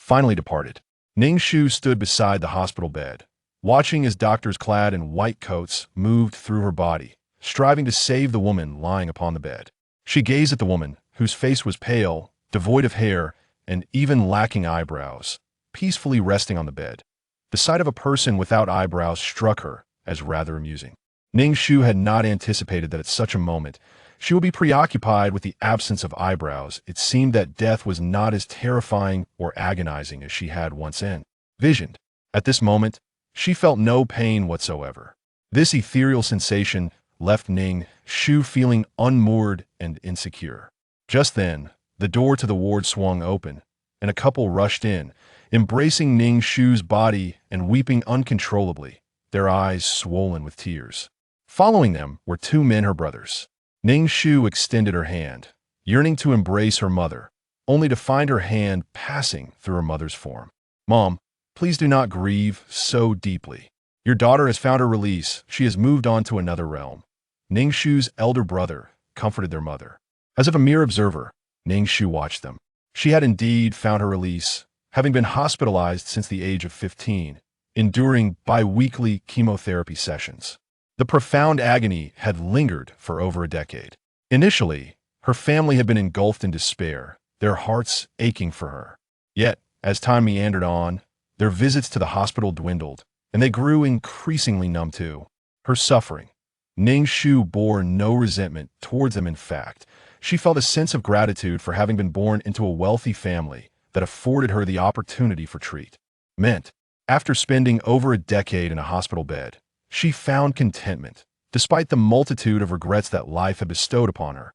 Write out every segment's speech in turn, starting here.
finally departed. Ning Shu stood beside the hospital bed, watching as doctors clad in white coats moved through her body, striving to save the woman lying upon the bed. She gazed at the woman, whose face was pale, devoid of hair, and even lacking eyebrows, peacefully resting on the bed. The sight of a person without eyebrows struck her as rather amusing. Ning Shu had not anticipated that at such a moment she would be preoccupied with the absence of eyebrows. It seemed that death was not as terrifying or agonizing as she had once envisioned. At this moment, she felt no pain whatsoever. This ethereal sensation left Ning Shu feeling unmoored and insecure. Just then, the door to the ward swung open, and a couple rushed in, embracing Ning Shu's body and weeping uncontrollably, their eyes swollen with tears. Following them were two men, her brothers. Ning Shu extended her hand, yearning to embrace her mother, only to find her hand passing through her mother's form. "Mom, please do not grieve so deeply. Your daughter has found her release. She has moved on to another realm." Ning Shu's elder brother comforted their mother. As if a mere observer, Ning Shu watched them. She had indeed found her release, having been hospitalized since the age of 15, enduring bi-weekly chemotherapy sessions. The profound agony had lingered for over a decade. Initially, her family had been engulfed in despair, their hearts aching for her. Yet, as time meandered on, their visits to the hospital dwindled, and they grew increasingly numb to her suffering. Ning Shu bore no resentment towards them. In fact, she felt a sense of gratitude for having been born into a wealthy family that afforded her the opportunity for treatment. After spending over a decade in a hospital bed, she found contentment, despite the multitude of regrets that life had bestowed upon her.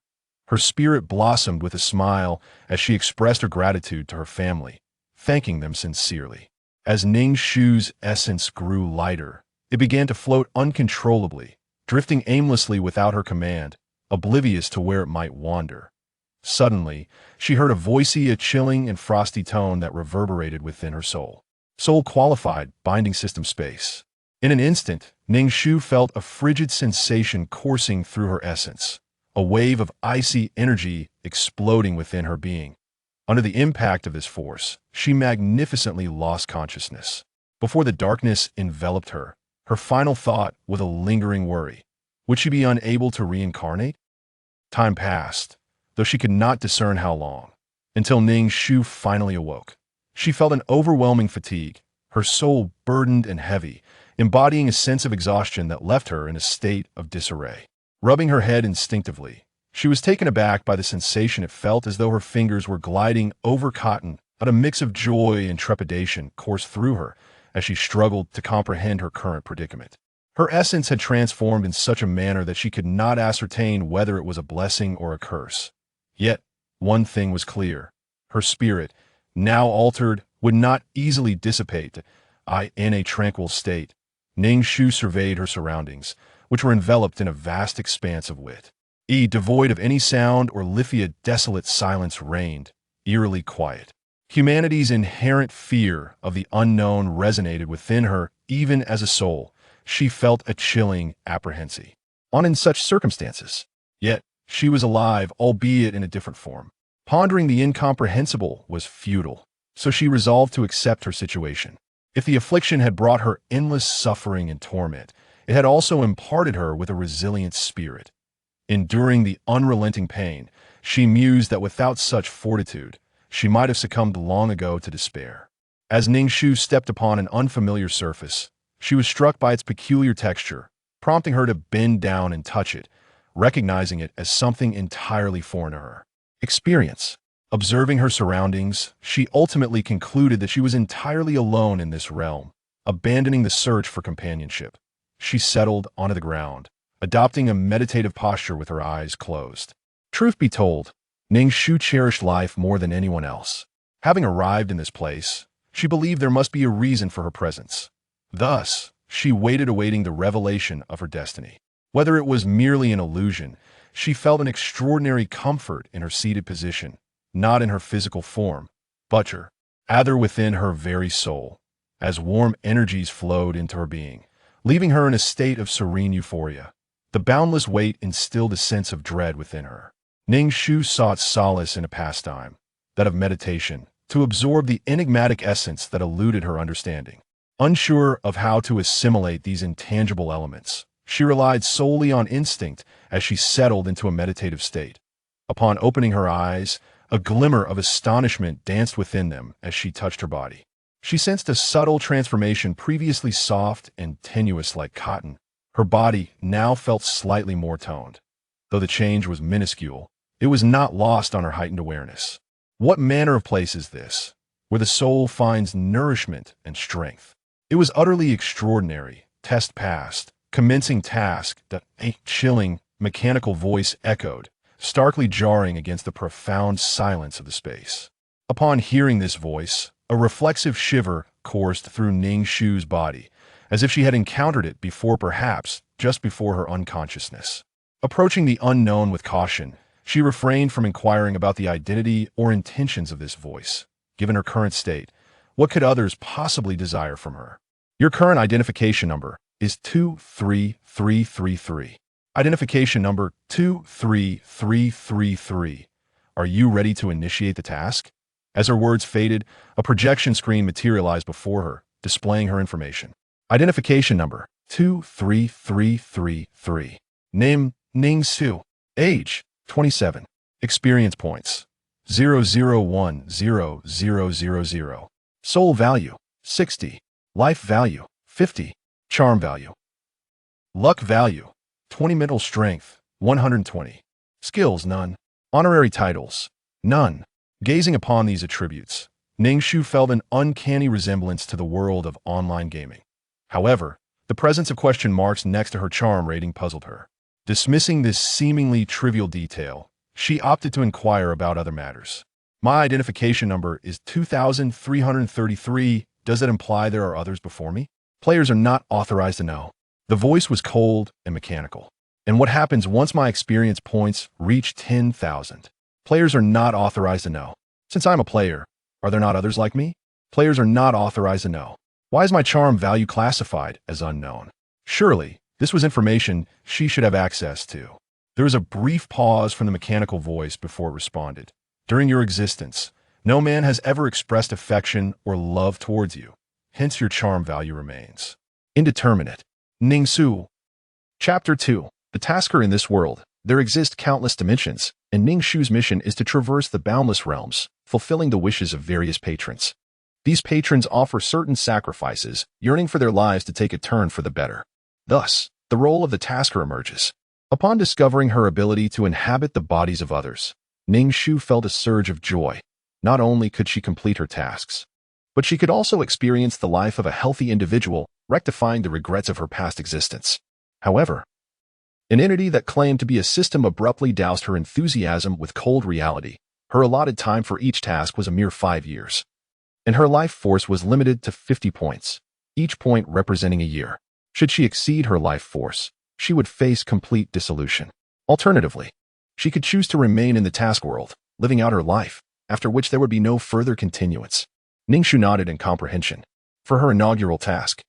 Her spirit blossomed with a smile as she expressed her gratitude to her family, thanking them sincerely. As Ning Shu's essence grew lighter, it began to float uncontrollably, drifting aimlessly without her command, oblivious to where it might wander. Suddenly, she heard a chilling and frosty tone that reverberated within her soul. Soul qualified, binding system space. In an instant, Ning Shu felt a frigid sensation coursing through her essence, a wave of icy energy exploding within her being. Under the impact of this force, she magnificently lost consciousness. Before the darkness enveloped her, her final thought was a lingering worry. Would she be unable to reincarnate? Time passed, though she could not discern how long, until Ning Shu finally awoke. She felt an overwhelming fatigue, her soul burdened and heavy, embodying a sense of exhaustion that left her in a state of disarray. Rubbing her head instinctively, she was taken aback by the sensation. It felt as though her fingers were gliding over cotton, but a mix of joy and trepidation coursed through her as she struggled to comprehend her current predicament. Her essence had transformed in such a manner that she could not ascertain whether it was a blessing or a curse. Yet, one thing was clear. Her spirit, now altered, would not easily dissipate. In a tranquil state, Ning Shu surveyed her surroundings, which were enveloped in a vast expanse of devoid of any sound or Lithia. Desolate silence reigned, eerily quiet. Humanity's inherent fear of the unknown resonated within her. Even as a soul, she felt a chilling apprehension in such circumstances. Yet, she was alive, albeit in a different form. Pondering the incomprehensible was futile, so she resolved to accept her situation. If the affliction had brought her endless suffering and torment, it had also imparted her with a resilient spirit. Enduring the unrelenting pain, she mused that without such fortitude, she might have succumbed long ago to despair. As Ning Shu stepped upon an unfamiliar surface, she was struck by its peculiar texture, prompting her to bend down and touch it, recognizing it as something entirely foreign to her. Observing her surroundings, she ultimately concluded that she was entirely alone in this realm. Abandoning the search for companionship, she settled onto the ground, adopting a meditative posture with her eyes closed. Truth be told, Ning Shu cherished life more than anyone else. Having arrived in this place, she believed there must be a reason for her presence. Thus, she waited, awaiting the revelation of her destiny. Whether it was merely an illusion, she felt an extraordinary comfort in her seated position, not in her physical form, but rather within her very soul, as warm energies flowed into her being, leaving her in a state of serene euphoria. The boundless weight instilled a sense of dread within her. Ning Shu sought solace in a pastime, that of meditation, to absorb the enigmatic essence that eluded her understanding. Unsure of how to assimilate these intangible elements, she relied solely on instinct as she settled into a meditative state. Upon opening her eyes, a glimmer of astonishment danced within them as she touched her body. She sensed a subtle transformation. Previously soft and tenuous like cotton, her body now felt slightly more toned. Though the change was minuscule, it was not lost on her heightened awareness. What manner of place is this, where the soul finds nourishment and strength? It was utterly extraordinary. Test passed. Commencing task. A chilling, mechanical voice echoed, starkly jarring against the profound silence of the space. Upon hearing this voice, a reflexive shiver coursed through Ning Shu's body, as if she had encountered it before, perhaps just before her unconsciousness. Approaching the unknown with caution, she refrained from inquiring about the identity or intentions of this voice. Given her current state, what could others possibly desire from her? Your current identification number is 23333. Identification number 23333. Are you ready to initiate the task? As her words faded, a projection screen materialized before her, displaying her information. Identification number 23333. Name Ning Shu. Age 27. Experience points 0010000. Soul value 60. Life value 50. Charm value. Luck value 20. Mental strength 120. Skills none. Honorary titles none. Gazing upon these attributes, Ning Shu felt an uncanny resemblance to the world of online gaming. However, the presence of question marks next to her charm rating puzzled her. Dismissing this seemingly trivial detail, she opted to inquire about other matters. My identification number is 2333. Does that imply there are others before me? Players are not authorized to know. The voice was cold and mechanical. And what happens once my experience points reach 10,000? Players are not authorized to know. Since I'm a player, are there not others like me? Players are not authorized to know. Why is my charm value classified as unknown? Surely, this was information she should have access to. There was a brief pause from the mechanical voice before it responded. During your existence, no man has ever expressed affection or love towards you. Hence your charm value remains indeterminate. Ning Shu. Chapter 2. The Tasker in this world. There exist countless dimensions, and Ning Shu's mission is to traverse the boundless realms, fulfilling the wishes of various patrons. These patrons offer certain sacrifices, yearning for their lives to take a turn for the better. Thus, the role of the Tasker emerges. Upon discovering her ability to inhabit the bodies of others, Ning Shu felt a surge of joy. Not only could she complete her tasks, but she could also experience the life of a healthy individual, rectifying the regrets of her past existence. However, an entity that claimed to be a system abruptly doused her enthusiasm with cold reality. Her allotted time for each task was a mere 5 years, and her life force was limited to 50 points, each point representing a year. Should she exceed her life force, she would face complete dissolution. Alternatively, she could choose to remain in the task world, living out her life, after which there would be no further continuance. Ning Shu nodded in comprehension. For her inaugural task,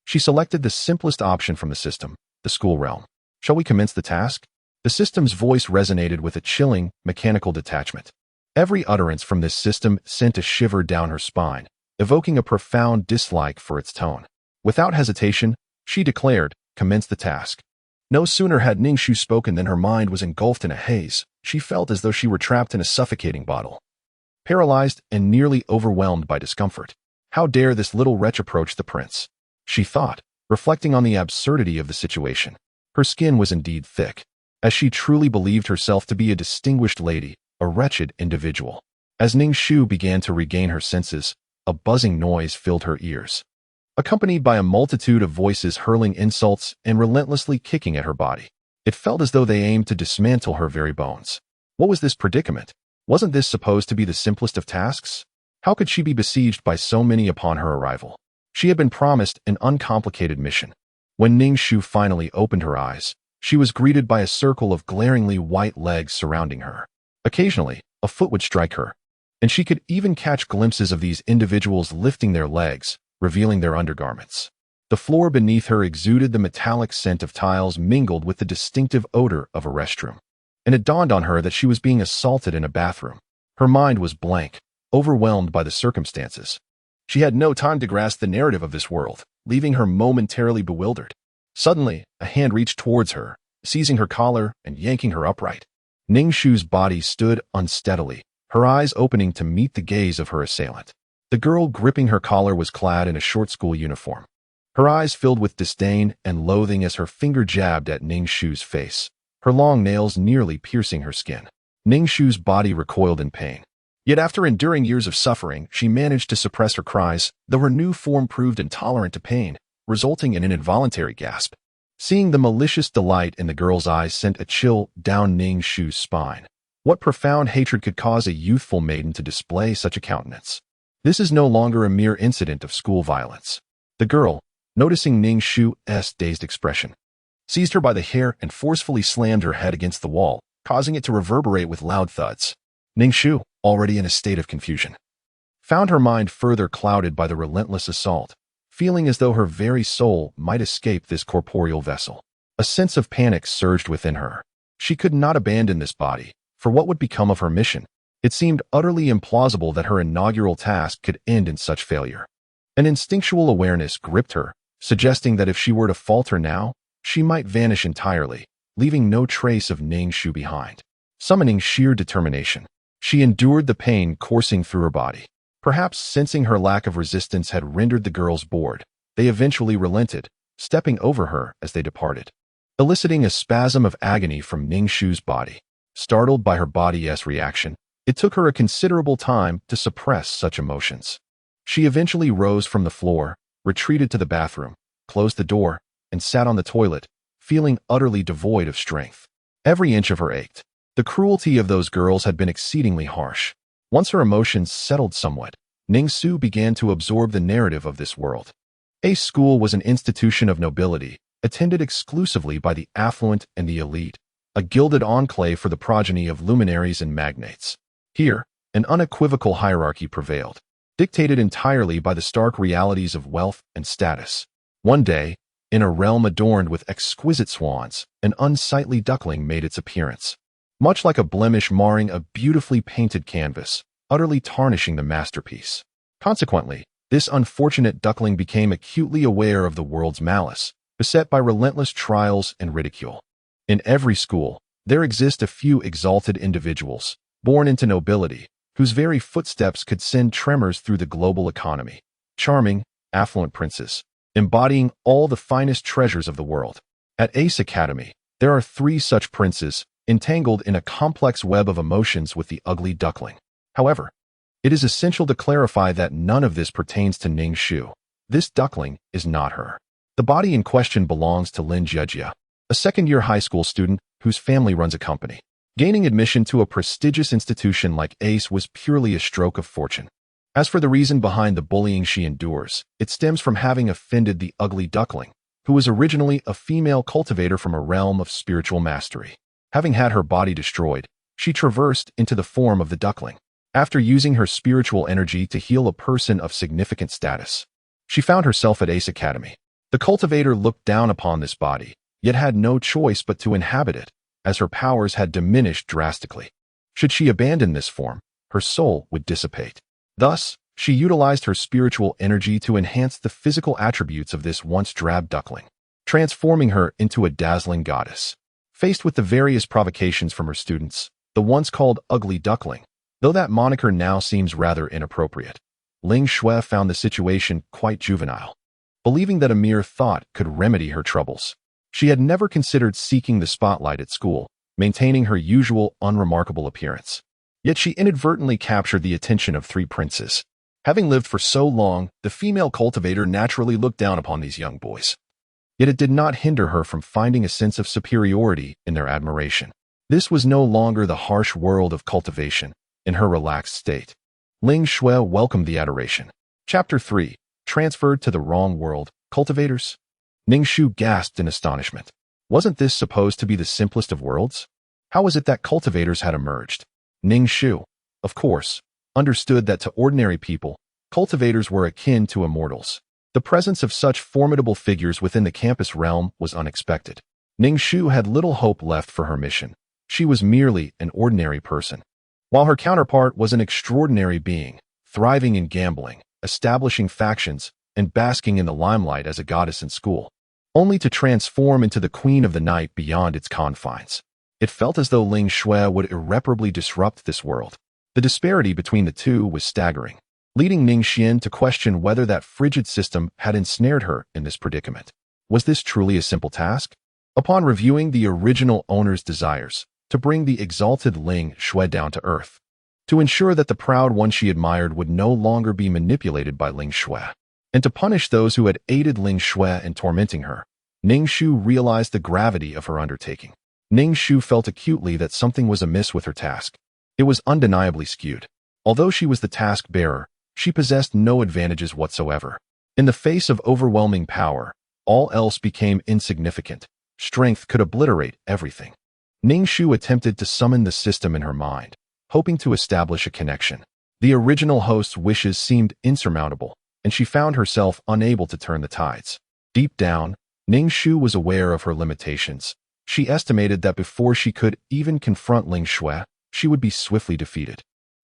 she selected the simplest option from the system, the school realm. Shall we commence the task? The system's voice resonated with a chilling, mechanical detachment. Every utterance from this system sent a shiver down her spine, evoking a profound dislike for its tone. Without hesitation, she declared, "Commence the task." No sooner had Ning Shu spoken than her mind was engulfed in a haze. She felt as though she were trapped in a suffocating bottle. Paralyzed and nearly overwhelmed by discomfort. How dare this little wretch approach the prince? She thought, reflecting on the absurdity of the situation. Her skin was indeed thick, as she truly believed herself to be a distinguished lady, a wretched individual. As Ning Shu began to regain her senses, a buzzing noise filled her ears, accompanied by a multitude of voices hurling insults and relentlessly kicking at her body. It felt as though they aimed to dismantle her very bones. What was this predicament? Wasn't this supposed to be the simplest of tasks? How could she be besieged by so many upon her arrival? She had been promised an uncomplicated mission. When Ning Shu finally opened her eyes, she was greeted by a circle of glaringly white legs surrounding her. Occasionally, a foot would strike her, and she could even catch glimpses of these individuals lifting their legs, revealing their undergarments. The floor beneath her exuded the metallic scent of tiles mingled with the distinctive odor of a restroom. And it dawned on her that she was being assaulted in a bathroom. Her mind was blank, overwhelmed by the circumstances. She had no time to grasp the narrative of this world, leaving her momentarily bewildered. Suddenly, a hand reached towards her, seizing her collar and yanking her upright. Ning Shu's body stood unsteadily, her eyes opening to meet the gaze of her assailant. The girl gripping her collar was clad in a short school uniform. Her eyes filled with disdain and loathing as her finger jabbed at Ning Shu's face, her long nails nearly piercing her skin. Ning Shu's body recoiled in pain. Yet after enduring years of suffering, she managed to suppress her cries, though her new form proved intolerant to pain, resulting in an involuntary gasp. Seeing the malicious delight in the girl's eyes sent a chill down Ning Shu's spine. What profound hatred could cause a youthful maiden to display such a countenance? This is no longer a mere incident of school violence. The girl, noticing Ning Shu's dazed expression, seized her by the hair and forcefully slammed her head against the wall, causing it to reverberate with loud thuds. Ning Shu, already in a state of confusion, found her mind further clouded by the relentless assault, feeling as though her very soul might escape this corporeal vessel. A sense of panic surged within her. She could not abandon this body, for what would become of her mission? It seemed utterly implausible that her inaugural task could end in such failure. An instinctual awareness gripped her, suggesting that if she were to falter now, she might vanish entirely, leaving no trace of Ning Shu behind. Summoning sheer determination, she endured the pain coursing through her body. Perhaps sensing her lack of resistance had rendered the girls bored, they eventually relented, stepping over her as they departed, eliciting a spasm of agony from Ning Shu's body. Startled by her body's reaction, it took her a considerable time to suppress such emotions. She eventually rose from the floor, retreated to the bathroom, closed the door, and sat on the toilet, feeling utterly devoid of strength. Every inch of her ached. The cruelty of those girls had been exceedingly harsh. Once her emotions settled somewhat, Ning Shu began to absorb the narrative of this world. A school was an institution of nobility, attended exclusively by the affluent and the elite, a gilded enclave for the progeny of luminaries and magnates. Here, an unequivocal hierarchy prevailed, dictated entirely by the stark realities of wealth and status. One day, in a realm adorned with exquisite swans, an unsightly duckling made its appearance, much like a blemish marring a beautifully painted canvas, utterly tarnishing the masterpiece. Consequently, this unfortunate duckling became acutely aware of the world's malice, beset by relentless trials and ridicule. In every school, there exist a few exalted individuals, born into nobility, whose very footsteps could send tremors through the global economy. Charming, affluent princes, embodying all the finest treasures of the world. At Ace Academy, there are 3 such princes, entangled in a complex web of emotions with the ugly duckling. However, it is essential to clarify that none of this pertains to Ning Shu. This duckling is not her. The body in question belongs to Lin Jiejia, a second-year high school student whose family runs a company. Gaining admission to a prestigious institution like Ace was purely a stroke of fortune. As for the reason behind the bullying she endures, it stems from having offended the ugly duckling, who was originally a female cultivator from a realm of spiritual mastery. Having had her body destroyed, she traversed into the form of the duckling. After using her spiritual energy to heal a person of significant status, she found herself at Ace Academy. The cultivator looked down upon this body, yet had no choice but to inhabit it, as her powers had diminished drastically. Should she abandon this form, her soul would dissipate. Thus, she utilized her spiritual energy to enhance the physical attributes of this once drab duckling, transforming her into a dazzling goddess. Faced with the various provocations from her students, the once called ugly duckling, though that moniker now seems rather inappropriate, Ling Shui found the situation quite juvenile. Believing that a mere thought could remedy her troubles, she had never considered seeking the spotlight at school, maintaining her usual unremarkable appearance. Yet she inadvertently captured the attention of 3 princes. Having lived for so long, the female cultivator naturally looked down upon these young boys. Yet it did not hinder her from finding a sense of superiority in their admiration. This was no longer the harsh world of cultivation. In her relaxed state, Ling Shui welcomed the adoration. Chapter 3. Transferred to the wrong world, cultivators? Ning Shu gasped in astonishment. Wasn't this supposed to be the simplest of worlds? How was it that cultivators had emerged? Ning Shu, of course, understood that to ordinary people, cultivators were akin to immortals. The presence of such formidable figures within the campus realm was unexpected. Ning Shu had little hope left for her mission. She was merely an ordinary person. while her counterpart was an extraordinary being, thriving in gambling, establishing factions, and basking in the limelight as a goddess in school, only to transform into the queen of the night beyond its confines. It felt as though Ning Shu would irreparably disrupt this world. The disparity between the two was staggering, leading Ning Shu to question whether that frigid system had ensnared her in this predicament. Was this truly a simple task? Upon reviewing the original owner's desires, to bring the exalted Ning Shu down to earth, to ensure that the proud one she admired would no longer be manipulated by Ning Shu, and to punish those who had aided Ning Shu in tormenting her, Ning Shu realized the gravity of her undertaking. Ning Shu felt acutely that something was amiss with her task. It was undeniably skewed. Although she was the task-bearer, she possessed no advantages whatsoever. In the face of overwhelming power, all else became insignificant. Strength could obliterate everything. Ning Shu attempted to summon the system in her mind, hoping to establish a connection. The original host's wishes seemed insurmountable, and she found herself unable to turn the tides. Deep down, Ning Shu was aware of her limitations. She estimated that before she could even confront Ning Shu, she would be swiftly defeated.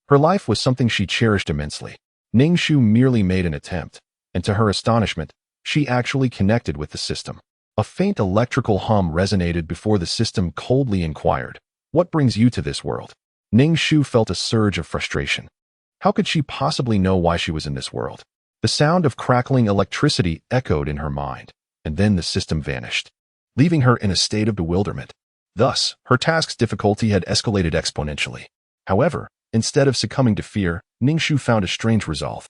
Her life was something she cherished immensely. Ning Shu merely made an attempt, and to her astonishment, she actually connected with the system. A faint electrical hum resonated before the system coldly inquired, "What brings you to this world?" Ning Shu felt a surge of frustration. How could she possibly know why she was in this world? The sound of crackling electricity echoed in her mind, and then the system vanished, leaving her in a state of bewilderment. Thus, her task's difficulty had escalated exponentially. However, instead of succumbing to fear, Ning Shu found a strange resolve.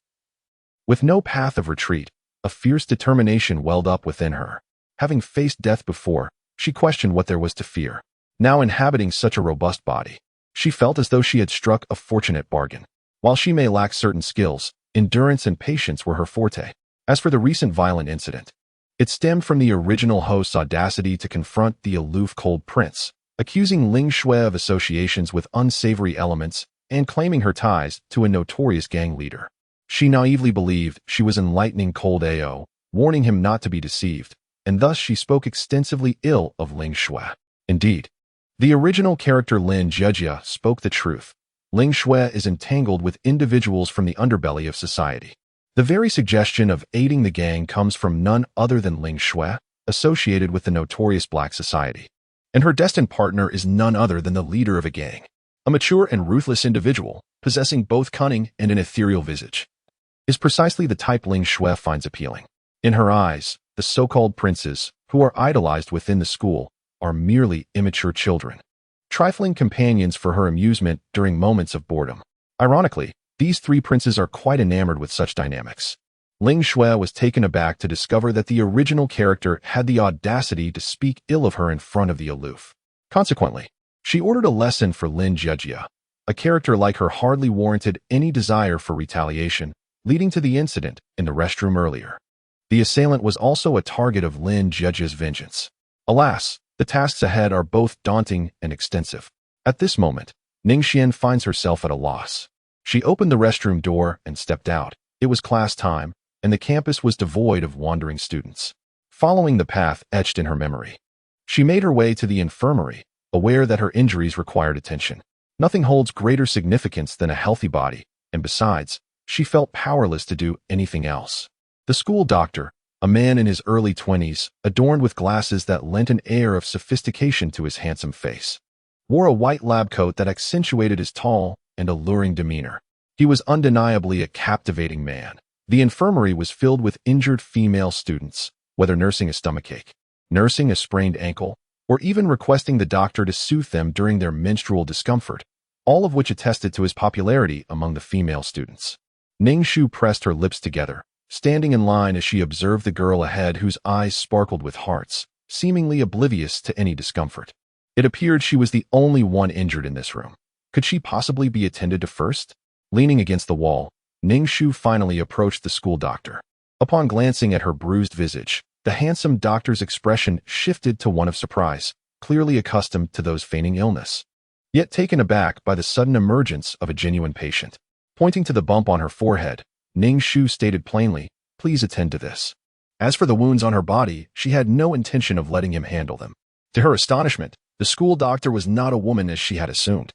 With no path of retreat, a fierce determination welled up within her. Having faced death before, she questioned what there was to fear. Now inhabiting such a robust body, she felt as though she had struck a fortunate bargain. While she may lack certain skills, endurance and patience were her forte. As for the recent violent incident, it stemmed from the original host's audacity to confront the aloof cold prince, accusing Ning Shu of associations with unsavory elements and claiming her ties to a notorious gang leader. She naively believed she was enlightening cold Ao, warning him not to be deceived, and thus she spoke extensively ill of Ning Shu. Indeed, the original character Lin Jejia spoke the truth. Ning Shu is entangled with individuals from the underbelly of society. The very suggestion of aiding the gang comes from none other than Ning Shu, associated with the notorious Black Society. And her destined partner is none other than the leader of a gang, a mature and ruthless individual, possessing both cunning and an ethereal visage. Is precisely the type Ning Shu finds appealing. In her eyes, the so-called princes, who are idolized within the school, are merely immature children, trifling companions for her amusement during moments of boredom. Ironically, these three princes are quite enamored with such dynamics. Ning Shu was taken aback to discover that the original character had the audacity to speak ill of her in front of the aloof. Consequently, she ordered a lesson for Lin Jejia. A character like her hardly warranted any desire for retaliation, leading to the incident in the restroom earlier. The assailant was also a target of Lin Jejia's vengeance. Alas, the tasks ahead are both daunting and extensive. At this moment, Ning Shu finds herself at a loss. She opened the restroom door and stepped out. It was class time, and the campus was devoid of wandering students. Following the path etched in her memory, she made her way to the infirmary, aware that her injuries required attention. Nothing holds greater significance than a healthy body, and besides, she felt powerless to do anything else. The school doctor, a man in his early 20s, adorned with glasses that lent an air of sophistication to his handsome face, wore a white lab coat that accentuated his tall and alluring demeanor. He was undeniably a captivating man. The infirmary was filled with injured female students, whether nursing a stomachache, nursing a sprained ankle, or even requesting the doctor to soothe them during their menstrual discomfort, all of which attested to his popularity among the female students. Ning Shu pressed her lips together, standing in line as she observed the girl ahead whose eyes sparkled with hearts, seemingly oblivious to any discomfort. It appeared she was the only one injured in this room. Could she possibly be attended to first? Leaning against the wall, Ning Shu finally approached the school doctor. Upon glancing at her bruised visage, the handsome doctor's expression shifted to one of surprise, clearly accustomed to those feigning illness, yet taken aback by the sudden emergence of a genuine patient. Pointing to the bump on her forehead, Ning Shu stated plainly, "Please attend to this." As for the wounds on her body, she had no intention of letting him handle them. To her astonishment, the school doctor was not a woman as she had assumed.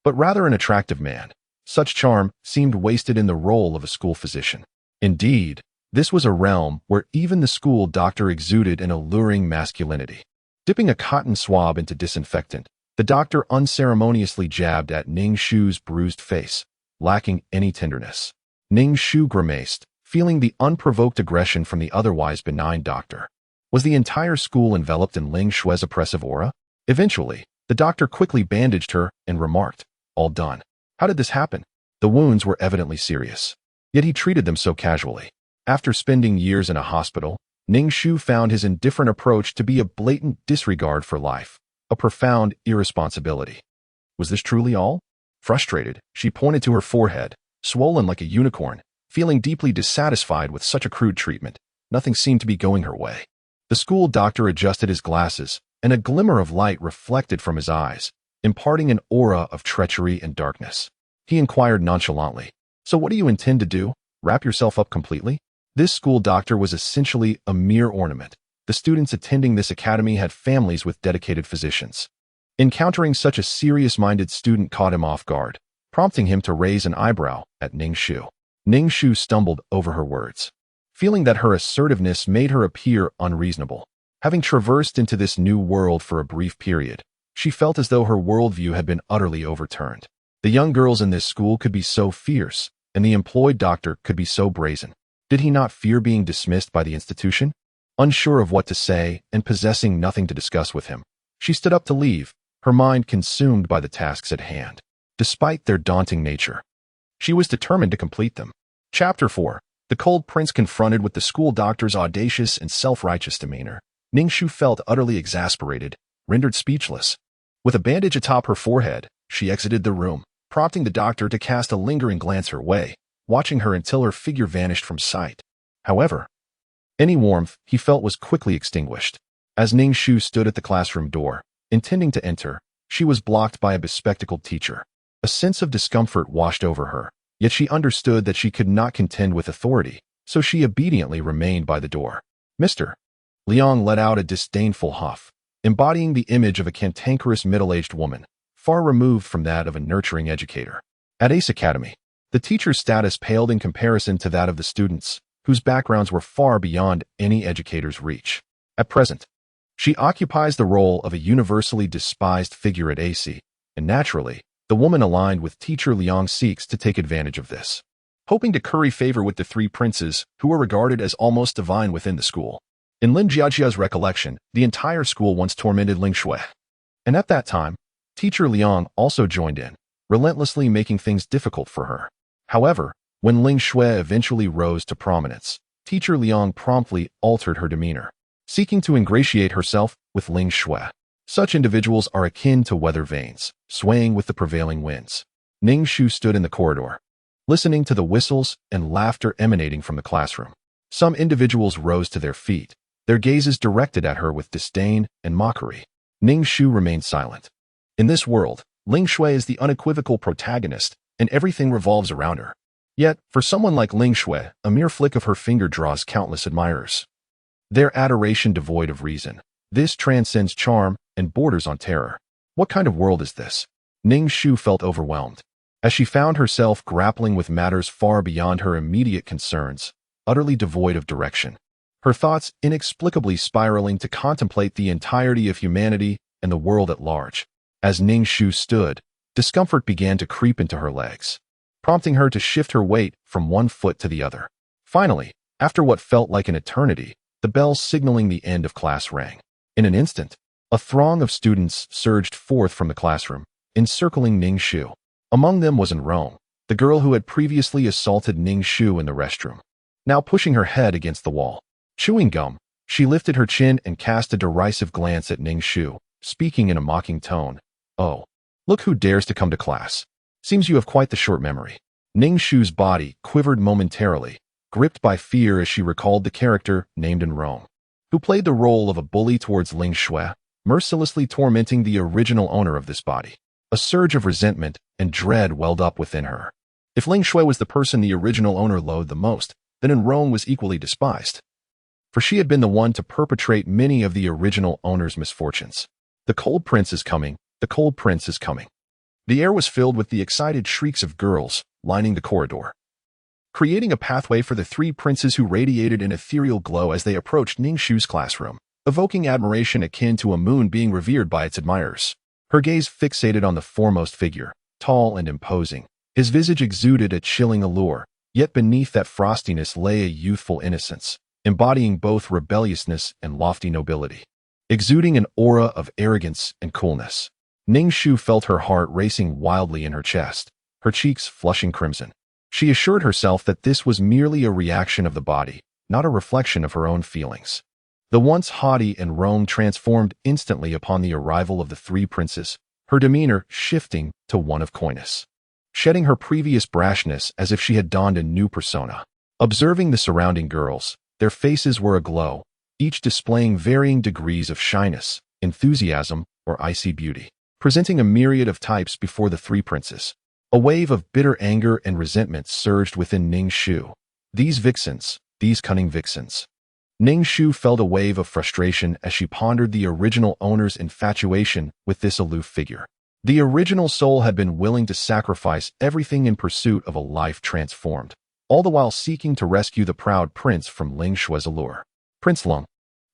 but rather an attractive man. Such charm seemed wasted in the role of a school physician. Indeed, this was a realm where even the school doctor exuded an alluring masculinity. Dipping a cotton swab into disinfectant, the doctor unceremoniously jabbed at Ning Shu's bruised face, lacking any tenderness. Ning Shu grimaced, feeling the unprovoked aggression from the otherwise benign doctor. Was the entire school enveloped in Ling Shue's oppressive aura? Eventually, the doctor quickly bandaged her and remarked, "All done." How did this happen? The wounds were evidently serious. Yet he treated them so casually. After spending years in a hospital, Ning Shu found his indifferent approach to be a blatant disregard for life, a profound irresponsibility. Was this truly all? Frustrated, she pointed to her forehead, swollen like a unicorn, feeling deeply dissatisfied with such a crude treatment. Nothing seemed to be going her way. The school doctor adjusted his glasses, and a glimmer of light reflected from his eyes, imparting an aura of treachery and darkness. He inquired nonchalantly, "So what do you intend to do? Wrap yourself up completely?" This school doctor was essentially a mere ornament. The students attending this academy had families with dedicated physicians. Encountering such a serious-minded student caught him off guard, prompting him to raise an eyebrow at Ning Shu. Ning Shu stumbled over her words, feeling that her assertiveness made her appear unreasonable. Having traversed into this new world for a brief period, she felt as though her worldview had been utterly overturned. The young girls in this school could be so fierce, and the employed doctor could be so brazen. Did he not fear being dismissed by the institution? Unsure of what to say and possessing nothing to discuss with him, she stood up to leave, her mind consumed by the tasks at hand. Despite their daunting nature, she was determined to complete them. Chapter 4. The cold prince confronted with the school doctor's audacious and self-righteous demeanor. Ning Shu felt utterly exasperated, rendered speechless. With a bandage atop her forehead, she exited the room, prompting the doctor to cast a lingering glance her way, watching her until her figure vanished from sight. However, any warmth he felt was quickly extinguished. As Ning Shu stood at the classroom door, intending to enter, she was blocked by a bespectacled teacher. A sense of discomfort washed over her, yet she understood that she could not contend with authority, so she obediently remained by the door. "Mr." Liang let out a disdainful huff, embodying the image of a cantankerous middle-aged woman, far removed from that of a nurturing educator. At Ace Academy, the teacher's status paled in comparison to that of the students, whose backgrounds were far beyond any educator's reach. At present, she occupies the role of a universally despised figure at AC, and naturally, the woman aligned with teacher Liang seeks to take advantage of this. Hoping to curry favor with the three princes, who were regarded as almost divine within the school. In Lin Jiajia's recollection, the entire school once tormented Ling Shui. And at that time, teacher Liang also joined in, relentlessly making things difficult for her. However, when Ling Shui eventually rose to prominence, teacher Liang promptly altered her demeanor, seeking to ingratiate herself with Ling Shui. Such individuals are akin to weather vanes, swaying with the prevailing winds. Ning Shu stood in the corridor, listening to the whistles and laughter emanating from the classroom. Some individuals rose to their feet, their gazes directed at her with disdain and mockery. Ning Shu remained silent. In this world, Ling Shui is the unequivocal protagonist, and everything revolves around her. Yet, for someone like Ling Shui, a mere flick of her finger draws countless admirers. Their adoration devoid of reason. This transcends charm and borders on terror. What kind of world is this? Ning Shu felt overwhelmed, as she found herself grappling with matters far beyond her immediate concerns, utterly devoid of direction. Her thoughts inexplicably spiraling to contemplate the entirety of humanity and the world at large. As Ning Shu stood, discomfort began to creep into her legs, prompting her to shift her weight from one foot to the other. Finally, after what felt like an eternity, the bell signaling the end of class rang. In an instant, a throng of students surged forth from the classroom, encircling Ning Shu. Among them was Rome, the girl who had previously assaulted Ning Shu in the restroom, now pushing her head against the wall. Chewing gum, she lifted her chin and cast a derisive glance at Ning Shu, speaking in a mocking tone. "Oh, look who dares to come to class. Seems you have quite the short memory." Ning Shu's body quivered momentarily, gripped by fear as she recalled the character named in Rome, who played the role of a bully towards Ling Shui, mercilessly tormenting the original owner of this body. A surge of resentment and dread welled up within her. If Ling Shui was the person the original owner loathed the most, then in Rome was equally despised, for she had been the one to perpetrate many of the original owner's misfortunes. The cold prince is coming, the cold prince is coming. The air was filled with the excited shrieks of girls lining the corridor, creating a pathway for the three princes who radiated an ethereal glow as they approached Ning Shu's classroom, evoking admiration akin to a moon being revered by its admirers. Her gaze fixated on the foremost figure, tall and imposing. His visage exuded a chilling allure, yet beneath that frostiness lay a youthful innocence, embodying both rebelliousness and lofty nobility, exuding an aura of arrogance and coolness. Ning Shu felt her heart racing wildly in her chest, her cheeks flushing crimson. She assured herself that this was merely a reaction of the body, not a reflection of her own feelings. The once haughty and Rome transformed instantly upon the arrival of the three princes, her demeanor shifting to one of coyness, shedding her previous brashness as if she had donned a new persona. Observing the surrounding girls, their faces were aglow, each displaying varying degrees of shyness, enthusiasm, or icy beauty, presenting a myriad of types before the three princes. A wave of bitter anger and resentment surged within Ning Shu. These vixens, these cunning vixens. Ning Shu felt a wave of frustration as she pondered the original owner's infatuation with this aloof figure. The original soul had been willing to sacrifice everything in pursuit of a life transformed, all the while seeking to rescue the proud prince from Ling Shue's allure. Prince Lung,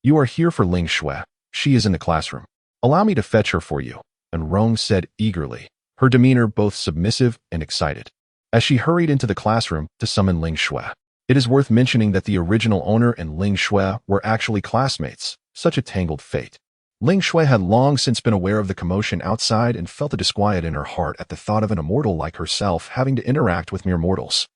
you are here for Ling Shui. She is in the classroom. Allow me to fetch her for you, and Rong said eagerly, her demeanor both submissive and excited, as she hurried into the classroom to summon Ling Shui. It is worth mentioning that the original owner and Ling Shui were actually classmates, such a tangled fate. Ling Shui had long since been aware of the commotion outside and felt a disquiet in her heart at the thought of an immortal like herself having to interact with mere mortals.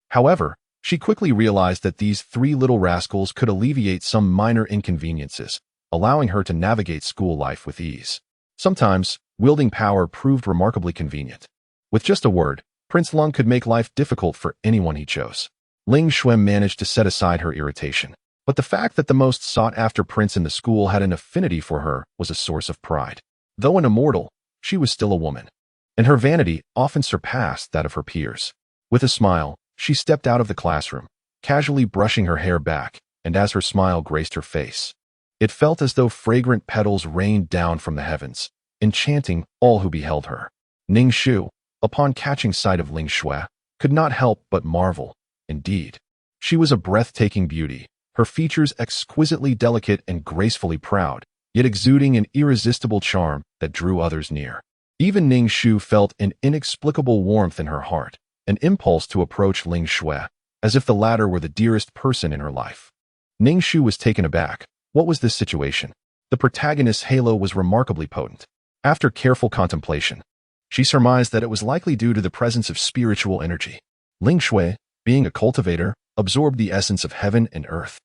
However, she quickly realized that these three little rascals could alleviate some minor inconveniences, allowing her to navigate school life with ease. Sometimes, wielding power proved remarkably convenient. With just a word, Prince Lung could make life difficult for anyone he chose. Ling Shui managed to set aside her irritation, but the fact that the most sought-after prince in the school had an affinity for her was a source of pride. Though an immortal, she was still a woman, and her vanity often surpassed that of her peers. With a smile, she stepped out of the classroom, casually brushing her hair back, and as her smile graced her face, it felt as though fragrant petals rained down from the heavens, enchanting all who beheld her. Ning Shu, upon catching sight of Ling Shui, could not help but marvel. Indeed, she was a breathtaking beauty, her features exquisitely delicate and gracefully proud, yet exuding an irresistible charm that drew others near. Even Ning Shu felt an inexplicable warmth in her heart, an impulse to approach Ling Shui, as if the latter were the dearest person in her life. Ning Shu was taken aback. What was this situation? The protagonist's halo was remarkably potent. After careful contemplation, she surmised that it was likely due to the presence of spiritual energy. Ling Shui, being a cultivator, absorbed the essence of heaven and earth.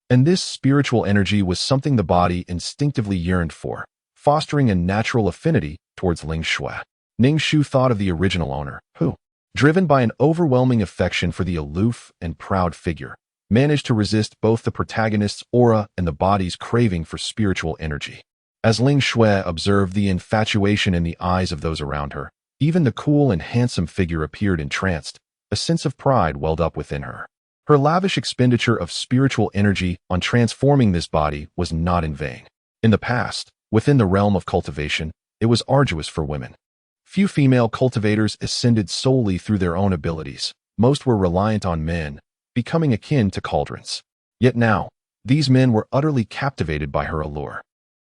And this spiritual energy was something the body instinctively yearned for, fostering a natural affinity towards Ling Shui. Ning Shu thought of the original owner, who, driven by an overwhelming affection for the aloof and proud figure, managed to resist both the protagonist's aura and the body's craving for spiritual energy. As Ling Shui observed the infatuation in the eyes of those around her, even the cool and handsome figure appeared entranced. A sense of pride welled up within her. Her lavish expenditure of spiritual energy on transforming this body was not in vain. In the past, within the realm of cultivation, it was arduous for women. Few female cultivators ascended solely through their own abilities. Most were reliant on men, becoming akin to cauldrons. Yet now, these men were utterly captivated by her allure.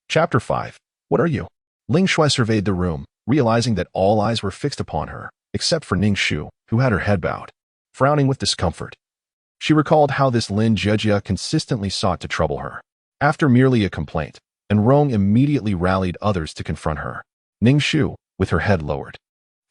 Chapter 5. What are you? Ling Shui surveyed the room, realizing that all eyes were fixed upon her, except for Ning Shu, who had her head bowed, frowning with discomfort. She recalled how this Lin Jejia consistently sought to trouble her. After merely a complaint, and Rong immediately rallied others to confront her. Ning Shu, with her head lowered,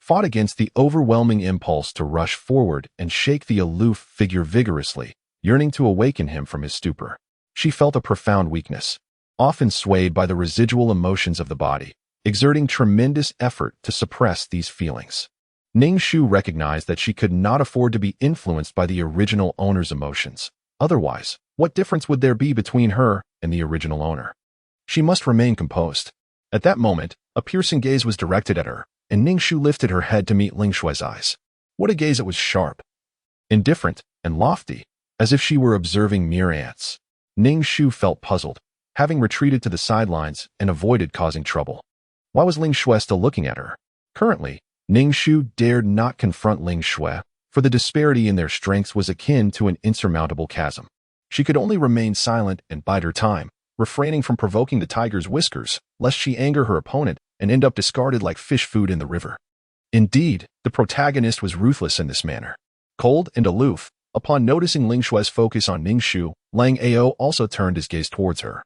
fought against the overwhelming impulse to rush forward and shake the aloof figure vigorously, yearning to awaken him from his stupor. She felt a profound weakness, often swayed by the residual emotions of the body, exerting tremendous effort to suppress these feelings. Ning Shu recognized that she could not afford to be influenced by the original owner's emotions. Otherwise, what difference would there be between her and the original owner? She must remain composed. At that moment, a piercing gaze was directed at her, and Ning Shu lifted her head to meet Ling Shui's eyes. What a gaze! It was sharp, indifferent, and lofty, as if she were observing mere ants. Ning Shu felt puzzled, having retreated to the sidelines and avoided causing trouble. Why was Ling Shui still looking at her? Currently, Ning Shu dared not confront Ling Shui, for the disparity in their strengths was akin to an insurmountable chasm. She could only remain silent and bide her time, refraining from provoking the tiger's whiskers, lest she anger her opponent and end up discarded like fish food in the river. Indeed, the protagonist was ruthless in this manner. Cold and aloof, upon noticing Ling Shui's focus on Ning Shu, Lang Ao also turned his gaze towards her,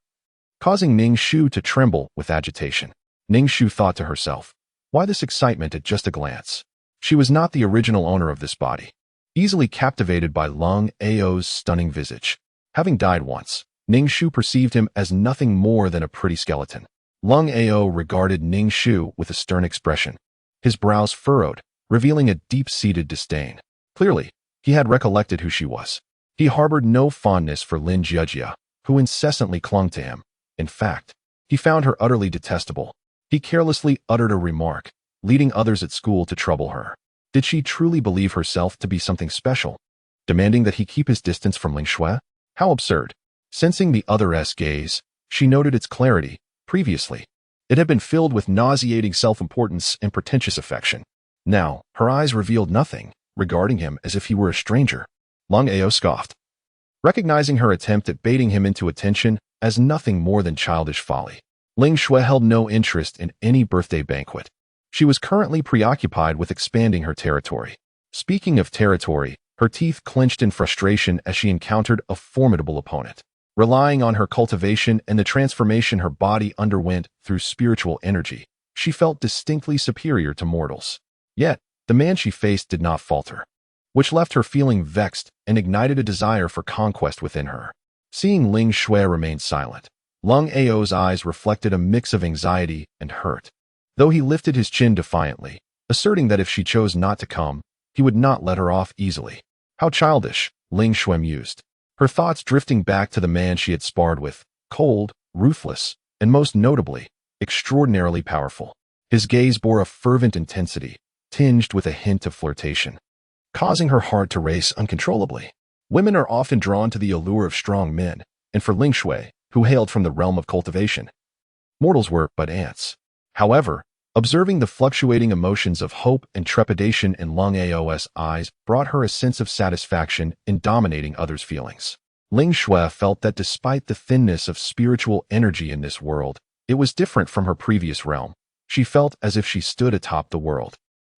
causing Ning Shu to tremble with agitation. Ning Shu thought to herself, why this excitement at just a glance? She was not the original owner of this body. Easily captivated by Lang Ao's stunning visage. Having died once, Ning Shu perceived him as nothing more than a pretty skeleton. Lang Ao regarded Ning Shu with a stern expression. His brows furrowed, revealing a deep-seated disdain. Clearly, he had recollected who she was. He harbored no fondness for Lin Jiejia, who incessantly clung to him. In fact, he found her utterly detestable. He carelessly uttered a remark, leading others at school to trouble her. Did she truly believe herself to be something special, demanding that he keep his distance from Ling Shui? How absurd. Sensing the other's gaze, she noted its clarity. Previously, it had been filled with nauseating self-importance and pretentious affection. Now, her eyes revealed nothing, regarding him as if he were a stranger. Lang Ao scoffed, recognizing her attempt at baiting him into attention as nothing more than childish folly. Ling Shui held no interest in any birthday banquet. She was currently preoccupied with expanding her territory. Speaking of territory, her teeth clenched in frustration as she encountered a formidable opponent. Relying on her cultivation and the transformation her body underwent through spiritual energy, she felt distinctly superior to mortals. Yet, the man she faced did not falter, which left her feeling vexed and ignited a desire for conquest within her. Seeing Ling Shui remain silent, Lang Ao's eyes reflected a mix of anxiety and hurt. Though he lifted his chin defiantly, asserting that if she chose not to come, he would not let her off easily. How childish, Ling Shui mused, her thoughts drifting back to the man she had sparred with, cold, ruthless, and most notably, extraordinarily powerful. His gaze bore a fervent intensity, tinged with a hint of flirtation, causing her heart to race uncontrollably. Women are often drawn to the allure of strong men, and for Ling Shui, who hailed from the realm of cultivation, mortals were but ants. However, observing the fluctuating emotions of hope and trepidation in Lang Ao's eyes brought her a sense of satisfaction in dominating others' feelings. Ling Shui felt that despite the thinness of spiritual energy in this world, it was different from her previous realm. She felt as if she stood atop the world,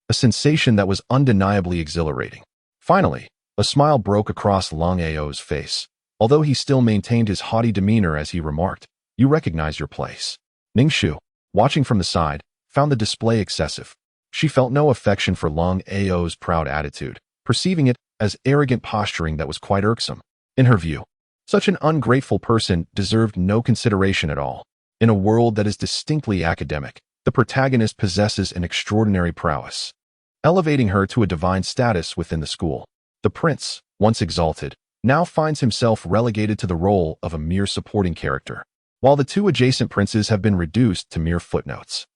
a sensation that was undeniably exhilarating. Finally, a smile broke across Lang Ao's face, although he still maintained his haughty demeanor as he remarked, "You recognize your place." Ning Shu, watching from the side, found the display excessive. She felt no affection for Lang Ao's proud attitude, perceiving it as arrogant posturing that was quite irksome. In her view, such an ungrateful person deserved no consideration at all. In a world that is distinctly academic, the protagonist possesses an extraordinary prowess, elevating her to a divine status within the school. The prince, once exalted, now finds himself relegated to the role of a mere supporting character, while the two adjacent princes have been reduced to mere footnotes.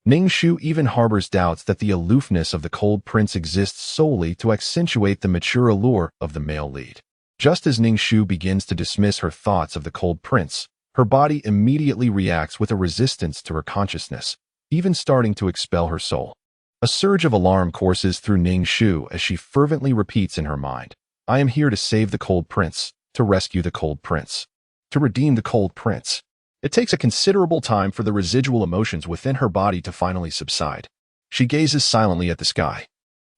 Ning Shu even harbors doubts that the aloofness of the cold prince exists solely to accentuate the mature allure of the male lead. Just as Ning Shu begins to dismiss her thoughts of the cold prince, her body immediately reacts with a resistance to her consciousness, even starting to expel her soul. A surge of alarm courses through Ning Shu as she fervently repeats in her mind, "I am here to save the cold prince, to rescue the cold prince, to redeem the cold prince." It takes a considerable time for the residual emotions within her body to finally subside. She gazes silently at the sky,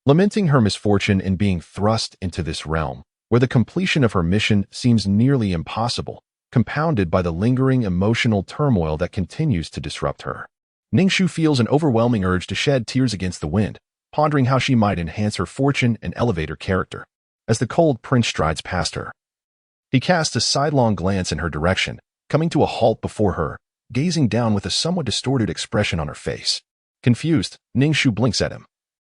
lamenting her misfortune in being thrust into this realm, where the completion of her mission seems nearly impossible, compounded by the lingering emotional turmoil that continues to disrupt her. Ning Shu feels an overwhelming urge to shed tears against the wind, pondering how she might enhance her fortune and elevate her character. As the cold prince strides past her, he casts a sidelong glance in her direction, coming to a halt before her, gazing down with a somewhat distorted expression on her face. Confused, Ning Shu blinks at him,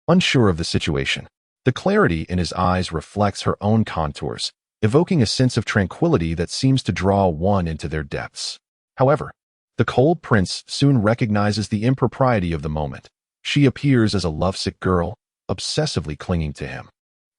unsure of the situation. The clarity in his eyes reflects her own contours, evoking a sense of tranquility that seems to draw one into their depths. However, the cold prince soon recognizes the impropriety of the moment. She appears as a lovesick girl, obsessively clinging to him,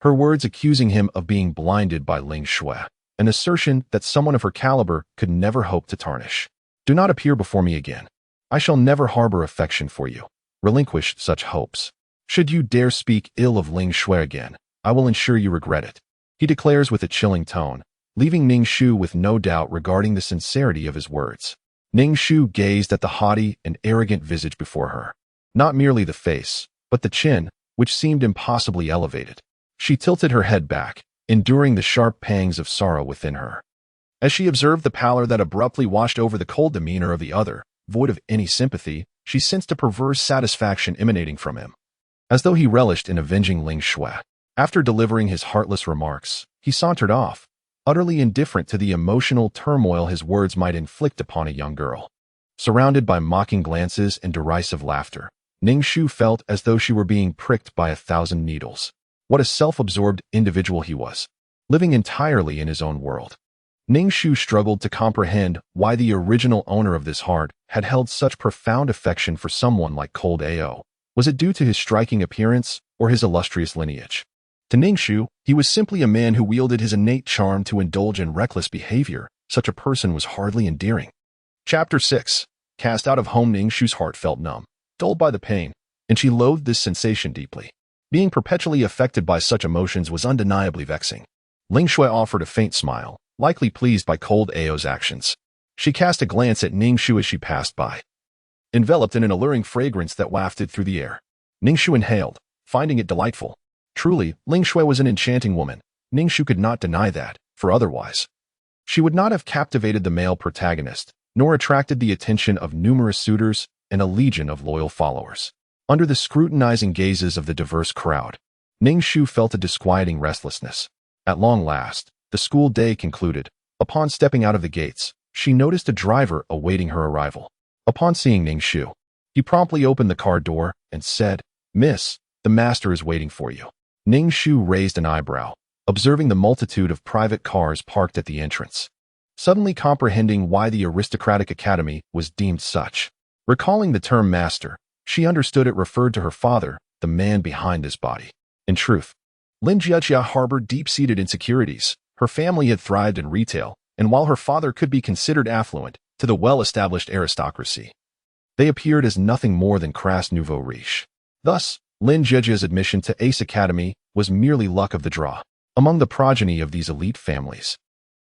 her words accusing him of being blinded by Ling Shui, an assertion that someone of her caliber could never hope to tarnish. "Do not appear before me again. I shall never harbor affection for you," relinquish such hopes. Should you dare speak ill of Ling Shu again, I will ensure you regret it, he declares with a chilling tone, leaving Ning Shu with no doubt regarding the sincerity of his words. Ning Shu gazed at the haughty and arrogant visage before her. Not merely the face, but the chin, which seemed impossibly elevated. She tilted her head back, enduring the sharp pangs of sorrow within her. As she observed the pallor that abruptly washed over the cold demeanor of the other, void of any sympathy, she sensed a perverse satisfaction emanating from him. As though he relished in avenging Ling Shu. After delivering his heartless remarks, he sauntered off, utterly indifferent to the emotional turmoil his words might inflict upon a young girl. Surrounded by mocking glances and derisive laughter, Ning Shu felt as though she were being pricked by 1,000 needles. What a self-absorbed individual he was, living entirely in his own world. Ning Shu struggled to comprehend why the original owner of this heart had held such profound affection for someone like Cold Ao. Was it due to his striking appearance or his illustrious lineage? To Ning Shu, he was simply a man who wielded his innate charm to indulge in reckless behavior. Such a person was hardly endearing. Chapter 6. Cast out of home, Ning Shu's heart felt numb, dulled by the pain, and she loathed this sensation deeply. Being perpetually affected by such emotions was undeniably vexing. Ling Shu offered a faint smile, likely pleased by Cold Ao's actions. She cast a glance at Ning Shu as she passed by. Enveloped in an alluring fragrance that wafted through the air, Ning Shu inhaled, finding it delightful. Truly, Ling Shu was an enchanting woman. Ning Shu could not deny that, for otherwise she would not have captivated the male protagonist, nor attracted the attention of numerous suitors and a legion of loyal followers. Under the scrutinizing gazes of the diverse crowd, Ning Shu felt a disquieting restlessness. At long last, the school day concluded. Upon stepping out of the gates, she noticed a driver awaiting her arrival. Upon seeing Ning Shu, he promptly opened the car door and said, "Miss, the master is waiting for you." Ning Shu raised an eyebrow, observing the multitude of private cars parked at the entrance. Suddenly comprehending why the aristocratic academy was deemed such. Recalling the term master, she understood it referred to her father, the man behind this body. In truth, Lin Jiejia harbored deep-seated insecurities. Her family had thrived in retail, and while her father could be considered affluent to the well-established aristocracy, they appeared as nothing more than crass nouveau riche. Thus, Lin Jiejia's admission to Ace Academy was merely luck of the draw. Among the progeny of these elite families,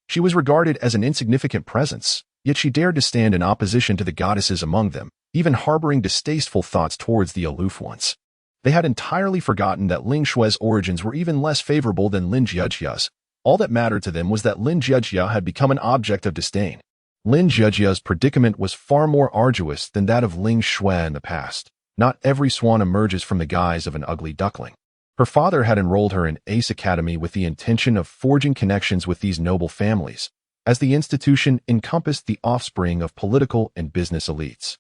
she was regarded as an insignificant presence, yet she dared to stand in opposition to the goddesses among them, even harboring distasteful thoughts towards the aloof ones. They had entirely forgotten that Ling Shu's origins were even less favorable than Lin Jiejia's. All that mattered to them was that Lin Jiejia had become an object of disdain. Lin Jiejia's predicament was far more arduous than that of Ling Shu in the past. Not every swan emerges from the guise of an ugly duckling. Her father had enrolled her in Ace Academy with the intention of forging connections with these noble families, as the institution encompassed the offspring of political and business elites.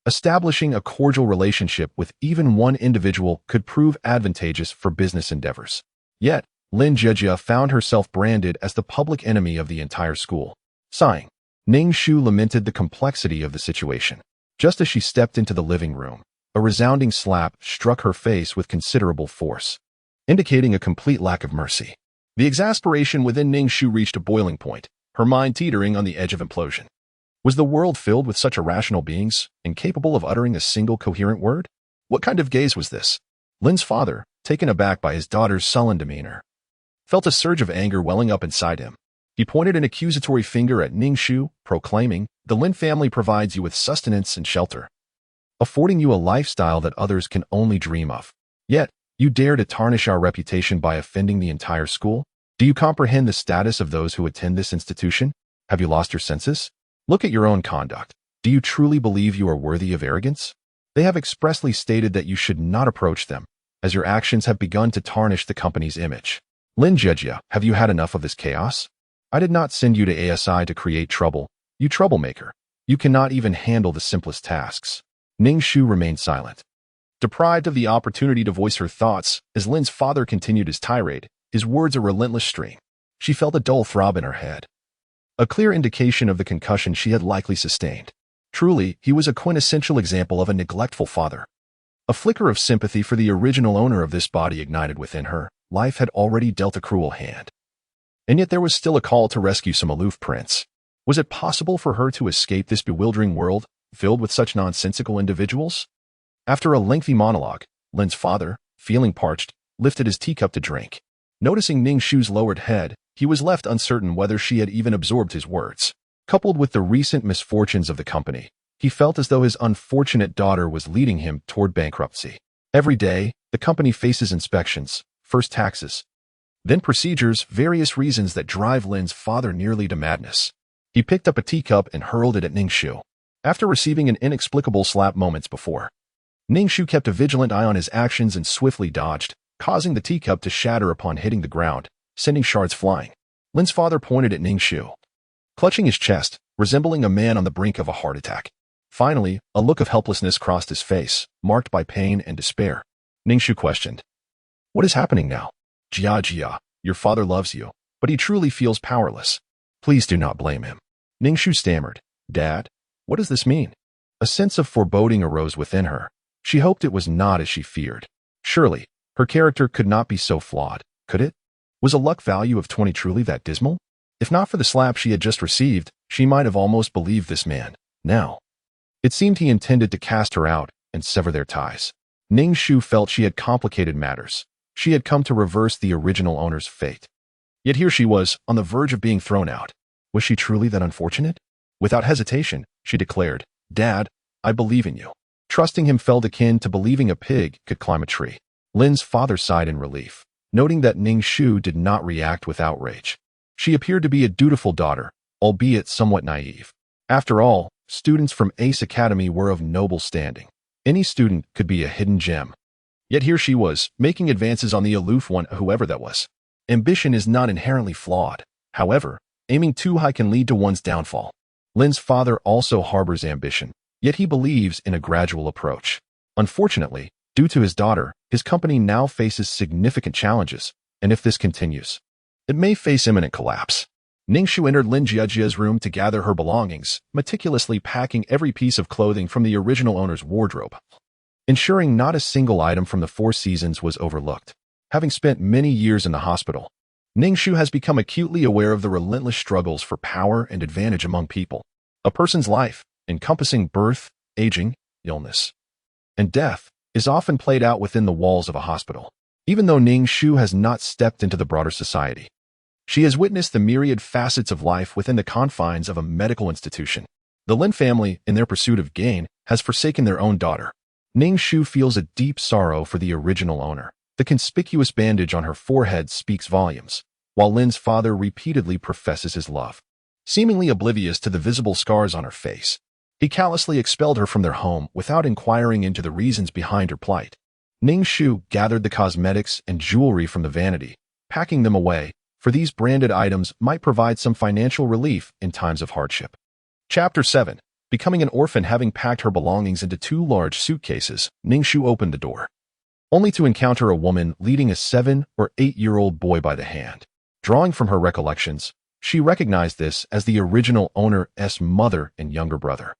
Establishing a cordial relationship with even one individual could prove advantageous for business endeavors. Yet, Lin Jiejia found herself branded as the public enemy of the entire school. Sighing, Ning Shu lamented the complexity of the situation. Just as she stepped into the living room, a resounding slap struck her face with considerable force, indicating a complete lack of mercy. The exasperation within Ning Shu reached a boiling point, her mind teetering on the edge of implosion. Was the world filled with such irrational beings, incapable of uttering a single coherent word? What kind of gaze was this? Lin's father, taken aback by his daughter's sullen demeanor, felt a surge of anger welling up inside him. He pointed an accusatory finger at Ning Shu, proclaiming, "The Lin family provides you with sustenance and shelter, affording you a lifestyle that others can only dream of. Yet, you dare to tarnish our reputation by offending the entire school? Do you comprehend the status of those who attend this institution? Have you lost your senses? Look at your own conduct. Do you truly believe you are worthy of arrogance? They have expressly stated that you should not approach them, as your actions have begun to tarnish the company's image. Lin Jiejia, have you had enough of this chaos? I did not send you to ASI to create trouble, you troublemaker. You cannot even handle the simplest tasks." Ning Shu remained silent, deprived of the opportunity to voice her thoughts as Lin's father continued his tirade, his words a relentless stream. She felt a dull throb in her head, a clear indication of the concussion she had likely sustained. Truly, he was a quintessential example of a neglectful father. A flicker of sympathy for the original owner of this body ignited within her. Life had already dealt a cruel hand. And yet there was still a call to rescue some aloof prince. Was it possible for her to escape this bewildering world, filled with such nonsensical individuals? After a lengthy monologue, Lin's father, feeling parched, lifted his teacup to drink. Noticing Ning Shu's lowered head, he was left uncertain whether she had even absorbed his words. Coupled with the recent misfortunes of the company, he felt as though his unfortunate daughter was leading him toward bankruptcy. Every day, the company faces inspections, first taxes, then procedures, various reasons that drive Lin's father nearly to madness. He picked up a teacup and hurled it at Ning Shu. After receiving an inexplicable slap moments before, Ning Shu kept a vigilant eye on his actions and swiftly dodged, causing the teacup to shatter upon hitting the ground, sending shards flying. Lin's father pointed at Ning Shu, clutching his chest, resembling a man on the brink of a heart attack. Finally, a look of helplessness crossed his face, marked by pain and despair. Ning Shu questioned, "What is happening now?" "Jia, your father loves you, but he truly feels powerless. Please do not blame him." Ning Shu stammered, "Dad, what does this mean?" A sense of foreboding arose within her. She hoped it was not as she feared. Surely, her character could not be so flawed, could it? Was a luck value of 20 truly that dismal? If not for the slap she had just received, she might have almost believed this man. Now, it seemed he intended to cast her out and sever their ties. Ning Shu felt she had complicated matters. She had come to reverse the original owner's fate. Yet here she was, on the verge of being thrown out. Was she truly that unfortunate? Without hesitation, she declared, "Dad, I believe in you." Trusting him felt akin to believing a pig could climb a tree. Lin's father sighed in relief, noting that Ning Shu did not react with outrage. She appeared to be a dutiful daughter, albeit somewhat naive. After all, students from Ace Academy were of noble standing. Any student could be a hidden gem. Yet here she was, making advances on the aloof one, whoever that was. Ambition is not inherently flawed. However, aiming too high can lead to one's downfall. Lin's father also harbors ambition, yet he believes in a gradual approach. Unfortunately, due to his daughter, his company now faces significant challenges, and if this continues, it may face imminent collapse. Ning Shu entered Lin Jiajia's room to gather her belongings, meticulously packing every piece of clothing from the original owner's wardrobe, ensuring not a single item from the Four Seasons was overlooked. Having spent many years in the hospital, Ning Shu has become acutely aware of the relentless struggles for power and advantage among people. A person's life, encompassing birth, aging, illness, and death, is often played out within the walls of a hospital. Even though Ning Shu has not stepped into the broader society, she has witnessed the myriad facets of life within the confines of a medical institution. The Lin family, in their pursuit of gain, has forsaken their own daughter. Ning Shu feels a deep sorrow for the original owner. The conspicuous bandage on her forehead speaks volumes, while Lin's father repeatedly professes his love. Seemingly oblivious to the visible scars on her face, he callously expelled her from their home without inquiring into the reasons behind her plight. Ning Shu gathered the cosmetics and jewelry from the vanity, packing them away, for these branded items might provide some financial relief in times of hardship. Chapter 7. Becoming an orphan. Having packed her belongings into 2 large suitcases, Ning Shu opened the door, only to encounter a woman leading a 7- or 8-year-old boy by the hand. Drawing from her recollections, she recognized this as the original owner's mother and younger brother.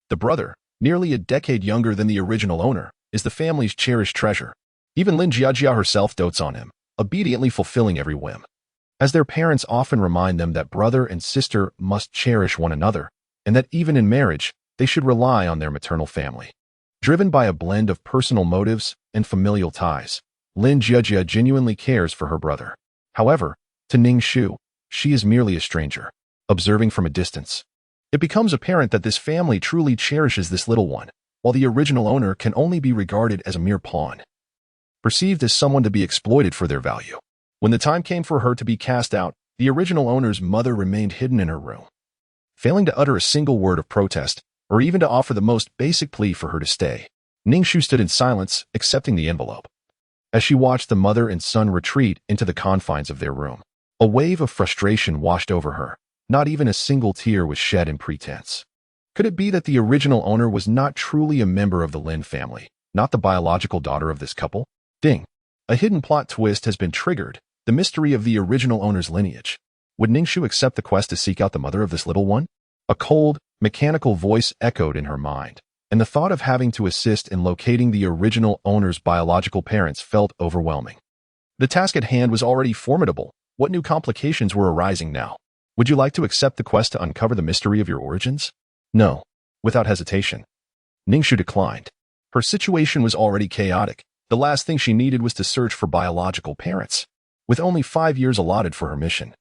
The brother, nearly a decade younger than the original owner, is the family's cherished treasure. Even Lin Jiajia herself dotes on him, obediently fulfilling every whim, as their parents often remind them that brother and sister must cherish one another, and that even in marriage, they should rely on their maternal family. Driven by a blend of personal motives and familial ties, Lin Jiajia genuinely cares for her brother. However, to Ning Shu, she is merely a stranger, observing from a distance. It becomes apparent that this family truly cherishes this little one, while the original owner can only be regarded as a mere pawn, perceived as someone to be exploited for their value. When the time came for her to be cast out, the original owner's mother remained hidden in her room, failing to utter a single word of protest or even to offer the most basic plea for her to stay. Ning Shu stood in silence, accepting the envelope. As she watched the mother and son retreat into the confines of their room, a wave of frustration washed over her. Not even a single tear was shed in pretense. Could it be that the original owner was not truly a member of the Lin family, not the biological daughter of this couple? Ding! A hidden plot twist has been triggered, the mystery of the original owner's lineage. Would Ning Shu accept the quest to seek out the mother of this little one? A cold, mechanical voice echoed in her mind, and the thought of having to assist in locating the original owner's biological parents felt overwhelming. The task at hand was already formidable. What new complications were arising now? Would you like to accept the quest to uncover the mystery of your origins? No. Without hesitation, Ning Shu declined. Her situation was already chaotic. The last thing she needed was to search for biological parents. With only 5 years allotted for her mission,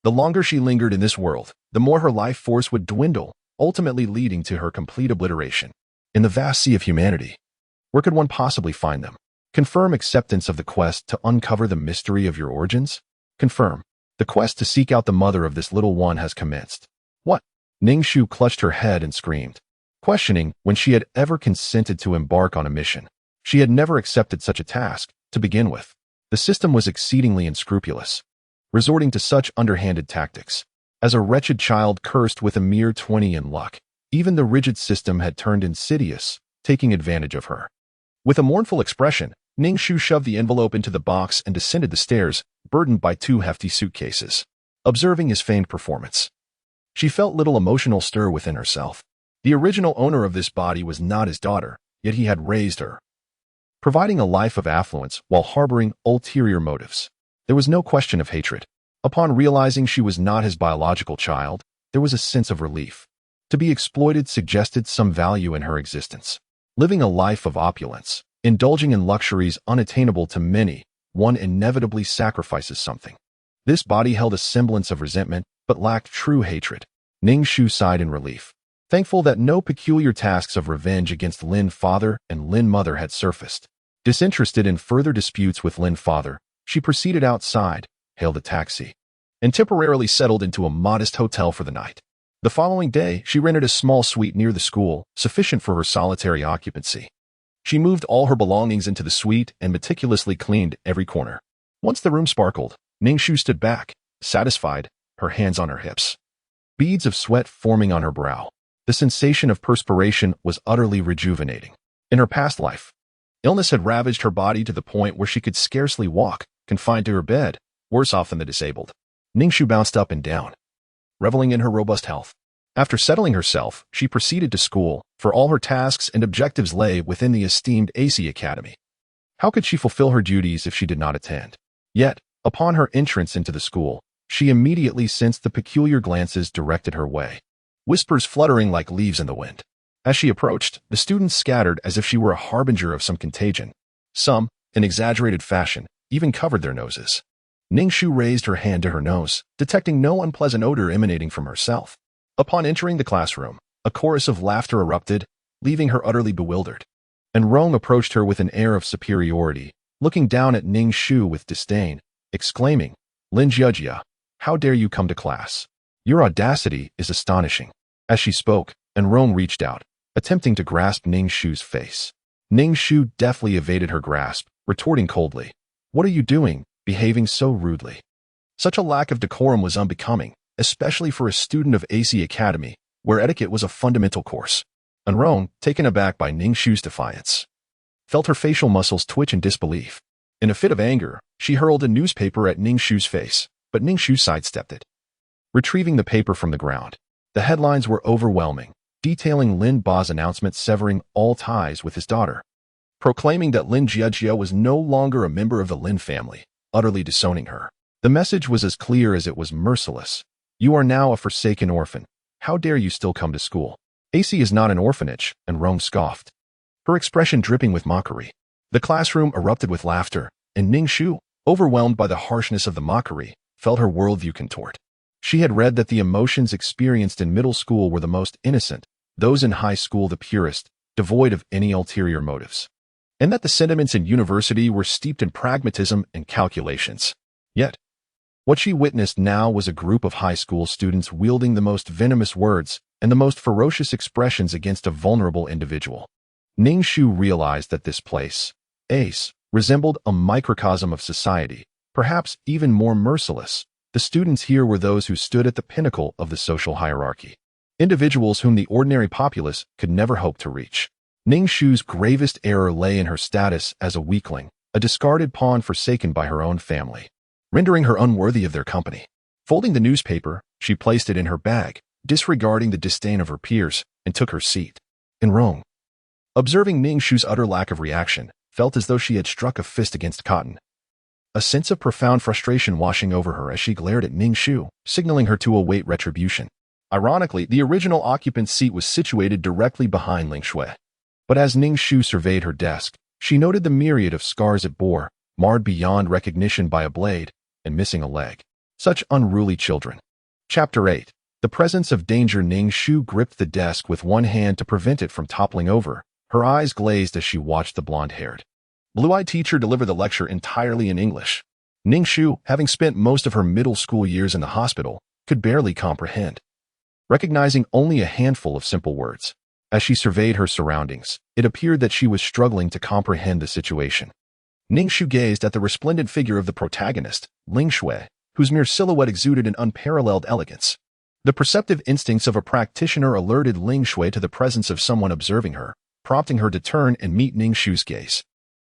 the longer she lingered in this world, the more her life force would dwindle, ultimately leading to her complete obliteration. In the vast sea of humanity, where could one possibly find them? Confirm acceptance of the quest to uncover the mystery of your origins. Confirm. The quest to seek out the mother of this little one has commenced. What? Ning Shu clutched her head and screamed, questioning when she had ever consented to embark on a mission. She had never accepted such a task, to begin with. The system was exceedingly unscrupulous, resorting to such underhanded tactics. As a wretched child cursed with a mere 20 in luck, even the rigid system had turned insidious, taking advantage of her. With a mournful expression, Ning Shu shoved the envelope into the box and descended the stairs, burdened by 2 hefty suitcases. Observing his feigned performance, she felt little emotional stir within herself. The original owner of this body was not his daughter, yet he had raised her, providing a life of affluence while harboring ulterior motives. There was no question of hatred. Upon realizing she was not his biological child, there was a sense of relief. To be exploited suggested some value in her existence. Living a life of opulence, indulging in luxuries unattainable to many, one inevitably sacrifices something. This body held a semblance of resentment, but lacked true hatred. Ning Shu sighed in relief, thankful that no peculiar tasks of revenge against Lin father and Lin mother had surfaced. Disinterested in further disputes with Lin father, she proceeded outside, hailed a taxi, and temporarily settled into a modest hotel for the night. The following day, she rented a small suite near the school, sufficient for her solitary occupancy. She moved all her belongings into the suite and meticulously cleaned every corner. Once the room sparkled, Ning Shu stood back, satisfied, her hands on her hips, beads of sweat forming on her brow. The sensation of perspiration was utterly rejuvenating. In her past life, illness had ravaged her body to the point where she could scarcely walk, confined to her bed, worse off than the disabled. Ning Shu bounced up and down, reveling in her robust health. After settling herself, she proceeded to school, for all her tasks and objectives lay within the esteemed AC Academy. How could she fulfill her duties if she did not attend? Yet, upon her entrance into the school, she immediately sensed the peculiar glances directed her way, whispers fluttering like leaves in the wind. As she approached, the students scattered as if she were a harbinger of some contagion. Some, in exaggerated fashion, even covered their noses. Ning Shu raised her hand to her nose, detecting no unpleasant odor emanating from herself. Upon entering the classroom, a chorus of laughter erupted, leaving her utterly bewildered. And Rong approached her with an air of superiority, looking down at Ning Shu with disdain, exclaiming, "Lin Jiajia, how dare you come to class? Your audacity is astonishing." As she spoke, and Rong reached out, attempting to grasp Ning Shu's face. Ning Shu deftly evaded her grasp, retorting coldly, "What are you doing, behaving so rudely?" Such a lack of decorum was unbecoming, especially for a student of AC Academy, where etiquette was a fundamental course. And Rong, taken aback by Ning Shu's defiance, felt her facial muscles twitch in disbelief. In a fit of anger, she hurled a newspaper at Ning Shu's face, but Ning Shu sidestepped it, retrieving the paper from the ground. The headlines were overwhelming, detailing Lin Ba's announcement severing all ties with his daughter, proclaiming that Lin Jiajia was no longer a member of the Lin family, utterly disowning her. The message was as clear as it was merciless. "You are now a forsaken orphan. How dare you still come to school?" AC is not an orphanage, and Rong scoffed, her expression dripping with mockery. The classroom erupted with laughter, and Ning Shu, overwhelmed by the harshness of the mockery, felt her worldview contort. She had read that the emotions experienced in middle school were the most innocent, those in high school the purest, devoid of any ulterior motives, and that the sentiments in university were steeped in pragmatism and calculations. Yet, what she witnessed now was a group of high school students wielding the most venomous words and the most ferocious expressions against a vulnerable individual. Ning Shu realized that this place, ACE, resembled a microcosm of society, perhaps even more merciless. The students here were those who stood at the pinnacle of the social hierarchy, individuals whom the ordinary populace could never hope to reach. Ning Shu's gravest error lay in her status as a weakling, a discarded pawn forsaken by her own family, rendering her unworthy of their company. Folding the newspaper, she placed it in her bag, disregarding the disdain of her peers, and took her seat. In Rome, observing Ning Shu's utter lack of reaction, felt as though she had struck a fist against cotton. A sense of profound frustration washing over her as she glared at Ning Shu, signaling her to await retribution. Ironically, the original occupant's seat was situated directly behind Ling Shui. But as Ning Shu surveyed her desk, she noted the myriad of scars it bore, marred beyond recognition by a blade, and missing a leg. Such unruly children. Chapter 8. The presence of danger. Ning Shu gripped the desk with one hand to prevent it from toppling over, her eyes glazed as she watched the blonde-haired, blue-eyed teacher deliver the lecture entirely in English. Ning Shu, having spent most of her middle school years in the hospital, could barely comprehend, recognizing only a handful of simple words. As she surveyed her surroundings, it appeared that she was struggling to comprehend the situation. Ning Shu gazed at the resplendent figure of the protagonist, Ling Shui, whose mere silhouette exuded an unparalleled elegance. The perceptive instincts of a practitioner alerted Ling Shui to the presence of someone observing her, prompting her to turn and meet Ning Shu's gaze.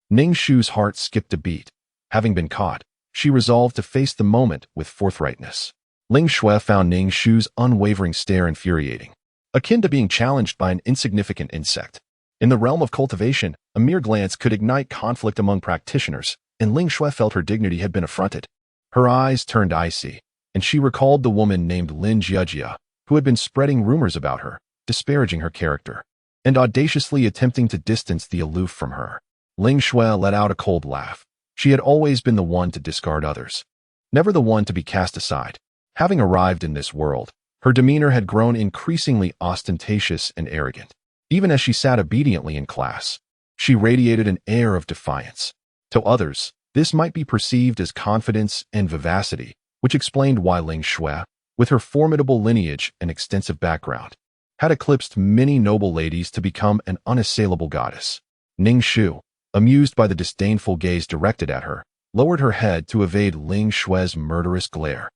Ning Shu's heart skipped a beat. Having been caught, she resolved to face the moment with forthrightness. Ling Shui found Ning Shu's unwavering stare infuriating, akin to being challenged by an insignificant insect. In the realm of cultivation, a mere glance could ignite conflict among practitioners, and Ling Shui felt her dignity had been affronted. Her eyes turned icy, and she recalled the woman named Lin Jiajia, who had been spreading rumors about her, disparaging her character, and audaciously attempting to distance the aloof from her. Ling Shui let out a cold laugh. She had always been the one to discard others, never the one to be cast aside. Having arrived in this world, her demeanor had grown increasingly ostentatious and arrogant. Even as she sat obediently in class, she radiated an air of defiance. To others, this might be perceived as confidence and vivacity, which explained why Ling Shui, with her formidable lineage and extensive background, had eclipsed many noble ladies to become an unassailable goddess. Ning Shu, amused by the disdainful gaze directed at her, lowered her head to evade Ling Shui's murderous glare.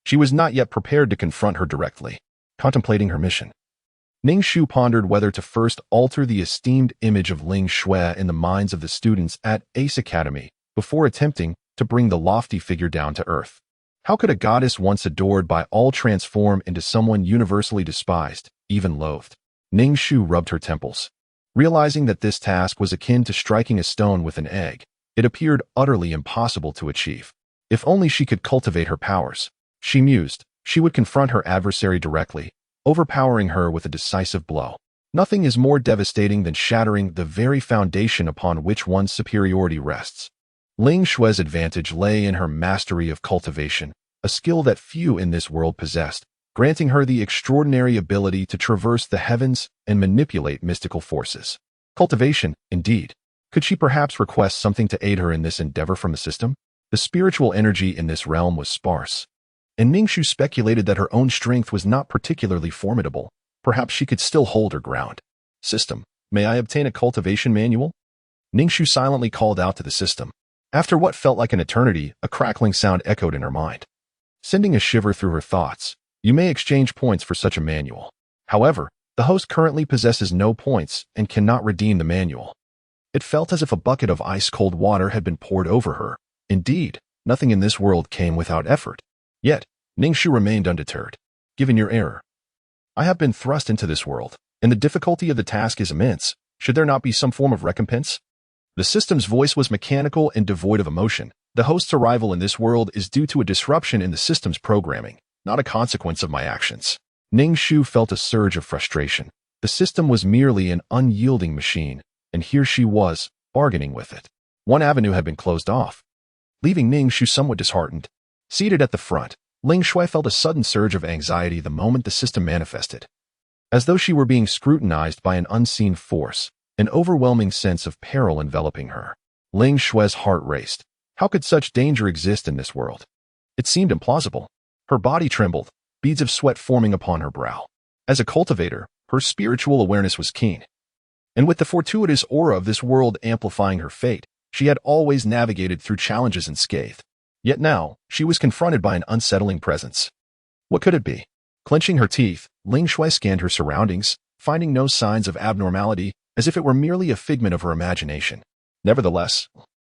She was not yet prepared to confront her directly, contemplating her mission. Ning Shu pondered whether to first alter the esteemed image of Ling Shui in the minds of the students at Ace Academy before attempting to bring the lofty figure down to earth. How could a goddess once adored by all transform into someone universally despised, even loathed? Ning Shu rubbed her temples. Realizing that this task was akin to striking a stone with an egg, it appeared utterly impossible to achieve. If only she could cultivate her powers, she mused, she would confront her adversary directly, overpowering her with a decisive blow. Nothing is more devastating than shattering the very foundation upon which one's superiority rests. Ling Shui's advantage lay in her mastery of cultivation, a skill that few in this world possessed, granting her the extraordinary ability to traverse the heavens and manipulate mystical forces. Cultivation, indeed. Could she perhaps request something to aid her in this endeavor from the system? The spiritual energy in this realm was sparse, and Ning Shu speculated that her own strength was not particularly formidable. Perhaps she could still hold her ground. System, may I obtain a cultivation manual? Ning Shu silently called out to the system. After what felt like an eternity, a crackling sound echoed in her mind, sending a shiver through her thoughts. You may exchange points for such a manual. However, the host currently possesses no points and cannot redeem the manual. It felt as if a bucket of ice-cold water had been poured over her. Indeed, nothing in this world came without effort. Yet, Ning Shu remained undeterred. Given your error, I have been thrust into this world, and the difficulty of the task is immense. Should there not be some form of recompense? The system's voice was mechanical and devoid of emotion. The host's arrival in this world is due to a disruption in the system's programming, not a consequence of my actions. Ning Shu felt a surge of frustration. The system was merely an unyielding machine, and here she was, bargaining with it. One avenue had been closed off, leaving Ning Shu somewhat disheartened. Seated at the front, Ling Shui felt a sudden surge of anxiety the moment the system manifested. As though she were being scrutinized by an unseen force, an overwhelming sense of peril enveloping her. Ling Shui's heart raced. How could such danger exist in this world? It seemed implausible. Her body trembled, beads of sweat forming upon her brow. As a cultivator, her spiritual awareness was keen. And with the fortuitous aura of this world amplifying her fate, she had always navigated through challenges unscathed. Yet now, she was confronted by an unsettling presence. What could it be? Clenching her teeth, Ling Shui scanned her surroundings, finding no signs of abnormality, as if it were merely a figment of her imagination. Nevertheless,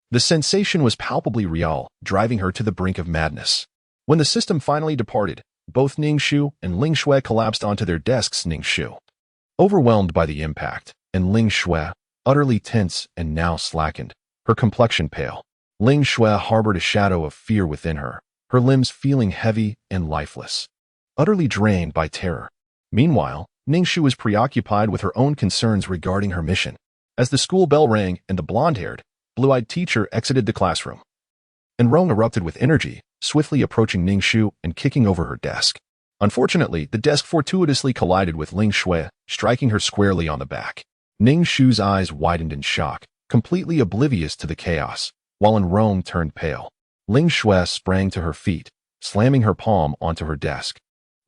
the sensation was palpably real, driving her to the brink of madness. When the system finally departed, both Ning Shu and Ling Shui collapsed onto their desks. Ning Shu, overwhelmed by the impact, and Ling Shui, utterly tense and now slackened, her complexion pale. Ling Shui harbored a shadow of fear within her, her limbs feeling heavy and lifeless, utterly drained by terror. Meanwhile, Ning Shu was preoccupied with her own concerns regarding her mission. As the school bell rang and the blonde-haired, blue-eyed teacher exited the classroom, and Rong erupted with energy, swiftly approaching Ning Shu and kicking over her desk. Unfortunately, the desk fortuitously collided with Ling Shui, striking her squarely on the back. Ning Shu's eyes widened in shock, completely oblivious to the chaos, while Rong turned pale. Ling Shui sprang to her feet, slamming her palm onto her desk,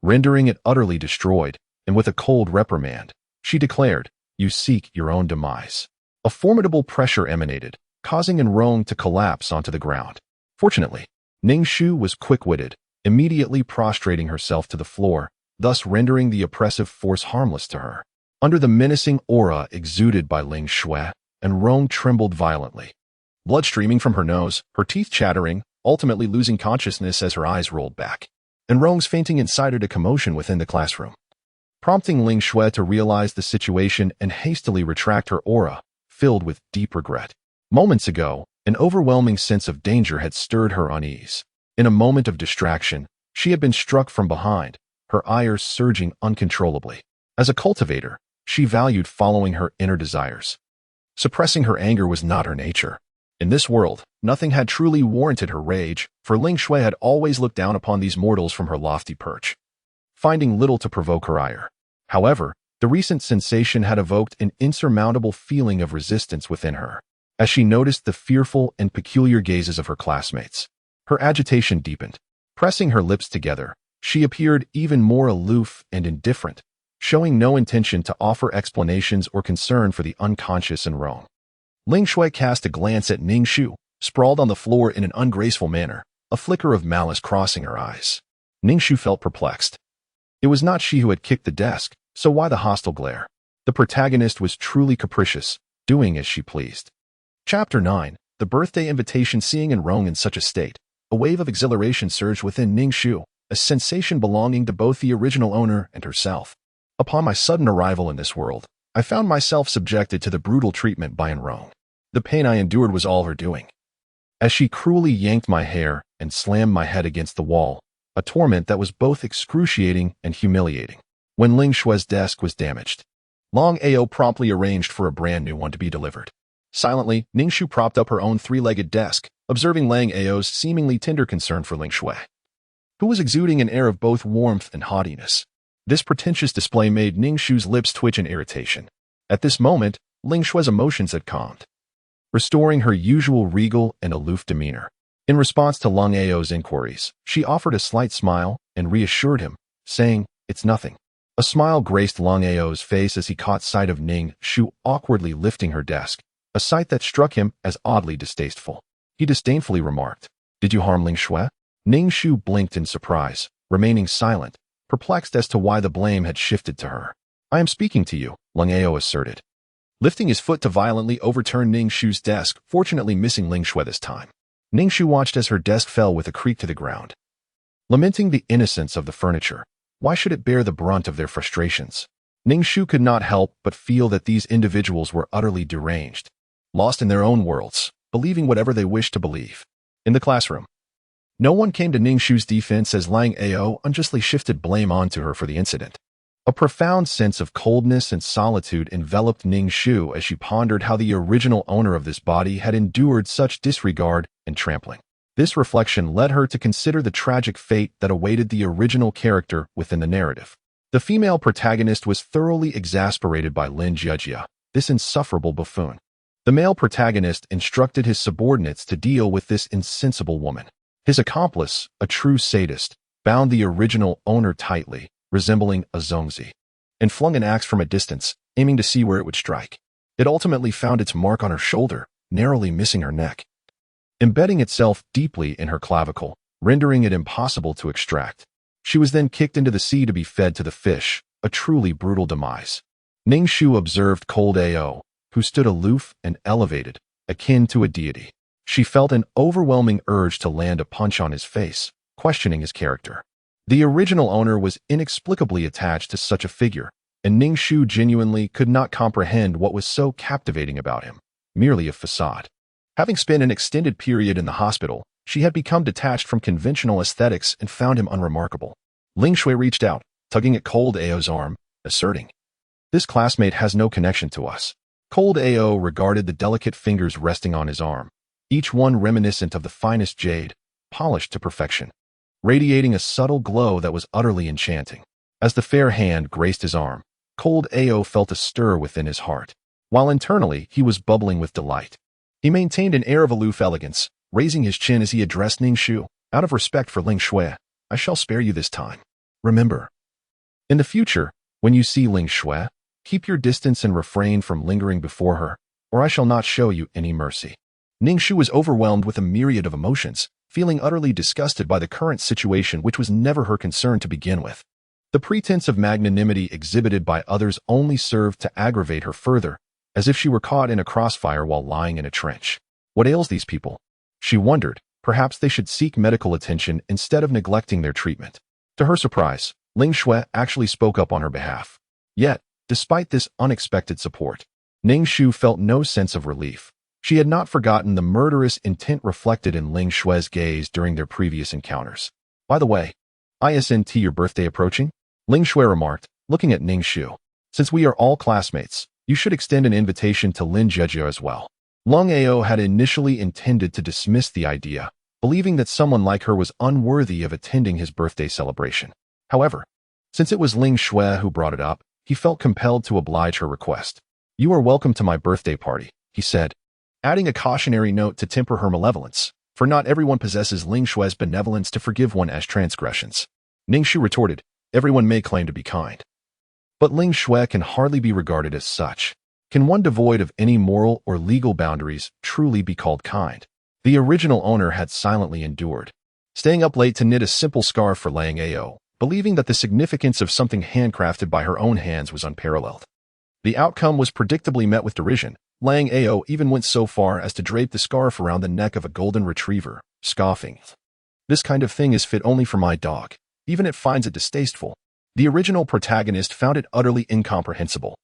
rendering it utterly destroyed, and with a cold reprimand, she declared, "You seek your own demise." A formidable pressure emanated, causing Rong to collapse onto the ground. Fortunately, Ning Shu was quick-witted, immediately prostrating herself to the floor, thus rendering the oppressive force harmless to her. Under the menacing aura exuded by Ling Shui, Rong trembled violently. Blood streaming from her nose, her teeth chattering, ultimately losing consciousness as her eyes rolled back. Rong's fainting incited a commotion within the classroom, prompting Ling Shui to realize the situation and hastily retract her aura, filled with deep regret. Moments ago, an overwhelming sense of danger had stirred her unease. In a moment of distraction, she had been struck from behind, her ire surging uncontrollably. As a cultivator, she valued following her inner desires. Suppressing her anger was not her nature. In this world, nothing had truly warranted her rage, for Ling Shui had always looked down upon these mortals from her lofty perch, finding little to provoke her ire. However, the recent sensation had evoked an insurmountable feeling of resistance within her, as she noticed the fearful and peculiar gazes of her classmates. Her agitation deepened. Pressing her lips together, she appeared even more aloof and indifferent, showing no intention to offer explanations or concern for the unconscious Rong. Ling Shui cast a glance at Ning Shu, sprawled on the floor in an ungraceful manner, a flicker of malice crossing her eyes. Ning Shu felt perplexed. It was not she who had kicked the desk, so why the hostile glare? The protagonist was truly capricious, doing as she pleased. Chapter 9. The birthday invitation. Seeing Rong in such a state, a wave of exhilaration surged within Ning Shu, a sensation belonging to both the original owner and herself. Upon my sudden arrival in this world, I found myself subjected to the brutal treatment by Rong. The pain I endured was all her doing. As she cruelly yanked my hair and slammed my head against the wall, a torment that was both excruciating and humiliating. When Ling Shui's desk was damaged, Long Ao promptly arranged for a brand new one to be delivered. Silently, Ning Shu propped up her own three-legged desk, observing Lang Ao's seemingly tender concern for Ling Shui, who was exuding an air of both warmth and haughtiness. This pretentious display made Ning Shu's lips twitch in irritation. At this moment, Ling Shui's emotions had calmed, restoring her usual regal and aloof demeanor. In response to Long Ao's inquiries, she offered a slight smile and reassured him, saying, "It's nothing." A smile graced Long Ao's face as he caught sight of Ning Shu awkwardly lifting her desk, a sight that struck him as oddly distasteful. He disdainfully remarked, "Did you harm Ling Shui?" Ning Shu blinked in surprise, remaining silent, perplexed as to why the blame had shifted to her. "I am speaking to you," Long Ao asserted, lifting his foot to violently overturn Ning Shu's desk, fortunately missing Ling Shui this time. Ning Shu watched as her desk fell with a creak to the ground. Lamenting the innocence of the furniture, why should it bear the brunt of their frustrations? Ning Shu could not help but feel that these individuals were utterly deranged, lost in their own worlds, believing whatever they wished to believe. In the classroom, no one came to Ning Shu's defense as Lang Ao unjustly shifted blame onto her for the incident. A profound sense of coldness and solitude enveloped Ning Shu as she pondered how the original owner of this body had endured such disregard and trampling. This reflection led her to consider the tragic fate that awaited the original character within the narrative. The female protagonist was thoroughly exasperated by Lin Jiejia, this insufferable buffoon. The male protagonist instructed his subordinates to deal with this insensible woman. His accomplice, a true sadist, bound the original owner tightly, resembling a zongzi, and flung an axe from a distance, aiming to see where it would strike. It ultimately found its mark on her shoulder, narrowly missing her neck, embedding itself deeply in her clavicle, rendering it impossible to extract. She was then kicked into the sea to be fed to the fish, a truly brutal demise. Ning Shu observed cold Ao, who stood aloof and elevated, akin to a deity. She felt an overwhelming urge to land a punch on his face, questioning his character. The original owner was inexplicably attached to such a figure, and Ning Shu genuinely could not comprehend what was so captivating about him, merely a facade. Having spent an extended period in the hospital, she had become detached from conventional aesthetics and found him unremarkable. Ling Shui reached out, tugging at cold Ao's arm, asserting, "This classmate has no connection to us." Cold AO regarded the delicate fingers resting on his arm, each one reminiscent of the finest jade, polished to perfection, radiating a subtle glow that was utterly enchanting. As the fair hand graced his arm, Cold AO felt a stir within his heart, while internally he was bubbling with delight. He maintained an air of aloof elegance, raising his chin as he addressed Ning Shu. Out of respect for Ling Shui, I shall spare you this time. Remember, in the future, when you see Ling Shui, keep your distance and refrain from lingering before her, or I shall not show you any mercy. Ning Shu was overwhelmed with a myriad of emotions, feeling utterly disgusted by the current situation which was never her concern to begin with. The pretense of magnanimity exhibited by others only served to aggravate her further, as if she were caught in a crossfire while lying in a trench. What ails these people? She wondered. Perhaps they should seek medical attention instead of neglecting their treatment. To her surprise, Ling Shui actually spoke up on her behalf. Yet, despite this unexpected support, Ning Shu felt no sense of relief. She had not forgotten the murderous intent reflected in Ling Shui's gaze during their previous encounters. By the way, isn't your birthday approaching? Ling Shui remarked, looking at Ning Shu. Since we are all classmates, you should extend an invitation to Lin Jejia as well. Lung Ao had initially intended to dismiss the idea, believing that someone like her was unworthy of attending his birthday celebration. However, since it was Ling Shui who brought it up, he felt compelled to oblige her request. You are welcome to my birthday party, he said, adding a cautionary note to temper her malevolence, for not everyone possesses Ling Shui's benevolence to forgive one as transgressions. Ning Shu retorted, everyone may claim to be kind, but Ling Shui can hardly be regarded as such. Can one devoid of any moral or legal boundaries truly be called kind? The original owner had silently endured, staying up late to knit a simple scarf for Lang Ao, believing that the significance of something handcrafted by her own hands was unparalleled. The outcome was predictably met with derision. Lang Ao even went so far as to drape the scarf around the neck of a golden retriever, scoffing. This kind of thing is fit only for my dog. Even it finds it distasteful. The original protagonist found it utterly incomprehensible.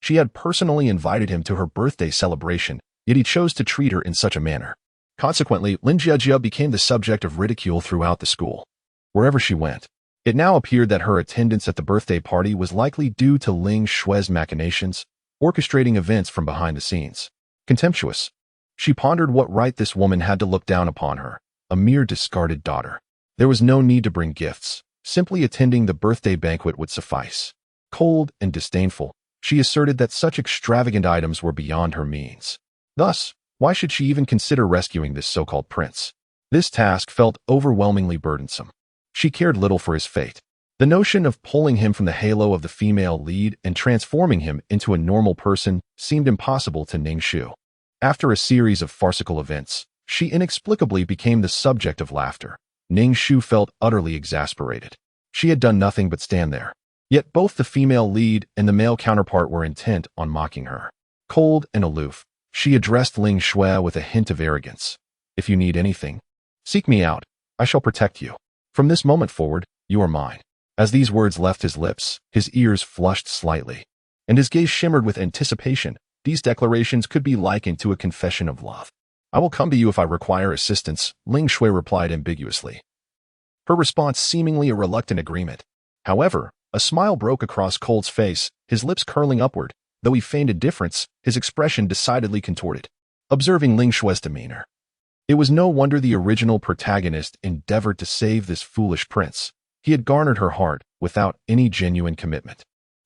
She had personally invited him to her birthday celebration, yet he chose to treat her in such a manner. Consequently, Lin Jejia became the subject of ridicule throughout the school. Wherever she went, it now appeared that her attendance at the birthday party was likely due to Ling Shui's machinations, orchestrating events from behind the scenes. Contemptuous, she pondered what right this woman had to look down upon her, a mere discarded daughter. There was no need to bring gifts. Simply attending the birthday banquet would suffice. Cold and disdainful, she asserted that such extravagant items were beyond her means. Thus, why should she even consider rescuing this so-called prince? This task felt overwhelmingly burdensome. She cared little for his fate. The notion of pulling him from the halo of the female lead and transforming him into a normal person seemed impossible to Ning Shu. After a series of farcical events, she inexplicably became the subject of laughter. Ning Shu felt utterly exasperated. She had done nothing but stand there. Yet both the female lead and the male counterpart were intent on mocking her. Cold and aloof, she addressed Ling Shui with a hint of arrogance. If you need anything, seek me out. I shall protect you. From this moment forward, you are mine. As these words left his lips, his ears flushed slightly, and his gaze shimmered with anticipation. These declarations could be likened to a confession of love. I will come to you if I require assistance, Ling Shui replied ambiguously. Her response seemingly a reluctant agreement. However, a smile broke across Cold's face, his lips curling upward. Though he feigned indifference, his expression decidedly contorted. Observing Ling Shui's demeanor, it was no wonder the original protagonist endeavored to save this foolish prince. He had garnered her heart without any genuine commitment.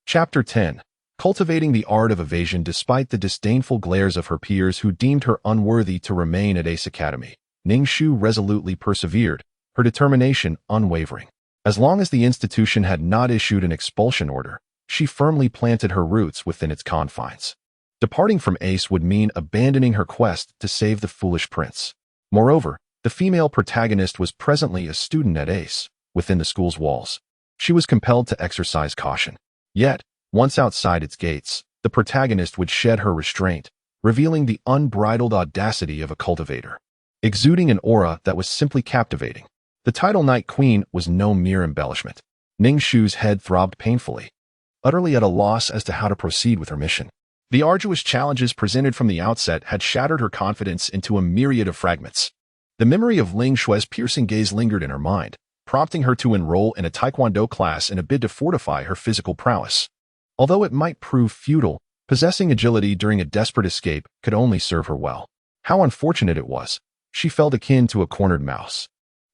Chapter 10. Cultivating the art of evasion despite the disdainful glares of her peers who deemed her unworthy to remain at Ace Academy. Ning Shu resolutely persevered, her determination unwavering. As long as the institution had not issued an expulsion order, she firmly planted her roots within its confines. Departing from Ace would mean abandoning her quest to save the foolish prince. Moreover, the female protagonist was presently a student at Ace, within the school's walls. She was compelled to exercise caution. Yet, once outside its gates, the protagonist would shed her restraint, revealing the unbridled audacity of a cultivator, exuding an aura that was simply captivating. The title Night Queen was no mere embellishment. Ning Shu's head throbbed painfully, utterly at a loss as to how to proceed with her mission. The arduous challenges presented from the outset had shattered her confidence into a myriad of fragments. The memory of Ling Shui's piercing gaze lingered in her mind, prompting her to enroll in a taekwondo class in a bid to fortify her physical prowess. Although it might prove futile, Possessing agility during a desperate escape could only serve her well. How unfortunate it was. She felt akin to a cornered mouse,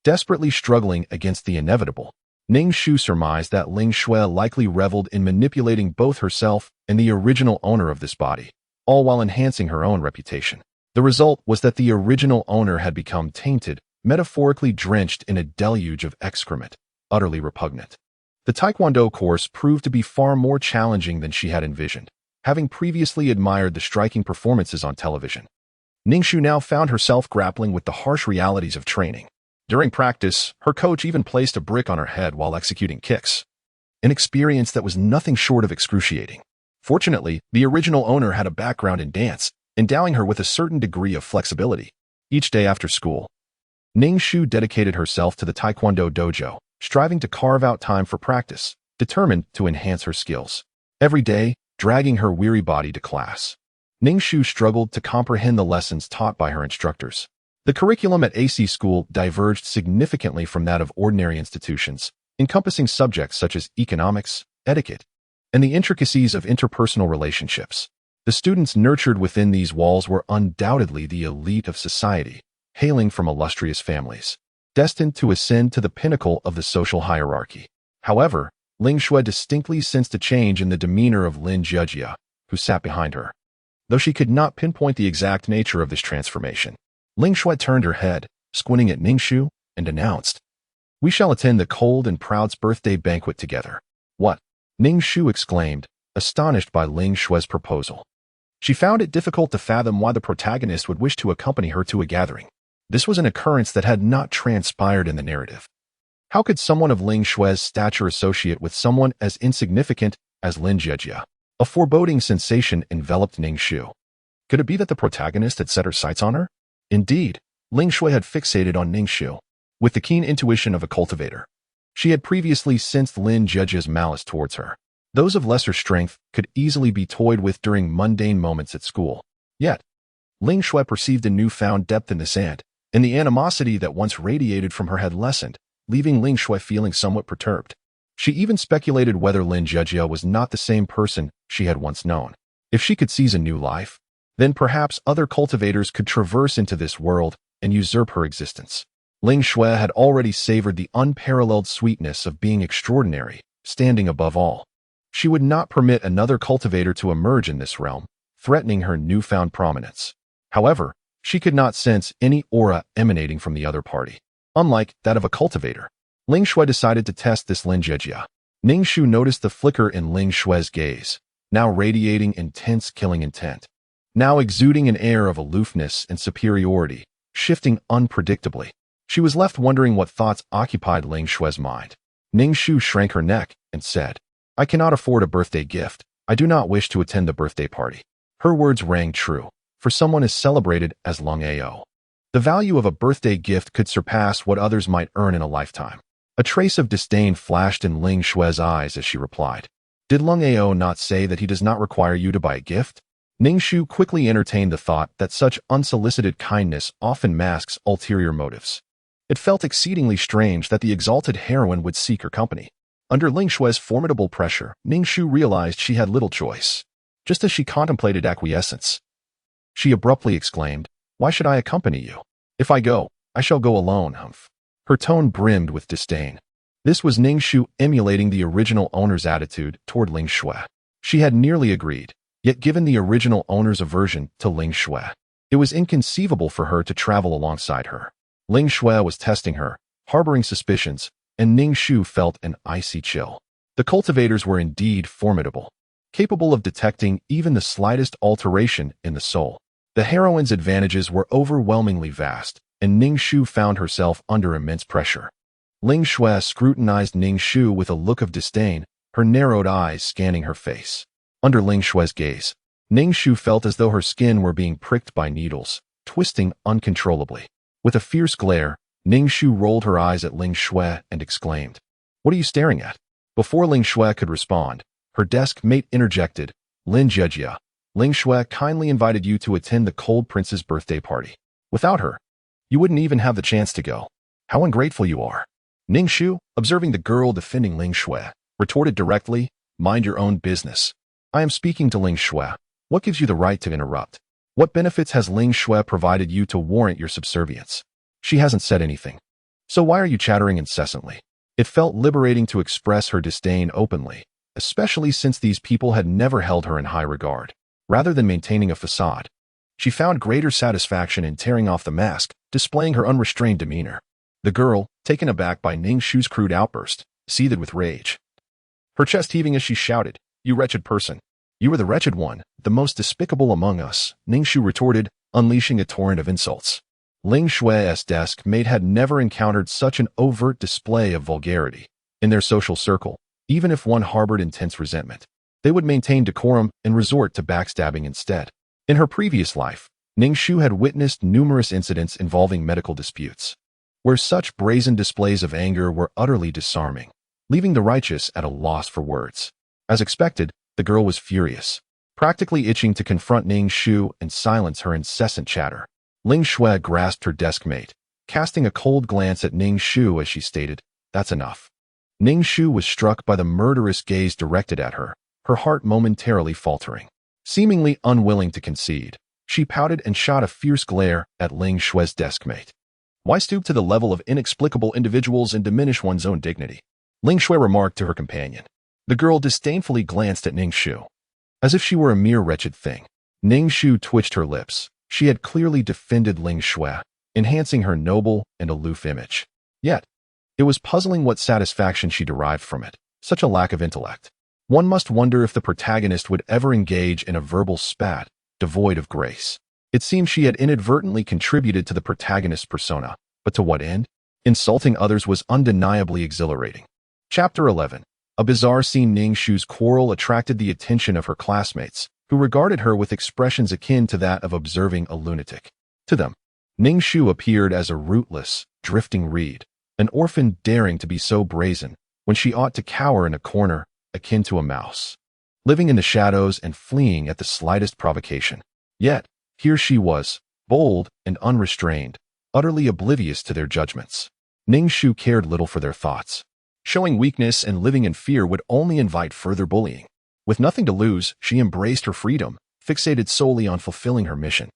desperately struggling against the inevitable. Ning Shu surmised that Ling Shui likely reveled in manipulating both herself and the original owner of this body, all while enhancing her own reputation. The result was that the original owner had become tainted, metaphorically drenched in a deluge of excrement, utterly repugnant. The Taekwondo course proved to be far more challenging than she had envisioned, having previously admired the striking performances on television. Ning Shu now found herself grappling with the harsh realities of training. During practice, her coach even placed a brick on her head while executing kicks, an experience that was nothing short of excruciating. Fortunately, the original owner had a background in dance, endowing her with a certain degree of flexibility. Each day after school, Ning Shu dedicated herself to the Taekwondo dojo, striving to carve out time for practice, determined to enhance her skills. Every day, dragging her weary body to class, Ning Shu struggled to comprehend the lessons taught by her instructors. The curriculum at AC school diverged significantly from that of ordinary institutions, encompassing subjects such as economics, etiquette, and the intricacies of interpersonal relationships. The students nurtured within these walls were undoubtedly the elite of society, hailing from illustrious families, destined to ascend to the pinnacle of the social hierarchy. However, Ling Shui distinctly sensed a change in the demeanor of Lin Jejia, who sat behind her. Though she could not pinpoint the exact nature of this transformation, Ling Shui turned her head, squinting at Ning Shu, and announced, "We shall attend the cold and proud's birthday banquet together." "What?" Ning Shu exclaimed, astonished by Ling Shui's proposal. She found it difficult to fathom why the protagonist would wish to accompany her to a gathering. This was an occurrence that had not transpired in the narrative. How could someone of Ling Shui's stature associate with someone as insignificant as Lin Jejia? A foreboding sensation enveloped Ning Shu. Could it be that the protagonist had set her sights on her? Indeed, Ling Shui had fixated on Ning Shu with the keen intuition of a cultivator. She had previously sensed Lin Jejia's malice towards her. Those of lesser strength could easily be toyed with during mundane moments at school. Yet, Ling Shui perceived a newfound depth in the sand, and the animosity that once radiated from her had lessened, leaving Ling Shui feeling somewhat perturbed. She even speculated whether Lin Jejia was not the same person she had once known. If she could seize a new life, then perhaps other cultivators could traverse into this world and usurp her existence. Ling Shui had already savored the unparalleled sweetness of being extraordinary, standing above all. She would not permit another cultivator to emerge in this realm, threatening her newfound prominence. However, she could not sense any aura emanating from the other party. Unlike that of a cultivator, Ling Shui decided to test this Lin Jejia. Ning Shu noticed the flicker in Ling Shui's gaze, now radiating intense killing intent, now exuding an air of aloofness and superiority, shifting unpredictably. She was left wondering what thoughts occupied Ling Shui's mind. Ning Shu shrank her neck and said, "I cannot afford a birthday gift. I do not wish to attend the birthday party." Her words rang true, for someone as celebrated as Lung Ao. The value of a birthday gift could surpass what others might earn in a lifetime. A trace of disdain flashed in Ling Shui's eyes as she replied, "Did Lung Ao not say that he does not require you to buy a gift?" Ning Shu quickly entertained the thought that such unsolicited kindness often masks ulterior motives. It felt exceedingly strange that the exalted heroine would seek her company. Under Ling Shui's formidable pressure, Ning Shu realized she had little choice. Just as she contemplated acquiescence, she abruptly exclaimed, "Why should I accompany you? If I go, I shall go alone, humph." Her tone brimmed with disdain. This was Ning Shu emulating the original owner's attitude toward Ling Shui. She had nearly agreed, yet given the original owner's aversion to Ling Shui, it was inconceivable for her to travel alongside her. Ling Shui was testing her, harboring suspicions, and Ning Shu felt an icy chill. The cultivators were indeed formidable, capable of detecting even the slightest alteration in the soul. The heroine's advantages were overwhelmingly vast, and Ning Shu found herself under immense pressure. Ling Shui scrutinized Ning Shu with a look of disdain, her narrowed eyes scanning her face. Under Ling Shui's gaze, Ning Shu felt as though her skin were being pricked by needles, twisting uncontrollably. With a fierce glare, Ning Shu rolled her eyes at Ling Shui and exclaimed, "What are you staring at?" Before Ling Shui could respond, her desk mate interjected, "Lin Jejia, Ling Shui kindly invited you to attend the Cold Prince's birthday party. Without her, you wouldn't even have the chance to go. How ungrateful you are." Ning Shu, observing the girl defending Ling Shui, retorted directly, "Mind your own business." I am speaking to Ling Shu. What gives you the right to interrupt? What benefits has Ling Shu provided you to warrant your subservience? She hasn't said anything. So why are you chattering incessantly? It felt liberating to express her disdain openly, especially since these people had never held her in high regard. Rather than maintaining a facade, she found greater satisfaction in tearing off the mask, displaying her unrestrained demeanor. The girl, taken aback by Ning Shu's crude outburst, seethed with rage. Her chest heaving as she shouted, "You wretched person! You are the wretched one, the most despicable among us," Ning Shu retorted, unleashing a torrent of insults. Ling Shu's desk mate had never encountered such an overt display of vulgarity. In their social circle, even if one harbored intense resentment, they would maintain decorum and resort to backstabbing instead. In her previous life, Ning Shu had witnessed numerous incidents involving medical disputes, where such brazen displays of anger were utterly disarming, leaving the righteous at a loss for words. As expected, the girl was furious, practically itching to confront Ning Shu and silence her incessant chatter. Ling Shu grasped her desk mate, casting a cold glance at Ning Shu as she stated, "That's enough." Ning Shu was struck by the murderous gaze directed at her, her heart momentarily faltering. Seemingly unwilling to concede, she pouted and shot a fierce glare at Ling Shu's desk mate. Why stoop to the level of inexplicable individuals and diminish one's own dignity? Ling Shu remarked to her companion. The girl disdainfully glanced at Ning Shu, as if she were a mere wretched thing. Ning Shu twitched her lips. She had clearly defended Ling Shu, enhancing her noble and aloof image. Yet, it was puzzling what satisfaction she derived from it, such a lack of intellect. One must wonder if the protagonist would ever engage in a verbal spat, devoid of grace. It seemed she had inadvertently contributed to the protagonist's persona, but to what end? Insulting others was undeniably exhilarating. Chapter 11. A bizarre scene. Ning Shu's quarrel attracted the attention of her classmates, who regarded her with expressions akin to that of observing a lunatic. To them, Ning Shu appeared as a rootless, drifting reed, an orphan daring to be so brazen when she ought to cower in a corner, akin to a mouse, living in the shadows and fleeing at the slightest provocation. Yet, here she was, bold and unrestrained, utterly oblivious to their judgments. Ning Shu cared little for their thoughts. Showing weakness and living in fear would only invite further bullying. With nothing to lose, she embraced her freedom, fixated solely on fulfilling her mission.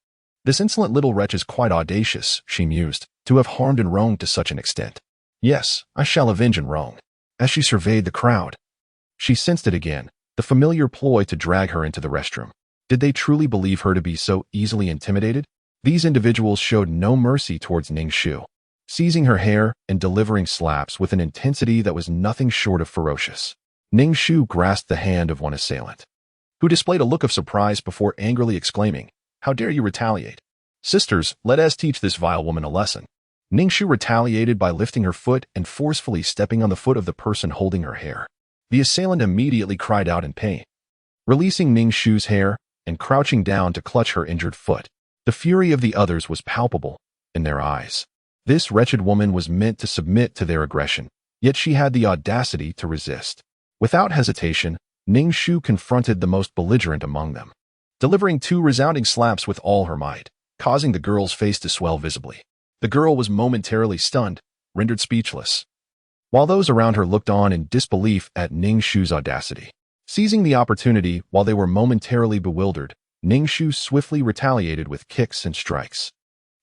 This insolent little wretch is quite audacious, she mused, to have harmed and wronged to such an extent. Yes, I shall avenge and wrong. As she surveyed the crowd, she sensed it again, the familiar ploy to drag her into the restroom. Did they truly believe her to be so easily intimidated? These individuals showed no mercy towards Ning Shu, seizing her hair and delivering slaps with an intensity that was nothing short of ferocious. Ning Shu grasped the hand of one assailant, who displayed a look of surprise before angrily exclaiming, "How dare you retaliate? Sisters, let us teach this vile woman a lesson." Ning Shu retaliated by lifting her foot and forcefully stepping on the foot of the person holding her hair. The assailant immediately cried out in pain, releasing Ning Shu's hair and crouching down to clutch her injured foot. The fury of the others was palpable in their eyes. This wretched woman was meant to submit to their aggression, yet she had the audacity to resist. Without hesitation, Ning Shu confronted the most belligerent among them, delivering 2 resounding slaps with all her might, causing the girl's face to swell visibly. The girl was momentarily stunned, rendered speechless, while those around her looked on in disbelief at Ning Shu's audacity. Seizing the opportunity while they were momentarily bewildered, Ning Shu swiftly retaliated with kicks and strikes,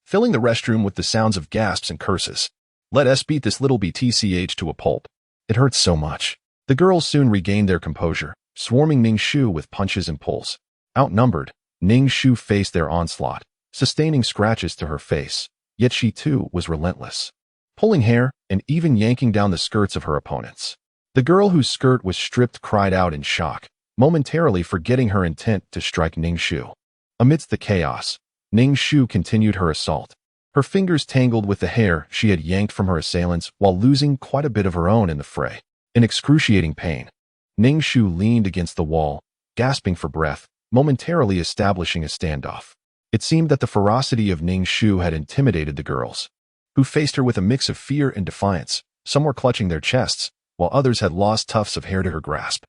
filling the restroom with the sounds of gasps and curses. "Let us beat this little BTCH to a pulp. It hurts so much." The girls soon regained their composure, swarming Ning Shu with punches and pulls. Outnumbered, Ning Shu faced their onslaught, sustaining scratches to her face, yet she too was relentless, pulling hair and even yanking down the skirts of her opponents. The girl whose skirt was stripped cried out in shock, momentarily forgetting her intent to strike Ning Shu. Amidst the chaos, Ning Shu continued her assault, her fingers tangled with the hair she had yanked from her assailants while losing quite a bit of her own in the fray. In excruciating pain, Ning Shu leaned against the wall, gasping for breath, momentarily establishing a standoff. It seemed that the ferocity of Ning Shu had intimidated the girls, who faced her with a mix of fear and defiance. Some were clutching their chests, while others had lost tufts of hair to her grasp.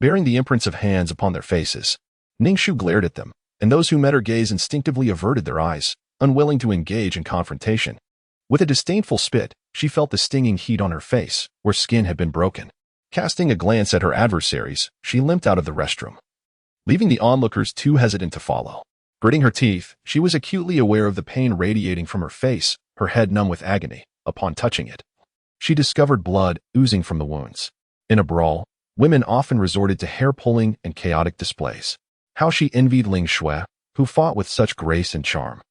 Bearing the imprints of hands upon their faces, Ning Shu glared at them, and those who met her gaze instinctively averted their eyes, unwilling to engage in confrontation. With a disdainful spit, she felt the stinging heat on her face, where skin had been broken. Casting a glance at her adversaries, she limped out of the restroom, leaving the onlookers too hesitant to follow. Gritting her teeth, she was acutely aware of the pain radiating from her face, her head numb with agony. Upon touching it, she discovered blood oozing from the wounds. In a brawl, women often resorted to hair-pulling and chaotic displays. How she envied Ning Shu, who fought with such grace and charm,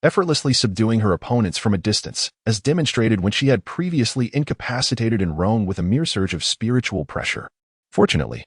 effortlessly subduing her opponents from a distance, as demonstrated when she had previously incapacitated and Roan with a mere surge of spiritual pressure. Fortunately,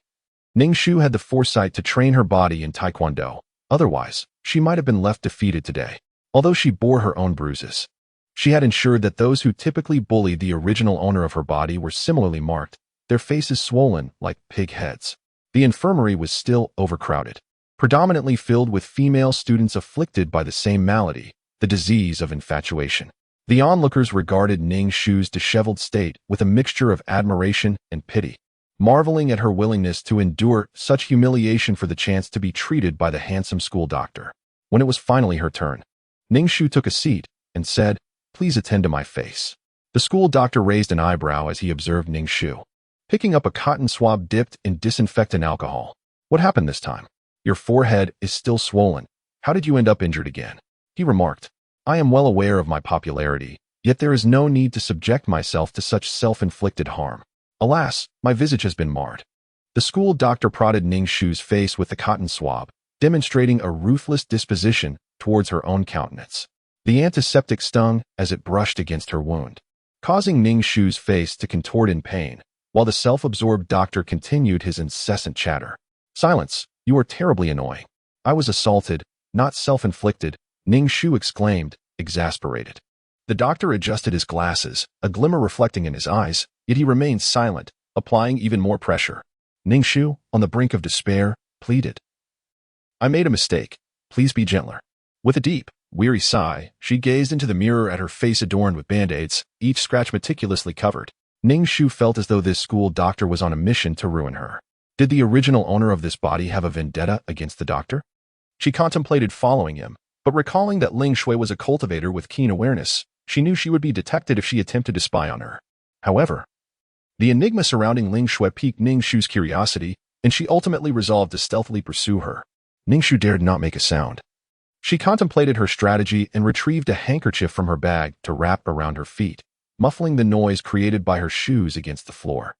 Ning Shu had the foresight to train her body in Taekwondo. Otherwise, she might have been left defeated today. Although she bore her own bruises, she had ensured that those who typically bullied the original owner of her body were similarly marked, their faces swollen like pig heads. The infirmary was still overcrowded, predominantly filled with female students afflicted by the same malady, the disease of infatuation. The onlookers regarded Ning Shu's disheveled state with a mixture of admiration and pity, marveling at her willingness to endure such humiliation for the chance to be treated by the handsome school doctor. When it was finally her turn, Ning Shu took a seat and said, "Please attend to my face." The school doctor raised an eyebrow as he observed Ning Shu, picking up a cotton swab dipped in disinfectant alcohol. "What happened this time? Your forehead is still swollen. How did you end up injured again?" He remarked. "I am well aware of my popularity, yet there is no need to subject myself to such self-inflicted harm. Alas, my visage has been marred." The school doctor prodded Ning Shu's face with the cotton swab, demonstrating a ruthless disposition towards her own countenance. The antiseptic stung as it brushed against her wound, causing Ning Shu's face to contort in pain, while the self-absorbed doctor continued his incessant chatter. "Silence, you are terribly annoying." "I was assaulted, not self-inflicted," Ning Shu exclaimed, exasperated. The doctor adjusted his glasses, a glimmer reflecting in his eyes, yet he remained silent, applying even more pressure. Ning Shu, on the brink of despair, pleaded. "I made a mistake. Please be gentler." With a deep, weary sigh, she gazed into the mirror at her face adorned with band-aids, each scratch meticulously covered. Ning Shu felt as though this school doctor was on a mission to ruin her. Did the original owner of this body have a vendetta against the doctor? She contemplated following him, but recalling that Ning Shui was a cultivator with keen awareness, she knew she would be detected if she attempted to spy on her. However, the enigma surrounding Ning Shui piqued Ning Shu's curiosity, and she ultimately resolved to stealthily pursue her. Ning Shu dared not make a sound. She contemplated her strategy and retrieved a handkerchief from her bag to wrap around her feet, muffling the noise created by her shoes against the floor.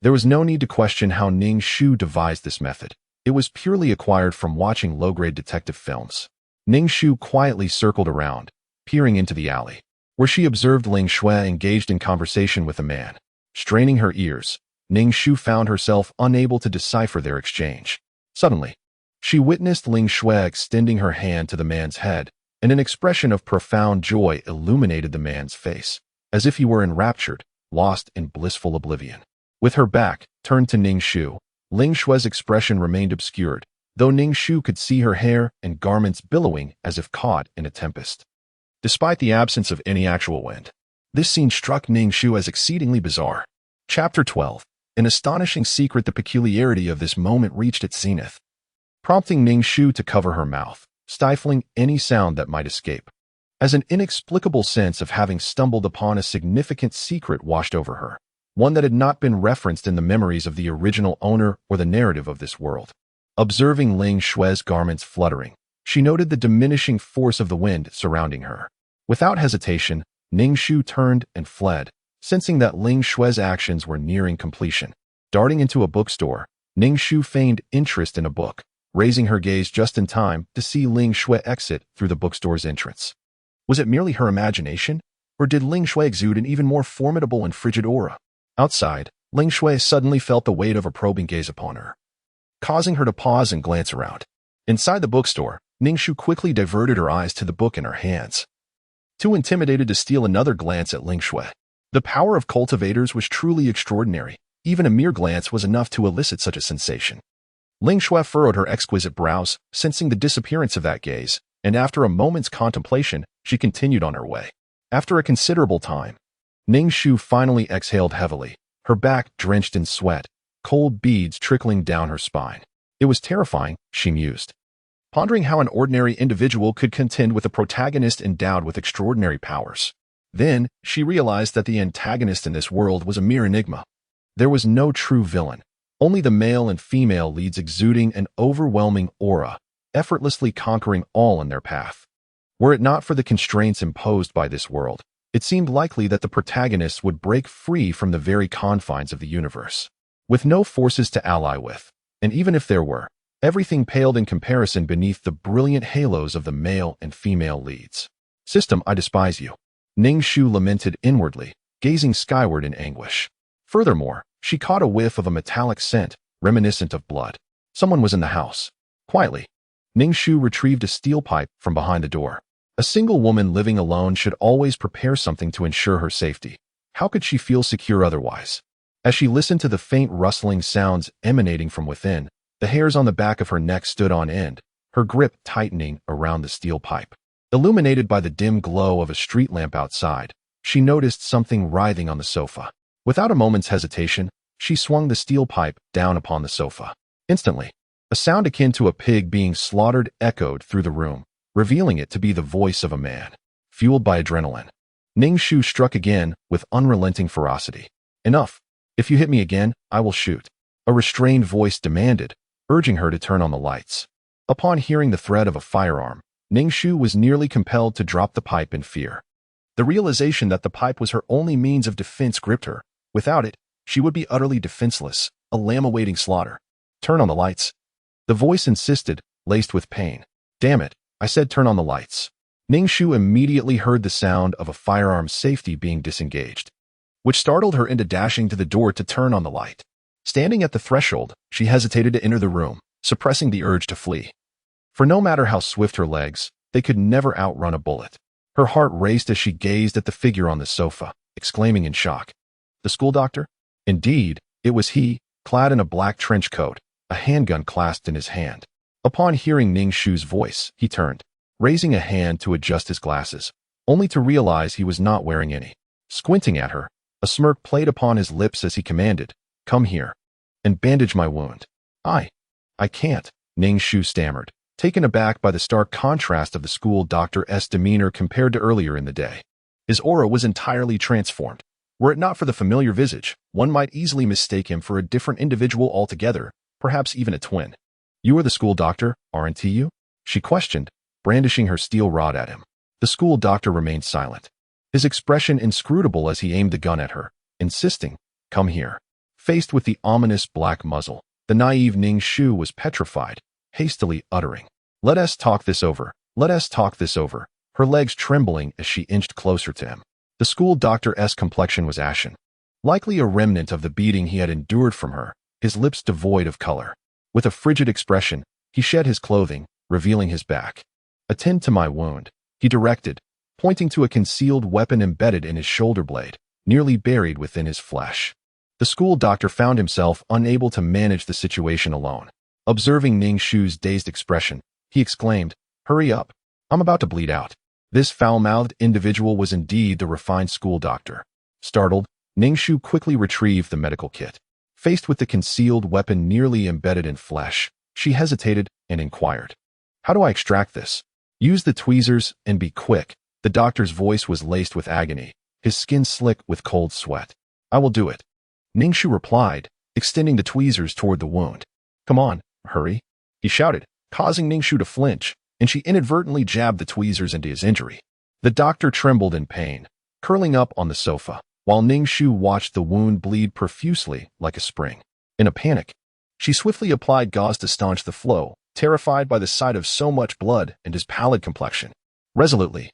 There was no need to question how Ning Shu devised this method. It was purely acquired from watching low-grade detective films. Ning Shu quietly circled around, peering into the alley, where she observed Ling Shui engaged in conversation with a man. Straining her ears, Ning Shu found herself unable to decipher their exchange. Suddenly, she witnessed Ling Shui extending her hand to the man's head, and an expression of profound joy illuminated the man's face, as if he were enraptured, lost in blissful oblivion. With her back turned to Ning Shu, Ling Shui's expression remained obscured, though Ning Shu could see her hair and garments billowing as if caught in a tempest. Despite the absence of any actual wind, this scene struck Ning Shu as exceedingly bizarre. Chapter 12. An astonishing secret. The peculiarity of this moment reached its zenith, prompting Ning Shu to cover her mouth, stifling any sound that might escape, as an inexplicable sense of having stumbled upon a significant secret washed over her, one that had not been referenced in the memories of the original owner or the narrative of this world. Observing Ling Shui's garments fluttering, she noted the diminishing force of the wind surrounding her. Without hesitation, Ning Shu turned and fled, sensing that Ling Shui's actions were nearing completion. Darting into a bookstore, Ning Shu feigned interest in a book, raising her gaze just in time to see Ling Shui exit through the bookstore's entrance. Was it merely her imagination, or did Ling Shui exude an even more formidable and frigid aura? Outside, Ling Shui suddenly felt the weight of a probing gaze upon her, causing her to pause and glance around. Inside the bookstore, Ning Shu quickly diverted her eyes to the book in her hands, too intimidated to steal another glance at Ling Shui. The power of cultivators was truly extraordinary. Even a mere glance was enough to elicit such a sensation. Ling Shui furrowed her exquisite brows, sensing the disappearance of that gaze, and after a moment's contemplation, she continued on her way. After a considerable time, Ning Shu finally exhaled heavily, her back drenched in sweat, cold beads trickling down her spine. It was terrifying, she mused, pondering how an ordinary individual could contend with a protagonist endowed with extraordinary powers. Then, she realized that the antagonist in this world was a mere enigma. There was no true villain, only the male and female leads exuding an overwhelming aura, effortlessly conquering all in their path. Were it not for the constraints imposed by this world, it seemed likely that the protagonists would break free from the very confines of the universe. With no forces to ally with, and even if there were, everything paled in comparison beneath the brilliant halos of the male and female leads. System, I despise you. Ning Shu lamented inwardly, gazing skyward in anguish. Furthermore, she caught a whiff of a metallic scent, reminiscent of blood. Someone was in the house. Quietly, Ning Shu retrieved a steel pipe from behind the door. A single woman living alone should always prepare something to ensure her safety. How could she feel secure otherwise? As she listened to the faint rustling sounds emanating from within, the hairs on the back of her neck stood on end, her grip tightening around the steel pipe. Illuminated by the dim glow of a street lamp outside, she noticed something writhing on the sofa. Without a moment's hesitation, she swung the steel pipe down upon the sofa. Instantly, a sound akin to a pig being slaughtered echoed through the room, revealing it to be the voice of a man. Fueled by adrenaline, Ning Shu struck again with unrelenting ferocity. Enough. If you hit me again, I will shoot. A restrained voice demanded, urging her to turn on the lights. Upon hearing the threat of a firearm, Ning Shu was nearly compelled to drop the pipe in fear. The realization that the pipe was her only means of defense gripped her. Without it, she would be utterly defenseless, a lamb awaiting slaughter. Turn on the lights. The voice insisted, laced with pain. Damn it, I said turn on the lights. Ning Shu immediately heard the sound of a firearm's safety being disengaged, which startled her into dashing to the door to turn on the light. Standing at the threshold, she hesitated to enter the room, suppressing the urge to flee. For no matter how swift her legs, they could never outrun a bullet. Her heart raced as she gazed at the figure on the sofa, exclaiming in shock. The school doctor? Indeed, it was he, clad in a black trench coat, a handgun clasped in his hand. Upon hearing Ning Shu's voice, he turned, raising a hand to adjust his glasses, only to realize he was not wearing any. Squinting at her, a smirk played upon his lips as he commanded, "Come here, and bandage my wound." I can't," Ning Shu stammered, taken aback by the stark contrast of the school doctor's demeanor compared to earlier in the day. His aura was entirely transformed. Were it not for the familiar visage, one might easily mistake him for a different individual altogether, perhaps even a twin. "You are the school doctor, aren't you?" she questioned, brandishing her steel rod at him. The school doctor remained silent, his expression inscrutable as he aimed the gun at her, insisting, "Come here." Faced with the ominous black muzzle, the naive Ning Shu was petrified, hastily uttering, "Let us talk this over, let us talk this over," her legs trembling as she inched closer to him. The school doctor's complexion was ashen, likely a remnant of the beating he had endured from her, his lips devoid of color. With a frigid expression, he shed his clothing, revealing his back. "Attend to my wound," he directed, pointing to a concealed weapon embedded in his shoulder blade, nearly buried within his flesh. The school doctor found himself unable to manage the situation alone. Observing Ning Shu's dazed expression, he exclaimed, "Hurry up. I'm about to bleed out." This foul-mouthed individual was indeed the refined school doctor. Startled, Ning Shu quickly retrieved the medical kit. Faced with the concealed weapon nearly embedded in flesh, she hesitated and inquired, "How do I extract this?" "Use the tweezers and be quick." The doctor's voice was laced with agony, his skin slick with cold sweat. "I will do it," Ning Shu replied, extending the tweezers toward the wound. "Come on, hurry," he shouted, causing Ning Shu to flinch, and she inadvertently jabbed the tweezers into his injury. The doctor trembled in pain, curling up on the sofa, while Ning Shu watched the wound bleed profusely like a spring. In a panic, she swiftly applied gauze to staunch the flow, terrified by the sight of so much blood and his pallid complexion. Resolutely,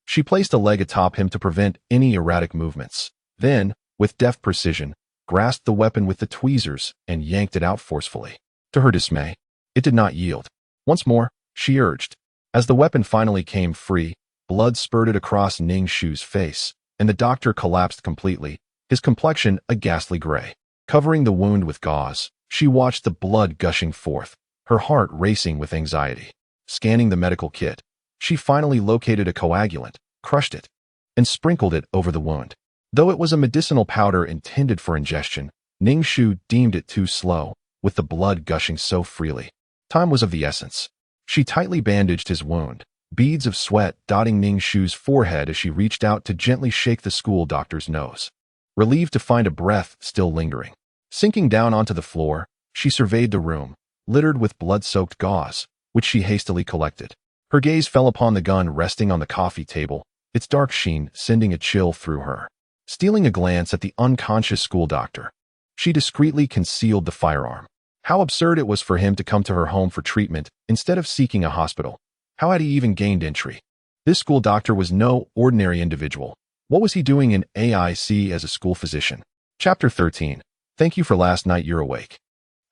she placed a leg atop him to prevent any erratic movements. Then, with deft precision, grasped the weapon with the tweezers and yanked it out forcefully. To her dismay, it did not yield. "Once more," she urged. As the weapon finally came free, blood spurted across Ning Shu's face, and the doctor collapsed completely, his complexion a ghastly gray. Covering the wound with gauze, she watched the blood gushing forth, her heart racing with anxiety. Scanning the medical kit, she finally located a coagulant, crushed it, and sprinkled it over the wound. Though it was a medicinal powder intended for ingestion, Ning Shu deemed it too slow, with the blood gushing so freely. Time was of the essence. She tightly bandaged his wound, beads of sweat dotting Ning Shu's forehead as she reached out to gently shake the school doctor's nose. Relieved to find a breath still lingering, Sinking down onto the floor, she surveyed the room, littered with blood-soaked gauze, which she hastily collected. Her gaze fell upon the gun resting on the coffee table, its dark sheen sending a chill through her. Stealing a glance at the unconscious school doctor, she discreetly concealed the firearm. How absurd it was for him to come to her home for treatment instead of seeking a hospital. How had he even gained entry? This school doctor was no ordinary individual. What was he doing in AIC as a school physician? Chapter 13. Thank you for last night, you're awake.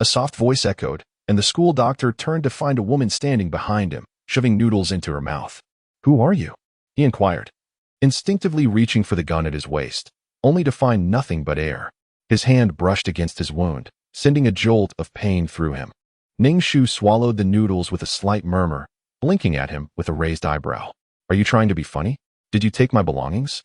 A soft voice echoed, and the school doctor turned to find a woman standing behind him, shoving noodles into her mouth. Who are you? He inquired, instinctively reaching for the gun at his waist, only to find nothing but air. His hand brushed against his wound, sending a jolt of pain through him. Ning Shu swallowed the noodles with a slight murmur, blinking at him with a raised eyebrow. Are you trying to be funny? Did you take my belongings?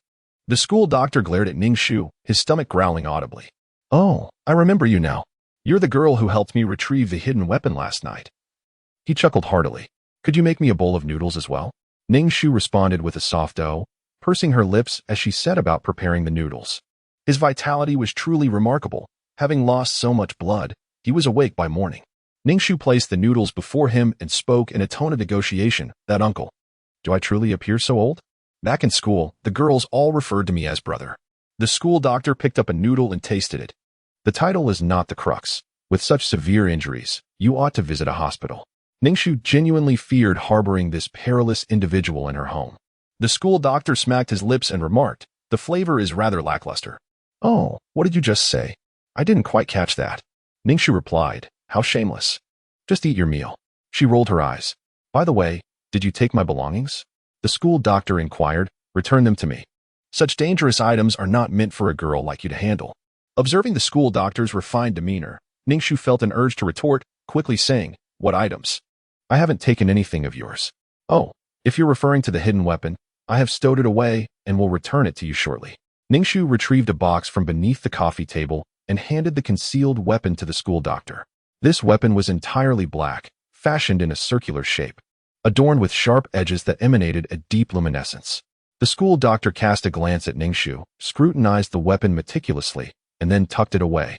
The school doctor glared at Ning Shu, his stomach growling audibly. Oh, I remember you now. You're the girl who helped me retrieve the hidden weapon last night. He chuckled heartily. Could you make me a bowl of noodles as well? Ning Shu responded with a soft "oh," pursing her lips as she set about preparing the noodles. His vitality was truly remarkable. Having lost so much blood, he was awake by morning. Ning Shu placed the noodles before him and spoke in a tone of negotiation. That uncle. Do I truly appear so old? Back in school, the girls all referred to me as brother. The school doctor picked up a noodle and tasted it. The title is not the crux. With such severe injuries, you ought to visit a hospital. Ning Shu genuinely feared harboring this perilous individual in her home. The school doctor smacked his lips and remarked, the flavor is rather lackluster. Oh, what did you just say? I didn't quite catch that. Ning Shu replied, how shameless. Just eat your meal. She rolled her eyes. By the way, did you take my belongings? The school doctor inquired. Return them to me. Such dangerous items are not meant for a girl like you to handle. Observing the school doctor's refined demeanor, Ning Shu felt an urge to retort, quickly saying, what items? I haven't taken anything of yours. Oh, if you're referring to the hidden weapon, I have stowed it away and will return it to you shortly. Ning Shu retrieved a box from beneath the coffee table and handed the concealed weapon to the school doctor. This weapon was entirely black, fashioned in a circular shape, adorned with sharp edges that emanated a deep luminescence. The school doctor cast a glance at Ning Shu, scrutinized the weapon meticulously, and then tucked it away,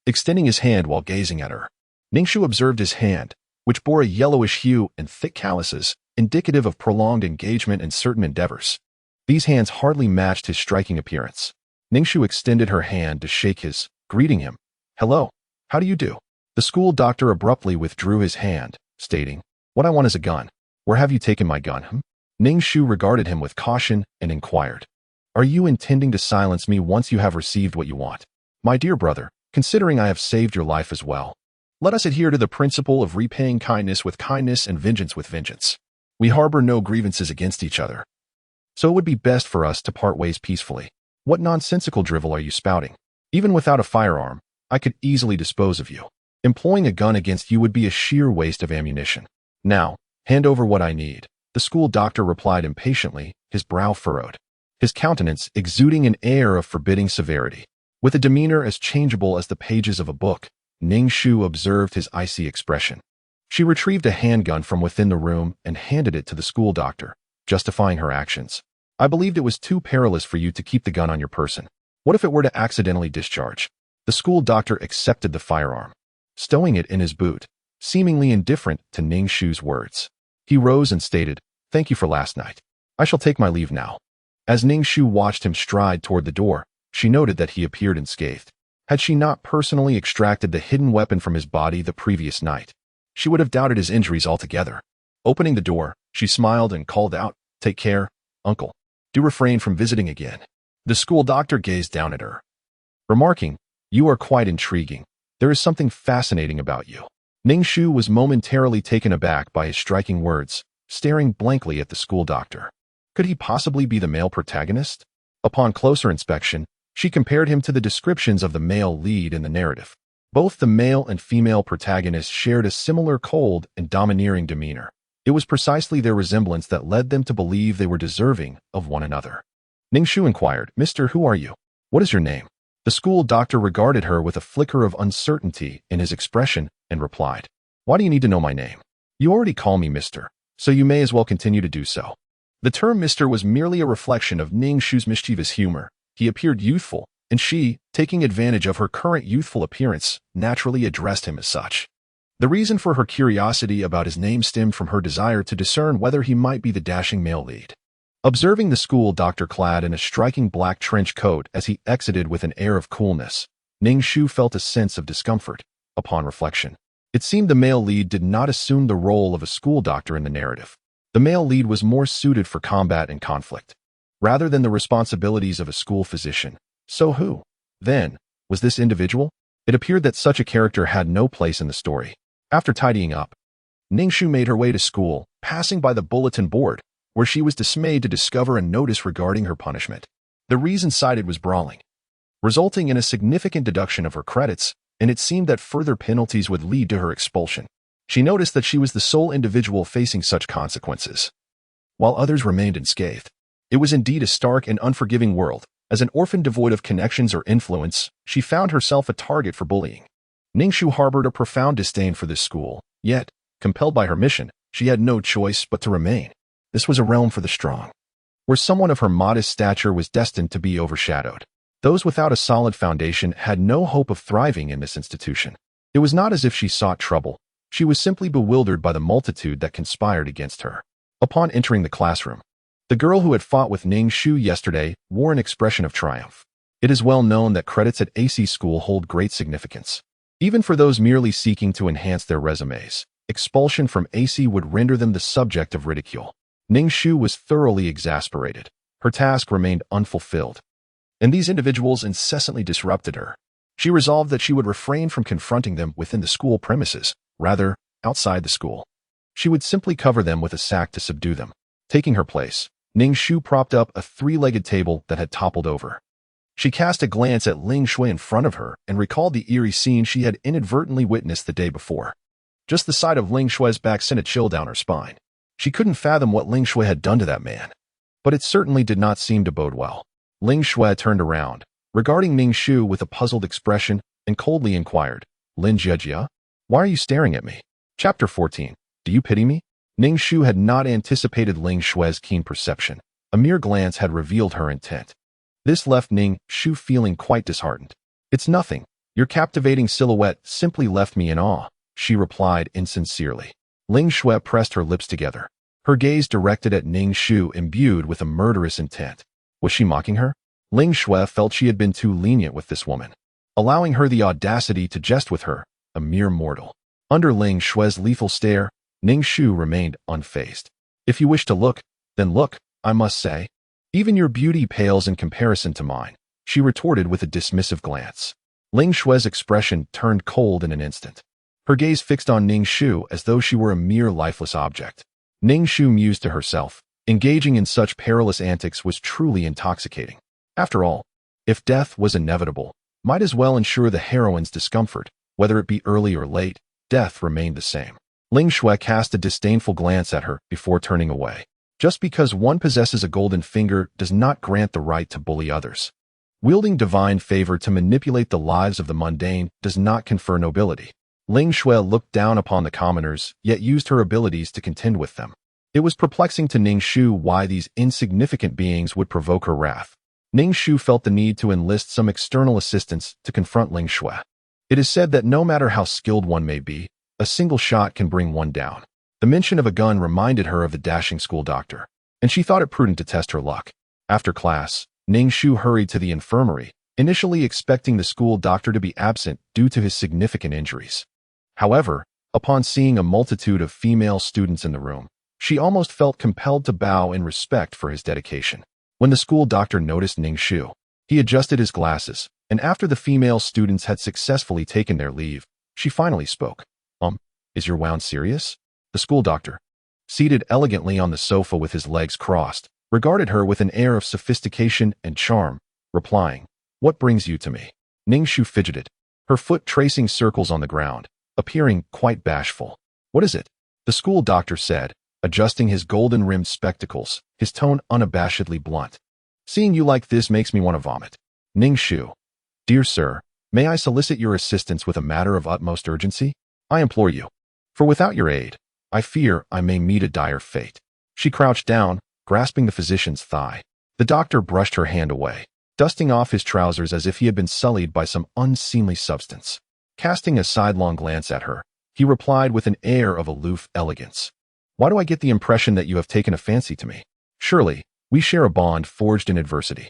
extending his hand while gazing at her. Ning Shu observed his hand, which bore a yellowish hue and thick calluses, indicative of prolonged engagement in certain endeavors. These hands hardly matched his striking appearance. Ning Shu extended her hand to shake his, greeting him. Hello, how do you do? The school doctor abruptly withdrew his hand, stating, what I want is a gun. Where have you taken my gun? Ning Shu regarded him with caution and inquired, are you intending to silence me once you have received what you want? My dear brother, considering I have saved your life as well, let us adhere to the principle of repaying kindness with kindness and vengeance with vengeance. We harbor no grievances against each other. So it would be best for us to part ways peacefully. What nonsensical drivel are you spouting? Even without a firearm, I could easily dispose of you. Employing a gun against you would be a sheer waste of ammunition. Now, hand over what I need. The school doctor replied impatiently, his brow furrowed, his countenance exuding an air of forbidding severity. With a demeanor as changeable as the pages of a book, Ning Shu observed his icy expression. She retrieved a handgun from within the room and handed it to the school doctor, justifying her actions. I believed it was too perilous for you to keep the gun on your person. What if it were to accidentally discharge? The school doctor accepted the firearm, stowing it in his boot, seemingly indifferent to Ning Shu's words. He rose and stated, thank you for last night. I shall take my leave now. As Ning Shu watched him stride toward the door, she noted that he appeared unscathed. Had she not personally extracted the hidden weapon from his body the previous night, she would have doubted his injuries altogether. Opening the door, she smiled and called out, take care, uncle. Do refrain from visiting again. The school doctor gazed down at her, remarking, you are quite intriguing. There is something fascinating about you. Ning Shu was momentarily taken aback by his striking words, staring blankly at the school doctor. Could he possibly be the male protagonist? Upon closer inspection, she compared him to the descriptions of the male lead in the narrative. Both the male and female protagonists shared a similar cold and domineering demeanor. It was precisely their resemblance that led them to believe they were deserving of one another. Ning Shu inquired, Mister, who are you? What is your name? The school doctor regarded her with a flicker of uncertainty in his expression and replied, why do you need to know my name? You already call me Mister, so you may as well continue to do so. The term Mister was merely a reflection of Ning Shu's mischievous humor. He appeared youthful, and she, taking advantage of her current youthful appearance, naturally addressed him as such. The reason for her curiosity about his name stemmed from her desire to discern whether he might be the dashing male lead. Observing the school doctor clad in a striking black trench coat as he exited with an air of coolness, Ning Shu felt a sense of discomfort. Upon reflection, it seemed the male lead did not assume the role of a school doctor in the narrative. The male lead was more suited for combat and conflict, rather than the responsibilities of a school physician. So who, then, was this individual? It appeared that such a character had no place in the story. After tidying up, Ning Shu made her way to school, passing by the bulletin board, where she was dismayed to discover a notice regarding her punishment. The reason cited was brawling, resulting in a significant deduction of her credits, and it seemed that further penalties would lead to her expulsion. She noticed that she was the sole individual facing such consequences, while others remained unscathed. It was indeed a stark and unforgiving world. As an orphan devoid of connections or influence, she found herself a target for bullying. Ning Shu harbored a profound disdain for this school, yet, compelled by her mission, she had no choice but to remain. This was a realm for the strong, where someone of her modest stature was destined to be overshadowed. Those without a solid foundation had no hope of thriving in this institution. It was not as if she sought trouble. She was simply bewildered by the multitude that conspired against her. Upon entering the classroom, the girl who had fought with Ning Shu yesterday wore an expression of triumph. It is well known that credits at AC school hold great significance. Even for those merely seeking to enhance their resumes, expulsion from AC would render them the subject of ridicule. Ning Shu was thoroughly exasperated. Her task remained unfulfilled, and these individuals incessantly disrupted her. She resolved that she would refrain from confronting them within the school premises. Rather, outside the school, she would simply cover them with a sack to subdue them. Taking her place, Ning Shu propped up a three-legged table that had toppled over. She cast a glance at Ling Shui in front of her and recalled the eerie scene she had inadvertently witnessed the day before. Just the sight of Ling Shui's back sent a chill down her spine. She couldn't fathom what Ling Shui had done to that man, but it certainly did not seem to bode well. Ling Shui turned around, regarding Ning Shu with a puzzled expression, and coldly inquired, "Lin Jiejia? Why are you staring at me?" Chapter 14. Do you pity me? Ning Shu had not anticipated Ling Shui's keen perception. A mere glance had revealed her intent. This left Ning Shu feeling quite disheartened. "It's nothing. Your captivating silhouette simply left me in awe," she replied insincerely. Ling Shui pressed her lips together, her gaze directed at Ning Shu imbued with a murderous intent. Was she mocking her? Ling Shui felt she had been too lenient with this woman, allowing her the audacity to jest with her, a mere mortal. Under Ling Shui's lethal stare, Ning Shu remained unfazed. "If you wish to look, then look, I must say. Even your beauty pales in comparison to mine," she retorted with a dismissive glance. Ling Shui's expression turned cold in an instant, her gaze fixed on Ning Shu as though she were a mere lifeless object. Ning Shu mused to herself, engaging in such perilous antics was truly intoxicating. After all, if death was inevitable, might as well ensure the heroine's discomfort. Whether it be early or late, death remained the same. Ling Shui cast a disdainful glance at her before turning away. Just because one possesses a golden finger does not grant the right to bully others. Wielding divine favor to manipulate the lives of the mundane does not confer nobility. Ling Shui looked down upon the commoners, yet used her abilities to contend with them. It was perplexing to Ning Shu why these insignificant beings would provoke her wrath. Ning Shu felt the need to enlist some external assistance to confront Ling Shui. It is said that no matter how skilled one may be, a single shot can bring one down. The mention of a gun reminded her of the dashing school doctor, and she thought it prudent to test her luck. After class, Ning Shu hurried to the infirmary, initially expecting the school doctor to be absent due to his significant injuries. However, upon seeing a multitude of female students in the room, she almost felt compelled to bow in respect for his dedication. When the school doctor noticed Ning Shu, he adjusted his glasses, and after the female students had successfully taken their leave, she finally spoke. Is your wound serious?" The school doctor, seated elegantly on the sofa with his legs crossed, regarded her with an air of sophistication and charm, replying, "What brings you to me?" Ning Shu fidgeted, her foot tracing circles on the ground, appearing quite bashful. "What is it?" the school doctor said, adjusting his golden-rimmed spectacles, his tone unabashedly blunt. "Seeing you like this makes me want to vomit." Ning Shu, "Dear sir, may I solicit your assistance with a matter of utmost urgency? I implore you. For without your aid, I fear I may meet a dire fate." She crouched down, grasping the physician's thigh. The doctor brushed her hand away. dusting off his trousers as if he had been sullied by some unseemly substance. Casting a sidelong glance at her, he replied with an air of aloof elegance. Why do I get the impression that you have taken a fancy to me? Surely, we share a bond forged in adversity.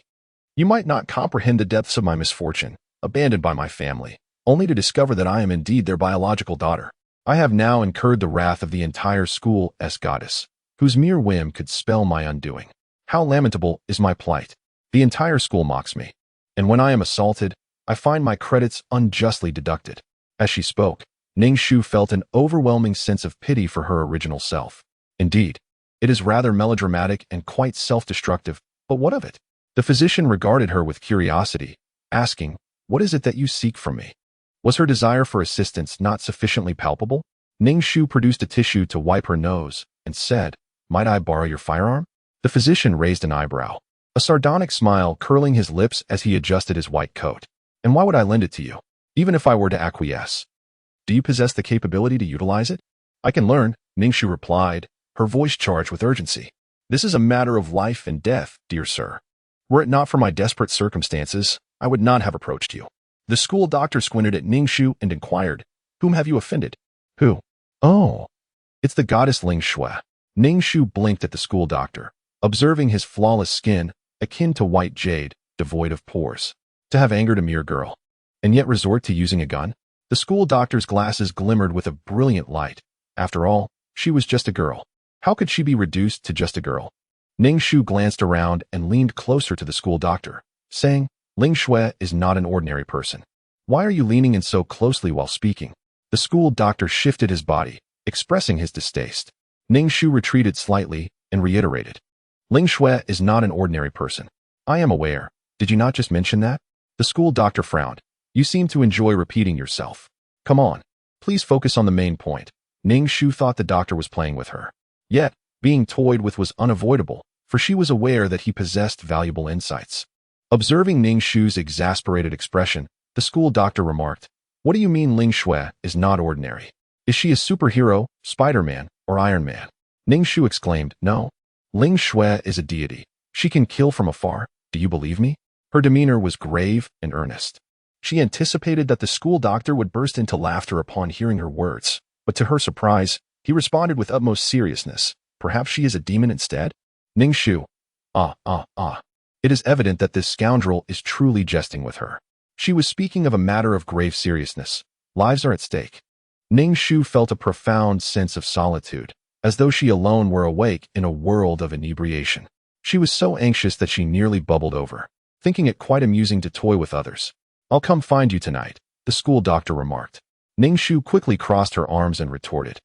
You might not comprehend the depths of my misfortune, abandoned by my family, only to discover that I am indeed their biological daughter. I have now incurred the wrath of the entire school's goddess, whose mere whim could spell my undoing. How lamentable is my plight. The entire school mocks me, and when I am assaulted, I find my credits unjustly deducted. As she spoke, Ning Shu felt an overwhelming sense of pity for her original self. Indeed, it is rather melodramatic and quite self-destructive, but what of it? The physician regarded her with curiosity, asking, "What is it that you seek from me?" Was her desire for assistance not sufficiently palpable? Ning Shu produced a tissue to wipe her nose and said, "Might I borrow your firearm?" The physician raised an eyebrow, a sardonic smile curling his lips as he adjusted his white coat. "And why would I lend it to you, even if I were to acquiesce? Do you possess the capability to utilize it?" "I can learn," Ning Shu replied, her voice charged with urgency. "This is a matter of life and death, dear sir. Were it not for my desperate circumstances, I would not have approached you." The school doctor squinted at Ning Shu and inquired, "Whom have you offended?" "Who?" "Oh, it's the goddess Ling Shu." Ning Shu blinked at the school doctor, observing his flawless skin, akin to white jade, devoid of pores. To have angered a mere girl, and yet resort to using a gun? The school doctor's glasses glimmered with a brilliant light. After all, she was just a girl. How could she be reduced to just a girl? Ning Shu glanced around and leaned closer to the school doctor, saying, "Ling Shu is not an ordinary person. Why are you leaning in so closely while speaking?" The school doctor shifted his body, expressing his distaste. Ning Shu retreated slightly and reiterated, "Ling Shu is not an ordinary person. I am aware. Did you not just mention that?" The school doctor frowned. "You seem to enjoy repeating yourself. Come on, please focus on the main point." Ning Shu thought the doctor was playing with her. Yet, being toyed with was unavoidable, for she was aware that he possessed valuable insights. Observing Ning Shu's exasperated expression, the school doctor remarked, "What do you mean Ling Shu is not ordinary? Is she a superhero, Spider-Man, or Iron Man?" Ning Shu exclaimed, "No. Ling Shu is a deity. She can kill from afar. Do you believe me?" Her demeanor was grave and earnest. She anticipated that the school doctor would burst into laughter upon hearing her words, but to her surprise, he responded with utmost seriousness, "Perhaps she is a demon instead?" Ning Shu, It is evident that this scoundrel is truly jesting with her. She was speaking of a matter of grave seriousness. Lives are at stake. Ning Shu felt a profound sense of solitude, as though she alone were awake in a world of inebriation. She was so anxious that she nearly bubbled over, thinking it quite amusing to toy with others. "I'll come find you tonight," the school doctor remarked. Ning Shu quickly crossed her arms and retorted,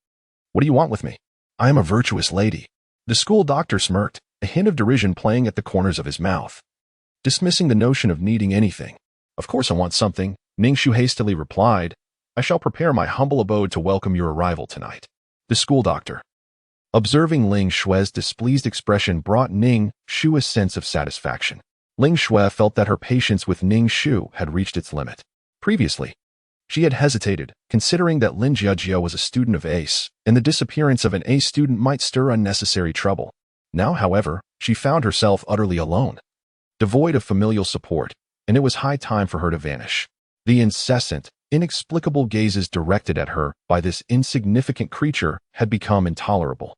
"What do you want with me? I am a virtuous lady." The school doctor smirked, a hint of derision playing at the corners of his mouth, dismissing the notion of needing anything. "Of course I want something," Ning Shu hastily replied. "I shall prepare my humble abode to welcome your arrival tonight." The school doctor, observing Ling Shu's displeased expression, brought Ning Shu a sense of satisfaction. Ling Shu felt that her patience with Ning Shu had reached its limit. Previously, she had hesitated, considering that Lin Jiajia was a student of ACE, and the disappearance of an ACE student might stir unnecessary trouble. Now, however, she found herself utterly alone, devoid of familial support, and it was high time for her to vanish. The incessant, inexplicable gazes directed at her by this insignificant creature had become intolerable.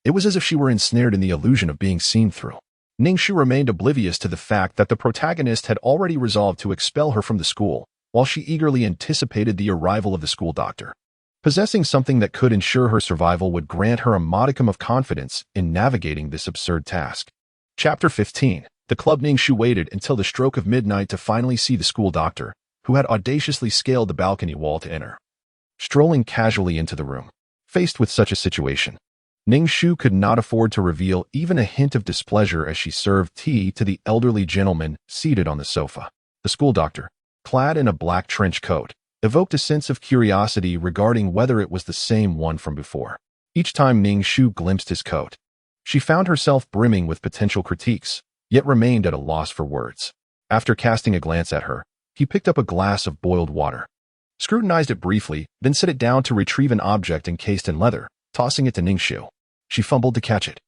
It was as if she were ensnared in the illusion of being seen through. Ning Shu remained oblivious to the fact that the protagonist had already resolved to expel her from the school, while she eagerly anticipated the arrival of the school doctor. Possessing something that could ensure her survival would grant her a modicum of confidence in navigating this absurd task. Chapter 15. The club. Ning Shu waited until the stroke of midnight to finally see the school doctor, who had audaciously scaled the balcony wall to enter. Strolling casually into the room, faced with such a situation, Ning Shu could not afford to reveal even a hint of displeasure as she served tea to the elderly gentleman seated on the sofa. The school doctor, clad in a black trench coat, evoked a sense of curiosity regarding whether it was the same one from before. Each time Ning Shu glimpsed his coat, she found herself brimming with potential critiques, yet remained at a loss for words. After casting a glance at her, he picked up a glass of boiled water, scrutinized it briefly, then set it down to retrieve an object encased in leather, tossing it to Ning Shu. She fumbled to catch it,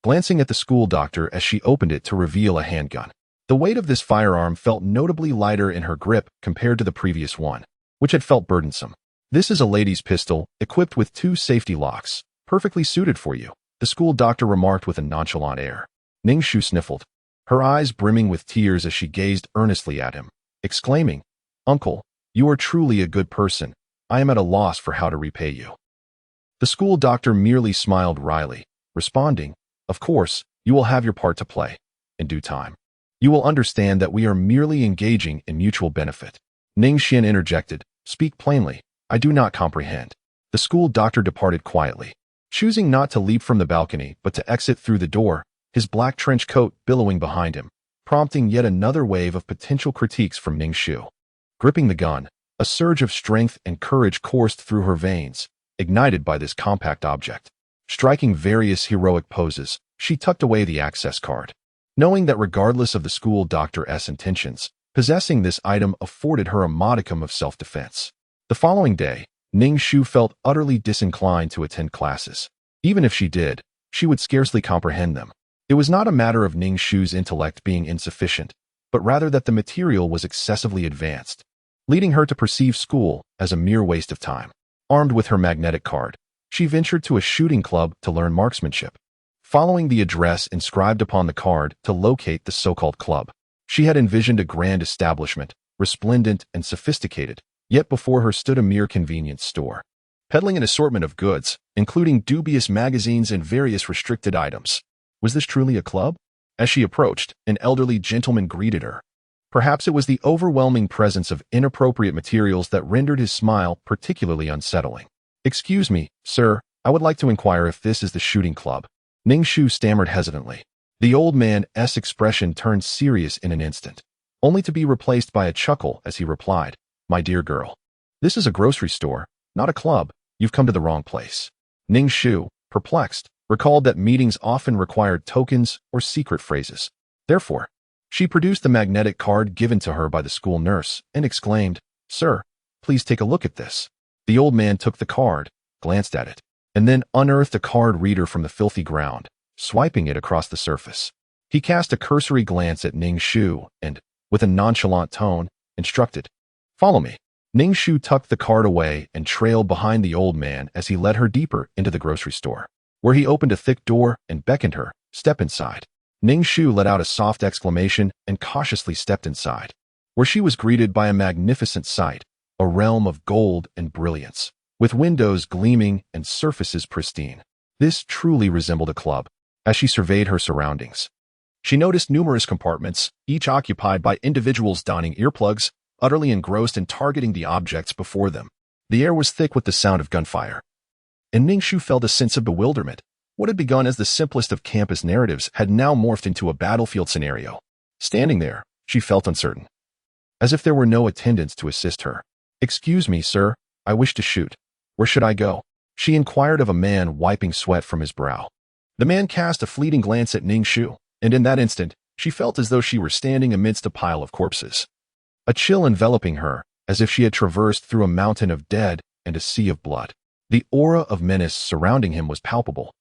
glancing at the school doctor as she opened it to reveal a handgun. The weight of this firearm felt notably lighter in her grip compared to the previous one, which had felt burdensome. This is a lady's pistol, equipped with 2 safety locks, perfectly suited for you, the school doctor remarked with a nonchalant air. Ning Shu sniffled, her eyes brimming with tears as she gazed earnestly at him, exclaiming, "Uncle, you are truly a good person. I am at a loss for how to repay you." The school doctor merely smiled wryly, responding, "Of course, you will have your part to play. In due time, you will understand that we are merely engaging in mutual benefit." Ning Shu interjected, "Speak plainly, I do not comprehend." The school doctor departed quietly, choosing not to leap from the balcony but to exit through the door, his black trench coat billowing behind him, prompting yet another wave of potential critiques from Ning Shu. Gripping the gun, a surge of strength and courage coursed through her veins, ignited by this compact object. Striking various heroic poses, she tucked away the access card, knowing that regardless of the school doctor's intentions, possessing this item afforded her a modicum of self-defense. The following day, Ning Shu felt utterly disinclined to attend classes. Even if she did, she would scarcely comprehend them. It was not a matter of Ning Shu's intellect being insufficient, but rather that the material was excessively advanced, leading her to perceive school as a mere waste of time. Armed with her magnetic card, she ventured to a shooting club to learn marksmanship. Following the address inscribed upon the card to locate the so-called club, she had envisioned a grand establishment, resplendent and sophisticated, yet before her stood a mere convenience store, peddling an assortment of goods, including dubious magazines and various restricted items. Was this truly a club? As she approached, an elderly gentleman greeted her. Perhaps it was the overwhelming presence of inappropriate materials that rendered his smile particularly unsettling. "Excuse me, sir, I would like to inquire if this is the shooting club." Ning Shu stammered hesitantly. The old man's expression turned serious in an instant, only to be replaced by a chuckle as he replied, "My dear girl, this is a grocery store, not a club. You've come to the wrong place." Ning Shu, perplexed, recalled that meetings often required tokens or secret phrases. Therefore, she produced the magnetic card given to her by the school nurse and exclaimed, "Sir, please take a look at this." The old man took the card, glanced at it, and then unearthed a card reader from the filthy ground, swiping it across the surface. He cast a cursory glance at Ning Shu and, with a nonchalant tone, instructed, "Follow me." Ning Shu tucked the card away and trailed behind the old man as he led her deeper into the grocery store, where he opened a thick door and beckoned her, "Step inside." Ning Shu let out a soft exclamation and cautiously stepped inside, where she was greeted by a magnificent sight, a realm of gold and brilliance, with windows gleaming and surfaces pristine. This truly resembled a club. As she surveyed her surroundings, she noticed numerous compartments, each occupied by individuals donning earplugs, utterly engrossed in targeting the objects before them. The air was thick with the sound of gunfire, and Ning Shu felt a sense of bewilderment. What had begun as the simplest of campus narratives had now morphed into a battlefield scenario. Standing there, she felt uncertain, as if there were no attendants to assist her. "Excuse me, sir, I wish to shoot. Where should I go?" she inquired of a man wiping sweat from his brow. The man cast a fleeting glance at Ning Shu, and in that instant, she felt as though she were standing amidst a pile of corpses. A chill enveloping her, as if she had traversed through a mountain of dead and a sea of blood. The aura of menace surrounding him was palpable.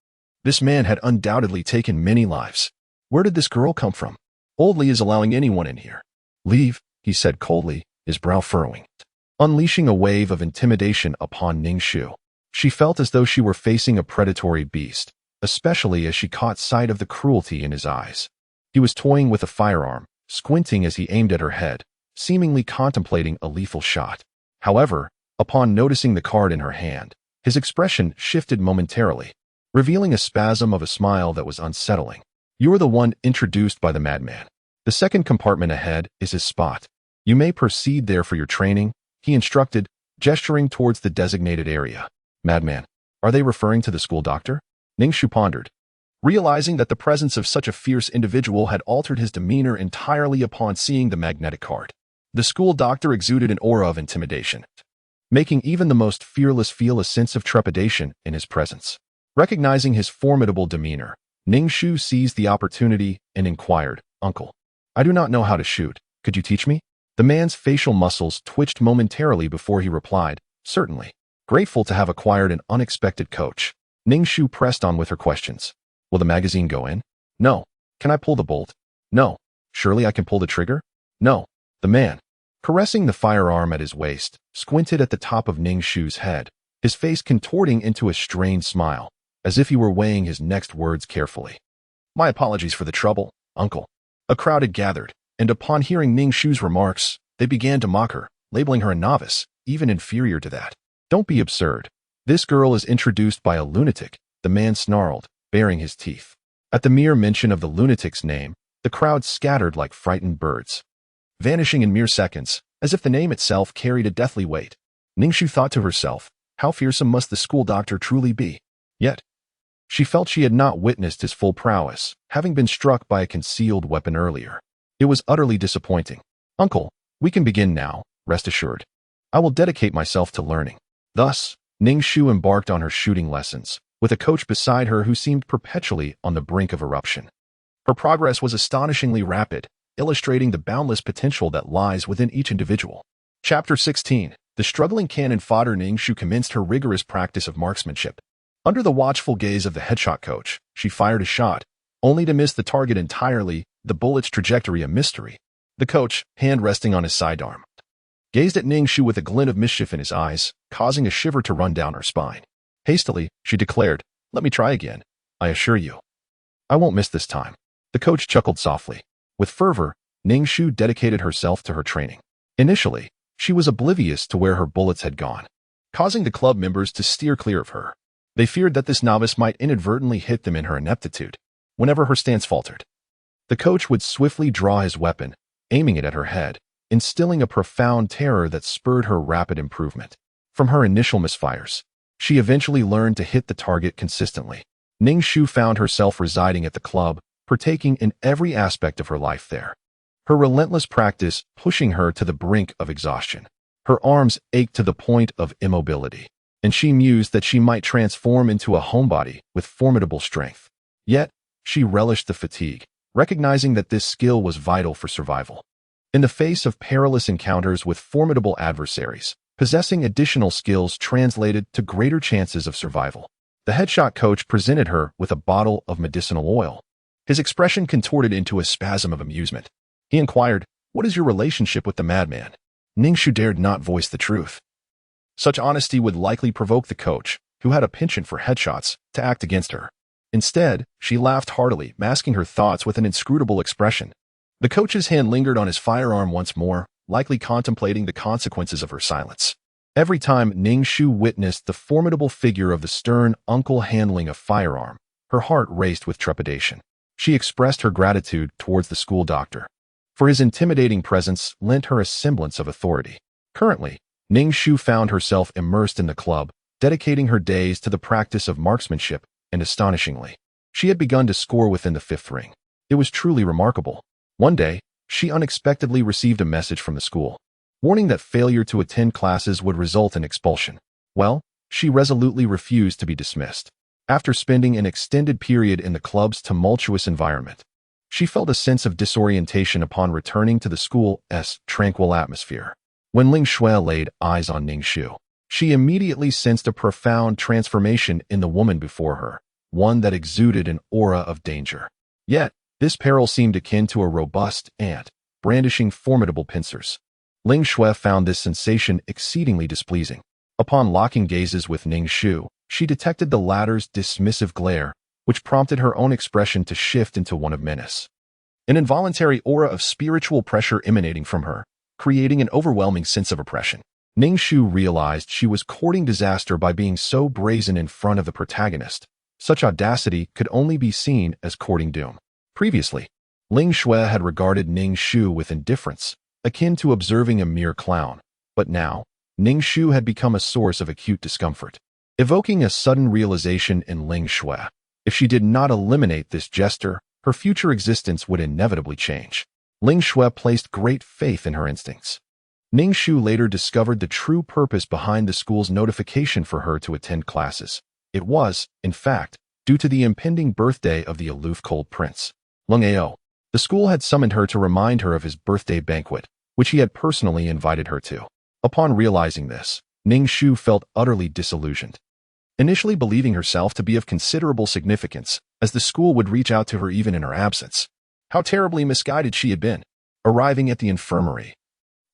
This man had undoubtedly taken many lives. Where did this girl come from? "Oldly is allowing anyone in here." "Leave," he said coldly, his brow furrowing, unleashing a wave of intimidation upon Ning Shu. She felt as though she were facing a predatory beast, especially as she caught sight of the cruelty in his eyes. He was toying with a firearm, squinting as he aimed at her head, seemingly contemplating a lethal shot. However, upon noticing the card in her hand, his expression shifted momentarily, revealing a spasm of a smile that was unsettling. "You are the one introduced by the madman. The second compartment ahead is his spot. You may proceed there for your training," he instructed, gesturing towards the designated area. Madman. Are they referring to the school doctor? Ning Shu pondered, realizing that the presence of such a fierce individual had altered his demeanor entirely upon seeing the magnetic card. The school doctor exuded an aura of intimidation, making even the most fearless feel a sense of trepidation in his presence. Recognizing his formidable demeanor, Ning Shu seized the opportunity and inquired, "Uncle, I do not know how to shoot. Could you teach me?" The man's facial muscles twitched momentarily before he replied, "Certainly." Grateful to have acquired an unexpected coach, Ning Shu pressed on with her questions. "Will the magazine go in?" "No." "Can I pull the bolt?" "No." Surely I can pull the trigger? No. The man, caressing the firearm at his waist, squinted at the top of Ning Shu's head, his face contorting into a strained smile, as if he were weighing his next words carefully. My apologies for the trouble, uncle. A crowd had gathered, and upon hearing Ning Shu's remarks, they began to mock her, labeling her a novice, even inferior to that. Don't be absurd. This girl is introduced by a lunatic, the man snarled, baring his teeth. At the mere mention of the lunatic's name, the crowd scattered like frightened birds, vanishing in mere seconds, as if the name itself carried a deathly weight. Ning Shu thought to herself, how fearsome must the school doctor truly be? Yet, she felt she had not witnessed his full prowess, having been struck by a concealed weapon earlier. It was utterly disappointing. Uncle, we can begin now, rest assured. I will dedicate myself to learning. Thus, Ning Shu embarked on her shooting lessons, with a coach beside her who seemed perpetually on the brink of eruption. Her progress was astonishingly rapid, illustrating the boundless potential that lies within each individual. Chapter 16. The struggling cannon fodder. Ning Shu commenced her rigorous practice of marksmanship. Under the watchful gaze of the headshot coach, she fired a shot, only to miss the target entirely, the bullet's trajectory a mystery. The coach, hand resting on his sidearm, gazed at Ning Shu with a glint of mischief in his eyes, causing a shiver to run down her spine. Hastily, she declared, "Let me try again. I assure you, I won't miss this time." The coach chuckled softly. With fervor, Ning Shu dedicated herself to her training. Initially, she was oblivious to where her bullets had gone, causing the club members to steer clear of her. They feared that this novice might inadvertently hit them in her ineptitude. Whenever her stance faltered, the coach would swiftly draw his weapon, aiming it at her head, instilling a profound terror that spurred her rapid improvement. From her initial misfires, she eventually learned to hit the target consistently. Ning Shu found herself residing at the club, partaking in every aspect of her life there. Her relentless practice pushing her to the brink of exhaustion. Her arms ached to the point of immobility, and she mused that she might transform into a homebody with formidable strength. Yet, she relished the fatigue, recognizing that this skill was vital for survival. In the face of perilous encounters with formidable adversaries, possessing additional skills translated to greater chances of survival. The headshot coach presented her with a bottle of medicinal oil. His expression contorted into a spasm of amusement. He inquired, "What is your relationship with the madman?" Ning Shu dared not voice the truth. Such honesty would likely provoke the coach, who had a penchant for headshots, to act against her. Instead, she laughed heartily, masking her thoughts with an inscrutable expression. The coach's hand lingered on his firearm once more, likely contemplating the consequences of her silence. Every time Ning Shu witnessed the formidable figure of the stern uncle handling a firearm, her heart raced with trepidation. She expressed her gratitude towards the school doctor, for his intimidating presence lent her a semblance of authority. Currently, Ning Shu found herself immersed in the club, dedicating her days to the practice of marksmanship, and astonishingly, she had begun to score within the fifth ring. It was truly remarkable. One day, she unexpectedly received a message from the school, warning that failure to attend classes would result in expulsion. Well, she resolutely refused to be dismissed. After spending an extended period in the club's tumultuous environment, she felt a sense of disorientation upon returning to the school's tranquil atmosphere. When Ling Shui laid eyes on Ning Shu, she immediately sensed a profound transformation in the woman before her, one that exuded an aura of danger. Yet, this peril seemed akin to a robust ant, brandishing formidable pincers. Ling Shui found this sensation exceedingly displeasing. Upon locking gazes with Ning Shu, she detected the latter's dismissive glare, which prompted her own expression to shift into one of menace. An involuntary aura of spiritual pressure emanating from her, creating an overwhelming sense of oppression. Ning Shu realized she was courting disaster by being so brazen in front of the protagonist. Such audacity could only be seen as courting doom. Previously, Ling Shui had regarded Ning Shu with indifference, akin to observing a mere clown. But now, Ning Shu had become a source of acute discomfort, evoking a sudden realization in Ling Shui. If she did not eliminate this jester, her future existence would inevitably change. Ling Shui placed great faith in her instincts. Ning Shu later discovered the true purpose behind the school's notification for her to attend classes. It was, in fact, due to the impending birthday of the aloof cold prince, Lung Ao. The school had summoned her to remind her of his birthday banquet, which he had personally invited her to. Upon realizing this, Ning Shu felt utterly disillusioned. Initially believing herself to be of considerable significance, as the school would reach out to her even in her absence. How terribly misguided she had been. Arriving at the infirmary,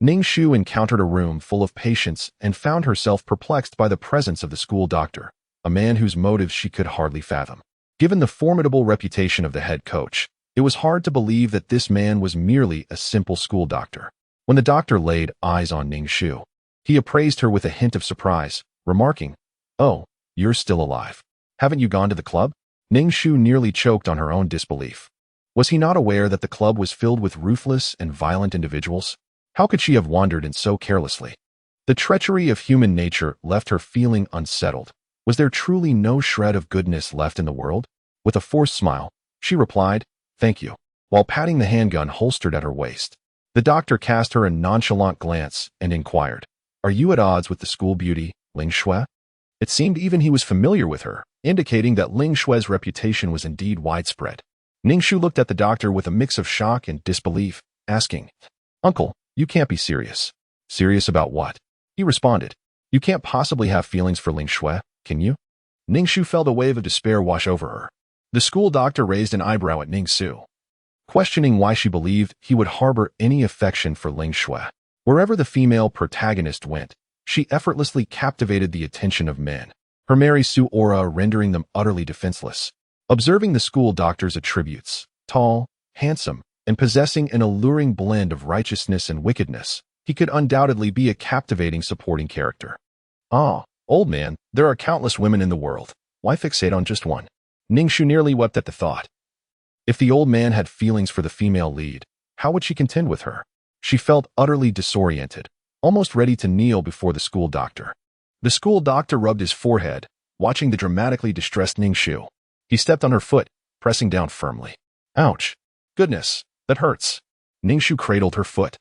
Ning Shu encountered a room full of patients and found herself perplexed by the presence of the school doctor, a man whose motives she could hardly fathom. Given the formidable reputation of the head coach, it was hard to believe that this man was merely a simple school doctor. When the doctor laid eyes on Ning Shu, he appraised her with a hint of surprise, remarking, "Oh, you're still alive. Haven't you gone to the club?" Ning Shu nearly choked on her own disbelief. Was he not aware that the club was filled with ruthless and violent individuals? How could she have wandered in so carelessly? The treachery of human nature left her feeling unsettled. Was there truly no shred of goodness left in the world? With a forced smile, she replied, "Thank you," while patting the handgun holstered at her waist. The doctor cast her a nonchalant glance and inquired, "Are you at odds with the school beauty, Ling Shu?" It seemed even he was familiar with her, indicating that Ling Shu's reputation was indeed widespread. Ning Shu looked at the doctor with a mix of shock and disbelief, asking, "Uncle, you can't be serious." "Serious about what?" He responded, "You can't possibly have feelings for Ling Shu, can you?" Ning Shu felt a wave of despair wash over her. The school doctor raised an eyebrow at Ning Shu, questioning why she believed he would harbor any affection for Ling Shu. Wherever the female protagonist went, she effortlessly captivated the attention of men, her Mary Sue aura rendering them utterly defenseless. Observing the school doctor's attributes, tall, handsome, and possessing an alluring blend of righteousness and wickedness, he could undoubtedly be a captivating supporting character. "Ah, old man, there are countless women in the world. Why fixate on just one?" Ning Shu nearly wept at the thought. If the old man had feelings for the female lead, how would she contend with her? She felt utterly disoriented, almost ready to kneel before the school doctor. The school doctor rubbed his forehead, watching the dramatically distressed Ning Shu. He stepped on her foot, pressing down firmly. "Ouch. Goodness, that hurts." Ning Shu cradled her foot,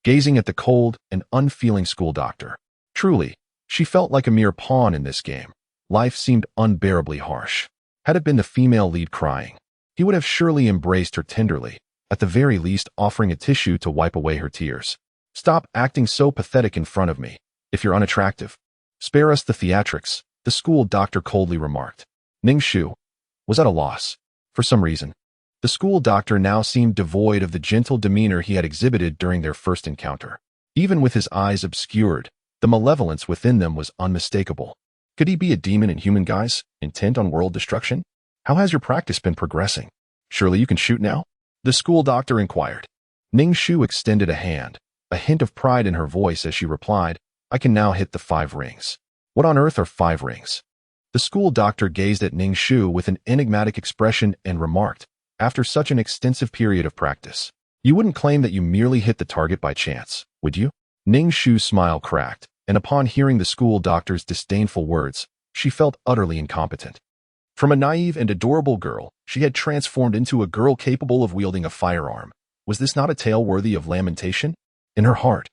gazing at the cold and unfeeling school doctor. Truly, she felt like a mere pawn in this game. Life seemed unbearably harsh. Had it been the female lead crying, he would have surely embraced her tenderly, at the very least offering a tissue to wipe away her tears. "Stop acting so pathetic in front of me, if you're unattractive. Spare us the theatrics," the school doctor coldly remarked. Ning Shu was at a loss. For some reason, the school doctor now seemed devoid of the gentle demeanor he had exhibited during their first encounter. Even with his eyes obscured, the malevolence within them was unmistakable. Could he be a demon in human guise, intent on world destruction? "How has your practice been progressing? Surely you can shoot now?" the school doctor inquired. Ning Shu extended a hand, a hint of pride in her voice as she replied, "I can now hit the 5 rings." "What on earth are 5 rings?" The school doctor gazed at Ning Shu with an enigmatic expression and remarked, "After such an extensive period of practice, you wouldn't claim that you merely hit the target by chance, would you?" Ning Shu's smile cracked, and upon hearing the school doctor's disdainful words, she felt utterly incompetent. From a naive and adorable girl, she had transformed into a girl capable of wielding a firearm. Was this not a tale worthy of lamentation? In her heart,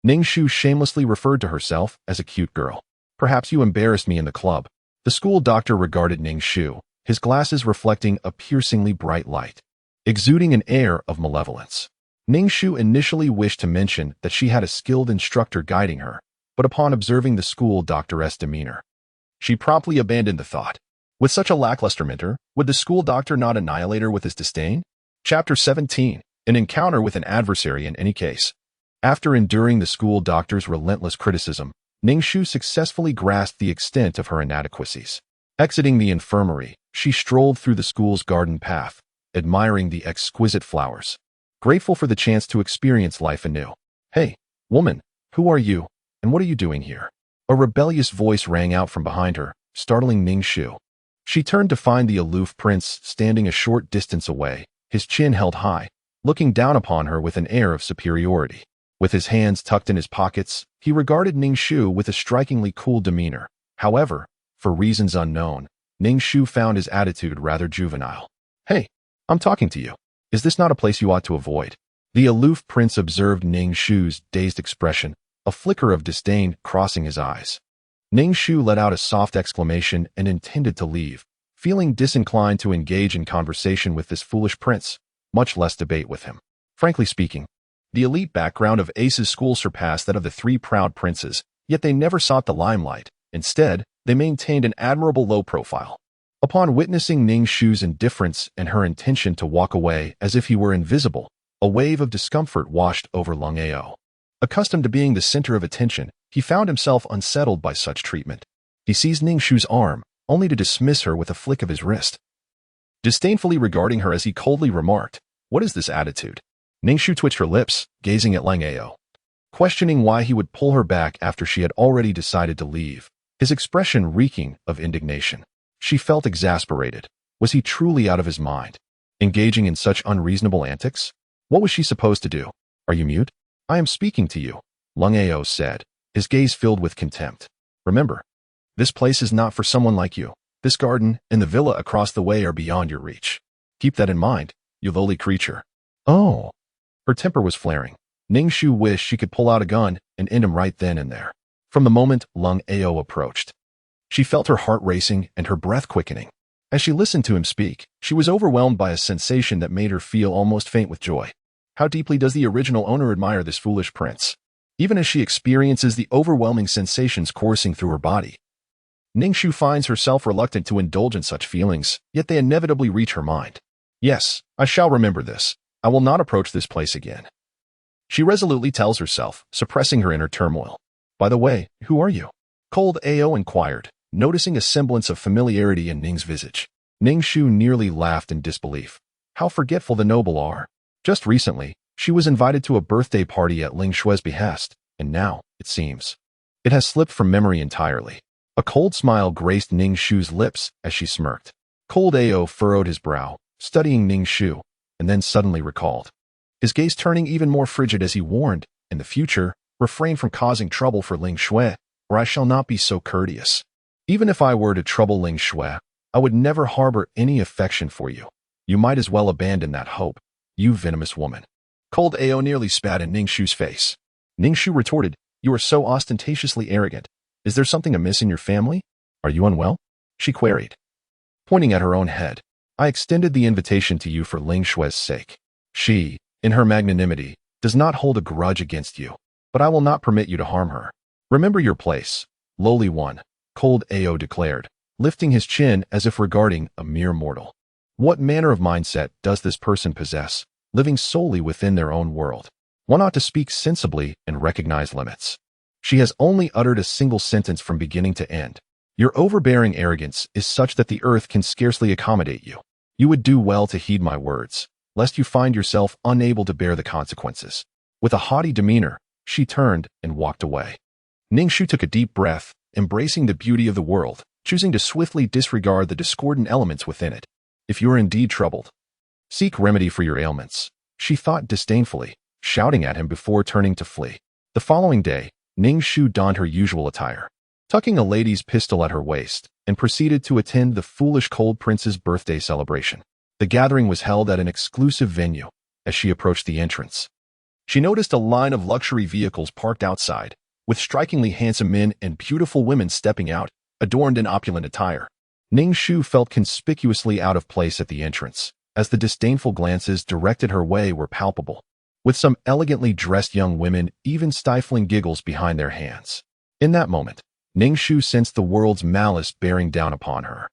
Ning Shu shamelessly referred to herself as a cute girl. "Perhaps you embarrassed me in the club." The school doctor regarded Ning Shu, his glasses reflecting a piercingly bright light, exuding an air of malevolence. Ning Shu initially wished to mention that she had a skilled instructor guiding her, but upon observing the school doctor's demeanor, she promptly abandoned the thought. With such a lackluster mentor, would the school doctor not annihilate her with his disdain? Chapter 17. An encounter with an adversary in any case. After enduring the school doctor's relentless criticism, Ning Shu successfully grasped the extent of her inadequacies. Exiting the infirmary, she strolled through the school's garden path, admiring the exquisite flowers, grateful for the chance to experience life anew. "Hey, woman, who are you, and what are you doing here?" A rebellious voice rang out from behind her, startling Ning Shu. She turned to find the aloof prince standing a short distance away, his chin held high, looking down upon her with an air of superiority. With his hands tucked in his pockets, he regarded Ning Shu with a strikingly cool demeanor. However, for reasons unknown, Ning Shu found his attitude rather juvenile. "Hey, I'm talking to you. Is this not a place you ought to avoid?" The aloof prince observed Ning Shu's dazed expression, a flicker of disdain crossing his eyes. Ning Shu let out a soft exclamation and intended to leave, feeling disinclined to engage in conversation with this foolish prince, much less debate with him. Frankly speaking, the elite background of Ace's school surpassed that of the 3 proud princes, yet they never sought the limelight. Instead, they maintained an admirable low profile. Upon witnessing Ning Shu's indifference and her intention to walk away as if he were invisible, a wave of discomfort washed over Lung Ao. Accustomed to being the center of attention, he found himself unsettled by such treatment. He seized Ning Shu's arm, only to dismiss her with a flick of his wrist. Disdainfully regarding her as he coldly remarked, "What is this attitude?" Ning Shu twitched her lips, gazing at Lung Ao, questioning why he would pull her back after she had already decided to leave, his expression reeking of indignation. She felt exasperated. Was he truly out of his mind, engaging in such unreasonable antics? What was she supposed to do? "Are you mute? I am speaking to you," Lung Ao said, his gaze filled with contempt. "Remember, this place is not for someone like you. This garden and the villa across the way are beyond your reach. Keep that in mind, you lowly creature." "Oh." Her temper was flaring. Ning Shu wished she could pull out a gun and end him right then and there. From the moment Lung Ao approached, she felt her heart racing and her breath quickening. As she listened to him speak, she was overwhelmed by a sensation that made her feel almost faint with joy. How deeply does the original owner admire this foolish prince? Even as she experiences the overwhelming sensations coursing through her body, Ning Shu finds herself reluctant to indulge in such feelings, yet they inevitably reach her mind. "Yes, I shall remember this. I will not approach this place again," she resolutely tells herself, suppressing her inner turmoil. "By the way, who are you?" Cold Ao inquired, noticing a semblance of familiarity in Ning's visage. Ning Shu nearly laughed in disbelief. How forgetful the noble are. Just recently, she was invited to a birthday party at Ling Shue's behest, and now, it seems, it has slipped from memory entirely. A cold smile graced Ning Shu's lips as she smirked. Cold Ao furrowed his brow, studying Ning Shu, and then suddenly recalled, his gaze turning even more frigid as he warned, "In the future, refrain from causing trouble for Ling Shui, or I shall not be so courteous. Even if I were to trouble Ling Shui, I would never harbor any affection for you. You might as well abandon that hope, you venomous woman." Cold Ao nearly spat in Ning Shu's face. Ning Shu retorted, "You are so ostentatiously arrogant. Is there something amiss in your family? Are you unwell?" she queried, pointing at her own head. "I extended the invitation to you for Ling Shui's sake. She, in her magnanimity, does not hold a grudge against you, but I will not permit you to harm her. Remember your place, lowly one," Cold Ao declared, lifting his chin as if regarding a mere mortal. What manner of mindset does this person possess, living solely within their own world? One ought to speak sensibly and recognize limits. She has only uttered a single sentence from beginning to end. Your overbearing arrogance is such that the earth can scarcely accommodate you. You would do well to heed my words, lest you find yourself unable to bear the consequences. With a haughty demeanor, she turned and walked away. Ning Shu took a deep breath, embracing the beauty of the world, choosing to swiftly disregard the discordant elements within it. If you are indeed troubled, seek remedy for your ailments, she thought disdainfully, shouting at him before turning to flee. The following day, Ning Shu donned her usual attire, tucking a lady's pistol at her waist, and proceeded to attend the foolish cold prince's birthday celebration. The gathering was held at an exclusive venue. As she approached the entrance, she noticed a line of luxury vehicles parked outside, with strikingly handsome men and beautiful women stepping out, adorned in opulent attire. Ning Shu felt conspicuously out of place at the entrance, as the disdainful glances directed her way were palpable, with some elegantly dressed young women even stifling giggles behind their hands. In that moment, Ning Shu sensed the world's malice bearing down upon her.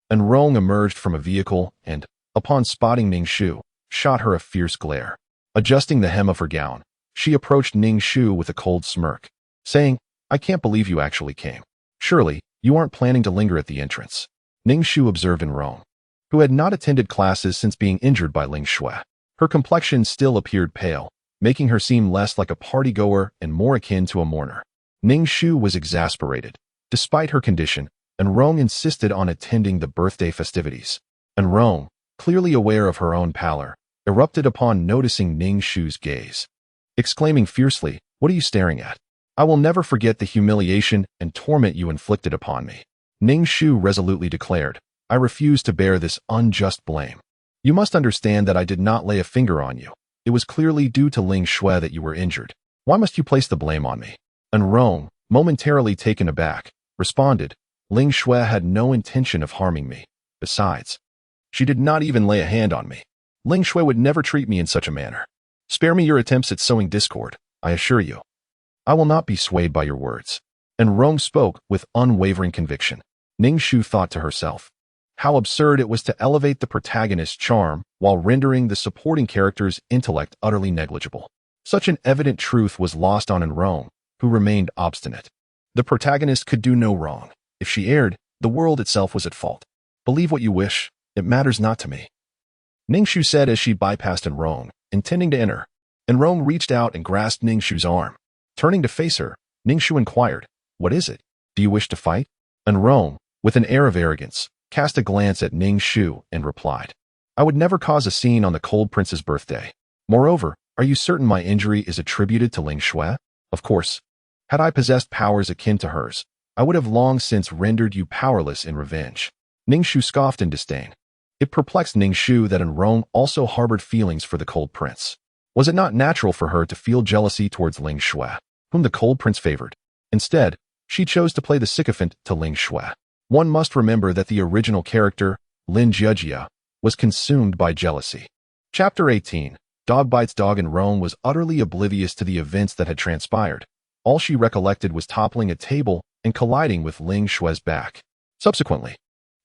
An Rong emerged from a vehicle and, upon spotting Ning Shu, shot her a fierce glare. Adjusting the hem of her gown, she approached Ning Shu with a cold smirk, saying, "I can't believe you actually came. Surely, you aren't planning to linger at the entrance." Ning Shu observed in Rong, who had not attended classes since being injured by Ling Shui. Her complexion still appeared pale, making her seem less like a party-goer and more akin to a mourner. Ning Shu was exasperated. Despite her condition, Rong insisted on attending the birthday festivities. Rong, clearly aware of her own pallor, erupted upon noticing Ning Shu's gaze, exclaiming fiercely, "What are you staring at? I will never forget the humiliation and torment you inflicted upon me." Ning Shu resolutely declared, "I refuse to bear this unjust blame. You must understand that I did not lay a finger on you. It was clearly due to Ling Shui that you were injured. Why must you place the blame on me?" Rong, momentarily taken aback, responded, "Ling Shui had no intention of harming me. Besides, she did not even lay a hand on me. Ling Shui would never treat me in such a manner. Spare me your attempts at sowing discord, I assure you. I will not be swayed by your words." Rong spoke with unwavering conviction. Ning Shu thought to herself, How absurd it was to elevate the protagonist's charm while rendering the supporting character's intellect utterly negligible. Such an evident truth was lost on Rome, who remained obstinate. The protagonist could do no wrong. If she erred, the world itself was at fault. Believe what you wish, it matters not to me. Ning Shu said as she bypassed Rome, intending to enter. Rome reached out and grasped Ning Shu's arm. Turning to face her, Ning Shu inquired, "What is it? Do you wish to fight?" Rome, with an air of arrogance, cast a glance at Ning Shu and replied, "I would never cause a scene on the cold prince's birthday. Moreover, are you certain my injury is attributed to Ling Shui? Of course. Had I possessed powers akin to hers, I would have long since rendered you powerless in revenge." Ning Shu scoffed in disdain. It perplexed Ning Shu that Rome also harbored feelings for the cold prince. Was it not natural for her to feel jealousy towards Ling Shui, whom the cold prince favored? Instead, she chose to play the sycophant to Ling Shui. One must remember that the original character, Lin Jiejia, was consumed by jealousy. Chapter 18. Dog Bites Dog. Rome was utterly oblivious to the events that had transpired. All she recollected was toppling a table and colliding with Ling Shui's back. Subsequently,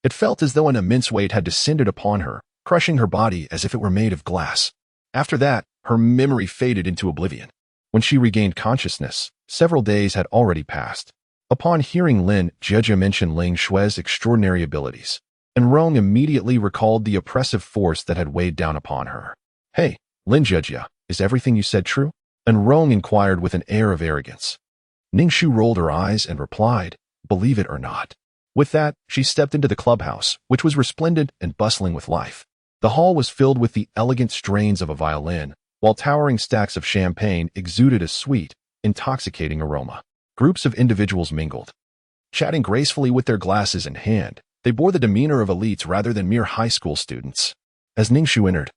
it felt as though an immense weight had descended upon her, crushing her body as if it were made of glass. After that, her memory faded into oblivion. When she regained consciousness, several days had already passed. Upon hearing Lin Jiejia mention Ling Shui's extraordinary abilities, Rome immediately recalled the oppressive force that had weighed down upon her. "Hey, Lin Jiejia, is everything you said true?" Rome inquired with an air of arrogance. Ning Shu rolled her eyes and replied, "Believe it or not." With that, she stepped into the clubhouse, which was resplendent and bustling with life. The hall was filled with the elegant strains of a violin, while towering stacks of champagne exuded a sweet, intoxicating aroma. Groups of individuals mingled. Chatting gracefully with their glasses in hand, they bore the demeanor of elites rather than mere high school students. As Ning Shu entered,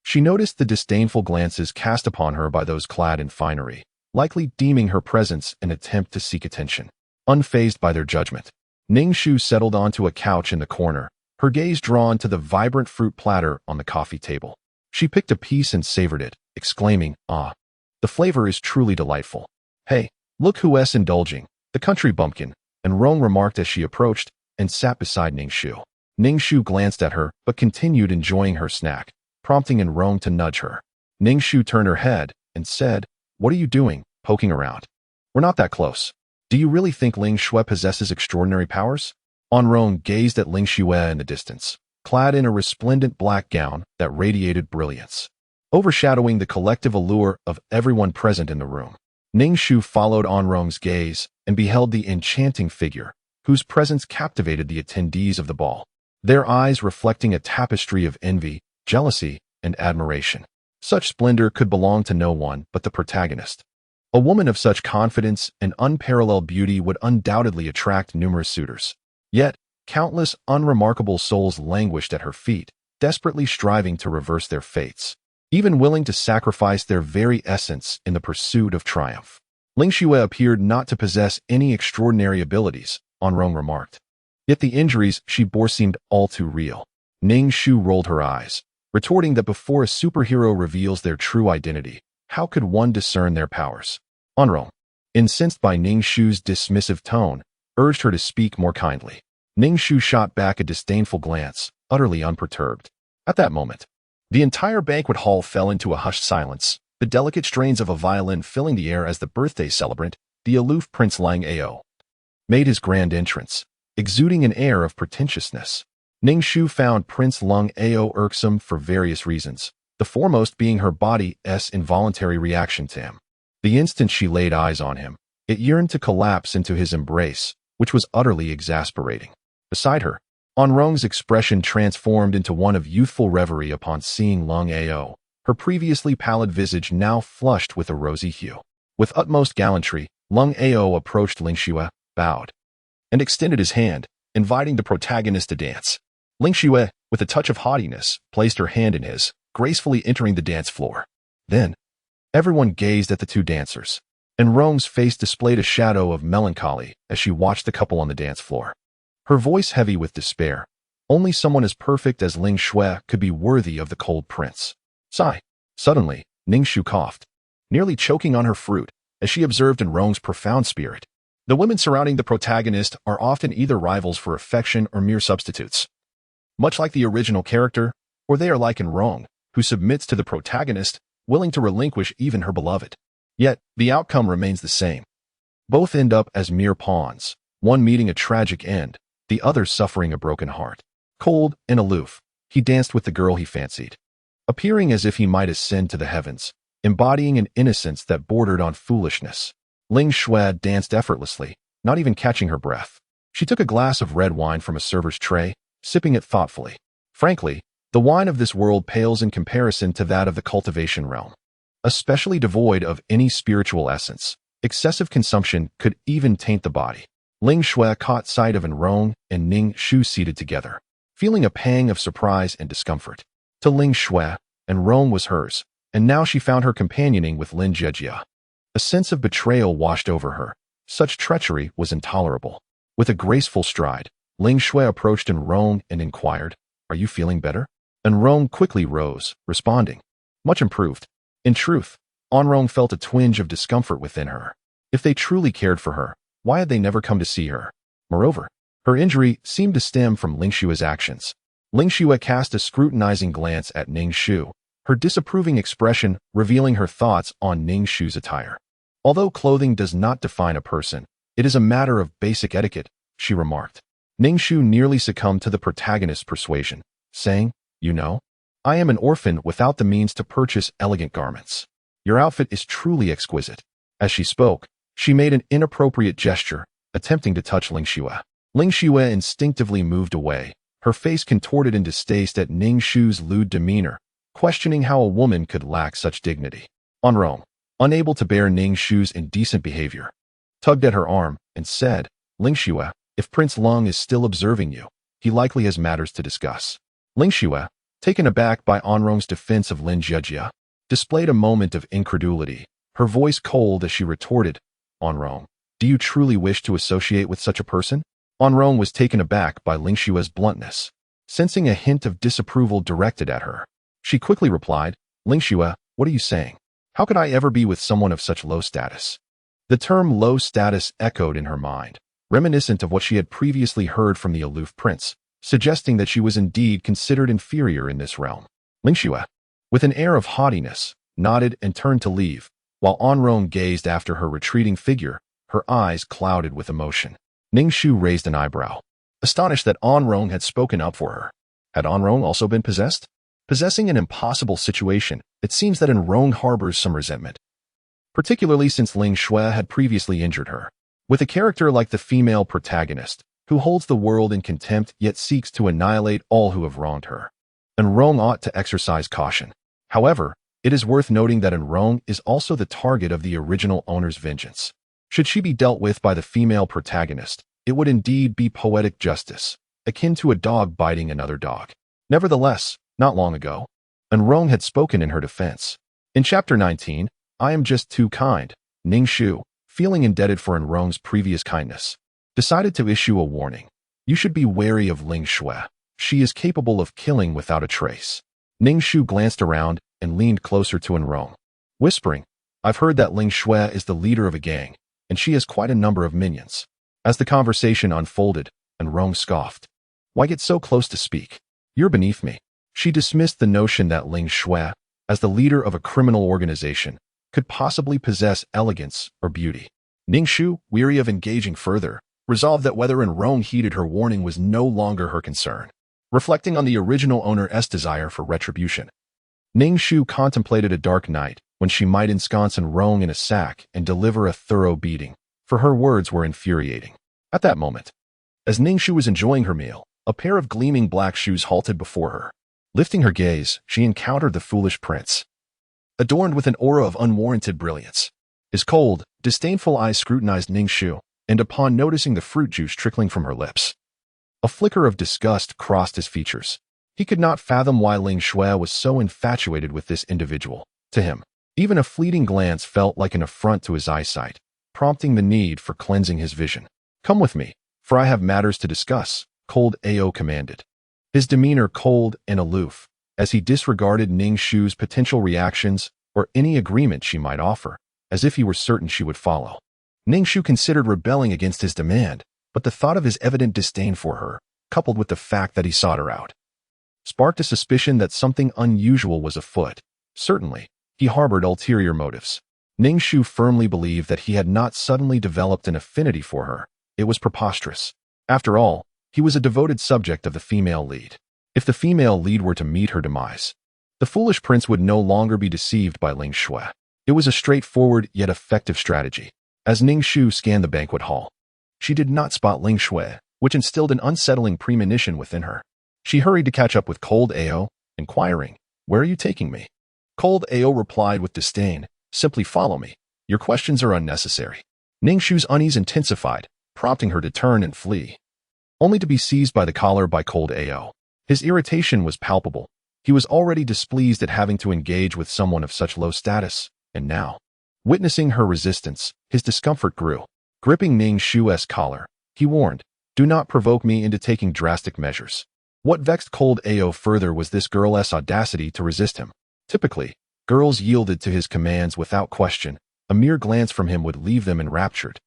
she noticed the disdainful glances cast upon her by those clad in finery, likely deeming her presence an attempt to seek attention. Unfazed by their judgment, Ning Shu settled onto a couch in the corner, her gaze drawn to the vibrant fruit platter on the coffee table. She picked a piece and savored it, exclaiming, "Ah, the flavor is truly delightful. Hey, look who's indulging, the country bumpkin," Rome remarked as she approached and sat beside Ning Shu. Ning Shu glanced at her but continued enjoying her snack, prompting Rome to nudge her. Ning Shu turned her head and said, "What are you doing, poking around? We're not that close. Do you really think Ling Shui possesses extraordinary powers?" Rome gazed at Ling Shui in the distance, clad in a resplendent black gown that radiated brilliance, overshadowing the collective allure of everyone present in the room. Ning Shu followed Rome's gaze and beheld the enchanting figure, whose presence captivated the attendees of the ball, their eyes reflecting a tapestry of envy, jealousy, and admiration. Such splendor could belong to no one but the protagonist. A woman of such confidence and unparalleled beauty would undoubtedly attract numerous suitors. Yet, countless unremarkable souls languished at her feet, desperately striving to reverse their fates, even willing to sacrifice their very essence in the pursuit of triumph. Ling Shui appeared not to possess any extraordinary abilities, Rome remarked. Yet the injuries she bore seemed all too real. Ning Shu rolled her eyes, retorting that before a superhero reveals their true identity, how could one discern their powers? Rome, incensed by Ning Shu's dismissive tone, urged her to speak more kindly. Ning Shu shot back a disdainful glance, utterly unperturbed. At that moment, the entire banquet hall fell into a hushed silence, the delicate strains of a violin filling the air as the birthday celebrant, the aloof Prince Lang Ao, made his grand entrance, exuding an air of pretentiousness. Ning Shu found Prince Lang Ao irksome for various reasons, the foremost being her body's involuntary reaction to him. The instant she laid eyes on him, it yearned to collapse into his embrace, which was utterly exasperating. Beside her, Rome's expression transformed into one of youthful reverie upon seeing Lang Ao, her previously pallid visage now flushed with a rosy hue. With utmost gallantry, Lang Ao approached Ling Shui, bowed, and extended his hand, inviting the protagonist to dance. Ling Shui, with a touch of haughtiness, placed her hand in his, gracefully entering the dance floor. Then, everyone gazed at the two dancers, and Rome's face displayed a shadow of melancholy as she watched the couple on the dance floor. Her voice heavy with despair. Only someone as perfect as Ling Shui could be worthy of the cold prince. Sigh. Suddenly, Ning Shu coughed, nearly choking on her fruit, as she observed Rome's profound spirit. The women surrounding the protagonist are often either rivals for affection or mere substitutes. much like the original character, or they are like in Rong, who submits to the protagonist, willing to relinquish even her beloved. Yet, the outcome remains the same. Both end up as mere pawns, one meeting a tragic end, the other suffering a broken heart. Cold and aloof, he danced with the girl he fancied, appearing as if he might ascend to the heavens, embodying an innocence that bordered on foolishness. Ning Shu danced effortlessly, not even catching her breath. She took a glass of red wine from a server's tray, sipping it thoughtfully. Frankly, the wine of this world pales in comparison to that of the cultivation realm. Especially devoid of any spiritual essence, excessive consumption could even taint the body. Ning Shu caught sight of Rong and Ning Shu seated together, feeling a pang of surprise and discomfort. To Ning Shu, Rong was hers, and now she found her companioning with Lin Jejia. A sense of betrayal washed over her. Such treachery was intolerable. With a graceful stride, Ning Shu approached Rong and inquired, "Are you feeling better?" Rong quickly rose, responding, "Much improved." In truth, Rong felt a twinge of discomfort within her. If they truly cared for her, why had they never come to see her? Moreover, her injury seemed to stem from Ning Shu's actions. Ning Shu cast a scrutinizing glance at Ning Shu, her disapproving expression revealing her thoughts on Ning Shu's attire. "Although clothing does not define a person, it is a matter of basic etiquette," she remarked. Ning Shu nearly succumbed to the protagonist's persuasion, saying, "You know, I am an orphan without the means to purchase elegant garments. Your outfit is truly exquisite." As she spoke, she made an inappropriate gesture, attempting to touch Ning Shu. Ning Shu instinctively moved away, her face contorted in distaste at Ning Shu's lewd demeanor, questioning how a woman could lack such dignity. Rong, unable to bear Ning Shu's indecent behavior, tugged at her arm and said, "Ning Shu, if Prince Lung is still observing you, he likely has matters to discuss." Ning Shu, taken aback by Rong's defense of Lin Jejia, displayed a moment of incredulity, her voice cold as she retorted, "Rong, do you truly wish to associate with such a person?" Rong was taken aback by Ning Shu's bluntness, sensing a hint of disapproval directed at her. She quickly replied, "Ning Shu, what are you saying? How could I ever be with someone of such low status?" The term low status echoed in her mind, reminiscent of what she had previously heard from the aloof prince, suggesting that she was indeed considered inferior in this realm. Ning Shu, with an air of haughtiness, nodded and turned to leave, while Rong gazed after her retreating figure, her eyes clouded with emotion. Ning Shu raised an eyebrow, astonished that Rong had spoken up for her. Had Rong also been possessed? Possessing an impossible situation, it seems that Rong harbors some resentment, particularly since Ning Shu had previously injured her. With a character like the female protagonist, who holds the world in contempt yet seeks to annihilate all who have wronged her, Rong ought to exercise caution. However, it is worth noting that Rong is also the target of the original owner's vengeance. Should she be dealt with by the female protagonist, it would indeed be poetic justice, akin to a dog biting another dog. Nevertheless, not long ago, Rong had spoken in her defense. In Chapter 19, "I am just too kind," Ning Shu, feeling indebted for Rong's previous kindness, decided to issue a warning. "You should be wary of Ning Shu. She is capable of killing without a trace." Ning Shu glanced around and leaned closer to Rong, whispering, "I've heard that Ning Shu is the leader of a gang, and she has quite a number of minions." As the conversation unfolded, Rong scoffed, "Why get so close to speak? You're beneath me." She dismissed the notion that Ning Shu, as the leader of a criminal organization, could possibly possess elegance or beauty. Ning Shu, weary of engaging further, resolved that whether Rong heeded her warning was no longer her concern. Reflecting on the original owner's desire for retribution, Ning Shu contemplated a dark night when she might ensconce Rong in a sack and deliver a thorough beating, for her words were infuriating. At that moment, as Ning Shu was enjoying her meal, a pair of gleaming black shoes halted before her. Lifting her gaze, she encountered the foolish prince, adorned with an aura of unwarranted brilliance. His cold, disdainful eyes scrutinized Ning Shu, and upon noticing the fruit juice trickling from her lips, a flicker of disgust crossed his features. He could not fathom why Ning Shu was so infatuated with this individual. To him, even a fleeting glance felt like an affront to his eyesight, prompting the need for cleansing his vision. "Come with me, for I have matters to discuss," Cold Ao commanded, his demeanor cold and aloof, as he disregarded Ning Shu's potential reactions or any agreement she might offer, as if he were certain she would follow. Ning Shu considered rebelling against his demand, but the thought of his evident disdain for her, coupled with the fact that he sought her out, sparked a suspicion that something unusual was afoot. Certainly, he harbored ulterior motives. Ning Shu firmly believed that he had not suddenly developed an affinity for her. It was preposterous. After all, he was a devoted subject of the female lead. If the female lead were to meet her demise, the foolish prince would no longer be deceived by Ling Shui. It was a straightforward yet effective strategy. As Ning Shu scanned the banquet hall, she did not spot Ling Shui, which instilled an unsettling premonition within her. She hurried to catch up with Cold Ao, inquiring, "Where are you taking me?" Cold Ao replied with disdain, "Simply follow me. Your questions are unnecessary." Ning Shu's unease intensified, prompting her to turn and flee, only to be seized by the collar by Cold Ao. His irritation was palpable. He was already displeased at having to engage with someone of such low status, and now, witnessing her resistance, his discomfort grew. Gripping Ning Shu's collar, he warned, "Do not provoke me into taking drastic measures." What vexed Cold Ao further was this girl's audacity to resist him. Typically, girls yielded to his commands without question. A mere glance from him would leave them enraptured.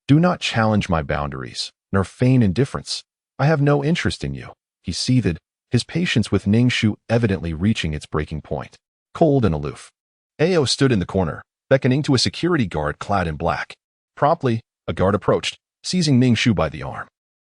"Do not challenge my boundaries, nor feign indifference. I have no interest in you," he seethed, his patience with Ning Shu evidently reaching its breaking point. Cold and aloof, Ao stood in the corner, beckoning to a security guard clad in black. Promptly, a guard approached, seizing Ning Shu by the arm.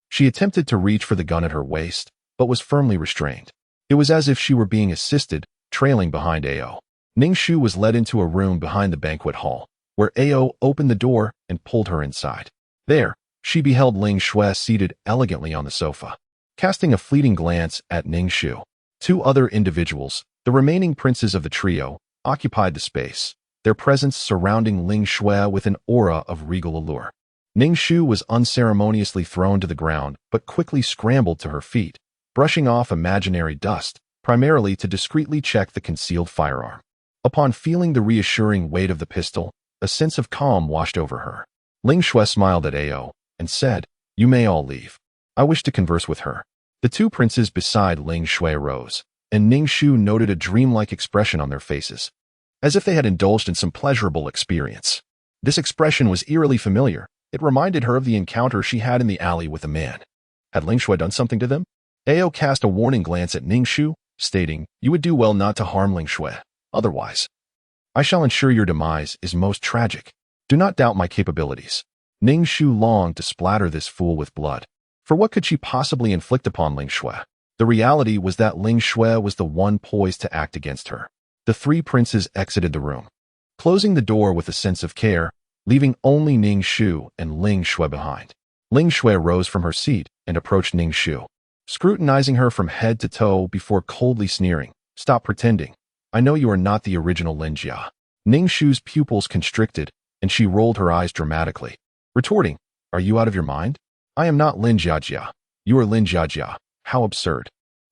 She attempted to reach for the gun at her waist, but was firmly restrained. It was as if she were being assisted, trailing behind Ao. Ning Shu was led into a room behind the banquet hall, where Ao opened the door and pulled her inside. There, she beheld Ling Shui seated elegantly on the sofa. Casting a fleeting glance at Ning Shu, two other individuals, the remaining princes of the trio, occupied the space, their presence surrounding Ling Shui with an aura of regal allure. Ning Shu was unceremoniously thrown to the ground, but quickly scrambled to her feet, brushing off imaginary dust, primarily to discreetly check the concealed firearm. Upon feeling the reassuring weight of the pistol, a sense of calm washed over her. Ling Shui smiled at Ao and said, "You may all leave. I wish to converse with her." The two princes beside Ling Shui rose, and Ning Shu noted a dreamlike expression on their faces, as if they had indulged in some pleasurable experience. This expression was eerily familiar. It reminded her of the encounter she had in the alley with a man. Had Ling Shui done something to them? Ao cast a warning glance at Ning Shu, stating, "You would do well not to harm Ling Shui. Otherwise, I shall ensure your demise is most tragic. Do not doubt my capabilities." Ning Shu longed to splatter this fool with blood. For what could she possibly inflict upon Ling Shui? The reality was that Ling Shui was the one poised to act against her. The three princes exited the room, closing the door with a sense of care, leaving only Ning Shu and Ling Shui behind. Ling Shui rose from her seat and approached Ning Shu, scrutinizing her from head to toe before coldly sneering, "Stop pretending. I know you are not the original Lin Jia." Ning Shu's pupils constricted, and she rolled her eyes dramatically, retorting, "Are you out of your mind? I am not Lin Jia. You are Lin Jia. How absurd."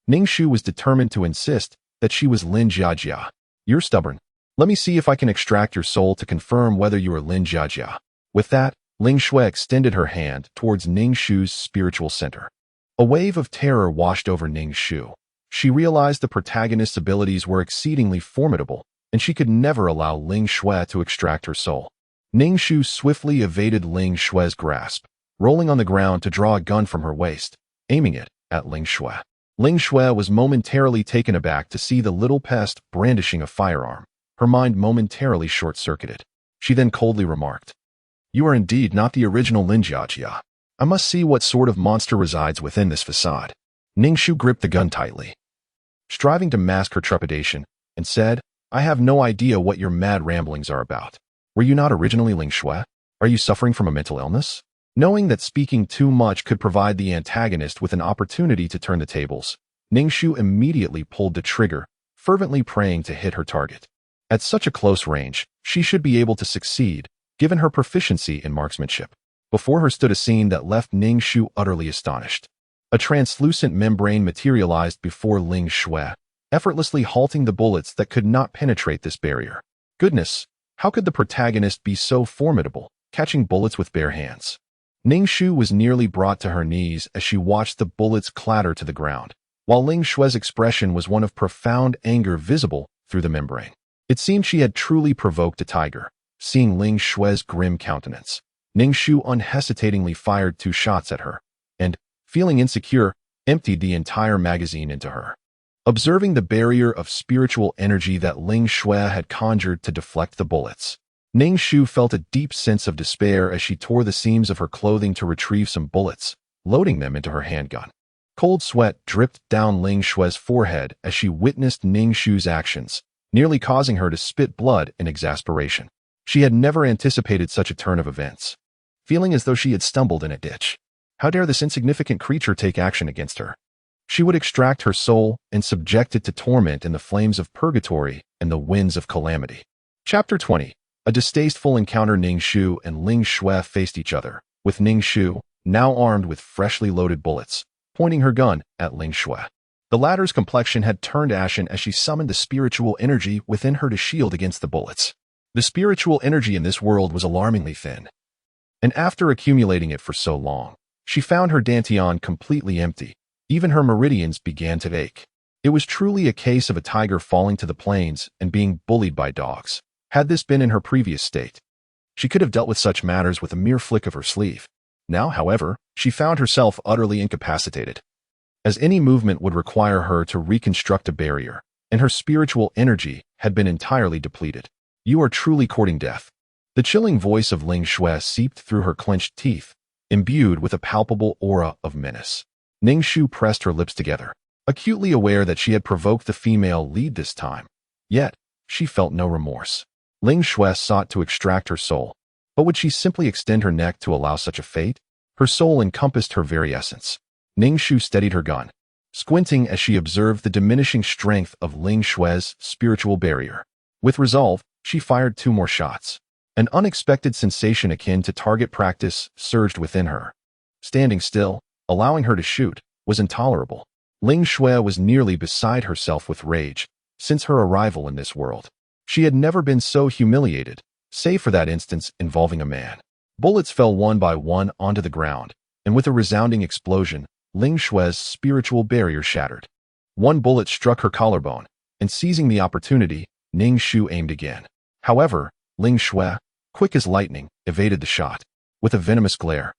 Ning Shu was determined to insist that she was Lin Jia. "You're stubborn. Let me see if I can extract your soul to confirm whether you are Lin Jia." With that, Ling Shui extended her hand towards Ning Shu's spiritual center. A wave of terror washed over Ning Shu. She realized the protagonist's abilities were exceedingly formidable, and she could never allow Ling Shui to extract her soul. Ning Shu swiftly evaded Ling Shui's grasp, rolling on the ground to draw a gun from her waist, aiming it at Ling Shui. Ling Shui was momentarily taken aback to see the little pest brandishing a firearm. Her mind momentarily short-circuited. She then coldly remarked, "You are indeed not the original Lin Jia. I must see what sort of monster resides within this facade." Ning Shu gripped the gun tightly, striving to mask her trepidation, and said, "I have no idea what your mad ramblings are about. Were you not originally Ling Shui? Are you suffering from a mental illness?" Knowing that speaking too much could provide the antagonist with an opportunity to turn the tables, Ning Shu immediately pulled the trigger, fervently praying to hit her target. At such a close range, she should be able to succeed, given her proficiency in marksmanship. Before her stood a scene that left Ning Shu utterly astonished. A translucent membrane materialized before Ling Shui, effortlessly halting the bullets that could not penetrate this barrier. Goodness, how could the protagonist be so formidable, catching bullets with bare hands? Ning Shu was nearly brought to her knees as she watched the bullets clatter to the ground, while Ling Shui's expression was one of profound anger visible through the membrane. It seemed she had truly provoked a tiger. Seeing Ling Shui's grim countenance, Ning Shu unhesitatingly fired 2 shots at her, and, feeling insecure, emptied the entire magazine into her. observing the barrier of spiritual energy that Ning Shu had conjured to deflect the bullets. Ning Shu felt a deep sense of despair as she tore the seams of her clothing to retrieve some bullets, loading them into her handgun. Cold sweat dripped down Ning Shu's forehead as she witnessed Ning Shu's actions, nearly causing her to spit blood in exasperation. She had never anticipated such a turn of events, feeling as though she had stumbled in a ditch. How dare this insignificant creature take action against her? She would extract her soul and subject it to torment in the flames of purgatory and the winds of calamity. Chapter 20. A distasteful encounter. Ning Shu and Ning Shu faced each other, with Ning Shu, now armed with freshly loaded bullets, pointing her gun at Ning Shu. The latter's complexion had turned ashen as she summoned the spiritual energy within her to shield against the bullets. The spiritual energy in this world was alarmingly thin, and after accumulating it for so long, she found her dantian completely empty. Even her meridians began to ache. It was truly a case of a tiger falling to the plains and being bullied by dogs. Had this been in her previous state, she could have dealt with such matters with a mere flick of her sleeve. Now, however, she found herself utterly incapacitated, as any movement would require her to reconstruct a barrier, and her spiritual energy had been entirely depleted. You are truly courting death. The chilling voice of Ning Shu seeped through her clenched teeth, imbued with a palpable aura of menace. Ning Shu pressed her lips together, acutely aware that she had provoked the female lead this time. Yet, she felt no remorse. Ning Shu sought to extract her soul, but would she simply extend her neck to allow such a fate? Her soul encompassed her very essence. Ning Shu steadied her gun, squinting as she observed the diminishing strength of Ning Shu's spiritual barrier. With resolve, she fired 2 more shots. An unexpected sensation akin to target practice surged within her. Standing still, allowing her to shoot, was intolerable. Ning Shu was nearly beside herself with rage since her arrival in this world. She had never been so humiliated, save for that instance involving a man. Bullets fell one by one onto the ground, and with a resounding explosion, Ning Shu's spiritual barrier shattered. One bullet struck her collarbone, and seizing the opportunity, Ning Shu aimed again. However, Ning Shu, quick as lightning, evaded the shot. With a venomous glare,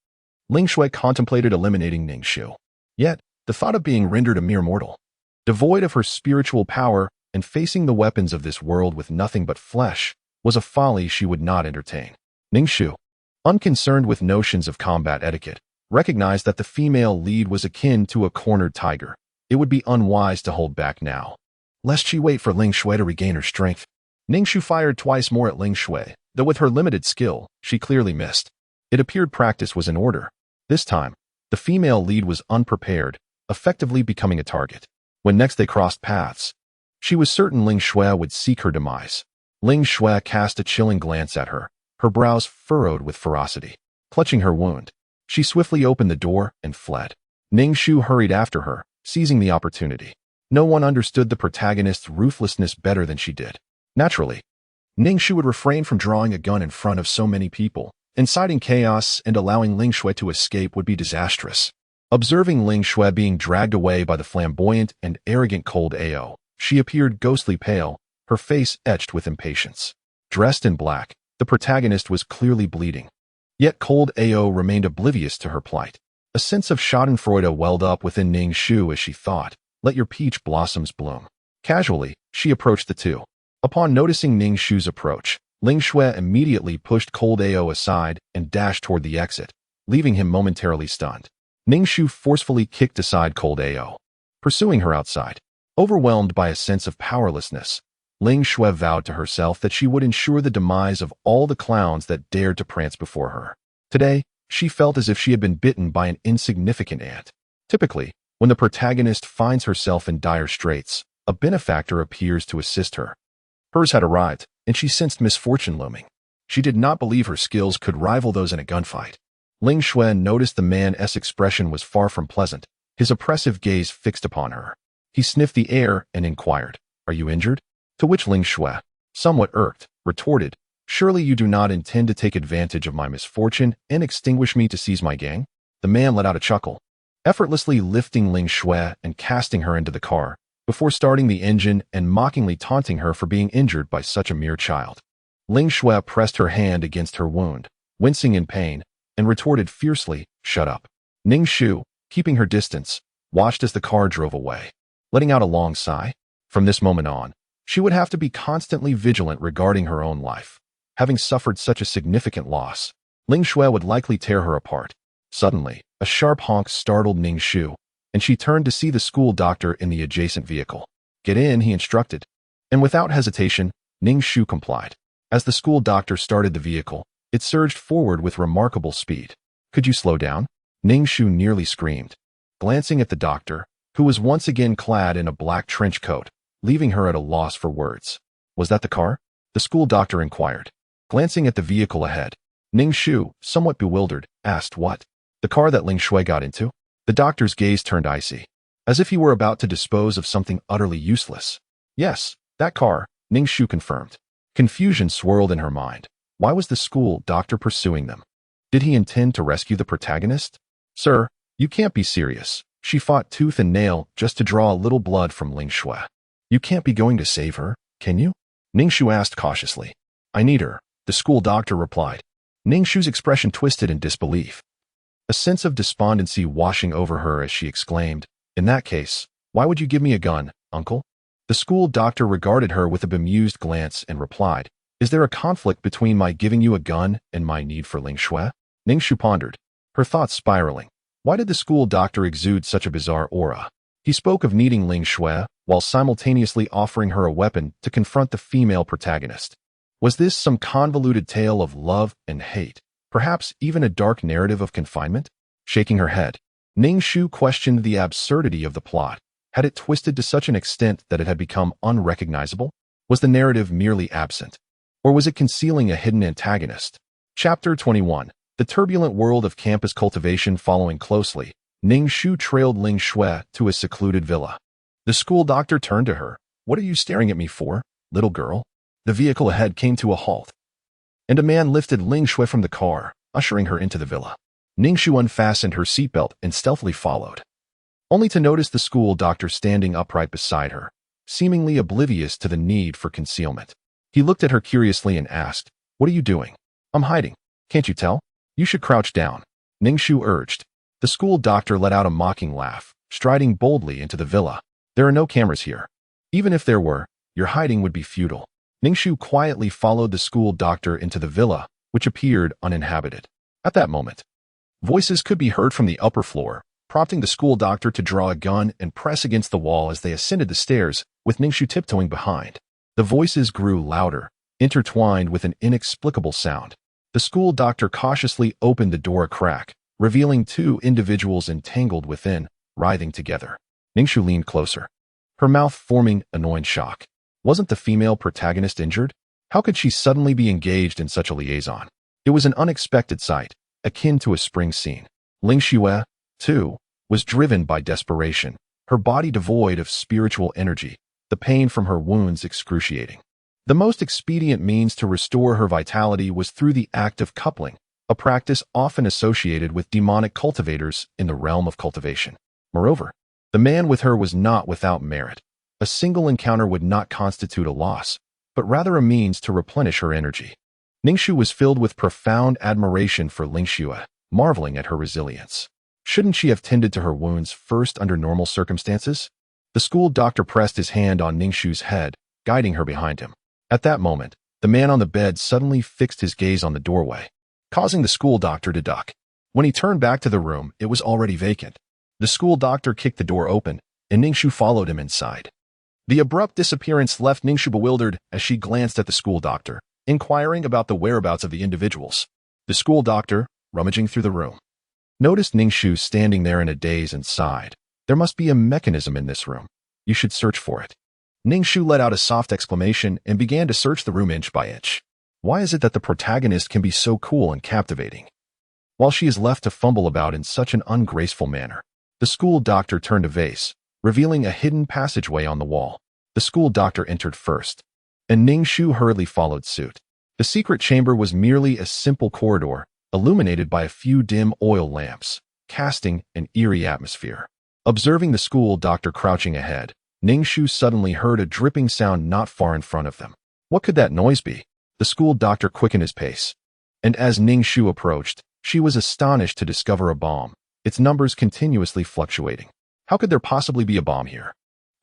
Ning Shu contemplated eliminating Ning Shu. Yet, the thought of being rendered a mere mortal, devoid of her spiritual power and facing the weapons of this world with nothing but flesh, was a folly she would not entertain. Ning Shu, unconcerned with notions of combat etiquette, recognized that the female lead was akin to a cornered tiger. It would be unwise to hold back now, lest she wait for Ning Shu to regain her strength. Ning Shu fired twice more at Ning Shu, though with her limited skill, she clearly missed. It appeared practice was in order. This time, the female lead was unprepared, effectively becoming a target. When next they crossed paths, she was certain Ning Shu would seek her demise. Ning Shu cast a chilling glance at her, her brows furrowed with ferocity. Clutching her wound, she swiftly opened the door and fled. Ning Shu hurried after her, seizing the opportunity. No one understood the protagonist's ruthlessness better than she did. Naturally, Ning Shu would refrain from drawing a gun in front of so many people. Inciting chaos and allowing Ning Shu to escape would be disastrous. Observing Ning Shu being dragged away by the flamboyant and arrogant Cold Ao, she appeared ghostly pale, her face etched with impatience. Dressed in black, the protagonist was clearly bleeding. Yet Cold Ao remained oblivious to her plight. A sense of schadenfreude welled up within Ning Shu as she thought, "Let your peach blossoms bloom." Casually, she approached the two. Upon noticing Ning Shu's approach, Ning Shu immediately pushed Cold Ao aside and dashed toward the exit, leaving him momentarily stunned. Ning Shu forcefully kicked aside Cold Ao, pursuing her outside. Overwhelmed by a sense of powerlessness, Ning Shu vowed to herself that she would ensure the demise of all the clowns that dared to prance before her. Today, she felt as if she had been bitten by an insignificant ant. Typically, when the protagonist finds herself in dire straits, a benefactor appears to assist her. Hers had arrived, and she sensed misfortune looming. She did not believe her skills could rival those in a gunfight. Ning Shu noticed the man's expression was far from pleasant, his oppressive gaze fixed upon her. He sniffed the air and inquired, "Are you injured?" To which Ning Shu, somewhat irked, retorted, "Surely you do not intend to take advantage of my misfortune and extinguish me to seize my gang?" The man let out a chuckle, effortlessly lifting Ning Shu and casting her into the car, before starting the engine and mockingly taunting her for being injured by such a mere child. Ning Shu pressed her hand against her wound, wincing in pain, and retorted fiercely, "Shut up." Ning Shu, keeping her distance, watched as the car drove away. letting out a long sigh. From this moment on, she would have to be constantly vigilant regarding her own life. Having suffered such a significant loss, Ling Shu would likely tear her apart. Suddenly, a sharp honk startled Ning Shu, and she turned to see the school doctor in the adjacent vehicle. "Get in," he instructed. And without hesitation, Ning Shu complied. As the school doctor started the vehicle, it surged forward with remarkable speed. "Could you slow down?" Ning Shu nearly screamed, glancing at the doctor, who was once again clad in a black trench coat, leaving her at a loss for words. "Was that the car?" the school doctor inquired. Glancing at the vehicle ahead, Ning Shu, somewhat bewildered, asked, "What? The car that Ling Shui got into?" The doctor's gaze turned icy, as if he were about to dispose of something utterly useless. "Yes, that car," Ning Shu confirmed. Confusion swirled in her mind. Why was the school doctor pursuing them? Did he intend to rescue the protagonist? "Sir, you can't be serious." She fought tooth and nail just to draw a little blood from Ling Shui. "You can't be going to save her, can you?" Ning Shu asked cautiously. "I need her," the school doctor replied. Ning Shu's expression twisted in disbelief, a sense of despondency washing over her as she exclaimed, "In that case, why would you give me a gun, uncle?" The school doctor regarded her with a bemused glance and replied, "Is there a conflict between my giving you a gun and my need for Ling Shui?" Ning Shu pondered, her thoughts spiraling. Why did the school doctor exude such a bizarre aura? He spoke of needing Ling Shui while simultaneously offering her a weapon to confront the female protagonist. Was this some convoluted tale of love and hate? Perhaps even a dark narrative of confinement? Shaking her head, Ning Shu questioned the absurdity of the plot. Had it twisted to such an extent that it had become unrecognizable? Was the narrative merely absent? Or was it concealing a hidden antagonist? Chapter 21. The turbulent world of campus cultivation. Following closely, Ning Shu trailed Ling Shui to a secluded villa. The school doctor turned to her. "What are you staring at me for, little girl?" The vehicle ahead came to a halt, and a man lifted Ling Shui from the car, ushering her into the villa. Ning Shu unfastened her seatbelt and stealthily followed, only to notice the school doctor standing upright beside her, seemingly oblivious to the need for concealment. He looked at her curiously and asked, "What are you doing?" "I'm hiding. Can't you tell?" "You should crouch down," Ning Shu urged. The school doctor let out a mocking laugh, striding boldly into the villa. "There are no cameras here. Even if there were, your hiding would be futile." Ning Shu quietly followed the school doctor into the villa, which appeared uninhabited. At that moment, voices could be heard from the upper floor, prompting the school doctor to draw a gun and press against the wall as they ascended the stairs, with Ning Shu tiptoeing behind. The voices grew louder, intertwined with an inexplicable sound. The school doctor cautiously opened the door a crack, revealing two individuals entangled within, writhing together. Ning Shu leaned closer, her mouth forming annoying shock. Wasn't the female protagonist injured? How could she suddenly be engaged in such a liaison? It was an unexpected sight, akin to a spring scene. Ling Shu, too, was driven by desperation, her body devoid of spiritual energy, the pain from her wounds excruciating. The most expedient means to restore her vitality was through the act of coupling, a practice often associated with demonic cultivators in the realm of cultivation. Moreover, the man with her was not without merit. A single encounter would not constitute a loss, but rather a means to replenish her energy. Ning Shu was filled with profound admiration for Ling Shu, marveling at her resilience. Shouldn't she have tended to her wounds first under normal circumstances? The school doctor pressed his hand on Ning Shu's head, guiding her behind him. At that moment, the man on the bed suddenly fixed his gaze on the doorway, causing the school doctor to duck. When he turned back to the room, it was already vacant. The school doctor kicked the door open, and Ning Shu followed him inside. The abrupt disappearance left Ning Shu bewildered as she glanced at the school doctor, inquiring about the whereabouts of the individuals. The school doctor, rummaging through the room, noticed Ning Shu standing there in a daze and sighed. "There must be a mechanism in this room. You should search for it." Ning Shu let out a soft exclamation and began to search the room inch by inch. Why is it that the protagonist can be so cool and captivating, while she is left to fumble about in such an ungraceful manner? The school doctor turned a vase, revealing a hidden passageway on the wall. The school doctor entered first, and Ning Shu hurriedly followed suit. The secret chamber was merely a simple corridor, illuminated by a few dim oil lamps, casting an eerie atmosphere. Observing the school doctor crouching ahead, Ning Shu suddenly heard a dripping sound not far in front of them. What could that noise be? The school doctor quickened his pace, and as Ning Shu approached, she was astonished to discover a bomb, its numbers continuously fluctuating. How could there possibly be a bomb here?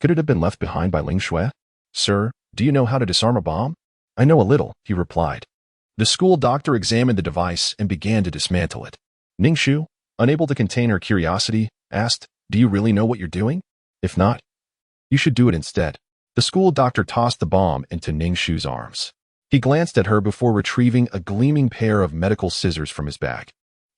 Could it have been left behind by Ling Shu? Sir, do you know how to disarm a bomb? I know a little, he replied. The school doctor examined the device and began to dismantle it. Ning Shu, unable to contain her curiosity, asked, do you really know what you're doing? If not, you should do it instead. The school doctor tossed the bomb into Ning Shu's arms. He glanced at her before retrieving a gleaming pair of medical scissors from his bag.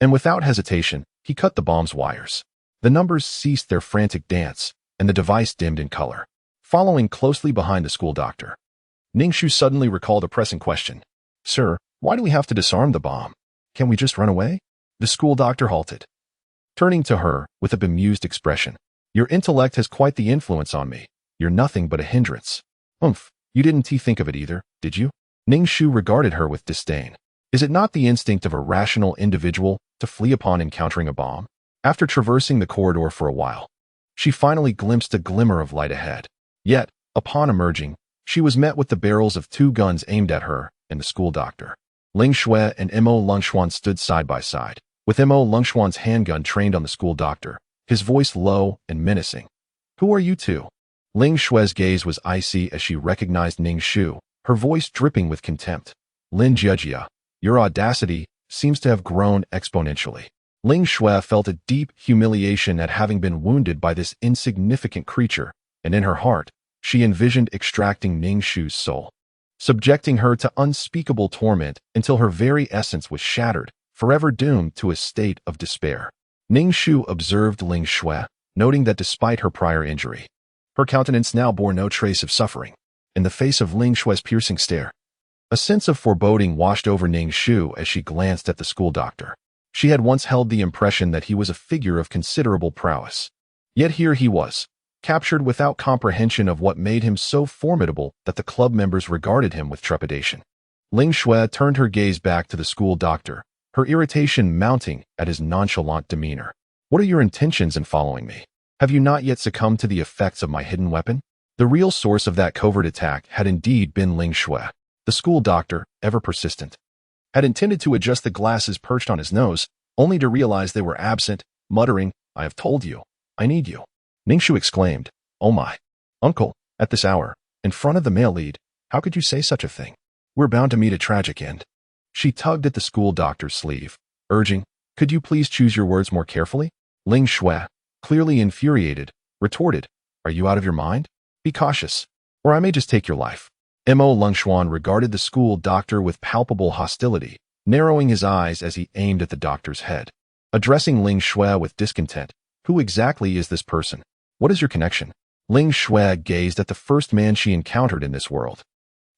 And without hesitation, he cut the bomb's wires. The numbers ceased their frantic dance, and the device dimmed in color. Following closely behind the school doctor, Ning Shu suddenly recalled a pressing question. Sir, why do we have to disarm the bomb? Can we just run away? The school doctor halted, turning to her with a bemused expression. Your intellect has quite the influence on me. You're nothing but a hindrance. You didn't think of it either, did you? Ning Shu regarded her with disdain. Is it not the instinct of a rational individual to flee upon encountering a bomb? After traversing the corridor for a while, she finally glimpsed a glimmer of light ahead. Yet, upon emerging, she was met with the barrels of 2 guns aimed at her and the school doctor. Ling Shu and Mo Lungshuan stood side by side, with Mo Lungshuan's handgun trained on the school doctor, his voice low and menacing. Who are you two? Ling Shu's gaze was icy as she recognized Ning Shu, her voice dripping with contempt. Lin Jiejia, your audacity seems to have grown exponentially. Ling Shu felt a deep humiliation at having been wounded by this insignificant creature, and in her heart, she envisioned extracting Ning Shu's soul, subjecting her to unspeakable torment until her very essence was shattered, forever doomed to a state of despair. Ning Shu observed Ling Shu, noting that despite her prior injury, her countenance now bore no trace of suffering. In the face of Ling Shu's piercing stare, a sense of foreboding washed over Ning Shu as she glanced at the school doctor. She had once held the impression that he was a figure of considerable prowess. Yet here he was, captured without comprehension of what made him so formidable that the club members regarded him with trepidation. Ling Shu turned her gaze back to the school doctor, her irritation mounting at his nonchalant demeanor. What are your intentions in following me? Have you not yet succumbed to the effects of my hidden weapon? The real source of that covert attack had indeed been Ling Shu. The school doctor, ever persistent, had intended to adjust the glasses perched on his nose, only to realize they were absent, muttering, I have told you, I need you. Ning Shu exclaimed, Oh my, uncle, at this hour, in front of the male lead, how could you say such a thing? We're bound to meet a tragic end. She tugged at the school doctor's sleeve, urging, Could you please choose your words more carefully? Ling Shu, clearly infuriated, retorted, Are you out of your mind? Be cautious, or I may just take your life. Mo Lungshuan regarded the school doctor with palpable hostility, narrowing his eyes as he aimed at the doctor's head. Addressing Ling Shu with discontent, Who exactly is this person? What is your connection? Ling Shu gazed at the first man she encountered in this world,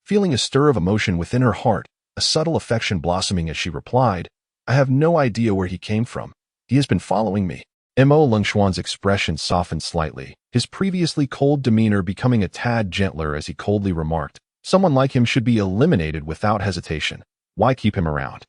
feeling a stir of emotion within her heart, a subtle affection blossoming as she replied, I have no idea where he came from. He has been following me. Mo Lungshuan's expression softened slightly, his previously cold demeanor becoming a tad gentler as he coldly remarked, Someone like him should be eliminated without hesitation. Why keep him around?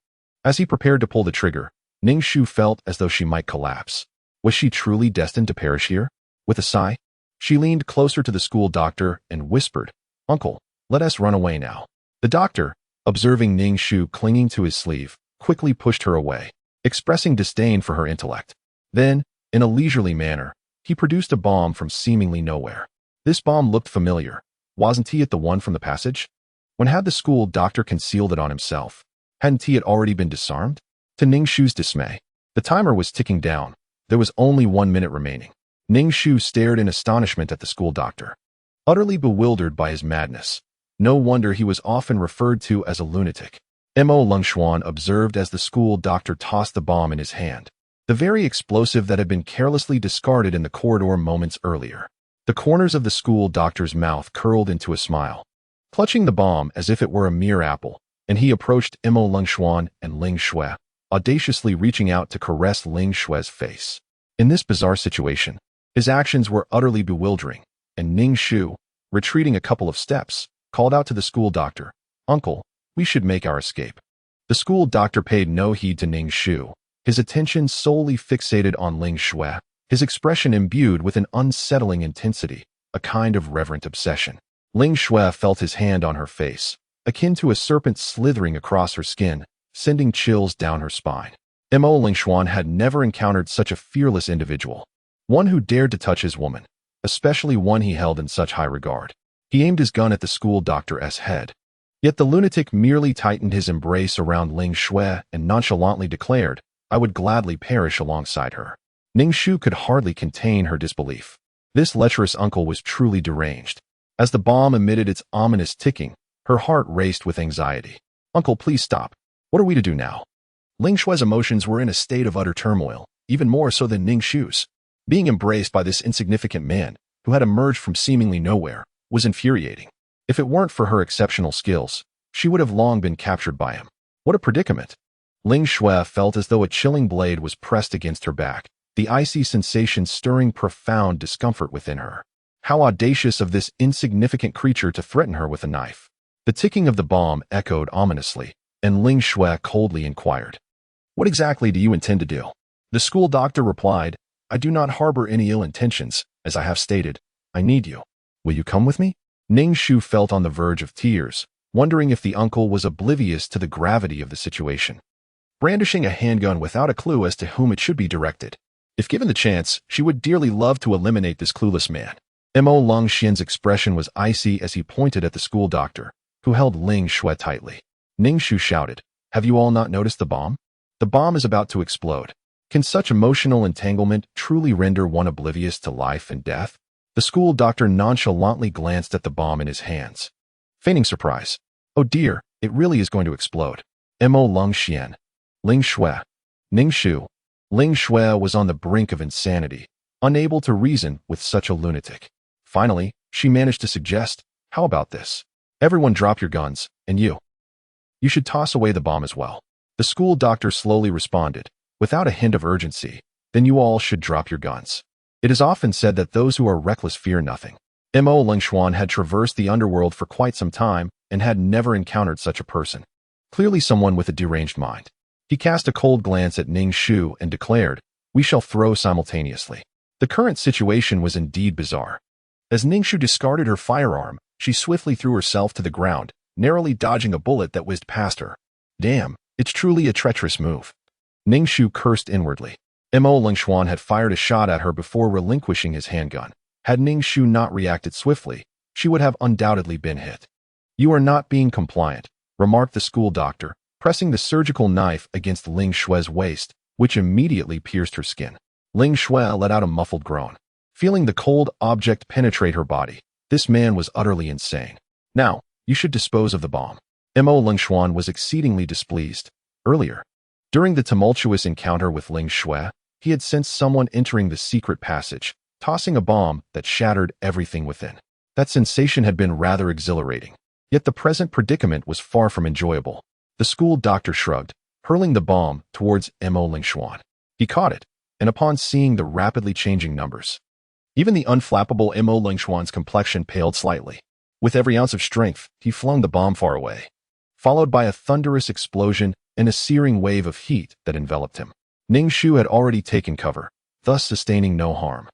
As he prepared to pull the trigger, Ning Shu felt as though she might collapse. Was she truly destined to perish here? With a sigh, she leaned closer to the school doctor and whispered, Uncle, let us run away now. The doctor, observing Ning Shu clinging to his sleeve, quickly pushed her away, expressing disdain for her intellect. Then, in a leisurely manner, he produced a bomb from seemingly nowhere. This bomb looked familiar. Wasn't he the one from the passage? When had the school doctor concealed it on himself? Hadn't he already been disarmed? To Ning Shu's dismay, the timer was ticking down. There was only 1 minute remaining. Ning Shu stared in astonishment at the school doctor, utterly bewildered by his madness. No wonder he was often referred to as a lunatic. Mo Lungshuan observed as the school doctor tossed the bomb in his hand, the very explosive that had been carelessly discarded in the corridor moments earlier. The corners of the school doctor's mouth curled into a smile, clutching the bomb as if it were a mere apple, and he approached Mo Lungshuan and Ling Shu, audaciously reaching out to caress Ling Shu's face. In this bizarre situation, his actions were utterly bewildering, and Ning Shu, retreating a couple of steps, called out to the school doctor, Uncle, we should make our escape. The school doctor paid no heed to Ning Shu, his attention solely fixated on Ling Shu, his expression imbued with an unsettling intensity, a kind of reverent obsession. Ling Shu felt his hand on her face, akin to a serpent slithering across her skin, sending chills down her spine. Mo Lungshuan had never encountered such a fearless individual, one who dared to touch his woman, especially one he held in such high regard. He aimed his gun at the school doctor's head. Yet the lunatic merely tightened his embrace around Ning Shu and nonchalantly declared, "I would gladly perish alongside her." Ning Shu could hardly contain her disbelief. This lecherous uncle was truly deranged. As the bomb emitted its ominous ticking, her heart raced with anxiety. "Uncle, please stop. What are we to do now?" Ling Shu's emotions were in a state of utter turmoil, even more so than Ning Shu's. Being embraced by this insignificant man, who had emerged from seemingly nowhere, was infuriating. If it weren't for her exceptional skills, she would have long been captured by him. What a predicament! Ling Shu felt as though a chilling blade was pressed against her back, the icy sensation stirring profound discomfort within her. How audacious of this insignificant creature to threaten her with a knife. The ticking of the bomb echoed ominously, and Ling Shu coldly inquired, "What exactly do you intend to do?" The school doctor replied, "I do not harbor any ill intentions, as I have stated. I need you. Will you come with me?" Ning Shu felt on the verge of tears, wondering if the uncle was oblivious to the gravity of the situation. Brandishing a handgun without a clue as to whom it should be directed. If given the chance, she would dearly love to eliminate this clueless man. Mo Longxian's expression was icy as he pointed at the school doctor, who held Ling Shu tightly. Ning Shu shouted, "Have you all not noticed the bomb? The bomb is about to explode. Can such emotional entanglement truly render one oblivious to life and death?" The school doctor nonchalantly glanced at the bomb in his hands, feigning surprise. "Oh dear, it really is going to explode." Mo Longxian. Ling Shu. Ning Shu. Ling Shu was on the brink of insanity, unable to reason with such a lunatic. Finally, she managed to suggest, "How about this? Everyone drop your guns, and you. You should toss away the bomb as well." The school doctor slowly responded, without a hint of urgency, "Then you all should drop your guns. It is often said that those who are reckless fear nothing." Mo Lingshuan had traversed the underworld for quite some time and had never encountered such a person. Clearly someone with a deranged mind. He cast a cold glance at Ning Shu and declared, "We shall throw simultaneously." The current situation was indeed bizarre. As Ning Shu discarded her firearm, she swiftly threw herself to the ground, narrowly dodging a bullet that whizzed past her. Damn, it's truly a treacherous move. Ning Shu cursed inwardly. Mo Lingshuan had fired a shot at her before relinquishing his handgun. Had Ning Shu not reacted swiftly, she would have undoubtedly been hit. "You are not being compliant," remarked the school doctor, pressing the surgical knife against Ling Shu's waist, which immediately pierced her skin. Ling Shu let out a muffled groan. Feeling the cold object penetrate her body, this man was utterly insane. "Now, you should dispose of the bomb." Mo Lingshuan was exceedingly displeased. Earlier, during the tumultuous encounter with Ling Shu, he had sensed someone entering the secret passage, tossing a bomb that shattered everything within. That sensation had been rather exhilarating. Yet the present predicament was far from enjoyable. The school doctor shrugged, hurling the bomb towards Mo Lingshuan. He caught it, and upon seeing the rapidly changing numbers, even the unflappable Mo Lingshuan's complexion paled slightly. With every ounce of strength, he flung the bomb far away, followed by a thunderous explosion and a searing wave of heat that enveloped him. Ning Shu had already taken cover, thus sustaining no harm,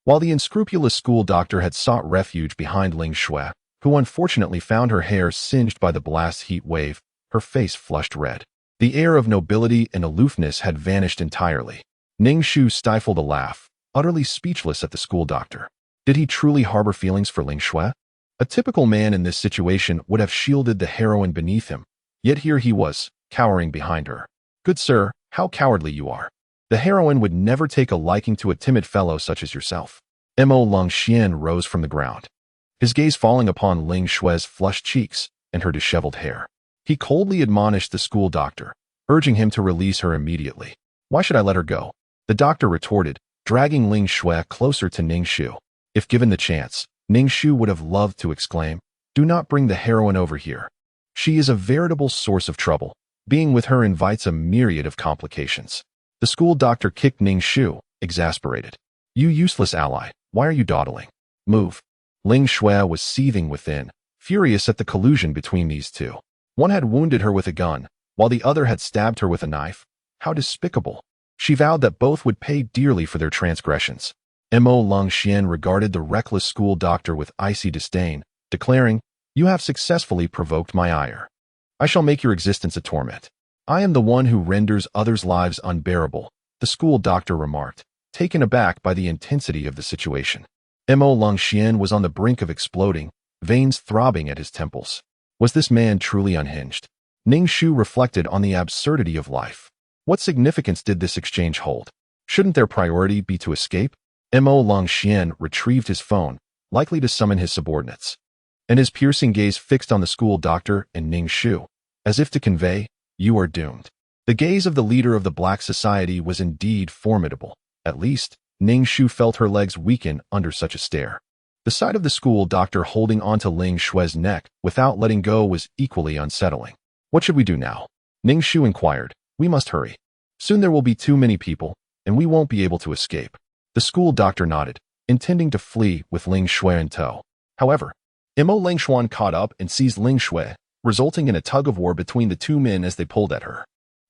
while the unscrupulous school doctor had sought refuge behind Ling Shu, who unfortunately found her hair singed by the blast heat wave, her face flushed red. The air of nobility and aloofness had vanished entirely. Ning Shu stifled a laugh, utterly speechless at the school doctor. Did he truly harbor feelings for Ling Shu? A typical man in this situation would have shielded the heroine beneath him, yet here he was, cowering behind her. "Good sir, how cowardly you are. The heroine would never take a liking to a timid fellow such as yourself." Mo Longxian rose from the ground, his gaze falling upon Ling Shu's flushed cheeks and her disheveled hair. He coldly admonished the school doctor, urging him to release her immediately. "Why should I let her go?" The doctor retorted, dragging Ling Shu closer to Ning Shu. If given the chance, Ning Shu would have loved to exclaim, "Do not bring the heroine over here. She is a veritable source of trouble. Being with her invites a myriad of complications." The school doctor kicked Ning Shu, exasperated. "You useless ally, why are you dawdling? Move." Ling Shu was seething within, furious at the collusion between these two. One had wounded her with a gun, while the other had stabbed her with a knife. How despicable. She vowed that both would pay dearly for their transgressions. Mo Longxian regarded the reckless school doctor with icy disdain, declaring, "You have successfully provoked my ire. I shall make your existence a torment. I am the one who renders others' lives unbearable," the school doctor remarked, taken aback by the intensity of the situation. Mo Longxian was on the brink of exploding, veins throbbing at his temples. Was this man truly unhinged? Ning Shu reflected on the absurdity of life. What significance did this exchange hold? Shouldn't their priority be to escape? Mo Longxian retrieved his phone, likely to summon his subordinates, and his piercing gaze fixed on the school doctor and Ning Shu, as if to convey, "You are doomed." The gaze of the leader of the Black Society was indeed formidable. At least, Ning Shu felt her legs weaken under such a stare. The sight of the school doctor holding onto Ling Shue's neck without letting go was equally unsettling. "What should we do now?" Ning Shu inquired. "We must hurry. Soon there will be too many people, and we won't be able to escape." The school doctor nodded, intending to flee with Ling Shui in tow. However, Mo Lingshuan caught up and seized Ling Shui, resulting in a tug-of-war between the two men as they pulled at her.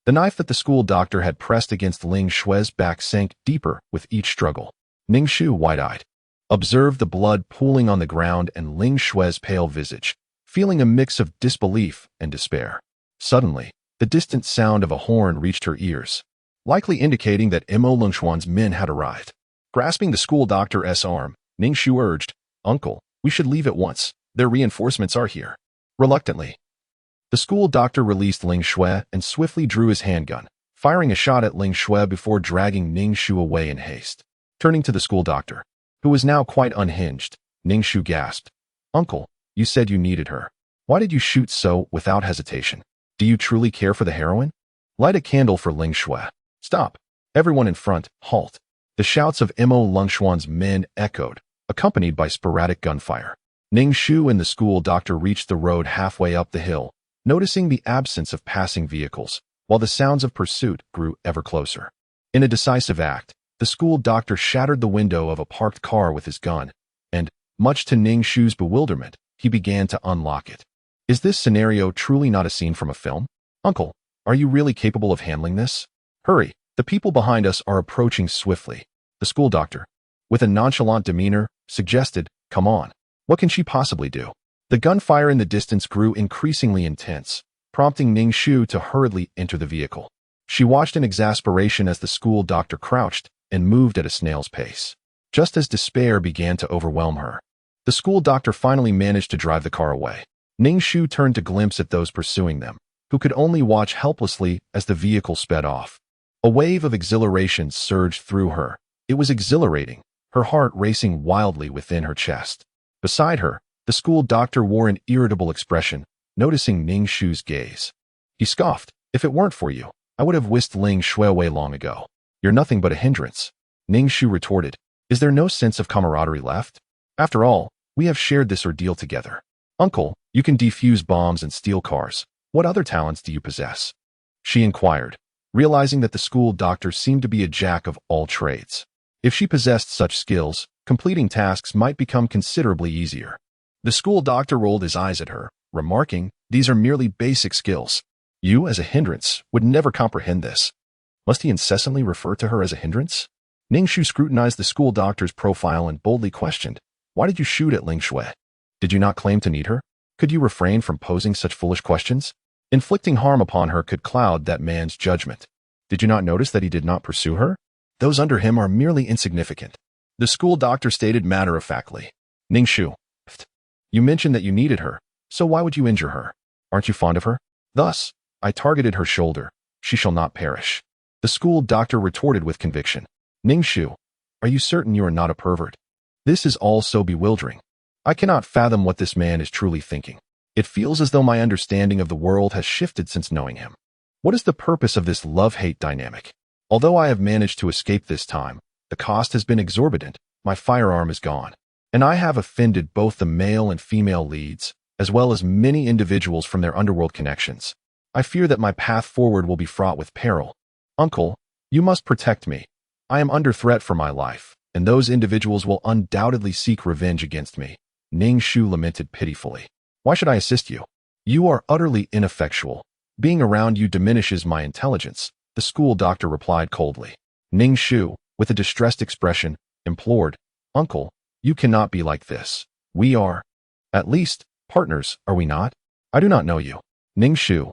The knife that the school doctor had pressed against Ling Shui's back sank deeper with each struggle. Ning Shu, wide-eyed, observed the blood pooling on the ground and Ling Shui's pale visage, feeling a mix of disbelief and despair. Suddenly, the distant sound of a horn reached her ears, likely indicating that Mo Lingshuan's men had arrived. Grasping the school doctor's arm, Ning Shu urged, "Uncle, we should leave at once. Their reinforcements are here." Reluctantly, the school doctor released Ling Shui and swiftly drew his handgun, firing a shot at Ling Shui before dragging Ning Shu away in haste. Turning to the school doctor, who was now quite unhinged, Ning Shu gasped, "Uncle, you said you needed her. Why did you shoot so without hesitation? Do you truly care for the heroine? Light a candle for Ling Shui." "Stop. Everyone in front, halt." The shouts of Mo Lingshuan's men echoed, accompanied by sporadic gunfire. Ning Shu and the school doctor reached the road halfway up the hill, noticing the absence of passing vehicles, while the sounds of pursuit grew ever closer. In a decisive act, the school doctor shattered the window of a parked car with his gun, and, much to Ning Shu's bewilderment, he began to unlock it. Is this scenario truly not a scene from a film? "Uncle, are you really capable of handling this? Hurry, the people behind us are approaching swiftly." The school doctor, with a nonchalant demeanor, suggested, "Come on. What can she possibly do?" The gunfire in the distance grew increasingly intense, prompting Ning Shu to hurriedly enter the vehicle. She watched in exasperation as the school doctor crouched and moved at a snail's pace. Just as despair began to overwhelm her, the school doctor finally managed to drive the car away. Ning Shu turned to glimpse at those pursuing them, who could only watch helplessly as the vehicle sped off. A wave of exhilaration surged through her. It was exhilarating, her heart racing wildly within her chest. Beside her, the school doctor wore an irritable expression, noticing Ning Shu's gaze. He scoffed, "If it weren't for you, I would have whisked Ling Shui away long ago. You're nothing but a hindrance." Ning Shu retorted, "Is there no sense of camaraderie left? After all, we have shared this ordeal together. Uncle, you can defuse bombs and steal cars. What other talents do you possess?" She inquired, realizing that the school doctor seemed to be a jack of all trades. If she possessed such skills, completing tasks might become considerably easier. The school doctor rolled his eyes at her, remarking, "These are merely basic skills. You, as a hindrance, would never comprehend this." Must he incessantly refer to her as a hindrance? Ning Shu scrutinized the school doctor's profile and boldly questioned, "Why did you shoot at Ling Shui? Did you not claim to need her? Could you refrain from posing such foolish questions? Inflicting harm upon her could cloud that man's judgment. Did you not notice that he did not pursue her? Those under him are merely insignificant." The school doctor stated matter-of-factly, "Ning Shu, you mentioned that you needed her, so why would you injure her? Aren't you fond of her?" "Thus, I targeted her shoulder. She shall not perish." The school doctor retorted with conviction. "Ning Shu, are you certain you are not a pervert? This is all so bewildering. I cannot fathom what this man is truly thinking. It feels as though my understanding of the world has shifted since knowing him. What is the purpose of this love-hate dynamic? Although I have managed to escape this time, the cost has been exorbitant. My firearm is gone, and I have offended both the male and female leads, as well as many individuals from their underworld connections. I fear that my path forward will be fraught with peril. Uncle, you must protect me. I am under threat for my life, and those individuals will undoubtedly seek revenge against me." Ning Shu lamented pitifully. "Why should I assist you? You are utterly ineffectual. Being around you diminishes my intelligence," the school doctor replied coldly. Ning Shu, with a distressed expression, implored, "Uncle, you cannot be like this. We are, at least, partners, are we not? I do not know you." Ning Shu,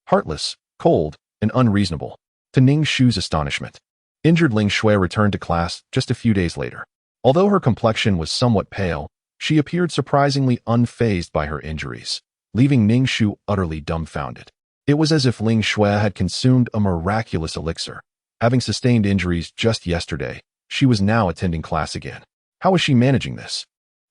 heartless, cold, and unreasonable. To Ning Shu's astonishment, injured Ling Shui returned to class just a few days later. Although her complexion was somewhat pale, she appeared surprisingly unfazed by her injuries, leaving Ning Shu utterly dumbfounded. It was as if Ling Shui had consumed a miraculous elixir. Having sustained injuries just yesterday, she was now attending class again. How was she managing this?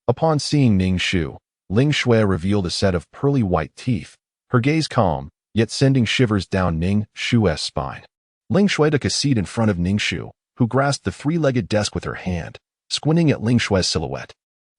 Upon seeing Ning Shu, Ling Shui revealed a set of pearly white teeth, her gaze calm, yet sending shivers down Ning Shu's spine. Ling Shui took a seat in front of Ning Shu, who grasped the three-legged desk with her hand, squinting at Ling Shui's silhouette.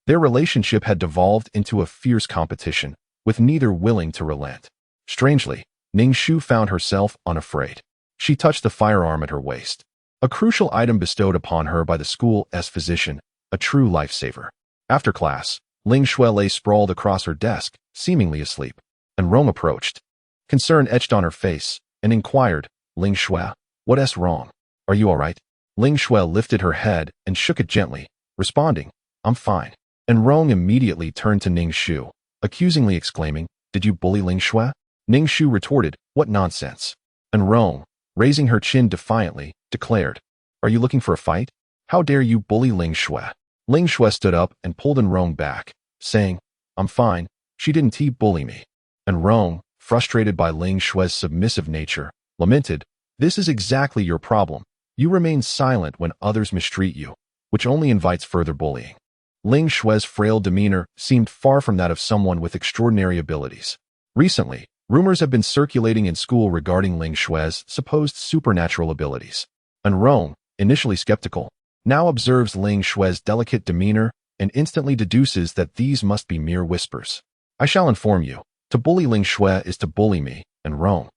Their relationship had devolved into a fierce competition, with neither willing to relent. Strangely, Ning Shu found herself unafraid. She touched the firearm at her waist, a crucial item bestowed upon her by the school's physician, a true lifesaver. After class, Ling Shui lay sprawled across her desk, seemingly asleep, and Rong approached. Concern etched on her face, and inquired, "Ling Shui, what's wrong? Are you all right?" Ling Shui lifted her head and shook it gently, responding, "I'm fine." And Rong immediately turned to Ning Shu, accusingly exclaiming, "Did you bully Ling Shui?" Ning Shu retorted, "What nonsense." And Rong, raising her chin defiantly, declared, "Are you looking for a fight? How dare you bully Ling Shui?" Ling Shui stood up and pulled Rong back, saying, "I'm fine, she didn't bully me." And Rong, frustrated by Ling Shui's submissive nature, lamented, "This is exactly your problem. You remain silent when others mistreat you, which only invites further bullying." Ling Shui's frail demeanor seemed far from that of someone with extraordinary abilities. Recently, rumors have been circulating in school regarding Ling Shui's supposed supernatural abilities. And Rong, initially skeptical, now observes Ling Shui's delicate demeanor and instantly deduces that these must be mere whispers. "I shall inform you. To bully Ling Shui is to bully me, and Rong.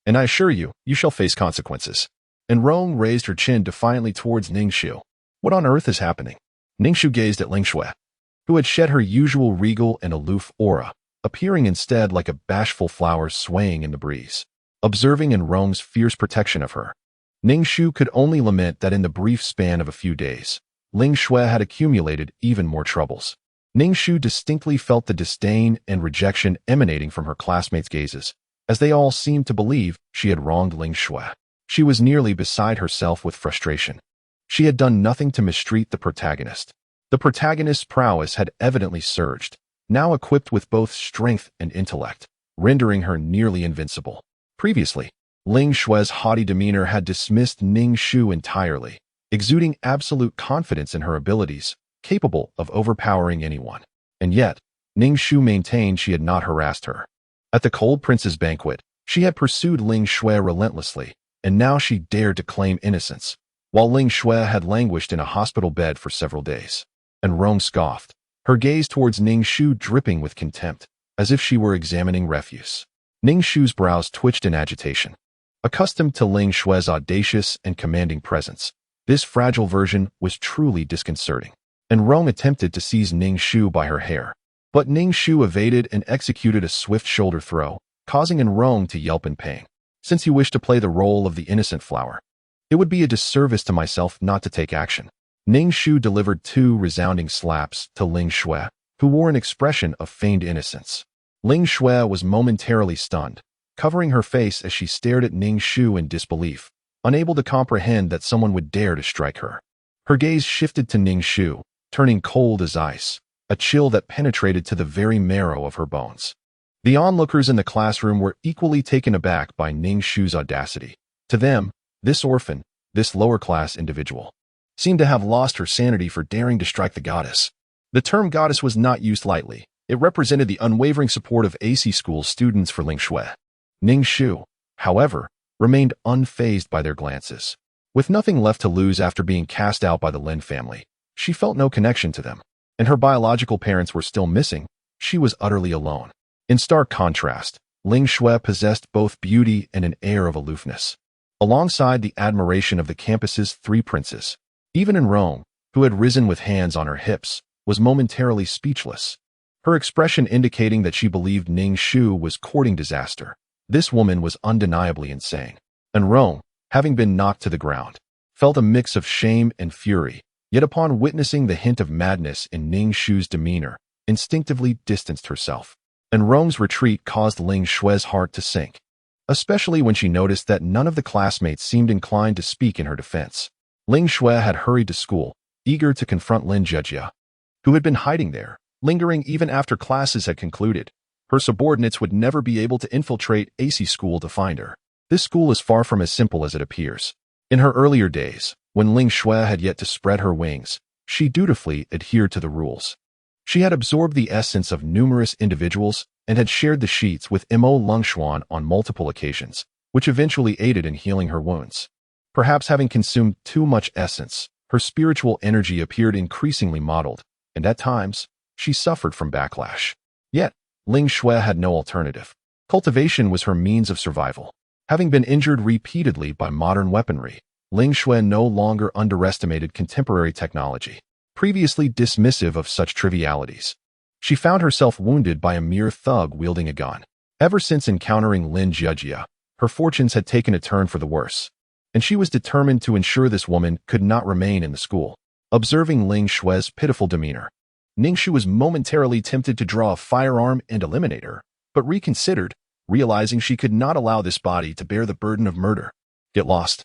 And I assure you, you shall face consequences." And Rong raised her chin defiantly towards Ning Shu. What on earth is happening? Ning Shu gazed at Ling Shui, who had shed her usual regal and aloof aura, appearing instead like a bashful flower swaying in the breeze. Observing in Rong's fierce protection of her, Ning Shu could only lament that in the brief span of a few days, Ling Shui had accumulated even more troubles. Ning Shu distinctly felt the disdain and rejection emanating from her classmates' gazes, as they all seemed to believe she had wronged Ling Shui. She was nearly beside herself with frustration. She had done nothing to mistreat the protagonist. The protagonist's prowess had evidently surged, now equipped with both strength and intellect, rendering her nearly invincible. Previously, Ling Shui's haughty demeanor had dismissed Ning Shu entirely, exuding absolute confidence in her abilities, capable of overpowering anyone. And yet, Ning Shu maintained she had not harassed her. At the Cold Prince's banquet, she had pursued Ling Shui relentlessly, and now she dared to claim innocence, while Ling Shui had languished in a hospital bed for several days. And Rong scoffed, her gaze towards Ning Shu dripping with contempt, as if she were examining refuse. Ning Shu's brows twitched in agitation. Accustomed to Ling Shui's audacious and commanding presence, this fragile version was truly disconcerting. And Rong attempted to seize Ning Shu by her hair. But Ning Shu evaded and executed a swift shoulder throw, causing Rong to yelp in pain. Since he wished to play the role of the innocent flower, it would be a disservice to myself not to take action. Ning Shu delivered 2 resounding slaps to Ling Shui, who wore an expression of feigned innocence. Ling Shui was momentarily stunned, covering her face as she stared at Ning Shu in disbelief, unable to comprehend that someone would dare to strike her. Her gaze shifted to Ning Shu, turning cold as ice, a chill that penetrated to the very marrow of her bones. The onlookers in the classroom were equally taken aback by Ning Shu's audacity. To them, this orphan, this lower-class individual, seemed to have lost her sanity for daring to strike the goddess. The term goddess was not used lightly. It represented the unwavering support of AC School students for Ling Shui. Ning Shu, however, remained unfazed by their glances. With nothing left to lose after being cast out by the Lin family, she felt no connection to them. And her biological parents were still missing. She was utterly alone. In stark contrast, Ling Shui possessed both beauty and an air of aloofness, alongside the admiration of the campus's 3 princes. Even in Rome, who had risen with hands on her hips, was momentarily speechless, her expression indicating that she believed Ning Shu was courting disaster. This woman was undeniably insane. And Rome, having been knocked to the ground, felt a mix of shame and fury, yet upon witnessing the hint of madness in Ning Shu's demeanor, instinctively distanced herself. And Rome's retreat caused Ling Shui's heart to sink, especially when she noticed that none of the classmates seemed inclined to speak in her defense. Ling Shui had hurried to school, eager to confront Lin Jejia, who had been hiding there, lingering even after classes had concluded. Her subordinates would never be able to infiltrate AC school to find her. This school is far from as simple as it appears. In her earlier days, when Ling Shu had yet to spread her wings, she dutifully adhered to the rules. She had absorbed the essence of numerous individuals and had shared the sheets with Mo Lungshuan on multiple occasions, which eventually aided in healing her wounds. Perhaps having consumed too much essence, her spiritual energy appeared increasingly mottled, and at times, she suffered from backlash. Yet, Ling Shu had no alternative. Cultivation was her means of survival. Having been injured repeatedly by modern weaponry, Ling Shu no longer underestimated contemporary technology, previously dismissive of such trivialities. She found herself wounded by a mere thug wielding a gun. Ever since encountering Lin Jejia, her fortunes had taken a turn for the worse, and she was determined to ensure this woman could not remain in the school. Observing Ling Shu's pitiful demeanor, Ning Shu was momentarily tempted to draw a firearm and eliminate her, but reconsidered, realizing she could not allow this body to bear the burden of murder. "Get lost,"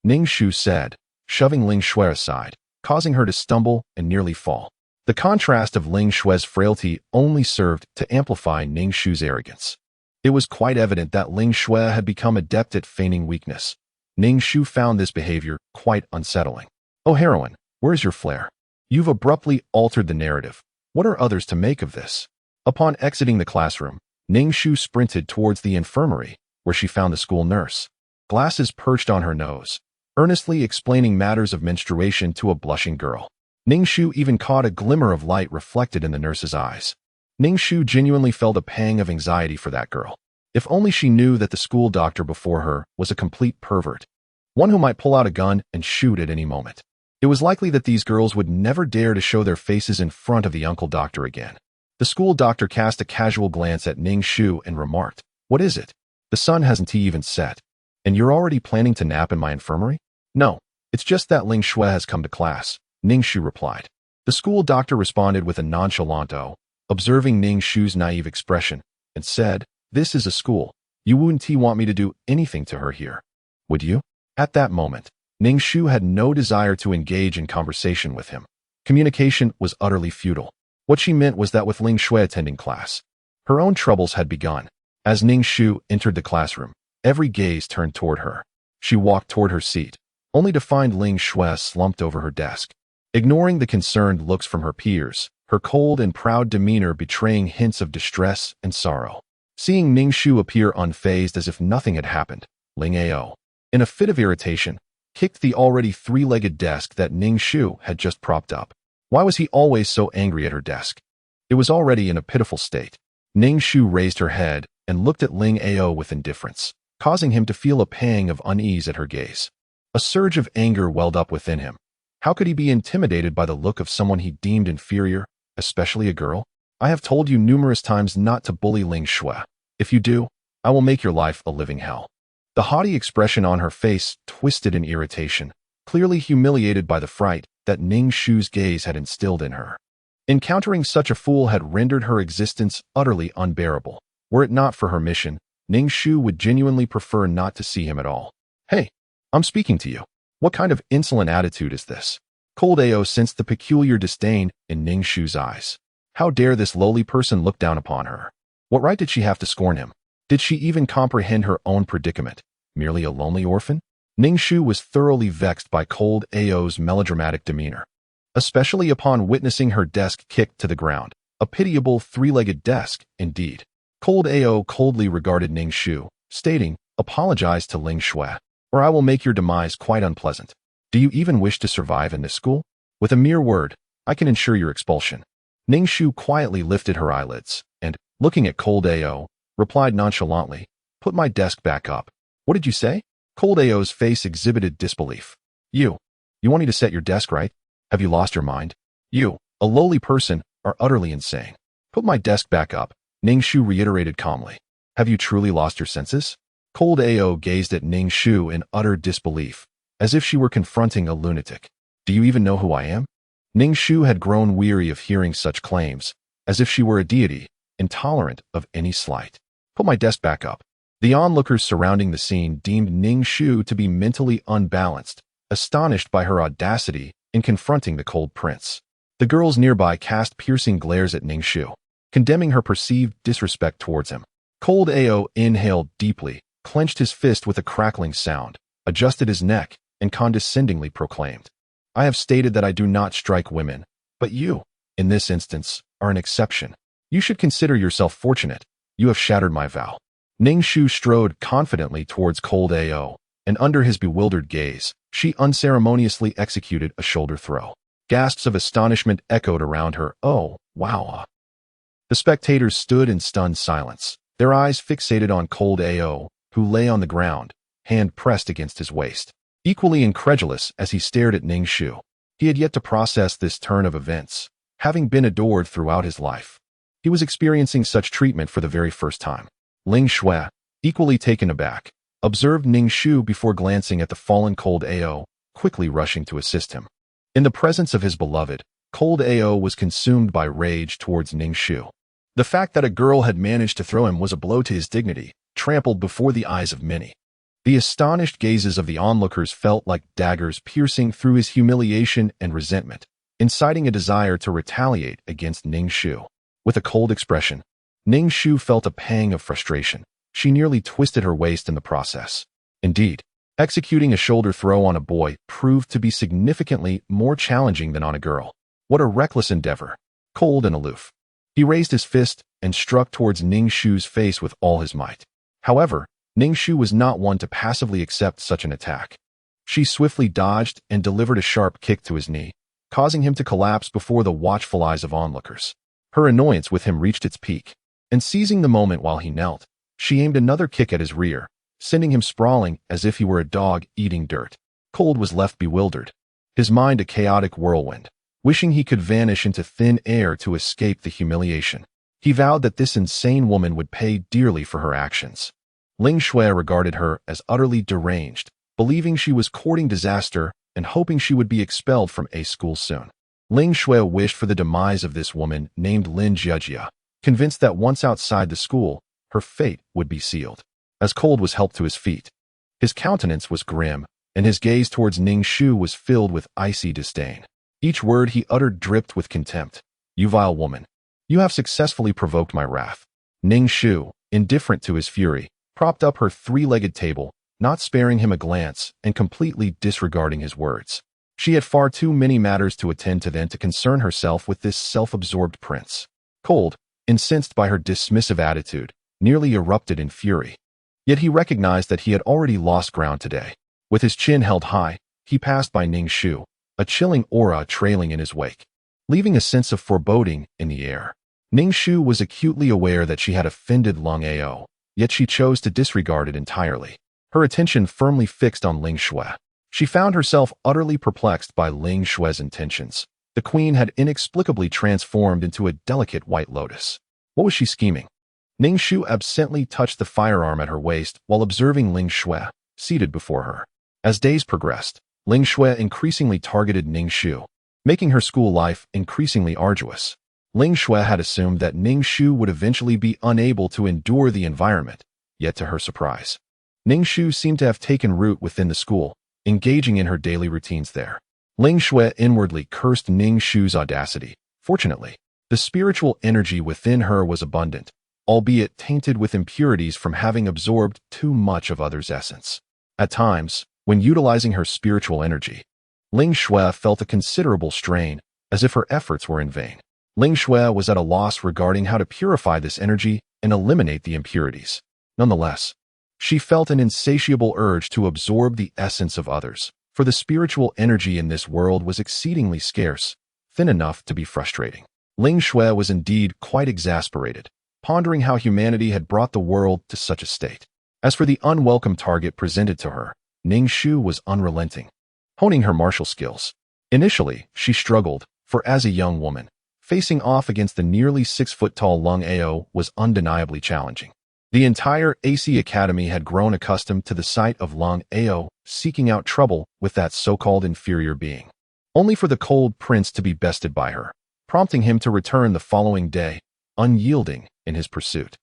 Ning Shu said, shoving Ling Shu aside, causing her to stumble and nearly fall. The contrast of Ling Shu's frailty only served to amplify Ning Shu's arrogance. It was quite evident that Ling Shu had become adept at feigning weakness. Ning Shu found this behavior quite unsettling. "Oh, heroine, where's your flair? You've abruptly altered the narrative. What are others to make of this?" Upon exiting the classroom, Ning Shu sprinted towards the infirmary, where she found the school nurse. Glasses perched on her nose, earnestly explaining matters of menstruation to a blushing girl. Ning Shu even caught a glimmer of light reflected in the nurse's eyes. Ning Shu genuinely felt a pang of anxiety for that girl. If only she knew that the school doctor before her was a complete pervert, one who might pull out a gun and shoot at any moment. It was likely that these girls would never dare to show their faces in front of the uncle doctor again. The school doctor cast a casual glance at Ning Shu and remarked, "What is it? The sun hasn't even set. And you're already planning to nap in my infirmary?" "No, it's just that Ling Shu has come to class," Ning Shu replied. The school doctor responded with a nonchalant "Oh," observing Ning Shu's naive expression, and said, "This is a school. You wouldn't want me to do anything to her here, would you?" At that moment, Ning Shu had no desire to engage in conversation with him. Communication was utterly futile. What she meant was that with Ling Shu attending class, her own troubles had begun. As Ning Shu entered the classroom, every gaze turned toward her. She walked toward her seat, only to find Ling Shu slumped over her desk. Ignoring the concerned looks from her peers, her cold and proud demeanor betraying hints of distress and sorrow. Seeing Ning Shu appear unfazed as if nothing had happened, Ling Ao, in a fit of irritation, kicked the already three-legged desk that Ning Shu had just propped up. Why was he always so angry at her desk? It was already in a pitiful state. Ning Shu raised her head and looked at Ling Ao with indifference, causing him to feel a pang of unease at her gaze. A surge of anger welled up within him. How could he be intimidated by the look of someone he deemed inferior, especially a girl? "I have told you numerous times not to bully Ling Shu. If you do, I will make your life a living hell." The haughty expression on her face twisted in irritation, clearly humiliated by the fright that Ning Shu's gaze had instilled in her. Encountering such a fool had rendered her existence utterly unbearable. Were it not for her mission, Ning Shu would genuinely prefer not to see him at all. "Hey, I'm speaking to you. What kind of insolent attitude is this?" Cold Ao sensed the peculiar disdain in Ning Shu's eyes. How dare this lowly person look down upon her? What right did she have to scorn him? Did she even comprehend her own predicament? Merely a lonely orphan? Ning Shu was thoroughly vexed by Cold Ao's melodramatic demeanor, especially upon witnessing her desk kicked to the ground. A pitiable three-legged desk, indeed. Cold Ao coldly regarded Ning Shu, stating, "Apologize to Ling Shu, or I will make your demise quite unpleasant. Do you even wish to survive in this school? With a mere word, I can ensure your expulsion." Ning Shu quietly lifted her eyelids, and, looking at Cold Ao, replied nonchalantly, "Put my desk back up." "What did you say?" Cold Ao's face exhibited disbelief. You want me to set your desk right? Have you lost your mind? You, a lowly person, are utterly insane." "Put my desk back up," Ning Shu reiterated calmly. "Have you truly lost your senses?" Cold Ao gazed at Ning Shu in utter disbelief, as if she were confronting a lunatic. "Do you even know who I am?" Ning Shu had grown weary of hearing such claims, as if she were a deity, intolerant of any slight. "Put my desk back up." The onlookers surrounding the scene deemed Ning Shu to be mentally unbalanced, astonished by her audacity in confronting the cold prince. The girls nearby cast piercing glares at Ning Shu, condemning her perceived disrespect towards him. Cold Ao inhaled deeply, clenched his fist with a crackling sound, adjusted his neck, and condescendingly proclaimed, "I have stated that I do not strike women, but you, in this instance, are an exception. You should consider yourself fortunate. You have shattered my vow." Ning Shu strode confidently towards Cold Ao, and under his bewildered gaze, she unceremoniously executed a shoulder throw. Gasps of astonishment echoed around her. "Oh, wow." The spectators stood in stunned silence, their eyes fixated on Cold Ao, who lay on the ground, hand pressed against his waist, equally incredulous as he stared at Ning Shu. He had yet to process this turn of events, having been adored throughout his life. He was experiencing such treatment for the very first time. Ling Shui, equally taken aback, observed Ning Shu before glancing at the fallen Cold Ao, quickly rushing to assist him. In the presence of his beloved, Cold Ao was consumed by rage towards Ning Shu. The fact that a girl had managed to throw him was a blow to his dignity, trampled before the eyes of many. The astonished gazes of the onlookers felt like daggers piercing through his humiliation and resentment, inciting a desire to retaliate against Ning Shu. With a cold expression, Ning Shu felt a pang of frustration. She nearly twisted her waist in the process. Indeed, executing a shoulder throw on a boy proved to be significantly more challenging than on a girl. What a reckless endeavor. Cold and aloof, he raised his fist and struck towards Ning Shu's face with all his might. However, Ning Shu was not one to passively accept such an attack. She swiftly dodged and delivered a sharp kick to his knee, causing him to collapse before the watchful eyes of onlookers. Her annoyance with him reached its peak, and seizing the moment while he knelt, she aimed another kick at his rear, sending him sprawling as if he were a dog eating dirt. Cold was left bewildered, his mind a chaotic whirlwind, wishing he could vanish into thin air to escape the humiliation. He vowed that this insane woman would pay dearly for her actions. Ling Shui regarded her as utterly deranged, believing she was courting disaster and hoping she would be expelled from A school soon. Ling Shui wished for the demise of this woman named Lin Jiejia, convinced that once outside the school, her fate would be sealed. As Cold was helped to his feet, his countenance was grim, and his gaze towards Ning Shu was filled with icy disdain. Each word he uttered dripped with contempt. "You vile woman. You have successfully provoked my wrath." Ning Shu, indifferent to his fury, propped up her three-legged table, not sparing him a glance and completely disregarding his words. She had far too many matters to attend to than to concern herself with this self-absorbed prince. Cold, incensed by her dismissive attitude, nearly erupted in fury. Yet he recognized that he had already lost ground today. With his chin held high, he passed by Ning Shu, a chilling aura trailing in his wake, leaving a sense of foreboding in the air. Ning Shu was acutely aware that she had offended Lung Ao, yet she chose to disregard it entirely, her attention firmly fixed on Ling Shui. She found herself utterly perplexed by Ling Shui's intentions. The queen had inexplicably transformed into a delicate white lotus. What was she scheming? Ning Shu absently touched the firearm at her waist while observing Ling Shui, seated before her. As days progressed, Ling Shui increasingly targeted Ning Shu, making her school life increasingly arduous. Ling Shui had assumed that Ning Shu would eventually be unable to endure the environment, yet to her surprise, Ning Shu seemed to have taken root within the school, engaging in her daily routines there. Ling Shui inwardly cursed Ning Shu's audacity. Fortunately, the spiritual energy within her was abundant, albeit tainted with impurities from having absorbed too much of others' essence. At times, when utilizing her spiritual energy, Ling Shui felt a considerable strain, as if her efforts were in vain. Ling Shui was at a loss regarding how to purify this energy and eliminate the impurities. Nonetheless, she felt an insatiable urge to absorb the essence of others, for the spiritual energy in this world was exceedingly scarce, thin enough to be frustrating. Ling Shui was indeed quite exasperated, pondering how humanity had brought the world to such a state. As for the unwelcome target presented to her, Ning Shu was unrelenting, honing her martial skills. Initially, she struggled, for as a young woman, facing off against the nearly 6-foot-tall Lung Ao was undeniably challenging. The entire AC Academy had grown accustomed to the sight of Lung Ao seeking out trouble with that so-called inferior being, only for the cold prince to be bested by her, prompting him to return the following day, unyielding in his pursuit.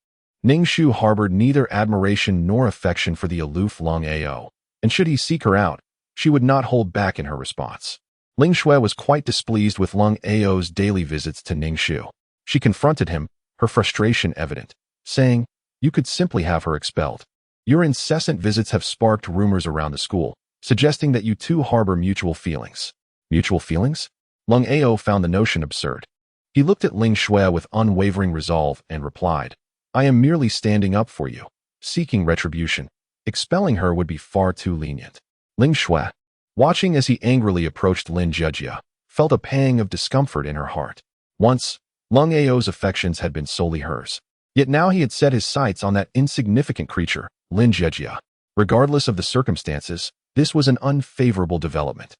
Ning Shu harbored neither admiration nor affection for the aloof Lung Ao, and should he seek her out, she would not hold back in her response. Ling Shui was quite displeased with Lung Ao's daily visits to Ning Shu. She confronted him, her frustration evident, saying, "You could simply have her expelled. Your incessant visits have sparked rumors around the school, suggesting that you two harbor mutual feelings." Mutual feelings? Lung Ao found the notion absurd. He looked at Ling Shui with unwavering resolve and replied, "I am merely standing up for you, seeking retribution. Expelling her would be far too lenient." Ling Shui, watching as he angrily approached Lin Jejia, felt a pang of discomfort in her heart. Once, Lung Ao's affections had been solely hers. Yet now he had set his sights on that insignificant creature, Lin Jejia. Regardless of the circumstances, this was an unfavorable development.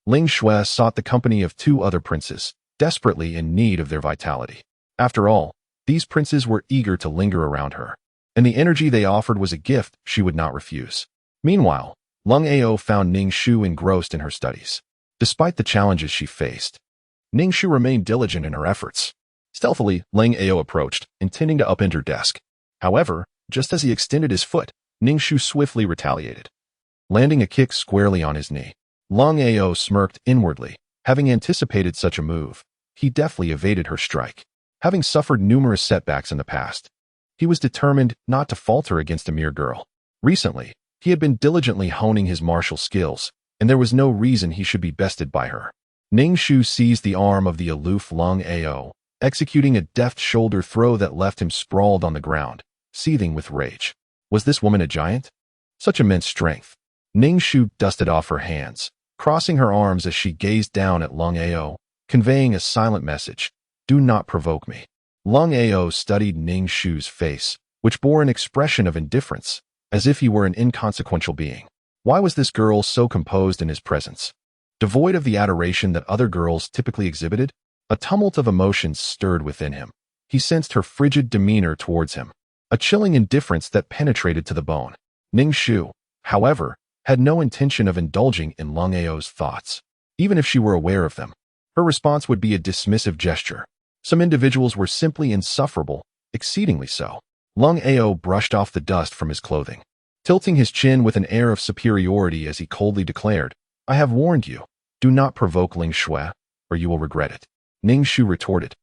Ling Shui sought the company of two other princes, desperately in need of their vitality. After all, these princes were eager to linger around her, and the energy they offered was a gift she would not refuse. Meanwhile, Lung Ao found Ning Shu engrossed in her studies. Despite the challenges she faced, Ning Shu remained diligent in her efforts. Stealthily, Ling Ao approached, intending to upend her desk. However, just as he extended his foot, Ning Shu swiftly retaliated, landing a kick squarely on his knee. Lung Ao smirked inwardly, having anticipated such a move. He deftly evaded her strike. Having suffered numerous setbacks in the past, he was determined not to falter against a mere girl. Recently, he had been diligently honing his martial skills, and there was no reason he should be bested by her. Ning Shu seized the arm of the aloof Lung Ao, executing a deft shoulder throw that left him sprawled on the ground, seething with rage. Was this woman a giant? Such immense strength. Ning Shu dusted off her hands, crossing her arms as she gazed down at Lung Ao, conveying a silent message, "Do not provoke me." Lung Ao studied Ning Shu's face, which bore an expression of indifference, as if he were an inconsequential being. Why was this girl so composed in his presence? Devoid of the adoration that other girls typically exhibited, a tumult of emotions stirred within him. He sensed her frigid demeanor towards him, a chilling indifference that penetrated to the bone. Ning Shu, however, had no intention of indulging in Lung Ao's thoughts. Even if she were aware of them, her response would be a dismissive gesture. Some individuals were simply insufferable, exceedingly so. Lung Ao brushed off the dust from his clothing, tilting his chin with an air of superiority as he coldly declared, "I have warned you. Do not provoke Ling Shui, or you will regret it." Ning Shu retorted,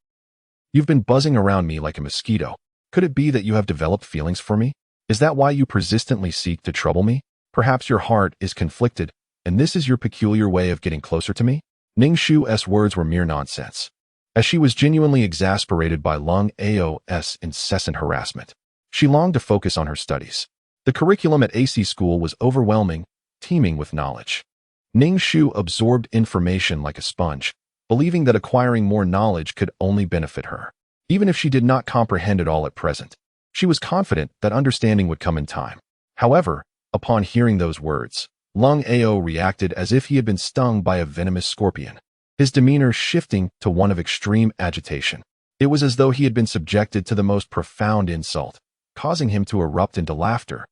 "You've been buzzing around me like a mosquito. Could it be that you have developed feelings for me? Is that why you persistently seek to trouble me? Perhaps your heart is conflicted, and this is your peculiar way of getting closer to me?" Ning Shu's words were mere nonsense, as she was genuinely exasperated by Lung Ao's incessant harassment. She longed to focus on her studies. The curriculum at AC school was overwhelming, teeming with knowledge. Ning Shu absorbed information like a sponge, believing that acquiring more knowledge could only benefit her. Even if she did not comprehend it all at present, she was confident that understanding would come in time. However, upon hearing those words, Lung Ao reacted as if he had been stung by a venomous scorpion, his demeanor shifting to one of extreme agitation. It was as though he had been subjected to the most profound insult, causing him to erupt into laughter,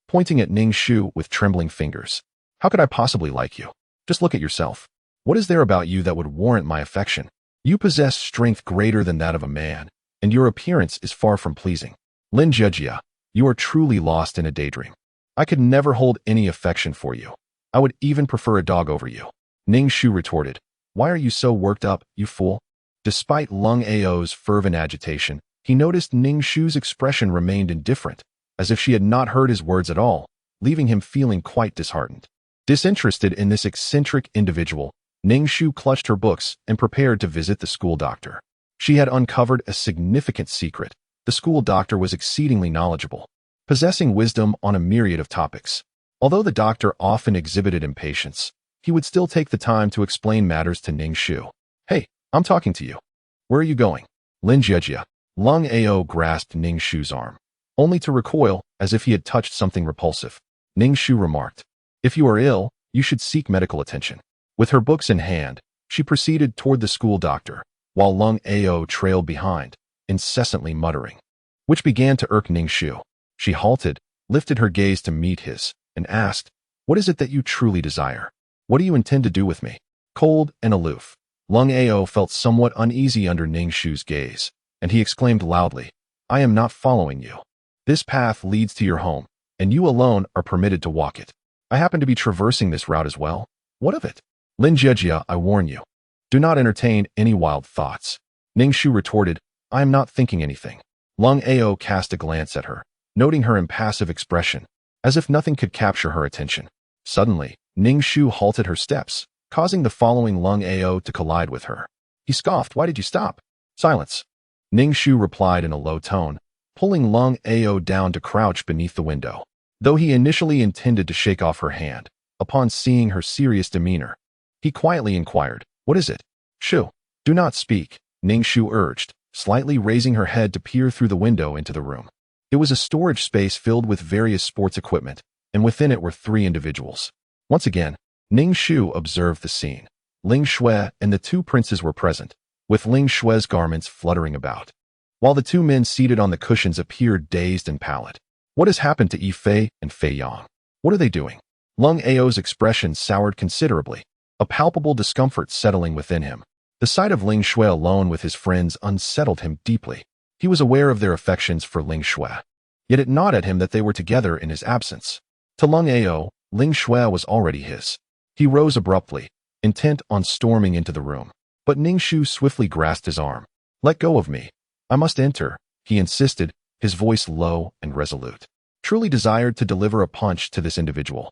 pointing at Ning Shu with trembling fingers. "How could I possibly like you? Just look at yourself. What is there about you that would warrant my affection? You possess strength greater than that of a man, and your appearance is far from pleasing. Lin Jejia, you are truly lost in a daydream. I could never hold any affection for you. I would even prefer a dog over you." Ning Shu retorted, "Why are you so worked up, you fool?" Despite Lung Ao's fervent agitation, he noticed Ning Shu's expression remained indifferent, as if she had not heard his words at all, leaving him feeling quite disheartened. Disinterested in this eccentric individual, Ning Shu clutched her books and prepared to visit the school doctor. She had uncovered a significant secret. The school doctor was exceedingly knowledgeable, possessing wisdom on a myriad of topics. Although the doctor often exhibited impatience, he would still take the time to explain matters to Ning Shu. "Hey, I'm talking to you. Where are you going?" Lin Jejia. Lung Ao grasped Ning Shu's arm, only to recoil as if he had touched something repulsive. Ning Shu remarked, "If you are ill, you should seek medical attention." With her books in hand, she proceeded toward the school doctor, while Lung Ao trailed behind, incessantly muttering, which began to irk Ning Shu. She halted, lifted her gaze to meet his, and asked, "What is it that you truly desire? What do you intend to do with me?" Cold and aloof, Lung Ao felt somewhat uneasy under Ning Shu's gaze, and he exclaimed loudly, "I am not following you. This path leads to your home, and you alone are permitted to walk it. I happen to be traversing this route as well. What of it?" Lin Jiejia, I warn you. Do not entertain any wild thoughts. Ning Shu retorted, I am not thinking anything. Lung Ao cast a glance at her, noting her impassive expression, as if nothing could capture her attention. Suddenly, Ning Shu halted her steps, causing the following Lung Ao to collide with her. He scoffed, why did you stop? Silence. Ning Shu replied in a low tone, pulling Lung Ao down to crouch beneath the window. Though he initially intended to shake off her hand, upon seeing her serious demeanor, he quietly inquired, what is it? Shu, do not speak, Ning Shu urged, slightly raising her head to peer through the window into the room. It was a storage space filled with various sports equipment, and within it were 3 individuals. Once again, Ning Shu observed the scene. Ling Shui and the 2 princes were present, with Ling Shui's garments fluttering about, while the 2 men seated on the cushions appeared dazed and pallid. What has happened to Yi Fei and Fei Yang? What are they doing? Lung Ao's expression soured considerably, a palpable discomfort settling within him. The sight of Ling Shui alone with his friends unsettled him deeply. He was aware of their affections for Ling Shui, yet it gnawed at him that they were together in his absence. To Lung Ao, Ling Shui was already his. He rose abruptly, intent on storming into the room. But Ning Shu swiftly grasped his arm. Let go of me. I must enter, he insisted, his voice low and resolute. Truly desired to deliver a punch to this individual.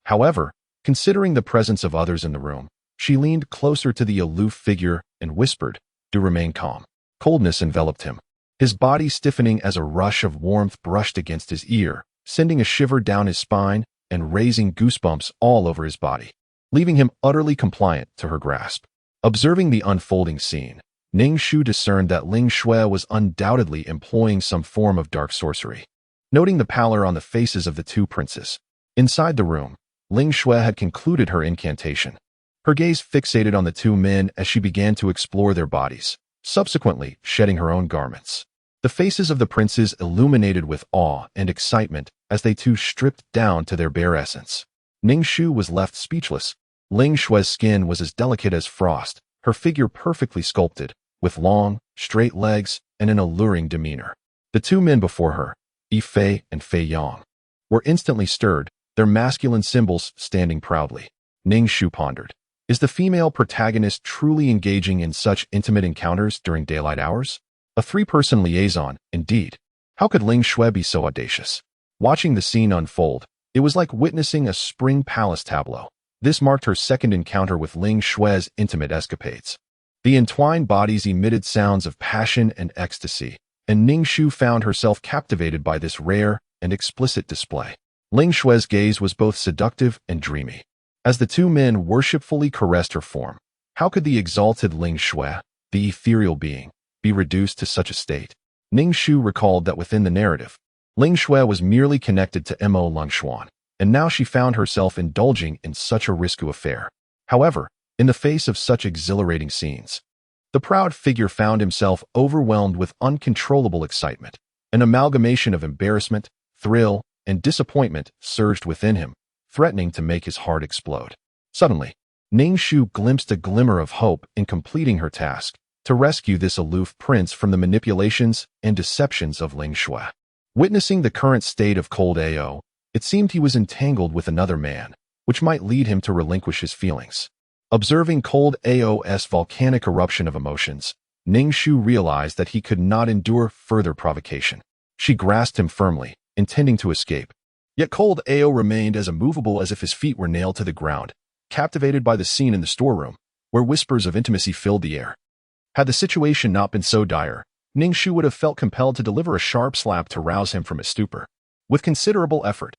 However, considering the presence of others in the room, she leaned closer to the aloof figure and whispered, do remain calm. Coldness enveloped him, his body stiffening as a rush of warmth brushed against his ear, sending a shiver down his spine and raising goosebumps all over his body, leaving him utterly compliant to her grasp. Observing the unfolding scene, Ning Shu discerned that Ling Shui was undoubtedly employing some form of dark sorcery. Noting the pallor on the faces of the 2 princes, inside the room, Ling Shui had concluded her incantation. Her gaze fixated on the 2 men as she began to explore their bodies, subsequently shedding her own garments. The faces of the princes illuminated with awe and excitement as they too stripped down to their bare essence. Ning Shu was left speechless. Ling Shui's skin was as delicate as frost, her figure perfectly sculpted, with long, straight legs and an alluring demeanor. The 2 men before her, Yi Fei and Fei Yang, were instantly stirred, their masculine symbols standing proudly. Ning Shu pondered, is the female protagonist truly engaging in such intimate encounters during daylight hours? A 3-person liaison, indeed. How could Ling Shui be so audacious? Watching the scene unfold, it was like witnessing a spring palace tableau. This marked her second encounter with Ling Shui's intimate escapades. The entwined bodies emitted sounds of passion and ecstasy, and Ning Shu found herself captivated by this rare and explicit display. Ling Shui's gaze was both seductive and dreamy. As the 2 men worshipfully caressed her form, how could the exalted Ling Shui, the ethereal being, be reduced to such a state? Ning Shu recalled that within the narrative, Ling Shui was merely connected to Mo Lung Xuan, and now she found herself indulging in such a risky affair. However, in the face of such exhilarating scenes, the proud figure found himself overwhelmed with uncontrollable excitement. An amalgamation of embarrassment, thrill, and disappointment surged within him, threatening to make his heart explode. Suddenly, Ning Shu glimpsed a glimmer of hope in completing her task to rescue this aloof prince from the manipulations and deceptions of Ling Shui. Witnessing the current state of cold Ao, it seemed he was entangled with another man, which might lead him to relinquish his feelings. Observing cold Ao's volcanic eruption of emotions, Ning Shu realized that he could not endure further provocation. She grasped him firmly, intending to escape. Yet cold Ao remained as immovable as if his feet were nailed to the ground, captivated by the scene in the storeroom, where whispers of intimacy filled the air. Had the situation not been so dire, Ning Shu would have felt compelled to deliver a sharp slap to rouse him from his stupor. With considerable effort,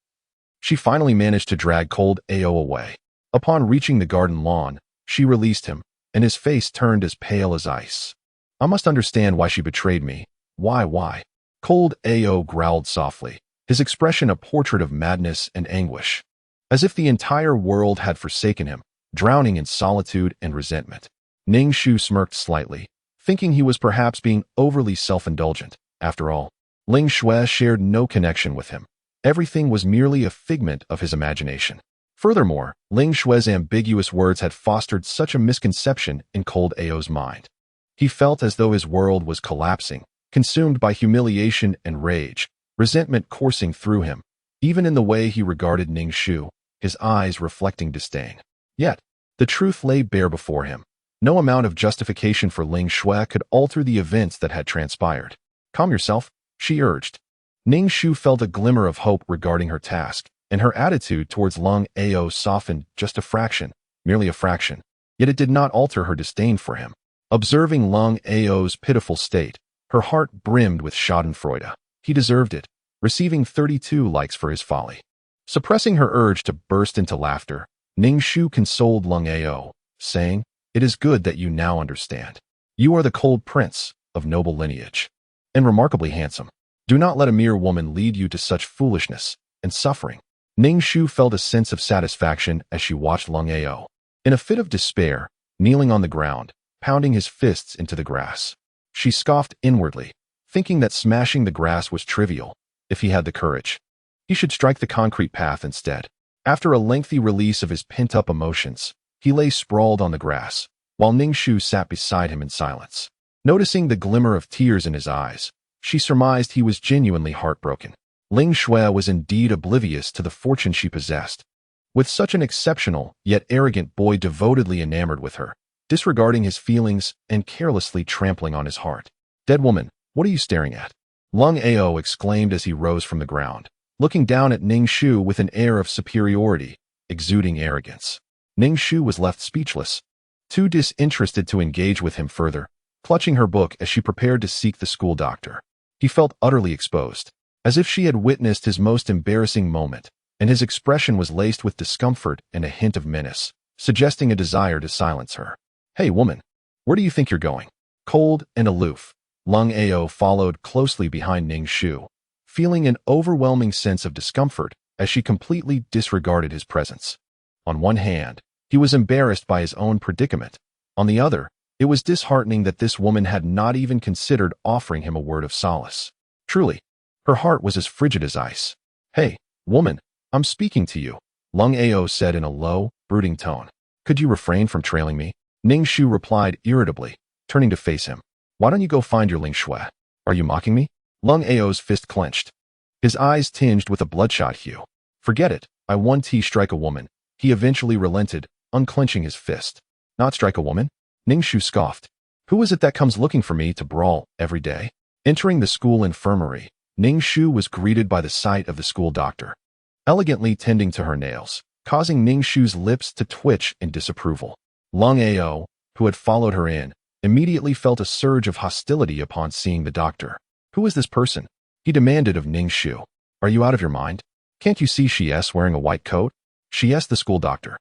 she finally managed to drag cold Ao away. Upon reaching the garden lawn, she released him, and his face turned as pale as ice. I must understand why she betrayed me. Why? Cold Ao growled softly, his expression a portrait of madness and anguish, as if the entire world had forsaken him, drowning in solitude and resentment. Ning Shu smirked slightly, thinking he was perhaps being overly self-indulgent. After all, Ling Shui shared no connection with him. Everything was merely a figment of his imagination. Furthermore, Ling Shui's ambiguous words had fostered such a misconception in cold Ao's mind. He felt as though his world was collapsing, consumed by humiliation and rage, resentment coursing through him, even in the way he regarded Ning Shu, his eyes reflecting disdain. Yet, The truth lay bare before him. No amount of justification for Ning Shu could alter the events that had transpired. Calm yourself, she urged. Ning Shu felt a glimmer of hope regarding her task, and her attitude towards Lung Ao softened just a fraction, merely a fraction. Yet it did not alter her disdain for him. Observing Lung Ao's pitiful state, her heart brimmed with schadenfreude. He deserved it, receiving 32 likes for his folly. Suppressing her urge to burst into laughter, Ning Shu consoled Lung Ao, saying, "It is good that you now understand. You are the cold prince of noble lineage, and remarkably handsome. Do not let a mere woman lead you to such foolishness and suffering." Ning Shu felt a sense of satisfaction as she watched Lung Ao. In a fit of despair, kneeling on the ground, pounding his fists into the grass. She scoffed inwardly, thinking that smashing the grass was trivial, if he had the courage. He should strike the concrete path instead. After a lengthy release of his pent-up emotions, he lay sprawled on the grass, while Ning Shu sat beside him in silence. Noticing the glimmer of tears in his eyes, she surmised he was genuinely heartbroken. Ning Shu was indeed oblivious to the fortune she possessed. With such an exceptional, yet arrogant boy devotedly enamored with her, disregarding his feelings and carelessly trampling on his heart. "Dead woman, what are you staring at?" Lung Ao exclaimed as he rose from the ground, looking down at Ning Shu with an air of superiority, exuding arrogance. Ning Shu was left speechless, too disinterested to engage with him further, clutching her book as she prepared to seek the school doctor. He felt utterly exposed, as if she had witnessed his most embarrassing moment, and his expression was laced with discomfort and a hint of menace, suggesting a desire to silence her. "Hey, woman, where do you think you're going?" Cold and aloof, Lung Ao followed closely behind Ning Shu, feeling an overwhelming sense of discomfort as she completely disregarded his presence. On one hand, he was embarrassed by his own predicament. On the other, it was disheartening that this woman had not even considered offering him a word of solace. Truly, her heart was as frigid as ice. "Hey, woman, I'm speaking to you," Lung Ao said in a low, brooding tone. "Could you refrain from trailing me?" Ning Shu replied irritably, turning to face him. "Why don't you go find your Ling Shu? Are you mocking me?" Lung Ao's fist clenched, his eyes tinged with a bloodshot hue. "Forget it, I won T strike a woman." He eventually relented, unclenching his fist. "Not strike a woman?" Ning Shu scoffed. "Who is it that comes looking for me to brawl every day?" Entering the school infirmary, Ning Shu was greeted by the sight of the school doctor, elegantly tending to her nails, causing Ning Shu's lips to twitch in disapproval. Lung Ao, who had followed her in, immediately felt a surge of hostility upon seeing the doctor. "Who is this person?" he demanded of Ning Shu. "Are you out of your mind? Can't you see she is wearing a white coat?" "She is the school doctor,"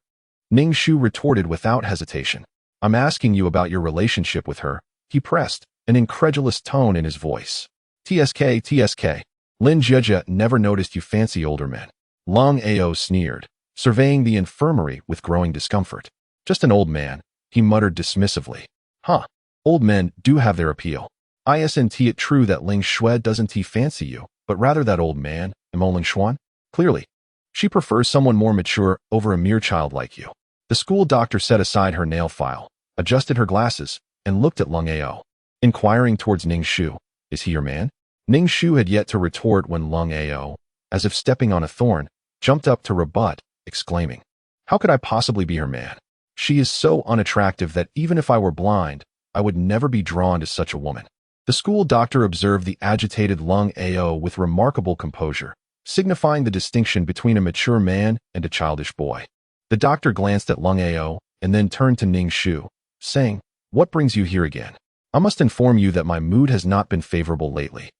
Ning Shu retorted without hesitation. "I'm asking you about your relationship with her," he pressed, an incredulous tone in his voice. TSK, Lin Jia never noticed you fancy older men." Lung Ao sneered, surveying the infirmary with growing discomfort. "Just an old man," he muttered dismissively. "Huh, old men do have their appeal. Isn't it true that Ling Shu doesn't fancy you, but rather that old man, Mo Ling Xuan? Clearly, she prefers someone more mature over a mere child like you." The school doctor set aside her nail file, adjusted her glasses, and looked at Lung Ao, inquiring towards Ning Shu. "Is he your man?" Ning Shu had yet to retort when Lung Ao, as if stepping on a thorn, jumped up to rebut, exclaiming, "How could I possibly be her man? She is so unattractive that even if I were blind, I would never be drawn to such a woman." The school doctor observed the agitated Lung Ao with remarkable composure, signifying the distinction between a mature man and a childish boy. The doctor glanced at Lung Ao and then turned to Ning Shu, saying, "What brings you here again? I must inform you that my mood has not been favorable lately,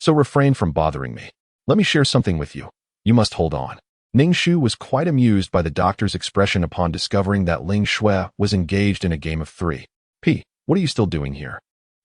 so refrain from bothering me. Let me share something with you. You must hold on." Ning Shu was quite amused by the doctor's expression upon discovering that Ling Shu was engaged in a game of 3P. "What are you still doing here?"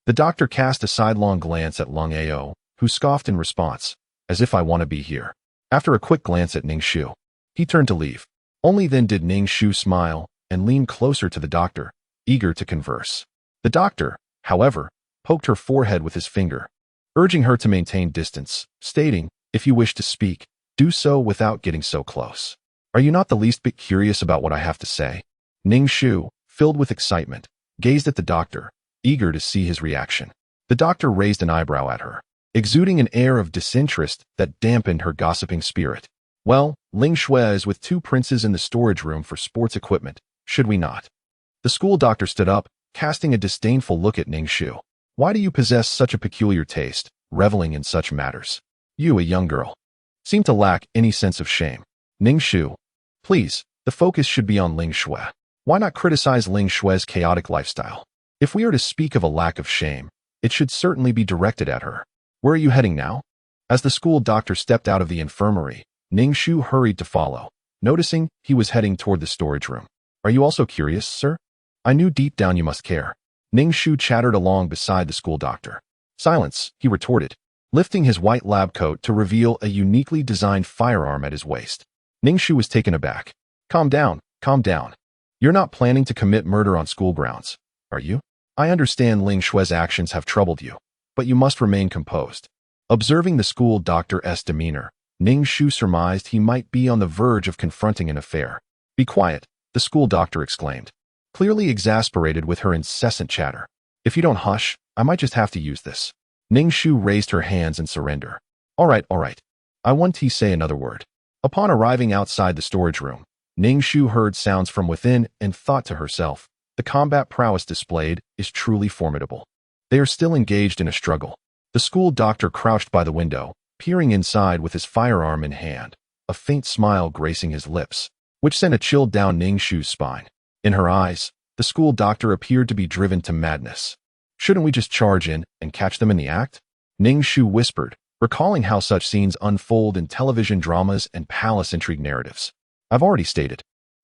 The doctor cast a sidelong glance at Lung Ao, who scoffed in response, "As if I want to be here." After a quick glance at Ning Shu, he turned to leave. Only then did Ning Shu smile and lean closer to the doctor, eager to converse. The doctor, however, poked her forehead with his finger, urging her to maintain distance, stating, "If you wish to speak, do so without getting so close. Are you not the least bit curious about what I have to say?" Ning Shu, filled with excitement, gazed at the doctor, eager to see his reaction. The doctor raised an eyebrow at her, exuding an air of disinterest that dampened her gossiping spirit. "Well, Ling Shu is with two princes in the storage room for sports equipment," should we not? The school doctor stood up, casting a disdainful look at Ning Shu. Why do you possess such a peculiar taste, reveling in such matters? You, a young girl, seem to lack any sense of shame. Ning Shu, please, the focus should be on Ling Shui. Why not criticize Ling Shui's chaotic lifestyle? If we are to speak of a lack of shame, it should certainly be directed at her. Where are you heading now? As the school doctor stepped out of the infirmary, Ning Shu hurried to follow, noticing he was heading toward the storage room. Are you also curious, sir? I knew deep down you must care. Ning Shu chattered along beside the school doctor. Silence, he retorted, lifting his white lab coat to reveal a uniquely designed firearm at his waist. Ning Shu was taken aback. Calm down, calm down. You're not planning to commit murder on school grounds, are you? I understand Ling Shui's actions have troubled you, but you must remain composed. Observing the school doctor's demeanor, Ning Shu surmised he might be on the verge of confronting an affair. Be quiet, the school doctor exclaimed, clearly exasperated with her incessant chatter. If you don't hush, I might just have to use this. Ning Shu raised her hands in surrender. All right. I won't say another word. Upon arriving outside the storage room, Ning Shu heard sounds from within and thought to herself, the combat prowess displayed is truly formidable. They are still engaged in a struggle. The school doctor crouched by the window, peering inside with his firearm in hand, a faint smile gracing his lips, which sent a chill down Ning Shu's spine. In her eyes, the school doctor appeared to be driven to madness. Shouldn't we just charge in and catch them in the act? Ning Shu whispered, recalling how such scenes unfold in television dramas and palace intrigue narratives. I've already stated.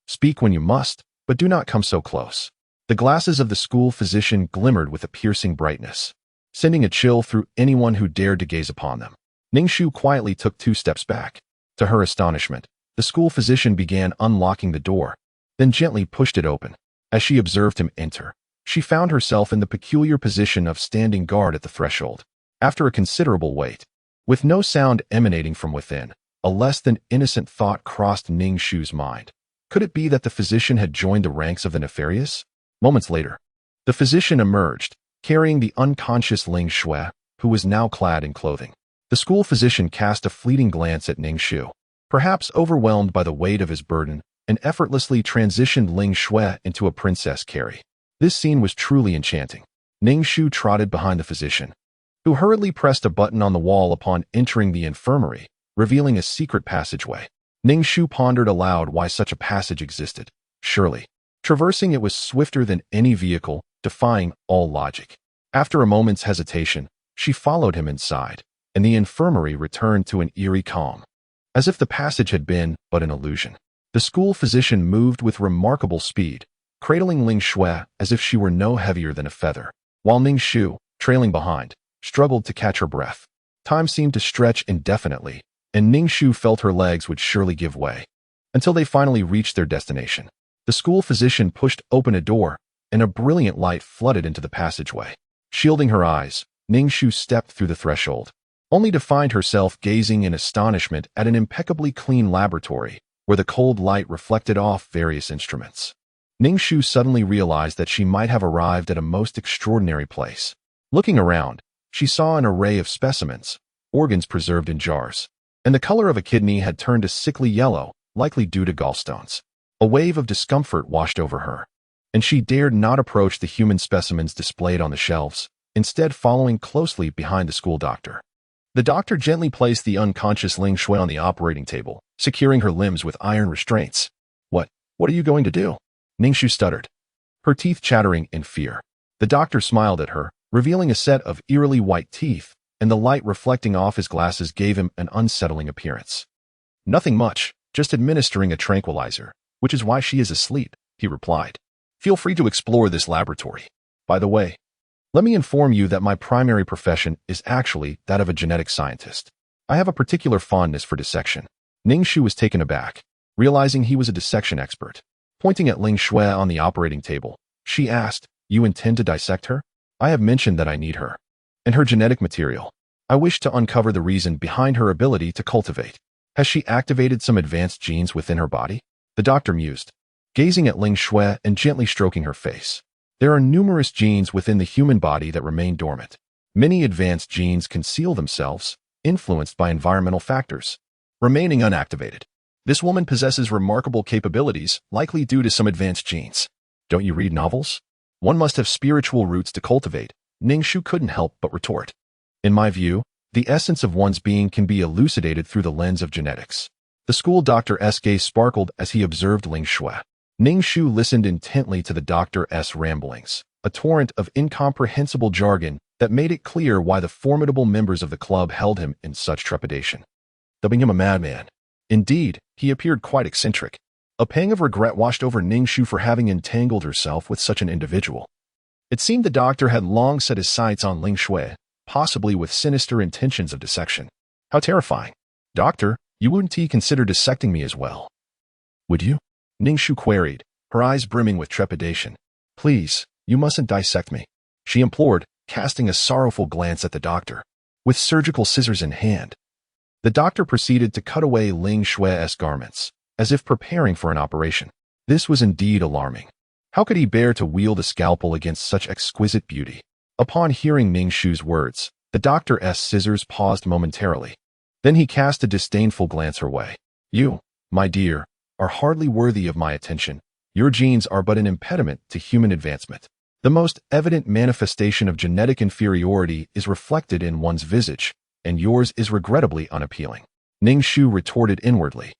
Speak when you must, but do not come so close. The glasses of the school physician glimmered with a piercing brightness, sending a chill through anyone who dared to gaze upon them. Ning Shu quietly took 2 steps back. To her astonishment, the school physician began unlocking the door, then gently pushed it open. As she observed him enter, she found herself in the peculiar position of standing guard at the threshold. After a considerable wait, with no sound emanating from within, a less than innocent thought crossed Ning Shu's mind. Could it be that the physician had joined the ranks of the nefarious? Moments later, the physician emerged, carrying the unconscious Ling Shui, who was now clad in clothing. The school physician cast a fleeting glance at Ning Shu, perhaps overwhelmed by the weight of his burden, and effortlessly transitioned Ling Shui into a princess carry. This scene was truly enchanting. Ning Shu trotted behind the physician, who hurriedly pressed a button on the wall upon entering the infirmary, revealing a secret passageway. Ning Shu pondered aloud why such a passage existed. Surely, traversing it was swifter than any vehicle, defying all logic. After a moment's hesitation, she followed him inside, and the infirmary returned to an eerie calm, as if the passage had been but an illusion. The school physician moved with remarkable speed, cradling Ling Shui as if she were no heavier than a feather, while Ning Shu, trailing behind, struggled to catch her breath. Time seemed to stretch indefinitely, and Ning Shu felt her legs would surely give way, until they finally reached their destination. The school physician pushed open a door, and a brilliant light flooded into the passageway. Shielding her eyes, Ning Shu stepped through the threshold, only to find herself gazing in astonishment at an impeccably clean laboratory, where the cold light reflected off various instruments. Ning Shu suddenly realized that she might have arrived at a most extraordinary place. Looking around, she saw an array of specimens, organs preserved in jars, and the color of a kidney had turned a sickly yellow, likely due to gallstones. A wave of discomfort washed over her, and she dared not approach the human specimens displayed on the shelves, instead following closely behind the school doctor. The doctor gently placed the unconscious Ling Shui on the operating table, securing her limbs with iron restraints. What are you going to do? Ning Shu stuttered, her teeth chattering in fear. The doctor smiled at her, revealing a set of eerily white teeth, and the light reflecting off his glasses gave him an unsettling appearance. Nothing much, just administering a tranquilizer, which is why she is asleep, he replied. Feel free to explore this laboratory. By the way, let me inform you that my primary profession is actually that of a genetic scientist. I have a particular fondness for dissection. Ning Shu was taken aback, realizing he was a dissection expert. Pointing at Ling Shui on the operating table, she asked, You intend to dissect her? I have mentioned that I need her and her genetic material. I wish to uncover the reason behind her ability to cultivate. Has she activated some advanced genes within her body? The doctor mused, gazing at Ling Shui and gently stroking her face. There are numerous genes within the human body that remain dormant. Many advanced genes conceal themselves, influenced by environmental factors, remaining unactivated. This woman possesses remarkable capabilities, likely due to some advanced genes. Don't you read novels? One must have spiritual roots to cultivate, Ning Shu couldn't help but retort. In my view, the essence of one's being can be elucidated through the lens of genetics. The school doctor's gaze sparkled as he observed Ning Shu. Ning Shu listened intently to the doctor's ramblings, a torrent of incomprehensible jargon that made it clear why the formidable members of the club held him in such trepidation. Dubbing him a madman. Indeed, he appeared quite eccentric. A pang of regret washed over Ning Shu for having entangled herself with such an individual. It seemed the doctor had long set his sights on Ning Shu, possibly with sinister intentions of dissection. How terrifying. Doctor, you wouldn't consider dissecting me as well? Would you? Ning Shu queried, her eyes brimming with trepidation. Please, you mustn't dissect me, she implored, casting a sorrowful glance at the doctor. With surgical scissors in hand, the doctor proceeded to cut away Ning Shu's garments, as if preparing for an operation. This was indeed alarming. How could he bear to wield a scalpel against such exquisite beauty? Upon hearing Ning Shu's words, the doctor's scissors paused momentarily. Then he cast a disdainful glance her way. You, my dear, are hardly worthy of my attention. Your genes are but an impediment to human advancement. The most evident manifestation of genetic inferiority is reflected in one's visage, and yours is regrettably unappealing. Ning Shu retorted inwardly.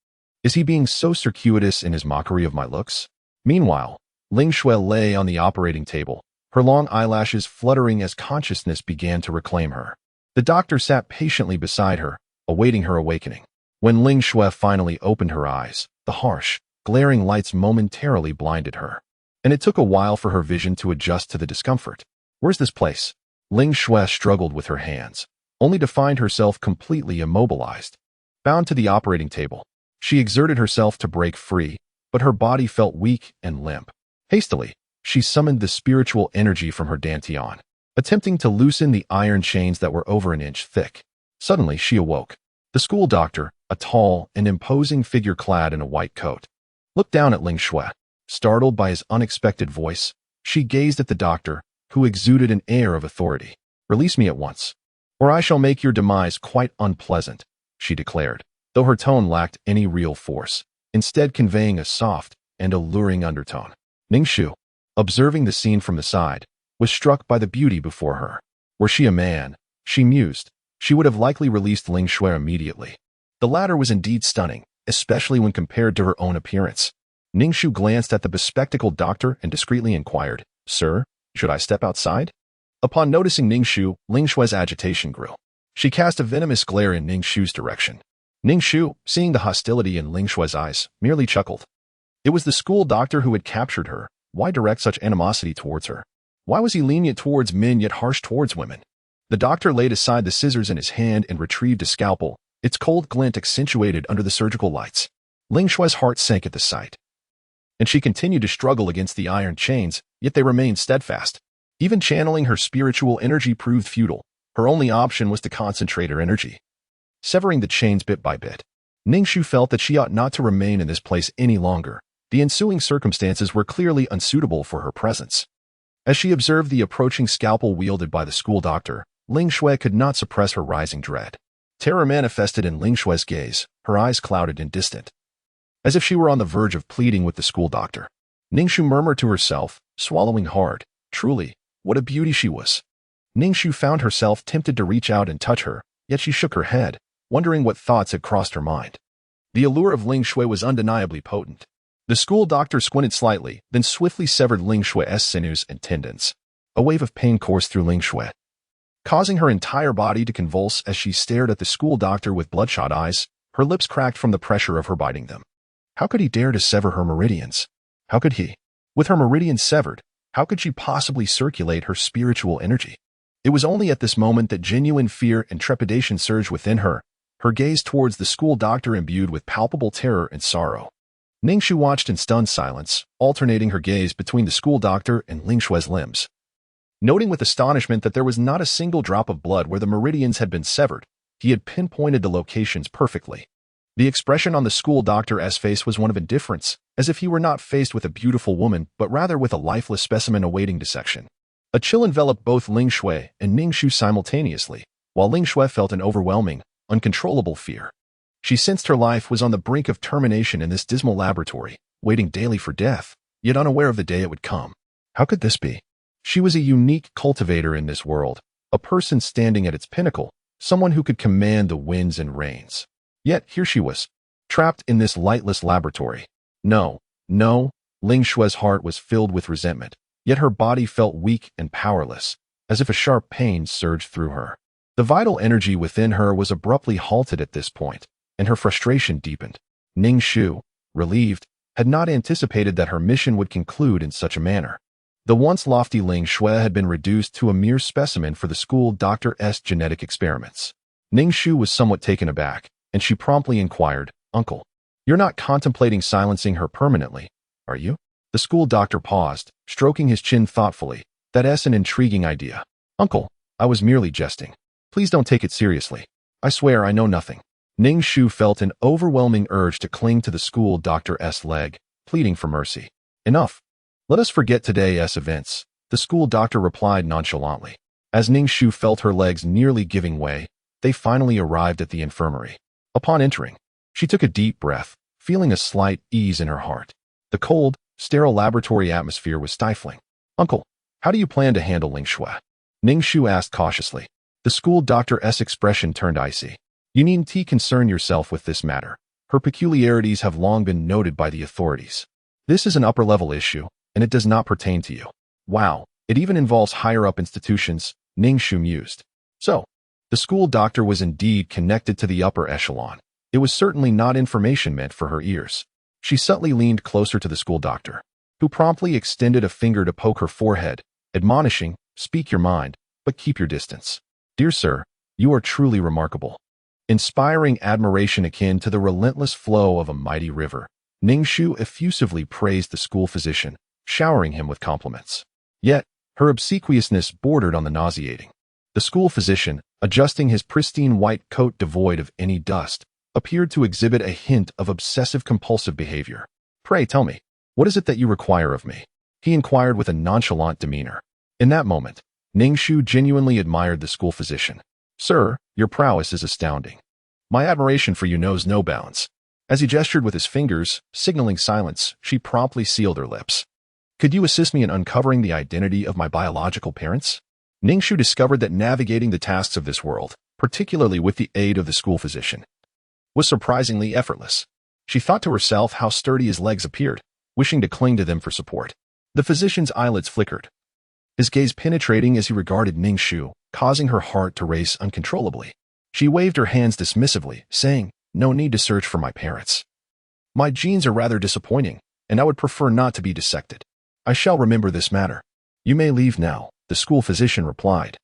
Is he being so circuitous in his mockery of my looks? Meanwhile, Ning Shu lay on the operating table, her long eyelashes fluttering as consciousness began to reclaim her. The doctor sat patiently beside her, awaiting her awakening. When Ning Shu finally opened her eyes, the harsh, glaring lights momentarily blinded her, and it took a while for her vision to adjust to the discomfort. Where's this place? Ning Shu struggled with her hands, only to find herself completely immobilized. Bound to the operating table, she exerted herself to break free, but her body felt weak and limp. Hastily, she summoned the spiritual energy from her dantian, attempting to loosen the iron chains that were over an inch thick. Suddenly, she awoke. The school doctor, a tall and imposing figure clad in a white coat, looked down at Ning Shu. Startled by his unexpected voice, she gazed at the doctor, who exuded an air of authority. Release me at once, or I shall make your demise quite unpleasant, she declared, though her tone lacked any real force, instead conveying a soft and alluring undertone. Ning Shu, observing the scene from the side, was struck by the beauty before her. Were she a man, she mused, she would have likely released Ning Shu immediately. The latter was indeed stunning, especially when compared to her own appearance. Ning Shu glanced at the bespectacled doctor and discreetly inquired, Sir, should I step outside? Upon noticing Ning Shu's agitation grew. She cast a venomous glare in Ning Shu's direction. Ning Shu, seeing the hostility in Ning Shu's eyes, merely chuckled. It was the school doctor who had captured her. Why direct such animosity towards her? Why was he lenient towards men yet harsh towards women? The doctor laid aside the scissors in his hand and retrieved a scalpel, its cold glint accentuated under the surgical lights. Ning Shu's heart sank at the sight, and she continued to struggle against the iron chains, yet they remained steadfast. Even channeling her spiritual energy proved futile. Her only option was to concentrate her energy, severing the chains bit by bit. Ning Shu felt that she ought not to remain in this place any longer. The ensuing circumstances were clearly unsuitable for her presence. As she observed the approaching scalpel wielded by the school doctor, Ning Shu could not suppress her rising dread. Terror manifested in Ning Shu's gaze, her eyes clouded and distant, as if she were on the verge of pleading with the school doctor. Ning Shu murmured to herself, swallowing hard, truly, what a beauty she was. Ning Shu found herself tempted to reach out and touch her, yet she shook her head, wondering what thoughts had crossed her mind. The allure of Ning Shu was undeniably potent. The school doctor squinted slightly, then swiftly severed Ning Shu's sinews and tendons. A wave of pain coursed through Ning Shu, causing her entire body to convulse as she stared at the school doctor with bloodshot eyes, her lips cracked from the pressure of her biting them. How could he dare to sever her meridians? How could he? With her meridians severed, how could she possibly circulate her spiritual energy? It was only at this moment that genuine fear and trepidation surged within her, her gaze towards the school doctor imbued with palpable terror and sorrow. Ning Shu watched in stunned silence, alternating her gaze between the school doctor and Ning Shu's limbs. Noting with astonishment that there was not a single drop of blood where the meridians had been severed, he had pinpointed the locations perfectly. The expression on the school doctor's face was one of indifference, as if he were not faced with a beautiful woman, but rather with a lifeless specimen awaiting dissection. A chill enveloped both Ning Shu and Ning Shu simultaneously, while Ning Shu felt an overwhelming, uncontrollable fear. She sensed her life was on the brink of termination in this dismal laboratory, waiting daily for death, yet unaware of the day it would come. How could this be? She was a unique cultivator in this world, a person standing at its pinnacle, someone who could command the winds and rains. Yet here she was, trapped in this lightless laboratory. No, Ning Shu's heart was filled with resentment, yet her body felt weak and powerless, as if a sharp pain surged through her. The vital energy within her was abruptly halted at this point, and her frustration deepened. Ning Shu, relieved, had not anticipated that her mission would conclude in such a manner. The once lofty Ning Shu had been reduced to a mere specimen for the school doctor's genetic experiments. Ning Shu was somewhat taken aback, and she promptly inquired, "Uncle, you're not contemplating silencing her permanently, are you?" The school doctor paused, stroking his chin thoughtfully. "That's an intriguing idea. Uncle, I was merely jesting. Please don't take it seriously. I swear I know nothing." Ning Shu felt an overwhelming urge to cling to the school doctor's leg, pleading for mercy. "Enough. Let us forget today's events," the school doctor replied nonchalantly. As Ning Shu felt her legs nearly giving way, they finally arrived at the infirmary. Upon entering, she took a deep breath, feeling a slight ease in her heart. The cold, sterile laboratory atmosphere was stifling. "Uncle, how do you plan to handle Ning Shu?" Ning Shu asked cautiously. The school doctor's expression turned icy. "You needn't concern yourself with this matter. Her peculiarities have long been noted by the authorities. This is an upper-level issue, and it does not pertain to you." "Wow, it even involves higher-up institutions," Ning Shu mused. So, the school doctor was indeed connected to the upper echelon. It was certainly not information meant for her ears. She subtly leaned closer to the school doctor, who promptly extended a finger to poke her forehead, admonishing, "Speak your mind, but keep your distance." "Dear sir, you are truly remarkable." Inspiring admiration akin to the relentless flow of a mighty river, Ning Shu effusively praised the school physician, showering him with compliments. Yet, her obsequiousness bordered on the nauseating. The school physician, adjusting his pristine white coat devoid of any dust, appeared to exhibit a hint of obsessive-compulsive behavior. "Pray tell me, what is it that you require of me?" he inquired with a nonchalant demeanor. In that moment, Ning Shu genuinely admired the school physician. "Sir, your prowess is astounding. My admiration for you knows no bounds." As he gestured with his fingers, signaling silence, she promptly sealed her lips. "Could you assist me in uncovering the identity of my biological parents?" Ning Shu discovered that navigating the tasks of this world, particularly with the aid of the school physician, was surprisingly effortless. She thought to herself how sturdy his legs appeared, wishing to cling to them for support. The physician's eyelids flickered, his gaze penetrating as he regarded Ning Shu, causing her heart to race uncontrollably. She waved her hands dismissively, saying, "No need to search for my parents. My genes are rather disappointing, and I would prefer not to be dissected. I shall remember this matter. You may leave now," the school physician replied,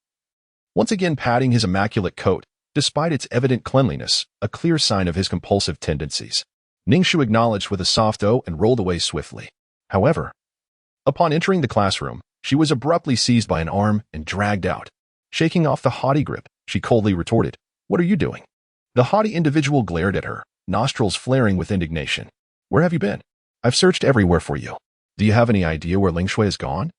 once again patting his immaculate coat, despite its evident cleanliness, a clear sign of his compulsive tendencies. Ning Shu acknowledged with a soft "oh" and rolled away swiftly. However, upon entering the classroom, she was abruptly seized by an arm and dragged out. Shaking off the haughty grip, she coldly retorted, "What are you doing?" The haughty individual glared at her, nostrils flaring with indignation. "Where have you been? I've searched everywhere for you. Do you have any idea where Ning Shu has gone?"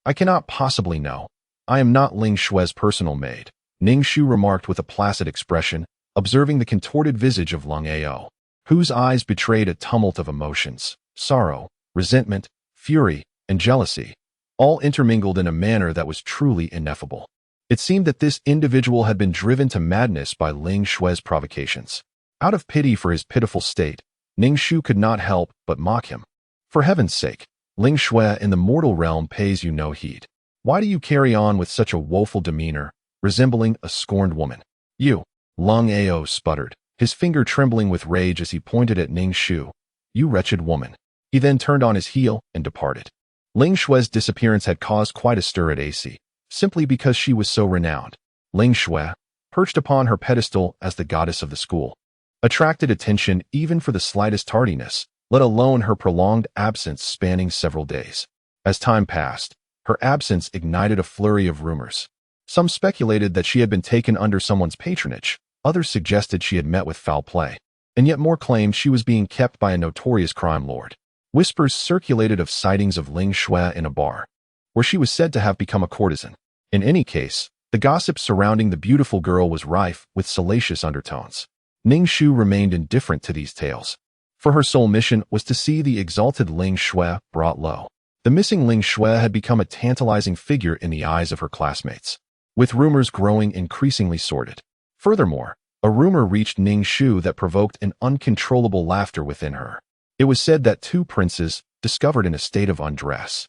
"I cannot possibly know. I am not Ning Shu's personal maid," Ning Shu remarked with a placid expression, observing the contorted visage of Lung Ao, whose eyes betrayed a tumult of emotions, sorrow, resentment, fury, and jealousy, all intermingled in a manner that was truly ineffable. It seemed that this individual had been driven to madness by Ning Shu's provocations. Out of pity for his pitiful state, Ning Shu could not help but mock him. "For heaven's sake, Ling Shu in the mortal realm pays you no heed. Why do you carry on with such a woeful demeanor, resembling a scorned woman?" "You," Lung Ao sputtered, his finger trembling with rage as he pointed at Ning Shu. "You wretched woman." He then turned on his heel and departed. Ling Shu's disappearance had caused quite a stir at AC, simply because she was so renowned. Ling Shu, perched upon her pedestal as the goddess of the school, attracted attention even for the slightest tardiness, let alone her prolonged absence spanning several days. As time passed, her absence ignited a flurry of rumors. Some speculated that she had been taken under someone's patronage, others suggested she had met with foul play, and yet more claimed she was being kept by a notorious crime lord. Whispers circulated of sightings of Ling Shu in a bar, where she was said to have become a courtesan. In any case, the gossip surrounding the beautiful girl was rife with salacious undertones. Ning Shu remained indifferent to these tales, for her sole mission was to see the exalted Ling Shui brought low. The missing Ling Shui had become a tantalizing figure in the eyes of her classmates, with rumors growing increasingly sordid. Furthermore, a rumor reached Ning Shu that provoked an uncontrollable laughter within her. It was said that two princes, discovered in a state of undress,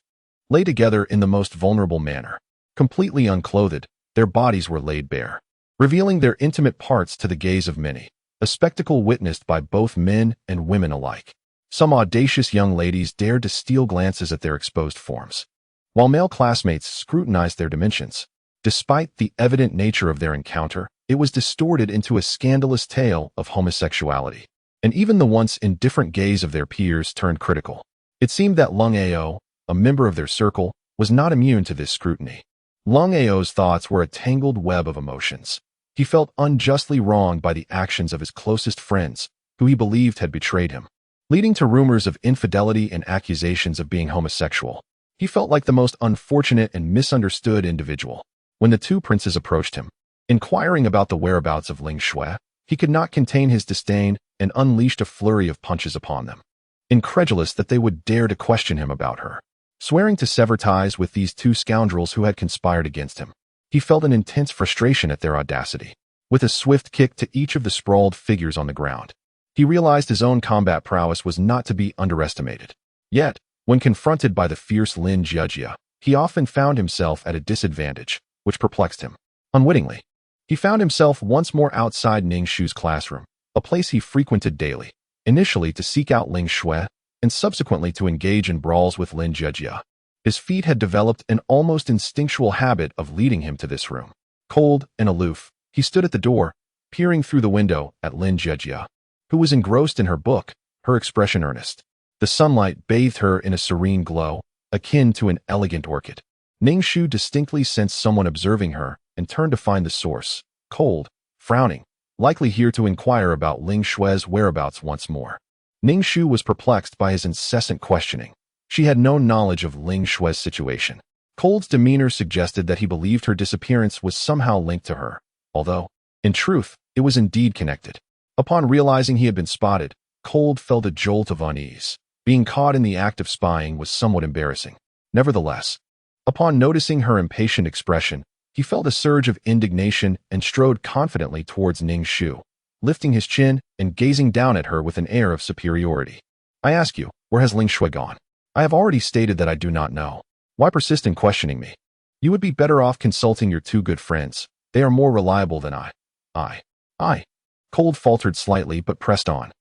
lay together in the most vulnerable manner. Completely unclothed, their bodies were laid bare, revealing their intimate parts to the gaze of many, a spectacle witnessed by both men and women alike. Some audacious young ladies dared to steal glances at their exposed forms, while male classmates scrutinized their dimensions. Despite the evident nature of their encounter, it was distorted into a scandalous tale of homosexuality, and even the once indifferent gaze of their peers turned critical. It seemed that Lung Ao, a member of their circle, was not immune to this scrutiny. Lung Ao's thoughts were a tangled web of emotions. He felt unjustly wronged by the actions of his closest friends, who he believed had betrayed him, leading to rumors of infidelity and accusations of being homosexual. He felt like the most unfortunate and misunderstood individual. When the two princes approached him, inquiring about the whereabouts of Ling Shui, he could not contain his disdain and unleashed a flurry of punches upon them, incredulous that they would dare to question him about her. Swearing to sever ties with these two scoundrels who had conspired against him, he felt an intense frustration at their audacity. With a swift kick to each of the sprawled figures on the ground, he realized his own combat prowess was not to be underestimated. Yet, when confronted by the fierce Lin Jiejia, he often found himself at a disadvantage, which perplexed him. Unwittingly, he found himself once more outside Ning Shu's classroom, a place he frequented daily, initially to seek out Ling Shui, and subsequently to engage in brawls with Lin Jiejia. His feet had developed an almost instinctual habit of leading him to this room. Cold and aloof, he stood at the door, peering through the window at Lin Jiejia, who was engrossed in her book, her expression earnest. The sunlight bathed her in a serene glow, akin to an elegant orchid. Ning Shu distinctly sensed someone observing her and turned to find the source, cold, frowning, likely here to inquire about Ling Shui's whereabouts once more. Ning Shu was perplexed by his incessant questioning. She had no knowledge of Ling Shui's situation. Cold's demeanor suggested that he believed her disappearance was somehow linked to her, although, in truth, it was indeed connected. Upon realizing he had been spotted, Cold felt a jolt of unease. Being caught in the act of spying was somewhat embarrassing. Nevertheless, upon noticing her impatient expression, he felt a surge of indignation and strode confidently towards Ning Shu, lifting his chin and gazing down at her with an air of superiority. I ask you, where has Ling Shui gone? I have already stated that I do not know. Why persist in questioning me? You would be better off consulting your two good friends. They are more reliable than I. Cold faltered slightly but pressed on.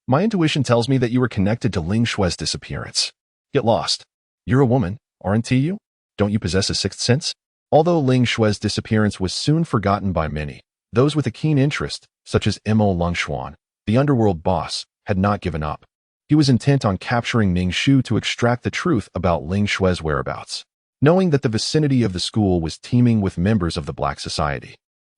My intuition tells me that you were connected to Ling Shui's disappearance. Get lost. You're a woman, aren't you? Don't you possess a sixth sense? Although Ling Shui's disappearance was soon forgotten by many, those with a keen interest, such as Mo Lungshuan, the underworld boss, had not given up. He was intent on capturing Ning Shu to extract the truth about Ling Shui's whereabouts. Knowing that the vicinity of the school was teeming with members of the Black Society,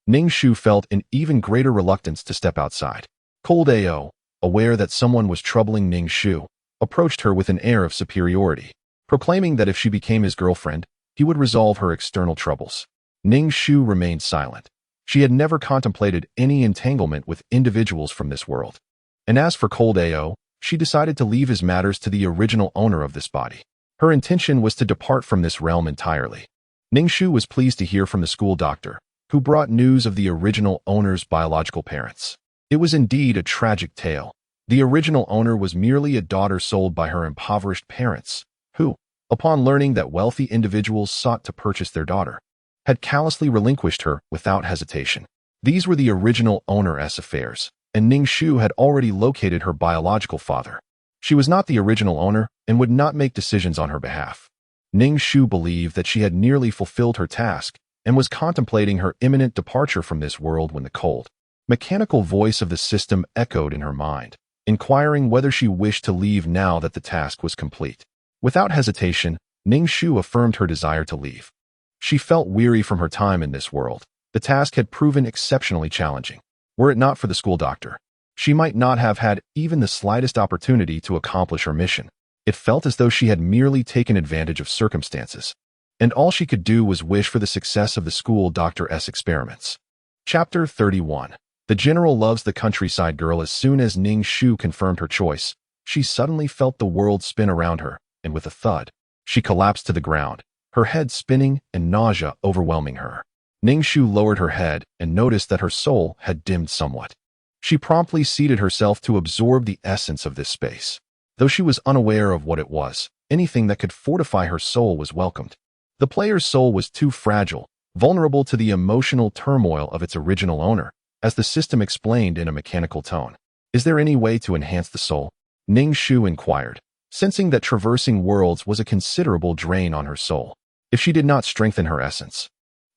Ning Shu felt an even greater reluctance to step outside. Cold Ao, aware that someone was troubling Ning Shu, approached her with an air of superiority, proclaiming that if she became his girlfriend, he would resolve her external troubles. Ning Shu remained silent. She had never contemplated any entanglement with individuals from this world. And as for Cold Ao, she decided to leave his matters to the original owner of this body. Her intention was to depart from this realm entirely. Ning Shu was pleased to hear from the school doctor, who brought news of the original owner's biological parents. It was indeed a tragic tale. The original owner was merely a daughter sold by her impoverished parents, who, upon learning that wealthy individuals sought to purchase their daughter, had callously relinquished her without hesitation. These were the original owner's affairs, and Ning Shu had already located her biological father. She was not the original owner and would not make decisions on her behalf. Ning Shu believed that she had nearly fulfilled her task and was contemplating her imminent departure from this world when the cold, mechanical voice of the system echoed in her mind, inquiring whether she wished to leave now that the task was complete. Without hesitation, Ning Shu affirmed her desire to leave. She felt weary from her time in this world. The task had proven exceptionally challenging. Were it not for the school doctor, she might not have had even the slightest opportunity to accomplish her mission. It felt as though she had merely taken advantage of circumstances, and all she could do was wish for the success of the school doctor's experiments. Chapter 31. The general loves the countryside girl. As soon as Ning Shu confirmed her choice, she suddenly felt the world spin around her, and with a thud, she collapsed to the ground, her head spinning and nausea overwhelming her. Ning Shu lowered her head and noticed that her soul had dimmed somewhat. She promptly seated herself to absorb the essence of this space. Though she was unaware of what it was, anything that could fortify her soul was welcomed. The player's soul was too fragile, vulnerable to the emotional turmoil of its original owner, as the system explained in a mechanical tone. Is there any way to enhance the soul? Ning Shu inquired, sensing that traversing worlds was a considerable drain on her soul. If she did not strengthen her essence,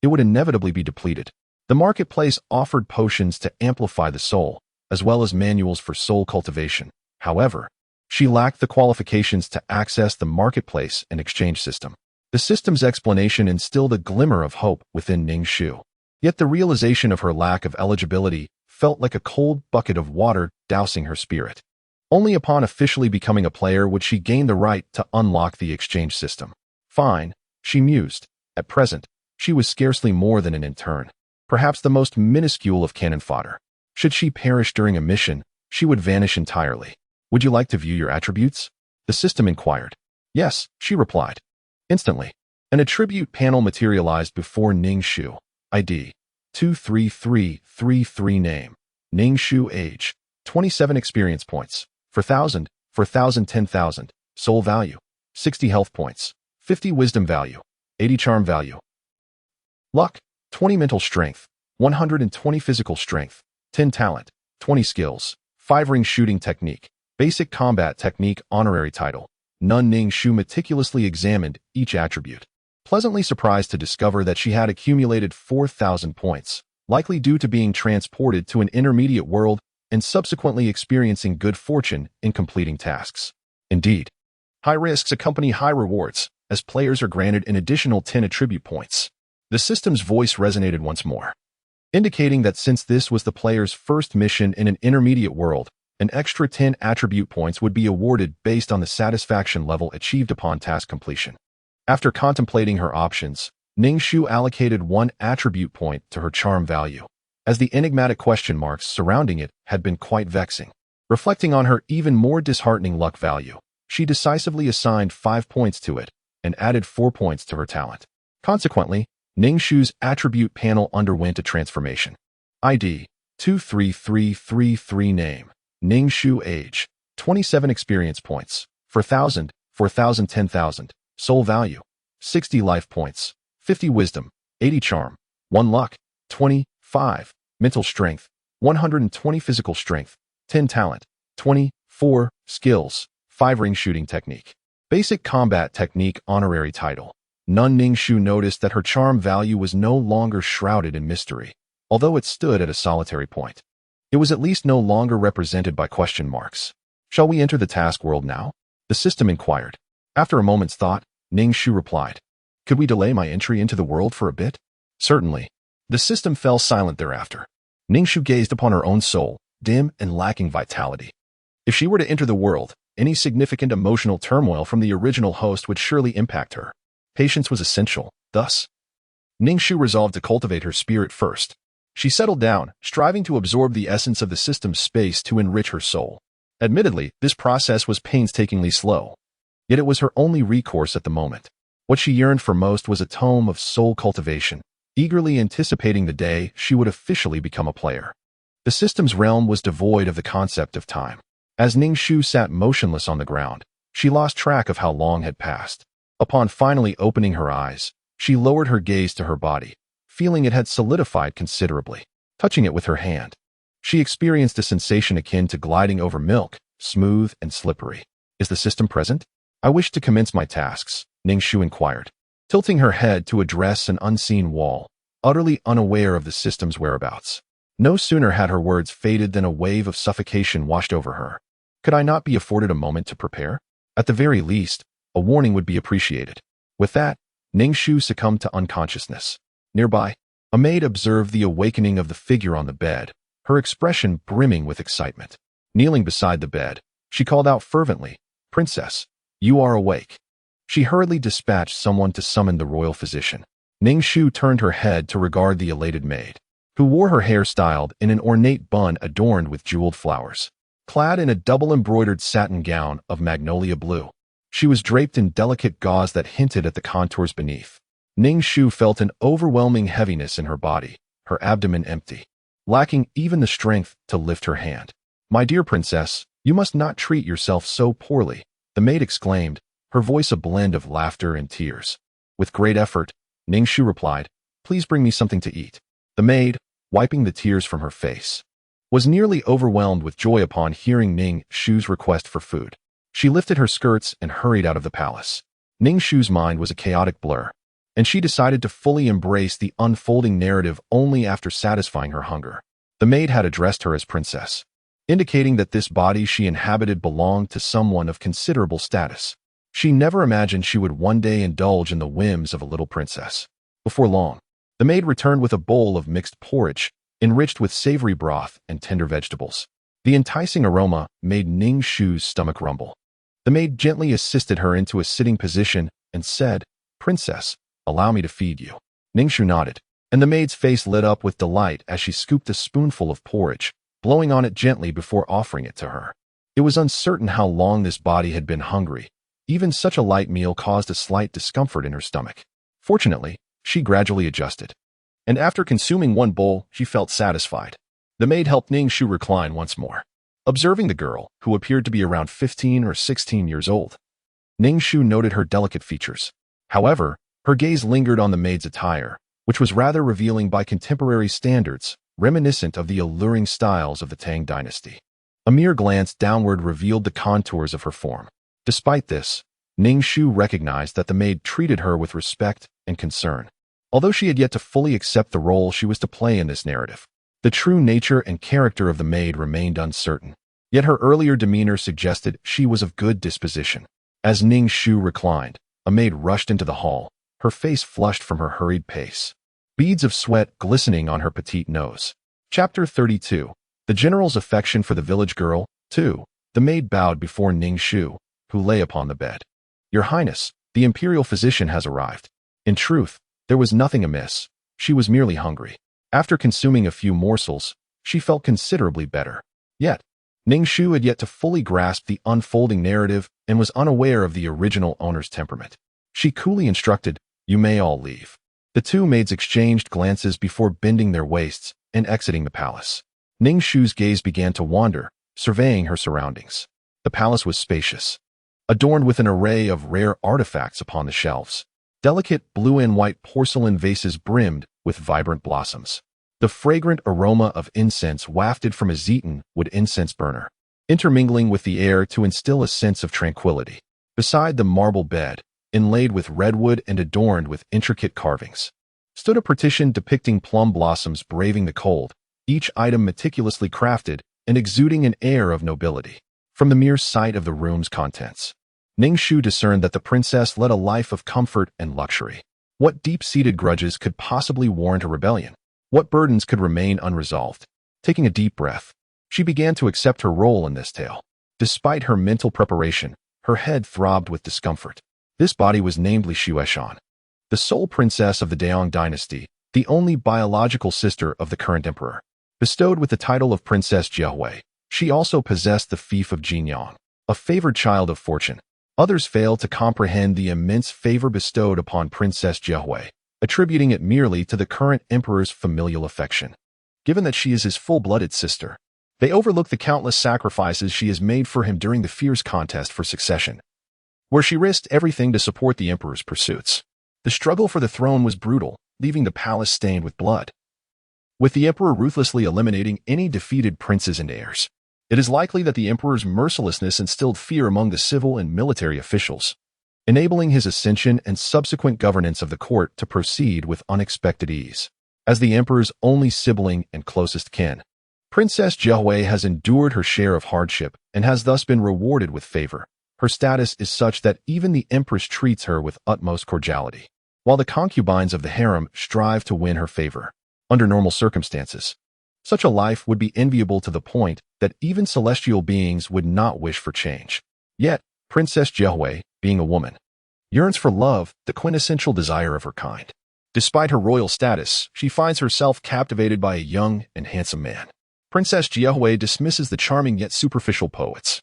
it would inevitably be depleted. The marketplace offered potions to amplify the soul, as well as manuals for soul cultivation. However, she lacked the qualifications to access the marketplace and exchange system. The system's explanation instilled a glimmer of hope within Ning Shu. Yet the realization of her lack of eligibility felt like a cold bucket of water dousing her spirit. Only upon officially becoming a player would she gain the right to unlock the exchange system. Fine, she mused. At present, she was scarcely more than an intern, perhaps the most minuscule of cannon fodder. Should she perish during a mission, she would vanish entirely. Would you like to view your attributes? The system inquired. Yes, she replied. Instantly, an attribute panel materialized before Ning Shu. ID 23333 Name Ning Shu. Age 27 Experience points 4,000, 10,000 Soul value 60 Health points 50 Wisdom value 80 Charm value. Luck 20 Mental strength 120 Physical strength 10 Talent 20 Skills 5 Ring shooting technique Basic combat technique. Honorary title. None. Ning Shu meticulously examined each attribute, pleasantly surprised to discover that she had accumulated 4,000 points, likely due to being transported to an intermediate world and subsequently experiencing good fortune in completing tasks. Indeed, high risks accompany high rewards, as players are granted an additional 10 attribute points. The system's voice resonated once more, indicating that since this was the player's first mission in an intermediate world, an extra 10 attribute points would be awarded based on the satisfaction level achieved upon task completion. After contemplating her options, Ning Shu allocated 1 attribute point to her charm value, as the enigmatic question marks surrounding it had been quite vexing. Reflecting on her even more disheartening luck value, she decisively assigned 5 points to it and added 4 points to her talent. Consequently, Ning Shu's attribute panel underwent a transformation. ID 23333 Name Ning Shu. Age 27 Experience points 4,000, 10,000 Soul value 60 Life points 50 Wisdom 80 Charm 1 Luck 25 Mental strength 120 Physical strength 10 Talent 24 Skills 5 Ring shooting technique Basic combat technique. Honorary title. None. Ning Shu noticed that her charm value was no longer shrouded in mystery, although it stood at a solitary point. It was at least no longer represented by question marks. Shall we enter the task world now? The system inquired. After a moment's thought, Ning Shu replied. Could we delay my entry into the world for a bit? Certainly. The system fell silent thereafter. Ning Shu gazed upon her own soul, dim and lacking vitality. If she were to enter the world, any significant emotional turmoil from the original host would surely impact her. Patience was essential. Thus, Ning Shu resolved to cultivate her spirit first. She settled down, striving to absorb the essence of the system's space to enrich her soul. Admittedly, this process was painstakingly slow, yet it was her only recourse at the moment. What she yearned for most was a tome of soul cultivation, eagerly anticipating the day she would officially become a player. The system's realm was devoid of the concept of time. As Ning Shu sat motionless on the ground, she lost track of how long had passed. Upon finally opening her eyes, she lowered her gaze to her body, feeling it had solidified considerably. Touching it with her hand, she experienced a sensation akin to gliding over milk, smooth and slippery. Is the system present? I wish to commence my tasks, Ning Shu inquired, tilting her head to address an unseen wall, utterly unaware of the system's whereabouts. No sooner had her words faded than a wave of suffocation washed over her. Could I not be afforded a moment to prepare? At the very least, a warning would be appreciated. With that, Ning Shu succumbed to unconsciousness. Nearby, a maid observed the awakening of the figure on the bed, her expression brimming with excitement. Kneeling beside the bed, she called out fervently, Princess, you are awake. She hurriedly dispatched someone to summon the royal physician. Ning Shu turned her head to regard the elated maid. who wore her hair styled in an ornate bun adorned with jeweled flowers. Clad in a double-embroidered satin gown of magnolia blue, she was draped in delicate gauze that hinted at the contours beneath. Ning Shu felt an overwhelming heaviness in her body, her abdomen empty, lacking even the strength to lift her hand. "My dear princess, you must not treat yourself so poorly," the maid exclaimed, her voice a blend of laughter and tears. With great effort, Ning Shu replied, "Please bring me something to eat." The maid, wiping the tears from her face, was nearly overwhelmed with joy upon hearing Ning Shu's request for food. She lifted her skirts and hurried out of the palace. Ning Shu's mind was a chaotic blur, and she decided to fully embrace the unfolding narrative only after satisfying her hunger. The maid had addressed her as princess, indicating that this body she inhabited belonged to someone of considerable status. She never imagined she would one day indulge in the whims of a little princess. Before long, the maid returned with a bowl of mixed porridge, enriched with savory broth and tender vegetables. The enticing aroma made Ning Shu's stomach rumble. The maid gently assisted her into a sitting position and said, "Princess, allow me to feed you." Ning Shu nodded, and the maid's face lit up with delight as she scooped a spoonful of porridge, blowing on it gently before offering it to her. It was uncertain how long this body had been hungry. Even such a light meal caused a slight discomfort in her stomach. Fortunately, she gradually adjusted, and after consuming one bowl, she felt satisfied. The maid helped Ning Shu recline once more. Observing the girl, who appeared to be around 15 or 16 years old, Ning Shu noted her delicate features. However, her gaze lingered on the maid's attire, which was rather revealing by contemporary standards, reminiscent of the alluring styles of the Tang dynasty. A mere glance downward revealed the contours of her form. Despite this, Ning Shu recognized that the maid treated her with respect and concern, although she had yet to fully accept the role she was to play in this narrative. The true nature and character of the maid remained uncertain, yet her earlier demeanor suggested she was of good disposition. As Ning Shu reclined, a maid rushed into the hall, her face flushed from her hurried pace, beads of sweat glistening on her petite nose. Chapter 32. The general's affection for the village girl, 2. The maid bowed before Ning Shu, who lay upon the bed. "Your Highness, the imperial physician has arrived." In truth, there was nothing amiss. She was merely hungry. After consuming a few morsels, she felt considerably better. Yet, Ning Shu had yet to fully grasp the unfolding narrative and was unaware of the original owner's temperament. She coolly instructed, "You may all leave." The two maids exchanged glances before bending their waists and exiting the palace. Ning Shu's gaze began to wander, surveying her surroundings. The palace was spacious, adorned with an array of rare artifacts upon the shelves. Delicate blue and white porcelain vases brimmed with vibrant blossoms. The fragrant aroma of incense wafted from a zeton wood incense burner, intermingling with the air to instill a sense of tranquility. Beside the marble bed, inlaid with redwood and adorned with intricate carvings, stood a partition depicting plum blossoms braving the cold, each item meticulously crafted and exuding an air of nobility. From the mere sight of the room's contents, Ning Shu discerned that the princess led a life of comfort and luxury. What deep-seated grudges could possibly warrant a rebellion? What burdens could remain unresolved? Taking a deep breath, she began to accept her role in this tale. Despite her mental preparation, her head throbbed with discomfort. This body was named Li Xueshan, the sole princess of the Daong dynasty, the only biological sister of the current emperor. Bestowed with the title of Princess Jiehui, she also possessed the fief of Jinyang, a favored child of fortune. Others fail to comprehend the immense favor bestowed upon Princess Jiehui, attributing it merely to the current emperor's familial affection. Given that she is his full-blooded sister, they overlook the countless sacrifices she has made for him during the fierce contest for succession, where she risked everything to support the emperor's pursuits. The struggle for the throne was brutal, leaving the palace stained with blood, with the emperor ruthlessly eliminating any defeated princes and heirs. It is likely that the emperor's mercilessness instilled fear among the civil and military officials, enabling his ascension and subsequent governance of the court to proceed with unexpected ease. As the emperor's only sibling and closest kin, Princess Jiehui has endured her share of hardship and has thus been rewarded with favor. Her status is such that even the empress treats her with utmost cordiality, while the concubines of the harem strive to win her favor. Under normal circumstances, such a life would be enviable to the point that even celestial beings would not wish for change. Yet, Princess Jiehui, being a woman, yearns for love, the quintessential desire of her kind. Despite her royal status, she finds herself captivated by a young and handsome man. Princess Jiahui dismisses the charming yet superficial poets.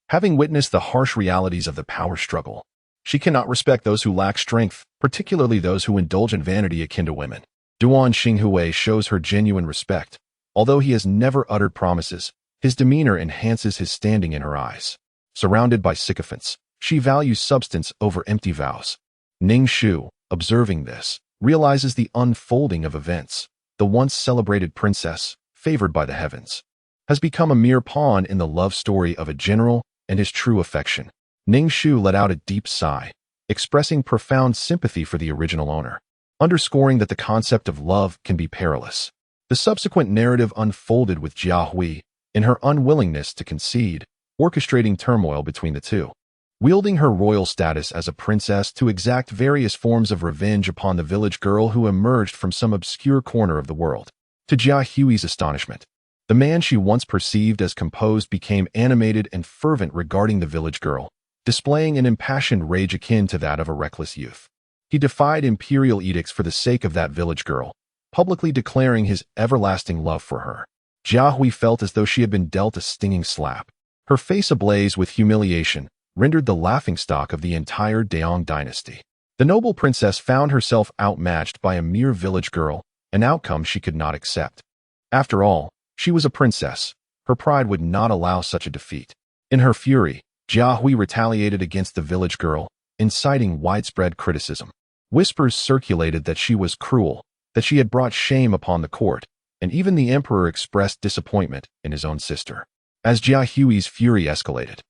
Having witnessed the harsh realities of the power struggle, she cannot respect those who lack strength, particularly those who indulge in vanity akin to women. Duan Xinghui shows her genuine respect. Although he has never uttered promises, his demeanor enhances his standing in her eyes. Surrounded by sycophants, she values substance over empty vows. Ning Shu, observing this, realizes the unfolding of events. The once celebrated princess, favored by the heavens, has become a mere pawn in the love story of a general and his true affection. Ning Shu let out a deep sigh, expressing profound sympathy for the original owner, underscoring that the concept of love can be perilous. The subsequent narrative unfolded with Jia Hui, in her unwillingness to concede, orchestrating turmoil between the two. Wielding her royal status as a princess to exact various forms of revenge upon the village girl who emerged from some obscure corner of the world. To Jia Hui's astonishment, the man she once perceived as composed became animated and fervent regarding the village girl, displaying an impassioned rage akin to that of a reckless youth. He defied imperial edicts for the sake of that village girl, publicly declaring his everlasting love for her. Jia Hui felt as though she had been dealt a stinging slap. Her face ablaze with humiliation, rendered the laughingstock of the entire Daong dynasty. The noble princess found herself outmatched by a mere village girl, an outcome she could not accept. After all, she was a princess. Her pride would not allow such a defeat. In her fury, Jia Hui retaliated against the village girl, inciting widespread criticism. Whispers circulated that she was cruel, that she had brought shame upon the court, and even the emperor expressed disappointment in his own sister. As Jia Hui's fury escalated,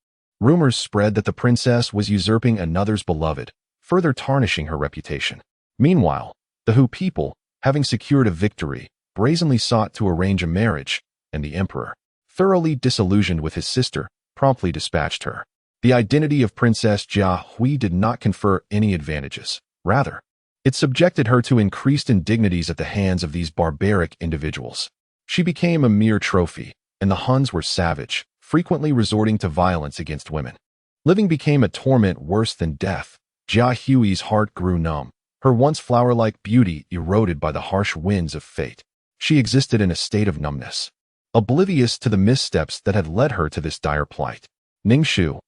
rumors spread that the princess was usurping another's beloved, further tarnishing her reputation. Meanwhile, the Hu people, having secured a victory, brazenly sought to arrange a marriage, and the emperor, thoroughly disillusioned with his sister, promptly dispatched her. The identity of Princess Jia Hui did not confer any advantages. Rather, it subjected her to increased indignities at the hands of these barbaric individuals. She became a mere trophy, and the Huns were savage, frequently resorting to violence against women. Living became a torment worse than death. Jia Hui's heart grew numb, her once flower-like beauty eroded by the harsh winds of fate. She existed in a state of numbness, oblivious to the missteps that had led her to this dire plight. Ning Shu.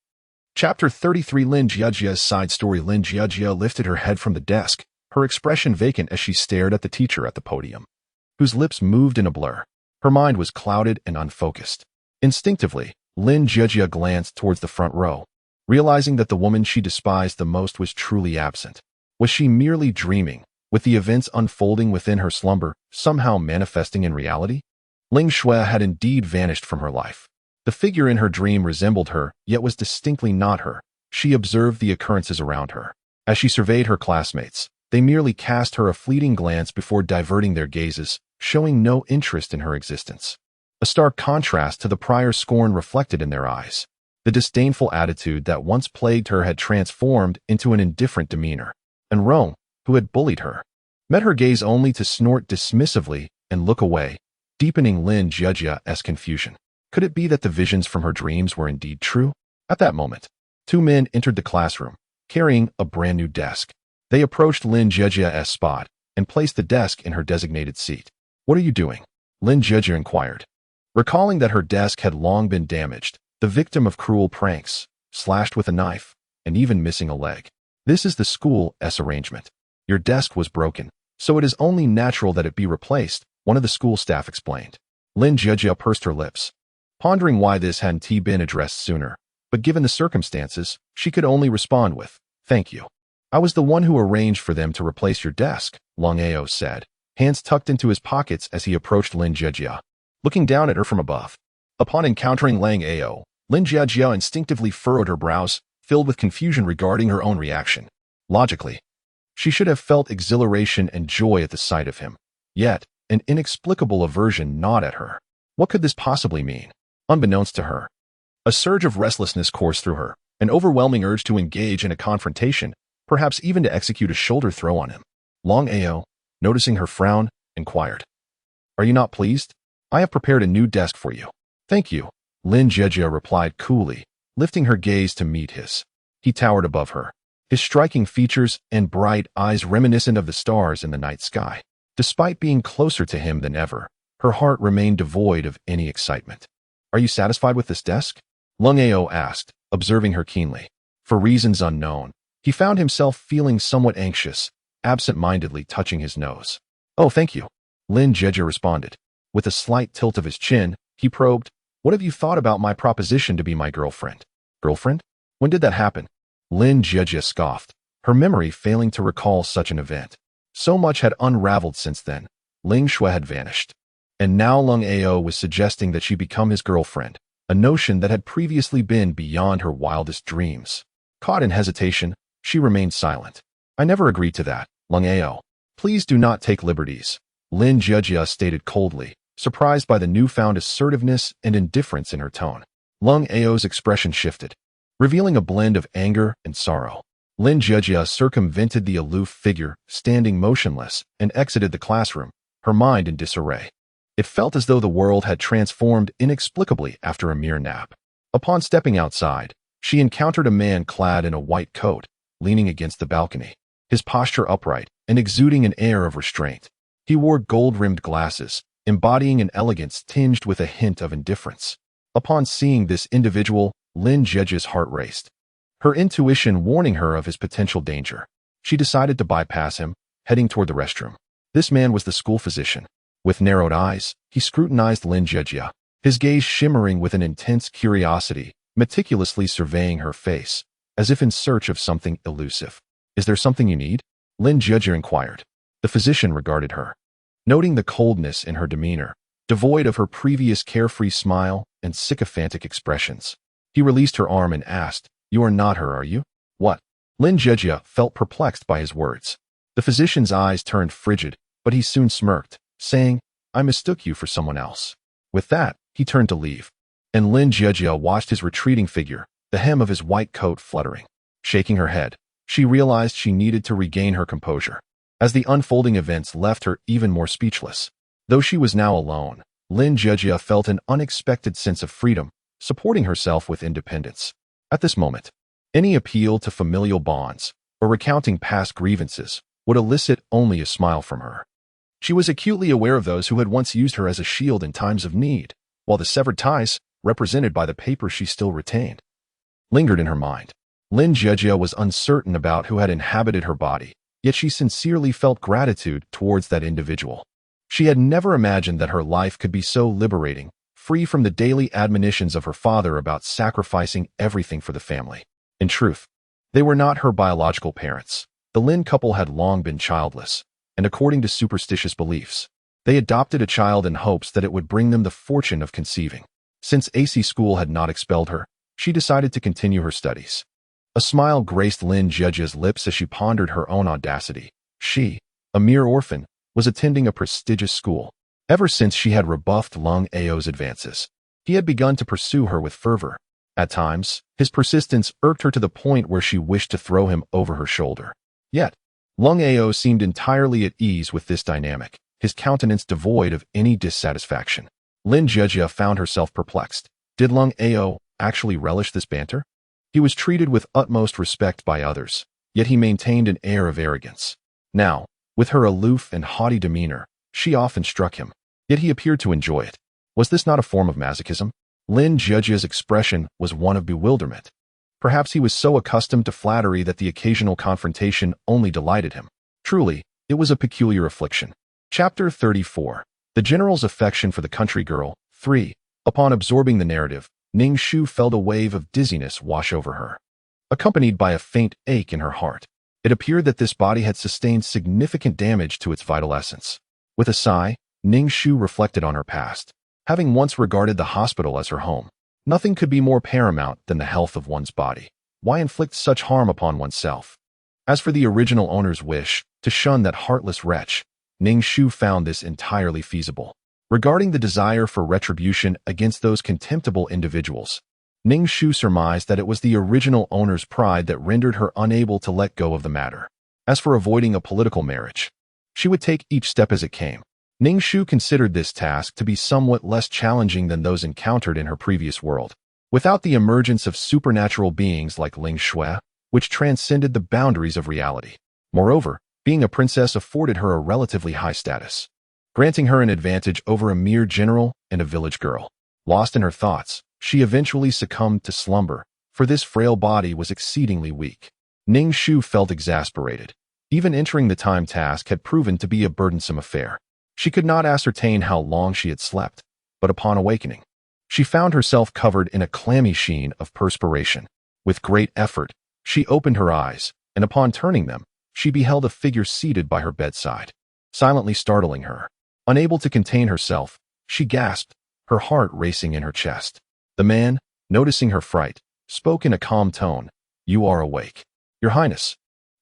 Chapter 33. Lin Jiajia's side story. Lin Jiajia lifted her head from the desk, her expression vacant as she stared at the teacher at the podium, whose lips moved in a blur. Her mind was clouded and unfocused. Instinctively, Lin Jiajia glanced towards the front row, realizing that the woman she despised the most was truly absent. Was she merely dreaming, with the events unfolding within her slumber, somehow manifesting in reality? Ling Shui had indeed vanished from her life. The figure in her dream resembled her, yet was distinctly not her. She observed the occurrences around her. As she surveyed her classmates, they merely cast her a fleeting glance before diverting their gazes, showing no interest in her existence. A stark contrast to the prior scorn reflected in their eyes. The disdainful attitude that once plagued her had transformed into an indifferent demeanor. And Rome, who had bullied her, met her gaze only to snort dismissively and look away, deepening Lin Jiajia's confusion. Could it be that the visions from her dreams were indeed true? At that moment, two men entered the classroom, carrying a brand new desk. They approached Lin Jiajia's spot and placed the desk in her designated seat. "What are you doing?" Lin Jiajia inquired. Recalling that her desk had long been damaged, the victim of cruel pranks, slashed with a knife, and even missing a leg. "This is the school's arrangement. Your desk was broken, so it is only natural that it be replaced," one of the school staff explained. Lin Jiajia pursed her lips, pondering why this hadn't been addressed sooner, but given the circumstances, she could only respond with, "Thank you. I was the one who arranged for them to replace your desk," Long Ao said, hands tucked into his pockets as he approached Lin Jiajia, looking down at her from above. Upon encountering Lang Ao, Lin Jiajia instinctively furrowed her brows, filled with confusion regarding her own reaction. Logically, she should have felt exhilaration and joy at the sight of him. Yet, an inexplicable aversion gnawed at her. What could this possibly mean? Unbeknownst to her, a surge of restlessness coursed through her, an overwhelming urge to engage in a confrontation, perhaps even to execute a shoulder throw on him. Long Ao, noticing her frown, inquired, "Are you not pleased? I have prepared a new desk for you." "Thank you," Lin Jiajia replied coolly, lifting her gaze to meet his. He towered above her, his striking features and bright eyes reminiscent of the stars in the night sky. Despite being closer to him than ever, her heart remained devoid of any excitement. "Are you satisfied with this desk?" Lung Ao asked, observing her keenly. For reasons unknown, he found himself feeling somewhat anxious, absent-mindedly touching his nose. "Oh, thank you," Lin Jieji responded. With a slight tilt of his chin, he probed, "What have you thought about my proposition to be my girlfriend?" "Girlfriend? When did that happen?" Lin Jieji scoffed, her memory failing to recall such an event. So much had unraveled since then. Ling Shu had vanished. And now Lung Ao was suggesting that she become his girlfriend, a notion that had previously been beyond her wildest dreams. Caught in hesitation, she remained silent. "I never agreed to that, Lung Ao. Please do not take liberties," Lin Jieji stated coldly, surprised by the newfound assertiveness and indifference in her tone. Lung Ao's expression shifted, revealing a blend of anger and sorrow. Lin Jieji circumvented the aloof figure, standing motionless, and exited the classroom, her mind in disarray. It felt as though the world had transformed inexplicably after a mere nap. Upon stepping outside, she encountered a man clad in a white coat, leaning against the balcony, his posture upright and exuding an air of restraint. He wore gold-rimmed glasses, embodying an elegance tinged with a hint of indifference. Upon seeing this individual, Lin Jieji's heart raced, her intuition warning her of his potential danger. She decided to bypass him, heading toward the restroom. This man was the school physician. With narrowed eyes, he scrutinized Lin Jieji, his gaze shimmering with an intense curiosity, meticulously surveying her face, as if in search of something elusive. "Is there something you need?" Lin Jieji inquired. The physician regarded her, noting the coldness in her demeanor, devoid of her previous carefree smile and sycophantic expressions. He released her arm and asked, "You are not her, are you?" "What?" Lin Jieji felt perplexed by his words. The physician's eyes turned frigid, but he soon smirked, saying, "I mistook you for someone else." With that, he turned to leave, and Lin Jieji watched his retreating figure, the hem of his white coat fluttering. Shaking her head, she realized she needed to regain her composure, as the unfolding events left her even more speechless. Though she was now alone, Lin Jieji felt an unexpected sense of freedom, supporting herself with independence. At this moment, any appeal to familial bonds or recounting past grievances would elicit only a smile from her. She was acutely aware of those who had once used her as a shield in times of need, while the severed ties, represented by the paper she still retained, lingered in her mind. Lin Jieji was uncertain about who had inhabited her body, yet she sincerely felt gratitude towards that individual. She had never imagined that her life could be so liberating, free from the daily admonitions of her father about sacrificing everything for the family. In truth, they were not her biological parents. The Lin couple had long been childless, and according to superstitious beliefs, they adopted a child in hopes that it would bring them the fortune of conceiving. Since AC school had not expelled her, she decided to continue her studies. A smile graced Lin Jieji's lips as she pondered her own audacity. She, a mere orphan, was attending a prestigious school. Ever since she had rebuffed Lung Ao's advances, he had begun to pursue her with fervor. At times, his persistence irked her to the point where she wished to throw him over her shoulder. Yet, Lung Ao seemed entirely at ease with this dynamic, his countenance devoid of any dissatisfaction. Lin Jieji found herself perplexed. Did Lung Ao actually relish this banter? He was treated with utmost respect by others, yet he maintained an air of arrogance. Now, with her aloof and haughty demeanor, she often struck him, yet he appeared to enjoy it. Was this not a form of masochism? Lin Jieji's expression was one of bewilderment. Perhaps he was so accustomed to flattery that the occasional confrontation only delighted him. Truly, it was a peculiar affliction. Chapter 34. The General's Affection for the Country Girl. 3. Upon absorbing the narrative, Ning Shu felt a wave of dizziness wash over her, accompanied by a faint ache in her heart. It appeared that this body had sustained significant damage to its vital essence. With a sigh, Ning Shu reflected on her past. Having once regarded the hospital as her home, nothing could be more paramount than the health of one's body. Why inflict such harm upon oneself? As for the original owner's wish to shun that heartless wretch, Ning Shu found this entirely feasible. Regarding the desire for retribution against those contemptible individuals, Ning Shu surmised that it was the original owner's pride that rendered her unable to let go of the matter. As for avoiding a political marriage, she would take each step as it came. Ning Shu considered this task to be somewhat less challenging than those encountered in her previous world. Without the emergence of supernatural beings like Ling Shui, which transcended the boundaries of reality. Moreover, being a princess afforded her a relatively high status, granting her an advantage over a mere general and a village girl. Lost in her thoughts, she eventually succumbed to slumber, for this frail body was exceedingly weak. Ning Shu felt exasperated. Even entering the time task had proven to be a burdensome affair. She could not ascertain how long she had slept, but upon awakening, she found herself covered in a clammy sheen of perspiration. With great effort, she opened her eyes, and upon turning them, she beheld a figure seated by her bedside, silently startling her. Unable to contain herself, she gasped, her heart racing in her chest. The man, noticing her fright, spoke in a calm tone, "You are awake, Your Highness."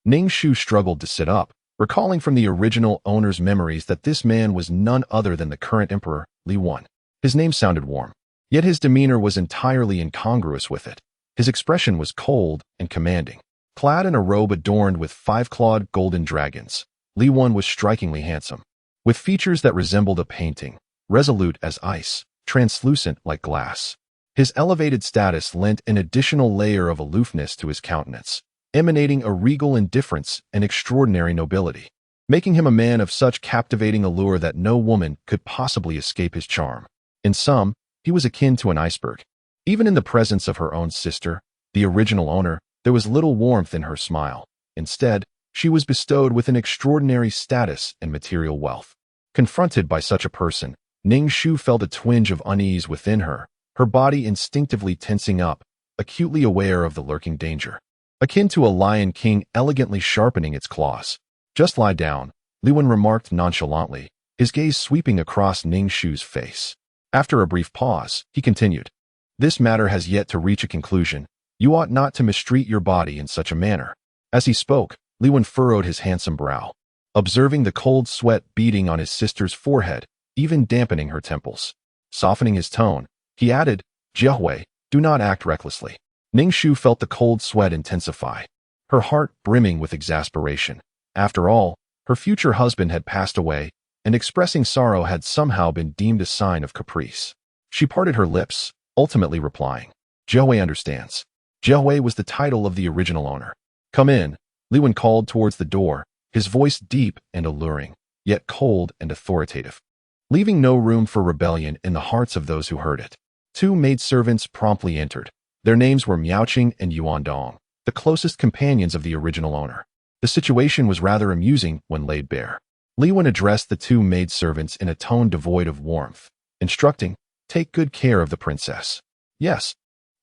Ning Shu struggled to sit up, recalling from the original owner's memories that this man was none other than the current emperor, Li Wan. His name sounded warm, yet his demeanor was entirely incongruous with it. His expression was cold and commanding. Clad in a robe adorned with 5-clawed golden dragons, Li Wan was strikingly handsome, with features that resembled a painting, resolute as ice, translucent like glass. His elevated status lent an additional layer of aloofness to his countenance, emanating a regal indifference and extraordinary nobility, making him a man of such captivating allure that no woman could possibly escape his charm. In sum, he was akin to an iceberg. Even in the presence of her own sister, the original owner, there was little warmth in her smile. Instead, she was bestowed with an extraordinary status and material wealth. Confronted by such a person, Ning Shu felt a twinge of unease within her, her body instinctively tensing up, acutely aware of the lurking danger. Akin to a lion king elegantly sharpening its claws. "Just lie down," Li Wan remarked nonchalantly, his gaze sweeping across Ning Shu's face. After a brief pause, he continued, "This matter has yet to reach a conclusion. You ought not to mistreat your body in such a manner." As he spoke, Li Wan furrowed his handsome brow, observing the cold sweat beading on his sister's forehead, even dampening her temples. Softening his tone, he added, "Jiahui, do not act recklessly." Ning Shu felt the cold sweat intensify, her heart brimming with exasperation. After all, her future husband had passed away, and expressing sorrow had somehow been deemed a sign of caprice. She parted her lips, ultimately replying, "Jiahui understands." Jiahui was the title of the original owner. "Come in," Li Wan called towards the door, his voice deep and alluring, yet cold and authoritative, leaving no room for rebellion in the hearts of those who heard it. Two maidservants promptly entered. Their names were Miaoqing and Yuandong, the closest companions of the original owner. The situation was rather amusing when laid bare. Li Wan addressed the two maidservants in a tone devoid of warmth, instructing, "Take good care of the princess." "Yes."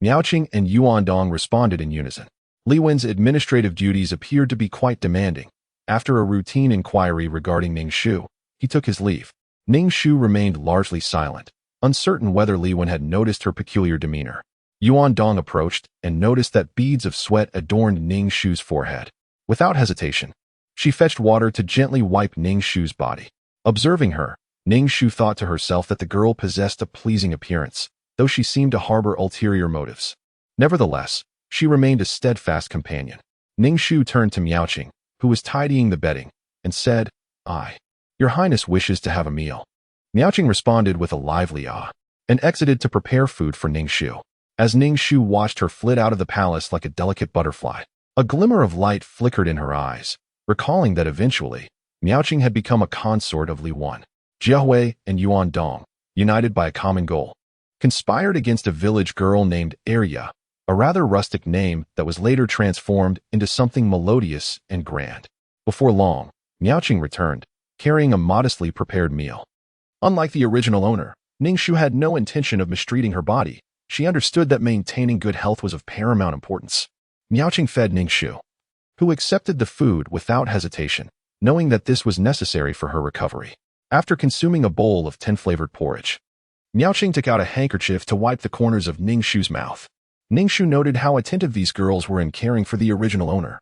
Miaoqing and Yuandong responded in unison. Li Wan's administrative duties appeared to be quite demanding. After a routine inquiry regarding Ning Shu, he took his leave. Ning Shu remained largely silent, uncertain whether Li Wan had noticed her peculiar demeanor. Yuan Dong approached and noticed that beads of sweat adorned Ning Shu's forehead. Without hesitation, she fetched water to gently wipe Ning Shu's body. Observing her, Ning Shu thought to herself that the girl possessed a pleasing appearance, though she seemed to harbor ulterior motives. Nevertheless, she remained a steadfast companion. Ning Shu turned to Miaoqing, who was tidying the bedding, and said, "Your Highness wishes to have a meal." Miaoqing responded with a lively ah, and exited to prepare food for Ning Shu. As Ning Shu watched her flit out of the palace like a delicate butterfly, a glimmer of light flickered in her eyes, recalling that eventually, Miaoqing had become a consort of Li Wan. Jiahui and Yuan Dong, united by a common goal, conspired against a village girl named Arya, a rather rustic name that was later transformed into something melodious and grand. Before long, Miaoqing returned, carrying a modestly prepared meal. Unlike the original owner, Ning Shu had no intention of mistreating her body. She understood that maintaining good health was of paramount importance. Miaoqing fed Ning Shu, who accepted the food without hesitation, knowing that this was necessary for her recovery. After consuming a bowl of 10-flavored porridge, Miaoqing took out a handkerchief to wipe the corners of Ning Shu's mouth. Ning Shu noted how attentive these girls were in caring for the original owner,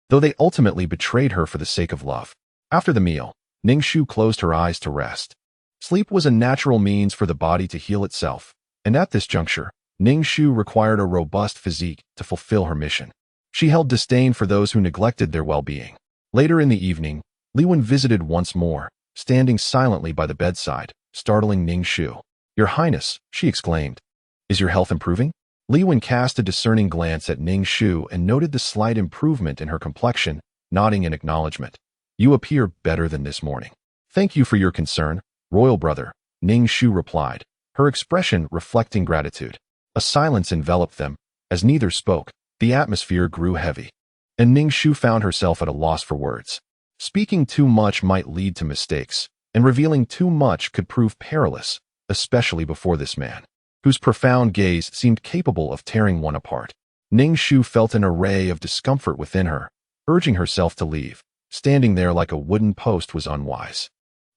though they ultimately betrayed her for the sake of love. After the meal, Ning Shu closed her eyes to rest. Sleep was a natural means for the body to heal itself, and at this juncture, Ning Shu required a robust physique to fulfill her mission. She held disdain for those who neglected their well-being. Later in the evening, Li Wan visited once more, standing silently by the bedside, startling Ning Shu. "Your Highness," she exclaimed, "is your health improving?" Li Wen cast a discerning glance at Ning Shu and noted the slight improvement in her complexion, nodding in acknowledgement. You appear better than this morning. Thank you for your concern, royal brother, Ning Shu replied, her expression reflecting gratitude. A silence enveloped them. As neither spoke, the atmosphere grew heavy, and Ning Shu found herself at a loss for words. Speaking too much might lead to mistakes, and revealing too much could prove perilous, especially before this man, whose profound gaze seemed capable of tearing one apart. Ning Shu felt an array of discomfort within her, urging herself to leave. Standing there like a wooden post was unwise.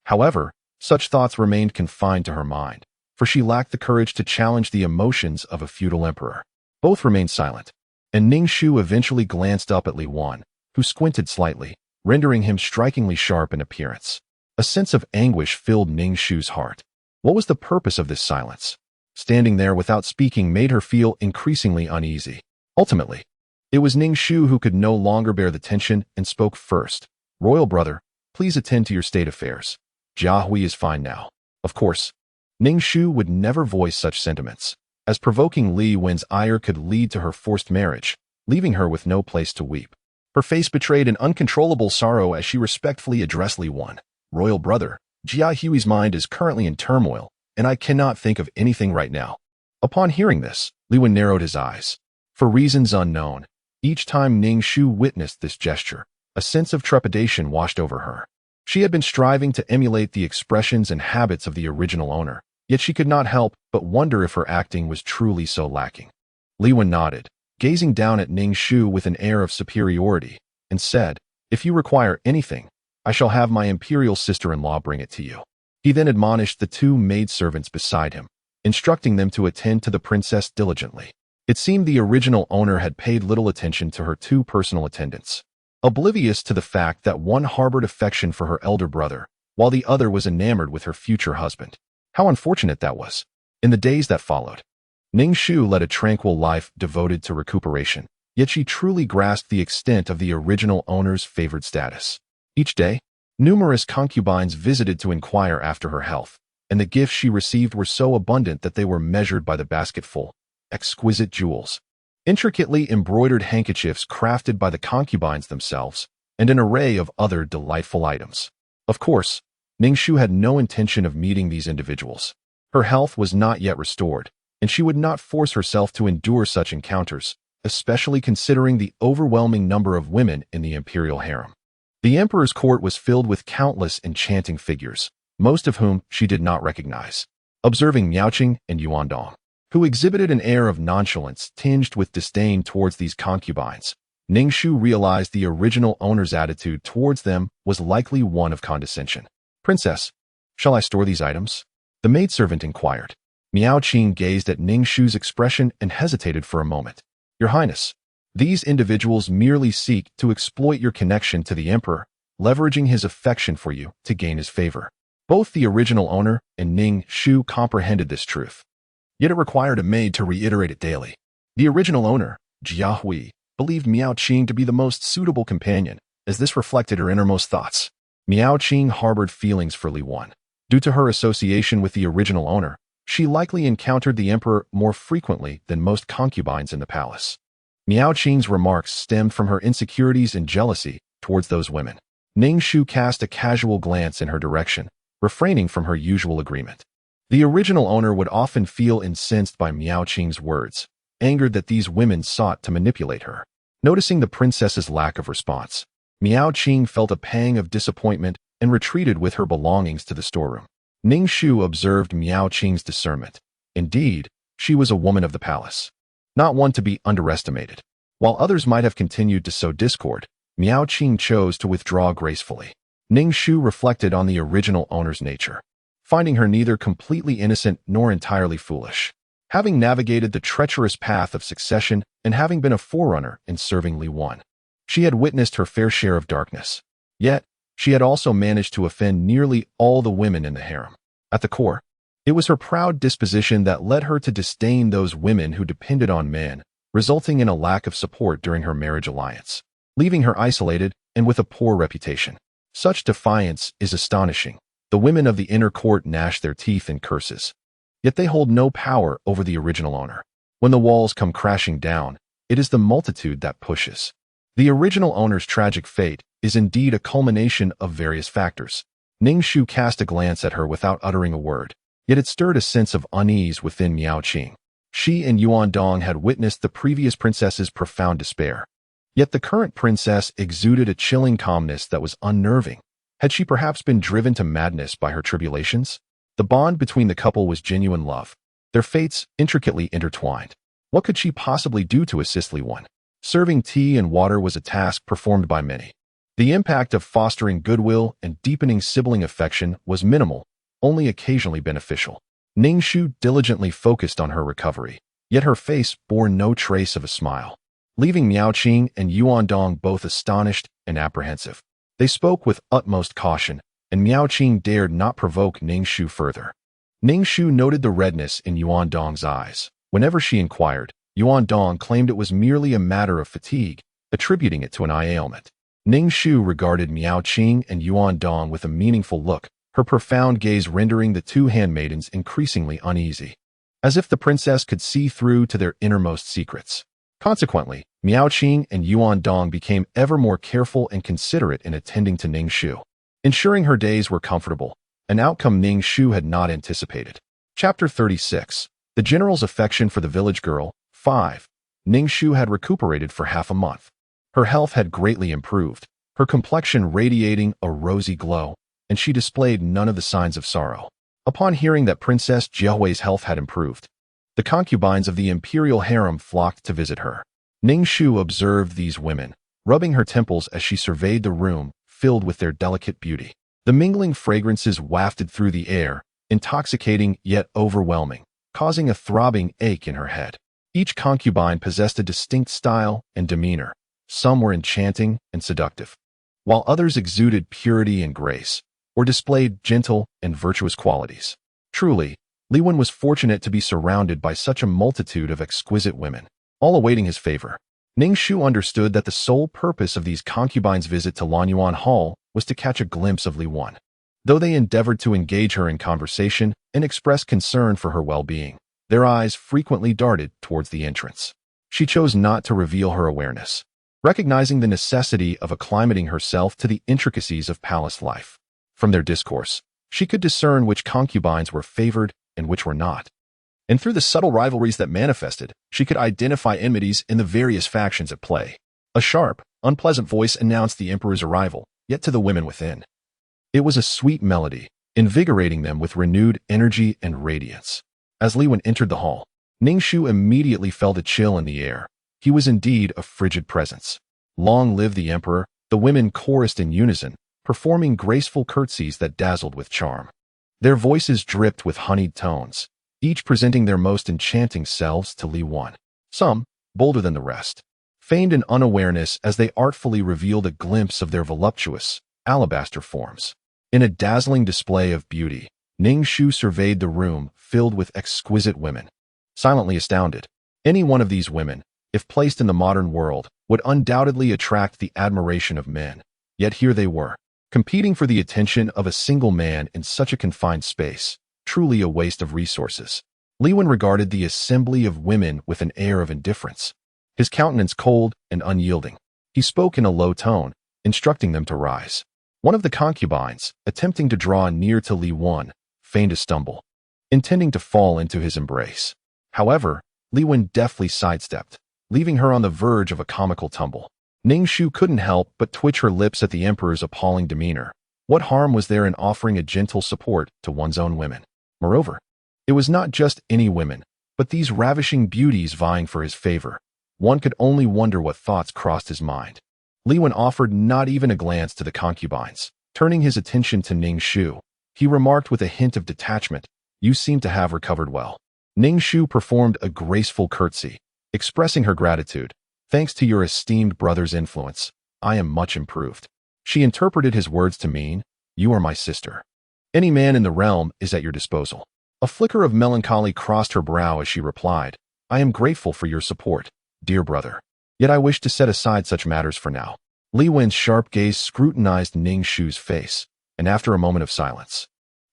However, such thoughts remained confined to her mind, for she lacked the courage to challenge the emotions of a feudal emperor. Both remained silent, and Ning Shu eventually glanced up at Li Wen, who squinted slightly, rendering him strikingly sharp in appearance. A sense of anguish filled Ning Shu's heart. What was the purpose of this silence? Standing there without speaking made her feel increasingly uneasy. Ultimately, it was Ning Shu who could no longer bear the tension and spoke first. Royal brother, please attend to your state affairs. Jia Hui is fine now. Of course, Ning Shu would never voice such sentiments, as provoking Li Wen's ire could lead to her forced marriage, leaving her with no place to weep. Her face betrayed an uncontrollable sorrow as she respectfully addressed Li Wen. Royal brother, Jia Hui's mind is currently in turmoil, and I cannot think of anything right now. Upon hearing this, Li Wen narrowed his eyes. For reasons unknown, each time Ning Shu witnessed this gesture, a sense of trepidation washed over her. She had been striving to emulate the expressions and habits of the original owner, yet she could not help but wonder if her acting was truly so lacking. Li Wen nodded, gazing down at Ning Shu with an air of superiority, and said, If you require anything, I shall have my imperial sister-in-law bring it to you. He then admonished the two maidservants beside him, instructing them to attend to the princess diligently. It seemed the original owner had paid little attention to her two personal attendants, oblivious to the fact that one harbored affection for her elder brother, while the other was enamored with her future husband. How unfortunate that was. In the days that followed, Ning Shu led a tranquil life devoted to recuperation, yet she truly grasped the extent of the original owner's favored status. Each day, numerous concubines visited to inquire after her health, and the gifts she received were so abundant that they were measured by the basketful. Exquisite jewels, intricately embroidered handkerchiefs crafted by the concubines themselves, and an array of other delightful items. Of course, Ning Shu had no intention of meeting these individuals. Her health was not yet restored, and she would not force herself to endure such encounters, especially considering the overwhelming number of women in the imperial harem. The emperor's court was filled with countless enchanting figures, most of whom she did not recognize. Observing Miaoqing and Yuandong, who exhibited an air of nonchalance tinged with disdain towards these concubines, Ning Shu realized the original owner's attitude towards them was likely one of condescension. Princess, shall I store these items? The maidservant inquired. Miaoqing gazed at Ning Shu's expression and hesitated for a moment. Your Highness, these individuals merely seek to exploit your connection to the emperor, leveraging his affection for you to gain his favor. Both the original owner and Ning Shu comprehended this truth. Yet it required a maid to reiterate it daily. The original owner, Jia Hui, believed Miaoqing to be the most suitable companion, as this reflected her innermost thoughts. Miaoqing harbored feelings for Li Wen. Due to her association with the original owner, she likely encountered the emperor more frequently than most concubines in the palace. Miaoqing's remarks stemmed from her insecurities and jealousy towards those women. Ning Shu cast a casual glance in her direction, refraining from her usual agreement. The original owner would often feel incensed by Miaoqing's words, angered that these women sought to manipulate her. Noticing the princess's lack of response, Miaoqing felt a pang of disappointment and retreated with her belongings to the storeroom. Ning Shu observed Miaoqing's discernment. Indeed, she was a woman of the palace, not one to be underestimated. While others might have continued to sow discord, Miaoqing chose to withdraw gracefully. Ning Shu reflected on the original owner's nature, finding her neither completely innocent nor entirely foolish. Having navigated the treacherous path of succession and having been a forerunner in serving Li Wen, she had witnessed her fair share of darkness. Yet, she had also managed to offend nearly all the women in the harem. At the core, it was her proud disposition that led her to disdain those women who depended on men, resulting in a lack of support during her marriage alliance, leaving her isolated and with a poor reputation. Such defiance is astonishing. The women of the inner court gnash their teeth in curses, yet they hold no power over the original owner. When the walls come crashing down, it is the multitude that pushes. The original owner's tragic fate is indeed a culmination of various factors. Ning Shu cast a glance at her without uttering a word, yet it stirred a sense of unease within Miao Qing. She and Yuan Dong had witnessed the previous princess's profound despair. Yet the current princess exuded a chilling calmness that was unnerving. Had she perhaps been driven to madness by her tribulations? The bond between the couple was genuine love, their fates intricately intertwined. What could she possibly do to assist Li Wen? Serving tea and water was a task performed by many. The impact of fostering goodwill and deepening sibling affection was minimal, only occasionally beneficial. Ning Shu diligently focused on her recovery, yet her face bore no trace of a smile, leaving Miao Qing and Yuan Dong both astonished and apprehensive. They spoke with utmost caution, and Miao Qing dared not provoke Ning Shu further. Ning Shu noted the redness in Yuan Dong's eyes. Whenever she inquired, Yuan Dong claimed it was merely a matter of fatigue, attributing it to an eye ailment. Ning Shu regarded Miao Qing and Yuan Dong with a meaningful look, her profound gaze rendering the two handmaidens increasingly uneasy, as if the princess could see through to their innermost secrets. Consequently, Miao Qing and Yuan Dong became ever more careful and considerate in attending to Ning Shu, ensuring her days were comfortable, an outcome Ning Shu had not anticipated. Chapter 36. The General's Affection for the Village Girl. 5. Ning Shu had recuperated for half a month. Her health had greatly improved, her complexion radiating a rosy glow, and she displayed none of the signs of sorrow. Upon hearing that Princess Jiahui's health had improved, the concubines of the imperial harem flocked to visit her. Ning Shu observed these women, rubbing her temples as she surveyed the room filled with their delicate beauty. The mingling fragrances wafted through the air, intoxicating yet overwhelming, causing a throbbing ache in her head. Each concubine possessed a distinct style and demeanor. Some were enchanting and seductive, while others exuded purity and grace, or displayed gentle and virtuous qualities. Truly, Li Wen was fortunate to be surrounded by such a multitude of exquisite women, all awaiting his favor. Ning Shu understood that the sole purpose of these concubines' visit to Lanyuan Hall was to catch a glimpse of Li Wen. Though they endeavored to engage her in conversation and express concern for her well-being, their eyes frequently darted towards the entrance. She chose not to reveal her awareness, recognizing the necessity of acclimating herself to the intricacies of palace life. From their discourse, she could discern which concubines were favored and which were not. And through the subtle rivalries that manifested, she could identify enmities in the various factions at play. A sharp, unpleasant voice announced the emperor's arrival, yet to the women within, it was a sweet melody, invigorating them with renewed energy and radiance. As Li Wen entered the hall, Ning Shu immediately felt a chill in the air. He was indeed a frigid presence. Long live the emperor, the women chorused in unison, performing graceful curtsies that dazzled with charm. Their voices dripped with honeyed tones, each presenting their most enchanting selves to Li Wen. Some, bolder than the rest, feigned an unawareness as they artfully revealed a glimpse of their voluptuous, alabaster forms. In a dazzling display of beauty, Ning Shu surveyed the room filled with exquisite women. Silently astounded, any one of these women, if placed in the modern world, would undoubtedly attract the admiration of men. Yet here they were, competing for the attention of a single man in such a confined space, truly a waste of resources. Li Wen regarded the assembly of women with an air of indifference, his countenance cold and unyielding. He spoke in a low tone, instructing them to rise. One of the concubines, attempting to draw near to Li Wen, feigned a stumble, intending to fall into his embrace. However, Li Wen deftly sidestepped, leaving her on the verge of a comical tumble. Ning Shu couldn't help but twitch her lips at the emperor's appalling demeanor. What harm was there in offering a gentle support to one's own women? Moreover, it was not just any women, but these ravishing beauties vying for his favor. One could only wonder what thoughts crossed his mind. Li Wen offered not even a glance to the concubines. Turning his attention to Ning Shu, he remarked with a hint of detachment, "You seem to have recovered well." Ning Shu performed a graceful curtsy, expressing her gratitude. "Thanks to your esteemed brother's influence, I am much improved." She interpreted his words to mean, "You are my sister. Any man in the realm is at your disposal." A flicker of melancholy crossed her brow as she replied, "I am grateful for your support, dear brother. Yet I wish to set aside such matters for now." Li Wen's sharp gaze scrutinized Ning Shu's face, and after a moment of silence,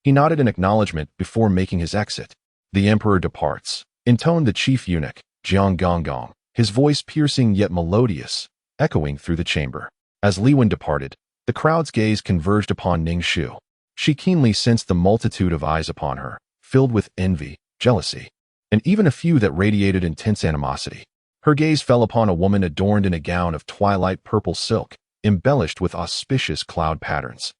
he nodded in acknowledgement before making his exit. "The emperor departs," intoned the chief eunuch, Jiang Gong Gong, his voice piercing yet melodious, echoing through the chamber. As Li Wen departed, the crowd's gaze converged upon Ning Shu. She keenly sensed the multitude of eyes upon her, filled with envy, jealousy, and even a few that radiated intense animosity. Her gaze fell upon a woman adorned in a gown of twilight purple silk, embellished with auspicious cloud patterns.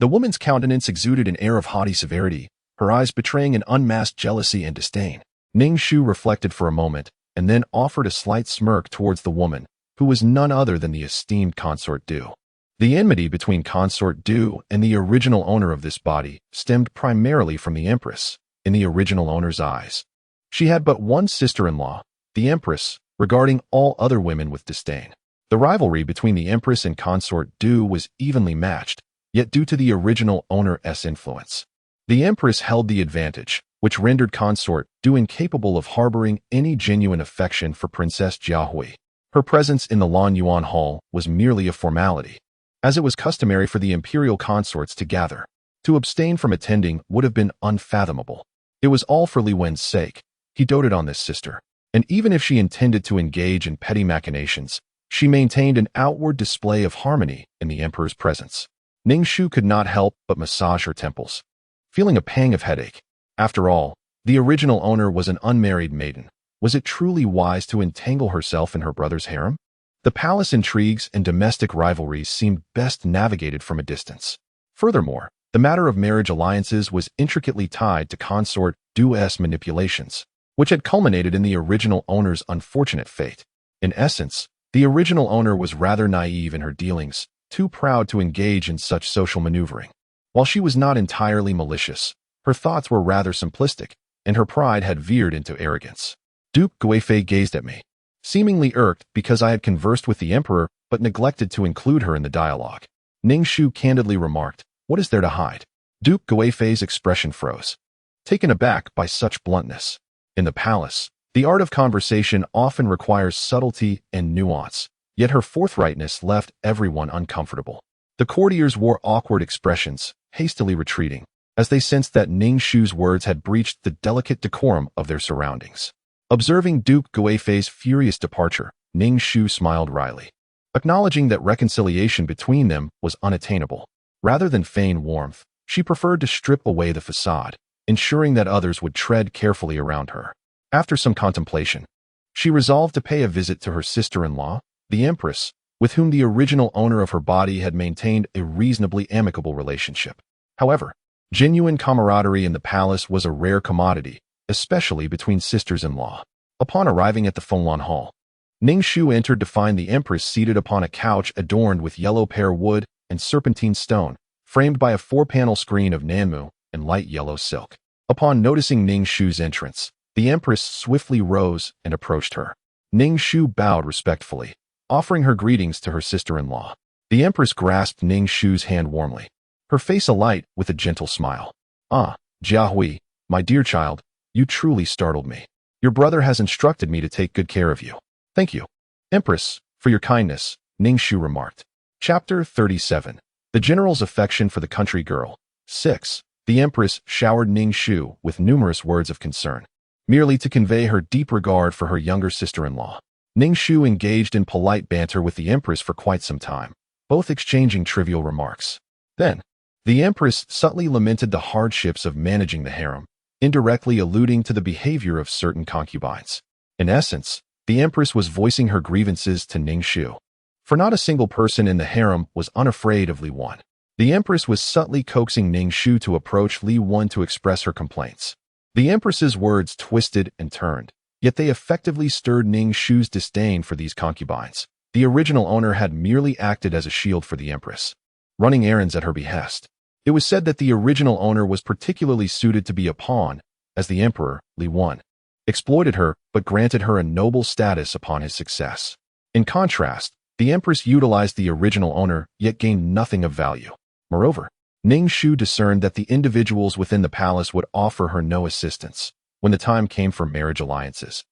The woman's countenance exuded an air of haughty severity, her eyes betraying an unmasked jealousy and disdain. Ning Shu reflected for a moment, and then offered a slight smirk towards the woman, who was none other than the esteemed Consort Du. The enmity between Consort Du and the original owner of this body stemmed primarily from the Empress, in the original owner's eyes. She had but one sister-in-law, the Empress, regarding all other women with disdain. The rivalry between the Empress and Consort Du was evenly matched, yet due to the original owner's influence, the Empress held the advantage, which rendered Consort Du incapable of harboring any genuine affection for Princess Jiahui. Her presence in the Lan Yuan Hall was merely a formality, as it was customary for the imperial consorts to gather. To abstain from attending would have been unfathomable. It was all for Li Wen's sake. He doted on this sister, and even if she intended to engage in petty machinations, she maintained an outward display of harmony in the emperor's presence. Ning Shu could not help but massage her temples, feeling a pang of headache. After all, the original owner was an unmarried maiden. Was it truly wise to entangle herself in her brother's harem? The palace intrigues and domestic rivalries seemed best navigated from a distance. Furthermore, the matter of marriage alliances was intricately tied to Consort Du's manipulations, which had culminated in the original owner's unfortunate fate. In essence, the original owner was rather naive in her dealings, too proud to engage in such social maneuvering. While she was not entirely malicious, her thoughts were rather simplistic, and her pride had veered into arrogance. Duke Guifei gazed at me, seemingly irked because I had conversed with the emperor but neglected to include her in the dialogue. Ning Shu candidly remarked, "What is there to hide?" Duke Guifei's expression froze, taken aback by such bluntness. In the palace, the art of conversation often requires subtlety and nuance, yet her forthrightness left everyone uncomfortable. The courtiers wore awkward expressions, hastily retreating, as they sensed that Ning Shu's words had breached the delicate decorum of their surroundings. Observing Duke Guifei's furious departure, Ning Shu smiled wryly, acknowledging that reconciliation between them was unattainable. Rather than feign warmth, she preferred to strip away the facade, ensuring that others would tread carefully around her. After some contemplation, she resolved to pay a visit to her sister-in-law, the Empress, with whom the original owner of her body had maintained a reasonably amicable relationship. However, genuine camaraderie in the palace was a rare commodity, especially between sisters-in-law. Upon arriving at the Fenglan Hall, Ning Shu entered to find the Empress seated upon a couch adorned with yellow pear wood and serpentine stone, framed by a 4-panel screen of Nanmu and light yellow silk. Upon noticing Ning Shu's entrance, the Empress swiftly rose and approached her. Ning Shu bowed respectfully, offering her greetings to her sister-in-law. The Empress grasped Ning Shu's hand warmly, her face alight with a gentle smile. "Ah, Jiahui, my dear child, you truly startled me. Your brother has instructed me to take good care of you." "Thank you, Empress, for your kindness," Ning Shu remarked. Chapter 37. The General's Affection for the Country Girl. 6. The Empress showered Ning Shu with numerous words of concern, merely to convey her deep regard for her younger sister-in-law. Ning Shu engaged in polite banter with the Empress for quite some time, both exchanging trivial remarks. Then, the Empress subtly lamented the hardships of managing the harem, indirectly alluding to the behavior of certain concubines. In essence, the Empress was voicing her grievances to Ning Shu, for not a single person in the harem was unafraid of Li Wen. The Empress was subtly coaxing Ning Shu to approach Li Wen to express her complaints. The Empress's words twisted and turned, yet they effectively stirred Ning Shu's disdain for these concubines. The original owner had merely acted as a shield for the Empress, running errands at her behest. It was said that the original owner was particularly suited to be a pawn, as the Emperor, Li Wen, exploited her but granted her a noble status upon his success. In contrast, the Empress utilized the original owner yet gained nothing of value. Moreover, Ning Shu discerned that the individuals within the palace would offer her no assistance when the time came for marriage alliances.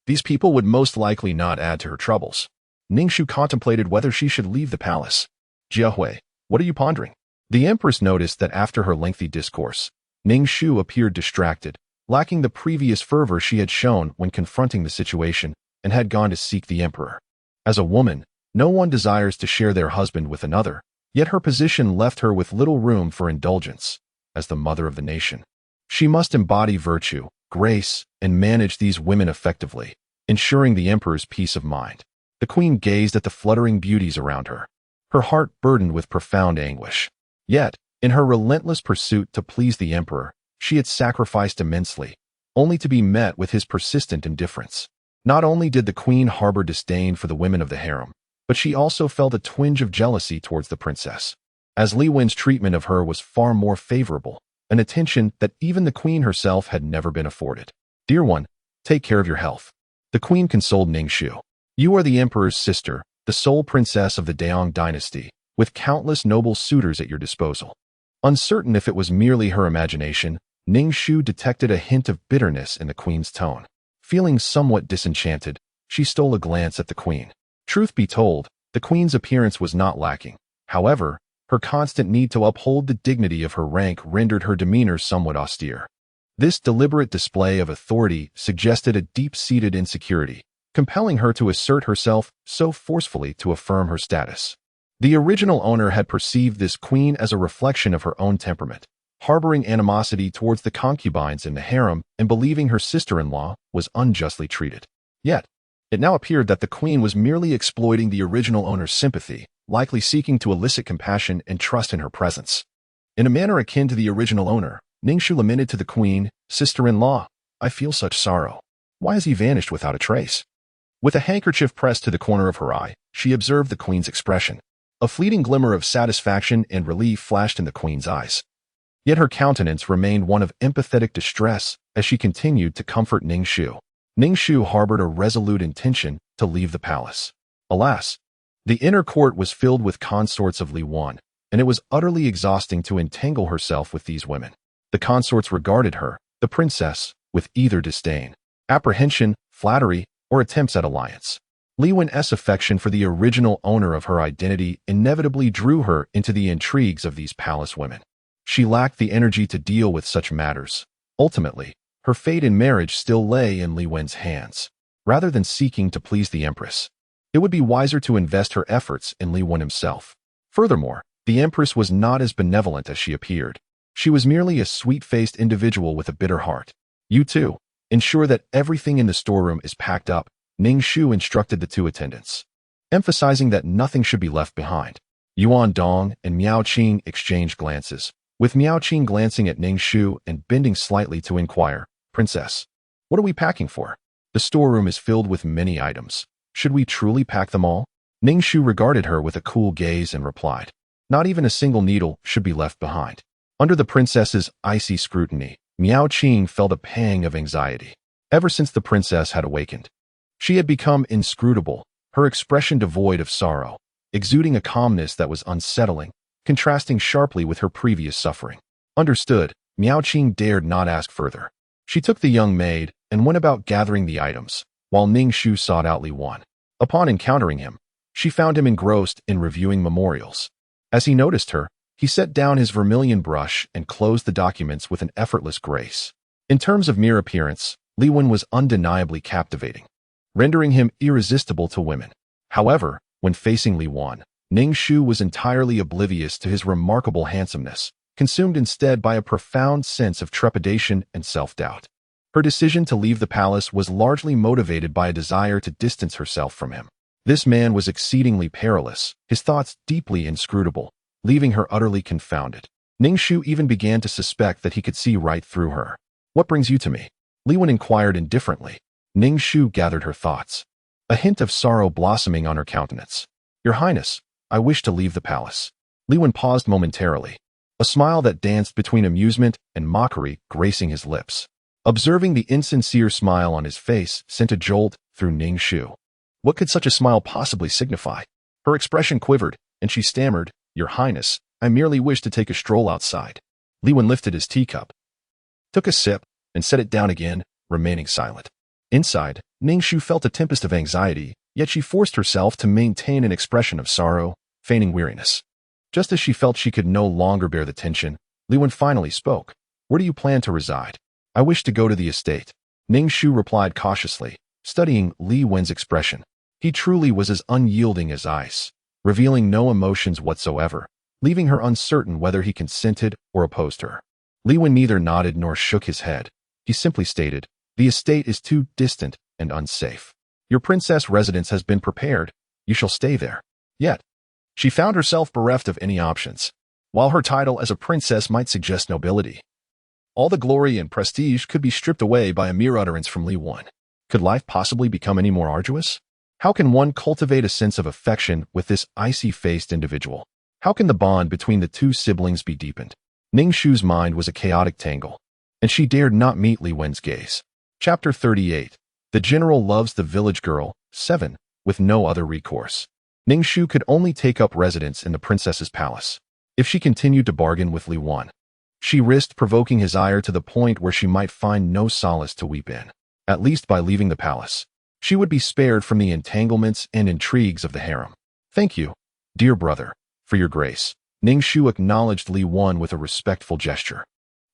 These people would most likely not add to her troubles. Ning Shu contemplated whether she should leave the palace. "Jiahui, what are you pondering?" The Empress noticed that after her lengthy discourse, Ning Shu appeared distracted, lacking the previous fervor she had shown when confronting the situation, and had gone to seek the emperor. As a woman, no one desires to share their husband with another, yet her position left her with little room for indulgence. As the mother of the nation, she must embody virtue, grace, and manage these women effectively, ensuring the emperor's peace of mind. The queen gazed at the fluttering beauties around her, her heart burdened with profound anguish. Yet, in her relentless pursuit to please the emperor, she had sacrificed immensely, only to be met with his persistent indifference. Not only did the queen harbor disdain for the women of the harem, but she also felt a twinge of jealousy towards the princess, as Li Wen's treatment of her was far more favorable, an attention that even the queen herself had never been afforded. "Dear one, take care of your health," the queen consoled Ning Shu. "You are the emperor's sister, the sole princess of the Daong dynasty, with countless noble suitors at your disposal." Uncertain if it was merely her imagination, Ning Shu detected a hint of bitterness in the queen's tone. Feeling somewhat disenchanted, she stole a glance at the queen. Truth be told, the queen's appearance was not lacking. However, her constant need to uphold the dignity of her rank rendered her demeanor somewhat austere. This deliberate display of authority suggested a deep-seated insecurity, compelling her to assert herself so forcefully to affirm her status. The original owner had perceived this queen as a reflection of her own temperament, harboring animosity towards the concubines in the harem and believing her sister-in-law was unjustly treated. Yet, it now appeared that the queen was merely exploiting the original owner's sympathy, likely seeking to elicit compassion and trust in her presence. In a manner akin to the original owner, Ning Shu lamented to the queen, "Sister-in-law, I feel such sorrow. Why has he vanished without a trace?" With a handkerchief pressed to the corner of her eye, she observed the queen's expression. A fleeting glimmer of satisfaction and relief flashed in the queen's eyes. Yet her countenance remained one of empathetic distress as she continued to comfort Ning Shu. Ning Shu harbored a resolute intention to leave the palace. Alas, the inner court was filled with consorts of Li Wan, and it was utterly exhausting to entangle herself with these women. The consorts regarded her, the princess, with either disdain, apprehension, flattery, or attempts at alliance. Li Wen's affection for the original owner of her identity inevitably drew her into the intrigues of these palace women. She lacked the energy to deal with such matters. Ultimately, her fate in marriage still lay in Li Wen's hands. Rather than seeking to please the empress, it would be wiser to invest her efforts in Li Wen himself. Furthermore, the empress was not as benevolent as she appeared. She was merely a sweet-faced individual with a bitter heart. "You too, ensure that everything in the storeroom is packed up," Ning Shu instructed the two attendants, emphasizing that nothing should be left behind. Yuan Dong and Miao Qing exchanged glances, with Miao Qing glancing at Ning Shu and bending slightly to inquire, "Princess, what are we packing for? The storeroom is filled with many items. Should we truly pack them all?" Ning Shu regarded her with a cool gaze and replied, "Not even a single needle should be left behind." Under the princess's icy scrutiny, Miao Qing felt a pang of anxiety. Ever since the princess had awakened, she had become inscrutable, her expression devoid of sorrow, exuding a calmness that was unsettling, contrasting sharply with her previous suffering. Understood, Miao Qing dared not ask further. She took the young maid and went about gathering the items, while Ning Shu sought out Li Wan. Upon encountering him, she found him engrossed in reviewing memorials. As he noticed her, he set down his vermilion brush and closed the documents with an effortless grace. In terms of mere appearance, Li Wan was undeniably captivating, rendering him irresistible to women. However, when facing Li Wan, Ning Shu was entirely oblivious to his remarkable handsomeness, consumed instead by a profound sense of trepidation and self-doubt. Her decision to leave the palace was largely motivated by a desire to distance herself from him. This man was exceedingly perilous, his thoughts deeply inscrutable, leaving her utterly confounded. Ning Shu even began to suspect that he could see right through her. "What brings you to me?" Li Wen inquired indifferently. Ning Shu gathered her thoughts, a hint of sorrow blossoming on her countenance. "Your Highness, I wish to leave the palace." Li Wen paused momentarily, a smile that danced between amusement and mockery gracing his lips. Observing the insincere smile on his face sent a jolt through Ning Shu. What could such a smile possibly signify? Her expression quivered, and she stammered, "Your Highness, I merely wish to take a stroll outside." Li Wen lifted his teacup, took a sip, and set it down again, remaining silent. Inside, Ning Shu felt a tempest of anxiety, yet she forced herself to maintain an expression of sorrow, feigning weariness. Just as she felt she could no longer bear the tension, Li Wen finally spoke. "Where do you plan to reside?" I wish to go to the estate. Ning Shu replied cautiously, studying Li Wen's expression. He truly was as unyielding as ice, revealing no emotions whatsoever, leaving her uncertain whether he consented or opposed her. Li Wen neither nodded nor shook his head. He simply stated, the estate is too distant and unsafe. Your princess residence has been prepared. You shall stay there. Yet, she found herself bereft of any options. While her title as a princess might suggest nobility, all the glory and prestige could be stripped away by a mere utterance from Li Wen. Could life possibly become any more arduous? How can one cultivate a sense of affection with this icy-faced individual? How can the bond between the two siblings be deepened? Ning Shu's mind was a chaotic tangle, and she dared not meet Li Wen's gaze. Chapter 38. The General Loves the Village Girl, 7, with no other recourse. Ning Shu could only take up residence in the princess's palace. If she continued to bargain with Li Wen, she risked provoking his ire to the point where she might find no solace to weep in. At least by leaving the palace, she would be spared from the entanglements and intrigues of the harem. Thank you, dear brother, for your grace. Ning Shu acknowledged Li Wen with a respectful gesture,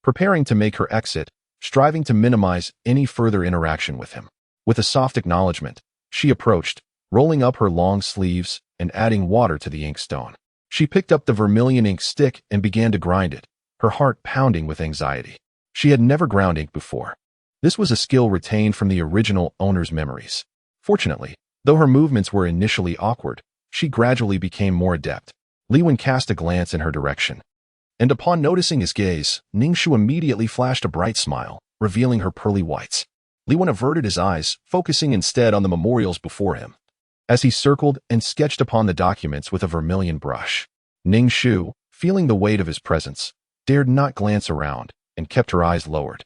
preparing to make her exit, striving to minimize any further interaction with him. With a soft acknowledgement, she approached, rolling up her long sleeves and adding water to the inkstone. She picked up the vermilion ink stick and began to grind it, her heart pounding with anxiety. She had never ground ink before. This was a skill retained from the original owner's memories. Fortunately, though her movements were initially awkward, she gradually became more adept. Li Wen cast a glance in her direction, and upon noticing his gaze, Ning Shu immediately flashed a bright smile, revealing her pearly whites. Li Wen averted his eyes, focusing instead on the memorials before him, as he circled and sketched upon the documents with a vermilion brush. Ning Shu, feeling the weight of his presence, dared not glance around and kept her eyes lowered,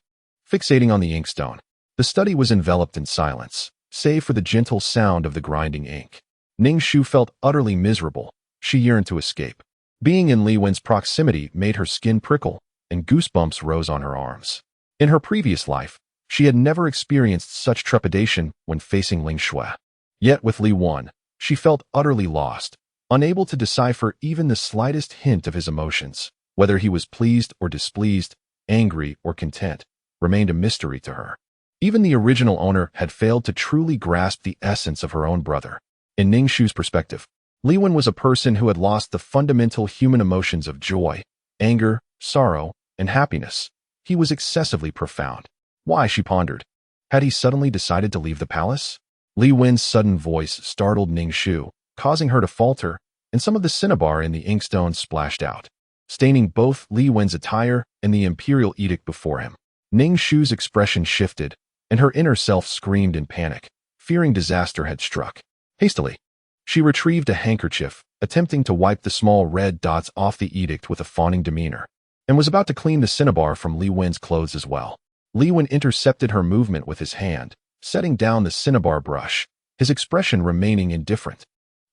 fixating on the inkstone. The study was enveloped in silence, save for the gentle sound of the grinding ink. Ning Shu felt utterly miserable. She yearned to escape. Being in Li Wen's proximity made her skin prickle, and goosebumps rose on her arms. In her previous life, she had never experienced such trepidation when facing Ling Shui. Yet with Li Wen, she felt utterly lost, unable to decipher even the slightest hint of his emotions. Whether he was pleased or displeased, angry or content, remained a mystery to her. Even the original owner had failed to truly grasp the essence of her own brother. In Ning Shu's perspective, Li Wen was a person who had lost the fundamental human emotions of joy, anger, sorrow, and happiness. He was excessively profound. Why, she pondered. Had he suddenly decided to leave the palace? Li Wen's sudden voice startled Ning Shu, causing her to falter, and some of the cinnabar in the inkstone splashed out, staining both Li Wen's attire and the imperial edict before him. Ning Shu's expression shifted, and her inner self screamed in panic, fearing disaster had struck. Hastily, she retrieved a handkerchief, attempting to wipe the small red dots off the edict with a fawning demeanor, and was about to clean the cinnabar from Li Wen's clothes as well. Li Wen intercepted her movement with his hand, setting down the cinnabar brush, his expression remaining indifferent.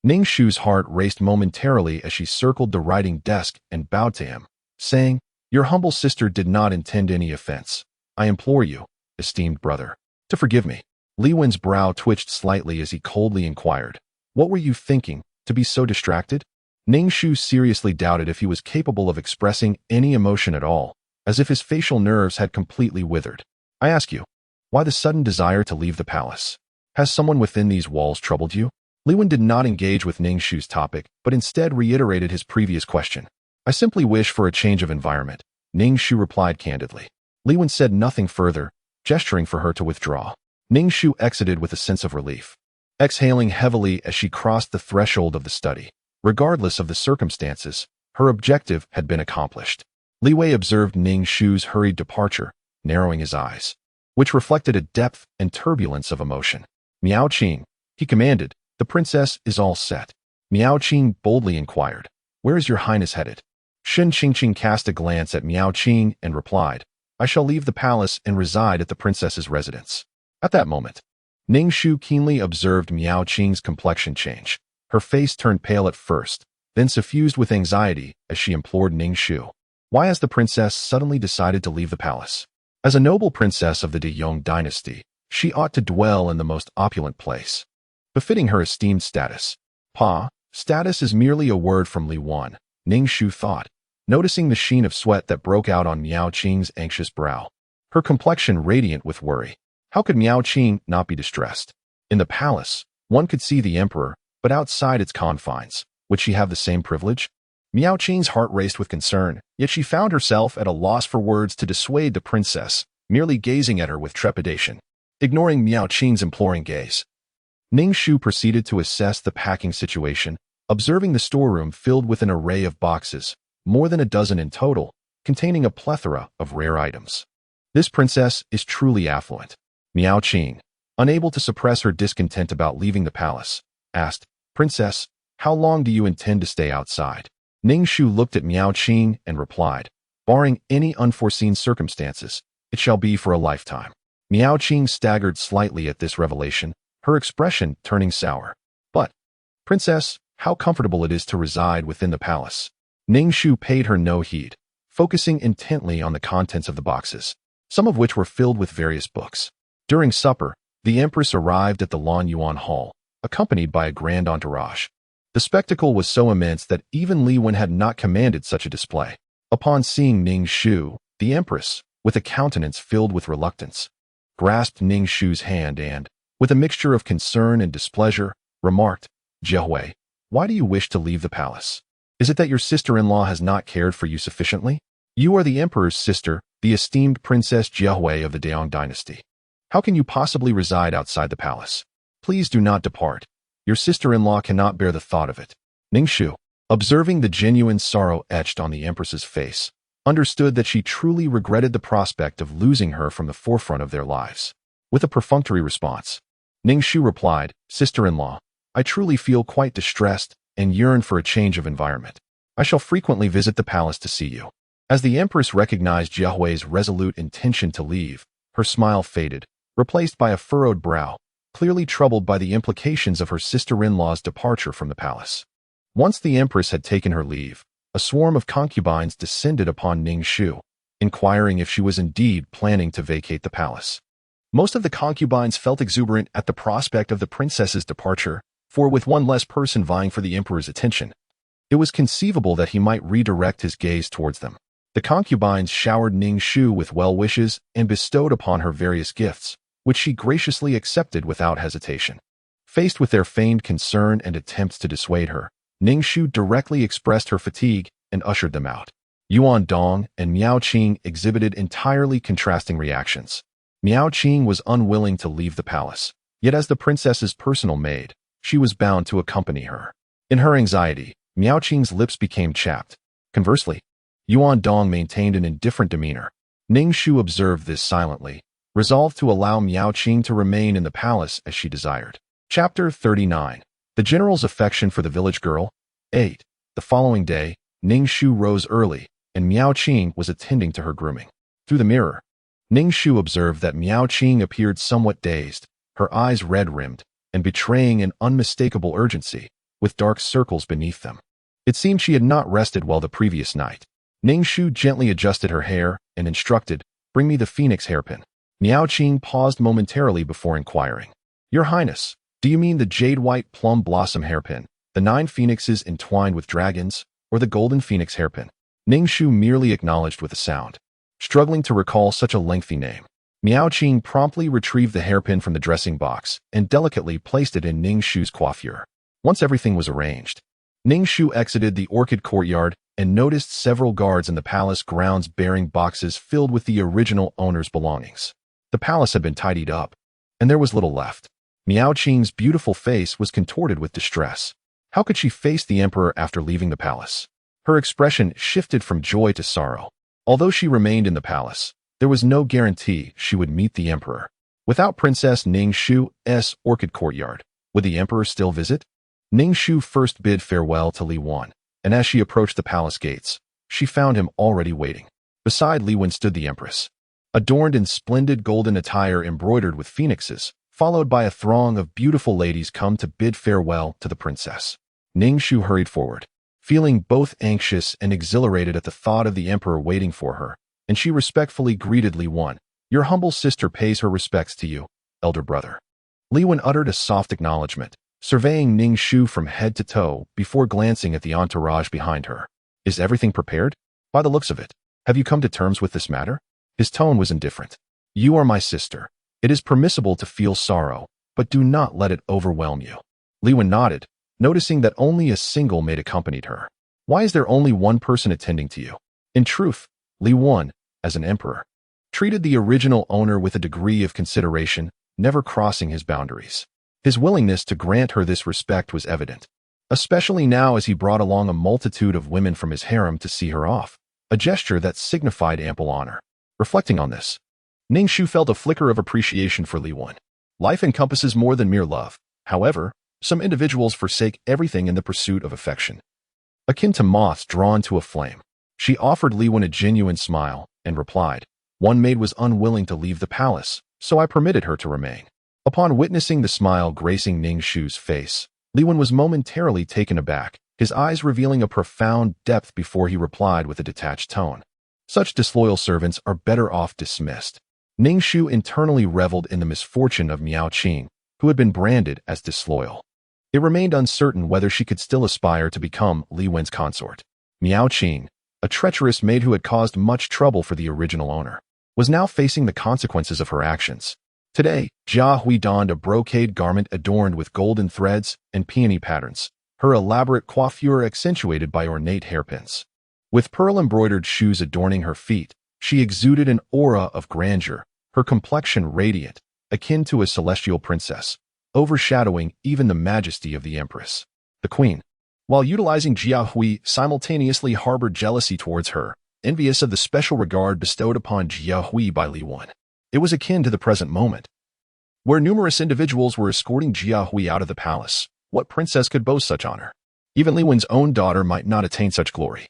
Ning Shu's heart raced momentarily as she circled the writing desk and bowed to him, saying, "Your humble sister did not intend any offense. I implore you, esteemed brother, to forgive me." Li Wen's brow twitched slightly as he coldly inquired, "What were you thinking, to be so distracted?" Ning Shu seriously doubted if he was capable of expressing any emotion at all, as if his facial nerves had completely withered. "I ask you, why the sudden desire to leave the palace? Has someone within these walls troubled you?" Li Wen did not engage with Ning Shu's topic, but instead reiterated his previous question. "I simply wish for a change of environment," Ning Shu replied candidly. Li Wen said nothing further, gesturing for her to withdraw. Ning Shu exited with a sense of relief, exhaling heavily as she crossed the threshold of the study. Regardless of the circumstances, her objective had been accomplished. Li Wei observed Ning Shu's hurried departure, narrowing his eyes, which reflected a depth and turbulence of emotion. "Miao Qing," he commanded, "the princess is all set." Miao Qing boldly inquired, "Where is your highness headed?" Shen Qingqing cast a glance at Miao Qing and replied, "I shall leave the palace and reside at the princess's residence." At that moment, Ning Shu keenly observed Miao Qing's complexion change. Her face turned pale at first, then suffused with anxiety as she implored Ning Shu, "Why has the princess suddenly decided to leave the palace? As a noble princess of the De Yong dynasty, she ought to dwell in the most opulent place, befitting her esteemed status." Status is merely a word from Li Wen, Ning Shu thought, noticing the sheen of sweat that broke out on Miao Qing's anxious brow. her complexion radiant with worry. How could Miao Qing not be distressed? In the palace, one could see the emperor, but outside its confines, would she have the same privilege? Miao Qing's heart raced with concern, yet she found herself at a loss for words to dissuade the princess, merely gazing at her with trepidation. Ignoring Miao Qing's imploring gaze, Ning Shu proceeded to assess the packing situation, observing the storeroom filled with an array of boxes, more than a dozen in total, containing a plethora of rare items. This princess is truly affluent. Miao Qing, unable to suppress her discontent about leaving the palace, asked, "Princess, how long do you intend to stay outside?" Ning Shu looked at Miao Qing and replied, "Barring any unforeseen circumstances, it shall be for a lifetime." Miao Qing staggered slightly at this revelation, her expression turning sour. "But, Princess, how comfortable it is to reside within the palace." Ning Shu paid her no heed, focusing intently on the contents of the boxes, some of which were filled with various books. During supper, the empress arrived at the Lan Yuan Hall, accompanied by a grand entourage. The spectacle was so immense that even Li Wen had not commanded such a display. Upon seeing Ning Shu, the empress, with a countenance filled with reluctance, grasped Ning Shu's hand and, with a mixture of concern and displeasure, remarked, "Jiehui, why do you wish to leave the palace? Is it that your sister-in-law has not cared for you sufficiently? You are the emperor's sister, the esteemed Princess Jiehui of the Daong dynasty. How can you possibly reside outside the palace? Please do not depart. Your sister-in-law cannot bear the thought of it." Ning Shu, observing the genuine sorrow etched on the empress's face, understood that she truly regretted the prospect of losing her from the forefront of their lives. With a perfunctory response, Ning Shu replied, "Sister-in-law, I truly feel quite distressed and yearn for a change of environment. I shall frequently visit the palace to see you." As the empress recognized Jiehui's resolute intention to leave, her smile faded, replaced by a furrowed brow, clearly troubled by the implications of her sister-in-law's departure from the palace. Once the empress had taken her leave, a swarm of concubines descended upon Ning Shu, inquiring if she was indeed planning to vacate the palace. Most of the concubines felt exuberant at the prospect of the princess's departure, for with one less person vying for the emperor's attention, it was conceivable that he might redirect his gaze towards them. The concubines showered Ning Shu with well wishes and bestowed upon her various gifts, which she graciously accepted without hesitation. Faced with their feigned concern and attempts to dissuade her, Ning Shu directly expressed her fatigue and ushered them out. Yuan Dong and Miao Qing exhibited entirely contrasting reactions. Miao Qing was unwilling to leave the palace, yet as the princess's personal maid, she was bound to accompany her. In her anxiety, Miao Qing's lips became chapped. Conversely, Yuan Dong maintained an indifferent demeanor. Ning Shu observed this silently, resolved to allow Miao Qing to remain in the palace as she desired. Chapter 39. The general's affection for the village girl. 8. The following day, Ning Shu rose early, and Miao Qing was attending to her grooming. Through the mirror, Ning Shu observed that Miao Qing appeared somewhat dazed, her eyes red-rimmed, and betraying an unmistakable urgency, with dark circles beneath them. It seemed she had not rested well the previous night. Ning Shu gently adjusted her hair and instructed, "Bring me the phoenix hairpin." Miao Qing paused momentarily before inquiring, "Your Highness, do you mean the jade-white plum blossom hairpin, the 9 phoenixes entwined with dragons, or the golden phoenix hairpin?" Ning Shu merely acknowledged with a sound, struggling to recall such a lengthy name. Miao Qing promptly retrieved the hairpin from the dressing box and delicately placed it in Ning Shu's coiffure. Once everything was arranged, Ning Shu exited the orchid courtyard and noticed several guards in the palace grounds bearing boxes filled with the original owner's belongings. The palace had been tidied up, and there was little left. Miao Qing's beautiful face was contorted with distress. How could she face the emperor after leaving the palace? Her expression shifted from joy to sorrow. Although she remained in the palace, there was no guarantee she would meet the emperor. Without Princess Ning Shu's orchid courtyard, would the emperor still visit? Ning Shu first bid farewell to Li Wan, and as she approached the palace gates, she found him already waiting. Beside Li Wan stood the empress, adorned in splendid golden attire embroidered with phoenixes, followed by a throng of beautiful ladies come to bid farewell to the princess. Ning Shu hurried forward, feeling both anxious and exhilarated at the thought of the emperor waiting for her, and she respectfully greeted Li Wan. "Your humble sister pays her respects to you, elder brother." Li Wan uttered a soft acknowledgement, surveying Ning Shu from head to toe before glancing at the entourage behind her. "Is everything prepared? By the looks of it, have you come to terms with this matter?" His tone was indifferent. "You are my sister. It is permissible to feel sorrow, but do not let it overwhelm you." Li Wen nodded, noticing that only a single maid accompanied her. "Why is there only one person attending to you?" In truth, Li Wen, as an emperor, treated the original owner with a degree of consideration, never crossing his boundaries. His willingness to grant her this respect was evident, especially now as he brought along a multitude of women from his harem to see her off, a gesture that signified ample honor. Reflecting on this, Ning Shu felt a flicker of appreciation for Li Wen. Life encompasses more than mere love. However, some individuals forsake everything in the pursuit of affection, akin to moths drawn to a flame. She offered Li Wen a genuine smile and replied, "One maid was unwilling to leave the palace, so I permitted her to remain." Upon witnessing the smile gracing Ning Shu's face, Li Wen was momentarily taken aback, his eyes revealing a profound depth before he replied with a detached tone, "Such disloyal servants are better off dismissed." Ning Shu internally reveled in the misfortune of Miao Qing, who had been branded as disloyal. It remained uncertain whether she could still aspire to become Li Wen's consort. Miao Qing, a treacherous maid who had caused much trouble for the original owner, was now facing the consequences of her actions. Today, Jia Hui donned a brocade garment adorned with golden threads and peony patterns, her elaborate coiffure accentuated by ornate hairpins. With pearl-embroidered shoes adorning her feet, she exuded an aura of grandeur, her complexion radiant, akin to a celestial princess, overshadowing even the majesty of the empress. The queen, while utilizing Jia Hui, simultaneously harbored jealousy towards her, envious of the special regard bestowed upon Jia Hui by Li Wen. It was akin to the present moment, where numerous individuals were escorting Jia Hui out of the palace. What princess could boast such honor? Even Li Wen's own daughter might not attain such glory.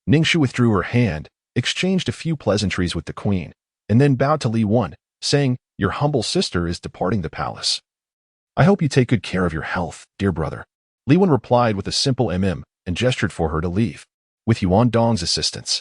Ning Shu withdrew her hand, exchanged a few pleasantries with the queen, and then bowed to Li Wen, saying, "Your humble sister is departing the palace. I hope you take good care of your health, dear brother." Li Wen replied with a simple and gestured for her to leave. With Yuan Dong's assistance,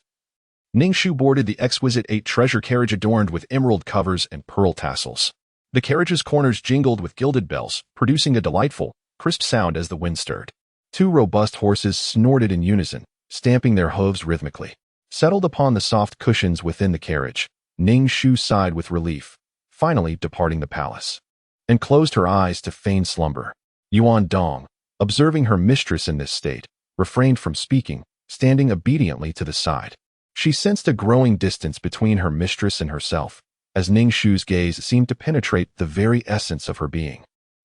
Ning Shu boarded the exquisite 8-treasure carriage adorned with emerald covers and pearl tassels. The carriage's corners jingled with gilded bells, producing a delightful, crisp sound as the wind stirred. 2 robust horses snorted in unison, stamping their hooves rhythmically. Settled upon the soft cushions within the carriage, Ning Shu sighed with relief, finally departing the palace, and closed her eyes to feign slumber. Yuan Dong, observing her mistress in this state, refrained from speaking, standing obediently to the side. She sensed a growing distance between her mistress and herself, as Ning Shu's gaze seemed to penetrate the very essence of her being,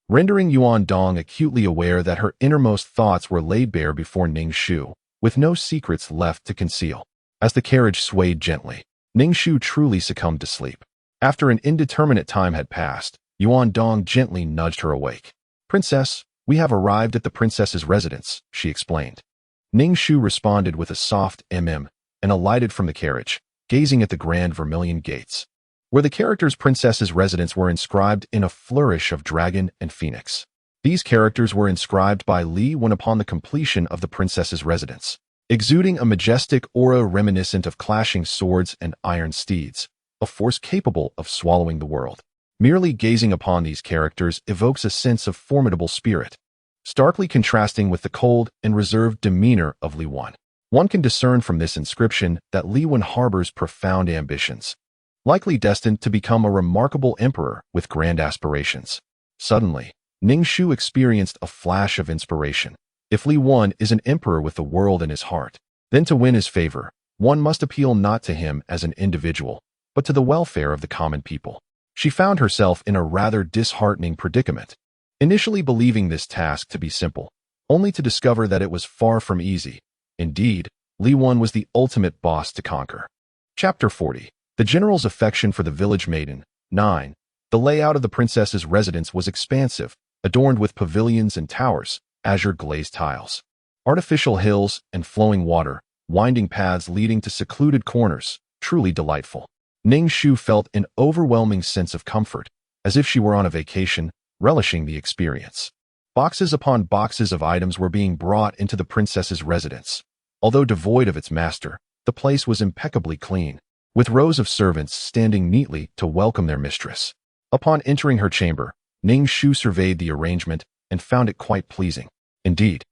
rendering Yuan Dong acutely aware that her innermost thoughts were laid bare before Ning Shu, with no secrets left to conceal. As the carriage swayed gently, Ning Shu truly succumbed to sleep. After an indeterminate time had passed, Yuan Dong gently nudged her awake. "Princess, we have arrived at the princess's residence," she explained. Ning Shu responded with a soft and alighted from the carriage, gazing at the grand vermilion gates, where the characters' princess's residence were inscribed in a flourish of dragon and phoenix. These characters were inscribed by Li Wen upon the completion of the princess's residence, exuding a majestic aura reminiscent of clashing swords and iron steeds, a force capable of swallowing the world. Merely gazing upon these characters evokes a sense of formidable spirit, starkly contrasting with the cold and reserved demeanor of Li Wen. One can discern from this inscription that Li Wen harbors profound ambitions, likely destined to become a remarkable emperor with grand aspirations. Suddenly, Ning Shu experienced a flash of inspiration. If Li Wen is an emperor with the world in his heart, then to win his favor, one must appeal not to him as an individual, but to the welfare of the common people. She found herself in a rather disheartening predicament, initially believing this task to be simple, only to discover that it was far from easy. Indeed, Li Wen was the ultimate boss to conquer. Chapter 40. The general's affection for the village maiden. 9. The layout of the princess's residence was expansive, adorned with pavilions and towers, azure glazed tiles, artificial hills and flowing water, winding paths leading to secluded corners, truly delightful. Ning Shu felt an overwhelming sense of comfort, as if she were on a vacation, relishing the experience. Boxes upon boxes of items were being brought into the princess's residence. Although devoid of its master, the place was impeccably clean, with rows of servants standing neatly to welcome their mistress. Upon entering her chamber, Ning Shu surveyed the arrangement and found it quite pleasing. Indeed,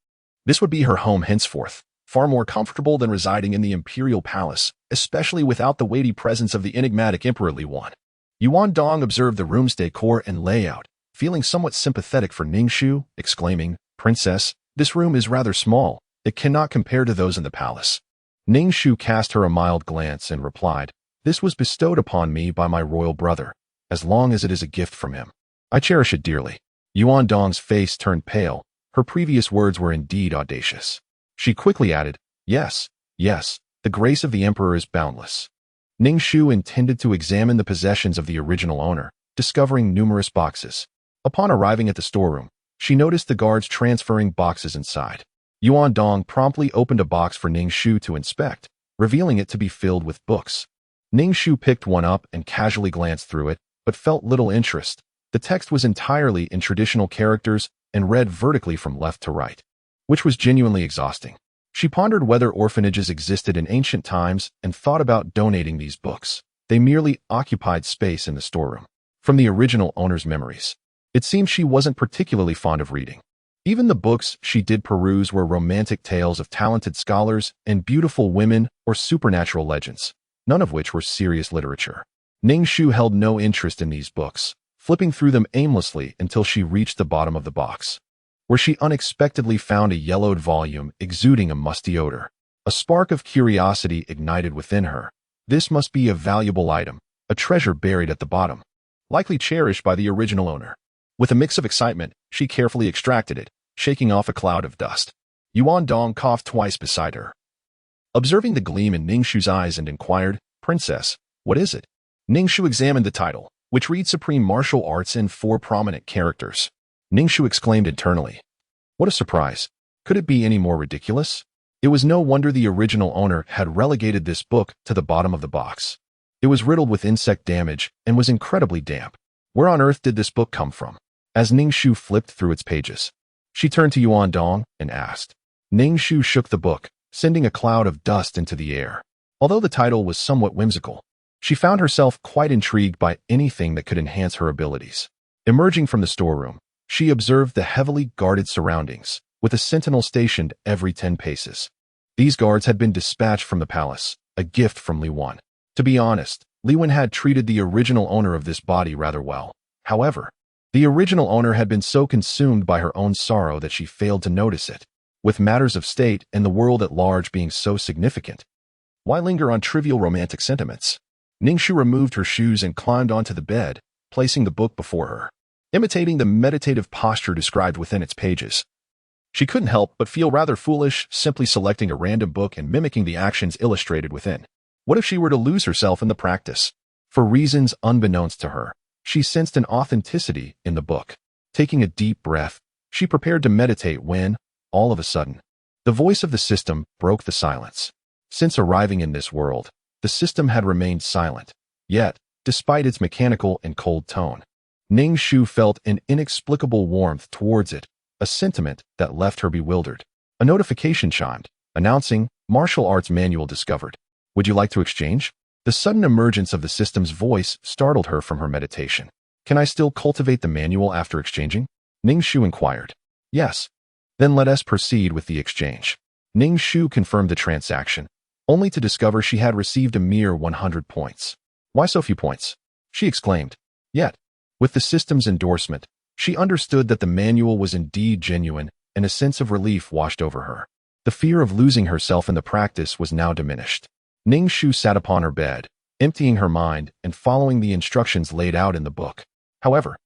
this would be her home henceforth. far more comfortable than residing in the imperial palace, especially without the weighty presence of the enigmatic Emperor Li Wan. Yuan Dong observed the room's decor and layout, feeling somewhat sympathetic for Ning Shu, exclaiming, "Princess, this room is rather small. It cannot compare to those in the palace." Ning Shu cast her a mild glance and replied, "This was bestowed upon me by my royal brother. As long as it is a gift from him, I cherish it dearly." Yuan Dong's face turned pale. Her previous words were indeed audacious. She quickly added, "Yes, yes, the grace of the emperor is boundless." Ning Shu intended to examine the possessions of the original owner, discovering numerous boxes. Upon arriving at the storeroom, she noticed the guards transferring boxes inside. Yuan Dong promptly opened a box for Ning Shu to inspect, revealing it to be filled with books. Ning Shu picked one up and casually glanced through it, but felt little interest. The text was entirely in traditional characters and read vertically from left to right, which was genuinely exhausting. She pondered whether orphanages existed in ancient times and thought about donating these books. They merely occupied space in the storeroom. From the original owner's memories, it seemed she wasn't particularly fond of reading. Even the books she did peruse were romantic tales of talented scholars and beautiful women or supernatural legends, none of which were serious literature. Ning Shu held no interest in these books, flipping through them aimlessly until she reached the bottom of the box, where she unexpectedly found a yellowed volume exuding a musty odor. A spark of curiosity ignited within her. This must be a valuable item, a treasure buried at the bottom, likely cherished by the original owner. With a mix of excitement, she carefully extracted it, shaking off a cloud of dust. Yuan Dong coughed twice beside her, observing the gleam in Ning Shu's eyes, and inquired, "Princess, what is it?" Ning Shu examined the title, which reads Supreme Martial Arts in 4 prominent characters. Ning Shu exclaimed internally, "What a surprise! Could it be any more ridiculous?" It was no wonder the original owner had relegated this book to the bottom of the box. It was riddled with insect damage and was incredibly damp. Where on earth did this book come from? As Ning Shu flipped through its pages, she turned to Yuan Dong and asked. Ning Shu shook the book, sending a cloud of dust into the air. Although the title was somewhat whimsical, she found herself quite intrigued by anything that could enhance her abilities. Emerging from the storeroom, she observed the heavily guarded surroundings, with a sentinel stationed every 10 paces. These guards had been dispatched from the palace, a gift from Li Wan. To be honest, Li Wan had treated the original owner of this body rather well. However, the original owner had been so consumed by her own sorrow that she failed to notice it. With matters of state and the world at large being so significant, why linger on trivial romantic sentiments? Ning Shu removed her shoes and climbed onto the bed, placing the book before her, imitating the meditative posture described within its pages. She couldn't help but feel rather foolish simply selecting a random book and mimicking the actions illustrated within. What if she were to lose herself in the practice? For reasons unbeknownst to her, she sensed an authenticity in the book. Taking a deep breath, she prepared to meditate when, all of a sudden, the voice of the system broke the silence. Since arriving in this world, the system had remained silent. Yet, despite its mechanical and cold tone, Ning Shu felt an inexplicable warmth towards it, a sentiment that left her bewildered. A notification chimed, announcing, "Martial Arts Manual discovered. Would you like to exchange?" The sudden emergence of the system's voice startled her from her meditation. "Can I still cultivate the manual after exchanging?" Ning Shu inquired. "Yes." "Then let us proceed with the exchange." Ning Shu confirmed the transaction, only to discover she had received a mere 100 points. "Why so few points?" she exclaimed. Yet, with the system's endorsement, she understood that the manual was indeed genuine, and a sense of relief washed over her. The fear of losing herself in the practice was now diminished. Ning Shu sat upon her bed, emptying her mind and following the instructions laid out in the book. However,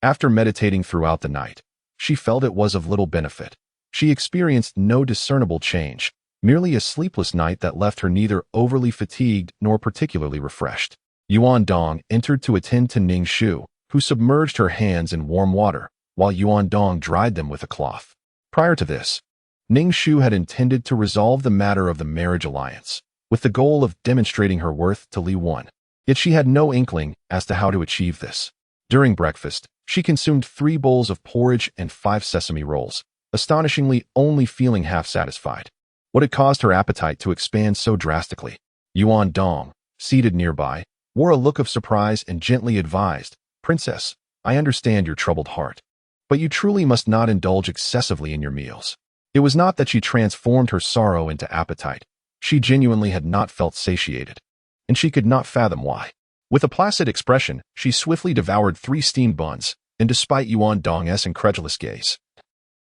after meditating throughout the night, she felt it was of little benefit. She experienced no discernible change, merely a sleepless night that left her neither overly fatigued nor particularly refreshed. Yuan Dong entered to attend to Ning Shu, who submerged her hands in warm water, while Yuan Dong dried them with a cloth. Prior to this, Ning Shu had intended to resolve the matter of the marriage alliance, with the goal of demonstrating her worth to Li Wan. Yet she had no inkling as to how to achieve this. During breakfast, she consumed 3 bowls of porridge and 5 sesame rolls, astonishingly only feeling half satisfied. What had caused her appetite to expand so drastically? Yuan Dong, seated nearby, wore a look of surprise and gently advised, "Princess, I understand your troubled heart, but you truly must not indulge excessively in your meals. It was not that she transformed her sorrow into appetite. She genuinely had not felt satiated, and she could not fathom why. With a placid expression, she swiftly devoured 3 steamed buns, and despite Yuan Dong's incredulous gaze,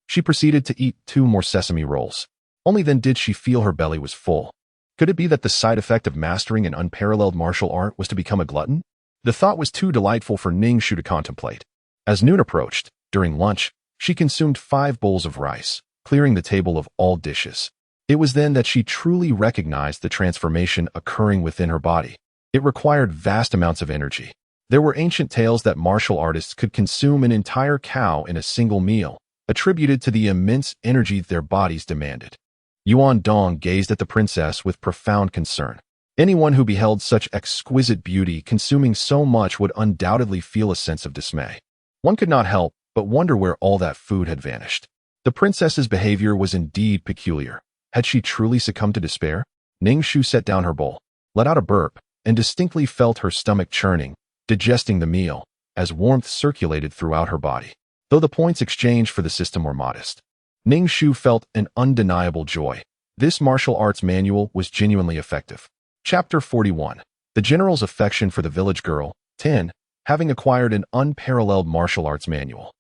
she proceeded to eat 2 more sesame rolls. Only then did she feel her belly was full. Could it be that the side effect of mastering an unparalleled martial art was to become a glutton? The thought was too delightful for Ning Shu to contemplate. As noon approached, during lunch, she consumed 5 bowls of rice, clearing the table of all dishes. It was then that she truly recognized the transformation occurring within her body. It required vast amounts of energy. There were ancient tales that martial artists could consume an entire cow in a single meal, attributed to the immense energy their bodies demanded. Yuan Dong gazed at the princess with profound concern. Anyone who beheld such exquisite beauty consuming so much would undoubtedly feel a sense of dismay. One could not help but wonder where all that food had vanished. The princess's behavior was indeed peculiar. Had she truly succumbed to despair? Ning Shu set down her bowl, let out a burp, and distinctly felt her stomach churning, digesting the meal, as warmth circulated throughout her body. Though the points exchanged for the system were modest, Ning Shu felt an undeniable joy. This martial arts manual was genuinely effective. Chapter 41. The General's Affection for the Village Girl. 10. Having acquired an unparalleled martial arts manual,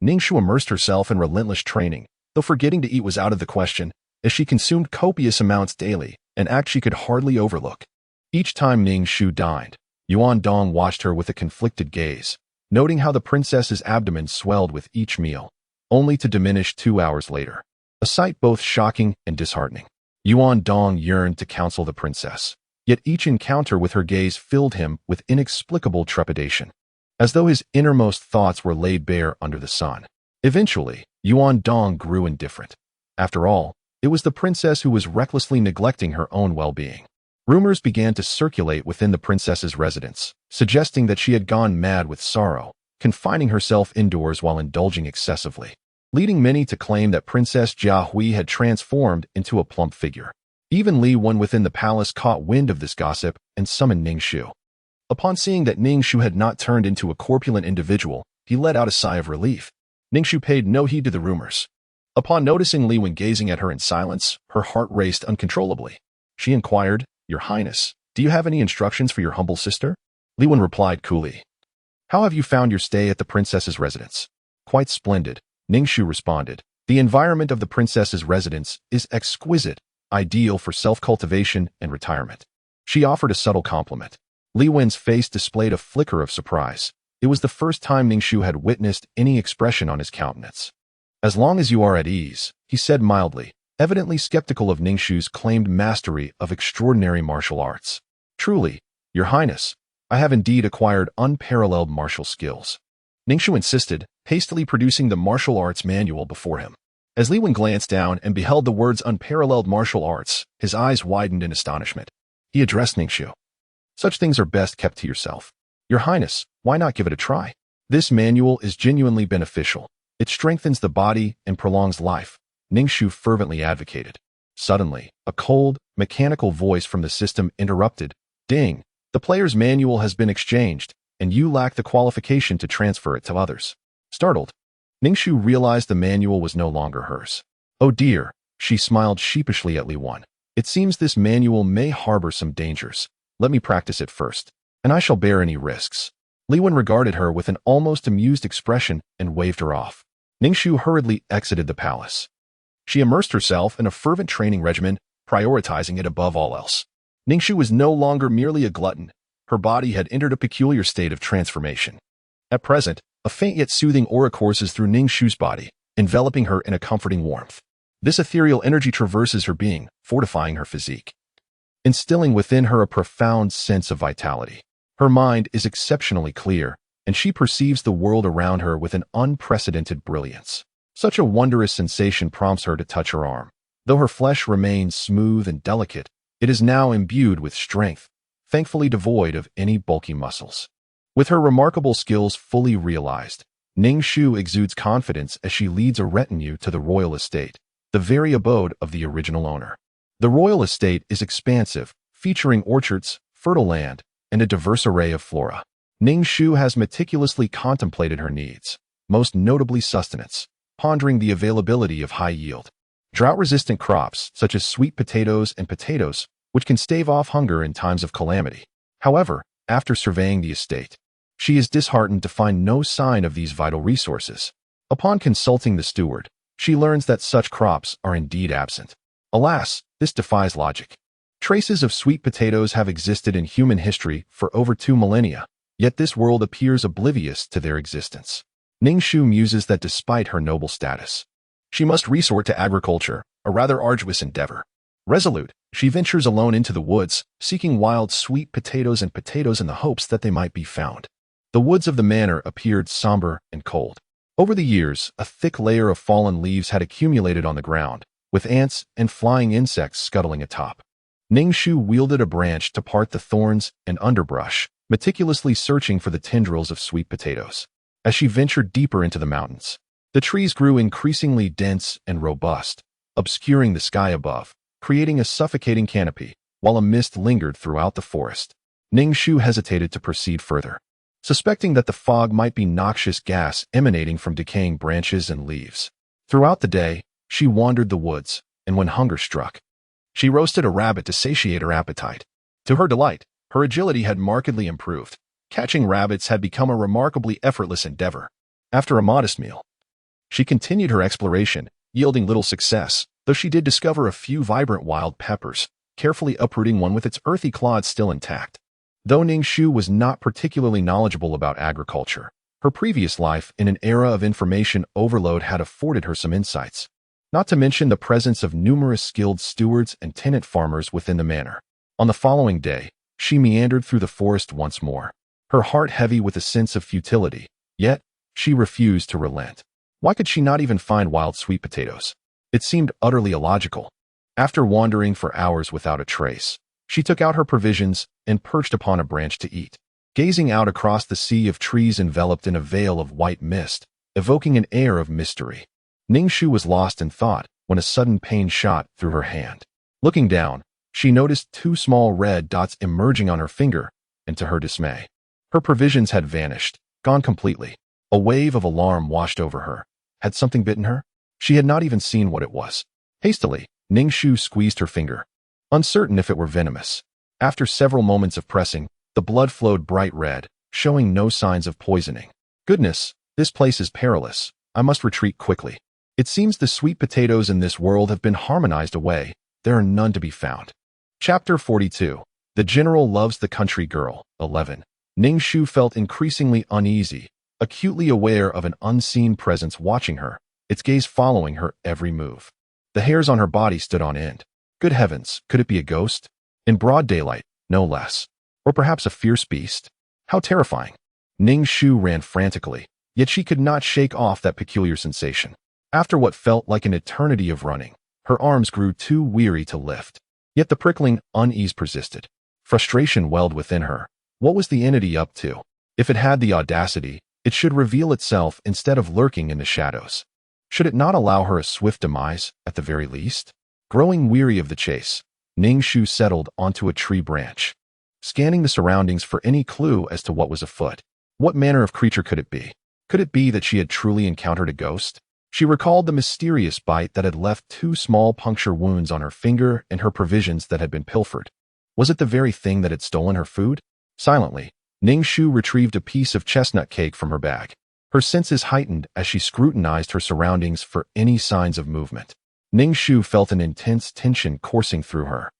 Ning Shu immersed herself in relentless training, though forgetting to eat was out of the question, as she consumed copious amounts daily, an act she could hardly overlook. Each time Ning Shu dined, Yuan Dong watched her with a conflicted gaze, noting how the princess's abdomen swelled with each meal, only to diminish 2 hours later. A sight both shocking and disheartening. Yuan Dong yearned to counsel the princess, yet each encounter with her gaze filled him with inexplicable trepidation, as though his innermost thoughts were laid bare under the sun. Eventually, Yuan Dong grew indifferent. After all, it was the princess who was recklessly neglecting her own well-being. Rumors began to circulate within the princess's residence, suggesting that she had gone mad with sorrow, confining herself indoors while indulging excessively, leading many to claim that Princess Jia Hui had transformed into a plump figure. Even Li Wen within the palace caught wind of this gossip and summoned Ning Shu. Upon seeing that Ning Shu had not turned into a corpulent individual, he let out a sigh of relief. Ning Shu paid no heed to the rumors. Upon noticing Li Wen gazing at her in silence, her heart raced uncontrollably. She inquired, "Your Highness, do you have any instructions for your humble sister?" Li Wen replied coolly, "How have you found your stay at the princess's residence?" "Quite splendid," Ning Shu responded. "The environment of the princess's residence is exquisite, ideal for self-cultivation and retirement." She offered a subtle compliment. Li Wen's face displayed a flicker of surprise. It was the first time Ning Shu had witnessed any expression on his countenance. "As long as you are at ease," he said mildly, evidently skeptical of Ning Shu's claimed mastery of extraordinary martial arts. "Truly, Your Highness, I have indeed acquired unparalleled martial skills." Ning Shu insisted, hastily producing the martial arts manual before him. As Li Wen glanced down and beheld the words unparalleled martial arts, his eyes widened in astonishment. He addressed Ning Shu. "Such things are best kept to yourself. Your Highness, why not give it a try? This manual is genuinely beneficial. It strengthens the body and prolongs life," Ning Shu fervently advocated. Suddenly, a cold, mechanical voice from the system interrupted. "Ding! The player's manual has been exchanged, and you lack the qualification to transfer it to others." Startled, Ning Shu realized the manual was no longer hers. "Oh dear," she smiled sheepishly at Li Wen. "It seems this manual may harbor some dangers. Let me practice it first, and I shall bear any risks." Li Wen regarded her with an almost amused expression and waved her off. Ning Shu hurriedly exited the palace. She immersed herself in a fervent training regimen, prioritizing it above all else. Ning Shu was no longer merely a glutton. Her body had entered a peculiar state of transformation. At present, a faint yet soothing aura courses through Ning Shu's body, enveloping her in a comforting warmth. This ethereal energy traverses her being, fortifying her physique, instilling within her a profound sense of vitality. Her mind is exceptionally clear, and she perceives the world around her with an unprecedented brilliance. Such a wondrous sensation prompts her to touch her arm. Though her flesh remains smooth and delicate, it is now imbued with strength, thankfully devoid of any bulky muscles. With her remarkable skills fully realized, Ning Shu exudes confidence as she leads a retinue to the royal estate, the very abode of the original owner. The royal estate is expansive, featuring orchards, fertile land, and a diverse array of flora. Ning Shu has meticulously contemplated her needs, most notably sustenance, pondering the availability of high-yield, drought-resistant crops such as sweet potatoes and potatoes, which can stave off hunger in times of calamity. However, after surveying the estate, she is disheartened to find no sign of these vital resources. Upon consulting the steward, she learns that such crops are indeed absent. Alas, this defies logic. Traces of sweet potatoes have existed in human history for over 2 millennia, yet this world appears oblivious to their existence. Ning Shu muses that despite her noble status, she must resort to agriculture, a rather arduous endeavor. Resolute, she ventures alone into the woods, seeking wild sweet potatoes in the hopes that they might be found. The woods of the manor appeared somber and cold. Over the years, a thick layer of fallen leaves had accumulated on the ground, with ants and flying insects scuttling atop. Ning Shu wielded a branch to part the thorns and underbrush, meticulously searching for the tendrils of sweet potatoes. As she ventured deeper into the mountains, the trees grew increasingly dense and robust, obscuring the sky above, creating a suffocating canopy, while a mist lingered throughout the forest. Ning Shu hesitated to proceed further, suspecting that the fog might be noxious gas emanating from decaying branches and leaves. Throughout the day, she wandered the woods, and when hunger struck, she roasted a rabbit to satiate her appetite. To her delight, her agility had markedly improved. Catching rabbits had become a remarkably effortless endeavor. After a modest meal, she continued her exploration, yielding little success, though she did discover a few vibrant wild peppers, carefully uprooting one with its earthy clods still intact. Though Ning Shu was not particularly knowledgeable about agriculture, her previous life in an era of information overload had afforded her some insights, not to mention the presence of numerous skilled stewards and tenant farmers within the manor. On the following day, she meandered through the forest once more, her heart heavy with a sense of futility, yet she refused to relent. Why could she not even find wild sweet potatoes? It seemed utterly illogical. After wandering for hours without a trace, she took out her provisions and perched upon a branch to eat, gazing out across the sea of trees enveloped in a veil of white mist, evoking an air of mystery. Ning Shu was lost in thought when a sudden pain shot through her hand. Looking down, she noticed 2 small red dots emerging on her finger, and to her dismay, her provisions had vanished, gone completely. A wave of alarm washed over her. Had something bitten her? She had not even seen what it was. Hastily, Ning Shu squeezed her finger, uncertain if it were venomous. After several moments of pressing, the blood flowed bright red, showing no signs of poisoning. Goodness, this place is perilous. I must retreat quickly. It seems the sweet potatoes in this world have been harmonized away. There are none to be found. Chapter 42. The General Loves the Country Girl. 11. Ning Shu felt increasingly uneasy, acutely aware of an unseen presence watching her, its gaze following her every move. The hairs on her body stood on end. Good heavens, could it be a ghost? In broad daylight, no less. Or perhaps a fierce beast? How terrifying. Ning Shu ran frantically, yet she could not shake off that peculiar sensation. After what felt like an eternity of running, her arms grew too weary to lift. Yet the prickling unease persisted. Frustration welled within her. What was the entity up to? If it had the audacity, it should reveal itself instead of lurking in the shadows. Should it not allow her a swift demise, at the very least? Growing weary of the chase, Ning Shu settled onto a tree branch, scanning the surroundings for any clue as to what was afoot. What manner of creature could it be? Could it be that she had truly encountered a ghost? She recalled the mysterious bite that had left 2 small puncture wounds on her finger and her provisions that had been pilfered. Was it the very thing that had stolen her food? Silently, Ning Shu retrieved a piece of chestnut cake from her bag. Her senses heightened as she scrutinized her surroundings for any signs of movement. Ning Shu felt an intense tension coursing through her,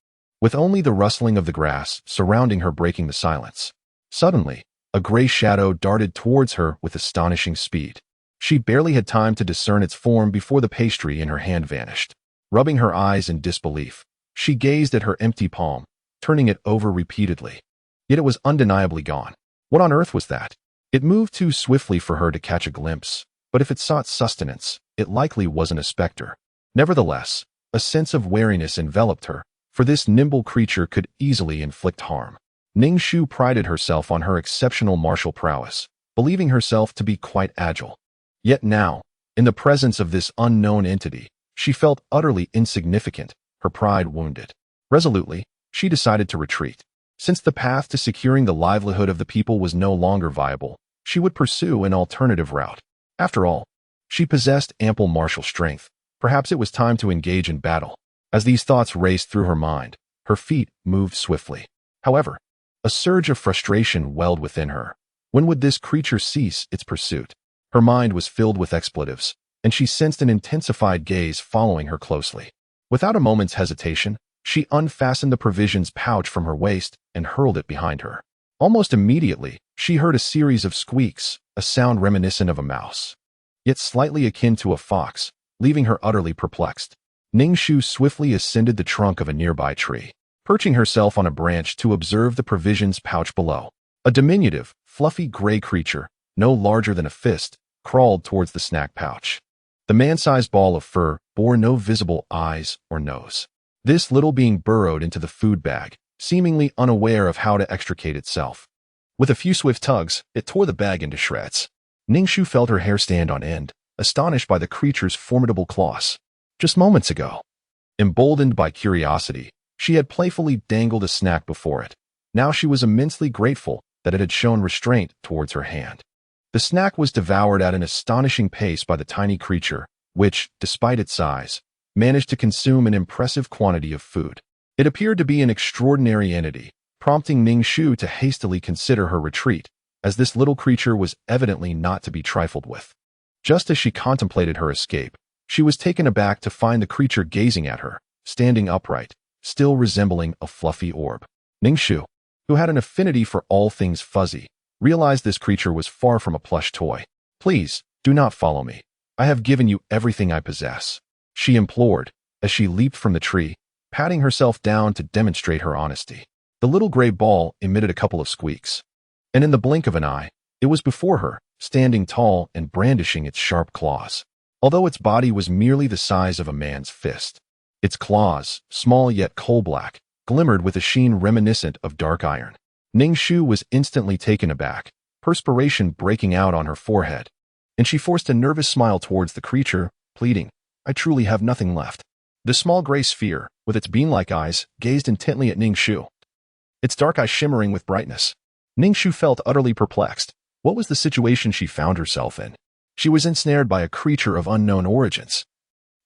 with only the rustling of the grass surrounding her breaking the silence. Suddenly, a gray shadow darted towards her with astonishing speed. She barely had time to discern its form before the pastry in her hand vanished. Rubbing her eyes in disbelief, she gazed at her empty palm, turning it over repeatedly. Yet it was undeniably gone. What on earth was that? It moved too swiftly for her to catch a glimpse, but if it sought sustenance, it likely wasn't a specter. Nevertheless, a sense of wariness enveloped her, for this nimble creature could easily inflict harm. Ning Shu prided herself on her exceptional martial prowess, believing herself to be quite agile. Yet now, in the presence of this unknown entity, she felt utterly insignificant, her pride wounded. Resolutely, she decided to retreat. Since the path to securing the livelihood of the people was no longer viable, she would pursue an alternative route. After all, she possessed ample martial strength, Perhaps it was time to engage in battle. As these thoughts raced through her mind, her feet moved swiftly. However, a surge of frustration welled within her. When would this creature cease its pursuit? Her mind was filled with expletives, and she sensed an intensified gaze following her closely. Without a moment's hesitation, she unfastened the provisions pouch from her waist and hurled it behind her. Almost immediately, she heard a series of squeaks, a sound reminiscent of a mouse, yet slightly akin to a fox, leaving her utterly perplexed. Ning Shu swiftly ascended the trunk of a nearby tree, perching herself on a branch to observe the provisions pouch below. A diminutive, fluffy gray creature, no larger than a fist, crawled towards the snack pouch. The man-sized ball of fur bore no visible eyes or nose. This little being burrowed into the food bag, seemingly unaware of how to extricate itself. With a few swift tugs, it tore the bag into shreds. Ning Shu felt her hair stand on end, astonished by the creature's formidable claws. Just moments ago, emboldened by curiosity, she had playfully dangled a snack before it. Now she was immensely grateful that it had shown restraint towards her hand. The snack was devoured at an astonishing pace by the tiny creature, which, despite its size, managed to consume an impressive quantity of food. It appeared to be an extraordinary entity, prompting Ning Shu to hastily consider her retreat, as this little creature was evidently not to be trifled with. Just as she contemplated her escape, she was taken aback to find the creature gazing at her, standing upright, still resembling a fluffy orb. Ning Shu, who had an affinity for all things fuzzy, realized this creature was far from a plush toy. "Please, do not follow me. I have given you everything I possess," she implored, as she leaped from the tree, patting herself down to demonstrate her honesty. The little gray ball emitted a couple of squeaks, and in the blink of an eye, it was before her, standing tall and brandishing its sharp claws. Although its body was merely the size of a man's fist, its claws, small yet coal-black, glimmered with a sheen reminiscent of dark iron. Ning Shu was instantly taken aback, perspiration breaking out on her forehead, and she forced a nervous smile towards the creature, pleading, "I truly have nothing left." The small gray sphere, with its bean-like eyes, gazed intently at Ning Shu, its dark eyes shimmering with brightness. Ning Shu felt utterly perplexed. What was the situation she found herself in? She was ensnared by a creature of unknown origins,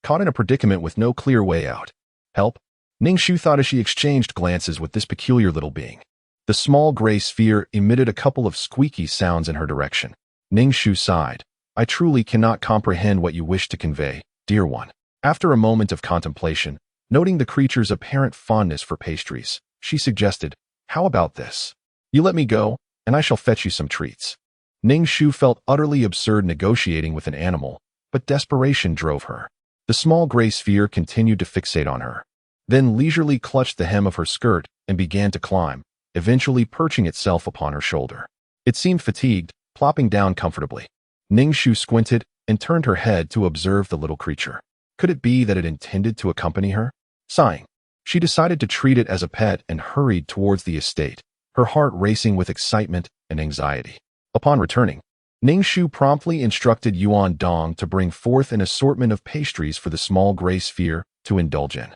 caught in a predicament with no clear way out. "Help?" Ning Shu thought as she exchanged glances with this peculiar little being. The small gray sphere emitted a couple of squeaky sounds in her direction. Ning Shu sighed. "I truly cannot comprehend what you wish to convey, dear one." After a moment of contemplation, noting the creature's apparent fondness for pastries, she suggested, "How about this? You let me go, and I shall fetch you some treats." Ning Shu felt utterly absurd negotiating with an animal, but desperation drove her. The small gray sphere continued to fixate on her, then leisurely clutched the hem of her skirt and began to climb, eventually perching itself upon her shoulder. It seemed fatigued, plopping down comfortably. Ning Shu squinted and turned her head to observe the little creature. Could it be that it intended to accompany her? Sighing, she decided to treat it as a pet and hurried towards the estate, her heart racing with excitement and anxiety. Upon returning, Ning Shu promptly instructed Yuan Dong to bring forth an assortment of pastries for the small gray sphere to indulge in.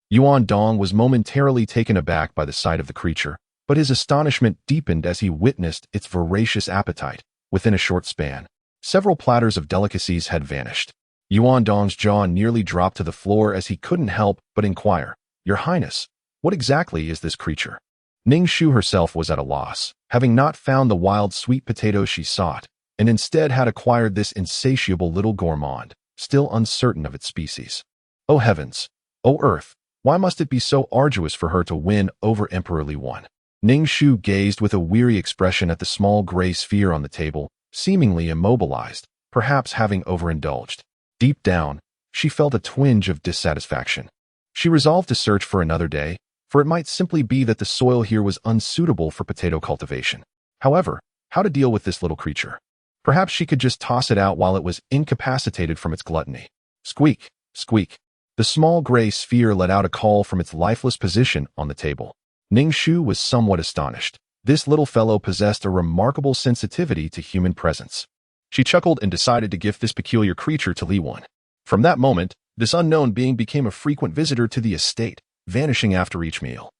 Yuan Dong was momentarily taken aback by the sight of the creature, but his astonishment deepened as he witnessed its voracious appetite. Within a short span, several platters of delicacies had vanished. Yuan Dong's jaw nearly dropped to the floor as he couldn't help but inquire, "Your Highness, what exactly is this creature?" Ning Shu herself was at a loss, having not found the wild sweet potatoes she sought, and instead had acquired this insatiable little gourmand, still uncertain of its species. Oh heavens! Oh earth! Why must it be so arduous for her to win over Emperor Li Wan? Ning Shu gazed with a weary expression at the small gray sphere on the table, seemingly immobilized, perhaps having overindulged. Deep down, she felt a twinge of dissatisfaction. She resolved to search for another day, for it might simply be that the soil here was unsuitable for potato cultivation. However, how to deal with this little creature? Perhaps she could just toss it out while it was incapacitated from its gluttony. Squeak, squeak. The small gray sphere let out a call from its lifeless position on the table. Ning Shu was somewhat astonished. This little fellow possessed a remarkable sensitivity to human presence. She chuckled and decided to gift this peculiar creature to Li Wan. From that moment, this unknown being became a frequent visitor to the estate, vanishing after each meal,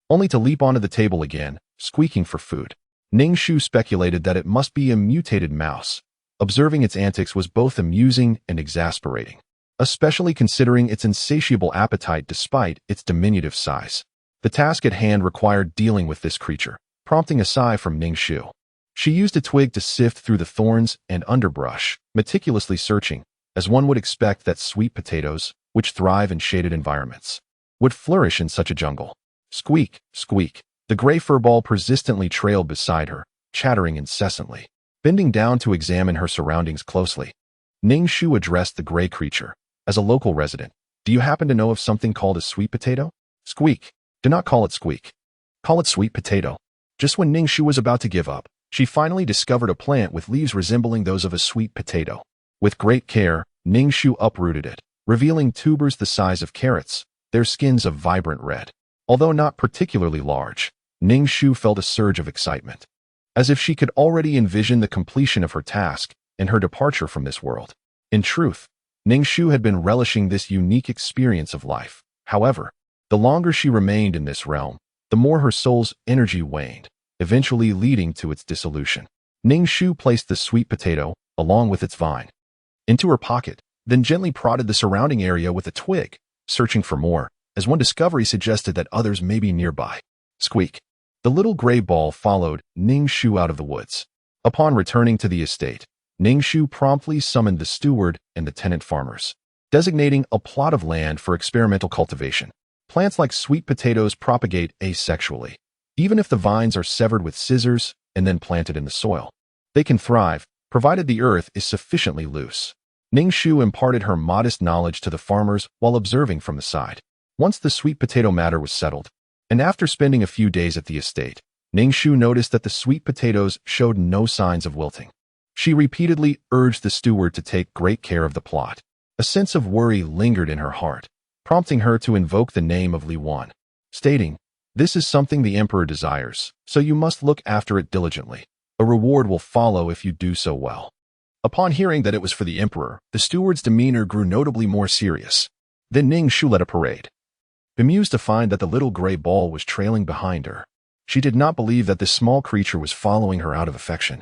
only to leap onto the table again, squeaking for food. Ning Shu speculated that it must be a mutated mouse. Observing its antics was both amusing and exasperating. especially considering its insatiable appetite despite its diminutive size. The task at hand required dealing with this creature, prompting a sigh from Ning Shu. She used a twig to sift through the thorns and underbrush, meticulously searching, as one would expect that sweet potatoes, which thrive in shaded environments, would flourish in such a jungle. Squeak, squeak. The gray furball persistently trailed beside her, chattering incessantly. Bending down to examine her surroundings closely, Ning Shu addressed the gray creature. As a local resident, do you happen to know of something called a sweet potato? Squeak. Do not call it squeak. Call it sweet potato. Just when Ning Shu was about to give up, she finally discovered a plant with leaves resembling those of a sweet potato. With great care, Ning Shu uprooted it, revealing tubers the size of carrots, their skins of vibrant red. Although not particularly large, Ning Shu felt a surge of excitement, as if she could already envision the completion of her task and her departure from this world. In truth, Ning Shu had been relishing this unique experience of life. However, the longer she remained in this realm, the more her soul's energy waned, eventually leading to its dissolution. Ning Shu placed the sweet potato, along with its vine, into her pocket, then gently prodded the surrounding area with a twig, searching for more, as one discovery suggested that others may be nearby. Squeak. The little gray ball followed Ning Shu out of the woods. Upon returning to the estate, Ning Shu promptly summoned the steward and the tenant farmers, designating a plot of land for experimental cultivation. Plants like sweet potatoes propagate asexually. Even if the vines are severed with scissors and then planted in the soil, they can thrive, provided the earth is sufficiently loose. Ning Shu imparted her modest knowledge to the farmers while observing from the side. Once the sweet potato matter was settled, and after spending a few days at the estate, Ning Shu noticed that the sweet potatoes showed no signs of wilting. She repeatedly urged the steward to take great care of the plot. A sense of worry lingered in her heart, prompting her to invoke the name of Li Wan, stating, "This is something the emperor desires, so you must look after it diligently. A reward will follow if you do so well." Upon hearing that it was for the emperor, the steward's demeanor grew notably more serious. Then Ning Shu led a parade. Bemused to find that the little gray ball was trailing behind her, she did not believe that this small creature was following her out of affection.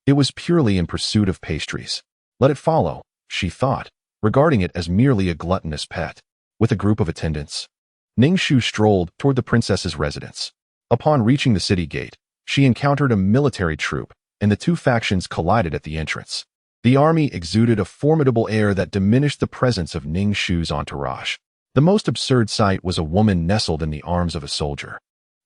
It was purely in pursuit of pastries. Let it follow, she thought, regarding it as merely a gluttonous pet. With a group of attendants, Ning Shu strolled toward the princess's residence. Upon reaching the city gate, she encountered a military troop, and the two factions collided at the entrance. The army exuded a formidable air that diminished the presence of Ning Shu's entourage. The most absurd sight was a woman nestled in the arms of a soldier.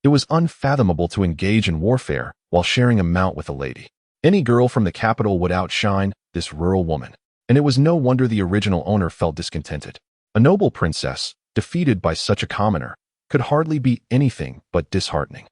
It was unfathomable to engage in warfare while sharing a mount with a lady. Any girl from the capital would outshine this rural woman, and it was no wonder the original owner felt discontented. A noble princess, defeated by such a commoner, could hardly be anything but disheartening.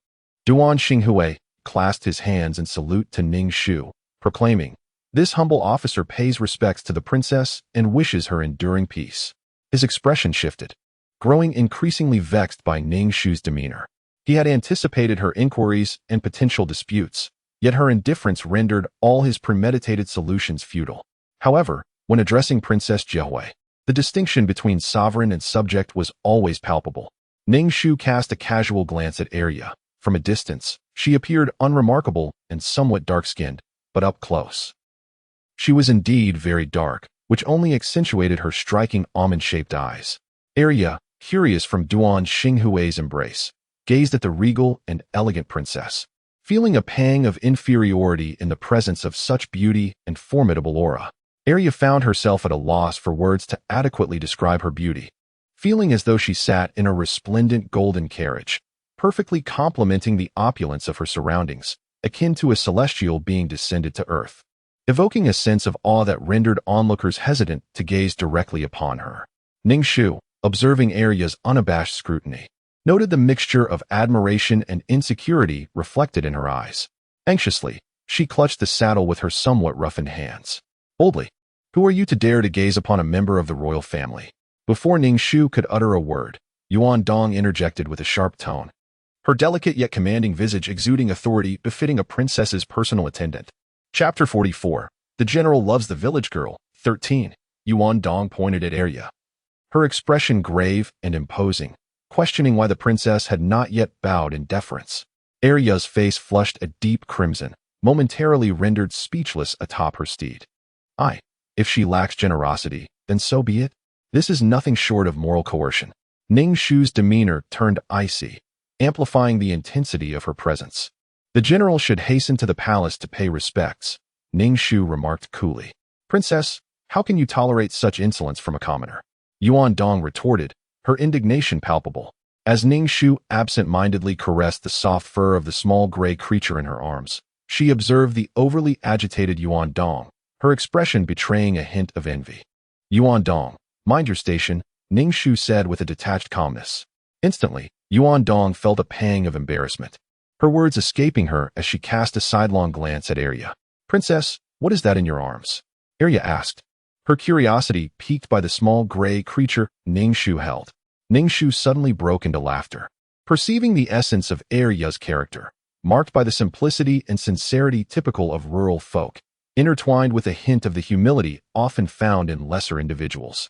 Duan Xinghui clasped his hands in salute to Ning Shu, proclaiming, "This humble officer pays respects to the princess and wishes her enduring peace." His expression shifted, growing increasingly vexed by Ning Shu's demeanor. He had anticipated her inquiries and potential disputes, yet her indifference rendered all his premeditated solutions futile. However, when addressing Princess Jiahui, the distinction between sovereign and subject was always palpable. Ning Shu cast a casual glance at Arya. From a distance, she appeared unremarkable and somewhat dark-skinned, but up close, she was indeed very dark, which only accentuated her striking almond-shaped eyes. Arya, curious from Duan Xinghui's embrace, gazed at the regal and elegant princess, feeling a pang of inferiority in the presence of such beauty and formidable aura. Arya found herself at a loss for words to adequately describe her beauty, feeling as though she sat in a resplendent golden carriage, perfectly complementing the opulence of her surroundings, akin to a celestial being descended to earth, evoking a sense of awe that rendered onlookers hesitant to gaze directly upon her. Ning Shu, observing Arya's unabashed scrutiny, noted the mixture of admiration and insecurity reflected in her eyes. Anxiously, she clutched the saddle with her somewhat roughened hands. Boldly, "Who are you to dare to gaze upon a member of the royal family?" Before Ning Shu could utter a word, Yuan Dong interjected with a sharp tone, her delicate yet commanding visage exuding authority befitting a princess's personal attendant. Chapter 44. The General Loves the Village Girl. 13. Yuan Dong pointed at Arya, her expression grave and imposing, questioning why the princess had not yet bowed in deference. Arya's face flushed a deep crimson, momentarily rendered speechless atop her steed. If she lacks generosity, then so be it. This is nothing short of moral coercion. Ning Shu's demeanor turned icy, amplifying the intensity of her presence. The general should hasten to the palace to pay respects, Ning Shu remarked coolly. Princess, how can you tolerate such insolence from a commoner? Yuan Dong retorted, her indignation palpable. As Ning Shu absent-mindedly caressed the soft fur of the small gray creature in her arms, she observed the overly agitated Yuan Dong, her expression betraying a hint of envy. Yuan Dong, mind your station, Ning Shu said with a detached calmness. Instantly, Yuan Dong felt a pang of embarrassment, her words escaping her as she cast a sidelong glance at Arya. Princess, what is that in your arms? Arya asked, her curiosity piqued by the small gray creature Ning Shu held. Ning Shu suddenly broke into laughter, perceiving the essence of Arya's character, marked by the simplicity and sincerity typical of rural folk, intertwined with a hint of the humility often found in lesser individuals.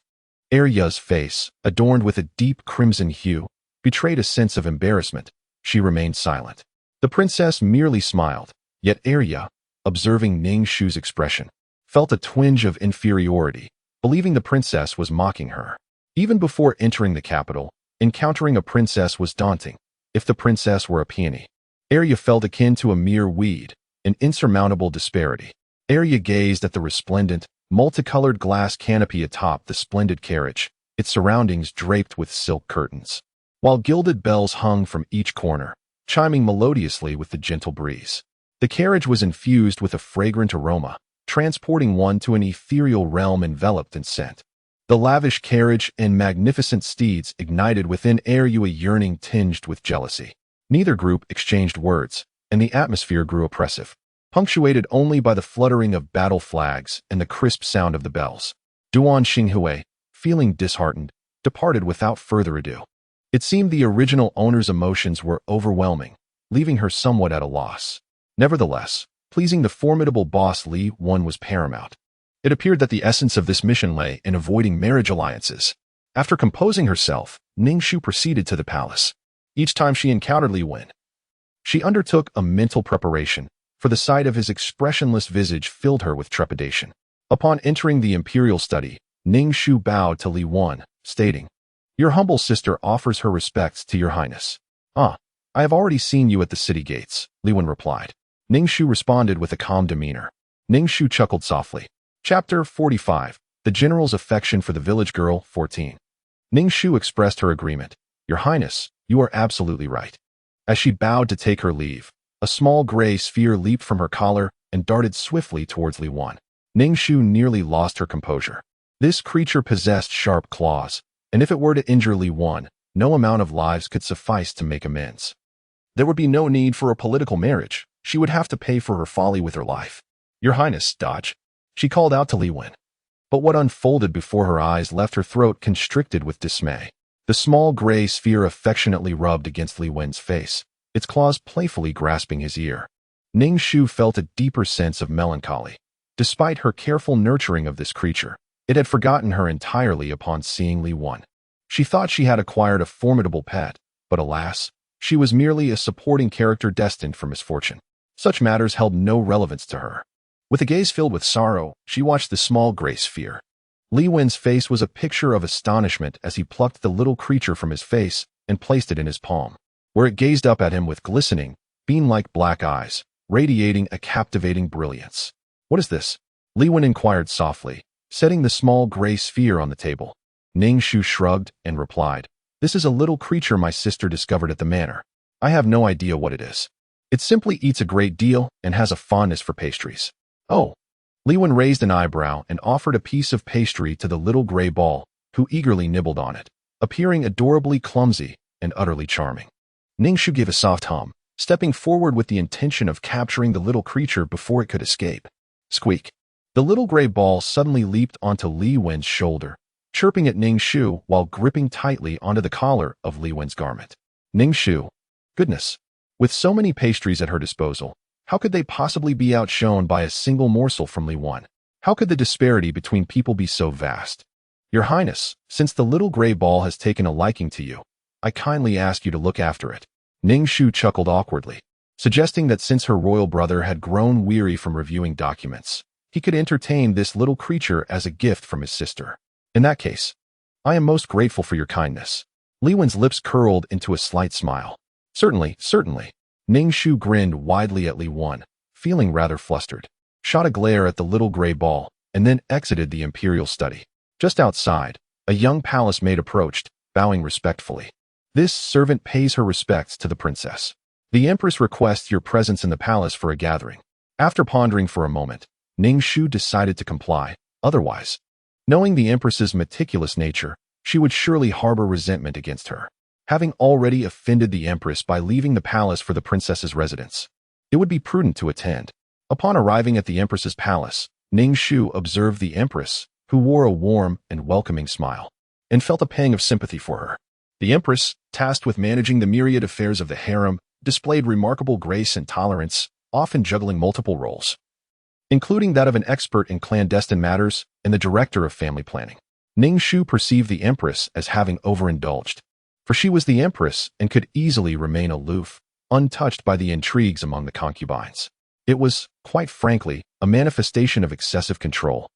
Arya's face, adorned with a deep crimson hue, betrayed a sense of embarrassment. She remained silent. The princess merely smiled, yet Arya, observing Ning Shu's expression, felt a twinge of inferiority, believing the princess was mocking her. Even before entering the capital, encountering a princess was daunting. If the princess were a peony, Arya felt akin to a mere weed, an insurmountable disparity. Arya gazed at the resplendent, multicolored glass canopy atop the splendid carriage, its surroundings draped with silk curtains, while gilded bells hung from each corner, chiming melodiously with the gentle breeze. The carriage was infused with a fragrant aroma, transporting one to an ethereal realm enveloped in scent. The lavish carriage and magnificent steeds ignited within Arya a yearning tinged with jealousy. Neither group exchanged words, and the atmosphere grew oppressive, punctuated only by the fluttering of battle flags and the crisp sound of the bells. Duan Xinghui, feeling disheartened, departed without further ado. It seemed the original owner's emotions were overwhelming, leaving her somewhat at a loss. Nevertheless, pleasing the formidable boss Li Wen was paramount. It appeared that the essence of this mission lay in avoiding marriage alliances. After composing herself, Ning Shu proceeded to the palace. Each time she encountered Li Wen, she undertook a mental preparation, for the sight of his expressionless visage filled her with trepidation. Upon entering the imperial study, Ning Shu bowed to Li Wen, stating, "Your humble sister offers her respects to your highness." "Ah, I have already seen you at the city gates," Li Wen replied. Ning Shu responded with a calm demeanor. Ning Shu chuckled softly. Chapter 45. The General's Affection for the Village Girl, 14. Ning Shu expressed her agreement. "Your Highness, you are absolutely right." As she bowed to take her leave, a small gray sphere leaped from her collar and darted swiftly towards Li Wen. Ning Shu nearly lost her composure. This creature possessed sharp claws, and if it were to injure Li Wen, no amount of lives could suffice to make amends. There would be no need for a political marriage. She would have to pay for her folly with her life. "Your Highness, dodge," she called out to Li Wen. But what unfolded before her eyes left her throat constricted with dismay. The small gray sphere affectionately rubbed against Li Wen's face, its claws playfully grasping his ear. Ning Shu felt a deeper sense of melancholy. Despite her careful nurturing of this creature, it had forgotten her entirely upon seeing Li Wen. She thought she had acquired a formidable pet, but alas, she was merely a supporting character destined for misfortune. Such matters held no relevance to her. With a gaze filled with sorrow, she watched the small gray sphere. Li Wen's face was a picture of astonishment as he plucked the little creature from his face and placed it in his palm, where it gazed up at him with glistening, bean-like black eyes, radiating a captivating brilliance. "What is this?" Li Wen inquired softly, setting the small gray sphere on the table. Ning Shu shrugged and replied, "This is a little creature my sister discovered at the manor. I have no idea what it is. It simply eats a great deal and has a fondness for pastries." "Oh." Li Wen raised an eyebrow and offered a piece of pastry to the little gray ball, who eagerly nibbled on it, appearing adorably clumsy and utterly charming. Ning Shu gave a soft hum, stepping forward with the intention of capturing the little creature before it could escape. Squeak. The little gray ball suddenly leaped onto Li Wen's shoulder, chirping at Ning Shu while gripping tightly onto the collar of Li Wen's garment. Ning Shu. Goodness. With so many pastries at her disposal, how could they possibly be outshone by a single morsel from Li Wen? How could the disparity between people be so vast? "Your Highness, since the little gray ball has taken a liking to you, I kindly ask you to look after it." Ning Shu chuckled awkwardly, suggesting that since her royal brother had grown weary from reviewing documents, he could entertain this little creature as a gift from his sister. In that case, I am most grateful for your kindness. Li Wen's lips curled into a slight smile. Certainly, certainly. Ning Shu grinned widely at Li Wen, feeling rather flustered, shot a glare at the little gray ball, and then exited the imperial study. Just outside, a young palace maid approached, bowing respectfully. This servant pays her respects to the princess. The empress requests your presence in the palace for a gathering. After pondering for a moment, Ning Shu decided to comply. Otherwise, knowing the empress's meticulous nature, she would surely harbor resentment against her, having already offended the empress by leaving the palace for the princess's residence. It would be prudent to attend. Upon arriving at the empress's palace, Ning Shu observed the empress, who wore a warm and welcoming smile, and felt a pang of sympathy for her. The empress, tasked with managing the myriad affairs of the harem, displayed remarkable grace and tolerance, often juggling multiple roles, including that of an expert in clandestine matters and the director of family planning. Ning Shu perceived the empress as having overindulged, for she was the empress and could easily remain aloof, untouched by the intrigues among the concubines. It was, quite frankly, a manifestation of excessive control,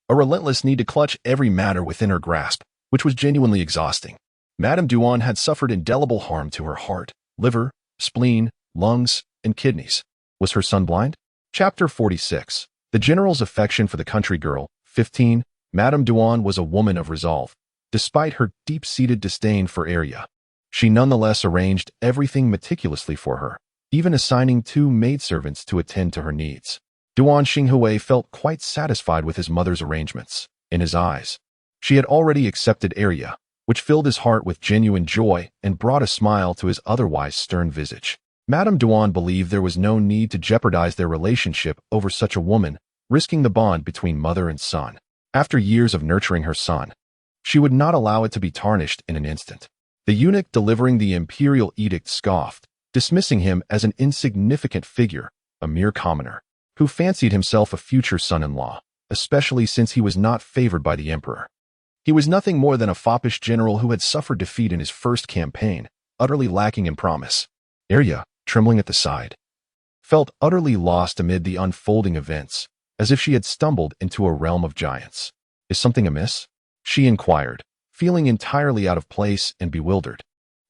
a relentless need to clutch every matter within her grasp, which was genuinely exhausting. Madame Duan had suffered indelible harm to her heart, liver, spleen, lungs, and kidneys. Was her son blind? Chapter 46. The general's affection for the country girl. 15. Madame Duan was a woman of resolve. Despite her deep-seated disdain for Arya, she nonetheless arranged everything meticulously for her, even assigning 2 maidservants to attend to her needs. Duan Xinghui felt quite satisfied with his mother's arrangements. In his eyes, she had already accepted Arya, which filled his heart with genuine joy and brought a smile to his otherwise stern visage. Madame Duan believed there was no need to jeopardize their relationship over such a woman, risking the bond between mother and son. After years of nurturing her son, she would not allow it to be tarnished in an instant. The eunuch delivering the imperial edict scoffed, dismissing him as an insignificant figure, a mere commoner, who fancied himself a future son-in-law, especially since he was not favored by the emperor. He was nothing more than a foppish general who had suffered defeat in his first campaign, utterly lacking in promise. Arya, trembling at the side, felt utterly lost amid the unfolding events, as if she had stumbled into a realm of giants. Is something amiss? She inquired, feeling entirely out of place and bewildered.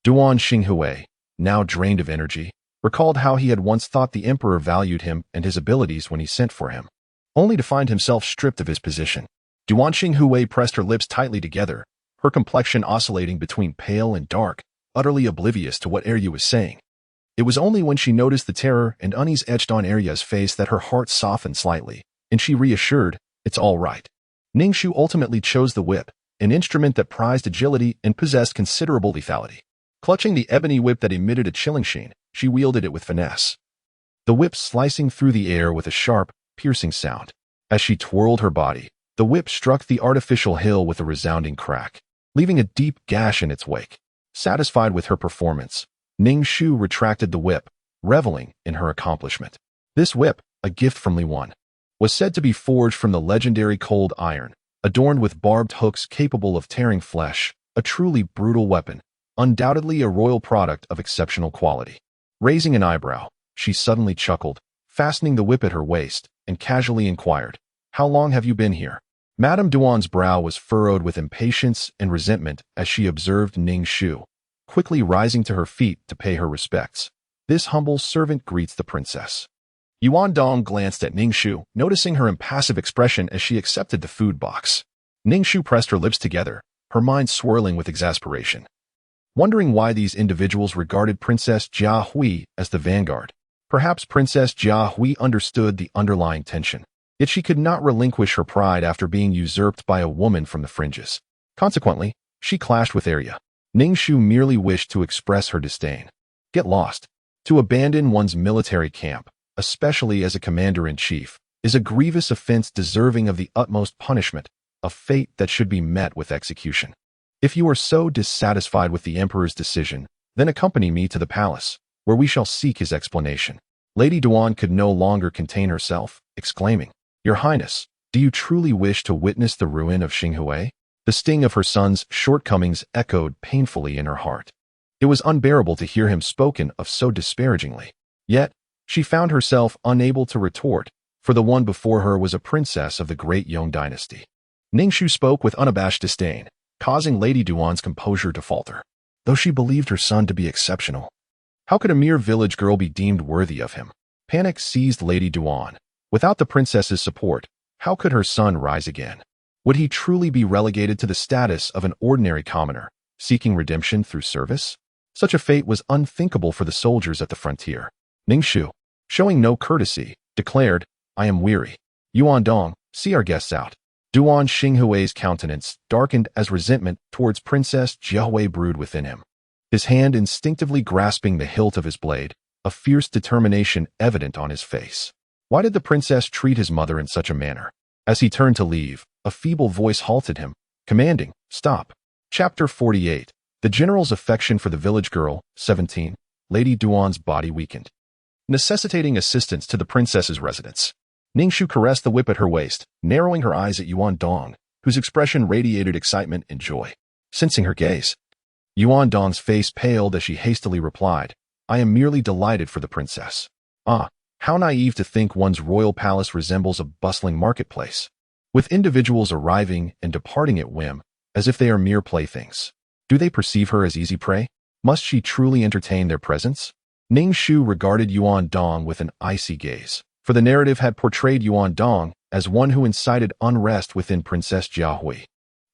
Duan Xinghui, now drained of energy, recalled how he had once thought the emperor valued him and his abilities when he sent for him, only to find himself stripped of his position. Duan Xinghui pressed her lips tightly together, her complexion oscillating between pale and dark, utterly oblivious to what Arya was saying. It was only when she noticed the terror and unease etched on Arya's face that her heart softened slightly, and she reassured, "It's all right." Ning Shu ultimately chose the whip, an instrument that prized agility and possessed considerable lethality. Clutching the ebony whip that emitted a chilling sheen, she wielded it with finesse, the whip slicing through the air with a sharp, piercing sound. As she twirled her body, the whip struck the artificial hill with a resounding crack, leaving a deep gash in its wake. Satisfied with her performance, Ning Shu retracted the whip, reveling in her accomplishment. This whip, a gift from Li Wen, was said to be forged from the legendary cold iron, adorned with barbed hooks capable of tearing flesh, a truly brutal weapon, undoubtedly a royal product of exceptional quality. Raising an eyebrow, she suddenly chuckled, fastening the whip at her waist, and casually inquired, "How long have you been here?" Madame Duan's brow was furrowed with impatience and resentment as she observed Ning Shu, quickly rising to her feet to pay her respects. "This humble servant greets the princess." Yuan Dong glanced at Ning Shu, noticing her impassive expression as she accepted the food box. Ning Shu pressed her lips together, her mind swirling with exasperation, wondering why these individuals regarded Princess Jia Hui as the vanguard. Perhaps Princess Jia Hui understood the underlying tension, yet she could not relinquish her pride after being usurped by a woman from the fringes. Consequently, she clashed with Arya. Ning Shu merely wished to express her disdain. Get lost. To abandon one's military camp, especially as a commander-in-chief, is a grievous offense deserving of the utmost punishment, a fate that should be met with execution. If you are so dissatisfied with the emperor's decision, then accompany me to the palace, where we shall seek his explanation. Lady Duan could no longer contain herself, exclaiming, "Your Highness, do you truly wish to witness the ruin of Xinghui?" The sting of her son's shortcomings echoed painfully in her heart. It was unbearable to hear him spoken of so disparagingly. Yet, she found herself unable to retort, for the one before her was a princess of the great Yong dynasty. Ning Shu spoke with unabashed disdain. causing Lady Duan's composure to falter. Though she believed her son to be exceptional, how could a mere village girl be deemed worthy of him? Panic seized Lady Duan. Without the princess's support, how could her son rise again? Would he truly be relegated to the status of an ordinary commoner, seeking redemption through service? Such a fate was unthinkable for the soldiers at the frontier. Ning Shu, showing no courtesy, declared, "I am weary. Yuan Dong, see our guests out." Duan Xinghui's countenance darkened as resentment towards Princess Jiahui brewed within him. His hand instinctively grasping the hilt of his blade, a fierce determination evident on his face. Why did the princess treat his mother in such a manner? As he turned to leave, a feeble voice halted him, commanding, "Stop." Chapter 48. The general's affection for the village girl, 17. Lady Duan's body weakened, necessitating assistance to the princess's residence. Ning Shu caressed the whip at her waist, narrowing her eyes at Yuan Dong, whose expression radiated excitement and joy. Sensing her gaze, Yuan Dong's face paled as she hastily replied, "I am merely delighted for the princess." Ah, how naive to think one's royal palace resembles a bustling marketplace, with individuals arriving and departing at whim, as if they are mere playthings. Do they perceive her as easy prey? Must she truly entertain their presence? Ning Shu regarded Yuan Dong with an icy gaze, for the narrative had portrayed Yuan Dong as one who incited unrest within Princess Jiahui,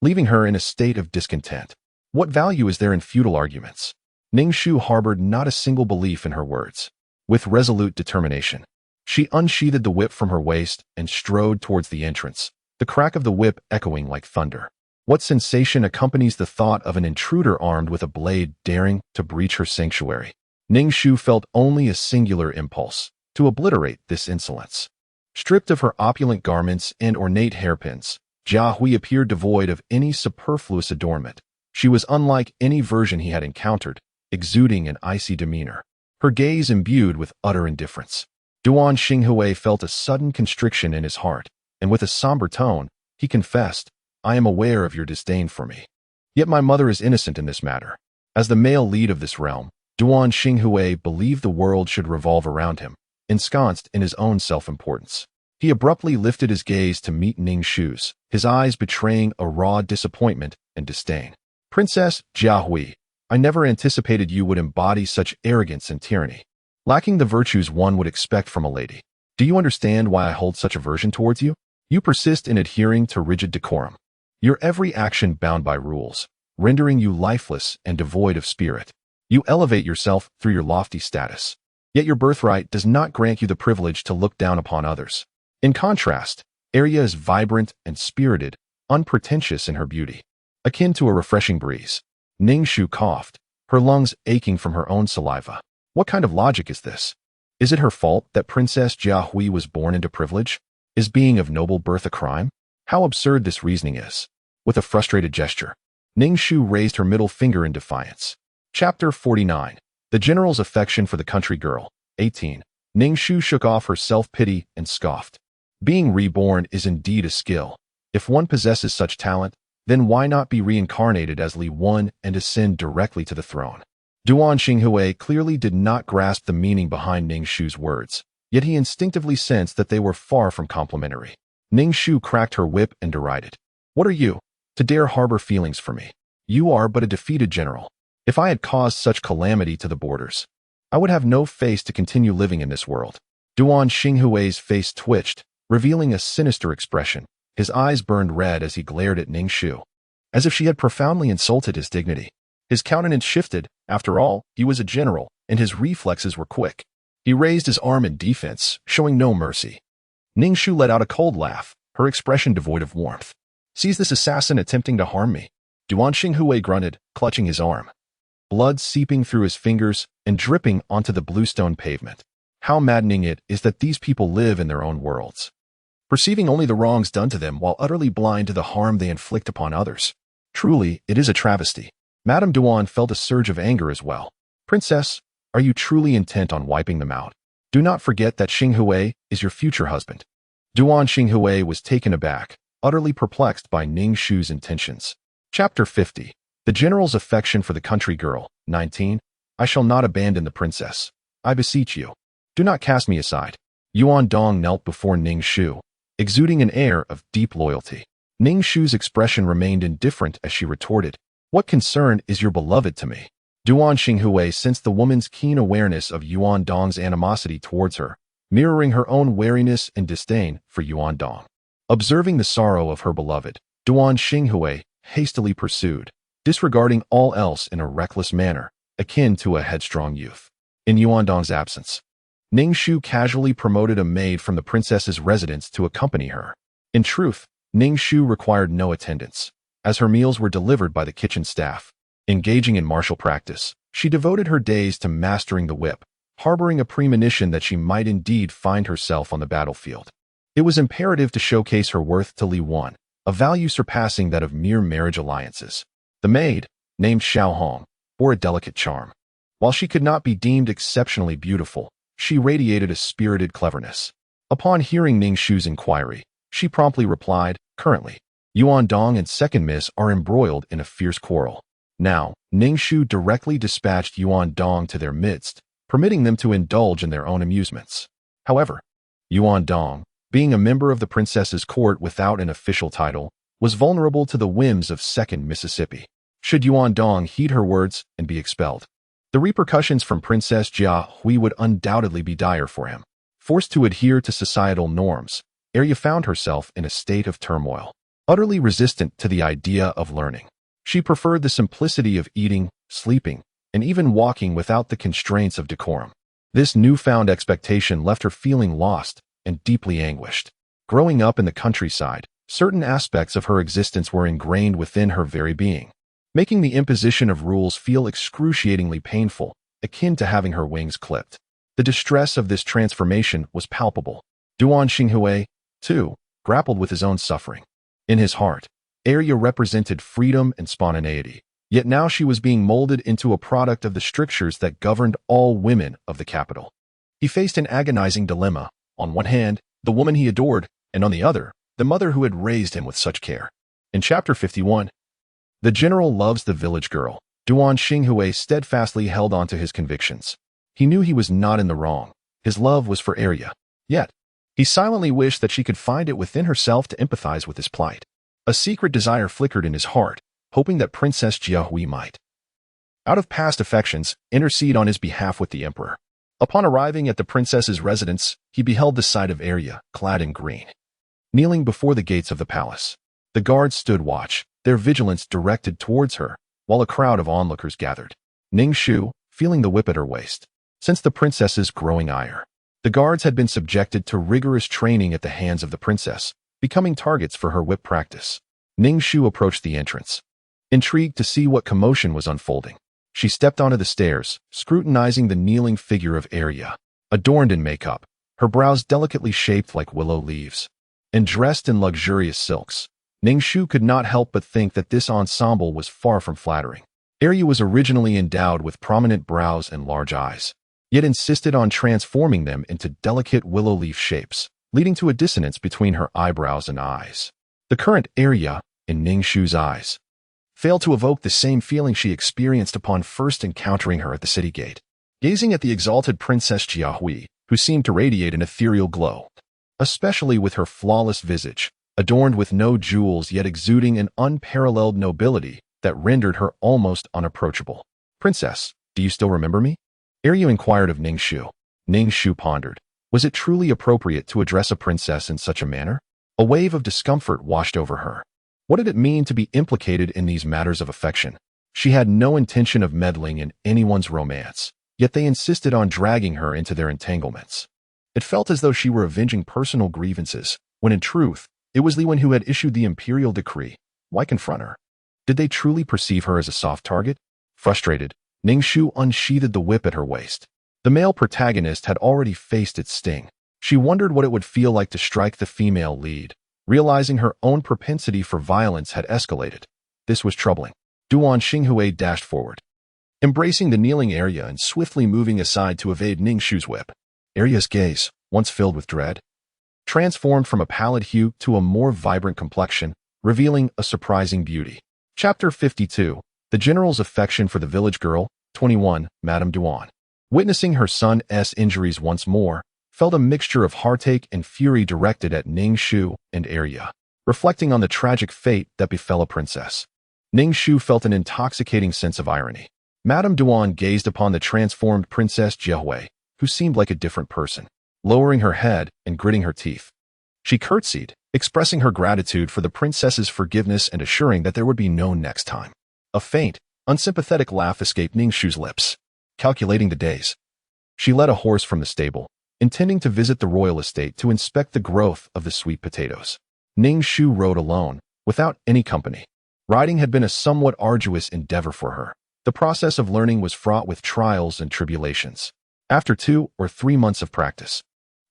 leaving her in a state of discontent. What value is there in futile arguments? Ning Shu harbored not a single belief in her words. With resolute determination, she unsheathed the whip from her waist and strode towards the entrance, the crack of the whip echoing like thunder. What sensation accompanies the thought of an intruder armed with a blade daring to breach her sanctuary? Ning Shu felt only a singular impulse, to obliterate this insolence. Stripped of her opulent garments and ornate hairpins, Jia Hui appeared devoid of any superfluous adornment. She was unlike any version he had encountered, exuding an icy demeanor, her gaze imbued with utter indifference. Duan Xinghui felt a sudden constriction in his heart, and with a somber tone, he confessed, "I am aware of your disdain for me. Yet my mother is innocent in this matter." As the male lead of this realm, Duan Xinghui believed the world should revolve around him, ensconced in his own self-importance. He abruptly lifted his gaze to meet Ning Shu's, his eyes betraying a raw disappointment and disdain. "Princess Jiahui, I never anticipated you would embody such arrogance and tyranny, lacking the virtues one would expect from a lady. Do you understand why I hold such aversion towards you? You persist in adhering to rigid decorum, your every action bound by rules, rendering you lifeless and devoid of spirit. You elevate yourself through your lofty status, yet your birthright does not grant you the privilege to look down upon others. In contrast, Arya is vibrant and spirited, unpretentious in her beauty, akin to a refreshing breeze." Ning Shu coughed, her lungs aching from her own saliva. What kind of logic is this? Is it her fault that Princess Jiahui was born into privilege? Is being of noble birth a crime? How absurd this reasoning is. With a frustrated gesture, Ning Shu raised her middle finger in defiance. Chapter 49. The general's affection for the country girl, 18. Ning Shu shook off her self-pity and scoffed. Being reborn is indeed a skill. If one possesses such talent, then why not be reincarnated as Li Wen and ascend directly to the throne? Duan Xinghui clearly did not grasp the meaning behind Ning Shu's words, yet he instinctively sensed that they were far from complimentary. Ning Shu cracked her whip and derided. "What are you, to dare harbor feelings for me? You are but a defeated general. If I had caused such calamity to the borders, I would have no face to continue living in this world." Duan Xinghui's face twitched, revealing a sinister expression. His eyes burned red as he glared at Ning Shu, as if she had profoundly insulted his dignity. His countenance shifted. After all, he was a general, and his reflexes were quick. He raised his arm in defense, showing no mercy. Ning Shu let out a cold laugh, her expression devoid of warmth. "Sees this assassin attempting to harm me?" Duan Xinghui grunted, clutching his arm, blood seeping through his fingers and dripping onto the bluestone pavement. How maddening it is that these people live in their own worlds, perceiving only the wrongs done to them while utterly blind to the harm they inflict upon others. Truly, it is a travesty. Madame Duan felt a surge of anger as well. "Princess, are you truly intent on wiping them out? Do not forget that Xinghui is your future husband." Duan Xinghui was taken aback, utterly perplexed by Ning Shu's intentions. Chapter 50. The general's affection for the country girl, 19. I shall not abandon the princess. I beseech you. Do not cast me aside. Yuan Dong knelt before Ning Shu, exuding an air of deep loyalty. Ning Shu's expression remained indifferent as she retorted, "What concern is your beloved to me?" Duan Xinghui sensed the woman's keen awareness of Yuan Dong's animosity towards her, mirroring her own wariness and disdain for Yuan Dong. Observing the sorrow of her beloved, Duan Xinghui hastily pursued, disregarding all else in a reckless manner, akin to a headstrong youth. In Yuan Dong's absence, Ning Shu casually promoted a maid from the princess's residence to accompany her. In truth, Ning Shu required no attendance, as her meals were delivered by the kitchen staff. Engaging in martial practice, she devoted her days to mastering the whip, harboring a premonition that she might indeed find herself on the battlefield. It was imperative to showcase her worth to Li Wan, a value surpassing that of mere marriage alliances. The maid, named Xiao Hong, bore a delicate charm. While she could not be deemed exceptionally beautiful, she radiated a spirited cleverness. Upon hearing Ning Shu's inquiry, she promptly replied, "Currently, Yuan Dong and Second Miss are embroiled in a fierce quarrel." Now, Ning Shu directly dispatched Yuan Dong to their midst, permitting them to indulge in their own amusements. However, Yuan Dong, being a member of the princess's court without an official title, was vulnerable to the whims of Second Mississippi. Should Yuan Dong heed her words and be expelled, the repercussions from Princess Jia Hui would undoubtedly be dire for him. Forced to adhere to societal norms, Arya found herself in a state of turmoil, utterly resistant to the idea of learning. She preferred the simplicity of eating, sleeping, and even walking without the constraints of decorum. This newfound expectation left her feeling lost and deeply anguished. Growing up in the countryside, certain aspects of her existence were ingrained within her very being, making the imposition of rules feel excruciatingly painful, akin to having her wings clipped. The distress of this transformation was palpable. Duan Xinghui, too, grappled with his own suffering. In his heart, Arya represented freedom and spontaneity, yet now she was being molded into a product of the strictures that governed all women of the capital. He faced an agonizing dilemma: on one hand, the woman he adored, and on the other, the mother who had raised him with such care. In Chapter 51, The General Loves the Village Girl, Duan Xinghui steadfastly held on to his convictions. He knew he was not in the wrong. His love was for Arya. Yet, he silently wished that she could find it within herself to empathize with his plight. A secret desire flickered in his heart, hoping that Princess Jia Hui might, out of past affections, intercede on his behalf with the emperor. Upon arriving at the princess's residence, he beheld the sight of Arya, clad in green, kneeling before the gates of the palace. The guards stood watch, their vigilance directed towards her, while a crowd of onlookers gathered. Ning Shu, feeling the whip at her waist, sensed the princess's growing ire. The guards had been subjected to rigorous training at the hands of the princess, becoming targets for her whip practice. Ning Shu approached the entrance, intrigued to see what commotion was unfolding. She stepped onto the stairs, scrutinizing the kneeling figure of Arya, adorned in makeup, her brows delicately shaped like willow leaves, and dressed in luxurious silks. Ning Shu could not help but think that this ensemble was far from flattering. Arya was originally endowed with prominent brows and large eyes, yet insisted on transforming them into delicate willow leaf shapes, leading to a dissonance between her eyebrows and eyes. The current Arya, in Ning Shu's eyes, failed to evoke the same feeling she experienced upon first encountering her at the city gate. Gazing at the exalted Princess Jia Hui, who seemed to radiate an ethereal glow, especially with her flawless visage, adorned with no jewels yet exuding an unparalleled nobility that rendered her almost unapproachable. "Princess, do you still remember me?" Arya inquired of Ning Shu. Ning Shu pondered. Was it truly appropriate to address a princess in such a manner? A wave of discomfort washed over her. What did it mean to be implicated in these matters of affection? She had no intention of meddling in anyone's romance, yet they insisted on dragging her into their entanglements. It felt as though she were avenging personal grievances, when in truth, it was Li Wen who had issued the imperial decree. Why confront her? Did they truly perceive her as a soft target? Frustrated, Ning Shu unsheathed the whip at her waist. The male protagonist had already faced its sting. She wondered what it would feel like to strike the female lead, realizing her own propensity for violence had escalated. This was troubling. Duan Xinghui dashed forward, embracing the kneeling Arya and swiftly moving aside to evade Ning Shu's whip. Arya's gaze, once filled with dread, transformed from a pallid hue to a more vibrant complexion, revealing a surprising beauty. Chapter 52, The General's Affection for the Village Girl, 21, Madame Duan. Witnessing her son's injuries once more, felt a mixture of heartache and fury directed at Ning Shu and Arya. reflecting on the tragic fate that befell a princess. Ning Shu felt an intoxicating sense of irony. Madame Duan gazed upon the transformed Princess Jiehui, who seemed like a different person, lowering her head and gritting her teeth. She curtsied, expressing her gratitude for the princess's forgiveness and assuring that there would be no next time. A faint, unsympathetic laugh escaped Ning Shu's lips. Calculating the days, she led a horse from the stable, intending to visit the royal estate to inspect the growth of the sweet potatoes. Ning Shu rode alone, without any company. Riding had been a somewhat arduous endeavor for her. The process of learning was fraught with trials and tribulations. After 2 or 3 months of practice,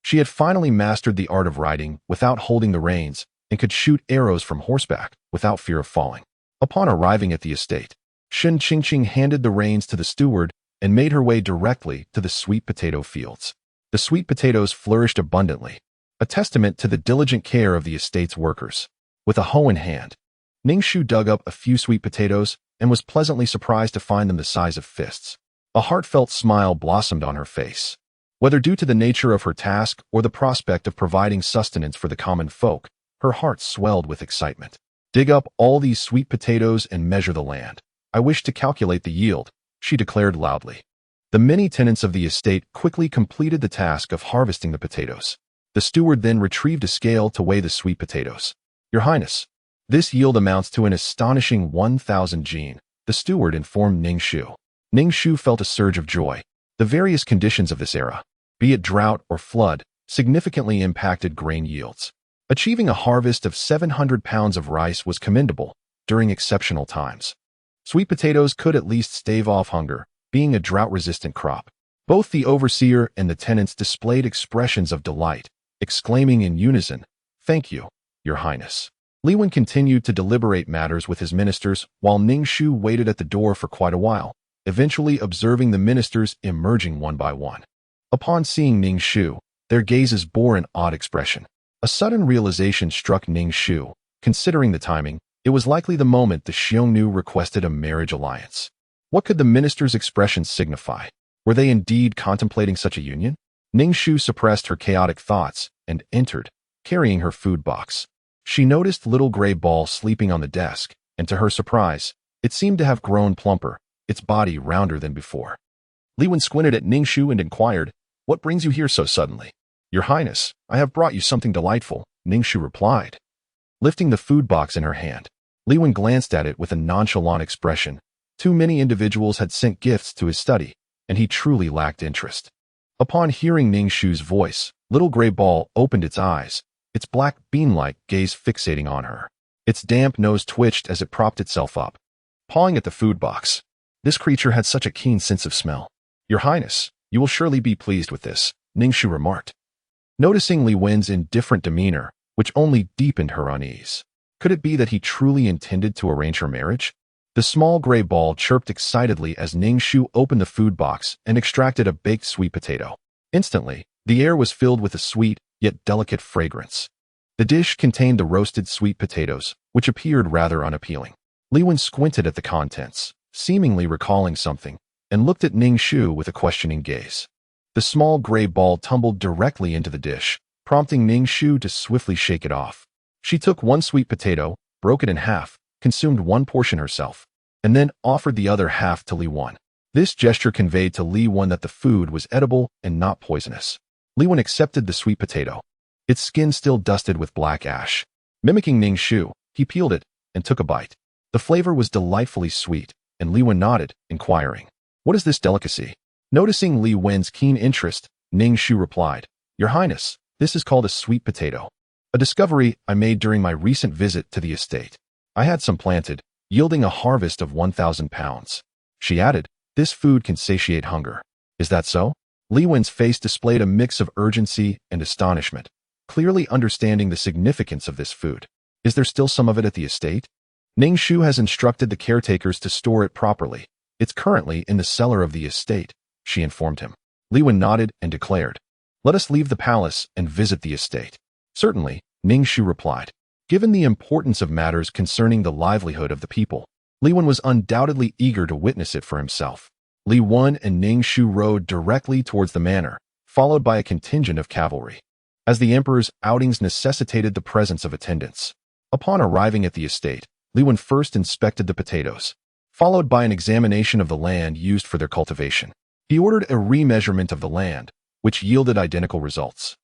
she had finally mastered the art of riding without holding the reins and could shoot arrows from horseback without fear of falling. Upon arriving at the estate, Shen Qingqing handed the reins to the steward and made her way directly to the sweet potato fields. The sweet potatoes flourished abundantly, a testament to the diligent care of the estate's workers. With a hoe in hand, Ning Shu dug up a few sweet potatoes and was pleasantly surprised to find them the size of fists. A heartfelt smile blossomed on her face. Whether due to the nature of her task or the prospect of providing sustenance for the common folk, her heart swelled with excitement. Dig up all these sweet potatoes and measure the land. I wish to calculate the yield, she declared loudly. The many tenants of the estate quickly completed the task of harvesting the potatoes. The steward then retrieved a scale to weigh the sweet potatoes. Your Highness, this yield amounts to an astonishing 1,000 jin, the steward informed Ning Shu. Ning Shu felt a surge of joy. The various conditions of this era, be it drought or flood, significantly impacted grain yields. Achieving a harvest of 700 pounds of rice was commendable during exceptional times. Sweet potatoes could at least stave off hunger, being a drought-resistant crop. Both the overseer and the tenants displayed expressions of delight, exclaiming in unison, "Thank you, Your Highness." Li Wen continued to deliberate matters with his ministers while Ning Shu waited at the door for quite a while, eventually observing the ministers emerging one by one. Upon seeing Ning Shu, their gazes bore an odd expression. A sudden realization struck Ning Shu. Considering the timing, it was likely the moment the Xiongnu requested a marriage alliance. What could the ministers' expressions signify? Were they indeed contemplating such a union? Ning Shu suppressed her chaotic thoughts and entered, carrying her food box. She noticed little gray ball sleeping on the desk, and to her surprise, it seemed to have grown plumper, its body rounder than before. Li Wen squinted at Ning Shu and inquired, "What brings you here so suddenly?" "Your Highness, I have brought you something delightful," Ning Shu replied. Lifting the food box in her hand, Li Wen glanced at it with a nonchalant expression. Too many individuals had sent gifts to his study, and he truly lacked interest. Upon hearing Ning Shu's voice, little gray ball opened its eyes, its black bean-like gaze fixating on her. Its damp nose twitched as it propped itself up, pawing at the food box. This creature had such a keen sense of smell. "Your Highness, you will surely be pleased with this," Ning Shu remarked. Noticing Li Wen's indifferent demeanor, which only deepened her unease. Could it be that he truly intended to arrange her marriage? The small gray ball chirped excitedly as Ning Shu opened the food box and extracted a baked sweet potato. Instantly, the air was filled with a sweet, yet delicate fragrance. The dish contained the roasted sweet potatoes, which appeared rather unappealing. Li Wen squinted at the contents, seemingly recalling something, and looked at Ning Shu with a questioning gaze. The small gray ball tumbled directly into the dish, prompting Ning Shu to swiftly shake it off. She took one sweet potato, broke it in half, consumed one portion herself, and then offered the other half to Li Wen. This gesture conveyed to Li Wen that the food was edible and not poisonous. Li Wen accepted the sweet potato, its skin still dusted with black ash. Mimicking Ning Shu, he peeled it and took a bite. The flavor was delightfully sweet, and Li Wen nodded, inquiring, "What is this delicacy?" Noticing Li Wen's keen interest, Ning Shu replied, "Your Highness, this is called a sweet potato. A discovery I made during my recent visit to the estate. I had some planted, yielding a harvest of 1,000 pounds. She added, "This food can satiate hunger." "Is that so?" Li Wen's face displayed a mix of urgency and astonishment, clearly understanding the significance of this food. "Is there still some of it at the estate?" Ning Shu has instructed the caretakers to store it properly. "It's currently in the cellar of the estate," she informed him. Li Wen nodded and declared, "Let us leave the palace and visit the estate." "Certainly," Ning Shu replied. Given the importance of matters concerning the livelihood of the people, Li Wen was undoubtedly eager to witness it for himself. Li Wen and Ning Shu rode directly towards the manor, followed by a contingent of cavalry. As the emperor's outings necessitated the presence of attendants, Upon arriving at the estate, Li Wen first inspected the potatoes, followed by an examination of the land used for their cultivation. He ordered a remeasurement of the land, which yielded identical results.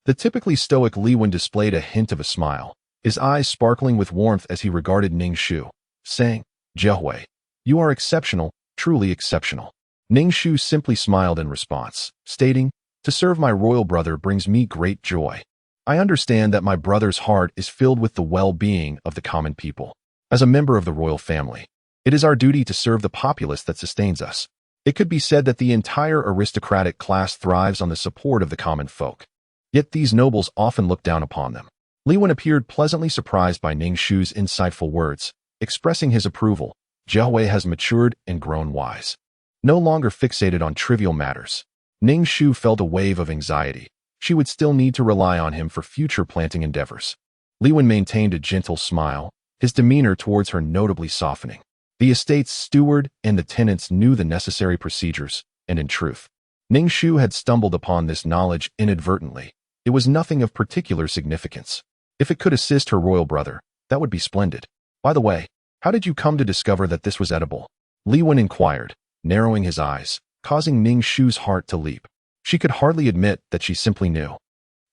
The typically stoic Li Wen displayed a hint of a smile, his eyes sparkling with warmth as he regarded Ning Shu, saying, "Jiahui, you are exceptional, truly exceptional." Ning Shu simply smiled in response, stating, "To serve my royal brother brings me great joy. I understand that my brother's heart is filled with the well-being of the common people. As a member of the royal family, it is our duty to serve the populace that sustains us. It could be said that the entire aristocratic class thrives on the support of the common folk. Yet these nobles often look down upon them." Li Wen appeared pleasantly surprised by Ning Shu's insightful words, expressing his approval. Jiahui has matured and grown wise, no longer fixated on trivial matters. Ning Shu felt a wave of anxiety. She would still need to rely on him for future planting endeavors. Li Wen maintained a gentle smile, his demeanor towards her notably softening. The estate's steward and the tenants knew the necessary procedures, and in truth, Ning Shu had stumbled upon this knowledge inadvertently. It was nothing of particular significance. If it could assist her royal brother, that would be splendid. By the way, how did you come to discover that this was edible? Li Wen inquired, narrowing his eyes, causing Ning Shu's heart to leap. She could hardly admit that she simply knew.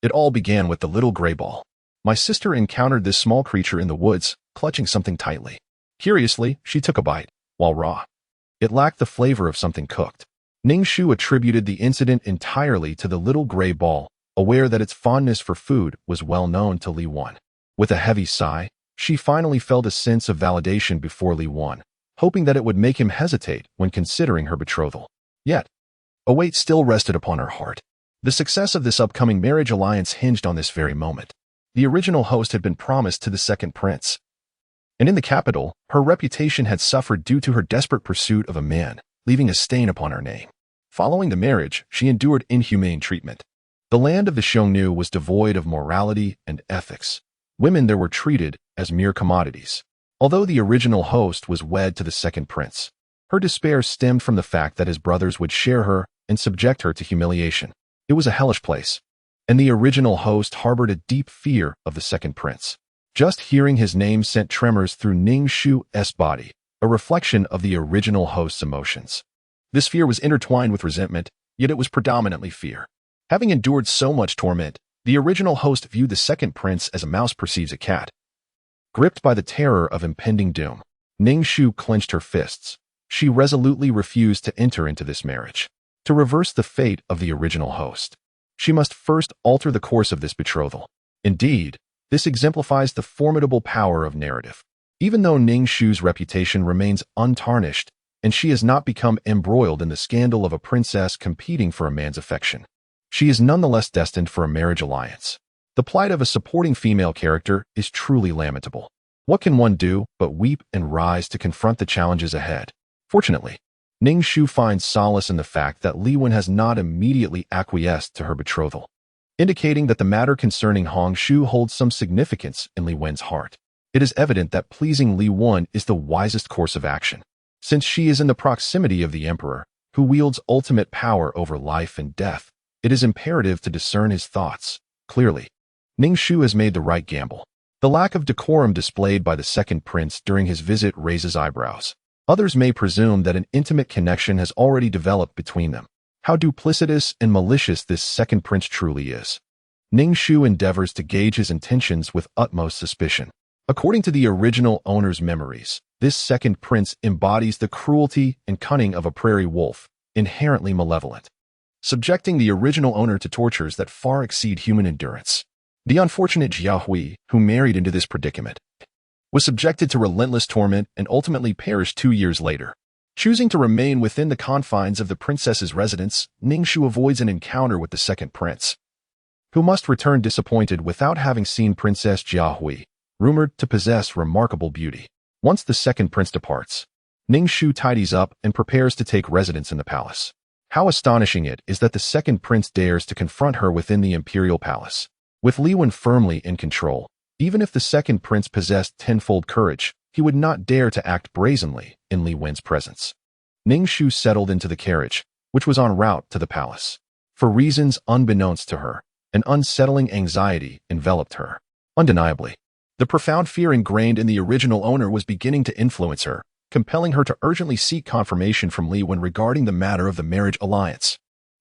It all began with the little gray ball. My sister encountered this small creature in the woods, clutching something tightly. Curiously, she took a bite, while raw. It lacked the flavor of something cooked. Ning Shu attributed the incident entirely to the little gray ball, aware that its fondness for food was well known to Li Wen. With a heavy sigh, she finally felt a sense of validation before Li Wen, hoping that it would make him hesitate when considering her betrothal. Yet, a weight still rested upon her heart. The success of this upcoming marriage alliance hinged on this very moment. The original host had been promised to the second prince, and in the capital, her reputation had suffered due to her desperate pursuit of a man, leaving a stain upon her name. Following the marriage, she endured inhumane treatment. The land of the Xiongnu was devoid of morality and ethics. Women there were treated as mere commodities. Although the original host was wed to the second prince, her despair stemmed from the fact that his brothers would share her and subject her to humiliation. It was a hellish place, and the original host harbored a deep fear of the second prince. Just hearing his name sent tremors through Ning Shu's body, a reflection of the original host's emotions. This fear was intertwined with resentment, yet it was predominantly fear. Having endured so much torment, the original host viewed the second prince as a mouse perceives a cat. Gripped by the terror of impending doom, Ning Shu clenched her fists. She resolutely refused to enter into this marriage. To reverse the fate of the original host, she must first alter the course of this betrothal. Indeed, this exemplifies the formidable power of narrative. Even though Ning Shu's reputation remains untarnished, and she has not become embroiled in the scandal of a princess competing for a man's affection, she is nonetheless destined for a marriage alliance. The plight of a supporting female character is truly lamentable. What can one do but weep and rise to confront the challenges ahead? Fortunately, Ning Shu finds solace in the fact that Li Wen has not immediately acquiesced to her betrothal, indicating that the matter concerning Hong Shu holds some significance in Li Wen's heart. It is evident that pleasing Li Wen is the wisest course of action, since she is in the proximity of the emperor, who wields ultimate power over life and death. It is imperative to discern his thoughts clearly. Ning Shu has made the right gamble. The lack of decorum displayed by the second prince during his visit raises eyebrows. Others may presume that an intimate connection has already developed between them. How duplicitous and malicious this second prince truly is. Ning Shu endeavors to gauge his intentions with utmost suspicion. According to the original owner's memories, this second prince embodies the cruelty and cunning of a prairie wolf, inherently malevolent, subjecting the original owner to tortures that far exceed human endurance. The unfortunate Jiahui, who married into this predicament, was subjected to relentless torment and ultimately perished 2 years later. Choosing to remain within the confines of the princess's residence, Ning Shu avoids an encounter with the second prince, who must return disappointed without having seen Princess Jiahui, rumored to possess remarkable beauty. Once the second prince departs, Ning Shu tidies up and prepares to take residence in the palace. How astonishing it is that the second prince dares to confront her within the imperial palace. With Li Wen firmly in control, even if the second prince possessed tenfold courage, he would not dare to act brazenly in Li Wen's presence. Ning Shu settled into the carriage, which was en route to the palace. For reasons unbeknownst to her, an unsettling anxiety enveloped her. Undeniably, The profound fear ingrained in the original owner was beginning to influence her, compelling her to urgently seek confirmation from Li Wen regarding the matter of the marriage alliance.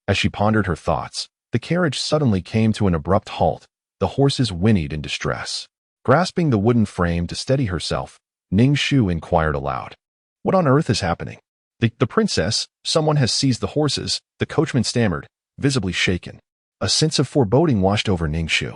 As she pondered her thoughts, the carriage suddenly came to an abrupt halt. The horses whinnied in distress. Grasping the wooden frame to steady herself, Ning Shu inquired aloud, "What on earth is happening?" The princess, someone has seized the horses," the coachman stammered, visibly shaken. A sense of foreboding washed over Ning Shu.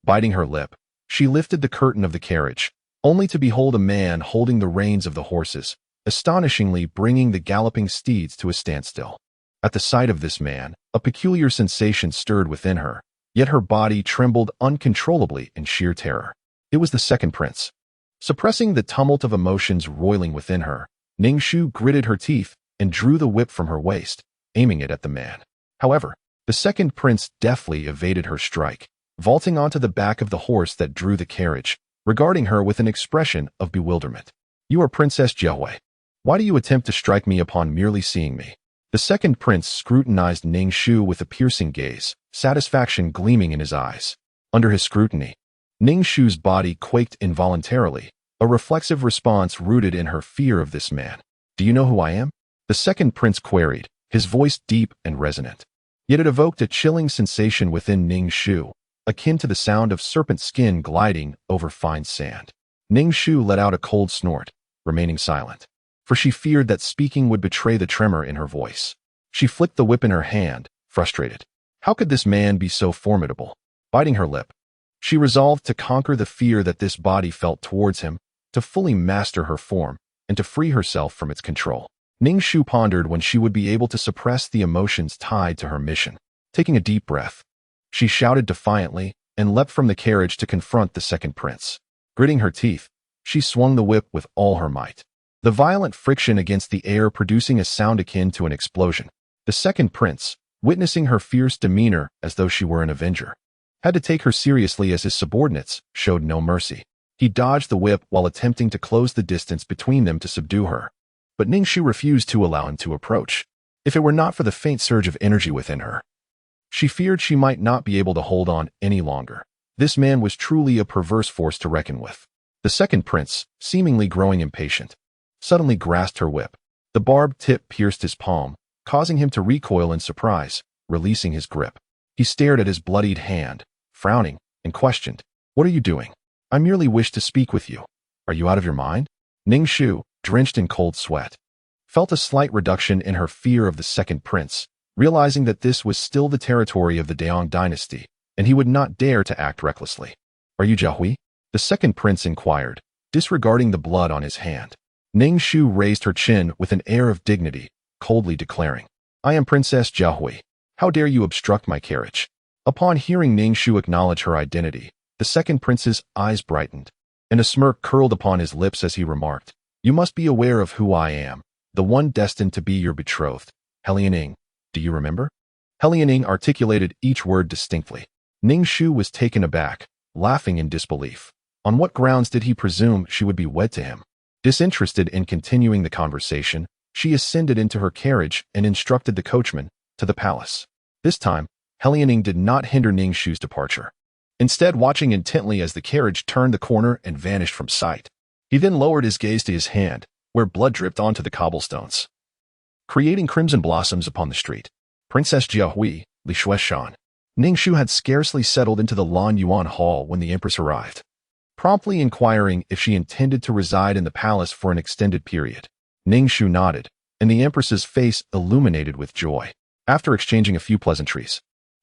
Biting her lip, she lifted the curtain of the carriage, only to behold a man holding the reins of the horses, astonishingly bringing the galloping steeds to a standstill. At the sight of this man, a peculiar sensation stirred within her, yet her body trembled uncontrollably in sheer terror. It was the second prince. Suppressing the tumult of emotions roiling within her, Ning Shu gritted her teeth and drew the whip from her waist, aiming it at the man. However, the second prince deftly evaded her strike, vaulting onto the back of the horse that drew the carriage, regarding her with an expression of bewilderment. "You are Princess Jiahui. Why do you attempt to strike me upon merely seeing me?" The second prince scrutinized Ning Shu with a piercing gaze, satisfaction gleaming in his eyes. Under his scrutiny, Ning Shu's body quaked involuntarily, a reflexive response rooted in her fear of this man. "Do you know who I am?" the second prince queried, his voice deep and resonant. Yet it evoked a chilling sensation within Ning Shu, akin to the sound of serpent skin gliding over fine sand. Ning Shu let out a cold snort, remaining silent, for she feared that speaking would betray the tremor in her voice. She flicked the whip in her hand, frustrated. How could this man be so formidable? Biting her lip, she resolved to conquer the fear that this body felt towards him, to fully master her form, and to free herself from its control. Ning Shu pondered when she would be able to suppress the emotions tied to her mission. Taking a deep breath, she shouted defiantly and leapt from the carriage to confront the second prince. Gritting her teeth, she swung the whip with all her might, the violent friction against the air producing a sound akin to an explosion. The second prince, witnessing her fierce demeanor as though she were an avenger, had to take her seriously as his subordinates showed no mercy. He dodged the whip while attempting to close the distance between them to subdue her. But Ning Shu refused to allow him to approach, if it were not for the faint surge of energy within her. She feared she might not be able to hold on any longer. This man was truly a perverse force to reckon with. The second prince, seemingly growing impatient, suddenly grasped her whip. The barbed tip pierced his palm, causing him to recoil in surprise, releasing his grip. He stared at his bloodied hand, frowning, and questioned, "What are you doing?" "I merely wish to speak with you." "Are you out of your mind?" Ning Shu, drenched in cold sweat, felt a slight reduction in her fear of the second prince, realizing that this was still the territory of the Daong dynasty, and he would not dare to act recklessly. "Are you Jiahui?" the second prince inquired, disregarding the blood on his hand. Ning Shu raised her chin with an air of dignity, coldly declaring, "I am Princess Jiahui. How dare you obstruct my carriage?" Upon hearing Ning Shu acknowledge her identity, the second prince's eyes brightened, and a smirk curled upon his lips as he remarked, "You must be aware of who I am, the one destined to be your betrothed, Helianing. Do you remember?" Helianing articulated each word distinctly. Ning Shu was taken aback, laughing in disbelief. On what grounds did he presume she would be wed to him? Disinterested in continuing the conversation, she ascended into her carriage and instructed the coachman to the palace. This time, Helianing did not hinder Ning Shu's departure, instead watching intently as the carriage turned the corner and vanished from sight. He then lowered his gaze to his hand, where blood dripped onto the cobblestones, creating crimson blossoms upon the street. Princess Jiahui, Li Shueshan. Ning Shu had scarcely settled into the Lan Yuan Hall when the empress arrived, promptly inquiring if she intended to reside in the palace for an extended period. Ning Shu nodded, and the empress's face illuminated with joy. After exchanging a few pleasantries,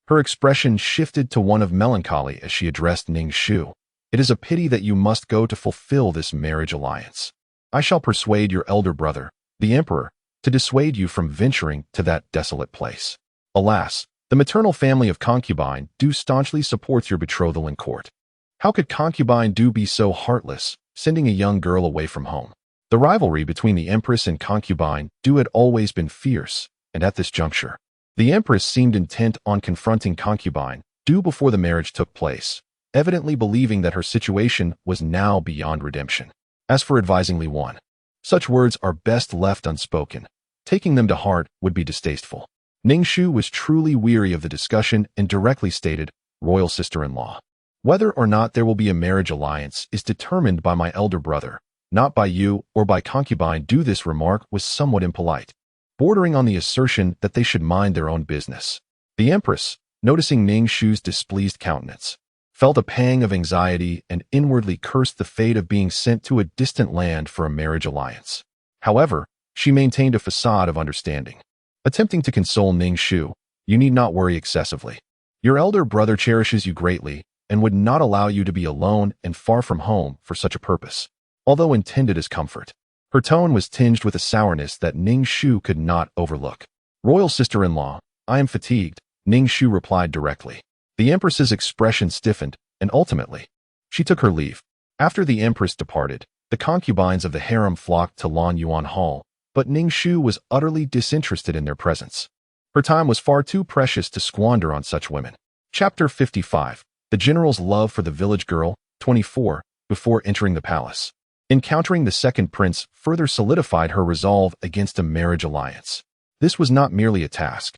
her expression shifted to one of melancholy as she addressed Ning Shu. "It is a pity that you must go to fulfill this marriage alliance. I shall persuade your elder brother, the emperor, to dissuade you from venturing to that desolate place. Alas, the maternal family of concubine Du staunchly supports your betrothal in court. How could concubine Du be so heartless, sending a young girl away from home?" The rivalry between the empress and concubine Du had always been fierce, and at this juncture, the empress seemed intent on confronting concubine Du before the marriage took place, evidently believing that her situation was now beyond redemption. As for advising Li Wan, such words are best left unspoken. Taking them to heart would be distasteful. Ning Shu was truly weary of the discussion and directly stated, "Royal sister-in-law, Whether or not there will be a marriage alliance is determined by my elder brother, not by you or by concubine. This remark was somewhat impolite, bordering on the assertion that they should mind their own business. The Empress, noticing Ning Shu's displeased countenance, felt a pang of anxiety and inwardly cursed the fate of being sent to a distant land for a marriage alliance. However, she maintained a facade of understanding, attempting to console Ning Shu. You need not worry excessively. Your elder brother cherishes you greatly and would not allow you to be alone and far from home for such a purpose, although intended as comfort. Her tone was tinged with a sourness that Ning Shu could not overlook. Royal sister-in-law, I am fatigued, Ning Shu replied directly. The Empress's expression stiffened, and ultimately, she took her leave. After the Empress departed, the concubines of the harem flocked to Lan Yuan Hall, but Ning Shu was utterly disinterested in their presence. Her time was far too precious to squander on such women. Chapter 55. The General's Love for the Village Girl, 24, before entering the palace. Encountering the second prince further solidified her resolve against a marriage alliance. This was not merely a task.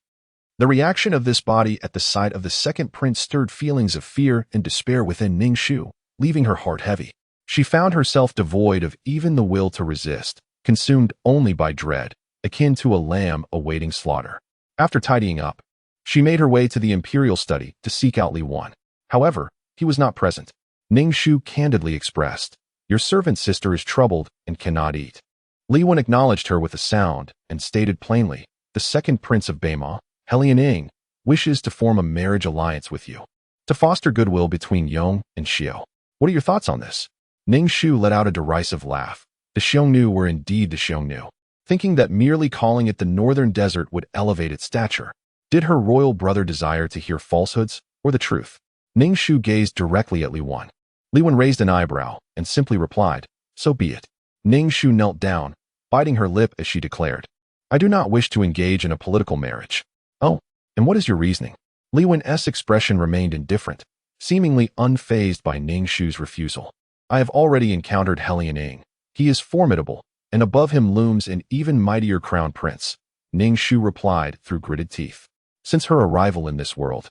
The reaction of this body at the sight of the second prince stirred feelings of fear and despair within Ning Shu, leaving her heart heavy. She found herself devoid of even the will to resist, consumed only by dread, akin to a lamb awaiting slaughter. After tidying up, she made her way to the imperial study to seek out Li Wan. However, he was not present. Ning Shu candidly expressed, "Your servant sister is troubled and cannot eat." Li Wan acknowledged her with a sound and stated plainly, "The second prince of Beima, Ning, wishes to form a marriage alliance with you, to foster goodwill between Yong and Xiao. What are your thoughts on this?" Ning Shu let out a derisive laugh. The Xiongnu were indeed the Xiongnu, thinking that merely calling it the Northern Desert would elevate its stature. Did her royal brother desire to hear falsehoods or the truth? Ning Shu gazed directly at Li Wan. Li Wan raised an eyebrow and simply replied, "So be it." Ning Shu knelt down, biting her lip as she declared, "I do not wish to engage in a political marriage." "Oh, and what is your reasoning?" Li Wan's expression remained indifferent, seemingly unfazed by Ning Shu's refusal. "I have already encountered Ning. He is formidable, and above him looms an even mightier crown prince," Ning Shu replied through gritted teeth. Since her arrival in this world,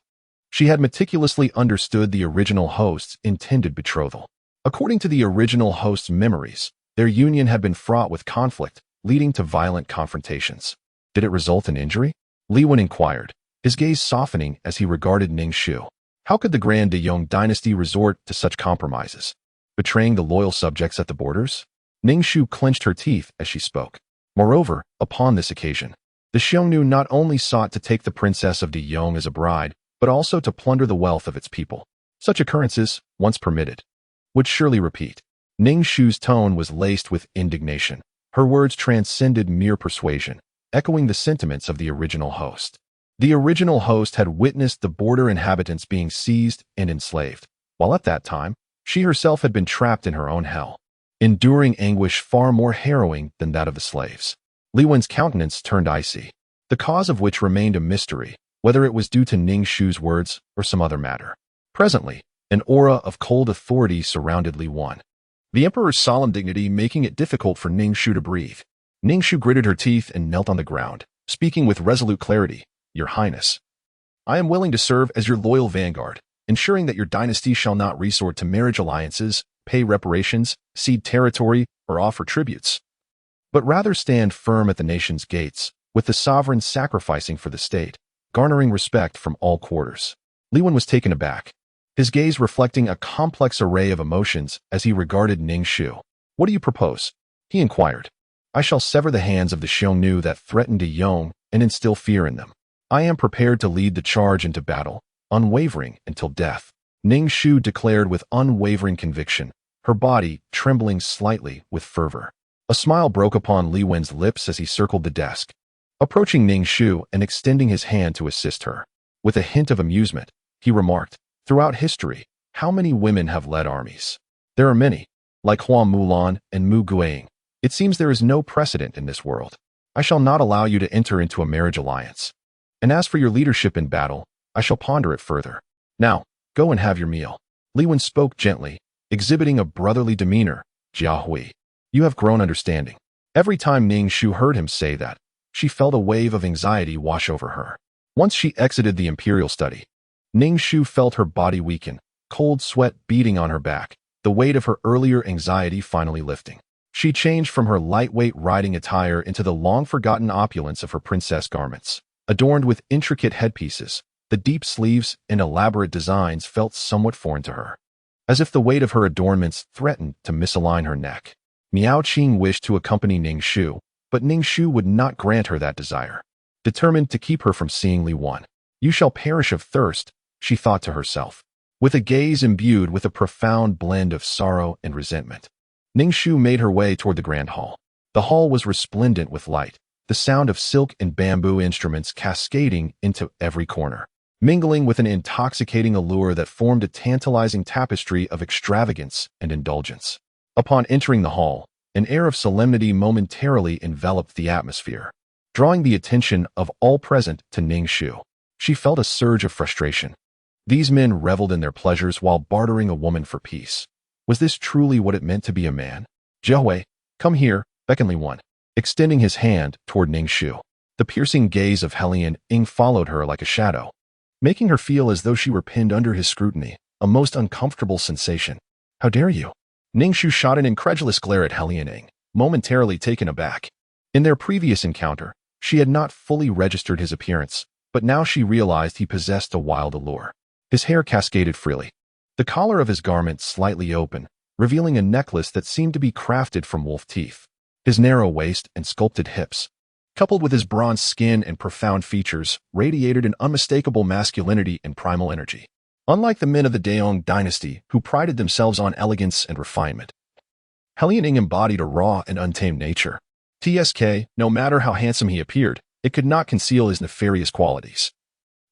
she had meticulously understood the original host's intended betrothal. According to the original host's memories, their union had been fraught with conflict, leading to violent confrontations. Did it result in injury? Li Wan inquired, his gaze softening as he regarded Ning Shu. How could the Grand De Yong dynasty resort to such compromises? Betraying the loyal subjects at the borders? Ning Shu clenched her teeth as she spoke. Moreover, upon this occasion, the Xiongnu not only sought to take the princess of De Yong as a bride, but also to plunder the wealth of its people. Such occurrences, once permitted, would surely repeat. Ning Shu's tone was laced with indignation. Her words transcended mere persuasion, echoing the sentiments of the original host. The original host had witnessed the border inhabitants being seized and enslaved, while at that time, she herself had been trapped in her own hell, enduring anguish far more harrowing than that of the slaves. Li Wan's countenance turned icy, the cause of which remained a mystery, whether it was due to Ning Shu's words or some other matter. Presently, an aura of cold authority surrounded Li Wan, the emperor's solemn dignity making it difficult for Ning Shu to breathe. Ning Shu gritted her teeth and knelt on the ground, speaking with resolute clarity, "Your Highness, I am willing to serve as your loyal vanguard, ensuring that your dynasty shall not resort to marriage alliances, pay reparations, cede territory, or offer tributes, but rather stand firm at the nation's gates, with the sovereign sacrificing for the state, garnering respect from all quarters." Li Wan was taken aback, his gaze reflecting a complex array of emotions as he regarded Ning Shu. "What do you propose?" he inquired. "I shall sever the hands of the Xiongnu that threaten De Yong and instill fear in them. I am prepared to lead the charge into battle, unwavering until death," Ning Shu declared with unwavering conviction, her body trembling slightly with fervor. A smile broke upon Li Wan's lips as he circled the desk, approaching Ning Shu and extending his hand to assist her. With a hint of amusement, he remarked, "Throughout history, how many women have led armies? There are many, like Hua Mulan and Mu Guang. It seems there is no precedent in this world. I shall not allow you to enter into a marriage alliance. And as for your leadership in battle, I shall ponder it further. Now, go and have your meal." Li Wan spoke gently, exhibiting a brotherly demeanor. "Jia Hui, you have grown understanding." Every time Ning Shu heard him say that, she felt a wave of anxiety wash over her. Once she exited the imperial study, Ning Shu felt her body weaken, cold sweat beading on her back, the weight of her earlier anxiety finally lifting. She changed from her lightweight riding attire into the long-forgotten opulence of her princess garments. Adorned with intricate headpieces, the deep sleeves and elaborate designs felt somewhat foreign to her, as if the weight of her adornments threatened to misalign her neck. Miao Qing wished to accompany Ning Shu, but Ning Shu would not grant her that desire. Determined to keep her from seeing Li Wan. "You shall perish of thirst," she thought to herself, with a gaze imbued with a profound blend of sorrow and resentment. Ning Shu made her way toward the grand hall. The hall was resplendent with light, the sound of silk and bamboo instruments cascading into every corner, mingling with an intoxicating allure that formed a tantalizing tapestry of extravagance and indulgence. Upon entering the hall, an air of solemnity momentarily enveloped the atmosphere, drawing the attention of all present to Ning Shu. She felt a surge of frustration. These men reveled in their pleasures while bartering a woman for peace. Was this truly what it meant to be a man? "Jiahui, come here," beckoned Li Wan, extending his hand toward Ning Shu. The piercing gaze of Helian Ing followed her like a shadow, making her feel as though she were pinned under his scrutiny, a most uncomfortable sensation. "How dare you?" Ning Shu shot an incredulous glare at Helian Ing, momentarily taken aback. In their previous encounter, she had not fully registered his appearance, but now she realized he possessed a wild allure. His hair cascaded freely, the collar of his garment slightly open, revealing a necklace that seemed to be crafted from wolf teeth. His narrow waist and sculpted hips, coupled with his bronze skin and profound features, radiated an unmistakable masculinity and primal energy. Unlike the men of the Daong dynasty, who prided themselves on elegance and refinement, Helian Ing embodied a raw and untamed nature. No matter how handsome he appeared, it could not conceal his nefarious qualities.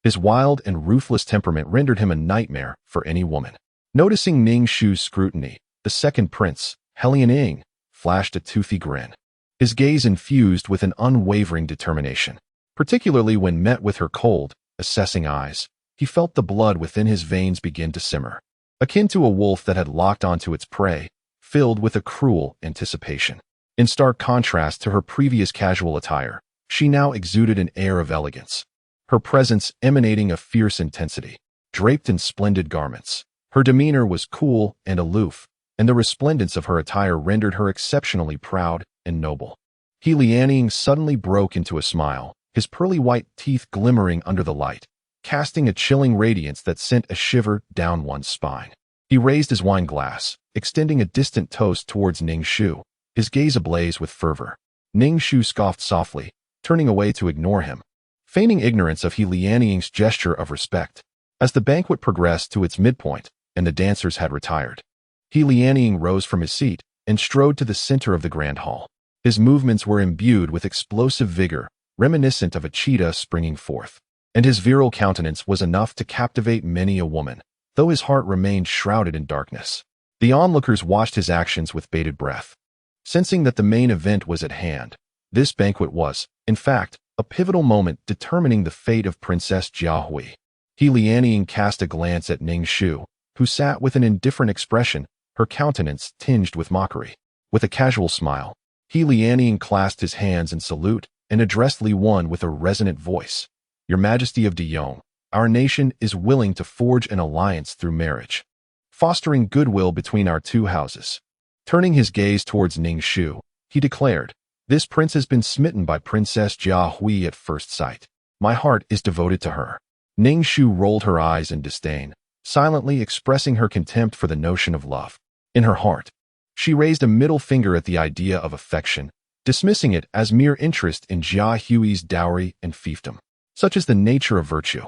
His wild and ruthless temperament rendered him a nightmare for any woman. Noticing Ning Shu's scrutiny, the second prince, Helian Ing, flashed a toothy grin. His gaze infused with an unwavering determination. Particularly when met with her cold, assessing eyes, he felt the blood within his veins begin to simmer, akin to a wolf that had locked onto its prey, filled with a cruel anticipation. In stark contrast to her previous casual attire, she now exuded an air of elegance, her presence emanating a fierce intensity. Draped in splendid garments, her demeanor was cool and aloof, and the resplendence of her attire rendered her exceptionally proud and noble. He Lianing suddenly broke into a smile, his pearly white teeth glimmering under the light, casting a chilling radiance that sent a shiver down one's spine. He raised his wine glass, extending a distant toast towards Ning Shu, his gaze ablaze with fervor. Ning Shu scoffed softly, turning away to ignore him, feigning ignorance of He Lianing's gesture of respect. As the banquet progressed to its midpoint and the dancers had retired, He Lianing rose from his seat and strode to the center of the grand hall. His movements were imbued with explosive vigor, reminiscent of a cheetah springing forth, and his virile countenance was enough to captivate many a woman, though his heart remained shrouded in darkness. The onlookers watched his actions with bated breath, sensing that the main event was at hand. This banquet was, in fact, a pivotal moment determining the fate of Princess Jiahui. He Lianing cast a glance at Ning Shu, who sat with an indifferent expression, her countenance tinged with mockery. With a casual smile, He Lianing clasped his hands in salute and addressed Li Wan with a resonant voice. "Your Majesty of Deyong, our nation is willing to forge an alliance through marriage, fostering goodwill between our two houses." Turning his gaze towards Ning Shu, he declared, "This prince has been smitten by Princess Jiahui at first sight. My heart is devoted to her." Ning Shu rolled her eyes in disdain, silently expressing her contempt for the notion of love. In her heart, she raised a middle finger at the idea of affection, dismissing it as mere interest in Jiahui's dowry and fiefdom. Such is the nature of virtue.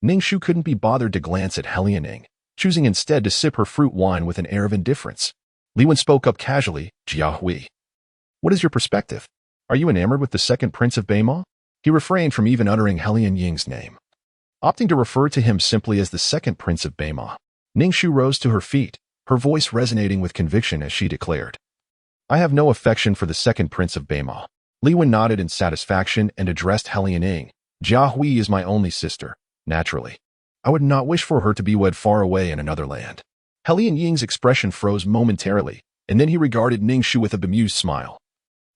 Ning Shu couldn't be bothered to glance at Helian Ing, choosing instead to sip her fruit wine with an air of indifference. Li Wan spoke up casually, "Jiahui, what is your perspective? Are you enamored with the second prince of Beima?" He refrained from even uttering Helian Ying's name, opting to refer to him simply as the second prince of Beima. Ning Shu rose to her feet, her voice resonating with conviction as she declared, "I have no affection for the second prince of Beima." Li Wan nodded in satisfaction and addressed Helian Ing. "Jiahui is my only sister, naturally. I would not wish for her to be wed far away in another land." Helian Ying's expression froze momentarily, and then he regarded Ning Shu with a bemused smile,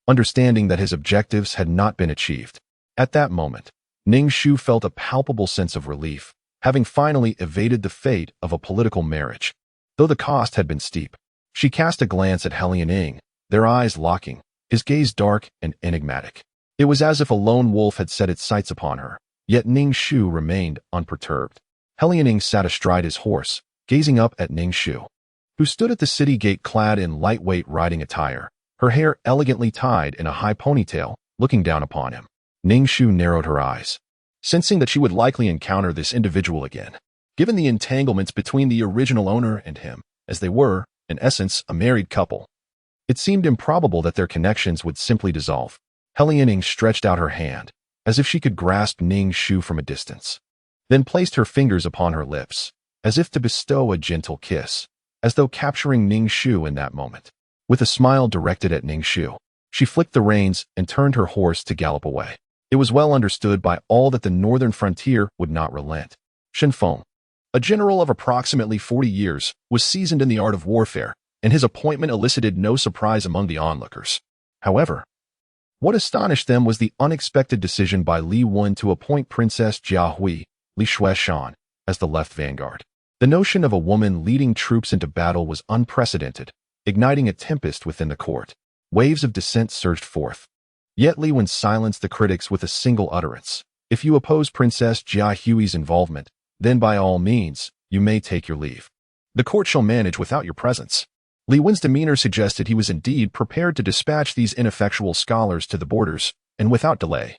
understanding that his objectives had not been achieved. At that moment, Ning Shu felt a palpable sense of relief, having finally evaded the fate of a political marriage. Though the cost had been steep, she cast a glance at Ning, their eyes locking, his gaze dark and enigmatic. It was as if a lone wolf had set its sights upon her, yet Ning Shu remained unperturbed. Ning sat astride his horse, gazing up at Ning Shu, who stood at the city gate clad in lightweight riding attire, her hair elegantly tied in a high ponytail, looking down upon him. Ning Shu narrowed her eyes, sensing that she would likely encounter this individual again. Given the entanglements between the original owner and him, as they were, in essence, a married couple, it seemed improbable that their connections would simply dissolve. Ning stretched out her hand, as if she could grasp Ning Shu from a distance, then placed her fingers upon her lips, as if to bestow a gentle kiss, as though capturing Ning Shu in that moment. With a smile directed at Ning Shu, she flicked the reins and turned her horse to gallop away. It was well understood by all that the northern frontier would not relent. Shen Feng, a general of approximately 40 years, was seasoned in the art of warfare, and his appointment elicited no surprise among the onlookers. However, what astonished them was the unexpected decision by Li Wen to appoint Princess Jiahui, Li Shueshan, as the left vanguard. The notion of a woman leading troops into battle was unprecedented, igniting a tempest within the court. Waves of dissent surged forth. Yet Li Wen silenced the critics with a single utterance. If you oppose Princess Jiahui's involvement, then by all means, you may take your leave. The court shall manage without your presence. Li Wen's demeanor suggested he was indeed prepared to dispatch these ineffectual scholars to the borders, and without delay.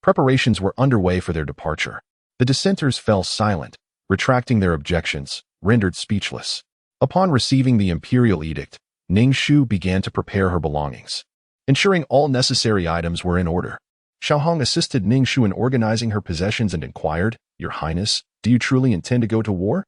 Preparations were underway for their departure. The dissenters fell silent, retracting their objections, rendered speechless. Upon receiving the imperial edict, Ning Shu began to prepare her belongings, ensuring all necessary items were in order. Xiaohong assisted Ning Shu in organizing her possessions and inquired, "Your Highness, do you truly intend to go to war?"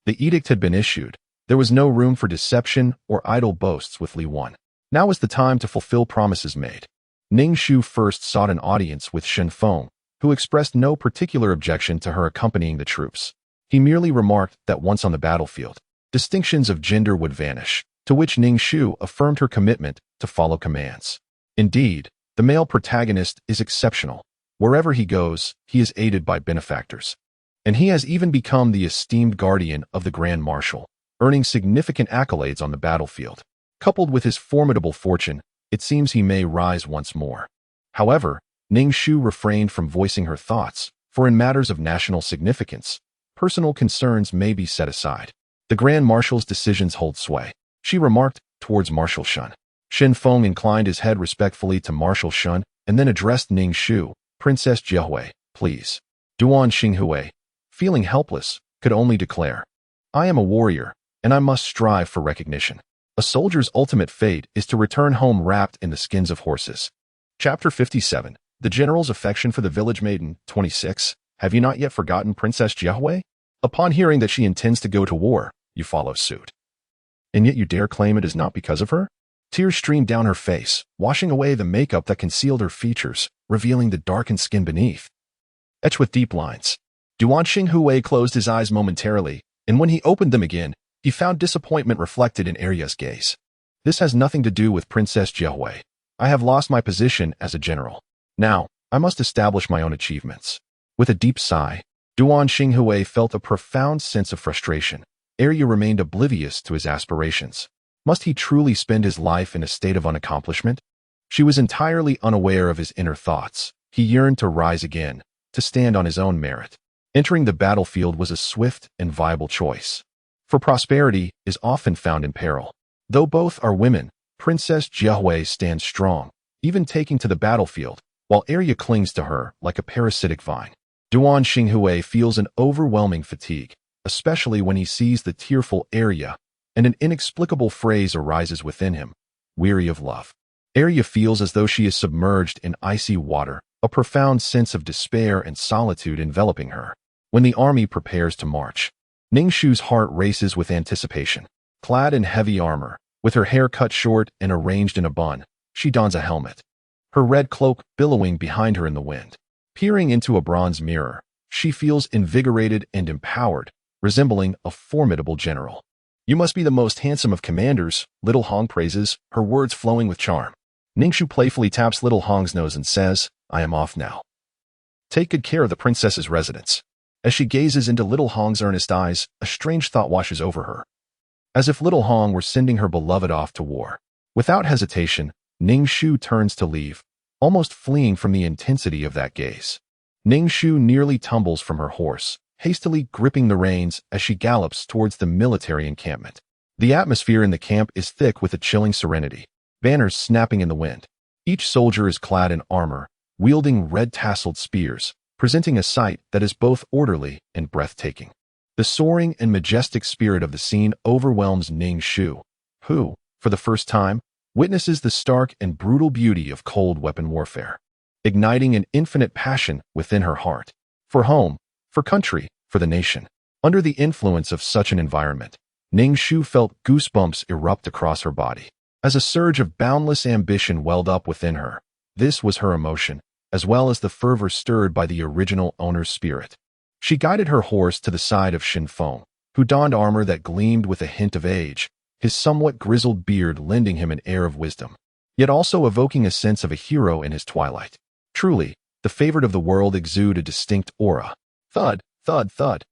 The edict had been issued. There was no room for deception or idle boasts with Li Wen. Now was the time to fulfill promises made. Ning Shu first sought an audience with Shen Feng, who expressed no particular objection to her accompanying the troops. He merely remarked that once on the battlefield, distinctions of gender would vanish, to which Ning Shu affirmed her commitment to follow commands. Indeed, the male protagonist is exceptional. Wherever he goes, he is aided by benefactors. And he has even become the esteemed guardian of the Grand Marshal, earning significant accolades on the battlefield. Coupled with his formidable fortune, it seems he may rise once more. However, Ning Shu refrained from voicing her thoughts, for in matters of national significance, personal concerns may be set aside. The Grand Marshal's decisions hold sway, she remarked, towards Marshal Shun. Shen Feng inclined his head respectfully to Marshal Shun, and then addressed Ning Shu, "Princess Jiahui, please." Duan Xinghui, feeling helpless, could only declare, "I am a warrior, and I must strive for recognition. A soldier's ultimate fate is to return home wrapped in the skins of horses." Chapter 57. The General's Affection for the Village Maiden. 26. Have you not yet forgotten Princess Jiahui? Upon hearing that she intends to go to war, you follow suit. And yet you dare claim it is not because of her? Tears streamed down her face, washing away the makeup that concealed her features, revealing the darkened skin beneath, etched with deep lines. Duan Xinghui closed his eyes momentarily, and when he opened them again, he found disappointment reflected in Arya's gaze. "This has nothing to do with Princess Jiahui. I have lost my position as a general. Now, I must establish my own achievements." With a deep sigh, Duan Xinghui felt a profound sense of frustration. Arya remained oblivious to his aspirations. Must he truly spend his life in a state of unaccomplishment? She was entirely unaware of his inner thoughts. He yearned to rise again, to stand on his own merit. Entering the battlefield was a swift and viable choice. For prosperity is often found in peril. Though both are women, Princess Jiahui stands strong, even taking to the battlefield, while Arya clings to her like a parasitic vine. Duan Xinghui feels an overwhelming fatigue, especially when he sees the tearful Arya, and an inexplicable phrase arises within him, "weary of love." Arya feels as though she is submerged in icy water, a profound sense of despair and solitude enveloping her. When the army prepares to march, Ning Shu's heart races with anticipation. Clad in heavy armor, with her hair cut short and arranged in a bun, she dons a helmet, her red cloak billowing behind her in the wind. Peering into a bronze mirror, she feels invigorated and empowered, resembling a formidable general. "You must be the most handsome of commanders," Little Hong praises, her words flowing with charm. Ning Shu playfully taps Little Hong's nose and says, "I am off now. Take good care of the princess's residence." As she gazes into little Hong's earnest eyes, a strange thought washes over her. As if little Hong were sending her beloved off to war. Without hesitation, Ning Shu turns to leave, almost fleeing from the intensity of that gaze. Ning Shu nearly tumbles from her horse, hastily gripping the reins as she gallops towards the military encampment. The atmosphere in the camp is thick with a chilling serenity, banners snapping in the wind. Each soldier is clad in armor, wielding red-tasseled spears, presenting a sight that is both orderly and breathtaking. The soaring and majestic spirit of the scene overwhelms Ning Shu, who, for the first time, witnesses the stark and brutal beauty of cold weapon warfare, igniting an infinite passion within her heart. For home, for country, for the nation. Under the influence of such an environment, Ning Shu felt goosebumps erupt across her body. As a surge of boundless ambition welled up within her, this was her emotion, as well as the fervor stirred by the original owner's spirit. She guided her horse to the side of Shin Feng, who donned armor that gleamed with a hint of age, his somewhat grizzled beard lending him an air of wisdom, yet also evoking a sense of a hero in his twilight. Truly, the favorite of the world exuded a distinct aura. Thud, thud, thud.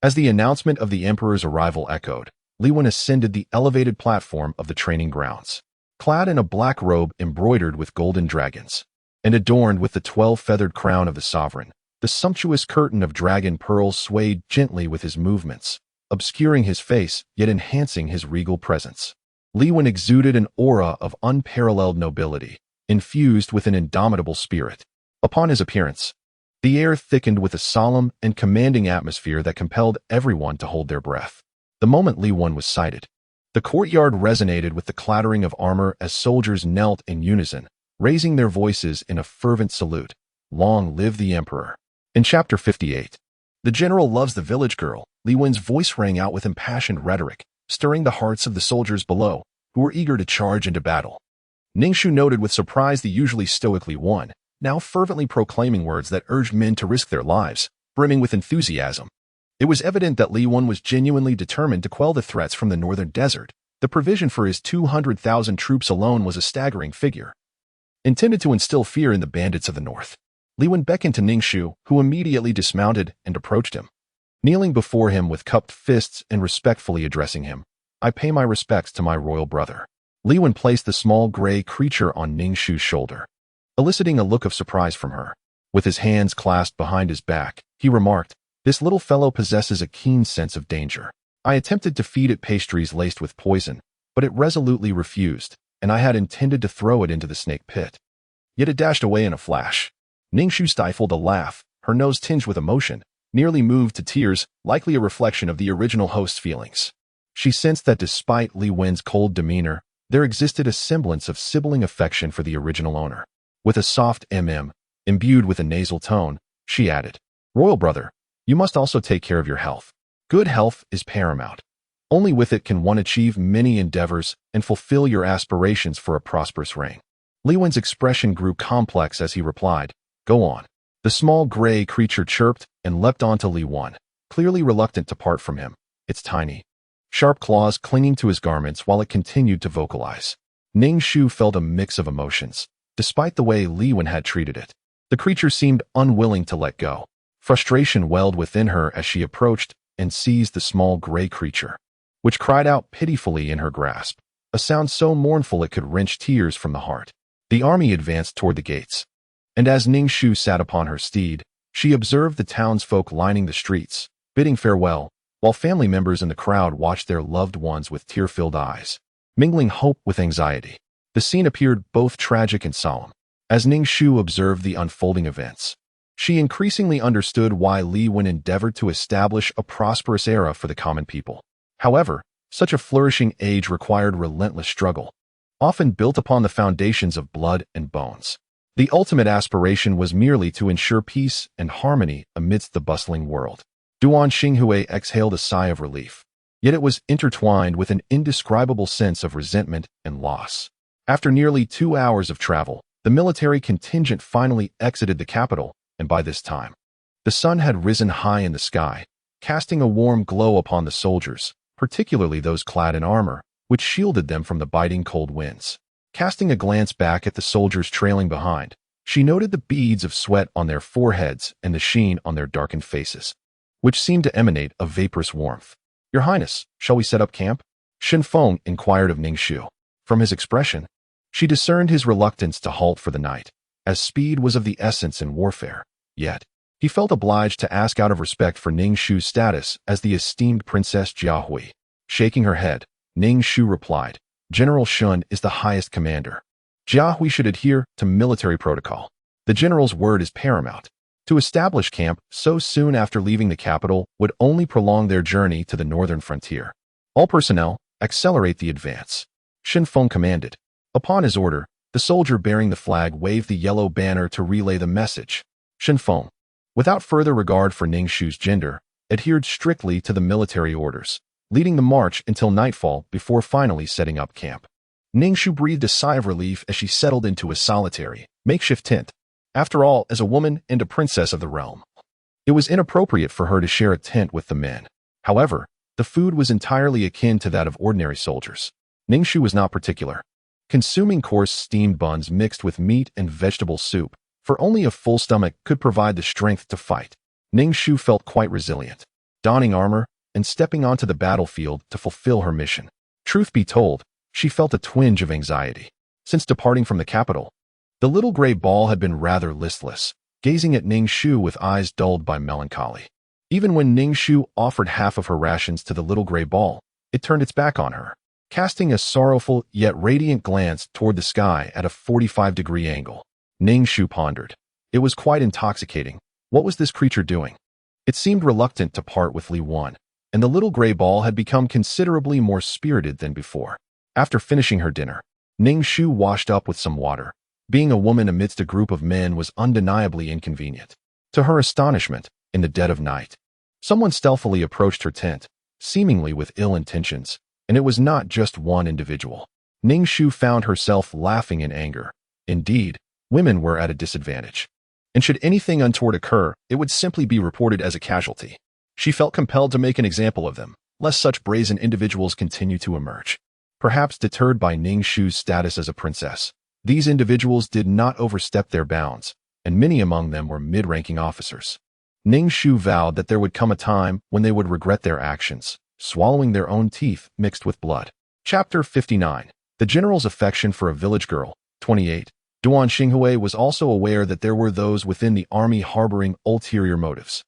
As the announcement of the emperor's arrival echoed, Li Wen ascended the elevated platform of the training grounds. Clad in a black robe embroidered with golden dragons, and adorned with the 12-feathered crown of the sovereign, the sumptuous curtain of dragon pearls swayed gently with his movements, obscuring his face yet enhancing his regal presence. Li Wen exuded an aura of unparalleled nobility, infused with an indomitable spirit. Upon his appearance, the air thickened with a solemn and commanding atmosphere that compelled everyone to hold their breath. The moment Li Wen was sighted, the courtyard resonated with the clattering of armor as soldiers knelt in unison, raising their voices in a fervent salute. Long live the emperor. In Chapter 58, the general loves the village girl. Li Wen's voice rang out with impassioned rhetoric, stirring the hearts of the soldiers below, who were eager to charge into battle. Ning Shu noted with surprise the usually stoic Li Wen, now fervently proclaiming words that urged men to risk their lives, brimming with enthusiasm. It was evident that Li Wen was genuinely determined to quell the threats from the northern desert. The provision for his 200,000 troops alone was a staggering figure, intended to instill fear in the bandits of the north. Li Wen beckoned to Ning Shu, who immediately dismounted and approached him. Kneeling before him with cupped fists and respectfully addressing him, "I pay my respects to my royal brother." Li Wen placed the small gray creature on Ning Shu's shoulder, eliciting a look of surprise from her. With his hands clasped behind his back, he remarked, "This little fellow possesses a keen sense of danger. I attempted to feed it pastries laced with poison, but it resolutely refused, and I had intended to throw it into the snake pit. Yet it dashed away in a flash." Ning Shu stifled a laugh, her nose tinged with emotion, nearly moved to tears, likely a reflection of the original host's feelings. She sensed that despite Li Wen's cold demeanor, there existed a semblance of sibling affection for the original owner. With a soft imbued with a nasal tone, she added, "Royal brother, you must also take care of your health. Good health is paramount. Only with it can one achieve many endeavors and fulfill your aspirations for a prosperous reign." Li Wen's expression grew complex as he replied, "Go on." The small gray creature chirped and leapt onto Li Wen, clearly reluctant to part from him, its tiny, sharp claws clinging to his garments while it continued to vocalize. Ning Shu felt a mix of emotions, despite the way Li Wen had treated it. The creature seemed unwilling to let go. Frustration welled within her as she approached and seized the small gray creature, which cried out pitifully in her grasp, a sound so mournful it could wrench tears from the heart. The army advanced toward the gates, and as Ning Shu sat upon her steed, she observed the townsfolk lining the streets, bidding farewell, while family members in the crowd watched their loved ones with tear-filled eyes, mingling hope with anxiety. The scene appeared both tragic and solemn. As Ning Shu observed the unfolding events, she increasingly understood why Li Wen endeavored to establish a prosperous era for the common people. However, such a flourishing age required relentless struggle, often built upon the foundations of blood and bones. The ultimate aspiration was merely to ensure peace and harmony amidst the bustling world. Duan Xinghui exhaled a sigh of relief, yet it was intertwined with an indescribable sense of resentment and loss. After nearly 2 hours of travel, the military contingent finally exited the capital, and by this time, the sun had risen high in the sky, casting a warm glow upon the soldiers, particularly those clad in armor, which shielded them from the biting cold winds. Casting a glance back at the soldiers trailing behind, she noted the beads of sweat on their foreheads and the sheen on their darkened faces. which seemed to emanate a vaporous warmth. "Your Highness, shall we set up camp?" Shen Feng inquired of Ning Shu. From his expression, she discerned his reluctance to halt for the night, as speed was of the essence in warfare. Yet, he felt obliged to ask out of respect for Ning Shu's status as the esteemed Princess Jiahui. Shaking her head, Ning Shu replied, "General Shun is the highest commander. Jiahui should adhere to military protocol. The general's word is paramount. To establish camp so soon after leaving the capital would only prolong their journey to the northern frontier. All personnel, accelerate the advance." Shen Feng commanded. Upon his order, the soldier bearing the flag waved the yellow banner to relay the message. Shen Feng, without further regard for Ning Shu's gender, adhered strictly to the military orders, leading the march until nightfall before finally setting up camp. Ning Shu breathed a sigh of relief as she settled into a solitary, makeshift tent. After all, as a woman and a princess of the realm, it was inappropriate for her to share a tent with the men. However, the food was entirely akin to that of ordinary soldiers. Ning Shu was not particular, consuming coarse steamed buns mixed with meat and vegetable soup, for only a full stomach could provide the strength to fight. Ning Shu felt quite resilient, donning armor and stepping onto the battlefield to fulfill her mission. Truth be told, she felt a twinge of anxiety. Since departing from the capital, the little gray ball had been rather listless, gazing at Ning Shu with eyes dulled by melancholy. Even when Ning Shu offered half of her rations to the little gray ball, it turned its back on her, casting a sorrowful yet radiant glance toward the sky at a 45-degree angle. Ning Shu pondered. It was quite intoxicating. What was this creature doing? It seemed reluctant to part with Li Wan, and the little gray ball had become considerably more spirited than before. After finishing her dinner, Ning Shu washed up with some water. Being a woman amidst a group of men was undeniably inconvenient. To her astonishment, in the dead of night, someone stealthily approached her tent, seemingly with ill intentions, and it was not just one individual. Ning Shu found herself laughing in anger. Indeed, women were at a disadvantage, and should anything untoward occur, it would simply be reported as a casualty. She felt compelled to make an example of them, lest such brazen individuals continue to emerge. Perhaps deterred by Ning Shu's status as a princess, these individuals did not overstep their bounds, and many among them were mid-ranking officers. Ning Shu vowed that there would come a time when they would regret their actions, swallowing their own teeth mixed with blood. Chapter 59. The general's affection for a village girl. 28. Duan Xinghui was also aware that there were those within the army harboring ulterior motives.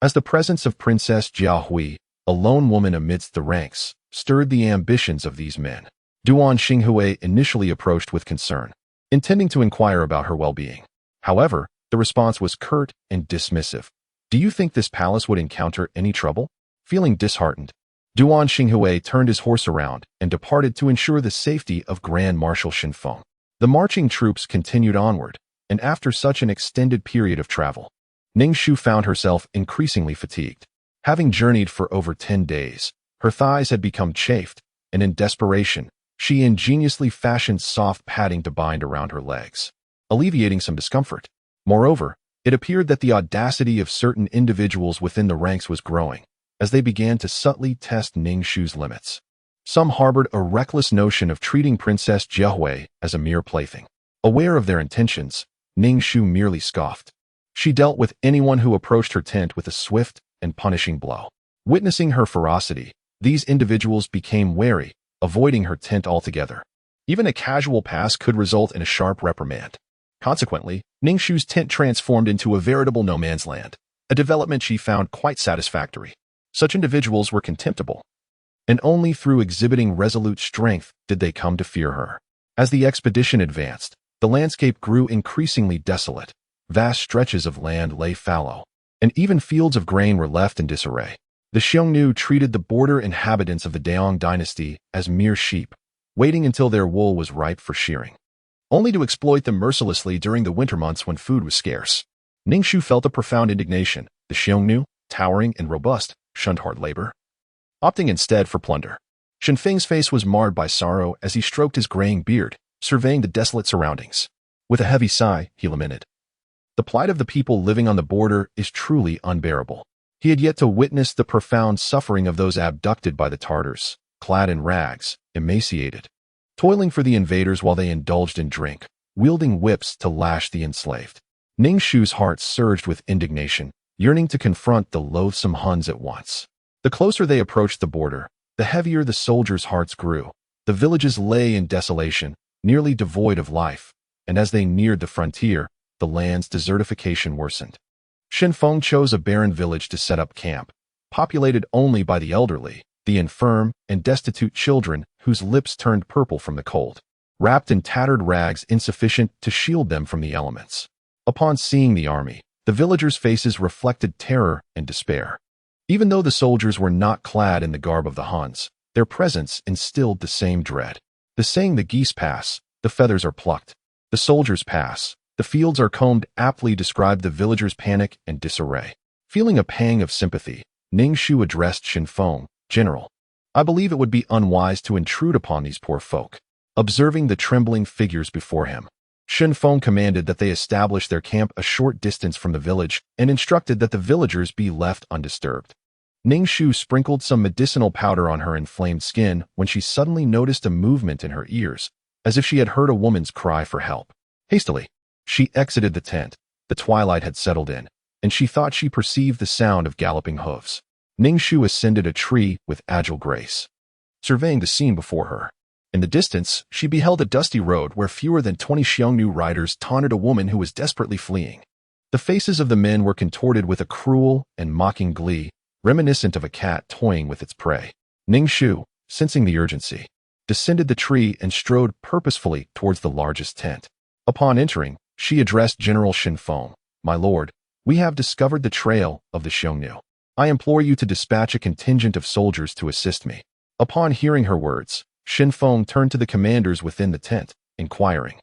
As the presence of Princess Jiahui, a lone woman amidst the ranks, stirred the ambitions of these men, Duan Xinghui initially approached with concern, intending to inquire about her well-being. However, the response was curt and dismissive. "Do you think this palace would encounter any trouble?" Feeling disheartened, Duan Xinghui turned his horse around and departed to ensure the safety of Grand Marshal Shen Feng. The marching troops continued onward, and after such an extended period of travel, Ning Shu found herself increasingly fatigued. Having journeyed for over 10 days, her thighs had become chafed, and in desperation, she ingeniously fashioned soft padding to bind around her legs, alleviating some discomfort. Moreover, it appeared that the audacity of certain individuals within the ranks was growing, as they began to subtly test Ning Shu's limits. Some harbored a reckless notion of treating Princess Jiahui as a mere plaything. Aware of their intentions, Ning Shu merely scoffed. She dealt with anyone who approached her tent with a swift and punishing blow. Witnessing her ferocity, these individuals became wary, avoiding her tent altogether. Even a casual pass could result in a sharp reprimand. Consequently, Ning Shu's tent transformed into a veritable no-man's land, a development she found quite satisfactory. Such individuals were contemptible, and only through exhibiting resolute strength did they come to fear her. As the expedition advanced, the landscape grew increasingly desolate. Vast stretches of land lay fallow, and even fields of grain were left in disarray. The Xiongnu treated the border inhabitants of the Daong dynasty as mere sheep, waiting until their wool was ripe for shearing, only to exploit them mercilessly during the winter months when food was scarce. Ning Shu felt a profound indignation. The Xiongnu, towering and robust, shunned hard labor, opting instead for plunder. Shen Feng's face was marred by sorrow as he stroked his graying beard, surveying the desolate surroundings. With a heavy sigh, he lamented, "The plight of the people living on the border is truly unbearable." He had yet to witness the profound suffering of those abducted by the Tartars, clad in rags, emaciated, toiling for the invaders while they indulged in drink, wielding whips to lash the enslaved. Ning Shu's heart surged with indignation, yearning to confront the loathsome Huns at once. The closer they approached the border, the heavier the soldiers' hearts grew. The villages lay in desolation, nearly devoid of life, and as they neared the frontier, the land's desertification worsened. Xinfeng chose a barren village to set up camp, populated only by the elderly, the infirm, and destitute children whose lips turned purple from the cold, wrapped in tattered rags insufficient to shield them from the elements. Upon seeing the army, the villagers' faces reflected terror and despair. Even though the soldiers were not clad in the garb of the Huns, their presence instilled the same dread. The saying "the geese pass, the feathers are plucked, the soldiers pass, the fields are combed" aptly described the villagers' panic and disarray. Feeling a pang of sympathy, Ning Shu addressed Xinfeng, "General, I believe it would be unwise to intrude upon these poor folk." Observing the trembling figures before him, Xinfeng commanded that they establish their camp a short distance from the village and instructed that the villagers be left undisturbed. Ning Shu sprinkled some medicinal powder on her inflamed skin when she suddenly noticed a movement in her ears, as if she had heard a woman's cry for help. Hastily, she exited the tent. The twilight had settled in, and she thought she perceived the sound of galloping hooves. Ning Shu ascended a tree with agile grace, surveying the scene before her. In the distance, she beheld a dusty road where fewer than 20 Xiongnu riders taunted a woman who was desperately fleeing. The faces of the men were contorted with a cruel and mocking glee, reminiscent of a cat toying with its prey. Ning Shu, sensing the urgency, descended the tree and strode purposefully towards the largest tent. Upon entering, she addressed General Xinfeng, "My lord, we have discovered the trail of the Xiongnu. I implore you to dispatch a contingent of soldiers to assist me." Upon hearing her words, Xinfeng turned to the commanders within the tent, inquiring,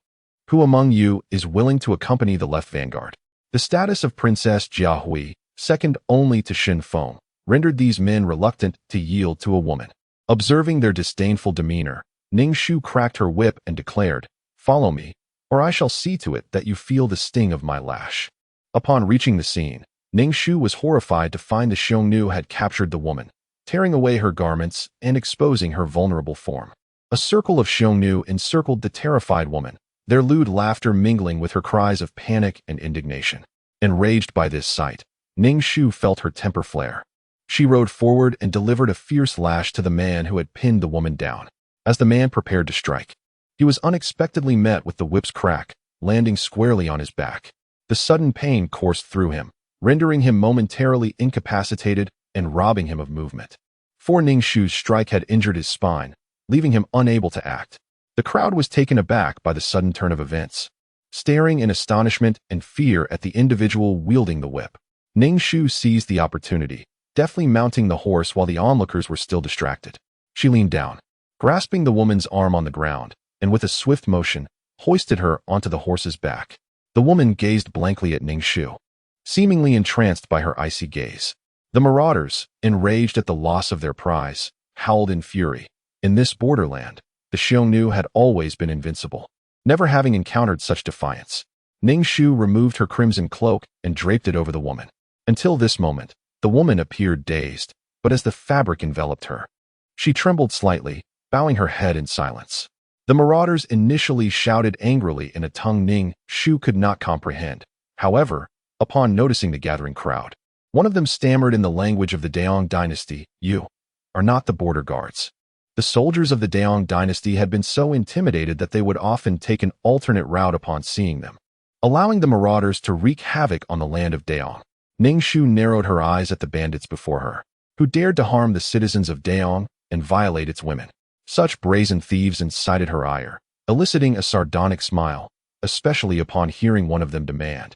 "Who among you is willing to accompany the left vanguard?" The status of Princess Jiahui, second only to Xinfeng, rendered these men reluctant to yield to a woman. Observing their disdainful demeanor, Ning Shu cracked her whip and declared, "Follow me, or I shall see to it that you feel the sting of my lash." Upon reaching the scene, Ning Shu was horrified to find the Xiongnu had captured the woman, tearing away her garments and exposing her vulnerable form. A circle of Xiongnu encircled the terrified woman, their lewd laughter mingling with her cries of panic and indignation. Enraged by this sight, Ning Shu felt her temper flare. She rode forward and delivered a fierce lash to the man who had pinned the woman down. As the man prepared to strike, he was unexpectedly met with the whip's crack, landing squarely on his back. The sudden pain coursed through him, rendering him momentarily incapacitated and robbing him of movement. For Ning Shu's strike had injured his spine, leaving him unable to act. The crowd was taken aback by the sudden turn of events, staring in astonishment and fear at the individual wielding the whip. Ning Shu seized the opportunity, deftly mounting the horse while the onlookers were still distracted. She leaned down, grasping the woman's arm on the ground, and with a swift motion, hoisted her onto the horse's back. The woman gazed blankly at Ning Shu, seemingly entranced by her icy gaze. The marauders, enraged at the loss of their prize, howled in fury. In this borderland, the Xiongnu had always been invincible, never having encountered such defiance. Ning Shu removed her crimson cloak and draped it over the woman. Until this moment, the woman appeared dazed, but as the fabric enveloped her, she trembled slightly, bowing her head in silence. The marauders initially shouted angrily in a tongue Ning Shu could not comprehend. However, upon noticing the gathering crowd, one of them stammered in the language of the Daong dynasty, "You are not the border guards." The soldiers of the Daong dynasty had been so intimidated that they would often take an alternate route upon seeing them, allowing the marauders to wreak havoc on the land of Daong. Ning Shu narrowed her eyes at the bandits before her, who dared to harm the citizens of Daong and violate its women. Such brazen thieves incited her ire, eliciting a sardonic smile, especially upon hearing one of them demand,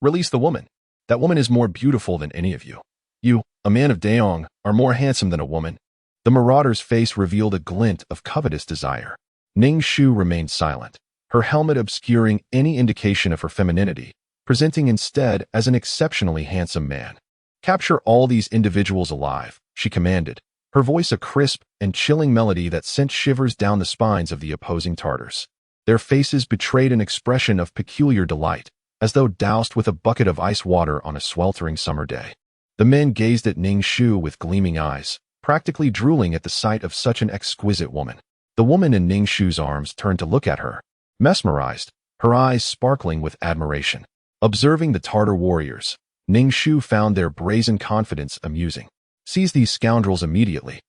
"Release the woman. That woman is more beautiful than any of you. You, a man of Daong, are more handsome than a woman." The marauder's face revealed a glint of covetous desire. Ning Shu remained silent, her helmet obscuring any indication of her femininity, presenting instead as an exceptionally handsome man. "Capture all these individuals alive," she commanded, her voice a crisp and chilling melody that sent shivers down the spines of the opposing Tartars. Their faces betrayed an expression of peculiar delight, as though doused with a bucket of ice water on a sweltering summer day. The men gazed at Ning Shu with gleaming eyes, practically drooling at the sight of such an exquisite woman. The woman in Ning Shu's arms turned to look at her, mesmerized, her eyes sparkling with admiration. Observing the Tartar warriors, Ning Shu found their brazen confidence amusing. "Seize these scoundrels immediately.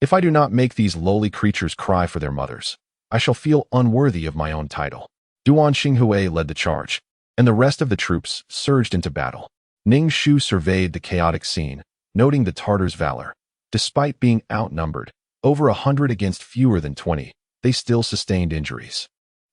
If I do not make these lowly creatures cry for their mothers, I shall feel unworthy of my own title." Duan Xinghui led the charge, and the rest of the troops surged into battle. Ning Shu surveyed the chaotic scene, noting the Tartars' valor. Despite being outnumbered, over 100 against fewer than 20, they still sustained injuries.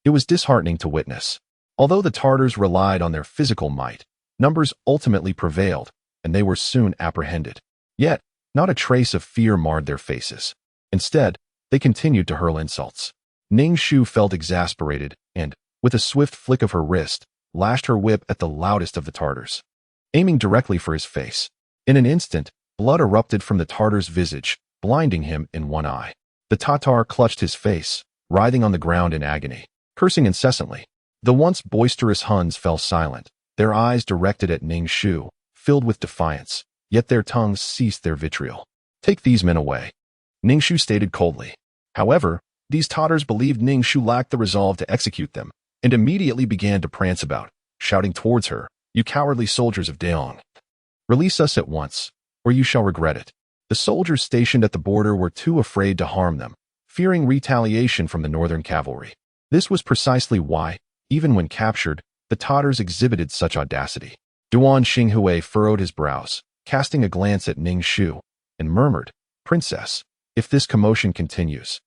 It was disheartening to witness. Although the Tartars relied on their physical might, numbers ultimately prevailed, and they were soon apprehended. Yet, not a trace of fear marred their faces. Instead, they continued to hurl insults. Ning Shu felt exasperated and, with a swift flick of her wrist, lashed her whip at the loudest of the Tartars, aiming directly for his face. In an instant, blood erupted from the Tartar's visage, blinding him in one eye. The Tatar clutched his face, writhing on the ground in agony, cursing incessantly. The once boisterous Huns fell silent, their eyes directed at Ning Shu, filled with defiance, yet their tongues ceased their vitriol. "Take these men away," Ning Shu stated coldly. However, these Tatars believed Ning Shu lacked the resolve to execute them, and immediately began to prance about, shouting towards her, "You cowardly soldiers of Daeong! Release us at once, or you shall regret it." The soldiers stationed at the border were too afraid to harm them, fearing retaliation from the northern cavalry. This was precisely why, even when captured, the Tatars exhibited such audacity. Duan Xinghui furrowed his brows, casting a glance at Ning Shu, and murmured, "Princess, if this commotion continues,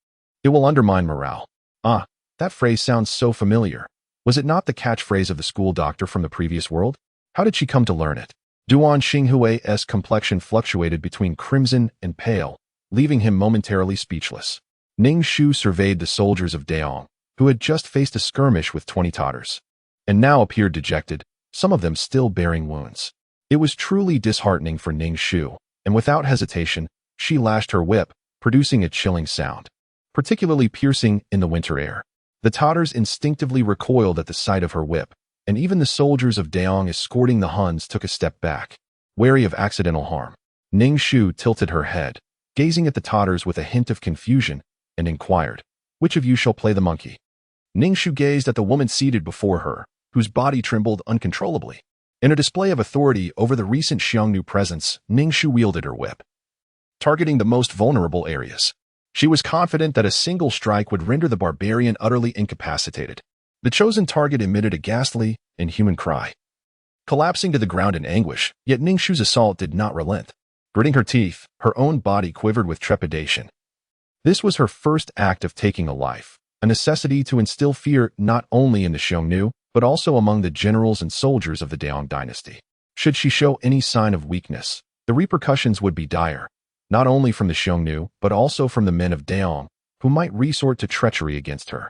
it will undermine morale." Ah, that phrase sounds so familiar. Was it not the catchphrase of the school doctor from the previous world? How did she come to learn it? Duan Xinghui's complexion fluctuated between crimson and pale, leaving him momentarily speechless. Ning Shu surveyed the soldiers of Daeong, who had just faced a skirmish with 20 Tatars, and now appeared dejected, some of them still bearing wounds. It was truly disheartening for Ning Shu, and without hesitation, she lashed her whip, producing a chilling sound, particularly piercing in the winter air. The Tatars instinctively recoiled at the sight of her whip, and even the soldiers of Daeong escorting the Huns took a step back, wary of accidental harm. Ning Shu tilted her head, gazing at the Tatars with a hint of confusion, and inquired, "Which of you shall play the monkey?" Ning Shu gazed at the woman seated before her, whose body trembled uncontrollably. In a display of authority over the recent Xiongnu presence, Ning Shu wielded her whip, targeting the most vulnerable areas. She was confident that a single strike would render the barbarian utterly incapacitated. The chosen target emitted a ghastly, inhuman cry, collapsing to the ground in anguish, yet Ning Shu's assault did not relent. Gritting her teeth, her own body quivered with trepidation. This was her first act of taking a life, a necessity to instill fear not only in the Xiongnu, but also among the generals and soldiers of the Daeong dynasty. Should she show any sign of weakness, the repercussions would be dire, not only from the Xiongnu, but also from the men of Daeong, who might resort to treachery against her,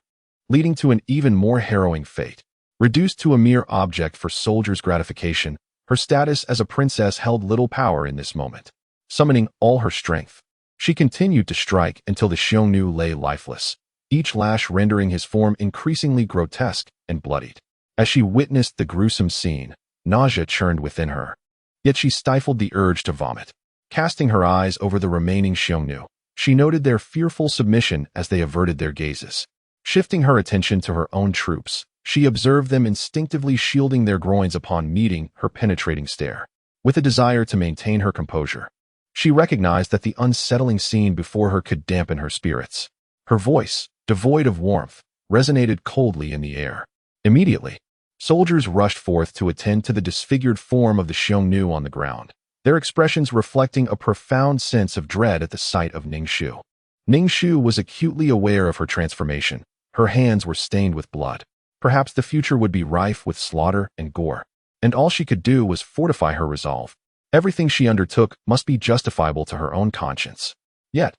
leading to an even more harrowing fate. Reduced to a mere object for soldiers' gratification, her status as a princess held little power in this moment. Summoning all her strength, she continued to strike until the Xiongnu lay lifeless, each lash rendering his form increasingly grotesque and bloodied. As she witnessed the gruesome scene, nausea churned within her. Yet she stifled the urge to vomit. Casting her eyes over the remaining Xiongnu, she noted their fearful submission as they averted their gazes. Shifting her attention to her own troops, she observed them instinctively shielding their groins upon meeting her penetrating stare. With a desire to maintain her composure, she recognized that the unsettling scene before her could dampen her spirits. Her voice, devoid of warmth, resonated coldly in the air. Immediately, soldiers rushed forth to attend to the disfigured form of the Xiongnu on the ground, their expressions reflecting a profound sense of dread at the sight of Ning Shu. Ning Shu was acutely aware of her transformation. Her hands were stained with blood. Perhaps the future would be rife with slaughter and gore, and all she could do was fortify her resolve. Everything she undertook must be justifiable to her own conscience. Yet,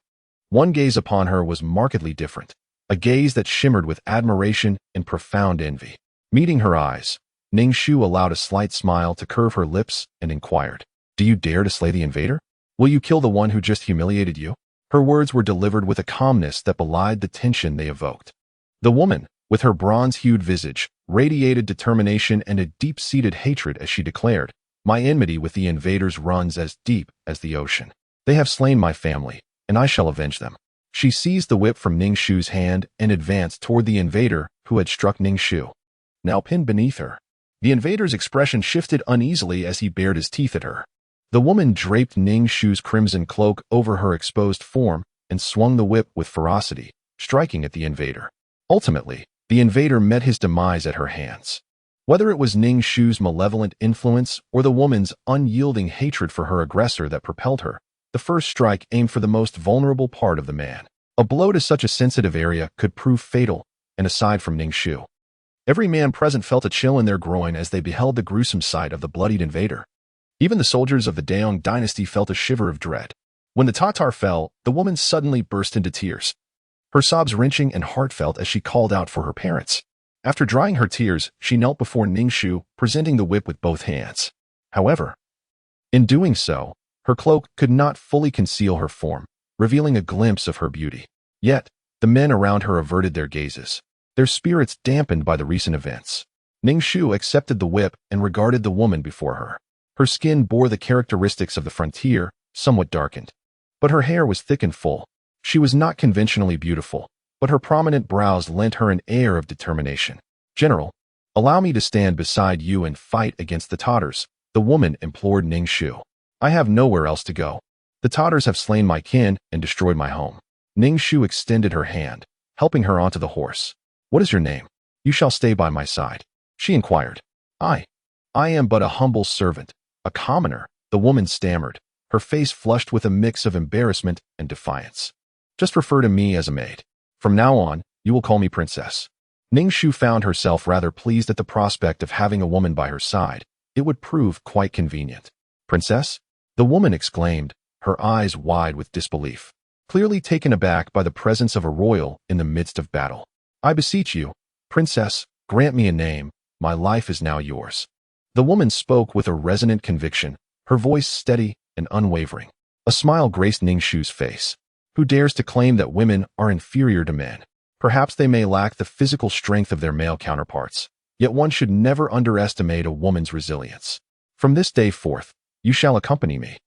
one gaze upon her was markedly different, a gaze that shimmered with admiration and profound envy. Meeting her eyes, Ning Shu allowed a slight smile to curve her lips and inquired, "Do you dare to slay the invader? Will you kill the one who just humiliated you?" Her words were delivered with a calmness that belied the tension they evoked. The woman, with her bronze-hued visage, radiated determination and a deep-seated hatred as she declared, "My enmity with the invaders runs as deep as the ocean. They have slain my family, and I shall avenge them." She seized the whip from Ning Shu's hand and advanced toward the invader who had struck Ning Shu, now pinned beneath her. The invader's expression shifted uneasily as he bared his teeth at her. The woman draped Ning Shu's crimson cloak over her exposed form and swung the whip with ferocity, striking at the invader. Ultimately, the invader met his demise at her hands. Whether it was Ning Shu's malevolent influence or the woman's unyielding hatred for her aggressor that propelled her, the first strike aimed for the most vulnerable part of the man. A blow to such a sensitive area could prove fatal, and aside from Ning Shu, every man present felt a chill in their groin as they beheld the gruesome sight of the bloodied invader. Even the soldiers of the Daong dynasty felt a shiver of dread. When the Tatar fell, the woman suddenly burst into tears, her sobs wrenching and heartfelt as she called out for her parents. After drying her tears, she knelt before Ning Shu, presenting the whip with both hands. However, in doing so, her cloak could not fully conceal her form, revealing a glimpse of her beauty. Yet, the men around her averted their gazes, their spirits dampened by the recent events. Ning Shu accepted the whip and regarded the woman before her. Her skin bore the characteristics of the frontier, somewhat darkened. But her hair was thick and full. She was not conventionally beautiful, but her prominent brows lent her an air of determination. "General, allow me to stand beside you and fight against the Tatars," the woman implored Ning Shu. "I have nowhere else to go. The Tatars have slain my kin and destroyed my home." Ning Shu extended her hand, helping her onto the horse. "What is your name? You shall stay by my side," she inquired. I am but a humble servant, a commoner," the woman stammered, her face flushed with a mix of embarrassment and defiance. "Just refer to me as a maid. From now on, you will call me princess." Ning Shu found herself rather pleased at the prospect of having a woman by her side. It would prove quite convenient. "Princess?" the woman exclaimed, her eyes wide with disbelief, clearly taken aback by the presence of a royal in the midst of battle. "I beseech you, princess, grant me a name. My life is now yours." The woman spoke with a resonant conviction, her voice steady and unwavering. A smile graced Ning Shu's face. Who dares to claim that women are inferior to men? Perhaps they may lack the physical strength of their male counterparts, yet one should never underestimate a woman's resilience. "From this day forth, you shall accompany me,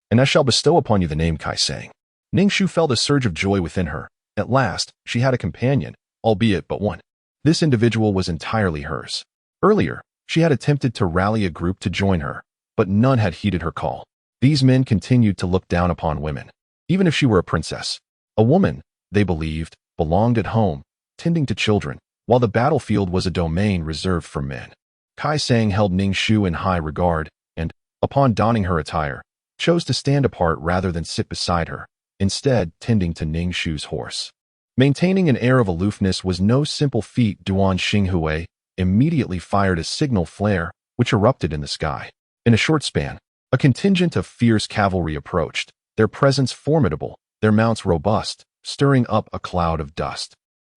and I shall bestow upon you the name Kai Sang." Ning Shu felt a surge of joy within her. At last, she had a companion, albeit but one. This individual was entirely hers. Earlier, she had attempted to rally a group to join her, but none had heeded her call. These men continued to look down upon women. Even if she were a princess, a woman, they believed, belonged at home, tending to children, while the battlefield was a domain reserved for men. Kai Sang held Ning Shu in high regard, and, upon donning her attire, chose to stand apart rather than sit beside her, instead tending to Ning Shu's horse. Maintaining an air of aloofness was no simple feat. Duan Xinghui immediately fired a signal flare, which erupted in the sky. In a short span, a contingent of fierce cavalry approached, their presence formidable, their mounts robust, stirring up a cloud of dust.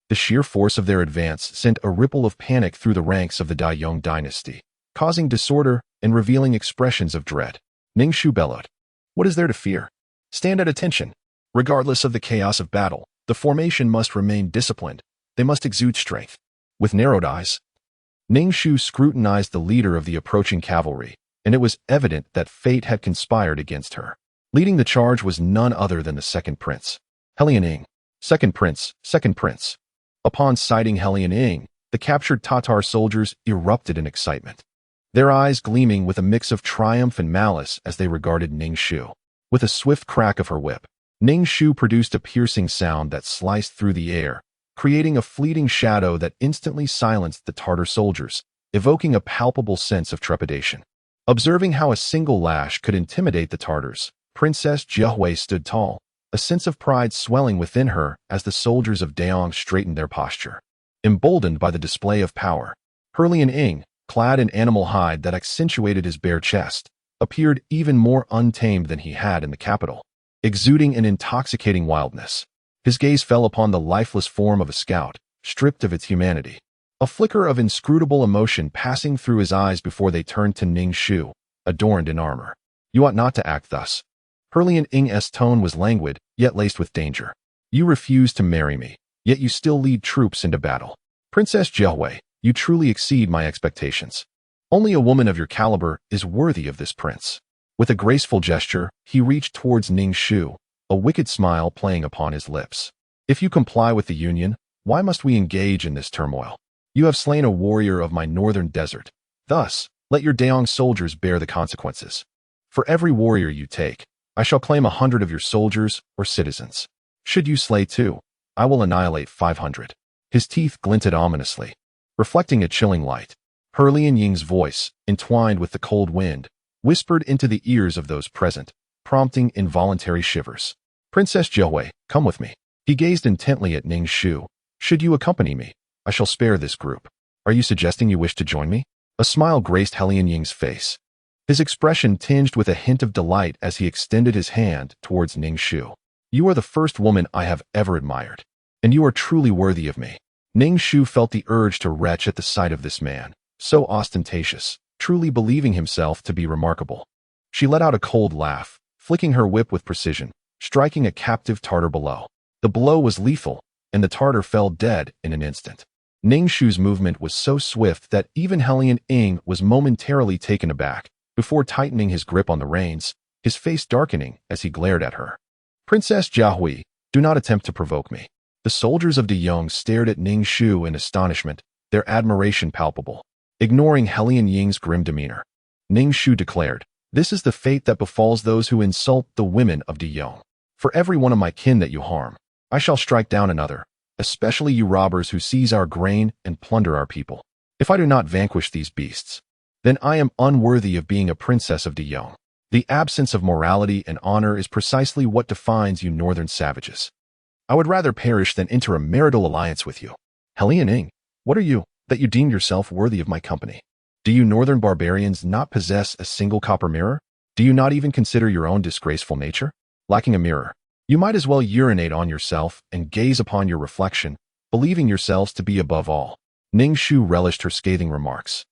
The sheer force of their advance sent a ripple of panic through the ranks of the Daong dynasty, causing disorder and revealing expressions of dread. Ning Shu bellowed, "What is there to fear? Stand at attention. Regardless of the chaos of battle, the formation must remain disciplined. They must exude strength." With narrowed eyes, Ning Shu scrutinized the leader of the approaching cavalry, and it was evident that fate had conspired against her. Leading the charge was none other than the second prince, Helian Ing. Second prince, second prince. Upon sighting Helian Ing, the captured Tatar soldiers erupted in excitement, their eyes gleaming with a mix of triumph and malice as they regarded Ning Shu. With a swift crack of her whip, Ning Shu produced a piercing sound that sliced through the air, creating a fleeting shadow that instantly silenced the Tartar soldiers, evoking a palpable sense of trepidation. Observing how a single lash could intimidate the Tartars, Princess Jiahui stood tall, a sense of pride swelling within her as the soldiers of Daong straightened their posture. Emboldened by the display of power, Helian Ing, clad in animal hide that accentuated his bare chest, appeared even more untamed than he had in the capital, exuding an intoxicating wildness. His gaze fell upon the lifeless form of a scout, stripped of its humanity. A flicker of inscrutable emotion passing through his eyes before they turned to Ning Shu, adorned in armor. "You ought not to act thus." Helian Ing's tone was languid, yet laced with danger. "You refuse to marry me, yet you still lead troops into battle. Princess Jiahui, you truly exceed my expectations. Only a woman of your caliber is worthy of this prince." With a graceful gesture, he reached towards Ning Shu, a wicked smile playing upon his lips. "If you comply with the union, why must we engage in this turmoil? You have slain a warrior of my northern desert, Thus, let your Daong soldiers bear the consequences. For every warrior you take, I shall claim 100 of your soldiers or citizens. Should you slay 2, I will annihilate 500. His teeth glinted ominously, reflecting a chilling light. Hurlian Ying's voice, entwined with the cold wind, whispered into the ears of those present, prompting involuntary shivers. Princess Jiahui, come with me. He gazed intently at Ning Shu. Should you accompany me, I shall spare this group. Are you suggesting you wish to join me? A smile graced Hurlian Ying's face. His expression tinged with a hint of delight as he extended his hand towards Ning Shu. You are the first woman I have ever admired, and you are truly worthy of me. Ning Shu felt the urge to retch at the sight of this man, so ostentatious, truly believing himself to be remarkable. She let out a cold laugh, flicking her whip with precision, striking a captive Tartar below. The blow was lethal, and the Tartar fell dead in an instant. Ning Shu's movement was so swift that even Hurlian Ying was momentarily taken aback, before tightening his grip on the reins, his face darkening as he glared at her. Princess Jiahui, do not attempt to provoke me. The soldiers of De Yong stared at Ning Shu in astonishment, their admiration palpable, ignoring Hurlian Ying's grim demeanor. Ning Shu declared, this is the fate that befalls those who insult the women of De Yong. For every one of my kin that you harm, I shall strike down another, especially you robbers who seize our grain and plunder our people. If I do not vanquish these beasts, then I am unworthy of being a princess of De Yong. The absence of morality and honor is precisely what defines you northern savages. I would rather perish than enter a marital alliance with you. Hurlian Ying, what are you, that you deem yourself worthy of my company? Do you northern barbarians not possess a single copper mirror? Do you not even consider your own disgraceful nature? Lacking a mirror, you might as well urinate on yourself and gaze upon your reflection, believing yourselves to be above all. Ning Shu relished her scathing remarks.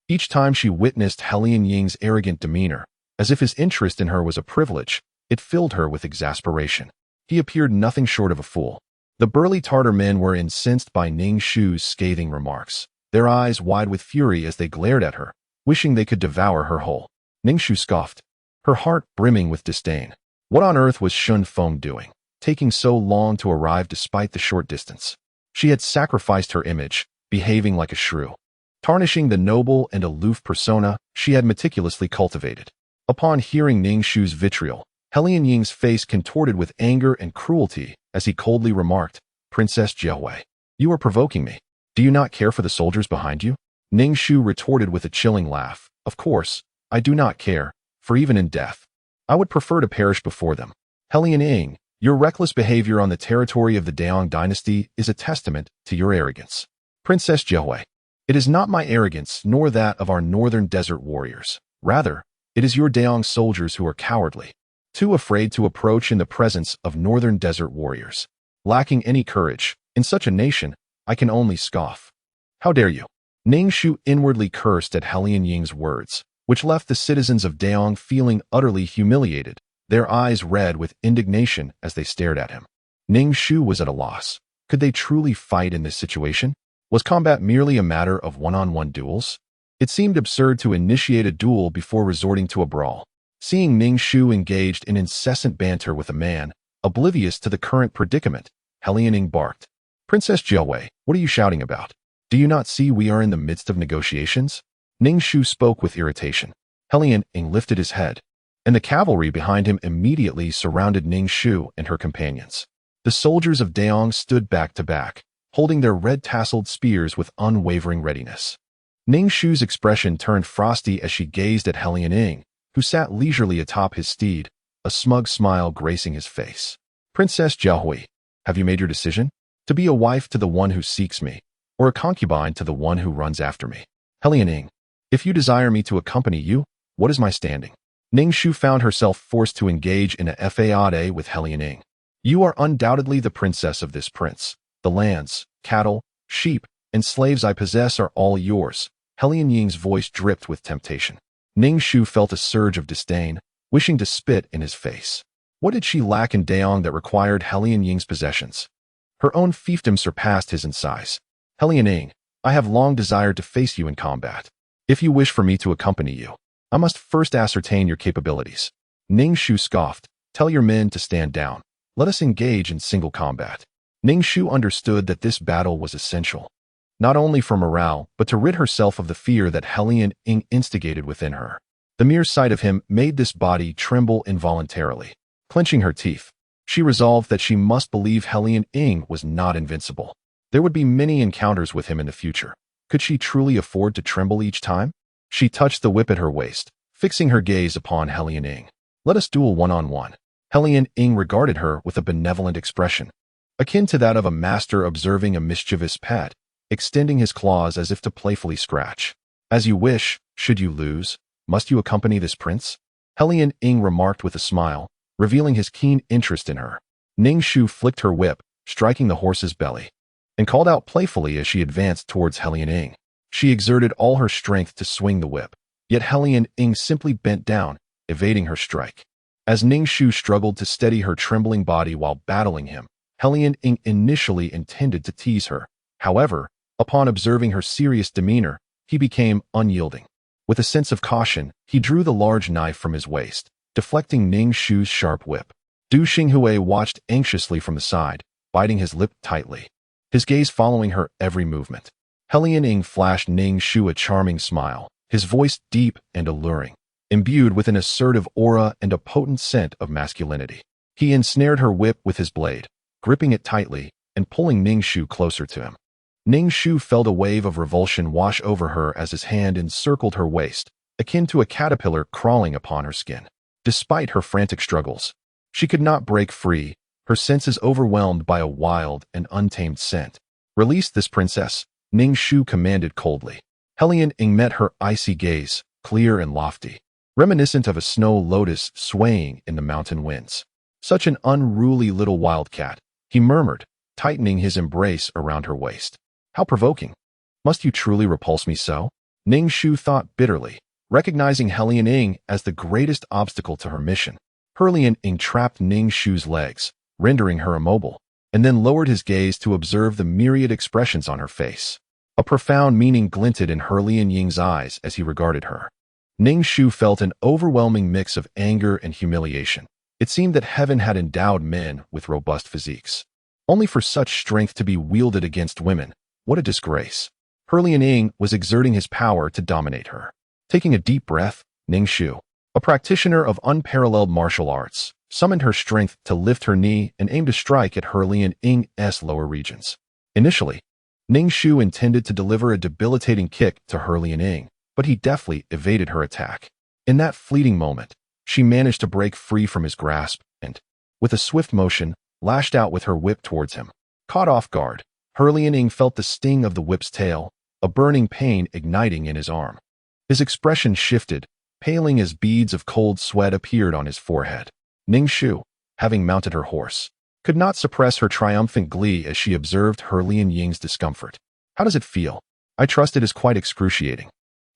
Each time she witnessed Hurlian Ying's arrogant demeanor, as if his interest in her was a privilege, it filled her with exasperation. He appeared nothing short of a fool. The burly Tartar men were incensed by Ning Shu's scathing remarks, their eyes wide with fury as they glared at her, wishing they could devour her whole. Ning Shu scoffed, her heart brimming with disdain. What on earth was Shun Feng doing, taking so long to arrive despite the short distance? She had sacrificed her image, behaving like a shrew, tarnishing the noble and aloof persona she had meticulously cultivated. Upon hearing Ning Shu's vitriol, Hurlian Ying's face contorted with anger and cruelty as he coldly remarked, Princess Jiahui, you are provoking me. Do you not care for the soldiers behind you? Ning Shu retorted with a chilling laugh, of course, I do not care, for even in death, I would prefer to perish before them. Hurlian Ying, your reckless behavior on the territory of the Daong dynasty is a testament to your arrogance. Princess Jiahui, it is not my arrogance nor that of our northern desert warriors. Rather, it is your Daong soldiers who are cowardly, too afraid to approach in the presence of northern desert warriors. Lacking any courage, in such a nation, I can only scoff. How dare you? Ning Shu inwardly cursed at Hurlian Ying's words, which left the citizens of Daong feeling utterly humiliated, their eyes red with indignation as they stared at him. Ning Shu was at a loss. Could they truly fight in this situation? Was combat merely a matter of one-on-one duels? It seemed absurd to initiate a duel before resorting to a brawl. Seeing Ning Shu engaged in incessant banter with a man, oblivious to the current predicament, Hurlian Ying barked, Princess Jiahui, what are you shouting about? Do you not see we are in the midst of negotiations? Ning Shu spoke with irritation. Hurlian Ying lifted his head, and the cavalry behind him immediately surrounded Ning Shu and her companions. The soldiers of Daong stood back to back, holding their red-tasseled spears with unwavering readiness. Ning Shu's expression turned frosty as she gazed at Hurlian Ying, who sat leisurely atop his steed, a smug smile gracing his face. Princess Jiahui, have you made your decision? To be a wife to the one who seeks me, or a concubine to the one who runs after me? Hurlian Ying, if you desire me to accompany you, what is my standing? Ning Shu found herself forced to engage in a fade with Hurlian Ying. You are undoubtedly the princess of this prince. The lands, cattle, sheep, and slaves I possess are all yours. Hurlian Ying's voice dripped with temptation. Ning Shu felt a surge of disdain, wishing to spit in his face. What did she lack in Daong that required Hurlian Ying's possessions? Her own fiefdom surpassed his in size. Hurlian Ying, I have long desired to face you in combat. If you wish for me to accompany you, I must first ascertain your capabilities. Ning Shu scoffed, tell your men to stand down. Let us engage in single combat. Ning Shu understood that this battle was essential. not only for morale, but to rid herself of the fear that Hellion Ing instigated within her. The mere sight of him made this body tremble involuntarily. Clenching her teeth, she resolved that she must believe Hellion Ing was not invincible. There would be many encounters with him in the future. Could she truly afford to tremble each time? She touched the whip at her waist, fixing her gaze upon Hellion Ing. Let us duel one-on-one. Hellion Ing regarded her with a benevolent expression, akin to that of a master observing a mischievous pet, extending his claws as if to playfully scratch. As you wish. Should you lose, must you accompany this prince? Hellion Ing remarked with a smile, revealing his keen interest in her. Ning Shu flicked her whip, striking the horse's belly, and called out playfully as she advanced towards Hellion Ing. She exerted all her strength to swing the whip, yet Hellion Ing simply bent down, evading her strike. As Ning Shu struggled to steady her trembling body while battling him, Hellion Ing initially intended to tease her. However, upon observing her serious demeanor, he became unyielding. With a sense of caution, he drew the large knife from his waist, deflecting Ning Shu's sharp whip. Du Xinghui watched anxiously from the side, biting his lip tightly, his gaze following her every movement. Hellion Ing flashed Ning Shu a charming smile, his voice deep and alluring, imbued with an assertive aura and a potent scent of masculinity. He ensnared her whip with his blade, gripping it tightly and pulling Ning Shu closer to him. Ning Shu felt a wave of revulsion wash over her as his hand encircled her waist, akin to a caterpillar crawling upon her skin. Despite her frantic struggles, she could not break free, her senses overwhelmed by a wild and untamed scent. Release this princess, Ning Shu commanded coldly. Hellion Ing met her icy gaze, clear and lofty, reminiscent of a snow lotus swaying in the mountain winds. Such an unruly little wildcat, he murmured, tightening his embrace around her waist. How provoking. Must you truly repulse me so? Ning Shu thought bitterly, recognizing Hellion Ing as the greatest obstacle to her mission. Hellion Ing trapped Ning Shu's legs, rendering her immobile, and then lowered his gaze to observe the myriad expressions on her face. A profound meaning glinted in Hellion Ing's eyes as he regarded her. Ning Shu felt an overwhelming mix of anger and humiliation. It seemed that heaven had endowed men with robust physiques, only for such strength to be wielded against women. What a disgrace. Hellion Ing was exerting his power to dominate her. Taking a deep breath, Ning Shu, a practitioner of unparalleled martial arts, summoned her strength to lift her knee and aimed to strike at Hellion Ing's lower regions. Initially, Ning Shu intended to deliver a debilitating kick to Hellion Ing, but he deftly evaded her attack. In that fleeting moment, she managed to break free from his grasp and, with a swift motion, lashed out with her whip towards him. Caught off guard, Hellion Ing felt the sting of the whip's tail, a burning pain igniting in his arm. His expression shifted, paling as beads of cold sweat appeared on his forehead. Ning Shu, having mounted her horse, could not suppress her triumphant glee as she observed Hellion Ing's discomfort. How does it feel? I trust it is quite excruciating.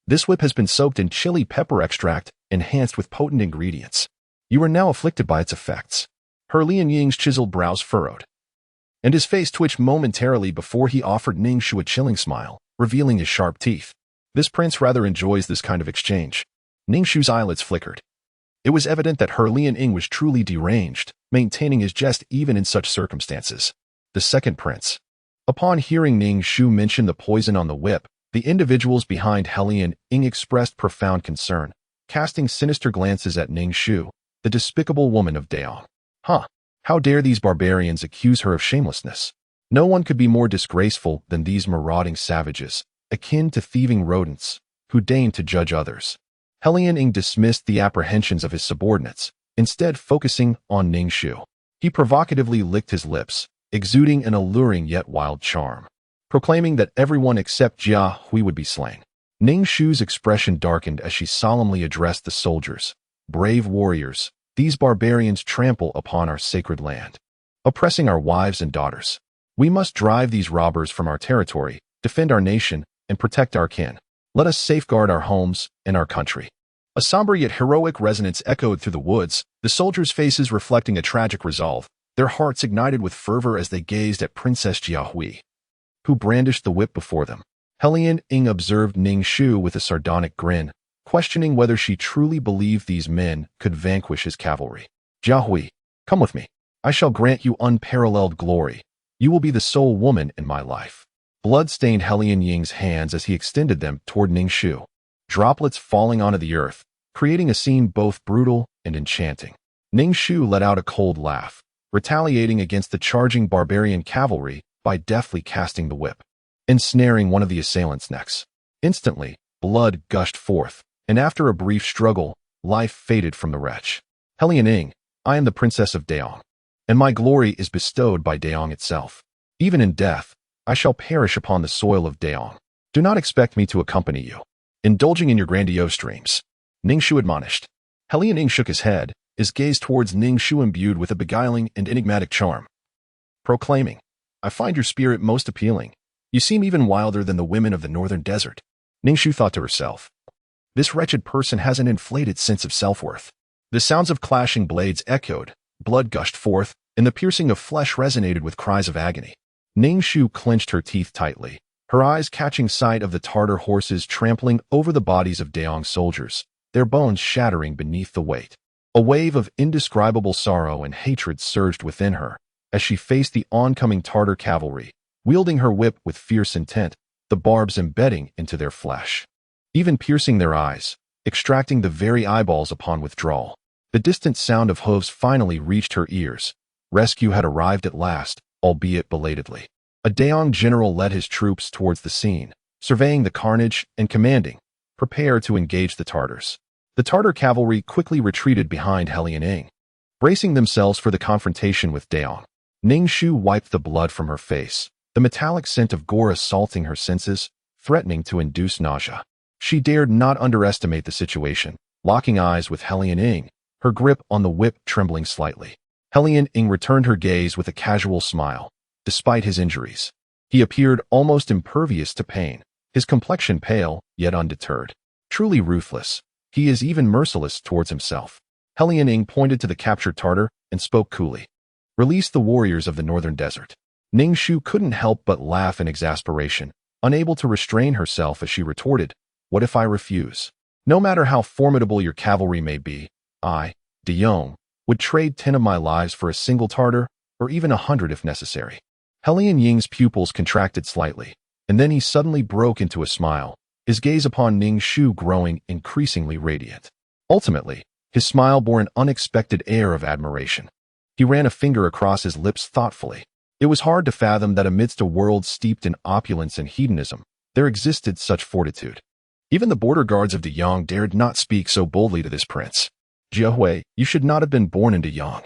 This whip has been soaked in chili pepper extract, enhanced with potent ingredients. You are now afflicted by its effects. Hellion Ing's chiseled brows furrowed, and his face twitched momentarily before he offered Ning Shu a chilling smile, revealing his sharp teeth. This prince rather enjoys this kind of exchange. Ning Shu's eyelids flickered. It was evident that Hellion Ing was truly deranged, maintaining his jest even in such circumstances. The second prince. Upon hearing Ning Shu mention the poison on the whip, the individuals behind Hellion Ing expressed profound concern, casting sinister glances at Ning Shu, the despicable woman of Daong. How dare these barbarians accuse her of shamelessness? No one could be more disgraceful than these marauding savages, akin to thieving rodents, who deign to judge others. Hellion Ing dismissed the apprehensions of his subordinates, instead focusing on Ning Shu. He provocatively licked his lips, exuding an alluring yet wild charm, proclaiming that everyone except Jia Hui would be slain. Ning Shu's expression darkened as she solemnly addressed the soldiers. Brave warriors, these barbarians trample upon our sacred land, oppressing our wives and daughters. We must drive these robbers from our territory, defend our nation, and protect our kin. Let us safeguard our homes and our country. A somber yet heroic resonance echoed through the woods, the soldiers' faces reflecting a tragic resolve, their hearts ignited with fervor as they gazed at Princess Jia Hui, who brandished the whip before them. Hellion Ing observed Ning Shu with a sardonic grin, questioning whether she truly believed these men could vanquish his cavalry. Jia Hui, come with me. I shall grant you unparalleled glory. You will be the sole woman in my life. Blood stained Helian Ying's hands as he extended them toward Ning Shu, droplets falling onto the earth, creating a scene both brutal and enchanting. Ning Shu let out a cold laugh, retaliating against the charging barbarian cavalry by deftly casting the whip, ensnaring one of the assailants' necks. Instantly, blood gushed forth, and after a brief struggle, life faded from the wretch. Helian Ying, I am the princess of Daong, and my glory is bestowed by Daong itself. Even in death, I shall perish upon the soil of Daong. Do not expect me to accompany you, indulging in your grandiose dreams. Ning Shu admonished. Helian Ying shook his head, his gaze towards Ning Shu imbued with a beguiling and enigmatic charm, proclaiming, I find your spirit most appealing. You seem even wilder than the women of the northern desert. Ning Shu thought to herself, this wretched person has an inflated sense of self-worth. The sounds of clashing blades echoed, blood gushed forth, and the piercing of flesh resonated with cries of agony. Ning Shu clenched her teeth tightly, her eyes catching sight of the Tartar horses trampling over the bodies of Daong soldiers, their bones shattering beneath the weight. A wave of indescribable sorrow and hatred surged within her as she faced the oncoming Tartar cavalry, wielding her whip with fierce intent, the barbs embedding into their flesh, even piercing their eyes, extracting the very eyeballs upon withdrawal. The distant sound of hooves finally reached her ears. Rescue had arrived at last, albeit belatedly. A Daong general led his troops towards the scene, surveying the carnage and commanding, prepare to engage the Tartars. The Tartar cavalry quickly retreated behind Helian Ying, bracing themselves for the confrontation with Daong. Ning Shu wiped the blood from her face, the metallic scent of gore assaulting her senses, threatening to induce nausea. She dared not underestimate the situation, locking eyes with Helian Ying, her grip on the whip trembling slightly. Helian Ying returned her gaze with a casual smile. Despite his injuries, he appeared almost impervious to pain, his complexion pale, yet undeterred. Truly ruthless, he is even merciless towards himself. Helian Ying pointed to the captured Tartar and spoke coolly. Release the warriors of the northern desert. Ning Shu couldn't help but laugh in exasperation, unable to restrain herself as she retorted, what if I refuse? No matter how formidable your cavalry may be, I, De Jong, would trade 10 of my lives for a single Tartar, or even 100 if necessary. Helian Ying's pupils contracted slightly, and then he suddenly broke into a smile, his gaze upon Ning Shu growing increasingly radiant. Ultimately, his smile bore an unexpected air of admiration. He ran a finger across his lips thoughtfully. It was hard to fathom that amidst a world steeped in opulence and hedonism, there existed such fortitude. Even the border guards of De Jong dared not speak so boldly to this prince. Jiahui, you should not have been born in De Jong.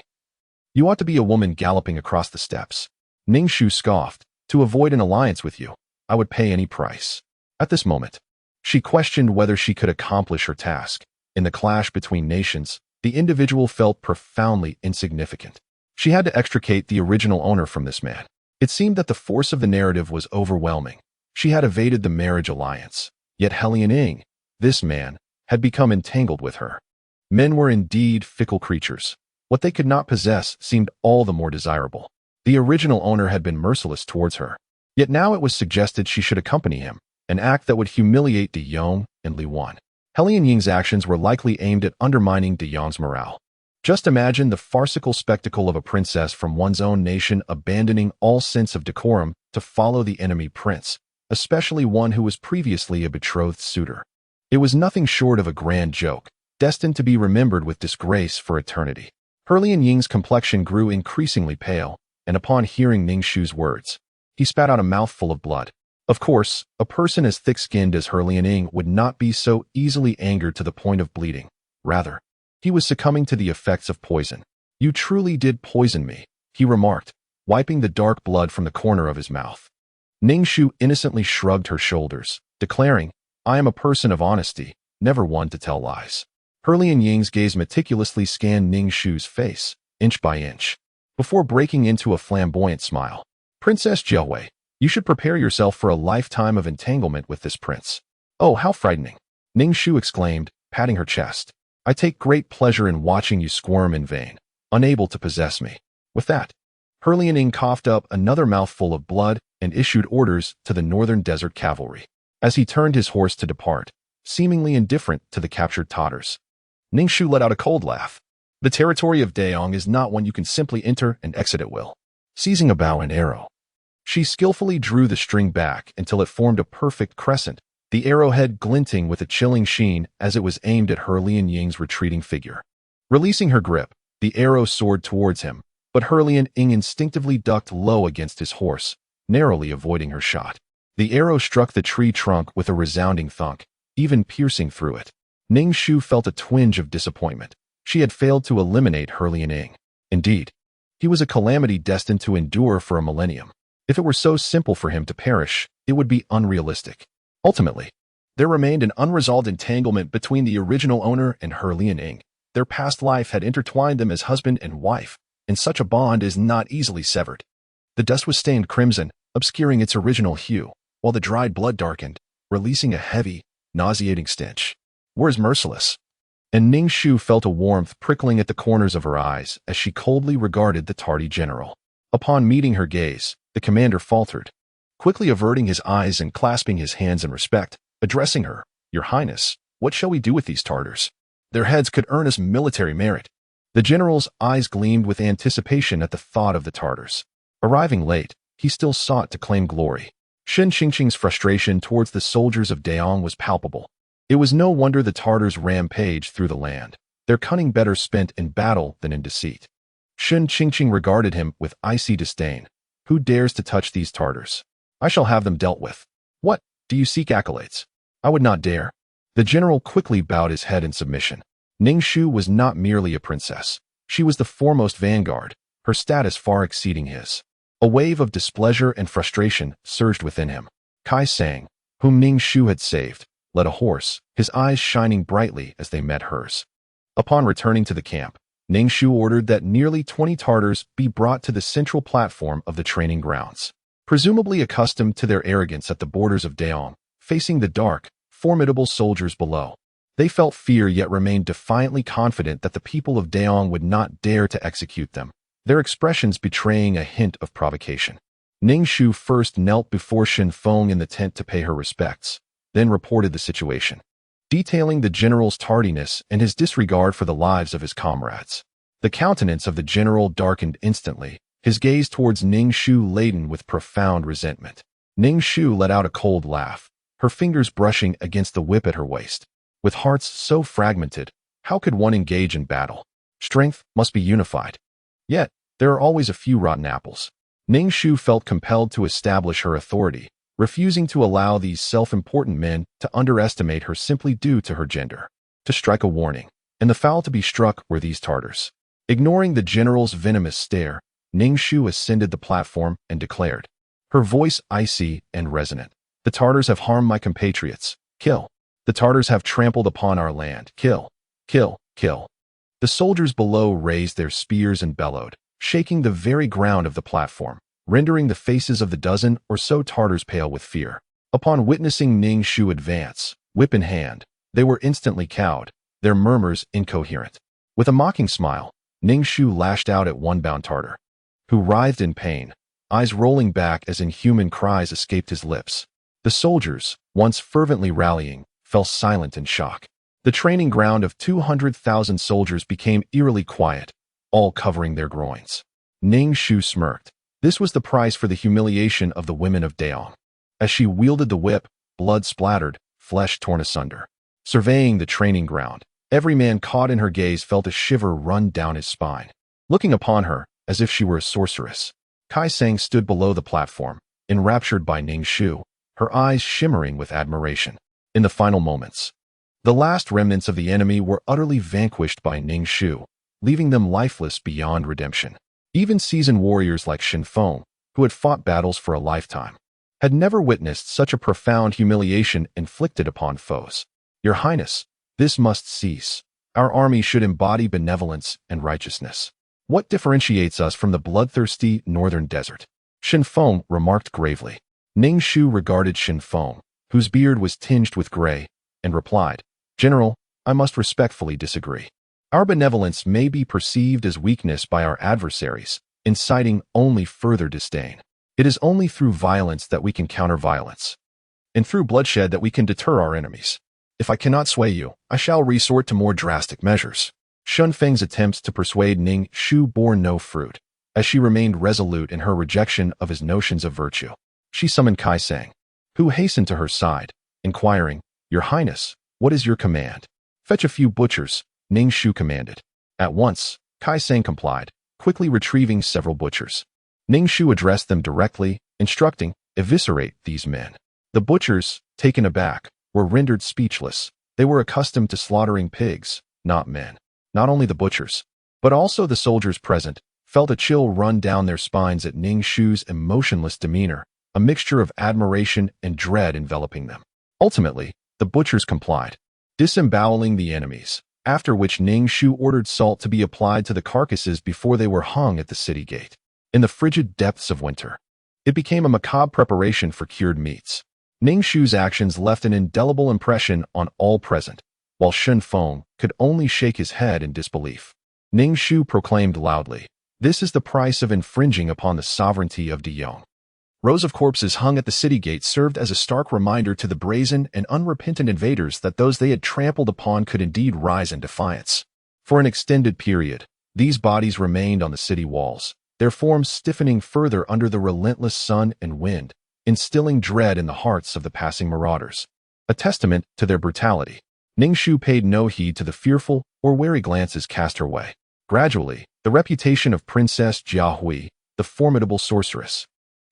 You ought to be a woman galloping across the steppes. Ning Shu scoffed. To avoid an alliance with you, I would pay any price. At this moment, she questioned whether she could accomplish her task. In the clash between nations, the individual felt profoundly insignificant. She had to extricate the original owner from this man. It seemed that the force of the narrative was overwhelming. She had evaded the marriage alliance. Yet Helian Ying, this man, had become entangled with her. Men were indeed fickle creatures. What they could not possess seemed all the more desirable. The original owner had been merciless towards her. Yet now it was suggested she should accompany him, an act that would humiliate De Jong and Li Wan. Helian Ying's actions were likely aimed at undermining De Jong's morale. Just imagine the farcical spectacle of a princess from one's own nation abandoning all sense of decorum to follow the enemy prince, especially one who was previously a betrothed suitor. It was nothing short of a grand joke, destined to be remembered with disgrace for eternity. Helian Ying's complexion grew increasingly pale, and upon hearing Ning Shu's words, he spat out a mouthful of blood. Of course, a person as thick-skinned as Helian Ying would not be so easily angered to the point of bleeding. Rather, he was succumbing to the effects of poison. You truly did poison me, he remarked, wiping the dark blood from the corner of his mouth. Ning Shu innocently shrugged her shoulders, declaring, I am a person of honesty, never one to tell lies. Helian Ying's gaze meticulously scanned Ning Shu's face, inch by inch, before breaking into a flamboyant smile. Princess Jiahui, you should prepare yourself for a lifetime of entanglement with this prince. Oh, how frightening! Ning Shu exclaimed, patting her chest. I take great pleasure in watching you squirm in vain, unable to possess me. With that, Helian Ying coughed up another mouthful of blood and issued orders to the northern desert cavalry. As he turned his horse to depart, seemingly indifferent to the captured Tartars, Ning Shu let out a cold laugh. The territory of Daong is not one you can simply enter and exit at will. Seizing a bow and arrow, She skillfully drew the string back until it formed a perfect crescent, the arrowhead glinting with a chilling sheen as it was aimed at Herlian Ying's retreating figure. Releasing her grip, the arrow soared towards him, but Herlian Ying instinctively ducked low against his horse, narrowly avoiding her shot. The arrow struck the tree trunk with a resounding thunk, even piercing through it. Ning Shu felt a twinge of disappointment. She had failed to eliminate Herlian Ying. Indeed, he was a calamity destined to endure for a millennium. If it were so simple for him to perish, it would be unrealistic. Ultimately, there remained an unresolved entanglement between the original owner and Herlian Ying. Their past life had intertwined them as husband and wife, and such a bond is not easily severed. The dust was stained crimson, obscuring its original hue, while the dried blood darkened, releasing a heavy, nauseating stench. War is merciless. And Ning Shu felt a warmth prickling at the corners of her eyes as she coldly regarded the tardy general. Upon meeting her gaze, the commander faltered, quickly averting his eyes and clasping his hands in respect, addressing her, "Your Highness, what shall we do with these Tartars? Their heads could earn us military merit." The general's eyes gleamed with anticipation at the thought of the Tartars. Arriving late, he still sought to claim glory. Shen Qingqing's frustration towards the soldiers of Daong was palpable. It was no wonder the Tartars rampaged through the land, their cunning better spent in battle than in deceit. Shen Qingqing regarded him with icy disdain. "Who dares to touch these Tartars? I shall have them dealt with. What, do you seek accolades? I would not dare." The general quickly bowed his head in submission. Ning Shu was not merely a princess. She was the foremost vanguard, her status far exceeding his. A wave of displeasure and frustration surged within him. Kai Sang, whom Ning Shu had saved, led a horse, his eyes shining brightly as they met hers. Upon returning to the camp, Ning Shu ordered that nearly 20 Tartars be brought to the central platform of the training grounds. Presumably accustomed to their arrogance at the borders of Daong, facing the dark, formidable soldiers below, they felt fear yet remained defiantly confident that the people of Daong would not dare to execute them, their expressions betraying a hint of provocation. Ning Shu first knelt before Shen Feng in the tent to pay her respects, then reported the situation, detailing the general's tardiness and his disregard for the lives of his comrades. The countenance of the general darkened instantly, his gaze towards Ning Shu laden with profound resentment. Ning Shu let out a cold laugh, her fingers brushing against the whip at her waist. With hearts so fragmented, how could one engage in battle? Strength must be unified. Yet, there are always a few rotten apples. Ning Shu felt compelled to establish her authority, refusing to allow these self-important men to underestimate her simply due to her gender. To strike a warning, and the foul to be struck were these Tartars. Ignoring the general's venomous stare, Ning Shu ascended the platform and declared, her voice icy and resonant, "The Tartars have harmed my compatriots. Kill. The Tartars have trampled upon our land. Kill. Kill. Kill." The soldiers below raised their spears and bellowed, shaking the very ground of the platform, rendering the faces of the dozen or so Tartars pale with fear. Upon witnessing Ning Shu advance, whip in hand, they were instantly cowed, their murmurs incoherent. With a mocking smile, Ning Shu lashed out at one bound Tartar, who writhed in pain, eyes rolling back as inhuman cries escaped his lips. The soldiers, once fervently rallying, fell silent in shock. The training ground of 200,000 soldiers became eerily quiet, all covering their groins. Ning Shu smirked. This was the price for the humiliation of the women of Daong. As she wielded the whip, blood splattered, flesh torn asunder. Surveying the training ground, every man caught in her gaze felt a shiver run down his spine. Looking upon her, as if she were a sorceress, Kai Sang stood below the platform, enraptured by Ning Shu, her eyes shimmering with admiration. In the final moments, the last remnants of the enemy were utterly vanquished by Ning Shu, leaving them lifeless beyond redemption. Even seasoned warriors like Shen Feng, who had fought battles for a lifetime, had never witnessed such a profound humiliation inflicted upon foes. "Your Highness, this must cease. Our army should embody benevolence and righteousness. What differentiates us from the bloodthirsty northern desert?" Shen Feng remarked gravely. Ning Shu regarded Shen Feng, whose beard was tinged with gray, and replied, "General, I must respectfully disagree. Our benevolence may be perceived as weakness by our adversaries, inciting only further disdain. It is only through violence that we can counter violence, and through bloodshed that we can deter our enemies. If I cannot sway you, I shall resort to more drastic measures." Shen Feng's attempts to persuade Ning Shu bore no fruit. As she remained resolute in her rejection of his notions of virtue, she summoned Kai Sang, who hastened to her side, inquiring, "Your Highness, what is your command?" "Fetch a few butchers," Ning Shu commanded. At once, Kai Sang complied, quickly retrieving several butchers. Ning Shu addressed them directly, instructing, "Eviscerate these men." The butchers, taken aback, were rendered speechless. They were accustomed to slaughtering pigs, not men. Not only the butchers, but also the soldiers present, felt a chill run down their spines at Ning Shu's emotionless demeanor, a mixture of admiration and dread enveloping them. Ultimately, the butchers complied, disemboweling the enemies, after which Ning Shu ordered salt to be applied to the carcasses before they were hung at the city gate. In the frigid depths of winter, it became a macabre preparation for cured meats. Ning Shu's actions left an indelible impression on all present, while Shun Feng could only shake his head in disbelief. Ning Shu proclaimed loudly, "This is the price of infringing upon the sovereignty of Deyong." Rows of corpses hung at the city gate served as a stark reminder to the brazen and unrepentant invaders that those they had trampled upon could indeed rise in defiance. For an extended period, these bodies remained on the city walls, their forms stiffening further under the relentless sun and wind, instilling dread in the hearts of the passing marauders. A testament to their brutality, Ning Shu paid no heed to the fearful or wary glances cast her way. Gradually, the reputation of Princess Jia Hui, the formidable sorceress,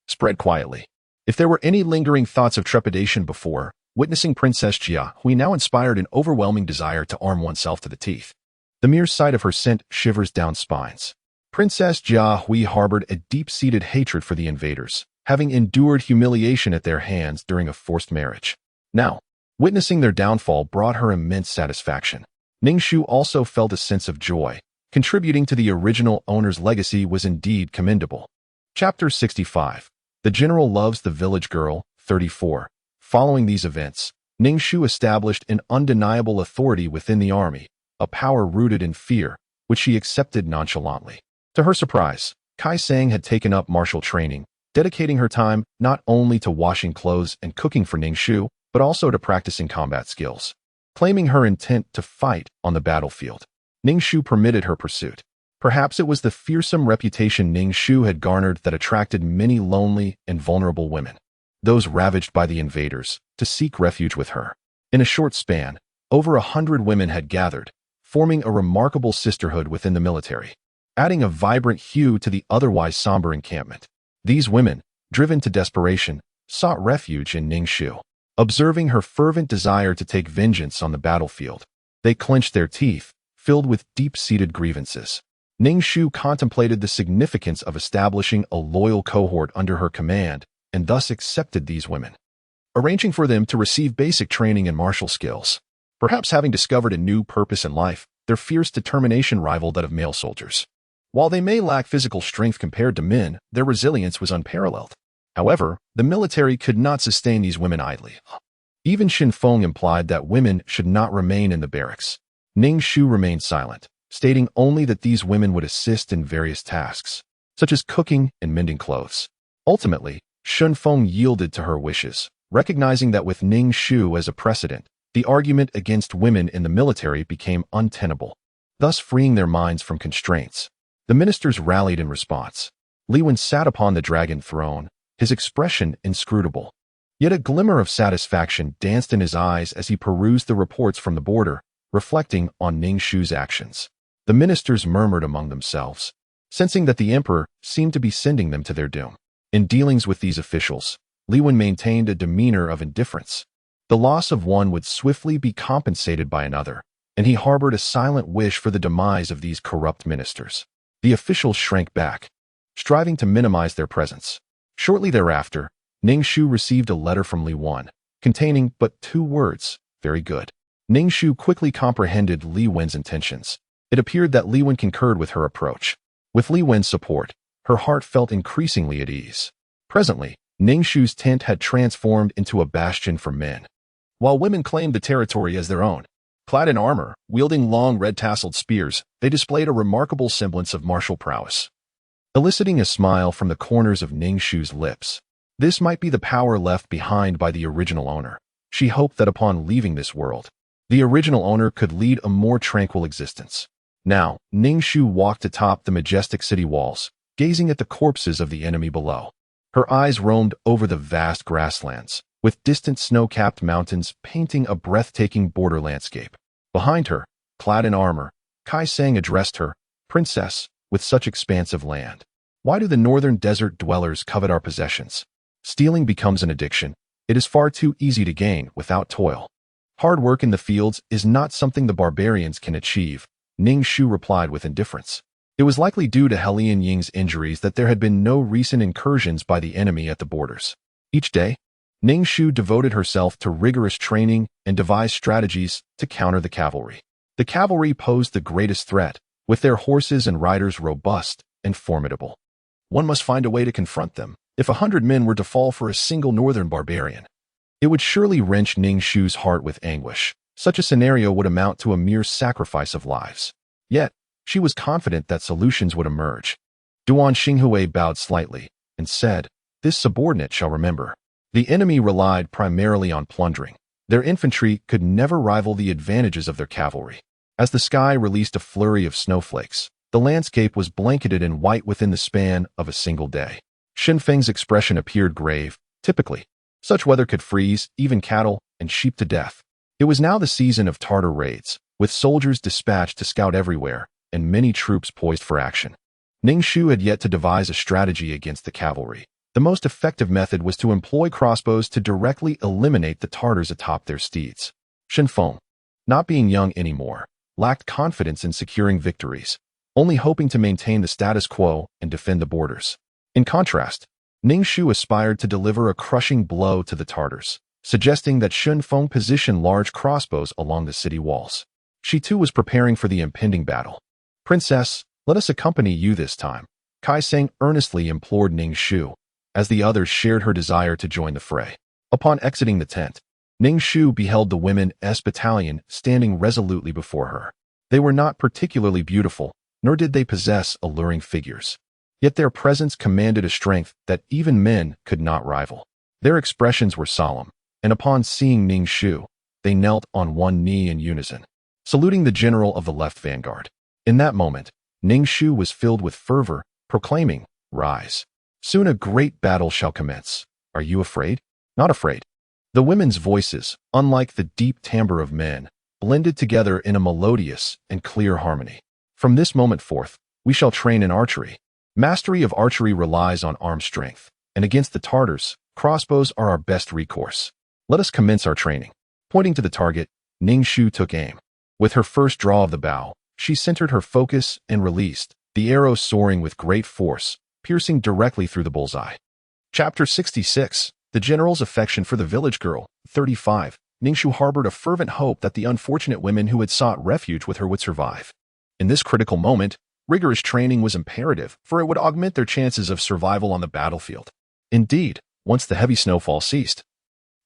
spread quietly. If there were any lingering thoughts of trepidation before, witnessing Princess Jia Hui now inspired an overwhelming desire to arm oneself to the teeth. The mere sight of her sent shivers down spines. Princess Jia Hui harbored a deep-seated hatred for the invaders, having endured humiliation at their hands during a forced marriage. Now, witnessing their downfall brought her immense satisfaction. Ning Shu also felt a sense of joy. Contributing to the original owner's legacy was indeed commendable. Chapter 65. The General Loves the Village Girl, 34. Following these events, Ning Shu established an undeniable authority within the army, a power rooted in fear, which she accepted nonchalantly. To her surprise, Kai Sang had taken up martial training, dedicating her time not only to washing clothes and cooking for Ning Shu, but also to practicing combat skills. Claiming her intent to fight on the battlefield, Ning Shu permitted her pursuit. Perhaps it was the fearsome reputation Ning Shu had garnered that attracted many lonely and vulnerable women, those ravaged by the invaders, to seek refuge with her. In a short span, over 100 women had gathered, forming a remarkable sisterhood within the military, adding a vibrant hue to the otherwise somber encampment. These women, driven to desperation, sought refuge in Ning Shu. Observing her fervent desire to take vengeance on the battlefield, they clenched their teeth, filled with deep-seated grievances. Ning Shu contemplated the significance of establishing a loyal cohort under her command and thus accepted these women, arranging for them to receive basic training in martial skills. Perhaps having discovered a new purpose in life, their fierce determination rivaled that of male soldiers. While they may lack physical strength compared to men, their resilience was unparalleled. However, the military could not sustain these women idly. Even Xin Feng implied that women should not remain in the barracks. Ning Shu remained silent, stating only that these women would assist in various tasks, such as cooking and mending clothes. Ultimately, Xin Feng yielded to her wishes, recognizing that with Ning Shu as a precedent, the argument against women in the military became untenable, thus freeing their minds from constraints. The ministers rallied in response. Li Wen sat upon the dragon throne, his expression inscrutable. Yet a glimmer of satisfaction danced in his eyes as he perused the reports from the border, reflecting on Ning Shu's actions. The ministers murmured among themselves, sensing that the emperor seemed to be sending them to their doom. In dealings with these officials, Li Wen maintained a demeanor of indifference. The loss of one would swiftly be compensated by another, and he harbored a silent wish for the demise of these corrupt ministers. The officials shrank back, striving to minimize their presence. Shortly thereafter, Ning Shu received a letter from Li Wen, containing but 2 words, "Very good." Ning Shu quickly comprehended Li Wen's intentions. It appeared that Li Wen concurred with her approach. With Li Wen's support, her heart felt increasingly at ease. Presently, Ning Shu's tent had transformed into a bastion for men, while women claimed the territory as their own. Clad in armor, wielding long red-tasseled spears, they displayed a remarkable semblance of martial prowess, eliciting a smile from the corners of Ning Shu's lips. This might be the power left behind by the original owner. She hoped that upon leaving this world, the original owner could lead a more tranquil existence. Now, Ning Shu walked atop the majestic city walls, gazing at the corpses of the enemy below. Her eyes roamed over the vast grasslands, with distant snow-capped mountains painting a breathtaking border landscape. Behind her, clad in armor, Kai Sang addressed her, "Princess, with such expansive land, why do the northern desert dwellers covet our possessions? Stealing becomes an addiction. It is far too easy to gain without toil. Hard work in the fields is not something the barbarians can achieve," Ning Shu replied with indifference. It was likely due to Helian Ying's injuries that there had been no recent incursions by the enemy at the borders. Each day, Ning Shu devoted herself to rigorous training and devised strategies to counter the cavalry. The cavalry posed the greatest threat, with their horses and riders robust and formidable. One must find a way to confront them. If 100 men were to fall for a single northern barbarian, it would surely wrench Ning Shu's heart with anguish. Such a scenario would amount to a mere sacrifice of lives. Yet, she was confident that solutions would emerge. Duan Xinghui bowed slightly and said, "This subordinate shall remember. The enemy relied primarily on plundering. Their infantry could never rival the advantages of their cavalry." As the sky released a flurry of snowflakes, the landscape was blanketed in white within the span of a single day. Xin Feng's expression appeared grave. Typically, such weather could freeze even cattle and sheep to death. It was now the season of Tartar raids, with soldiers dispatched to scout everywhere and many troops poised for action. Ning Shu had yet to devise a strategy against the cavalry. The most effective method was to employ crossbows to directly eliminate the Tartars atop their steeds. Xin Feng, not being young anymore, lacked confidence in securing victories, only hoping to maintain the status quo and defend the borders. In contrast, Ning Shu aspired to deliver a crushing blow to the Tartars, suggesting that Xin Feng position large crossbows along the city walls. She too was preparing for the impending battle. "Princess, let us accompany you this time," Kai Sang earnestly implored Ning Shu, as the others shared her desire to join the fray. Upon exiting the tent, Ning Shu beheld the women's battalion standing resolutely before her. They were not particularly beautiful, nor did they possess alluring figures. Yet their presence commanded a strength that even men could not rival. Their expressions were solemn, and upon seeing Ning Shu, they knelt on one knee in unison, saluting the general of the left vanguard. In that moment, Ning Shu was filled with fervor, proclaiming, "Rise. Soon a great battle shall commence. Are you afraid?" "Not afraid." The women's voices, unlike the deep timbre of men, blended together in a melodious and clear harmony. "From this moment forth, we shall train in archery. Mastery of archery relies on arm strength, and against the Tartars, crossbows are our best recourse. Let us commence our training." Pointing to the target, Ning Shu took aim. With her first draw of the bow, she centered her focus and released, the arrow soaring with great force, piercing directly through the bullseye. Chapter 66. The General's Affection for the Village Girl. 35. Ning Shu harbored a fervent hope that the unfortunate women who had sought refuge with her would survive. In this critical moment, rigorous training was imperative, for it would augment their chances of survival on the battlefield. Indeed, once the heavy snowfall ceased,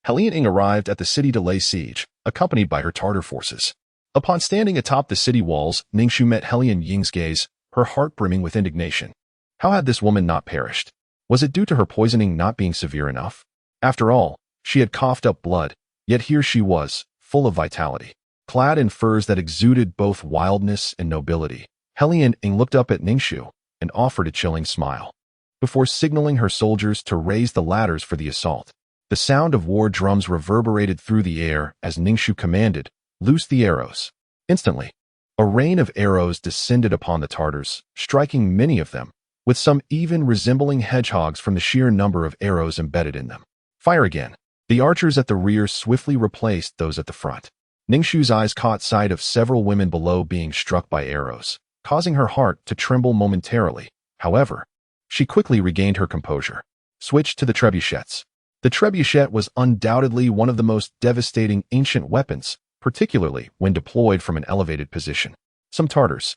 Helian Ying arrived at the city to lay siege, accompanied by her Tartar forces. Upon standing atop the city walls, Ning Shu met Helian Ying's gaze, her heart brimming with indignation. How had this woman not perished? Was it due to her poisoning not being severe enough? After all, she had coughed up blood, yet here she was, full of vitality. Clad in furs that exuded both wildness and nobility, Helian Ying looked up at Ning Shu and offered a chilling smile. Before signaling her soldiers to raise the ladders for the assault, the sound of war drums reverberated through the air as Ning Shu commanded, "Loose the arrows." Instantly, a rain of arrows descended upon the Tartars, striking many of them, with some even resembling hedgehogs from the sheer number of arrows embedded in them. "Fire again." The archers at the rear swiftly replaced those at the front. Ning Shu's eyes caught sight of several women below being struck by arrows, causing her heart to tremble momentarily. However, she quickly regained her composure. Switch to the trebuchets. The trebuchet was undoubtedly one of the most devastating ancient weapons, particularly when deployed from an elevated position. Some Tartars,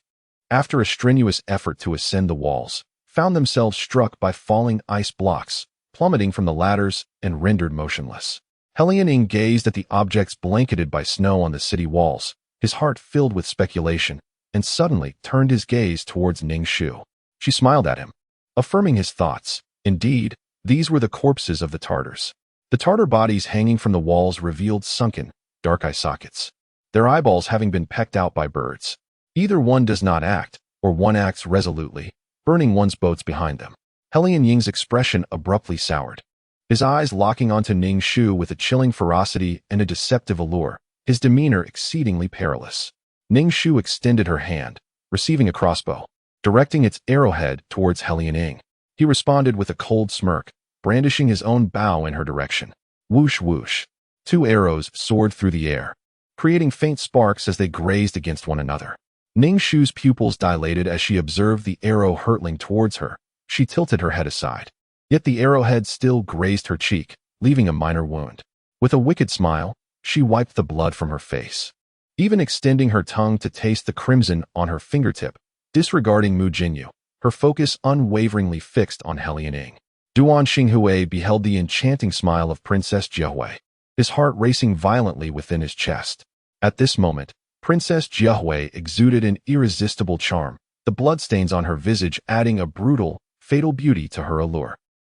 after a strenuous effort to ascend the walls, found themselves struck by falling ice blocks, plummeting from the ladders and rendered motionless. Helian Ying gazed at the objects blanketed by snow on the city walls, his heart filled with speculation, and suddenly turned his gaze towards Ning Shu. She smiled at him, affirming his thoughts. Indeed, these were the corpses of the Tartars. The Tartar bodies hanging from the walls revealed sunken, dark eye sockets, their eyeballs having been pecked out by birds. Either one does not act, or one acts resolutely, burning one's boats behind them. Helian Ying's expression abruptly soured. His eyes locking onto Ning Shu with a chilling ferocity and a deceptive allure, his demeanor exceedingly perilous. Ning Shu extended her hand, receiving a crossbow, directing its arrowhead towards Helian Ying. He responded with a cold smirk, brandishing his own bow in her direction. Whoosh whoosh. 2 arrows soared through the air, creating faint sparks as they grazed against one another. Ning Shu's pupils dilated as she observed the arrow hurtling towards her. She tilted her head aside. Yet the arrowhead still grazed her cheek, leaving a minor wound. With a wicked smile, she wiped the blood from her face, even extending her tongue to taste the crimson on her fingertip, disregarding Mu Jinyu, her focus unwaveringly fixed on Helian Ying. Duan Xinghui beheld the enchanting smile of Princess Jiehui, his heart racing violently within his chest. At this moment, Princess Jiehui exuded an irresistible charm, the bloodstains on her visage adding a brutal, fatal beauty to her allure.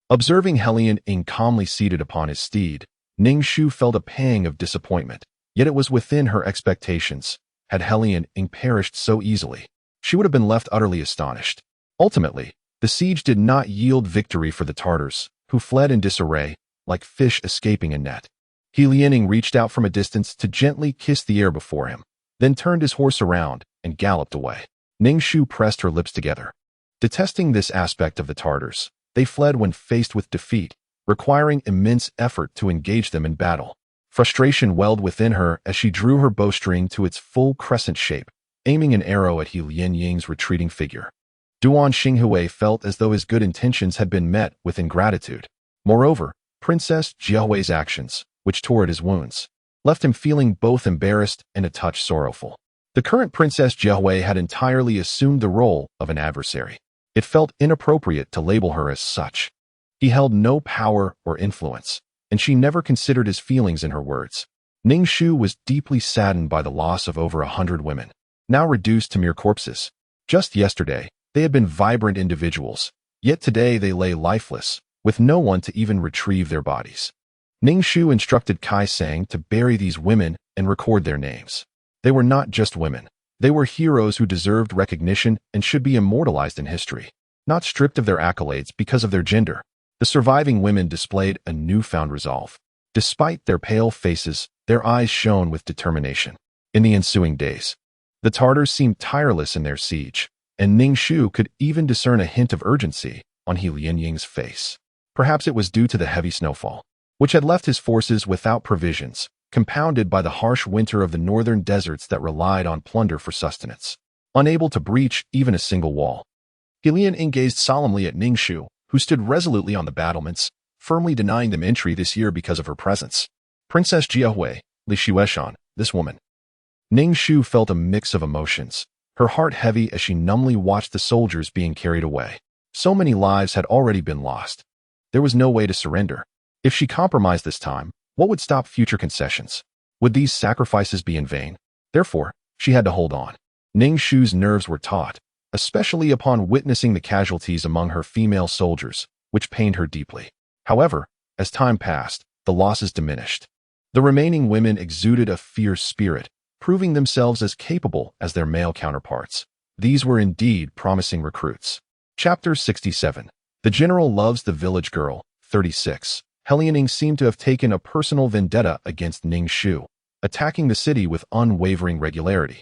Observing Helian Ying calmly seated upon his steed, Ning Shu felt a pang of disappointment, yet it was within her expectations. Had Helian Ying perished so easily, she would have been left utterly astonished. Ultimately, the siege did not yield victory for the Tartars, who fled in disarray, like fish escaping a net. Helian Ying reached out from a distance to gently kiss the air before him, then turned his horse around and galloped away. Ning Shu pressed her lips together. Detesting this aspect of the Tartars, they fled when faced with defeat, requiring immense effort to engage them in battle. Frustration welled within her as she drew her bowstring to its full crescent shape, aiming an arrow at Helian Ying's retreating figure. Duan Xinghui felt as though his good intentions had been met with ingratitude. Moreover, Princess Jiehui's actions, which tore at his wounds, left him feeling both embarrassed and a touch sorrowful. The current Princess Jiehui had entirely assumed the role of an adversary. It felt inappropriate to label her as such. He held no power or influence, and she never considered his feelings in her words. Ning Shu was deeply saddened by the loss of over 100 women, now reduced to mere corpses. Just yesterday, they had been vibrant individuals, yet today they lay lifeless, with no one to even retrieve their bodies. Ning Shu instructed Kai Sang to bury these women and record their names. They were not just women. They were heroes who deserved recognition and should be immortalized in history, not stripped of their accolades because of their gender. The surviving women displayed a newfound resolve. Despite their pale faces, their eyes shone with determination. In the ensuing days, the Tartars seemed tireless in their siege, and Ning Shu could even discern a hint of urgency on Helian Ying's face. Perhaps it was due to the heavy snowfall, which had left his forces without provisions, compounded by the harsh winter of the northern deserts that relied on plunder for sustenance. Unable to breach even a single wall, Helian Ying gazed solemnly at Ning Shu, who stood resolutely on the battlements, firmly denying them entry this year because of her presence. Princess Jiehui, Li Xueshan, this woman. Ning Shu felt a mix of emotions, her heart heavy as she numbly watched the soldiers being carried away. So many lives had already been lost. There was no way to surrender. If she compromised this time, what would stop future concessions? Would these sacrifices be in vain? Therefore, she had to hold on. Ning Shu's nerves were taut, especially upon witnessing the casualties among her female soldiers, which pained her deeply. However, as time passed, the losses diminished. The remaining women exuded a fierce spirit, proving themselves as capable as their male counterparts. These were indeed promising recruits. Chapter 67. The General Loves the Village Girl, 36. Helian Ying seemed to have taken a personal vendetta against Ning Shu, attacking the city with unwavering regularity,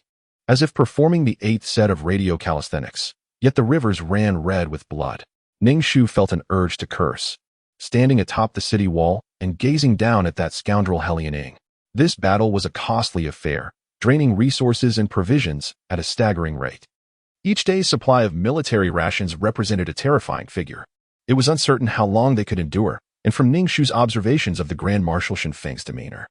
as if performing the 8th set of radio calisthenics. Yet the rivers ran red with blood. Ning Shu felt an urge to curse, standing atop the city wall and gazing down at that scoundrel Helian Ying. This battle was a costly affair, draining resources and provisions at a staggering rate. Each day's supply of military rations represented a terrifying figure. It was uncertain how long they could endure, and from Ning Shu's observations of the Grand Marshal Shen Feng's demeanor,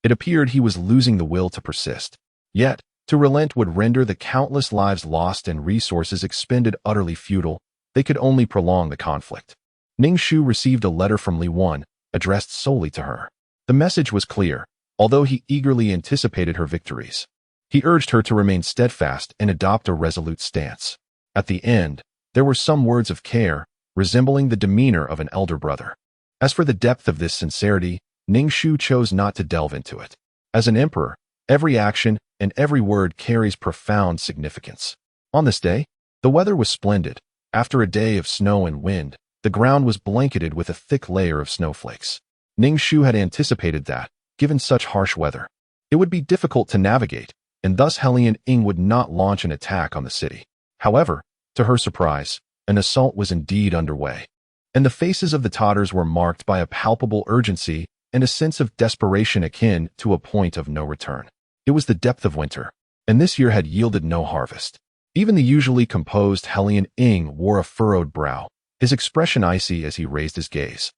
it appeared he was losing the will to persist. Yet, to relent would render the countless lives lost and resources expended utterly futile. They could only prolong the conflict. Ning Shu received a letter from Li Wan, addressed solely to her. The message was clear, although he eagerly anticipated her victories. He urged her to remain steadfast and adopt a resolute stance. At the end, there were some words of care, resembling the demeanor of an elder brother. As for the depth of this sincerity, Ning Shu chose not to delve into it. As an emperor, every action and every word carries profound significance. On this day, the weather was splendid, After a day of snow and wind, the ground was blanketed with a thick layer of snowflakes. Ning Shu had anticipated that, given such harsh weather, it would be difficult to navigate, and thus Hellion Ing would not launch an attack on the city. However, to her surprise, an assault was indeed underway, and the faces of the Totters were marked by a palpable urgency and a sense of desperation akin to a point of no return. It was the depth of winter, and this year had yielded no harvest. Even the usually composed Hellion Ing wore a furrowed brow, his expression icy as he raised his gaze.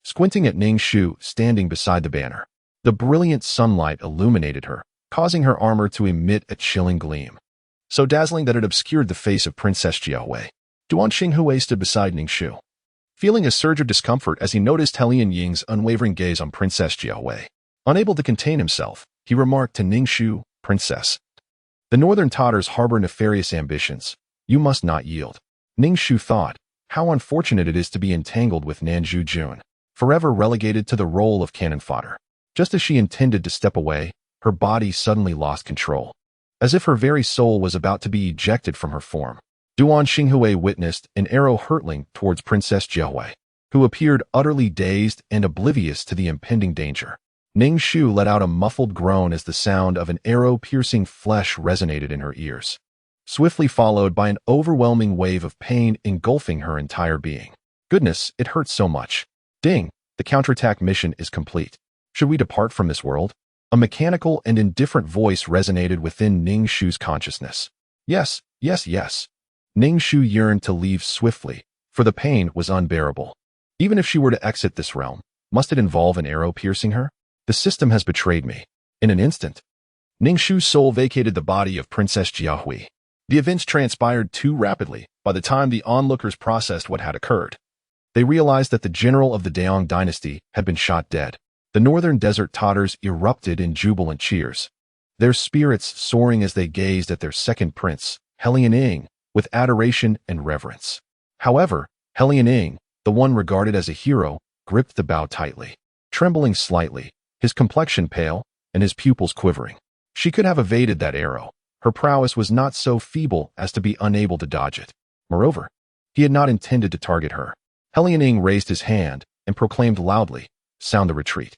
Squinting at Ning Shu standing beside the banner, the brilliant sunlight illuminated her, causing her armor to emit a chilling gleam, so dazzling that it obscured the face of Princess Jiahui. Duan Xinghui stood beside Ning Shu, feeling a surge of discomfort as he noticed Hellion Ying's unwavering gaze on Princess Jiahui. Unable to contain himself, he remarked to Ning Shu, "Princess, the Northern Totters harbor nefarious ambitions. You must not yield." Ning Shu thought, how unfortunate it is to be entangled with Nanzhu Jun, forever relegated to the role of cannon fodder. Just as she intended to step away, her body suddenly lost control, as if her very soul was about to be ejected from her form. Duan Xinghui witnessed an arrow hurtling towards Princess Jiahui, who appeared utterly dazed and oblivious to the impending danger. Ning Shu let out a muffled groan as the sound of an arrow piercing flesh resonated in her ears, swiftly followed by an overwhelming wave of pain engulfing her entire being. Goodness, it hurts so much. Ding, the counterattack mission is complete. Should we depart from this world? A mechanical and indifferent voice resonated within Ning Shu's consciousness. Yes, yes, yes. Ning Shu yearned to leave swiftly, for the pain was unbearable. Even if she were to exit this realm, must it involve an arrow piercing her? The system has betrayed me. In an instant, Ning Shu's soul vacated the body of Princess Jiahui. The events transpired too rapidly. By the time the onlookers processed what had occurred, they realized that the general of the Daong dynasty had been shot dead. The northern desert Totters erupted in jubilant cheers, their spirits soaring as they gazed at their second prince, Hellion Ing, with adoration and reverence. However, Hellion Ing, the one regarded as a hero, gripped the bow tightly, trembling slightly, his complexion pale and his pupils quivering. She could have evaded that arrow. Her prowess was not so feeble as to be unable to dodge it. Moreover, he had not intended to target her. Hellion Ing raised his hand and proclaimed loudly, "Sound the retreat."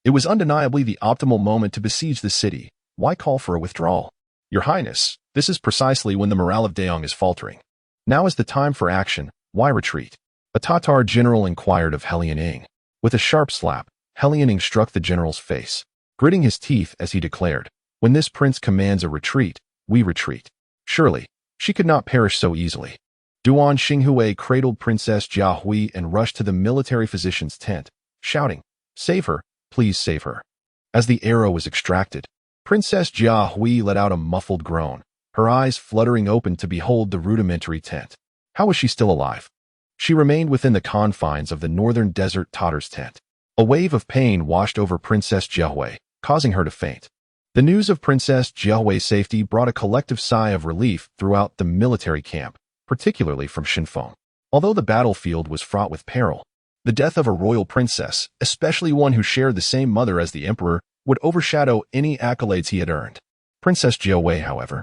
It was undeniably the optimal moment to besiege the city. Why call for a withdrawal? Your Highness, this is precisely when the morale of Daong is faltering. Now is the time for action. Why retreat? A Tatar general inquired of Hellion Ing. With a sharp slap, Hellion Ing struck the general's face, gritting his teeth as he declared, "When this prince commands a retreat, we retreat." Surely, she could not perish so easily. Duan Xinghui cradled Princess Jiahui and rushed to the military physician's tent, shouting, "Save her, please save her." As the arrow was extracted, Princess Jiahui let out a muffled groan, her eyes fluttering open to behold the rudimentary tent. How was she still alive? She remained within the confines of the northern desert Totter's tent. A wave of pain washed over Princess Jiahui, causing her to faint. The news of Princess Jiahui's safety brought a collective sigh of relief throughout the military camp, particularly from Shinfeng. Although the battlefield was fraught with peril, the death of a royal princess, especially one who shared the same mother as the emperor, would overshadow any accolades he had earned. Princess Jiahui, however,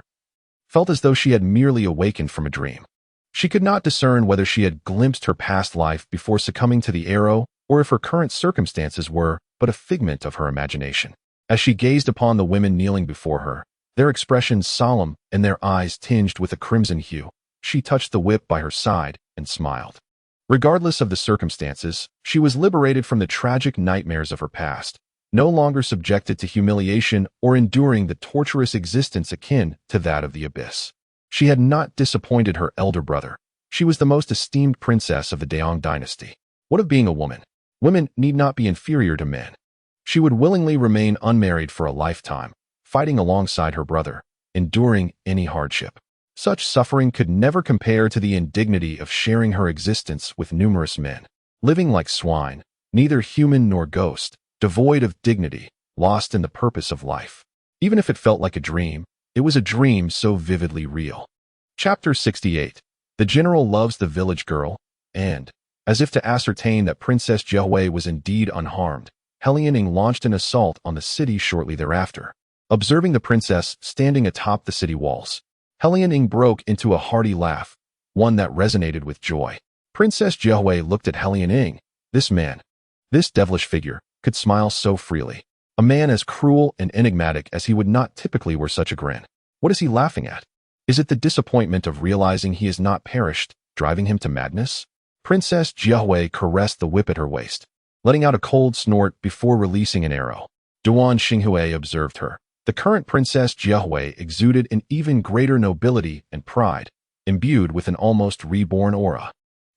felt as though she had merely awakened from a dream. She could not discern whether she had glimpsed her past life before succumbing to the arrow, or if her current circumstances were but a figment of her imagination. As she gazed upon the women kneeling before her, their expressions solemn and their eyes tinged with a crimson hue, she touched the whip by her side and smiled. Regardless of the circumstances, she was liberated from the tragic nightmares of her past, no longer subjected to humiliation or enduring the torturous existence akin to that of the abyss. She had not disappointed her elder brother. She was the most esteemed princess of the Daong dynasty. What of being a woman? Women need not be inferior to men. She would willingly remain unmarried for a lifetime, fighting alongside her brother, enduring any hardship. Such suffering could never compare to the indignity of sharing her existence with numerous men, living like swine, neither human nor ghost, devoid of dignity, lost in the purpose of life. Even if it felt like a dream, it was a dream so vividly real. Chapter 68. The general loves the village girl, and, as if to ascertain that Princess Jiahui was indeed unharmed, Hellion Ing launched an assault on the city shortly thereafter. Observing the princess standing atop the city walls, Hellion Ing broke into a hearty laugh, one that resonated with joy. Princess Jiahui looked at Helian Ing. This man, this devilish figure, could smile so freely. A man as cruel and enigmatic as he would not typically wear such a grin. What is he laughing at? Is it the disappointment of realizing he has not perished, driving him to madness? Princess Jiahui caressed the whip at her waist, letting out a cold snort before releasing an arrow. Duan Xinghui observed her. The current Princess Jiahui exuded an even greater nobility and pride, imbued with an almost reborn aura.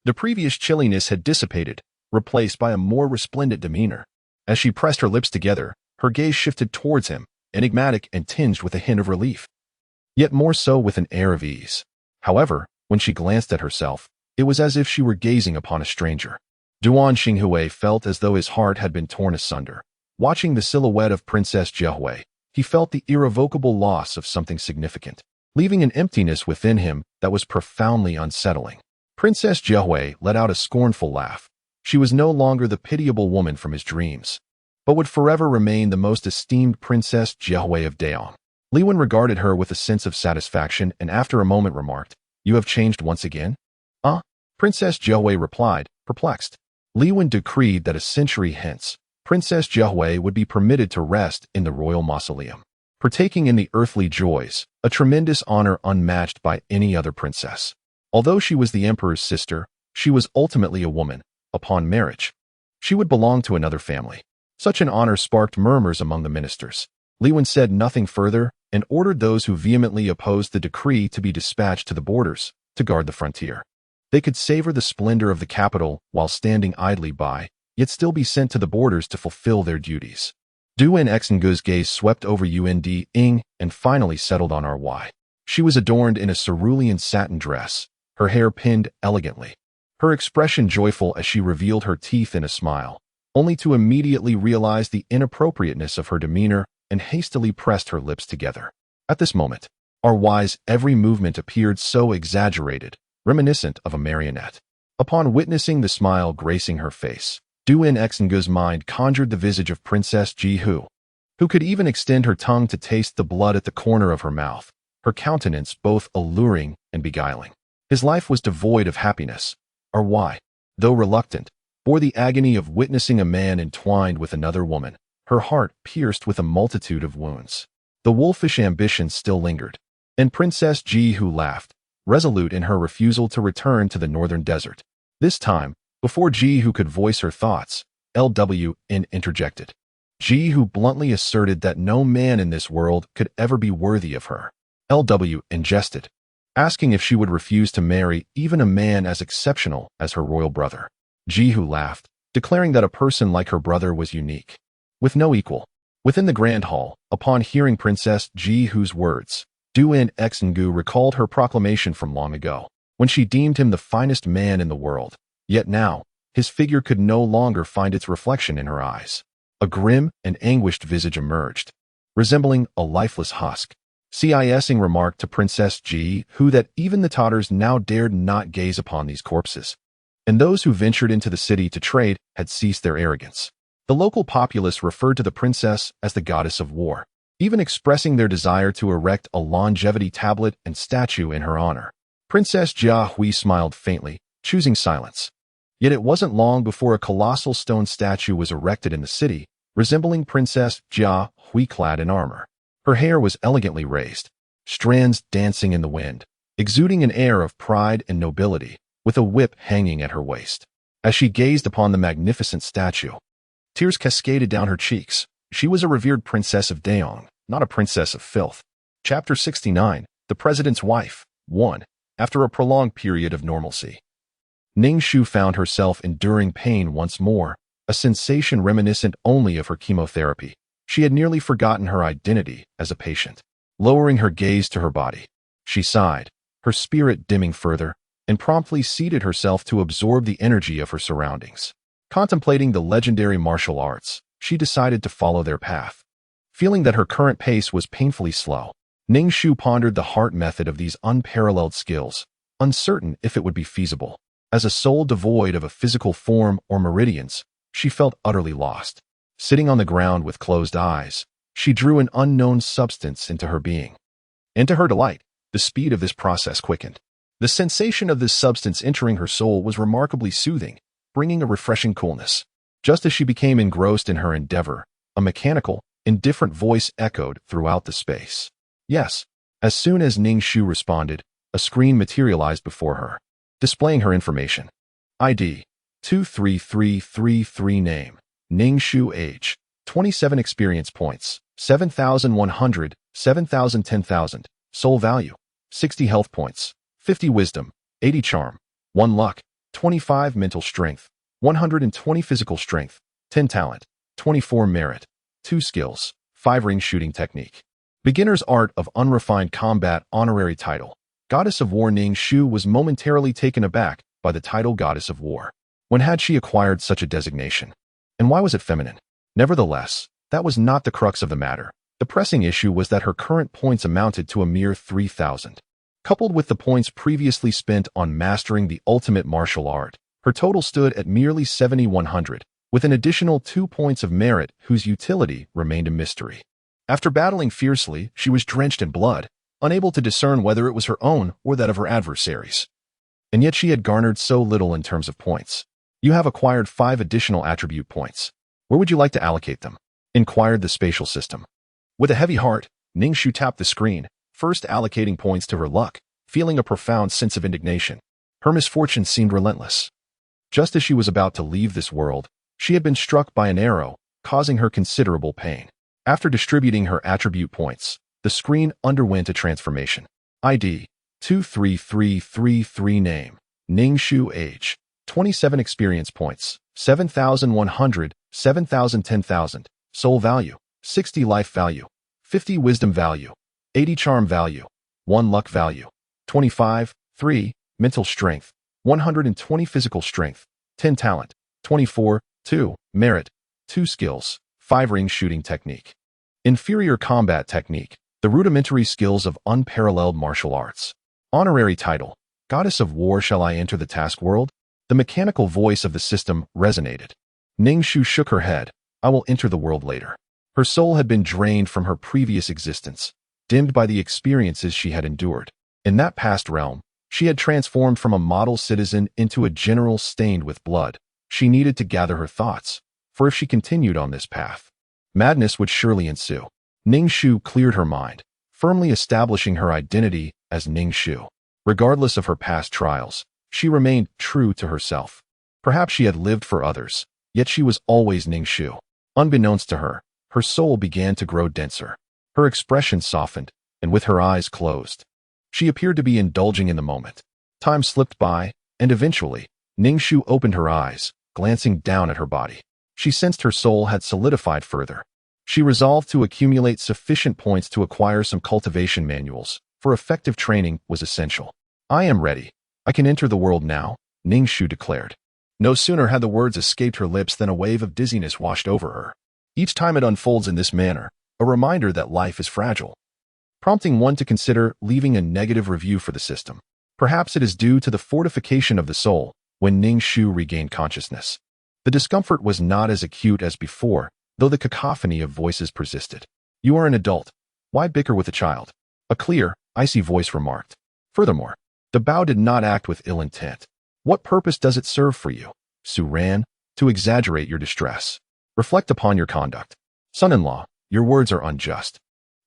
The previous chilliness had dissipated, replaced by a more resplendent demeanor. As she pressed her lips together, her gaze shifted towards him, enigmatic and tinged with a hint of relief, yet more so with an air of ease. However, when she glanced at herself, it was as if she were gazing upon a stranger. Duan Xinghui felt as though his heart had been torn asunder. Watching the silhouette of Princess Jiahui, he felt the irrevocable loss of something significant, leaving an emptiness within him that was profoundly unsettling. Princess Jiahui let out a scornful laugh. She was no longer the pitiable woman from his dreams, but would forever remain the most esteemed Princess Jiahui of Daeong. Li Wen regarded her with a sense of satisfaction and after a moment remarked, "You have changed once again?" Princess Jiahui replied, perplexed. Li Wen decreed that a century hence, Princess Jiahui would be permitted to rest in the royal mausoleum, partaking in the earthly joys, a tremendous honor unmatched by any other princess. Although she was the emperor's sister, she was ultimately a woman. Upon marriage, she would belong to another family. Such an honor sparked murmurs among the ministers. Li Wen said nothing further and ordered those who vehemently opposed the decree to be dispatched to the borders to guard the frontier. They could savor the splendor of the capital while standing idly by, yet still be sent to the borders to fulfill their duties. Duan Xingu's gaze swept over Yund Ing and finally settled on Ry. She was adorned in a cerulean satin dress, her hair pinned elegantly, her expression joyful as she revealed her teeth in a smile, only to immediately realize the inappropriateness of her demeanor and hastily pressed her lips together. At this moment, Ry's every movement appeared so exaggerated, reminiscent of a marionette. Upon witnessing the smile gracing her face, Duan Xingu's mind conjured the visage of Princess Ji who could even extend her tongue to taste the blood at the corner of her mouth, her countenance both alluring and beguiling. His life was devoid of happiness. Ry, though reluctant, bore the agony of witnessing a man entwined with another woman, her heart pierced with a multitude of wounds. The wolfish ambition still lingered, and Princess Ji who laughed, resolute in her refusal to return to the northern desert. This time, before Ji who could voice her thoughts, Lw interjected. Ji who bluntly asserted that no man in this world could ever be worthy of her. Lw ingested, asking if she would refuse to marry even a man as exceptional as her royal brother. Ji who laughed, declaring that a person like her brother was unique, with no equal. Within the grand hall, upon hearing Princess Ji who's words, Duan Xingu recalled her proclamation from long ago, when she deemed him the finest man in the world. Yet now, his figure could no longer find its reflection in her eyes. A grim and anguished visage emerged, resembling a lifeless husk. Cising remarked to Princess Ji who that even the Tatars now dared not gaze upon these corpses, and those who ventured into the city to trade had ceased their arrogance. The local populace referred to the princess as the goddess of war, even expressing their desire to erect a longevity tablet and statue in her honor. Princess Jia Hui smiled faintly, choosing silence. Yet it wasn't long before a colossal stone statue was erected in the city, resembling Princess Jia Hui clad in armor. Her hair was elegantly raised, strands dancing in the wind, exuding an air of pride and nobility, with a whip hanging at her waist. As she gazed upon the magnificent statue, tears cascaded down her cheeks. She was a revered princess of Daeong, not a princess of filth. Chapter 69, The President's Wife, 1. After a prolonged period of normalcy, Ning Shu found herself enduring pain once more, a sensation reminiscent only of her chemotherapy. She had nearly forgotten her identity as a patient. Lowering her gaze to her body, she sighed, her spirit dimming further, and promptly seated herself to absorb the energy of her surroundings. Contemplating the legendary martial arts, she decided to follow their path. Feeling that her current pace was painfully slow, Ning Shu pondered the heart method of these unparalleled skills, uncertain if it would be feasible. As a soul devoid of a physical form or meridians, she felt utterly lost. Sitting on the ground with closed eyes, she drew an unknown substance into her being. And to her delight, the speed of this process quickened. The sensation of this substance entering her soul was remarkably soothing, bringing a refreshing coolness. Just as she became engrossed in her endeavor, a mechanical, indifferent voice echoed throughout the space. Yes. As soon as Ning Shu responded, a screen materialized before her, displaying her information. ID 23333 name, Ning Shu age, 27 experience points, 7,100, 7,000 10,000, soul value, 60 health points, 50 wisdom, 80 charm, 1 luck, 25 mental strength, 120 physical strength, 10 talent, 24 merit, 2 skills, 5 ring shooting technique. Beginner's Art of Unrefined Combat honorary title. Goddess of War. Ning Shu was momentarily taken aback by the title Goddess of War. When had she acquired such a designation? And why was it feminine? Nevertheless, that was not the crux of the matter. The pressing issue was that her current points amounted to a mere 3,000. Coupled with the points previously spent on mastering the ultimate martial art, her total stood at merely 7,100, with an additional 2 points of merit whose utility remained a mystery. After battling fiercely, she was drenched in blood, unable to discern whether it was her own or that of her adversaries. And yet she had garnered so little in terms of points. You have acquired 5 additional attribute points. Where would you like to allocate them? Inquired the spatial system. With a heavy heart, Ning Shu tapped the screen, first allocating points to her luck, feeling a profound sense of indignation. Her misfortune seemed relentless. Just as she was about to leave this world, she had been struck by an arrow, causing her considerable pain. After distributing her attribute points, the screen underwent a transformation. ID 23333 name, Ning Shu age, 27 experience points, 7,100, 7,000 10,000, soul value, 60 life value, 50 wisdom value, 80 charm value, 1 luck value, 25, 3, mental strength, 120 physical strength, 10 talent, 24, 2, merit, 2 skills, 5 ring shooting technique. Inferior combat technique, the rudimentary skills of unparalleled martial arts. Honorary title, Goddess of War. Shall I enter the task world? The mechanical voice of the system resonated. Ning Shu shook her head. I will enter the world later. Her soul had been drained from her previous existence, dimmed by the experiences she had endured. In that past realm, she had transformed from a model citizen into a general stained with blood. She needed to gather her thoughts, for if she continued on this path, madness would surely ensue. Ning Shu cleared her mind, firmly establishing her identity as Ning Shu. Regardless of her past trials, she remained true to herself. Perhaps she had lived for others, yet she was always Ning Shu. Unbeknownst to her, her soul began to grow denser. Her expression softened, and with her eyes closed, she appeared to be indulging in the moment. Time slipped by, and eventually, Ning Shu opened her eyes, glancing down at her body. She sensed her soul had solidified further. She resolved to accumulate sufficient points to acquire some cultivation manuals, for effective training was essential. I am ready. I can enter the world now, Ning Shu declared. No sooner had the words escaped her lips than a wave of dizziness washed over her. Each time it unfolds in this manner, a reminder that life is fragile, prompting one to consider leaving a negative review for the system. Perhaps it is due to the fortification of the soul. When Ning Shu regained consciousness, the discomfort was not as acute as before, though the cacophony of voices persisted. You are an adult. Why bicker with a child? A clear, icy voice remarked. Furthermore, the bow did not act with ill intent. What purpose does it serve for you, Su Ran? To exaggerate your distress. Reflect upon your conduct. Son-in-law, your words are unjust.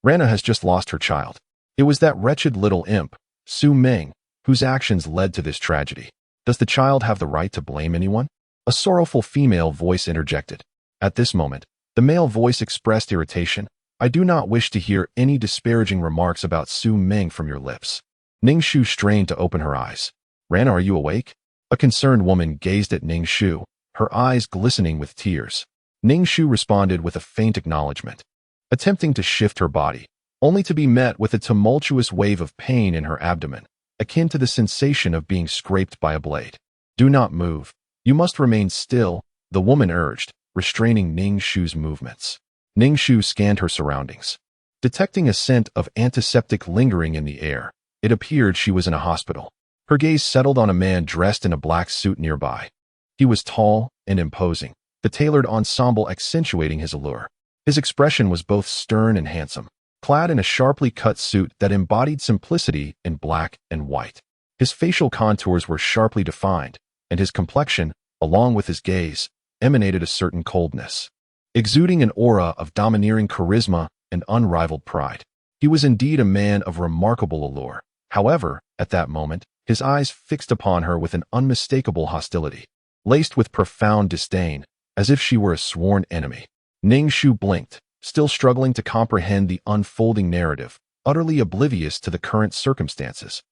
Rana has just lost her child. It was that wretched little imp, Su Meng, whose actions led to this tragedy. Does the child have the right to blame anyone? A sorrowful female voice interjected. At this moment, the male voice expressed irritation. I do not wish to hear any disparaging remarks about Su Meng from your lips. Ning Shu strained to open her eyes. Rana, are you awake? A concerned woman gazed at Ning Shu, her eyes glistening with tears. Ning Shu responded with a faint acknowledgement, attempting to shift her body, only to be met with a tumultuous wave of pain in her abdomen, akin to the sensation of being scraped by a blade. Do not move. You must remain still, the woman urged, restraining Ning Shu's movements. Ning Shu scanned her surroundings. Detecting a scent of antiseptic lingering in the air, it appeared she was in a hospital. Her gaze settled on a man dressed in a black suit nearby. He was tall and imposing, the tailored ensemble accentuating his allure. His expression was both stern and handsome, clad in a sharply cut suit that embodied simplicity in black and white. His facial contours were sharply defined, and his complexion, along with his gaze, emanated a certain coldness, exuding an aura of domineering charisma and unrivaled pride. He was indeed a man of remarkable allure. However, at that moment, his eyes fixed upon her with an unmistakable hostility, laced with profound disdain, as if she were a sworn enemy. Ning Shu blinked, still struggling to comprehend the unfolding narrative, utterly oblivious to the current circumstances.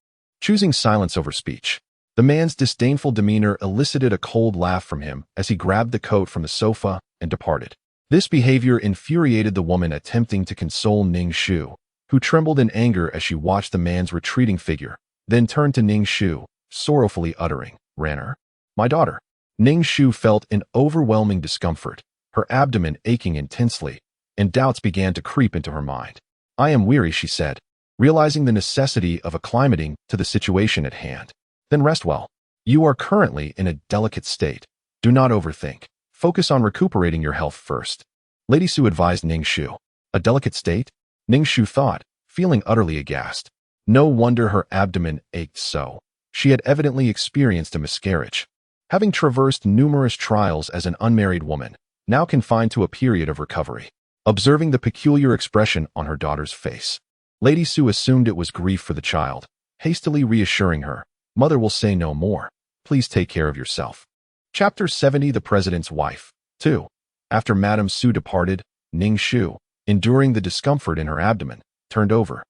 Choosing silence over speech, the man's disdainful demeanor elicited a cold laugh from him as he grabbed the coat from the sofa and departed. This behavior infuriated the woman attempting to console Ning Shu, who trembled in anger as she watched the man's retreating figure, then turned to Ning Shu, sorrowfully uttering, "Ranner, my daughter." Ning Shu felt an overwhelming discomfort, her abdomen aching intensely, and doubts began to creep into her mind. "I am weary," she said, realizing the necessity of acclimating to the situation at hand. "Then rest well. You are currently in a delicate state. Do not overthink. Focus on recuperating your health first." Lady Su advised Ning Shu. A delicate state? Ning Shu thought, feeling utterly aghast. No wonder her abdomen ached so. She had evidently experienced a miscarriage. Having traversed numerous trials as an unmarried woman, now confined to a period of recovery. Observing the peculiar expression on her daughter's face, Lady Su assumed it was grief for the child, hastily reassuring her, "Mother will say no more. Please take care of yourself." Chapter 70 The President's Wife 2. After Madame Su departed, Ning Shu, enduring the discomfort in her abdomen, turned over,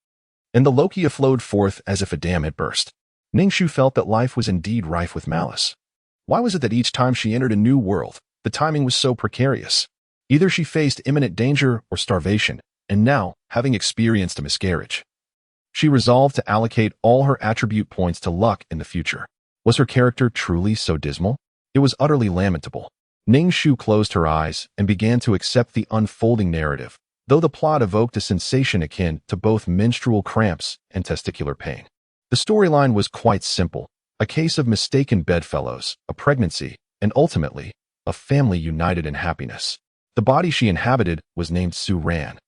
and the lochia flowed forth as if a dam had burst. Ning Shu felt that life was indeed rife with malice. Why was it that each time she entered a new world, the timing was so precarious? Either she faced imminent danger or starvation, and now, having experienced a miscarriage, she resolved to allocate all her attribute points to luck in the future. Was her character truly so dismal? It was utterly lamentable. Ning Shu closed her eyes and began to accept the unfolding narrative, though the plot evoked a sensation akin to both menstrual cramps and testicular pain. The storyline was quite simple: a case of mistaken bedfellows, a pregnancy, and ultimately, a family united in happiness. The body she inhabited was named Su Ran,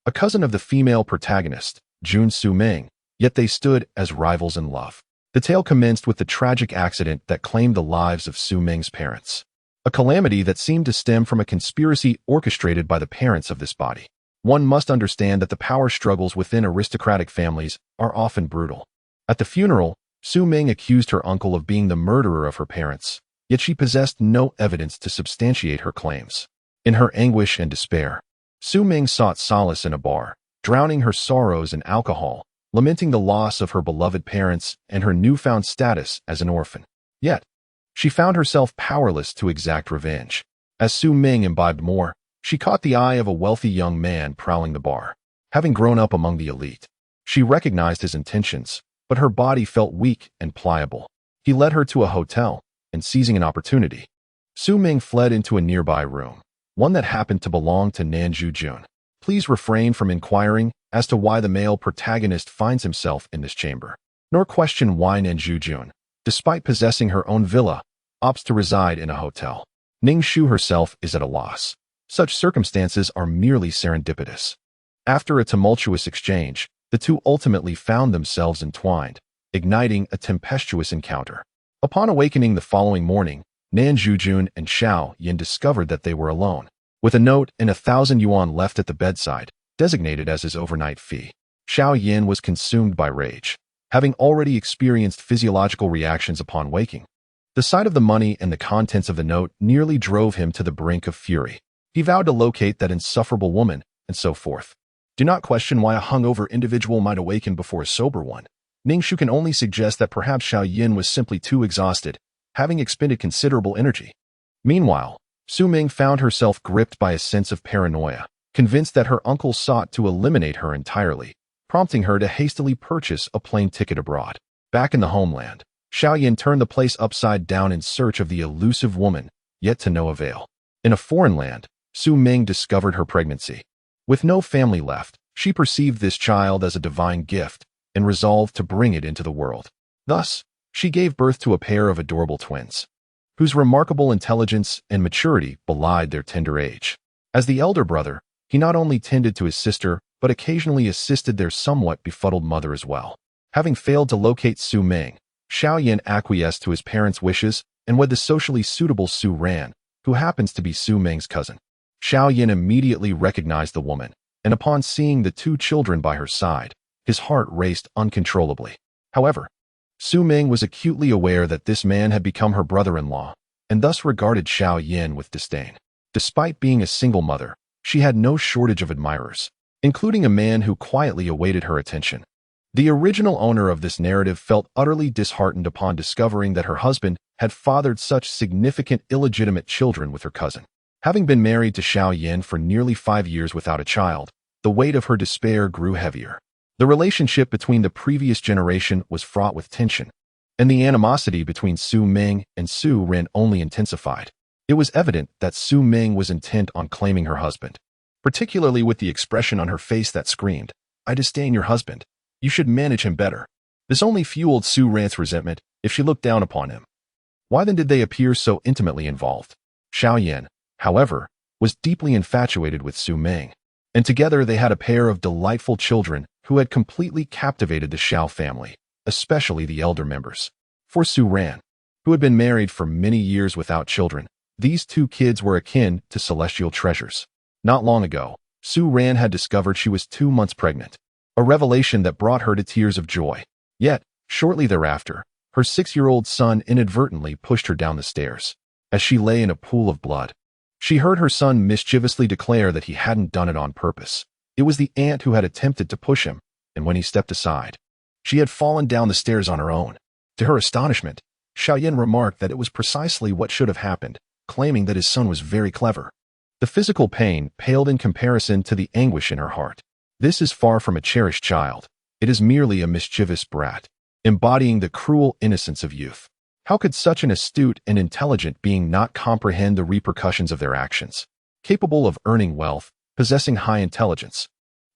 a cousin of the female protagonist, Jun Su Ming, yet they stood as rivals in love. The tale commenced with the tragic accident that claimed the lives of Su Ming's parents, a calamity that seemed to stem from a conspiracy orchestrated by the parents of this body. One must understand that the power struggles within aristocratic families are often brutal. At the funeral, Su Ming accused her uncle of being the murderer of her parents, yet she possessed no evidence to substantiate her claims. In her anguish and despair, Su Ming sought solace in a bar, drowning her sorrows in alcohol, lamenting the loss of her beloved parents and her newfound status as an orphan. Yet, she found herself powerless to exact revenge. As Su Ming imbibed more, she caught the eye of a wealthy young man prowling the bar. Having grown up among the elite, she recognized his intentions, but her body felt weak and pliable. He led her to a hotel, and seizing an opportunity, Su Ming fled into a nearby room, one that happened to belong to Nanju Jun. Please refrain from inquiring as to why the male protagonist finds himself in this chamber, nor question why Nanju Jun, despite possessing her own villa, opts to reside in a hotel. Ning Shu herself is at a loss. Such circumstances are merely serendipitous. After a tumultuous exchange, the two ultimately found themselves entwined, igniting a tempestuous encounter. Upon awakening the following morning, Nanju Jun and Xiao Yin discovered that they were alone, with a note and 1,000 yuan left at the bedside, designated as his overnight fee. Xiao Yin was consumed by rage, having already experienced physiological reactions upon waking. The sight of the money and the contents of the note nearly drove him to the brink of fury. He vowed to locate that insufferable woman, and so forth. Do not question why a hungover individual might awaken before a sober one. Ning Shu can only suggest that perhaps Xiao Yin was simply too exhausted, having expended considerable energy. Meanwhile, Su Ming found herself gripped by a sense of paranoia, convinced that her uncle sought to eliminate her entirely, prompting her to hastily purchase a plane ticket abroad. Back in the homeland, Xiao Yin turned the place upside down in search of the elusive woman, yet to no avail. In a foreign land, Su Ming discovered her pregnancy. With no family left, she perceived this child as a divine gift and resolved to bring it into the world. Thus, she gave birth to a pair of adorable twins, whose remarkable intelligence and maturity belied their tender age. As the elder brother, he not only tended to his sister, but occasionally assisted their somewhat befuddled mother as well. Having failed to locate Su Ming, Xiao Yan acquiesced to his parents' wishes and wed the socially suitable Su Ran, who happens to be Su Meng's cousin. Xiao Yan immediately recognized the woman, and upon seeing the two children by her side, his heart raced uncontrollably. However, Su Meng was acutely aware that this man had become her brother-in-law, and thus regarded Xiao Yan with disdain. Despite being a single mother, she had no shortage of admirers, including a man who quietly awaited her attention. The original owner of this narrative felt utterly disheartened upon discovering that her husband had fathered such significant illegitimate children with her cousin. Having been married to Xiao Yan for nearly 5 years without a child, the weight of her despair grew heavier. The relationship between the previous generation was fraught with tension, and the animosity between Su Meng and Su Ran only intensified. It was evident that Su Meng was intent on claiming her husband, particularly with the expression on her face that screamed, "I disdain your husband. You should manage him better." This only fueled Su Ran's resentment if she looked down upon him. Why then did they appear so intimately involved? Xiao Yan, however, was deeply infatuated with Su Meng, and together they had a pair of delightful children who had completely captivated the Xiao family, especially the elder members. For Su Ran, who had been married for many years without children, these two kids were akin to celestial treasures. Not long ago, Su Ran had discovered she was 2 months pregnant, a revelation that brought her to tears of joy. Yet, shortly thereafter, her 6-year-old son inadvertently pushed her down the stairs. As she lay in a pool of blood, she heard her son mischievously declare that he hadn't done it on purpose. It was the aunt who had attempted to push him, and when he stepped aside, she had fallen down the stairs on her own. To her astonishment, Xiao Yan remarked that it was precisely what should have happened, claiming that his son was very clever. The physical pain paled in comparison to the anguish in her heart. This is far from a cherished child. It is merely a mischievous brat, embodying the cruel innocence of youth. How could such an astute and intelligent being not comprehend the repercussions of their actions? Capable of earning wealth, possessing high intelligence,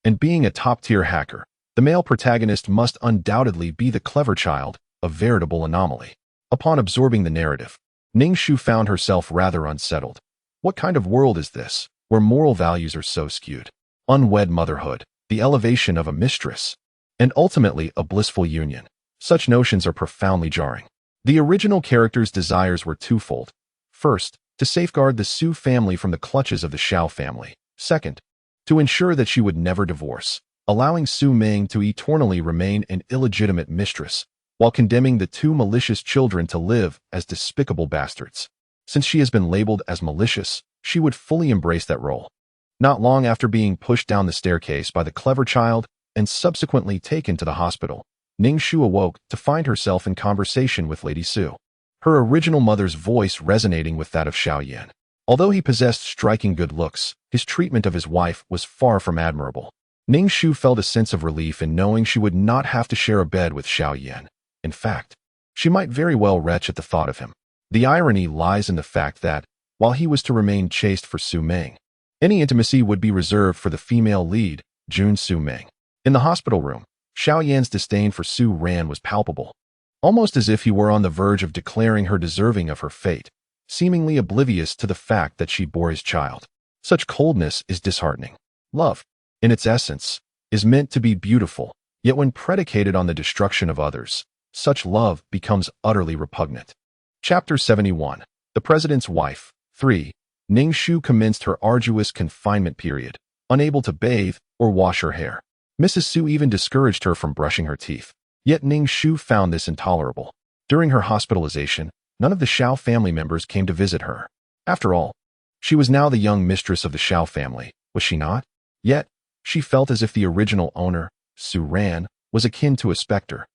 and being a top-tier hacker, the male protagonist must undoubtedly be the clever child, a veritable anomaly. Upon absorbing the narrative, Ning Shu found herself rather unsettled. What kind of world is this, where moral values are so skewed? Unwed motherhood, the elevation of a mistress, and ultimately a blissful union. Such notions are profoundly jarring. The original character's desires were twofold. First, to safeguard the Su family from the clutches of the Xiao family. Second, to ensure that she would never divorce, allowing Su Meng to eternally remain an illegitimate mistress, while condemning the 2 malicious children to live as despicable bastards. Since she has been labeled as malicious, she would fully embrace that role. Not long after being pushed down the staircase by the clever child and subsequently taken to the hospital, Ning Shu awoke to find herself in conversation with Lady Su, her original mother's voice resonating with that of Xiao Yan. Although he possessed striking good looks, his treatment of his wife was far from admirable. Ning Shu felt a sense of relief in knowing she would not have to share a bed with Xiao Yan. In fact, she might very well retch at the thought of him. The irony lies in the fact that, while he was to remain chaste for Su Meng, any intimacy would be reserved for the female lead, Jun Su Meng. In the hospital room, Xiao Yan's disdain for Su Ran was palpable, almost as if he were on the verge of declaring her deserving of her fate, seemingly oblivious to the fact that she bore his child. Such coldness is disheartening. Love, in its essence, is meant to be beautiful, yet when predicated on the destruction of others, such love becomes utterly repugnant. Chapter 71. The President's Wife. 3. Ning Shu commenced her arduous confinement period, unable to bathe or wash her hair. Mrs. Su even discouraged her from brushing her teeth. Yet Ning Shu found this intolerable. During her hospitalization, none of the Xiao family members came to visit her. After all, she was now the young mistress of the Xiao family, was she not? Yet, she felt as if the original owner, Su Ran, was akin to a specter,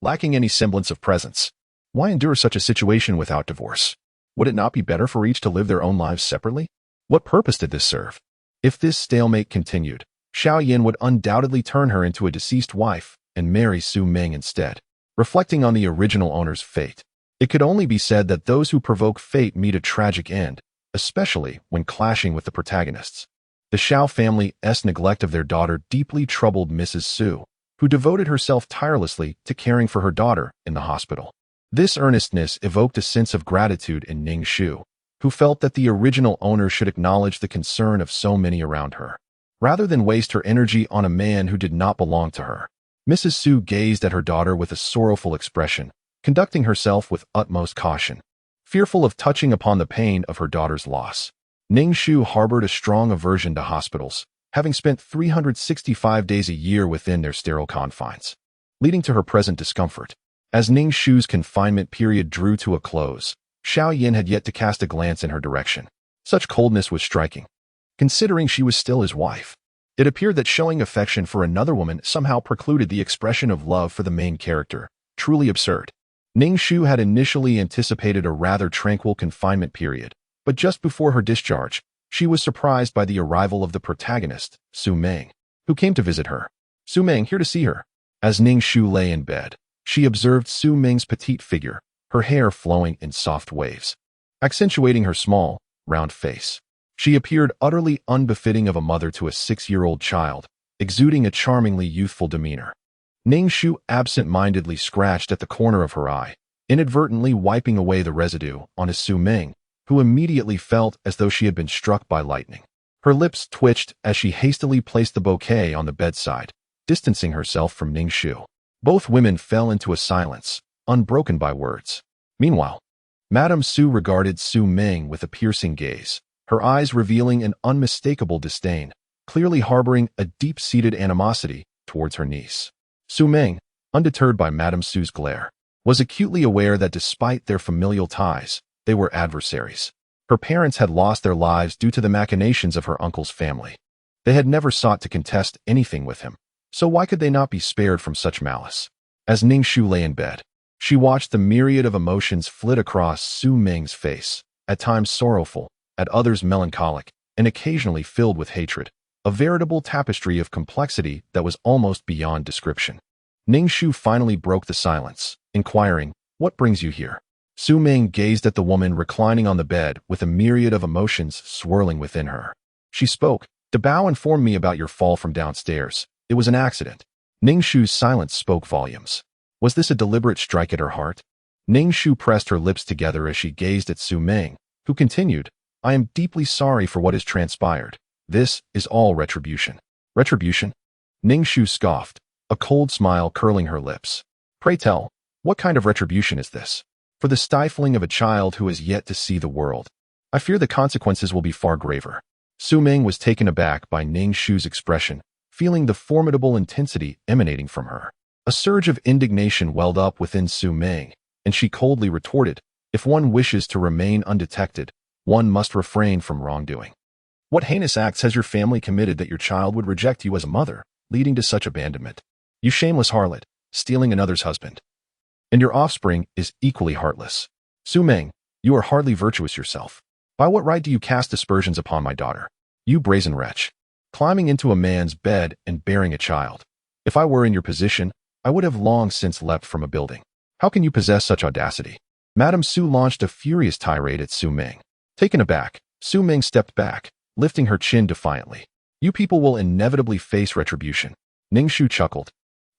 lacking any semblance of presence. Why endure such a situation without divorce? Would it not be better for each to live their own lives separately? What purpose did this serve? If this stalemate continued, Xiao Yan would undoubtedly turn her into a deceased wife and marry Su Meng instead. Reflecting on the original owner's fate, it could only be said that those who provoke fate meet a tragic end, especially when clashing with the protagonists. The Xiao family's neglect of their daughter deeply troubled Mrs. Su, who devoted herself tirelessly to caring for her daughter in the hospital. This earnestness evoked a sense of gratitude in Ning Shu, who felt that the original owner should acknowledge the concern of so many around her, rather than waste her energy on a man who did not belong to her. Mrs. Su gazed at her daughter with a sorrowful expression, conducting herself with utmost caution. Fearful of touching upon the pain of her daughter's loss, Ning Shu harbored a strong aversion to hospitals, having spent 365 days a year within their sterile confines, leading to her present discomfort. As Ning Shu's confinement period drew to a close, Xiao Yin had yet to cast a glance in her direction. Such coldness was striking, considering she was still his wife. It appeared that showing affection for another woman somehow precluded the expression of love for the main character. Truly absurd. Ning Shu had initially anticipated a rather tranquil confinement period, but just before her discharge, she was surprised by the arrival of the protagonist, Su Meng, who came to visit her. Su Meng here to see her. As Ning Shu lay in bed, she observed Su Meng's petite figure, her hair flowing in soft waves, accentuating her small, round face. She appeared utterly unbefitting of a mother to a 6-year-old child, exuding a charmingly youthful demeanor. Ning Shu absent-mindedly scratched at the corner of her eye, inadvertently wiping away the residue on Su Meng, who immediately felt as though she had been struck by lightning. Her lips twitched as she hastily placed the bouquet on the bedside, distancing herself from Ning Shu. Both women fell into a silence, unbroken by words. Meanwhile, Madame Su regarded Su Meng with a piercing gaze, her eyes revealing an unmistakable disdain, clearly harboring a deep-seated animosity towards her niece. Su Meng, undeterred by Madame Su's glare, was acutely aware that despite their familial ties, they were adversaries. Her parents had lost their lives due to the machinations of her uncle's family. They had never sought to contest anything with him, so why could they not be spared from such malice? As Ning Shu lay in bed, she watched the myriad of emotions flit across Su Meng's face, at times sorrowful, at others melancholic, and occasionally filled with hatred, a veritable tapestry of complexity that was almost beyond description. Ning Shu finally broke the silence, inquiring, "What brings you here?" Su Meng gazed at the woman reclining on the bed with a myriad of emotions swirling within her. She spoke, "De Bao informed me about your fall from downstairs. It was an accident." Ning Shu's silence spoke volumes. Was this a deliberate strike at her heart? Ning Shu pressed her lips together as she gazed at Su Meng, who continued, "I am deeply sorry for what has transpired. This is all retribution." Retribution? Ning Shu scoffed, a cold smile curling her lips. "Pray tell, what kind of retribution is this? For the stifling of a child who has yet to see the world. I fear the consequences will be far graver." Su Meng was taken aback by Ning Shu's expression, feeling the formidable intensity emanating from her. A surge of indignation welled up within Su Meng, and she coldly retorted, "If one wishes to remain undetected, one must refrain from wrongdoing. What heinous acts has your family committed that your child would reject you as a mother, leading to such abandonment? You shameless harlot, stealing another's husband. And your offspring is equally heartless. Su Meng, you are hardly virtuous yourself. By what right do you cast aspersions upon my daughter? You brazen wretch, climbing into a man's bed and bearing a child. If I were in your position, I would have long since leapt from a building. How can you possess such audacity?" Madame Su launched a furious tirade at Su Meng. Taken aback, Su Meng stepped back, lifting her chin defiantly. "You people will inevitably face retribution." Ning Shu chuckled,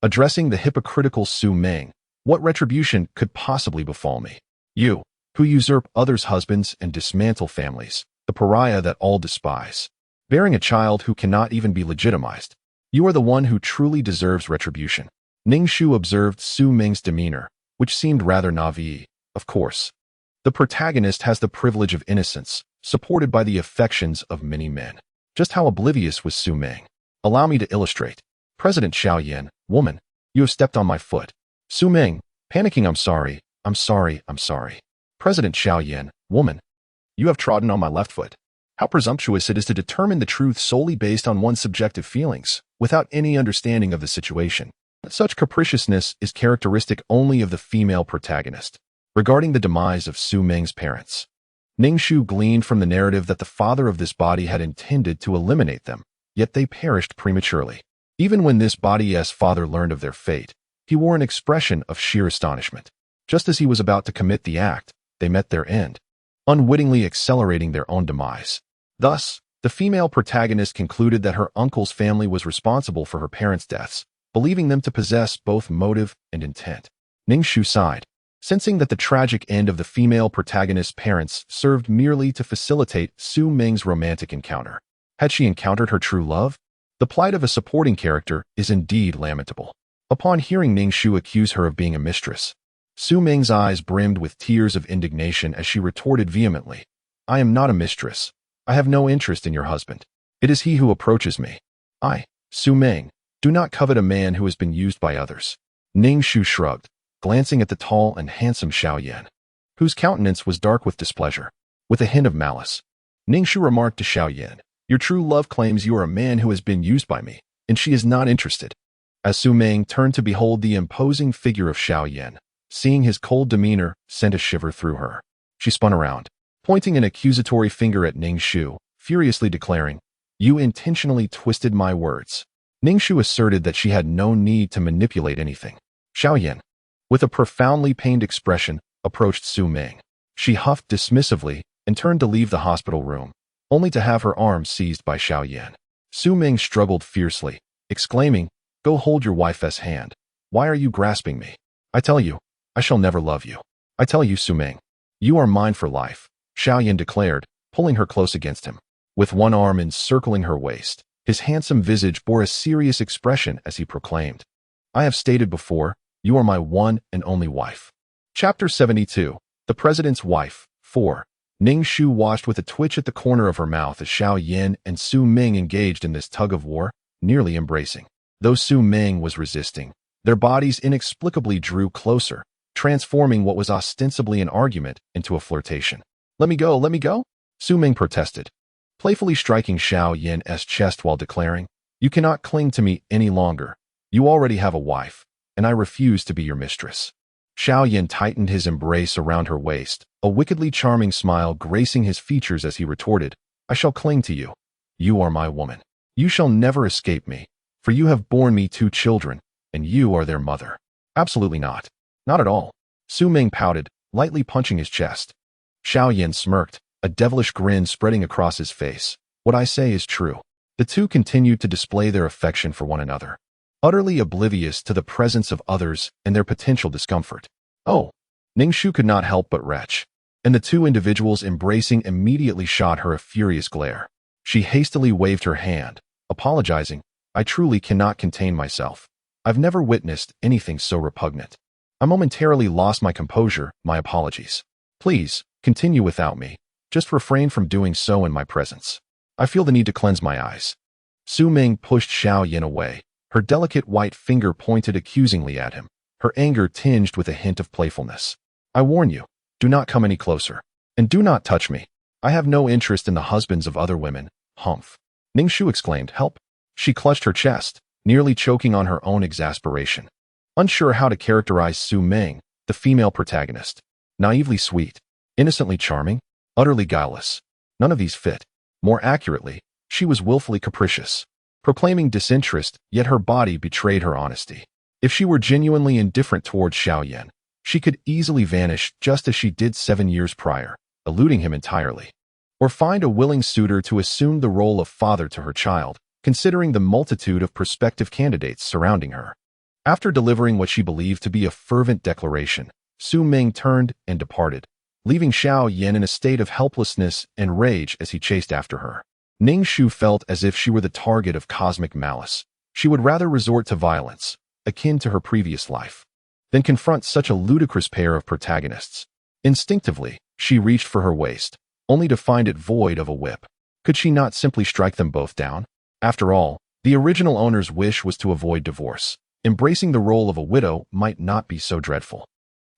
addressing the hypocritical Su Meng. "What retribution could possibly befall me? You, who usurp others' husbands and dismantle families, the pariah that all despise, bearing a child who cannot even be legitimized. You are the one who truly deserves retribution." Ning Shu observed Su Meng's demeanor, which seemed rather naive. Of course, the protagonist has the privilege of innocence, supported by the affections of many men. Just how oblivious was Su Meng? Allow me to illustrate. President Xiao Yin, woman, you have stepped on my foot. Su Meng, panicking, I'm sorry. President Xiao Yin, woman, you have trodden on my left foot. How presumptuous it is to determine the truth solely based on one's subjective feelings, without any understanding of the situation. Such capriciousness is characteristic only of the female protagonist. Regarding the demise of Su Meng's parents, Ning Shu gleaned from the narrative that the father of this body had intended to eliminate them, yet they perished prematurely. Even when this body's father learned of their fate, he wore an expression of sheer astonishment. Just as he was about to commit the act, they met their end, unwittingly accelerating their own demise. Thus, the female protagonist concluded that her uncle's family was responsible for her parents' deaths, believing them to possess both motive and intent. Ning Shu sighed, sensing that the tragic end of the female protagonist's parents served merely to facilitate Su Meng's romantic encounter. Had she encountered her true love? The plight of a supporting character is indeed lamentable. Upon hearing Ning Shu accuse her of being a mistress, Su Ming's eyes brimmed with tears of indignation as she retorted vehemently, I am not a mistress. I have no interest in your husband. It is he who approaches me. I, Su Ming, do not covet a man who has been used by others. Ning Shu shrugged, glancing at the tall and handsome Xiaoyan, whose countenance was dark with displeasure, with a hint of malice. Ning Shu remarked to Xiaoyan, your true love claims you are a man who has been used by me, and she is not interested. As Su Ming turned to behold the imposing figure of Xiaoyan, seeing his cold demeanor sent a shiver through her. She spun around, pointing an accusatory finger at Ning Shu, furiously declaring, you intentionally twisted my words. Ning Shu asserted that she had no need to manipulate anything. Xiaoyan, with a profoundly pained expression, approached Su Ming. She huffed dismissively and turned to leave the hospital room, only to have her arm seized by Xiaoyan. Su Ming struggled fiercely, exclaiming, go hold your wife's hand. Why are you grasping me? I tell you, I shall never love you. I tell you, Su Ming, you are mine for life, Xiaoyan declared, pulling her close against him. With one arm encircling her waist, his handsome visage bore a serious expression as he proclaimed, I have stated before, you are my one and only wife. Chapter 72, The President's Wife, 4. Ning Shu watched with a twitch at the corner of her mouth as Xiaoyan and Su Ming engaged in this tug-of-war, nearly embracing. Though Su Ming was resisting, their bodies inexplicably drew closer, transforming what was ostensibly an argument into a flirtation. Let me go, Su Ming protested, playfully striking Xiaoyan's chest while declaring, you cannot cling to me any longer. You already have a wife, and I refuse to be your mistress. Xiaoyan tightened his embrace around her waist, a wickedly charming smile gracing his features as he retorted, I shall cling to you. You are my woman. You shall never escape me, for you have borne me 2 children, and you are their mother. Absolutely not. Not at all. Su Ming pouted, lightly punching his chest. Xiaoyan smirked, a devilish grin spreading across his face. What I say is true. The two continued to display their affection for one another, utterly oblivious to the presence of others and their potential discomfort. Oh, Ning Shu could not help but retch, and the two individuals embracing immediately shot her a furious glare. She hastily waved her hand, apologizing, I truly cannot contain myself. I've never witnessed anything so repugnant. I momentarily lost my composure, my apologies. Please, continue without me. Just refrain from doing so in my presence. I feel the need to cleanse my eyes. Su Ming pushed Xiaoyan away, her delicate white finger pointed accusingly at him, her anger tinged with a hint of playfulness. I warn you, do not come any closer. And do not touch me. I have no interest in the husbands of other women, humph. Ning Shu exclaimed, help. She clutched her chest, nearly choking on her own exasperation. Unsure how to characterize Su Ming, the female protagonist. Naively sweet, innocently charming, utterly guileless. None of these fit. More accurately, she was willfully capricious, proclaiming disinterest, yet her body betrayed her honesty. If she were genuinely indifferent towards Xiaoyan, she could easily vanish just as she did 7 years prior, eluding him entirely. Or find a willing suitor to assume the role of father to her child, considering the multitude of prospective candidates surrounding her. After delivering what she believed to be a fervent declaration, Su Ming turned and departed, leaving Xiaoyan in a state of helplessness and rage as he chased after her. Ning Shu felt as if she were the target of cosmic malice. She would rather resort to violence, akin to her previous life, than confront such a ludicrous pair of protagonists. Instinctively, she reached for her waist, only to find it void of a whip. Could she not simply strike them both down? After all, the original owner's wish was to avoid divorce. Embracing the role of a widow might not be so dreadful.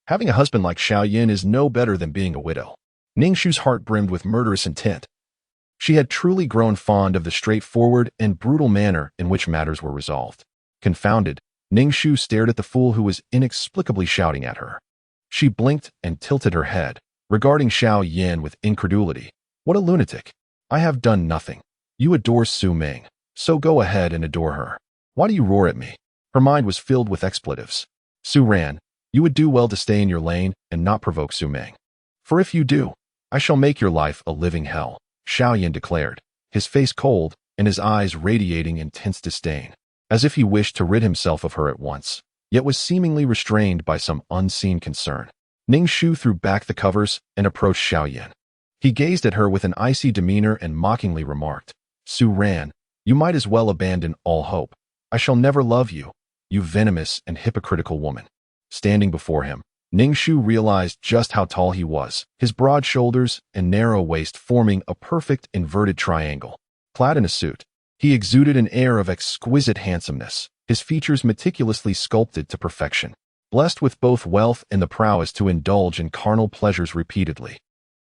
Having a husband like Xiaoyan is no better than being a widow. Ning Shu's heart brimmed with murderous intent. She had truly grown fond of the straightforward and brutal manner in which matters were resolved. Confounded, Ning Shu stared at the fool who was inexplicably shouting at her. She blinked and tilted her head, regarding Xiaoyan with incredulity. What a lunatic. I have done nothing. You adore Su Ming, so go ahead and adore her. Why do you roar at me? Her mind was filled with expletives. Su ran. You would do well to stay in your lane and not provoke Su Ming. For if you do, I shall make your life a living hell, Xiaoyan declared, his face cold and his eyes radiating intense disdain, as if he wished to rid himself of her at once, yet was seemingly restrained by some unseen concern. Ning Shu threw back the covers and approached Xiaoyan. He gazed at her with an icy demeanor and mockingly remarked, Su Ran, you might as well abandon all hope. I shall never love you, you venomous and hypocritical woman. Standing before him, Ning Shu realized just how tall he was, his broad shoulders and narrow waist forming a perfect inverted triangle. Clad in a suit, he exuded an air of exquisite handsomeness, his features meticulously sculpted to perfection. Blessed with both wealth and the prowess to indulge in carnal pleasures repeatedly,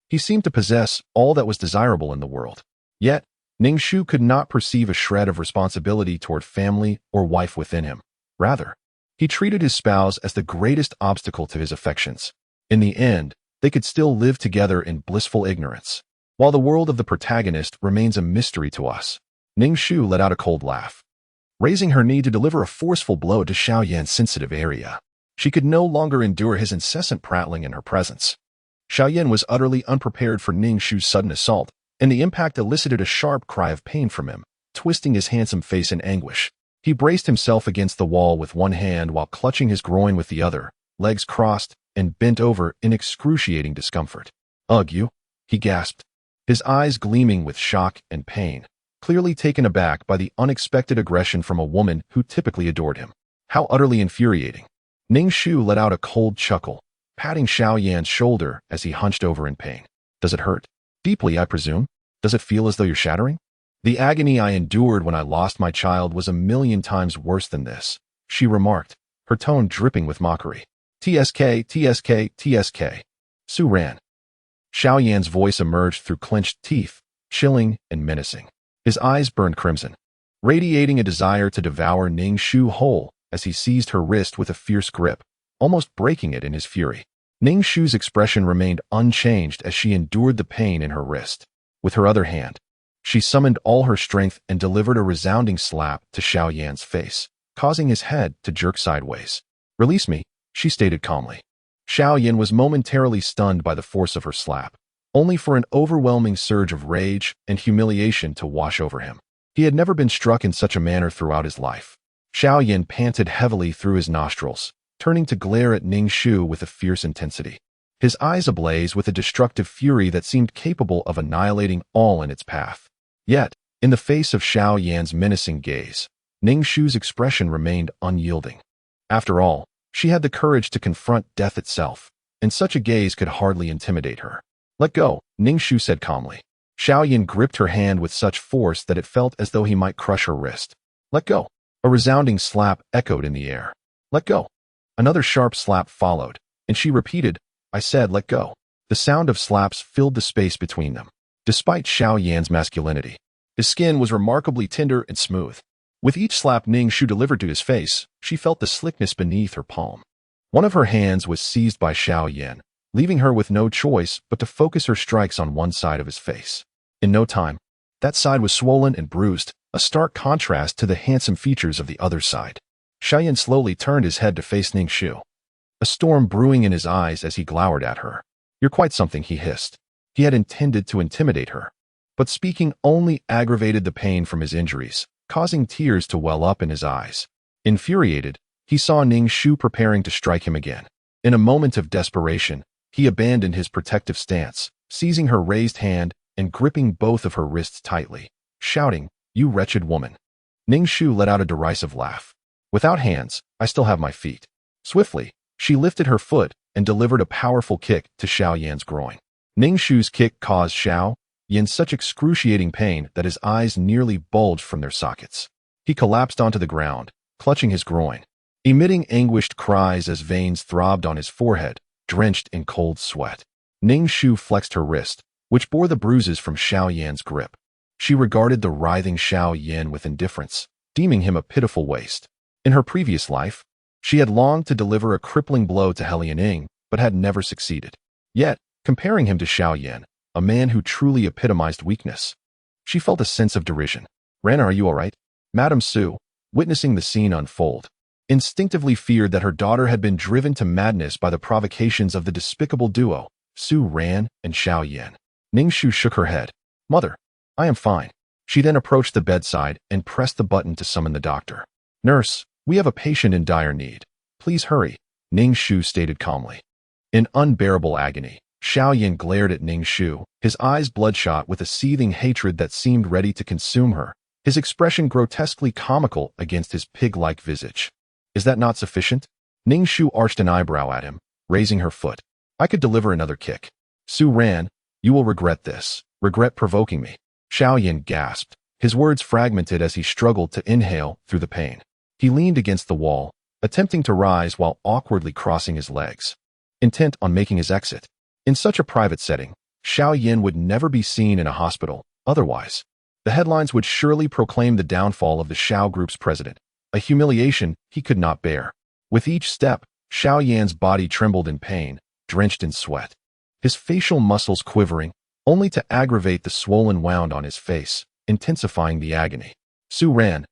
he seemed to possess all that was desirable in the world. Yet, Ning Shu could not perceive a shred of responsibility toward family or wife within him. Rather, he treated his spouse as the greatest obstacle to his affections. In the end, they could still live together in blissful ignorance. While the world of the protagonist remains a mystery to us, Ning Shu let out a cold laugh, raising her knee to deliver a forceful blow to Xiao Yan's sensitive area. She could no longer endure his incessant prattling in her presence. Xiao Yan was utterly unprepared for Ning Shu's sudden assault, and the impact elicited a sharp cry of pain from him, twisting his handsome face in anguish. He braced himself against the wall with one hand while clutching his groin with the other, legs crossed and bent over in excruciating discomfort. "Ugh, you," he gasped, his eyes gleaming with shock and pain, clearly taken aback by the unexpected aggression from a woman who typically adored him. How utterly infuriating. Ning Shu let out a cold chuckle, patting Xiao Yan's shoulder as he hunched over in pain. "Does it hurt? Deeply, I presume? Does it feel as though you're shattering?" "The agony I endured when I lost my child was 1,000,000 times worse than this," she remarked, her tone dripping with mockery. "TSK, TSK, TSK. Su ran." Xiao Yan's voice emerged through clenched teeth, chilling and menacing. His eyes burned crimson, radiating a desire to devour Ning Shu whole as he seized her wrist with a fierce grip, almost breaking it in his fury. Ning Shu's expression remained unchanged as she endured the pain in her wrist. With her other hand, she summoned all her strength and delivered a resounding slap to Xiao Yan's face, causing his head to jerk sideways. "Release me," she stated calmly. Xiao Yan was momentarily stunned by the force of her slap, only for an overwhelming surge of rage and humiliation to wash over him. He had never been struck in such a manner throughout his life. Xiao Yan panted heavily through his nostrils, turning to glare at Ning Shu with a fierce intensity, his eyes ablaze with a destructive fury that seemed capable of annihilating all in its path. Yet, in the face of Xiao Yan's menacing gaze, Ning Shu's expression remained unyielding. After all, she had the courage to confront death itself, and such a gaze could hardly intimidate her. "Let go," Ning Shu said calmly. Xiao Yan gripped her hand with such force that it felt as though he might crush her wrist. "Let go." A resounding slap echoed in the air. "Let go." Another sharp slap followed, and she repeated, "I said let go." The sound of slaps filled the space between them. Despite Xiao Yan's masculinity, his skin was remarkably tender and smooth. With each slap Ning Shu delivered to his face, she felt the slickness beneath her palm. One of her hands was seized by Xiao Yan, leaving her with no choice but to focus her strikes on one side of his face. In no time, that side was swollen and bruised, a stark contrast to the handsome features of the other side. Xiao Yan slowly turned his head to face Ning Shu, a storm brewing in his eyes as he glowered at her. "You're quite something," he hissed. He had intended to intimidate her, but speaking only aggravated the pain from his injuries, causing tears to well up in his eyes. Infuriated, he saw Ning Shu preparing to strike him again. In a moment of desperation, he abandoned his protective stance, seizing her raised hand and gripping both of her wrists tightly, shouting, "You wretched woman." Ning Shu let out a derisive laugh. "Without hands, I still have my feet." Swiftly, she lifted her foot and delivered a powerful kick to Xiao Yan's groin. Ning Shu's kick caused Xiao Yan such excruciating pain that his eyes nearly bulged from their sockets. He collapsed onto the ground, clutching his groin, emitting anguished cries as veins throbbed on his forehead, drenched in cold sweat. Ning Shu flexed her wrist, which bore the bruises from Xiao Yan's grip. She regarded the writhing Xiao Yan with indifference, deeming him a pitiful waste. In her previous life, she had longed to deliver a crippling blow to Hellion Ing, but had never succeeded. Yet, comparing him to Xiao Yan, a man who truly epitomized weakness, she felt a sense of derision. "Rana, are you all right?" Madame Su, witnessing the scene unfold, instinctively feared that her daughter had been driven to madness by the provocations of the despicable duo, Su Ran and Xiao Yan. Ning Shu shook her head. "Mother, I am fine." She then approached the bedside and pressed the button to summon the doctor. "Nurse, we have a patient in dire need. Please hurry," Ning Shu stated calmly. In unbearable agony, Xiao Yan glared at Ning Shu, his eyes bloodshot with a seething hatred that seemed ready to consume her, his expression grotesquely comical against his pig-like visage. "Is that not sufficient?" Ning Shu arched an eyebrow at him, raising her foot. I could deliver another kick. Su ran. You will regret this. Regret provoking me. Xiaoyan gasped, his words fragmented as he struggled to inhale through the pain. He leaned against the wall, attempting to rise while awkwardly crossing his legs, intent on making his exit. In such a private setting, Xiaoyan would never be seen in a hospital. Otherwise, the headlines would surely proclaim the downfall of the Xiao Group's president, a humiliation he could not bear. With each step, Xiaoyan's body trembled in pain, drenched in sweat, his facial muscles quivering, only to aggravate the swollen wound on his face, intensifying the agony. Su ran.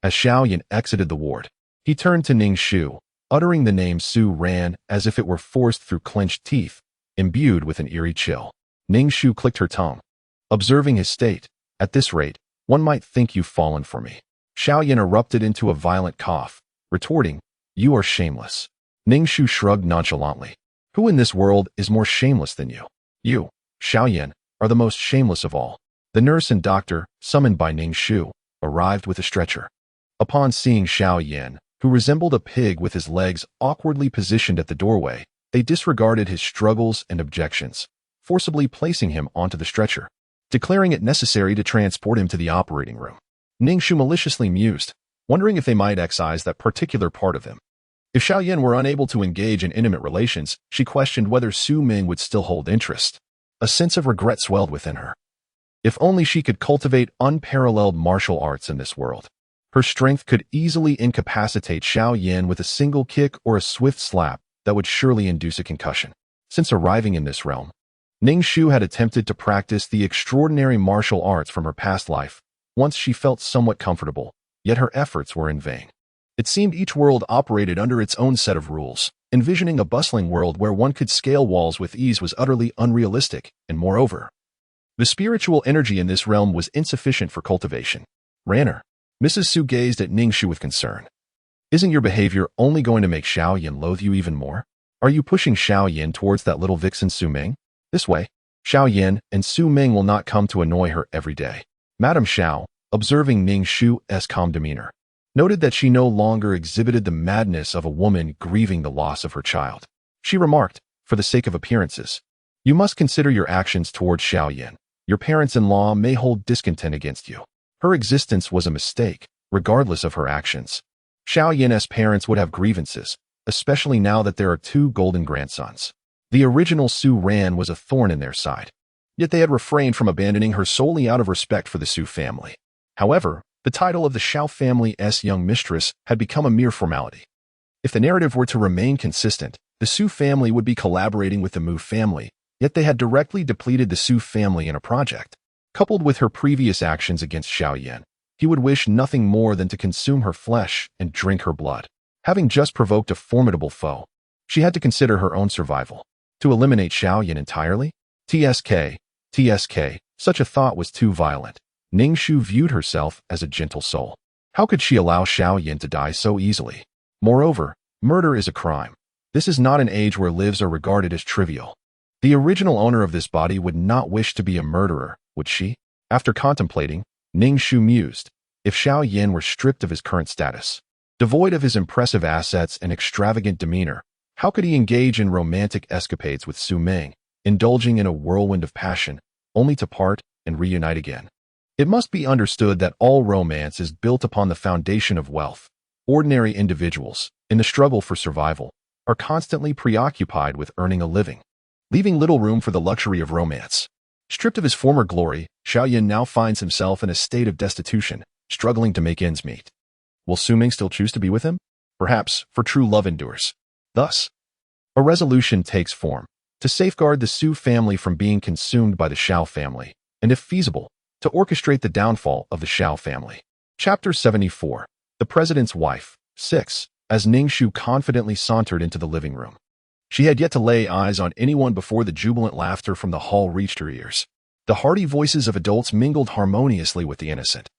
As Xiaoyan exited the ward, he turned to Ning Shu, uttering the name Su ran as if it were forced through clenched teeth, imbued with an eerie chill. Ning Shu clicked her tongue, observing his state. At this rate, one might think you've fallen for me. Xiaoyan erupted into a violent cough, retorting, You are shameless. Ning Shu shrugged nonchalantly. Who in this world is more shameless than you? You, Xiaoyan, are the most shameless of all. The nurse and doctor, summoned by Ning Shu, arrived with a stretcher. Upon seeing Xiaoyan, who resembled a pig with his legs awkwardly positioned at the doorway, they disregarded his struggles and objections, forcibly placing him onto the stretcher, declaring it necessary to transport him to the operating room. Ning Shu maliciously mused, wondering if they might excise that particular part of him. If Xiaoyan were unable to engage in intimate relations, she questioned whether Su Ming would still hold interest. A sense of regret swelled within her. If only she could cultivate unparalleled martial arts in this world. Her strength could easily incapacitate Xiaoyan with a single kick or a swift slap that would surely induce a concussion. Since arriving in this realm, Ning Shu had attempted to practice the extraordinary martial arts from her past life. Once she felt somewhat comfortable, yet her efforts were in vain. It seemed each world operated under its own set of rules. Envisioning a bustling world where one could scale walls with ease was utterly unrealistic, and moreover, the spiritual energy in this realm was insufficient for cultivation. Ranner. Mrs. Su gazed at Ning Shu with concern. Isn't your behavior only going to make Xiaoyan loathe you even more? Are you pushing Xiaoyan towards that little vixen Su Ming? This way, Xiaoyan and Su Ming will not come to annoy her every day. Madame Xiao, observing Ning Shu's calm demeanor, noted that she no longer exhibited the madness of a woman grieving the loss of her child. She remarked, for the sake of appearances, You must consider your actions towards Xiaoyan. Your parents-in-law may hold discontent against you. Her existence was a mistake, regardless of her actions. Xiaoyan's parents would have grievances, especially now that there are 2 golden grandsons. The original Su Ran was a thorn in their side, yet they had refrained from abandoning her solely out of respect for the Su family. However, the title of the Xiao family's young mistress had become a mere formality. If the narrative were to remain consistent, the Su family would be collaborating with the Mu family, yet they had directly depleted the Su family in a project. Coupled with her previous actions against Xiaoyan, he would wish nothing more than to consume her flesh and drink her blood. Having just provoked a formidable foe, she had to consider her own survival. To eliminate Xiaoyan entirely? TSK, such a thought was too violent. Ning Shu viewed herself as a gentle soul. How could she allow Xiaoyan to die so easily? Moreover, murder is a crime. This is not an age where lives are regarded as trivial. The original owner of this body would not wish to be a murderer, would she? After contemplating, Ning Shu mused, if Xiaoyan were stripped of his current status, devoid of his impressive assets and extravagant demeanor, how could he engage in romantic escapades with Su Ming, indulging in a whirlwind of passion, only to part and reunite again? It must be understood that all romance is built upon the foundation of wealth. Ordinary individuals, in the struggle for survival, are constantly preoccupied with earning a living, leaving little room for the luxury of romance. Stripped of his former glory, Xiaoyan now finds himself in a state of destitution, struggling to make ends meet. Will Su Ming still choose to be with him? Perhaps, for true love endures. Thus, a resolution takes form, to safeguard the Su family from being consumed by the Xiao family, and if feasible, to orchestrate the downfall of the Xiao family. Chapter 74. The President's Wife. 6. As Ning Shu confidently sauntered into the living room, she had yet to lay eyes on anyone before the jubilant laughter from the hall reached her ears. The hearty voices of adults mingled harmoniously with the innocent,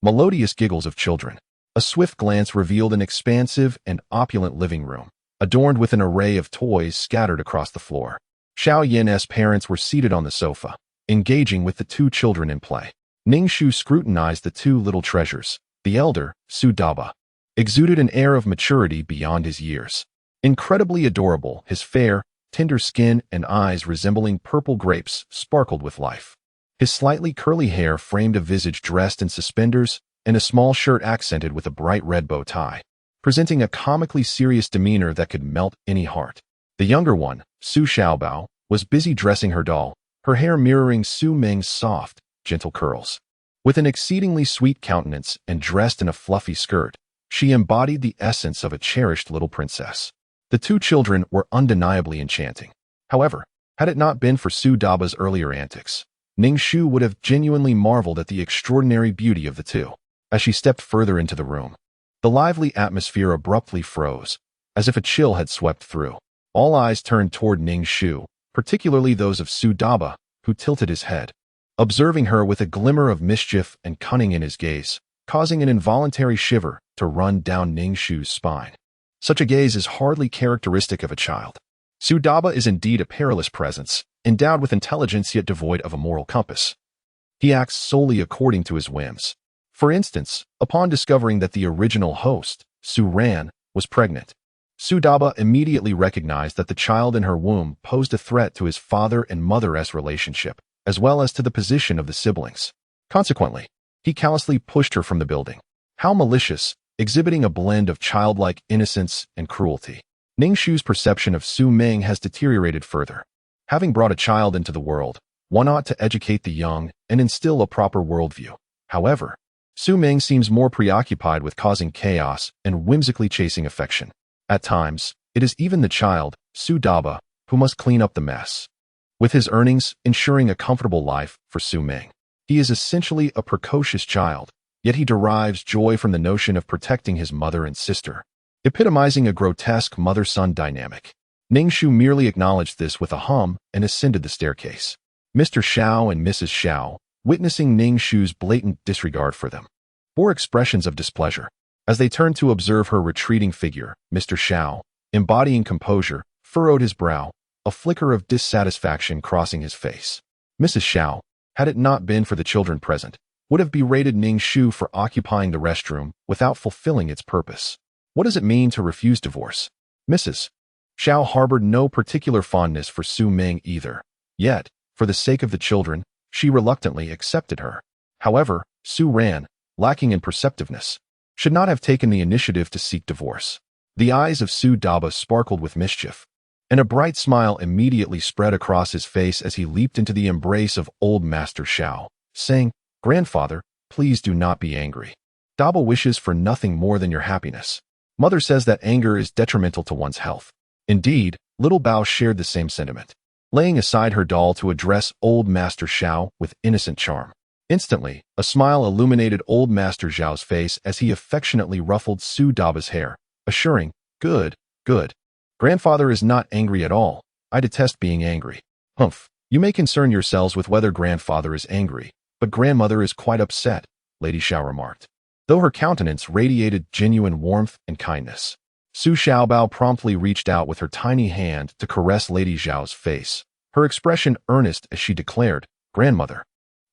melodious giggles of children. A swift glance revealed an expansive and opulent living room, adorned with an array of toys scattered across the floor. Xiaoyan's parents were seated on the sofa, engaging with the 2 children in play. Ning Shu scrutinized the 2 little treasures. The elder, Su Daba, exuded an air of maturity beyond his years. Incredibly adorable, his fair, tender skin and eyes resembling purple grapes sparkled with life. His slightly curly hair framed a visage dressed in suspenders and a small shirt accented with a bright red bow tie, presenting a comically serious demeanor that could melt any heart. The younger one, Su Xiaobao, was busy dressing her doll, her hair mirroring Su Ming's soft, gentle curls. With an exceedingly sweet countenance and dressed in a fluffy skirt, she embodied the essence of a cherished little princess. The two children were undeniably enchanting. However, had it not been for Su Daba's earlier antics, Ning Shu would have genuinely marveled at the extraordinary beauty of the two. As she stepped further into the room, the lively atmosphere abruptly froze, as if a chill had swept through. All eyes turned toward Ning Shu, particularly those of Su Daba, who tilted his head, observing her with a glimmer of mischief and cunning in his gaze, causing an involuntary shiver to run down Ning Shu's spine. Such a gaze is hardly characteristic of a child. Su Daba is indeed a perilous presence, endowed with intelligence yet devoid of a moral compass. He acts solely according to his whims. For instance, upon discovering that the original host, Su Ran, was pregnant, Su Daba immediately recognized that the child in her womb posed a threat to his father and mother's relationship, as well as to the position of the siblings. Consequently, he callously pushed her from the building. How malicious, exhibiting a blend of childlike innocence and cruelty. Ning Shu's perception of Su Ming has deteriorated further. Having brought a child into the world, one ought to educate the young and instill a proper worldview. However, Su Ming seems more preoccupied with causing chaos and whimsically chasing affection. At times, it is even the child, Su Daba, who must clean up the mess. With his earnings ensuring a comfortable life for Su Ming, he is essentially a precocious child, yet he derives joy from the notion of protecting his mother and sister, epitomizing a grotesque mother-son dynamic. Ning Shu merely acknowledged this with a hum and ascended the staircase. Mr. Xiao and Mrs. Xiao, witnessing Ning Shu's blatant disregard for them, bore expressions of displeasure. As they turned to observe her retreating figure, Mr. Xiao, embodying composure, furrowed his brow, a flicker of dissatisfaction crossing his face. Mrs. Xiao, had it not been for the children present, would have berated Ning Shu for occupying the restroom without fulfilling its purpose. What does it mean to refuse divorce? Mrs. Xiao harbored no particular fondness for Su Ming either. Yet, for the sake of the children, she reluctantly accepted her. However, Su Ran, lacking in perceptiveness, should not have taken the initiative to seek divorce. The eyes of Su Daba sparkled with mischief, and a bright smile immediately spread across his face as he leaped into the embrace of old Master Xiao, saying, "Grandfather, please do not be angry. Daba wishes for nothing more than your happiness. Mother says that anger is detrimental to one's health." Indeed, little Bao shared the same sentiment, laying aside her doll to address old Master Xiao with innocent charm. Instantly, a smile illuminated old Master Xiao's face as he affectionately ruffled Su Daba's hair, assuring, "Good, good. Grandfather is not angry at all. I detest being angry." "Humph, you may concern yourselves with whether grandfather is angry, but grandmother is quite upset," Lady Xiao remarked, though her countenance radiated genuine warmth and kindness. Su Xiaobao promptly reached out with her tiny hand to caress Lady Xiao's face, her expression earnest as she declared, "Grandmother,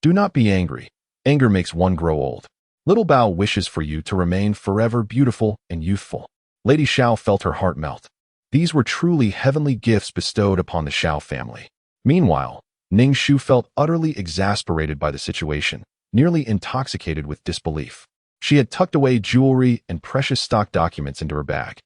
do not be angry. Anger makes one grow old. Little Bao wishes for you to remain forever beautiful and youthful." Lady Xiao felt her heart melt. These were truly heavenly gifts bestowed upon the Xiao family. Meanwhile, Ning Shu felt utterly exasperated by the situation, nearly intoxicated with disbelief. She had tucked away jewelry and precious stock documents into her bag,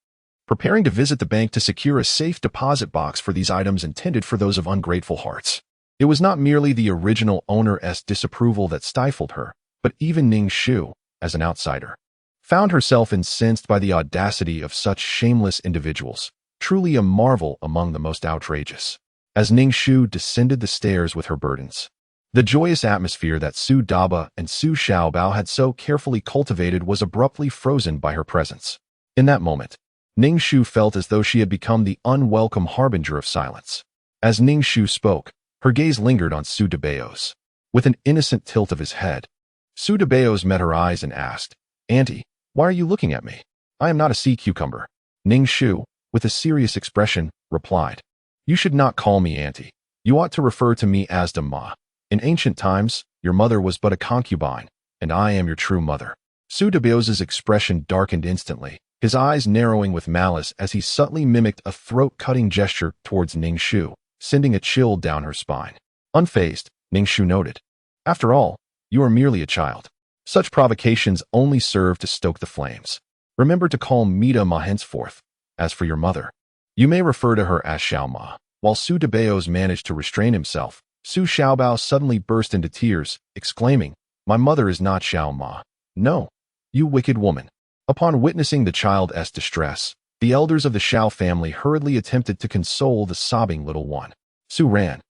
preparing to visit the bank to secure a safe deposit box for these items intended for those of ungrateful hearts. It was not merely the original owner's disapproval that stifled her, but even Ning Shu, as an outsider, found herself incensed by the audacity of such shameless individuals, truly a marvel among the most outrageous. As Ning Shu descended the stairs with her burdens, the joyous atmosphere that Su Daba and Su Xiaobao had so carefully cultivated was abruptly frozen by her presence. In that moment, Ning Shu felt as though she had become the unwelcome harbinger of silence. As Ning Shu spoke, her gaze lingered on Su Dabao's. With an innocent tilt of his head, Su Dabao's met her eyes and asked, "Auntie, why are you looking at me? I am not a sea cucumber." Ning Shu, with a serious expression, replied, "You should not call me auntie. You ought to refer to me as Ma. In ancient times, your mother was but a concubine, and I am your true mother." Su Dabao's expression darkened instantly, his eyes narrowing with malice as he subtly mimicked a throat-cutting gesture towards Ning Shu, sending a chill down her spine. Unfazed, Ning Shu noted, "After all, you are merely a child. Such provocations only serve to stoke the flames. Remember to call Mita Ma henceforth. As for your mother, you may refer to her as Xiao Ma." While Su Debeos managed to restrain himself, Su Xiaobao suddenly burst into tears, exclaiming, "My mother is not Xiao Ma. No, you wicked woman." Upon witnessing the child's distress, the elders of the Xiao family hurriedly attempted to console the sobbing little one. Su ran.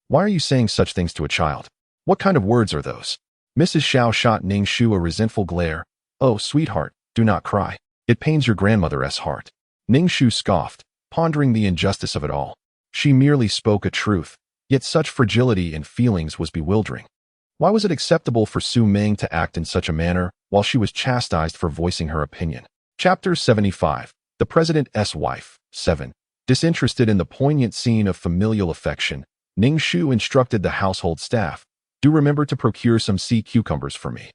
"Why are you saying such things to a child? What kind of words are those?" Mrs. Xiao shot Ning Shu a resentful glare. "Oh, sweetheart, do not cry. It pains your grandmother's heart." Ning Shu scoffed, pondering the injustice of it all. She merely spoke a truth, yet such fragility in feelings was bewildering. Why was it acceptable for Su Ming to act in such a manner while she was chastised for voicing her opinion? Chapter 75. The President's Wife. 7. Disinterested in the poignant scene of familial affection, Ning Shu instructed the household staff, "Do remember to procure some sea cucumbers for me."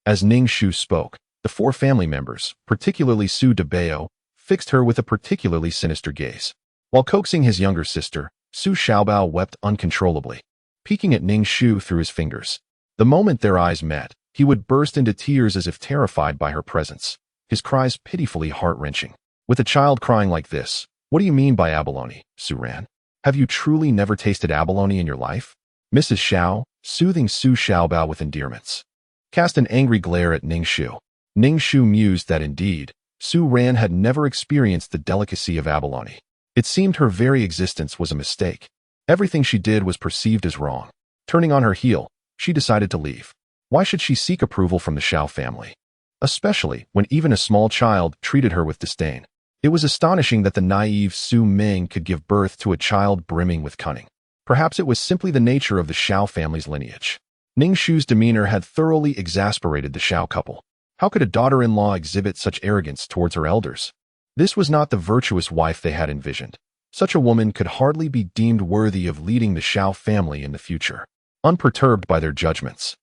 As Ning Shu spoke, the 4 family members, particularly Su Debeo, fixed her with a particularly sinister gaze. While coaxing his younger sister, Su Xiaobao wept uncontrollably, peeking at Ning Shu through his fingers. The moment their eyes met, he would burst into tears as if terrified by her presence, his cries pitifully heart-wrenching. "With a child crying like this, what do you mean by abalone, Su Ran? Have you truly never tasted abalone in your life?" Mrs. Xiao, soothing Su Xiaobao with endearments, cast an angry glare at Ning Shu. Ning Shu mused that indeed, Su Ran had never experienced the delicacy of abalone. It seemed her very existence was a mistake. Everything she did was perceived as wrong. Turning on her heel, she decided to leave. Why should she seek approval from the Xiao family? Especially when even a small child treated her with disdain. It was astonishing that the naive Su Ming could give birth to a child brimming with cunning. Perhaps it was simply the nature of the Xiao family's lineage. Ning Shu's demeanor had thoroughly exasperated the Xiao couple. How could a daughter-in-law exhibit such arrogance towards her elders? This was not the virtuous wife they had envisioned. Such a woman could hardly be deemed worthy of leading the Xiao family in the future. Unperturbed by their judgments,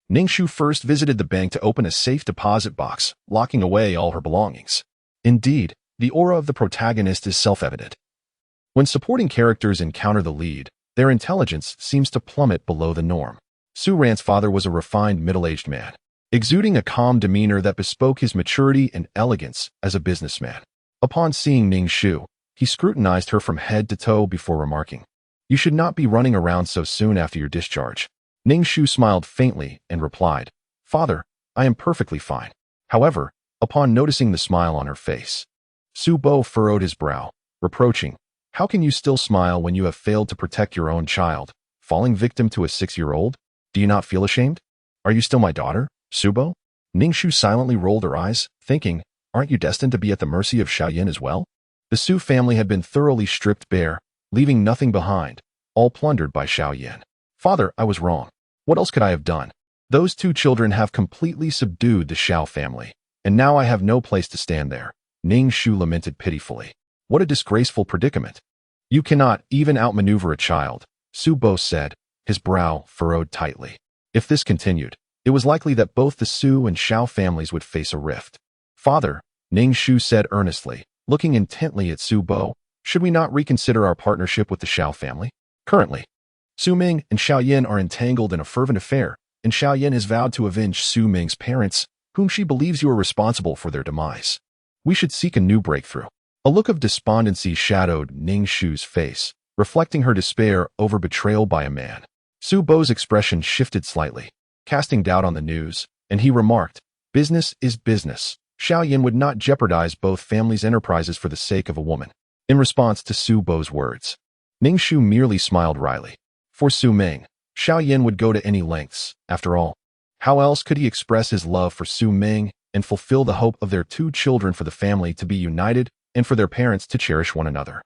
Ning Shu first visited the bank to open a safe deposit box, locking away all her belongings. Indeed, the aura of the protagonist is self-evident. When supporting characters encounter the lead, their intelligence seems to plummet below the norm. Su Ran's father was a refined middle-aged man, exuding a calm demeanor that bespoke his maturity and elegance as a businessman. Upon seeing Ning Shu, he scrutinized her from head to toe before remarking, "You should not be running around so soon after your discharge." Ning Shu smiled faintly and replied, "Father, I am perfectly fine." However, upon noticing the smile on her face, Su Bo furrowed his brow, reproaching, "How can you still smile when you have failed to protect your own child, falling victim to a 6-year-old? Do you not feel ashamed? Are you still my daughter, Su Bo?" Ning Shu silently rolled her eyes, thinking, "Aren't you destined to be at the mercy of Xiaoyan as well?" The Su family had been thoroughly stripped bare, leaving nothing behind, all plundered by Xiaoyan. "Father, I was wrong. What else could I have done? Those 2 children have completely subdued the Xiao family, and now I have no place to stand there." Ning Shu lamented pitifully. "What a disgraceful predicament." "You cannot even outmaneuver a child," Su Bo said, his brow furrowed tightly. If this continued, it was likely that both the Su and Xiao families would face a rift. "Father," Ning Shu said earnestly, looking intently at Su Bo, "should we not reconsider our partnership with the Xiao family? Currently, Su Ming and Xiaoyan are entangled in a fervent affair, and Xiaoyan has vowed to avenge Su Ming's parents, whom she believes you are responsible for their demise. We should seek a new breakthrough." A look of despondency shadowed Ning Shu's face, reflecting her despair over betrayal by a man. Su Bo's expression shifted slightly, casting doubt on the news, and he remarked, "Business is business. Xiaoyan would not jeopardize both families' enterprises for the sake of a woman." In response to Su Bo's words, Ning Shu merely smiled wryly. For Su Ming, Xiaoyan would go to any lengths. After all, how else could he express his love for Su Ming and fulfill the hope of their 2 children for the family to be united and for their parents to cherish one another?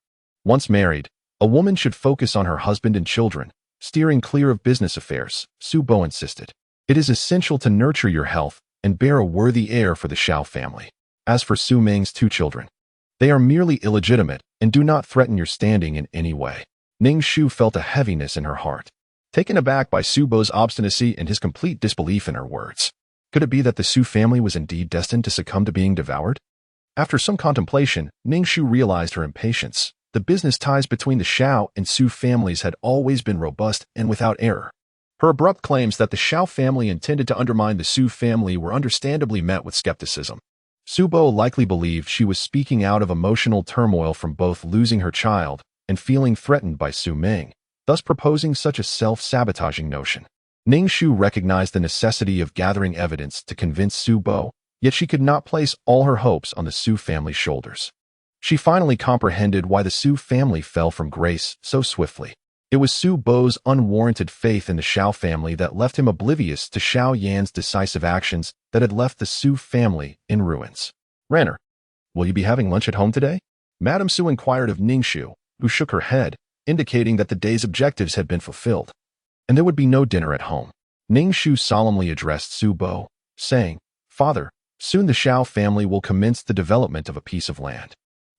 Once married, a woman should focus on her husband and children, steering clear of business affairs, Su Bo insisted. It is essential to nurture your health and bear a worthy heir for the Xiao family. As for Su Ming's 2 children, they are merely illegitimate and do not threaten your standing in any way. Ning Shu felt a heaviness in her heart, taken aback by Su Bo's obstinacy and his complete disbelief in her words. Could it be that the Su family was indeed destined to succumb to being devoured? After some contemplation, Ning Shu realized her impatience. The business ties between the Xiao and Su families had always been robust and without error. Her abrupt claims that the Xiao family intended to undermine the Su family were understandably met with skepticism. Su Bo likely believed she was speaking out of emotional turmoil from both losing her child and feeling threatened by Su Ming, thus proposing such a self-sabotaging notion. Ning Shu recognized the necessity of gathering evidence to convince Su Bo, yet she could not place all her hopes on the Su family's shoulders. She finally comprehended why the Su family fell from grace so swiftly. It was Su Bo's unwarranted faith in the Xiao family that left him oblivious to Xiao Yan's decisive actions that had left the Su family in ruins. "Ranner, will you be having lunch at home today?" Madame Su inquired of Ning Shu, who shook her head, indicating that the day's objectives had been fulfilled, and there would be no dinner at home. Ning Shu solemnly addressed Su Bo, saying, "Father, soon the Xiao family will commence the development of a piece of land,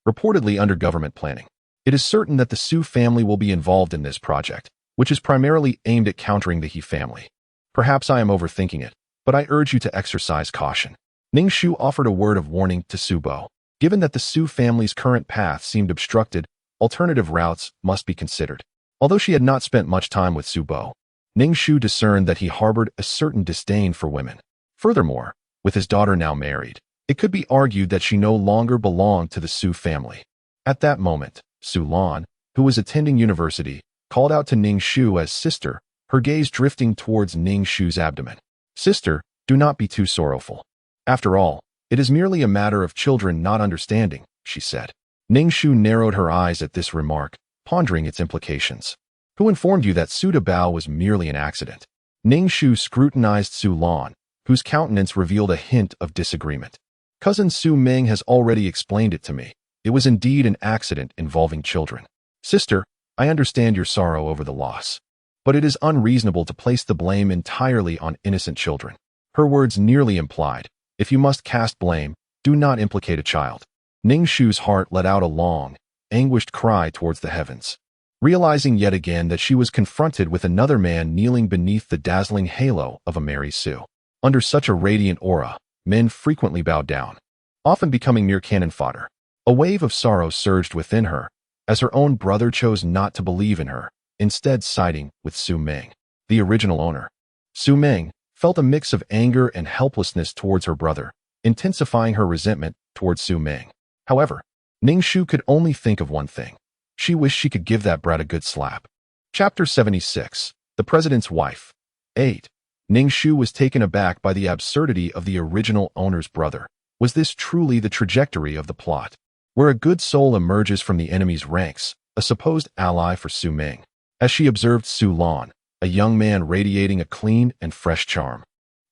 reportedly under government planning. It is certain that the Su family will be involved in this project, which is primarily aimed at countering the He family. Perhaps I am overthinking it, but I urge you to exercise caution." Ning Shu offered a word of warning to Su Bo. Given that the Su family's current path seemed obstructed, alternative routes must be considered. Although she had not spent much time with Su Bo, Ning Shu discerned that he harbored a certain disdain for women. Furthermore, with his daughter now married, it could be argued that she no longer belonged to the Su family. At that moment, Su Lan, who was attending university, called out to Ning Shu as sister, her gaze drifting towards Ning Shu's abdomen. "Sister, do not be too sorrowful. After all, it is merely a matter of children not understanding," she said. Ning Shu narrowed her eyes at this remark, pondering its implications. "Who informed you that Su Dabao was merely an accident?" Ning Shu scrutinized Su Lan, whose countenance revealed a hint of disagreement. "Cousin Su Ming has already explained it to me. It was indeed an accident involving children. Sister, I understand your sorrow over the loss, but it is unreasonable to place the blame entirely on innocent children." Her words nearly implied, "If you must cast blame, do not implicate a child." Ning Shu's heart let out a long, anguished cry towards the heavens. Realizing yet again that she was confronted with another man kneeling beneath the dazzling halo of a Mary Sue. Under such a radiant aura, men frequently bowed down, often becoming mere cannon fodder. A wave of sorrow surged within her, as her own brother chose not to believe in her, instead siding with Su Ming, the original owner. Su Ming felt a mix of anger and helplessness towards her brother, intensifying her resentment towards Su Ming. However, Ning Shu could only think of one thing. She wished she could give that brat a good slap. Chapter 76. The President's Wife. 8. Ning Shu was taken aback by the absurdity of the original owner's brother. Was this truly the trajectory of the plot, where a good soul emerges from the enemy's ranks, a supposed ally for Su Ming? As she observed Su Lan, a young man radiating a clean and fresh charm,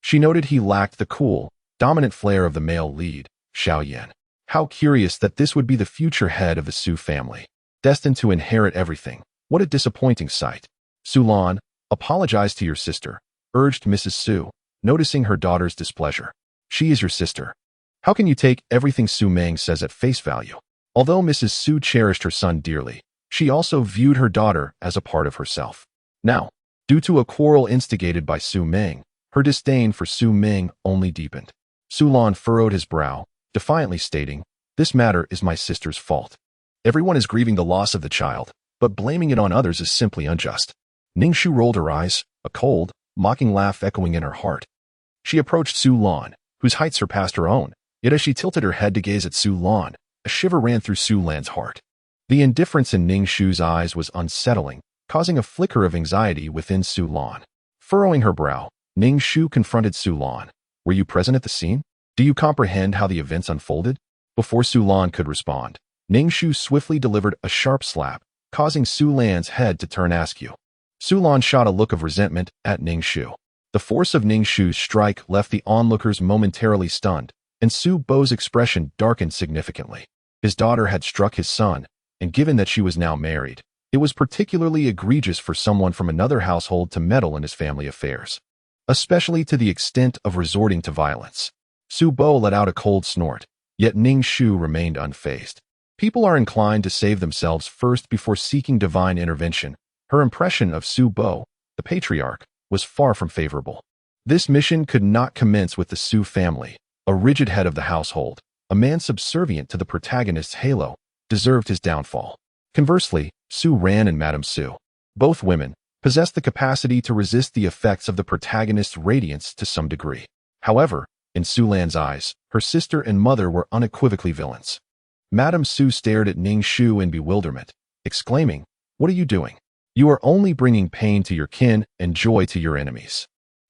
she noted he lacked the cool, dominant flair of the male lead, Xiao Yan. How curious that this would be the future head of the Su family, destined to inherit everything. What a disappointing sight. Su Lan, apologize to your sister, urged Mrs. Su, noticing her daughter's displeasure. She is your sister. How can you take everything Su Ming says at face value? Although Mrs. Su cherished her son dearly, she also viewed her daughter as a part of herself. Now, due to a quarrel instigated by Su Ming, her disdain for Su Ming only deepened. Su Lan furrowed his brow, defiantly stating, "This matter is my sister's fault. Everyone is grieving the loss of the child, but blaming it on others is simply unjust." Ning Shu rolled her eyes, a cold, mocking laugh echoing in her heart. She approached Su Lan, whose height surpassed her own, yet as she tilted her head to gaze at Su Lan, a shiver ran through Su Lan's heart. The indifference in Ning Shu's eyes was unsettling, causing a flicker of anxiety within Su Lan. Furrowing her brow, Ning Shu confronted Su Lan. "Were you present at the scene? Do you comprehend how the events unfolded?" Before Su Lan could respond, Ning Shu swiftly delivered a sharp slap, causing Su Lan's head to turn askew. Su Lan shot a look of resentment at Ning Shu. The force of Ning Shu's strike left the onlookers momentarily stunned, and Su Bo's expression darkened significantly. His daughter had struck his son, and given that she was now married, it was particularly egregious for someone from another household to meddle in his family affairs, especially to the extent of resorting to violence. Su Bo let out a cold snort, yet Ning Shu remained unfazed. People are inclined to save themselves first before seeking divine intervention. Her impression of Su Bo, the patriarch, was far from favorable. This mission could not commence with the Su family, a rigid head of the household, a man subservient to the protagonist's halo, deserved his downfall. Conversely, Su Ran and Madame Su, both women, possessed the capacity to resist the effects of the protagonist's radiance to some degree. However, in Su Lan's eyes, her sister and mother were unequivocally villains. Madame Su stared at Ning Shu in bewilderment, exclaiming, "What are you doing? You are only bringing pain to your kin and joy to your enemies."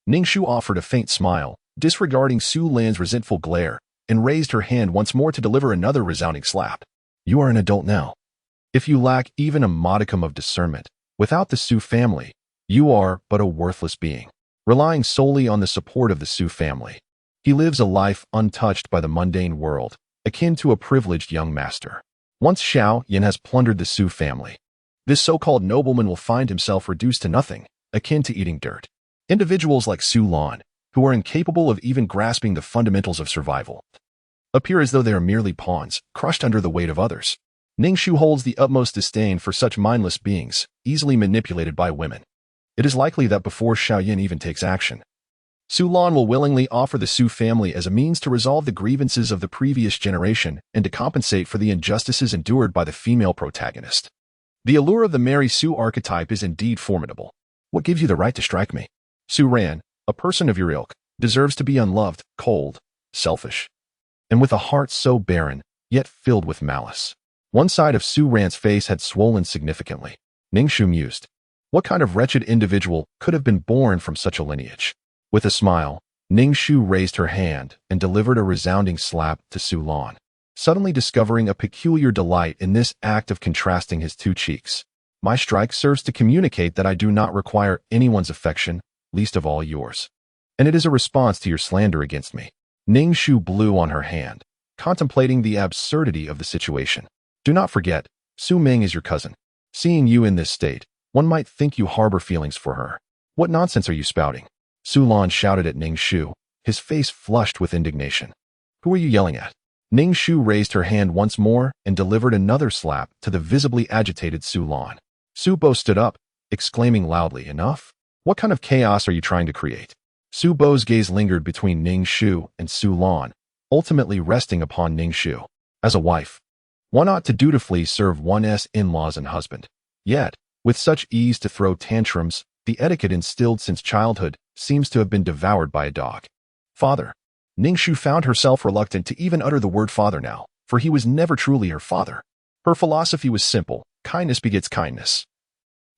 Ning Shu offered a faint smile, disregarding Su Lan's resentful glare, and raised her hand once more to deliver another resounding slap. "You are an adult now. If you lack even a modicum of discernment, without the Su family, you are but a worthless being, relying solely on the support of the Su family. He lives a life untouched by the mundane world, akin to a privileged young master. Once Xiao Yan has plundered the Su family, this so-called nobleman will find himself reduced to nothing, akin to eating dirt. Individuals like Su Lan, who are incapable of even grasping the fundamentals of survival, appear as though they are merely pawns, crushed under the weight of others. Ning Shu holds the utmost disdain for such mindless beings, easily manipulated by women. It is likely that before Xiao Yan even takes action, Su Lan will willingly offer the Su family as a means to resolve the grievances of the previous generation and to compensate for the injustices endured by the female protagonist. The allure of the Mary Su archetype is indeed formidable. What gives you the right to strike me? Su Ran, a person of your ilk, deserves to be unloved, cold, selfish, and with a heart so barren, yet filled with malice." One side of Su Ran's face had swollen significantly. Ning Shu mused, what kind of wretched individual could have been born from such a lineage? With a smile, Ning Shu raised her hand and delivered a resounding slap to Su Lan, suddenly discovering a peculiar delight in this act of contrasting his two cheeks. "My strike serves to communicate that I do not require anyone's affection, least of all yours. And it is a response to your slander against me." Ning Shu blew on her hand, contemplating the absurdity of the situation. "Do not forget, Su Ming is your cousin. Seeing you in this state, one might think you harbor feelings for her. What nonsense are you spouting?" Su Lan shouted at Ning Shu, his face flushed with indignation. "Who are you yelling at?" Ning Shu raised her hand once more and delivered another slap to the visibly agitated Su Lan. Su Bo stood up, exclaiming loudly, "Enough? What kind of chaos are you trying to create?" Su Bo's gaze lingered between Ning Shu and Su Lan, ultimately resting upon Ning Shu. As a wife, one ought to dutifully serve one's in-laws and husband. Yet, with such ease to throw tantrums, the etiquette instilled since childhood seems to have been devoured by a dog. "Father." Ning Shu found herself reluctant to even utter the word father now, for he was never truly her father. Her philosophy was simple: kindness begets kindness.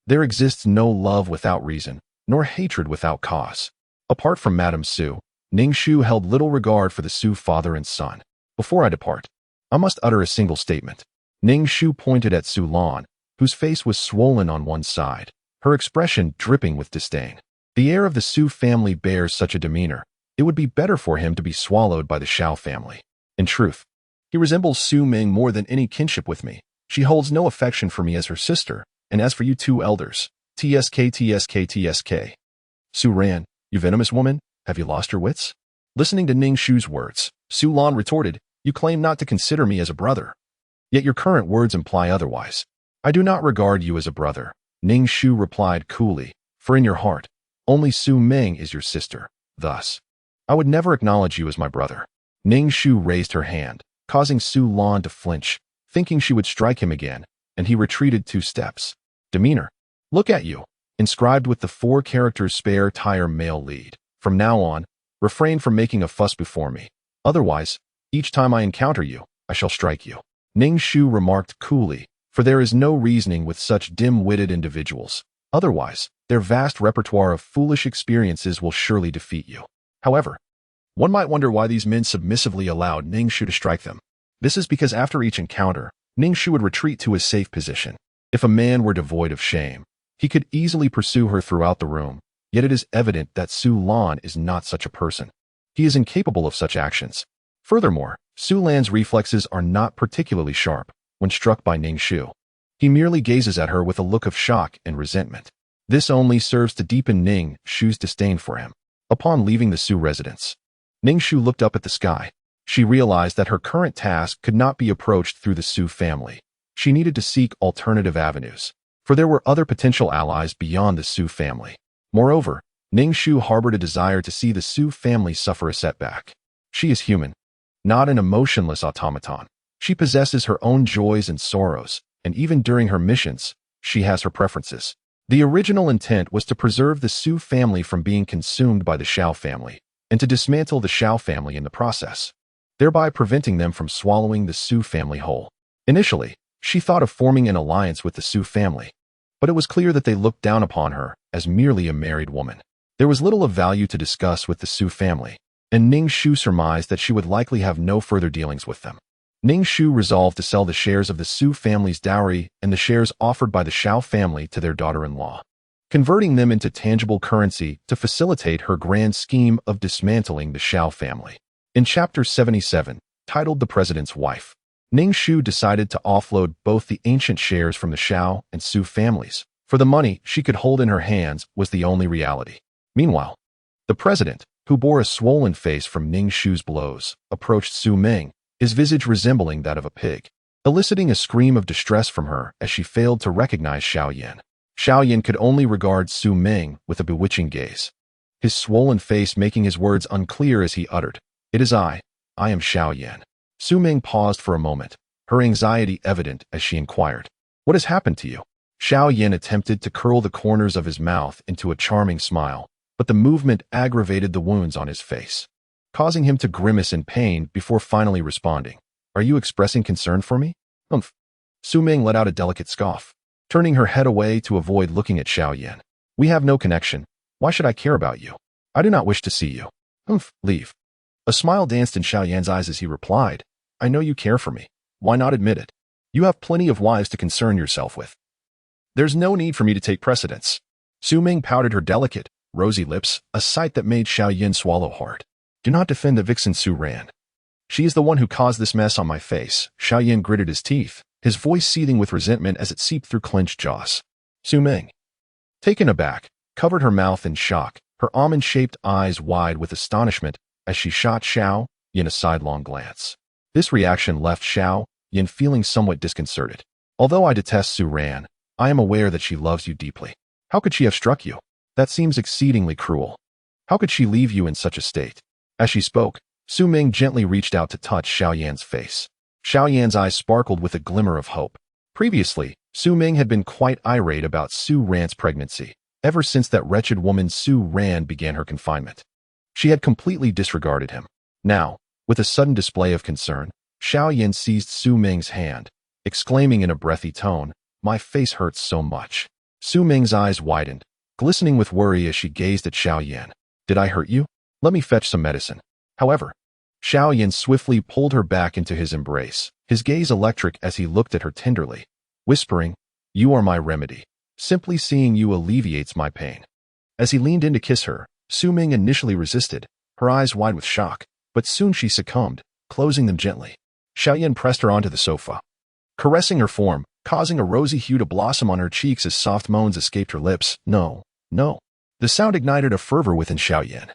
There exists no love without reason, nor hatred without cause. Apart from Madame Su, Ning Shu held little regard for the Su father and son. "Before I depart, I must utter a single statement." Ning Shu pointed at Su Lan, whose face was swollen on one side, her expression dripping with disdain. "The heir of the Su family bears such a demeanor. It would be better for him to be swallowed by the Xiao family. In truth, he resembles Su Ming more than any kinship with me. She holds no affection for me as her sister, and as for you two elders, TSK, TSK, TSK. Su Ran, you venomous woman, have you lost your wits?" Listening to Ning Shu's words, Su Lan retorted, "You claim not to consider me as a brother, yet your current words imply otherwise." "I do not regard you as a brother," Ning Shu replied coolly, "for in your heart, only Su Ming is your sister. Thus, I would never acknowledge you as my brother." Ning Shu raised her hand, causing Su Lan to flinch, thinking she would strike him again, and he retreated 2 steps. "Demeanor. Look at you," inscribed with the 4 characters spare tire male lead. "From now on, refrain from making a fuss before me. Otherwise, each time I encounter you, I shall strike you." Ning Shu remarked coolly, for there is no reasoning with such dim-witted individuals. Otherwise, their vast repertoire of foolish experiences will surely defeat you. However, one might wonder why these men submissively allowed Ning Shu to strike them. This is because after each encounter, Ning Shu would retreat to his safe position. If a man were devoid of shame, he could easily pursue her throughout the room, yet it is evident that Su Lan is not such a person. He is incapable of such actions. Furthermore, Su Lan's reflexes are not particularly sharp when struck by Ning Shu. He merely gazes at her with a look of shock and resentment. This only serves to deepen Ning Shu's disdain for him. Upon leaving the Su residence, Ning Shu looked up at the sky. She realized that her current task could not be approached through the Su family. She needed to seek alternative avenues, for there were other potential allies beyond the Su family. Moreover, Ning Shu harbored a desire to see the Su family suffer a setback. She is human. not an emotionless automaton. She possesses her own joys and sorrows, and even during her missions, she has her preferences. The original intent was to preserve the Su family from being consumed by the Shao family, and to dismantle the Shao family in the process, thereby preventing them from swallowing the Su family whole. Initially, she thought of forming an alliance with the Su family, but it was clear that they looked down upon her as merely a married woman. There was little of value to discuss with the Su family, and Ning Shu surmised that she would likely have no further dealings with them. Ning Shu resolved to sell the shares of the Su family's dowry and the shares offered by the Shao family to their daughter-in-law, converting them into tangible currency to facilitate her grand scheme of dismantling the Shao family. In Chapter 77, titled The President's Wife, Ning Shu decided to offload both the ancient shares from the Shao and Su families, for the money she could hold in her hands was the only reality. Meanwhile, the president, who bore a swollen face from Ning Shu's blows, approached Su Ming, his visage resembling that of a pig, eliciting a scream of distress from her as she failed to recognize Xiaoyan. Xiaoyan could only regard Su Ming with a bewitching gaze, his swollen face making his words unclear as he uttered, "It is I am Xiaoyan." Su Ming paused for a moment, her anxiety evident as she inquired, "What has happened to you?" Xiaoyan attempted to curl the corners of his mouth into a charming smile, but the movement aggravated the wounds on his face, causing him to grimace in pain before finally responding, "Are you expressing concern for me?" "Umph." Su Ming let out a delicate scoff, turning her head away to avoid looking at Xiaoyan. "We have no connection. Why should I care about you? I do not wish to see you." "Umph, leave." A smile danced in Xiaoyan's eyes as he replied, "I know you care for me. Why not admit it? You have plenty of wives to concern yourself with. There's no need for me to take precedence." Su Ming pouted her delicate, rosy lips, a sight that made Xiaoyan swallow hard. "Do not defend the vixen Su Ran. She is the one who caused this mess on my face." Xiaoyan gritted his teeth, his voice seething with resentment as it seeped through clenched jaws. Su Ming, taken aback, covered her mouth in shock, her almond-shaped eyes wide with astonishment as she shot Xiaoyan a sidelong glance. This reaction left Xiaoyan feeling somewhat disconcerted. "Although I detest Su Ran, I am aware that she loves you deeply. How could she have struck you? That seems exceedingly cruel. How could she leave you in such a state?" As she spoke, Su Ming gently reached out to touch Xiaoyan's face. Xiaoyan's eyes sparkled with a glimmer of hope. Previously, Su Ming had been quite irate about Su Ran's pregnancy, ever since that wretched woman Su Ran began her confinement. She had completely disregarded him. Now, with a sudden display of concern, Xiaoyan seized Su Ming's hand, exclaiming in a breathy tone, "My face hurts so much." Su Ming's eyes widened, glistening with worry as she gazed at Xiaoyan. "Did I hurt you? Let me fetch some medicine." However, Xiaoyan swiftly pulled her back into his embrace, his gaze electric as he looked at her tenderly, whispering, "You are my remedy. Simply seeing you alleviates my pain." As he leaned in to kiss her, Su Ming initially resisted, her eyes wide with shock, but soon she succumbed, closing them gently. Xiaoyan pressed her onto the sofa, caressing her form, causing a rosy hue to blossom on her cheeks as soft moans escaped her lips. "No, no." The sound ignited a fervor within Xiaoyan,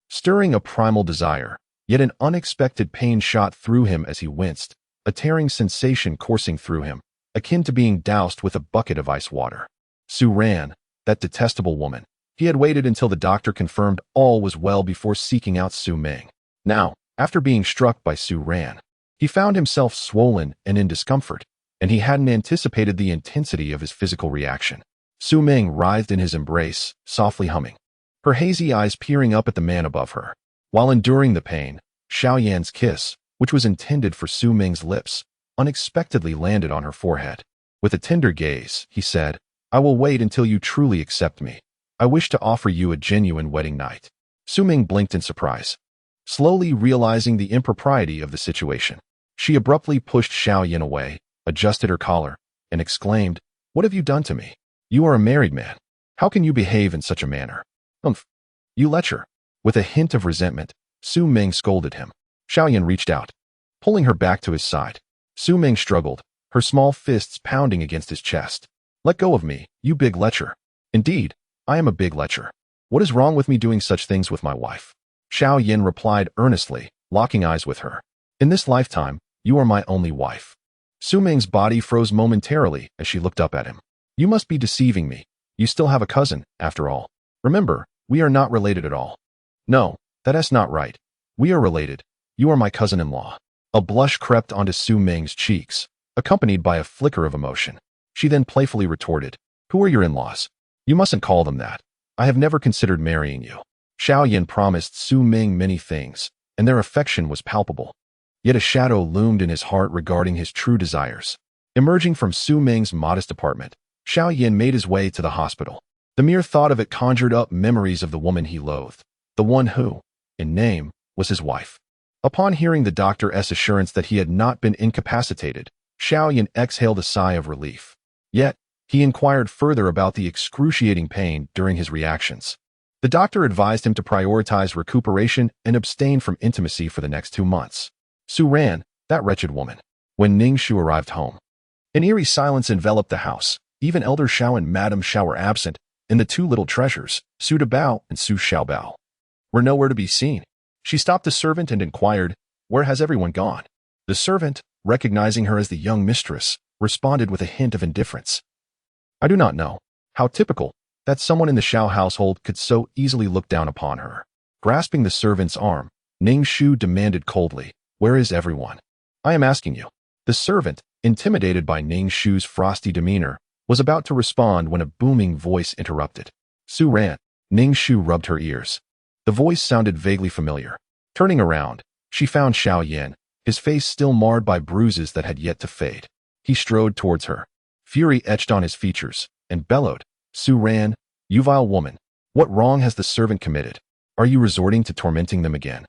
stirring a primal desire, yet an unexpected pain shot through him as he winced, a tearing sensation coursing through him, akin to being doused with a bucket of ice water. Su Ran, that detestable woman. He had waited until the doctor confirmed all was well before seeking out Su Ming. Now, after being struck by Su Ran, he found himself swollen and in discomfort, and he hadn't anticipated the intensity of his physical reaction. Su Ming writhed in his embrace, softly humming, her hazy eyes peering up at the man above her. While enduring the pain, Xiaoyan's kiss, which was intended for Su Ming's lips, unexpectedly landed on her forehead. With a tender gaze, he said, "I will wait until you truly accept me. I wish to offer you a genuine wedding night." Su Ming blinked in surprise, slowly realizing the impropriety of the situation. She abruptly pushed Xiaoyan away, adjusted her collar, and exclaimed, "What have you done to me? You are a married man. How can you behave in such a manner?" "Umph. You lecher." With a hint of resentment, Su Ming scolded him. Xiaoyan reached out, pulling her back to his side. Su Ming struggled, her small fists pounding against his chest. "Let go of me, you big lecher." "Indeed, I am a big lecher. What is wrong with me doing such things with my wife?" Xiaoyan replied earnestly, locking eyes with her. "In this lifetime, you are my only wife." Su Ming's body froze momentarily as she looked up at him. "You must be deceiving me. You still have a cousin, after all. Remember, we are not related at all." "No, that is not right. We are related. You are my cousin-in-law." A blush crept onto Su Ming's cheeks, accompanied by a flicker of emotion. She then playfully retorted, "Who are your in-laws? You mustn't call them that. I have never considered marrying you." Xiao Yan promised Su Ming many things, and their affection was palpable. Yet a shadow loomed in his heart regarding his true desires. Emerging from Su Ming's modest apartment, Xiao Yan made his way to the hospital. The mere thought of it conjured up memories of the woman he loathed, the one who, in name, was his wife. Upon hearing the doctor's assurance that he had not been incapacitated, Xiao Yan exhaled a sigh of relief. Yet, he inquired further about the excruciating pain during his reactions. The doctor advised him to prioritize recuperation and abstain from intimacy for the next 2 months. Su ran, that wretched woman. When Ning Shu arrived home, an eerie silence enveloped the house. Even Elder Xiao and Madame Xiao were absent, and the two little treasures, Su Dabao and Su Xiaobao, were nowhere to be seen. She stopped the servant and inquired, "Where has everyone gone?" The servant, recognizing her as the young mistress, responded with a hint of indifference. "I do not know." How typical that someone in the Xiao household could so easily look down upon her. Grasping the servant's arm, Ning Shu demanded coldly, "Where is everyone? I am asking you." The servant, intimidated by Ning Shu's frosty demeanor, was about to respond when a booming voice interrupted. "Su ran." Ning Shu rubbed her ears. The voice sounded vaguely familiar. Turning around, she found Xiao Yan, his face still marred by bruises that had yet to fade. He strode towards her. Fury etched on his features, and bellowed, "Su ran, you vile woman. What wrong has the servant committed? Are you resorting to tormenting them again?"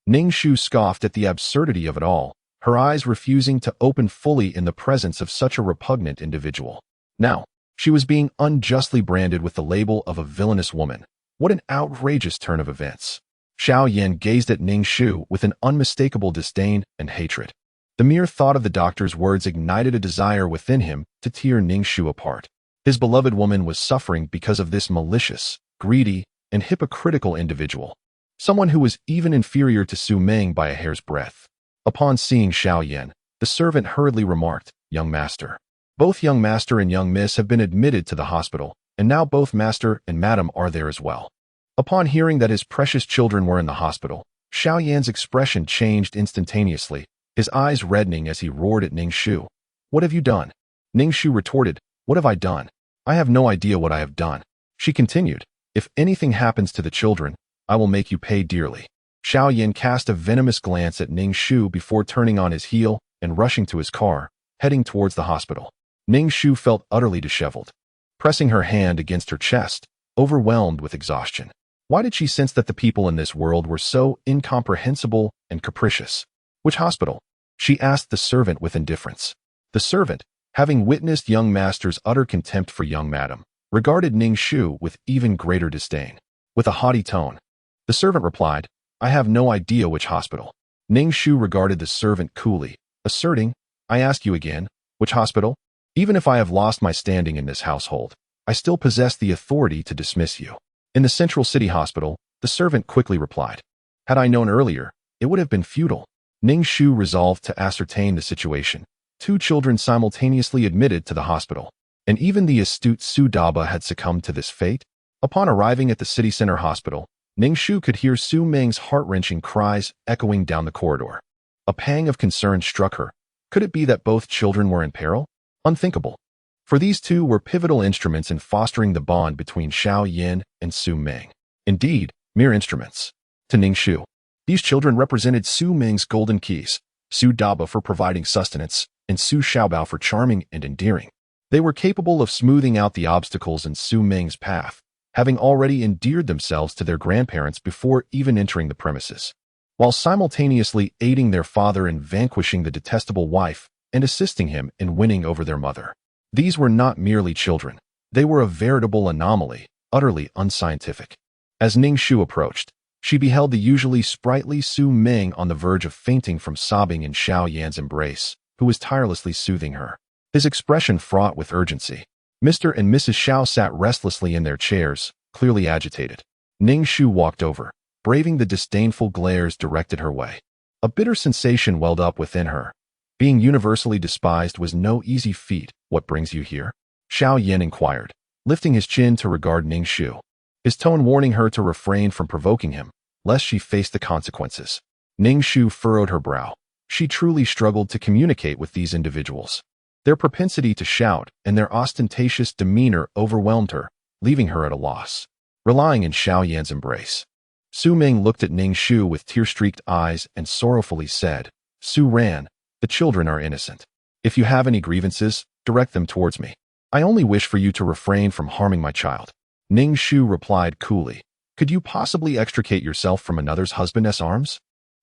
Ning Shu scoffed at the absurdity of it all, her eyes refusing to open fully in the presence of such a repugnant individual. Now, she was being unjustly branded with the label of a villainous woman. What an outrageous turn of events. Xiao Yan gazed at Ning Shu with an unmistakable disdain and hatred. The mere thought of the doctor's words ignited a desire within him to tear Ning Shu apart. His beloved woman was suffering because of this malicious, greedy, and hypocritical individual. Someone who was even inferior to Su Ming by a hair's breadth. Upon seeing Xiao Yan, the servant hurriedly remarked, "Young master." Both young master and young miss have been admitted to the hospital, and now both master and madam are there as well. Upon hearing that his precious children were in the hospital, Xiao Yan's expression changed instantaneously, his eyes reddening as he roared at Ning Shu. "What have you done?" Ning Shu retorted, "What have I done? I have no idea what I have done." She continued, "If anything happens to the children, I will make you pay dearly." Xiao Yan cast a venomous glance at Ning Shu before turning on his heel and rushing to his car, heading towards the hospital. Ning Shu felt utterly disheveled, pressing her hand against her chest, overwhelmed with exhaustion. Why did she sense that the people in this world were so incomprehensible and capricious? "Which hospital?" she asked the servant with indifference. The servant, having witnessed young master's utter contempt for young madam, regarded Ning Shu with even greater disdain. With a haughty tone, the servant replied, "I have no idea which hospital." Ning Shu regarded the servant coolly, asserting, "I ask you again, which hospital? Even if I have lost my standing in this household, I still possess the authority to dismiss you." "In the Central City Hospital," the servant quickly replied. "Had I known earlier, it would have been futile." Ning Shu resolved to ascertain the situation. 2 children simultaneously admitted to the hospital, and even the astute Su Daba had succumbed to this fate. Upon arriving at the city center hospital, Ning Shu could hear Su Ming's heart-wrenching cries echoing down the corridor. A pang of concern struck her. Could it be that both children were in peril? Unthinkable. For these two were pivotal instruments in fostering the bond between Xiao Yan and Su Ming. Indeed, mere instruments. To Ning Shu, these children represented Su Ming's golden keys, Su Daba for providing sustenance, and Su Xiaobao for charming and endearing. They were capable of smoothing out the obstacles in Su Ming's path, having already endeared themselves to their grandparents before even entering the premises, while simultaneously aiding their father in vanquishing the detestable wife and assisting him in winning over their mother. These were not merely children. They were a veritable anomaly, utterly unscientific. As Ning Shu approached, she beheld the usually sprightly Su Ming on the verge of fainting from sobbing in Xiao Yan's embrace, who was tirelessly soothing her, his expression fraught with urgency. Mr. and Mrs. Xiao sat restlessly in their chairs, clearly agitated. Ning Shu walked over, braving the disdainful glares directed her way. A bitter sensation welled up within her. Being universally despised was no easy feat. "What brings you here?" Xiao Yan inquired, lifting his chin to regard Ning Shu, his tone warning her to refrain from provoking him, lest she face the consequences. Ning Shu furrowed her brow. She truly struggled to communicate with these individuals. Their propensity to shout and their ostentatious demeanor overwhelmed her, leaving her at a loss. Relying in Xiao Yan's embrace, Su Ming looked at Ning Shu with tear-streaked eyes and sorrowfully said, "Su Ran, the children are innocent. If you have any grievances, direct them towards me. I only wish for you to refrain from harming my child." Ning Shu replied coolly, "Could you possibly extricate yourself from another's husband's arms?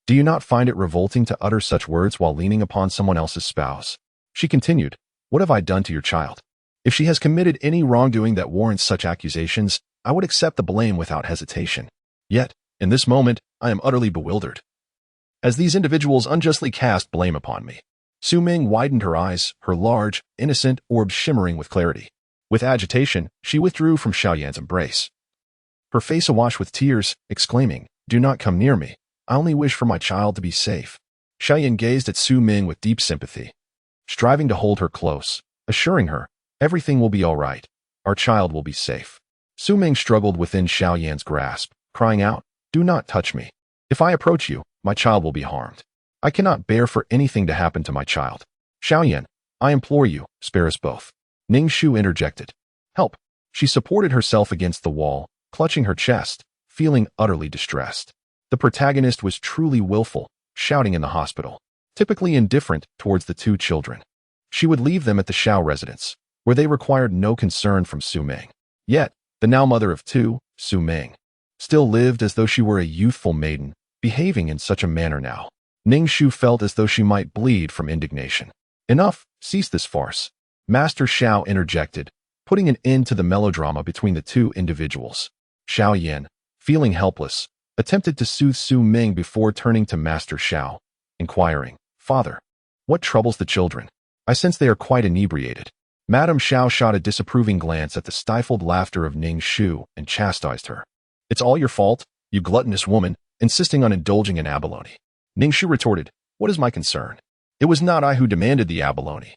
Do you not find it revolting to utter such words while leaning upon someone else's spouse?" She continued, "What have I done to your child? If she has committed any wrongdoing that warrants such accusations, I would accept the blame without hesitation. Yet, in this moment, I am utterly bewildered, as these individuals unjustly cast blame upon me." Su Ming widened her eyes, her large, innocent orbs shimmering with clarity. With agitation, she withdrew from Xiao Yan's embrace, her face awash with tears, exclaiming, "Do not come near me. I only wish for my child to be safe." Xiao Yan gazed at Su Ming with deep sympathy, striving to hold her close, assuring her, "Everything will be all right. Our child will be safe." Su Ming struggled within Xiao Yan's grasp, crying out, "Do not touch me. If I approach you, my child will be harmed. I cannot bear for anything to happen to my child. Xiao Yan, I implore you, spare us both." Ning Shu interjected, "Help." She supported herself against the wall, clutching her chest, feeling utterly distressed. The protagonist was truly willful, shouting in the hospital, typically indifferent towards the two children. She would leave them at the Xiao residence, where they required no concern from Su Ming. Yet, the now mother of two, Su Ming, still lived as though she were a youthful maiden, behaving in such a manner now. Ning Shu felt as though she might bleed from indignation. "Enough, cease this farce." Master Xiao interjected, putting an end to the melodrama between the two individuals. Xiao Yan, feeling helpless, attempted to soothe Su Ming before turning to Master Xiao, inquiring, "Father, what troubles the children? I sense they are quite inebriated." Madame Xiao shot a disapproving glance at the stifled laughter of Ning Shu and chastised her. "It's all your fault, you gluttonous woman, insisting on indulging in abalone." Ning Shu retorted, "What is my concern? It was not I who demanded the abalone.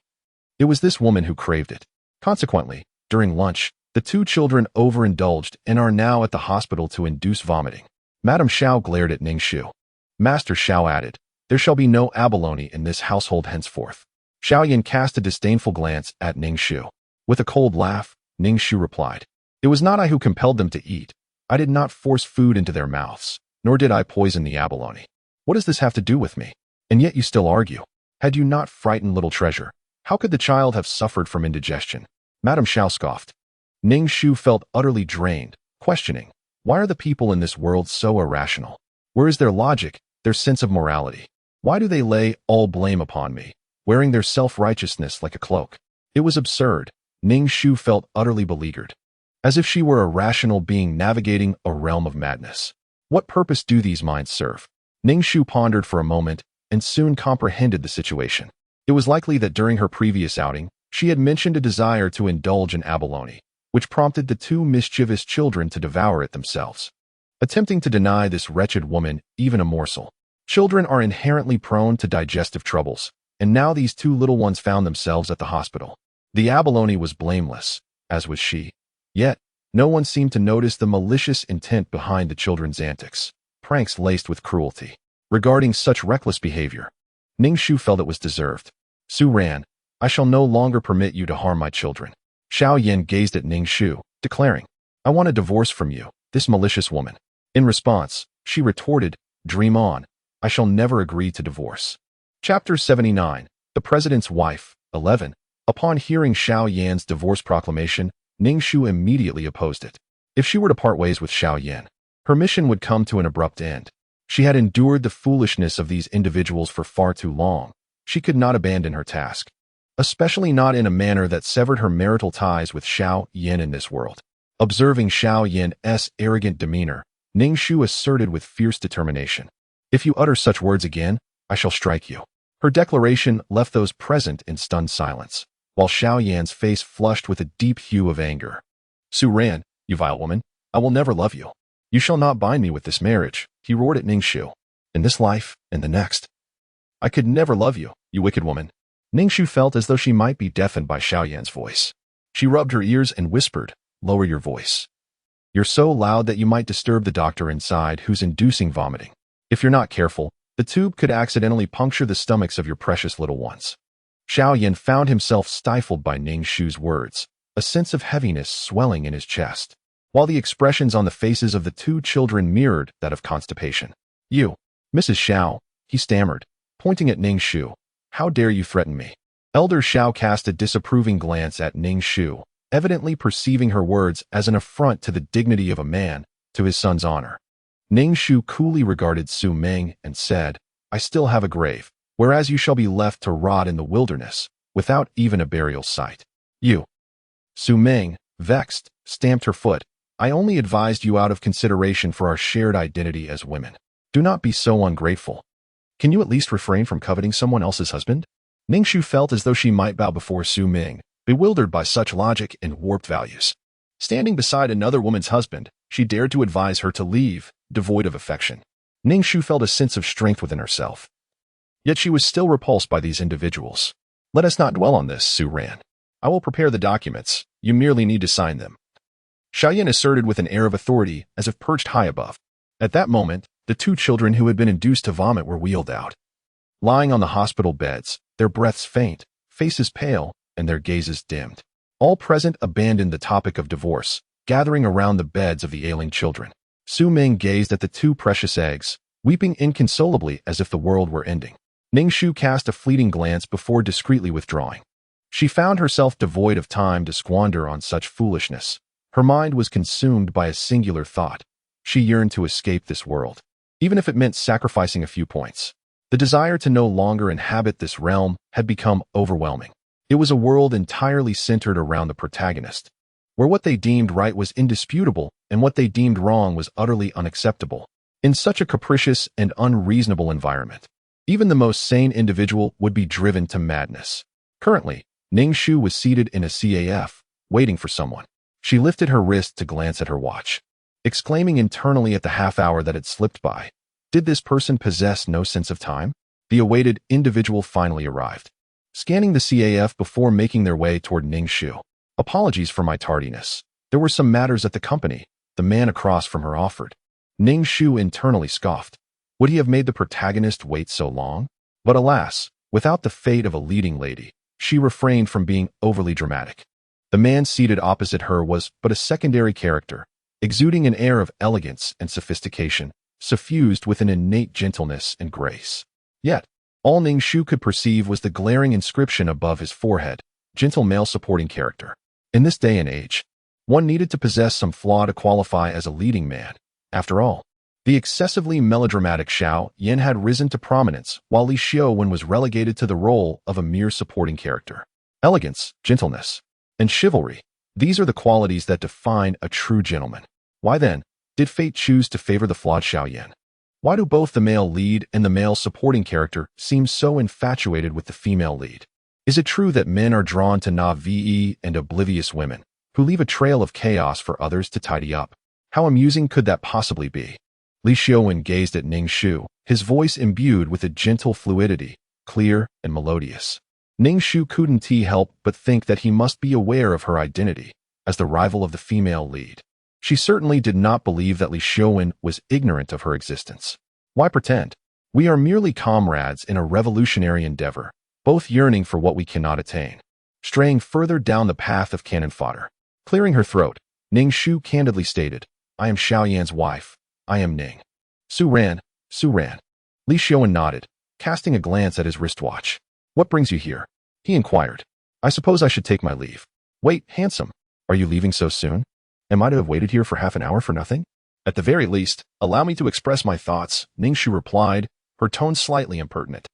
It was this woman who craved it." Consequently, during lunch, the two children overindulged and are now at the hospital to induce vomiting. Madame Xiao glared at Ning Shu. Master Xiao added, "There shall be no abalone in this household henceforth." Xiao Yan cast a disdainful glance at Ning Shu. With a cold laugh, Ning Shu replied, "It was not I who compelled them to eat. I did not force food into their mouths, nor did I poison the abalone. What does this have to do with me? And yet you still argue. Had you not frightened little treasure, how could the child have suffered from indigestion?" Madame Xiao scoffed. Ning Shu felt utterly drained, questioning, why are the people in this world so irrational? Where is their logic, their sense of morality? Why do they lay all blame upon me, wearing their self-righteousness like a cloak? It was absurd. Ning Shu felt utterly beleaguered, as if she were a rational being navigating a realm of madness. What purpose do these minds serve? Ning Shu pondered for a moment and soon comprehended the situation. It was likely that during her previous outing, she had mentioned a desire to indulge in abalone, which prompted the two mischievous children to devour it themselves, attempting to deny this wretched woman even a morsel. Children are inherently prone to digestive troubles, and now these two little ones found themselves at the hospital. The abalone was blameless, as was she. Yet, no one seemed to notice the malicious intent behind the children's antics, pranks laced with cruelty. Regarding such reckless behavior, Ning Shu felt it was deserved. "Su Ran, I shall no longer permit you to harm my children." Xiao Yan gazed at Ning Shu, declaring, "I want a divorce from you, this malicious woman." In response, she retorted, "Dream on. I shall never agree to divorce." Chapter 79, The President's Wife, 11. Upon hearing Xiao Yan's divorce proclamation, Ning Shu immediately opposed it. If she were to part ways with Xiao Yan, her mission would come to an abrupt end. She had endured the foolishness of these individuals for far too long. She could not abandon her task, especially not in a manner that severed her marital ties with Xiao Yan in this world. Observing Xiao Yan's arrogant demeanor, Ning Shu asserted with fierce determination, "If you utter such words again, I shall strike you." Her declaration left those present in stunned silence, while Xiao Yan's face flushed with a deep hue of anger. "Su Ran, you vile woman, I will never love you. You shall not bind me with this marriage," he roared at Ning Shu. "In this life, and the next. I could never love you, you wicked woman." Ning Shu felt as though she might be deafened by Xiao Yan's voice. She rubbed her ears and whispered, "Lower your voice. You're so loud that you might disturb the doctor inside who's inducing vomiting. If you're not careful, The tube could accidentally puncture the stomachs of your precious little ones. Xiao Yan found himself stifled by Ning Shu's words, a sense of heaviness swelling in his chest, while the expressions on the faces of the two children mirrored that of constipation. You, Mrs. Xiao, he stammered, pointing at Ning Shu. How dare you threaten me? Elder Xiao cast a disapproving glance at Ning Shu, evidently perceiving her words as an affront to the dignity of a man, to his son's honor. Ning Shu coolly regarded Su Ming and said, I still have a grave, whereas you shall be left to rot in the wilderness, without even a burial site. You. Su Ming, vexed, stamped her foot. I only advised you out of consideration for our shared identity as women. Do not be so ungrateful. Can you at least refrain from coveting someone else's husband? Ning Shu felt as though she might bow before Su Ming, bewildered by such logic and warped values. Standing beside another woman's husband, she dared to advise her to leave, devoid of affection. Ning Shu felt a sense of strength within herself. Yet she was still repulsed by these individuals. Let us not dwell on this, Su Ran. I will prepare the documents. You merely need to sign them. Xiaoyan asserted with an air of authority, as if perched high above. At that moment, the two children who had been induced to vomit were wheeled out. Lying on the hospital beds, their breaths faint, faces pale, and their gazes dimmed. All present abandoned the topic of divorce, gathering around the beds of the ailing children. Su Ming gazed at the two precious eggs, weeping inconsolably as if the world were ending. Ning Shu cast a fleeting glance before discreetly withdrawing. She found herself devoid of time to squander on such foolishness. Her mind was consumed by a singular thought. She yearned to escape this world, even if it meant sacrificing a few points. The desire to no longer inhabit this realm had become overwhelming. It was a world entirely centered around the protagonist, where what they deemed right was indisputable and what they deemed wrong was utterly unacceptable. In such a capricious and unreasonable environment, even the most sane individual would be driven to madness. Currently, Ning Shu was seated in a CAF, waiting for someone. She lifted her wrist to glance at her watch, exclaiming internally at the half hour that had slipped by. Did this person possess no sense of time? The awaited individual finally arrived, scanning the CAF before making their way toward Ning Shu. Apologies for my tardiness. There were some matters at the company, the man across from her offered. Ning Shu internally scoffed. Would he have made the protagonist wait so long? But alas, without the fate of a leading lady, she refrained from being overly dramatic. The man seated opposite her was but a secondary character, exuding an air of elegance and sophistication, suffused with an innate gentleness and grace. Yet, all Ning Shu could perceive was the glaring inscription above his forehead, gentle male supporting character. In this day and age, one needed to possess some flaw to qualify as a leading man. After all, the excessively melodramatic Xiao Yan had risen to prominence, while Li Xiaowen was relegated to the role of a mere supporting character. Elegance, gentleness, and chivalry, these are the qualities that define a true gentleman. Why then did fate choose to favor the flawed Xiao Yan? Why do both the male lead and the male supporting character seem so infatuated with the female lead? Is it true that men are drawn to naive and oblivious women, who leave a trail of chaos for others to tidy up? How amusing could that possibly be? Li Xiaowen gazed at Ning Shu, his voice imbued with a gentle fluidity, clear and melodious. Ning Shu couldn't help but think that he must be aware of her identity as the rival of the female lead. She certainly did not believe that Li Xiaowen was ignorant of her existence. Why pretend? We are merely comrades in a revolutionary endeavor, both yearning for what we cannot attain. Straying further down the path of cannon fodder. Clearing her throat, Ning Shu candidly stated, I am Xiao Yan's wife. I am Ning. Su Ran. Li Xiaowen nodded, casting a glance at his wristwatch. What brings you here? He inquired. I suppose I should take my leave. Wait, handsome. Are you leaving so soon? Am I to have waited here for half an hour for nothing? At the very least, allow me to express my thoughts, Ning Shu replied, her tone slightly impertinent.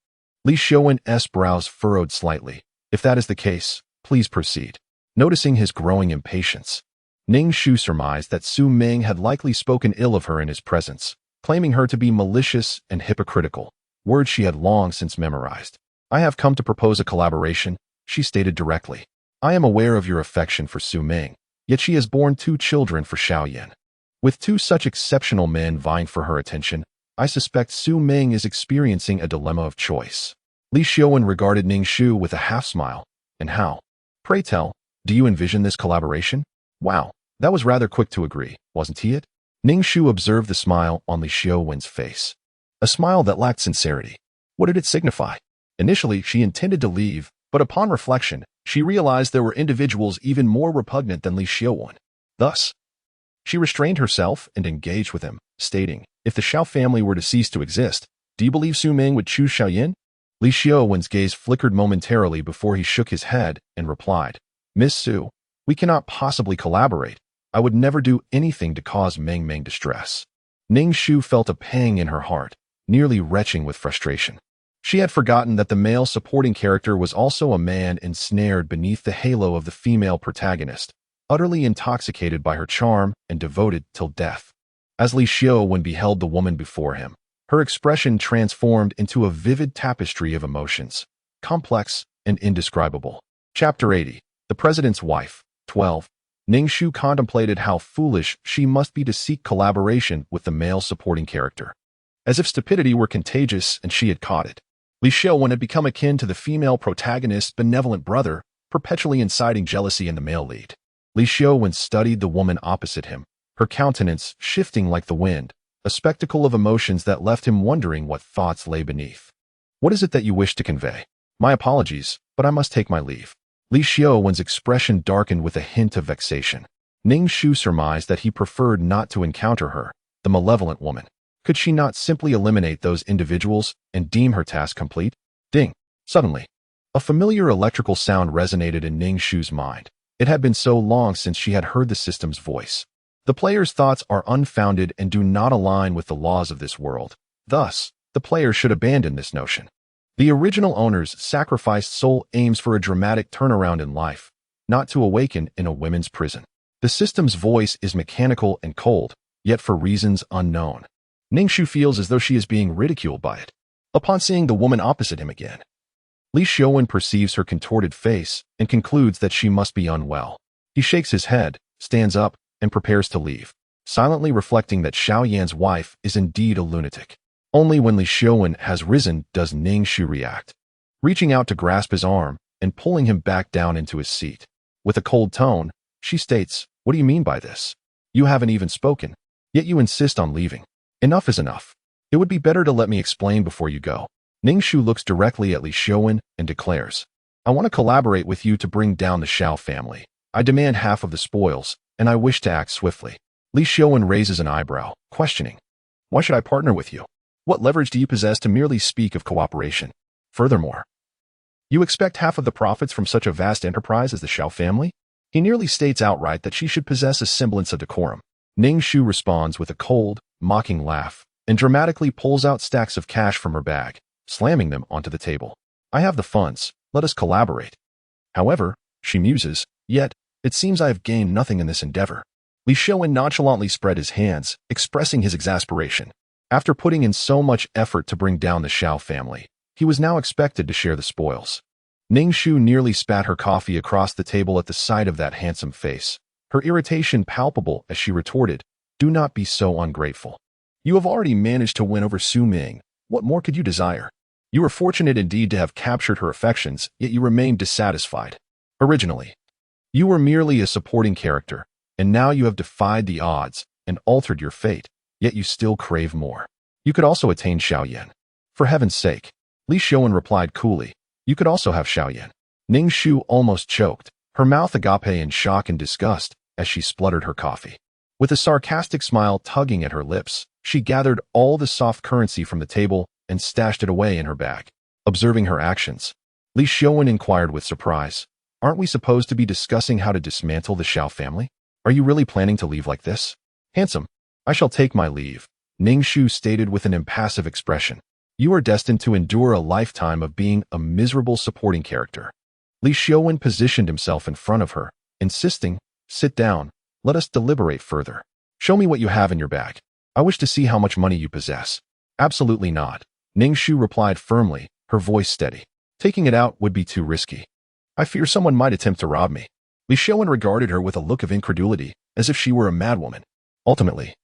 Li Xiaowen's brows furrowed slightly. If that is the case, please proceed. Noticing his growing impatience, Ning Shu surmised that Su Ming had likely spoken ill of her in his presence, claiming her to be malicious and hypocritical, words she had long since memorized. I have come to propose a collaboration, she stated directly. I am aware of your affection for Su Ming, yet she has borne 2 children for Xiao Yan. With 2 such exceptional men vying for her attention, I suspect Su Ming is experiencing a dilemma of choice. Li Xiaowen regarded Ning Shu with a half-smile. And how? Pray tell, do you envision this collaboration? Wow, that was rather quick to agree, wasn't he it? Ning Shu observed the smile on Li Xiaowen's face. a smile that lacked sincerity. What did it signify? Initially, she intended to leave, but upon reflection, she realized there were individuals even more repugnant than Li Xiaowun. Thus, she restrained herself and engaged with him, stating, if the Xiao family were to cease to exist, do you believe Su Ming would choose Xiaoyan? Li Xiaowun's gaze flickered momentarily before he shook his head and replied, Miss Su, we cannot possibly collaborate. I would never do anything to cause Meng Meng distress. Ning Shu felt a pang in her heart, nearly retching with frustration. She had forgotten that the male supporting character was also a man ensnared beneath the halo of the female protagonist, utterly intoxicated by her charm and devoted till death. As Li Xiaowun beheld the woman before him, her expression transformed into a vivid tapestry of emotions, complex and indescribable. Chapter 80. The President's Wife. 12. Ning Shu contemplated how foolish she must be to seek collaboration with the male supporting character. As if stupidity were contagious and she had caught it. Li Xiaowun had become akin to the female protagonist's benevolent brother, perpetually inciting jealousy in the male lead. Li Xiaowun studied the woman opposite him, her countenance shifting like the wind, a spectacle of emotions that left him wondering what thoughts lay beneath. What is it that you wish to convey? My apologies, but I must take my leave. Li Xiaowun's expression darkened with a hint of vexation. Ning Shu surmised that he preferred not to encounter her, the malevolent woman. Could she not simply eliminate those individuals and deem her task complete? Ding! Suddenly, a familiar electrical sound resonated in Ning Shu's mind. It had been so long since she had heard the system's voice. The player's thoughts are unfounded and do not align with the laws of this world. Thus, the player should abandon this notion. The original owner's sacrificed soul aims for a dramatic turnaround in life, not to awaken in a women's prison. The system's voice is mechanical and cold, yet for reasons unknown. Ning Shu feels as though she is being ridiculed by it. Upon seeing the woman opposite him again, Li Xiaowun perceives her contorted face and concludes that she must be unwell. He shakes his head, stands up, and prepares to leave, silently reflecting that Xiaoyan's wife is indeed a lunatic. Only when Li Xiaowun has risen does Ning Shu react, reaching out to grasp his arm and pulling him back down into his seat. With a cold tone, she states, what do you mean by this? You haven't even spoken, yet you insist on leaving. Enough is enough. It would be better to let me explain before you go. Ning Shu looks directly at Li Xiaowun and declares, I want to collaborate with you to bring down the Xiao family. I demand half of the spoils, and I wish to act swiftly. Li Xiaowun raises an eyebrow, questioning, why should I partner with you? What leverage do you possess to merely speak of cooperation? Furthermore, you expect half of the profits from such a vast enterprise as the Xiao family? He nearly states outright that she should possess a semblance of decorum. Ning Shu responds with a cold, mocking laugh, and dramatically pulls out stacks of cash from her bag, slamming them onto the table. I have the funds, let us collaborate. However, she muses, yet, it seems I have gained nothing in this endeavor. Li Xiaowun nonchalantly spread his hands, expressing his exasperation. After putting in so much effort to bring down the Xiao family, he was now expected to share the spoils. Ning Shu nearly spat her coffee across the table at the sight of that handsome face, her irritation palpable as she retorted, do not be so ungrateful. You have already managed to win over Su Ming. What more could you desire? You were fortunate indeed to have captured her affections, yet you remained dissatisfied. Originally, you were merely a supporting character, and now you have defied the odds and altered your fate, yet you still crave more. You could also attain Xiaoyan. For heaven's sake, Li Xiaowun replied coolly, you could also have Xiaoyan. Ning Shu almost choked, her mouth agape in shock and disgust as she spluttered her coffee. With a sarcastic smile tugging at her lips, she gathered all the soft currency from the table and stashed it away in her bag. Observing her actions, Li Xiaowun inquired with surprise, aren't we supposed to be discussing how to dismantle the Xiao family? Are you really planning to leave like this? Handsome, I shall take my leave, Ning Shu stated with an impassive expression. You are destined to endure a lifetime of being a miserable supporting character. Li Xiaowun positioned himself in front of her, insisting, sit down, let us deliberate further. Show me what you have in your bag. I wish to see how much money you possess. Absolutely not, Ning Shu replied firmly, her voice steady. Taking it out would be too risky. I fear someone might attempt to rob me. Li Xiaowun regarded her with a look of incredulity, as if she were a madwoman. Ultimately,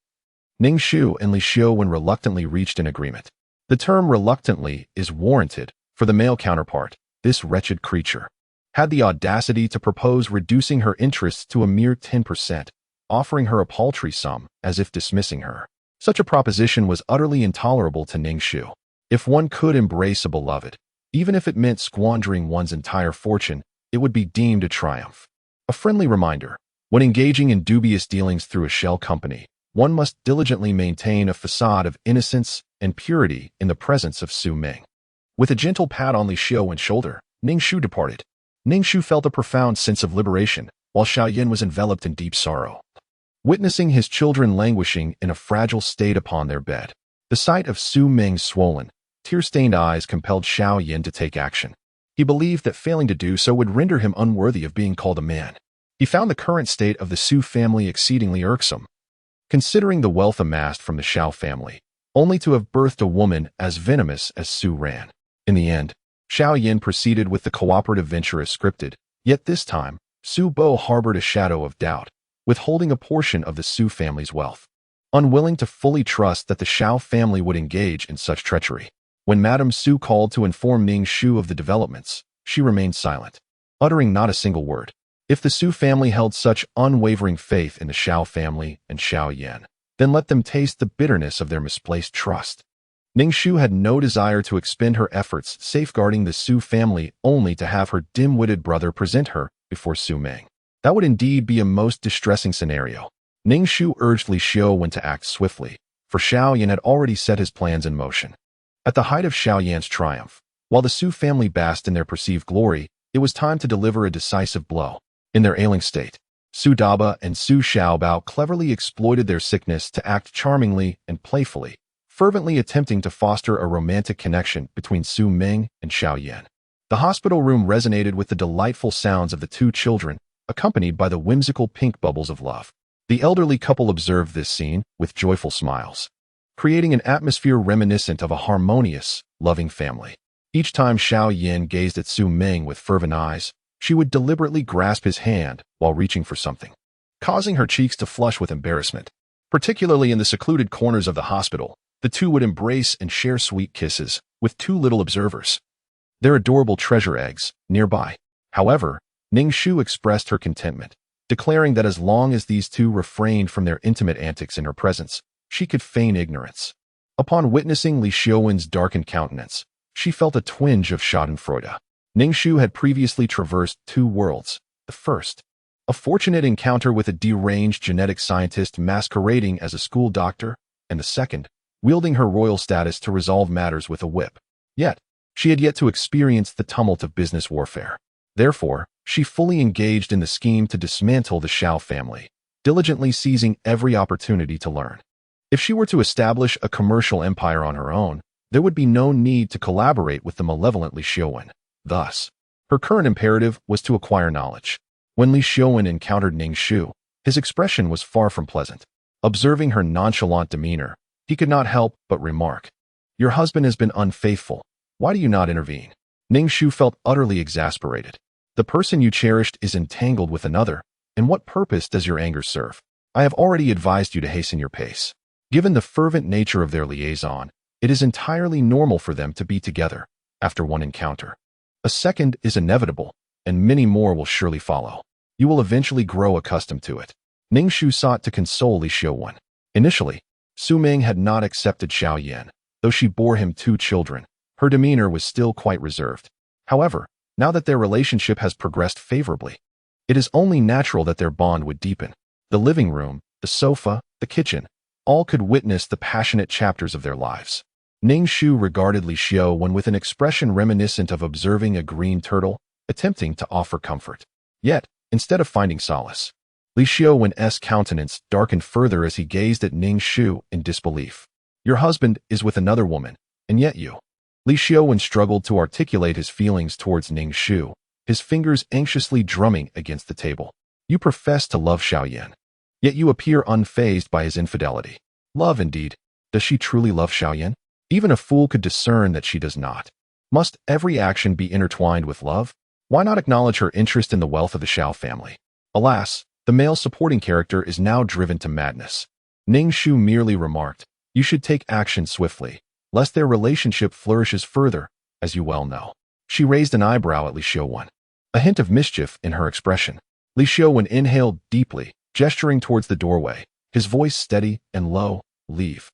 Ning Shu and Li Xiaowun reluctantly reached an agreement. The term reluctantly is warranted, for the male counterpart, this wretched creature, had the audacity to propose reducing her interests to a mere 10%, offering her a paltry sum as if dismissing her. Such a proposition was utterly intolerable to Ning Shu. If one could embrace a beloved, even if it meant squandering one's entire fortune, it would be deemed a triumph. A friendly reminder: when engaging in dubious dealings through a shell company, one must diligently maintain a facade of innocence and purity in the presence of Su Ming. With a gentle pat on Li Xiaowen's shoulder, Ning Shu departed. Ning Shu felt a profound sense of liberation, while Xiaoyan was enveloped in deep sorrow. Witnessing his children languishing in a fragile state upon their bed, the sight of Su Ming's swollen, tear-stained eyes compelled Xiaoyan to take action. He believed that failing to do so would render him unworthy of being called a man. He found the current state of the Su family exceedingly irksome. Considering the wealth amassed from the Xiao family, only to have birthed a woman as venomous as Su ran. In the end, Xiaoyan proceeded with the cooperative venture as scripted, yet this time, Su Bo harbored a shadow of doubt, withholding a portion of the Su family's wealth. Unwilling to fully trust that the Xiao family would engage in such treachery, when Madame Su called to inform Ning Shu of the developments, she remained silent, uttering not a single word. If the Su family held such unwavering faith in the Xiao family and Xiaoyan, then let them taste the bitterness of their misplaced trust. Ning Shu had no desire to expend her efforts safeguarding the Su family only to have her dim-witted brother present her before Su Ming. That would indeed be a most distressing scenario. Ning Shu urged Li Xiaowen to act swiftly, for Xiaoyan had already set his plans in motion. At the height of Xiaoyan's triumph, while the Su family basked in their perceived glory, it was time to deliver a decisive blow. In their ailing state, Su Daba and Su Xiaobao cleverly exploited their sickness to act charmingly and playfully, fervently attempting to foster a romantic connection between Su Ming and Xiaoyan. The hospital room resonated with the delightful sounds of the two children, accompanied by the whimsical pink bubbles of love. The elderly couple observed this scene with joyful smiles, creating an atmosphere reminiscent of a harmonious, loving family. Each time Xiaoyan gazed at Su Ming with fervent eyes, she would deliberately grasp his hand while reaching for something, causing her cheeks to flush with embarrassment. Particularly in the secluded corners of the hospital, the two would embrace and share sweet kisses with too little observers, their adorable treasure eggs nearby. However, Ning Shu expressed her contentment, declaring that as long as these two refrained from their intimate antics in her presence, she could feign ignorance. Upon witnessing Li Xiaowen's darkened countenance, she felt a twinge of schadenfreude. Ning Shu had previously traversed two worlds. The first, a fortunate encounter with a deranged genetic scientist masquerading as a school doctor, and the second, wielding her royal status to resolve matters with a whip. Yet, she had yet to experience the tumult of business warfare. Therefore, she fully engaged in the scheme to dismantle the Xiao family, diligently seizing every opportunity to learn. If she were to establish a commercial empire on her own, there would be no need to collaborate with the malevolent Li Xiaowen. Thus, her current imperative was to acquire knowledge. When Li Xiaowen encountered Ning Shu, his expression was far from pleasant. Observing her nonchalant demeanor, he could not help but remark, "Your husband has been unfaithful. Why do you not intervene?" Ning Shu felt utterly exasperated. "The person you cherished is entangled with another, and what purpose does your anger serve? I have already advised you to hasten your pace. Given the fervent nature of their liaison, it is entirely normal for them to be together after one encounter. A second is inevitable, and many more will surely follow. You will eventually grow accustomed to it." Ning Shu sought to console Li Xiaowen. Initially, Su Ming had not accepted Xiaoyan. Though she bore him two children, her demeanor was still quite reserved. However, now that their relationship has progressed favorably, it is only natural that their bond would deepen. The living room, the sofa, the kitchen, all could witness the passionate chapters of their lives. Ning Shu regarded Li Xiaowen with an expression reminiscent of observing a green turtle, attempting to offer comfort. Yet, instead of finding solace, Li Xiaowen's countenance darkened further as he gazed at Ning Shu in disbelief. "Your husband is with another woman, and yet you..." Li Xiaowen struggled to articulate his feelings towards Ning Shu, his fingers anxiously drumming against the table. "You profess to love Xiaoyan, yet you appear unfazed by his infidelity." Love indeed. Does she truly love Xiaoyan? Even a fool could discern that she does not. Must every action be intertwined with love? Why not acknowledge her interest in the wealth of the Xiao family? Alas, the male supporting character is now driven to madness. Ning Shu merely remarked, "You should take action swiftly, lest their relationship flourishes further, as you well know." She raised an eyebrow at Li Xiaowen, a hint of mischief in her expression. Li Xiaowen inhaled deeply, gesturing towards the doorway, his voice steady and low. "Leave."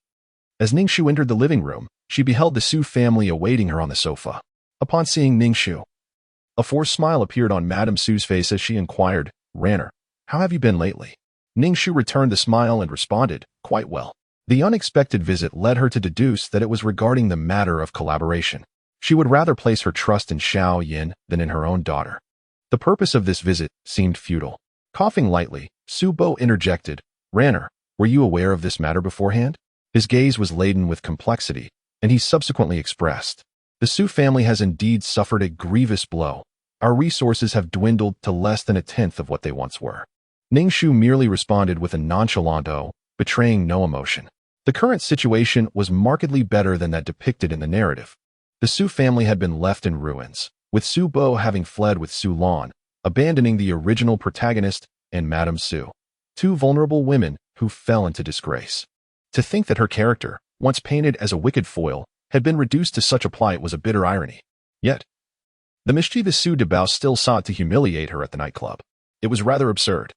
As Ning Shu entered the living room, she beheld the Su family awaiting her on the sofa. Upon seeing Ning Shu, a forced smile appeared on Madame Su's face as she inquired, "Ranner, how have you been lately?" Ning Shu returned the smile and responded, "Quite well." The unexpected visit led her to deduce that it was regarding the matter of collaboration. She would rather place her trust in Xiao Yin than in her own daughter. The purpose of this visit seemed futile. Coughing lightly, Su Bo interjected, "Ranner, were you aware of this matter beforehand?" His gaze was laden with complexity, and he subsequently expressed, "The Su family has indeed suffered a grievous blow. Our resources have dwindled to less than a tenth of what they once were." Ning Shu merely responded with a nonchalant "oh," betraying no emotion. The current situation was markedly better than that depicted in the narrative. The Su family had been left in ruins, with Su Bo having fled with Su Lan, abandoning the original protagonist and Madame Su, two vulnerable women who fell into disgrace. To think that her character, once painted as a wicked foil, had been reduced to such a plight was a bitter irony. Yet, the mischievous Su Debao still sought to humiliate her at the nightclub. It was rather absurd.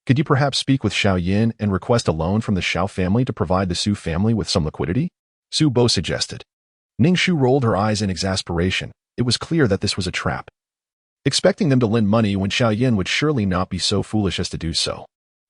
Could you perhaps speak with Xiao Yin and request a loan from the Xiao family to provide the Su family with some liquidity? Su Bo suggested. Ning Shu rolled her eyes in exasperation. It was clear that this was a trap. Expecting them to lend money when Xiao Yin would surely not be so foolish as to do so.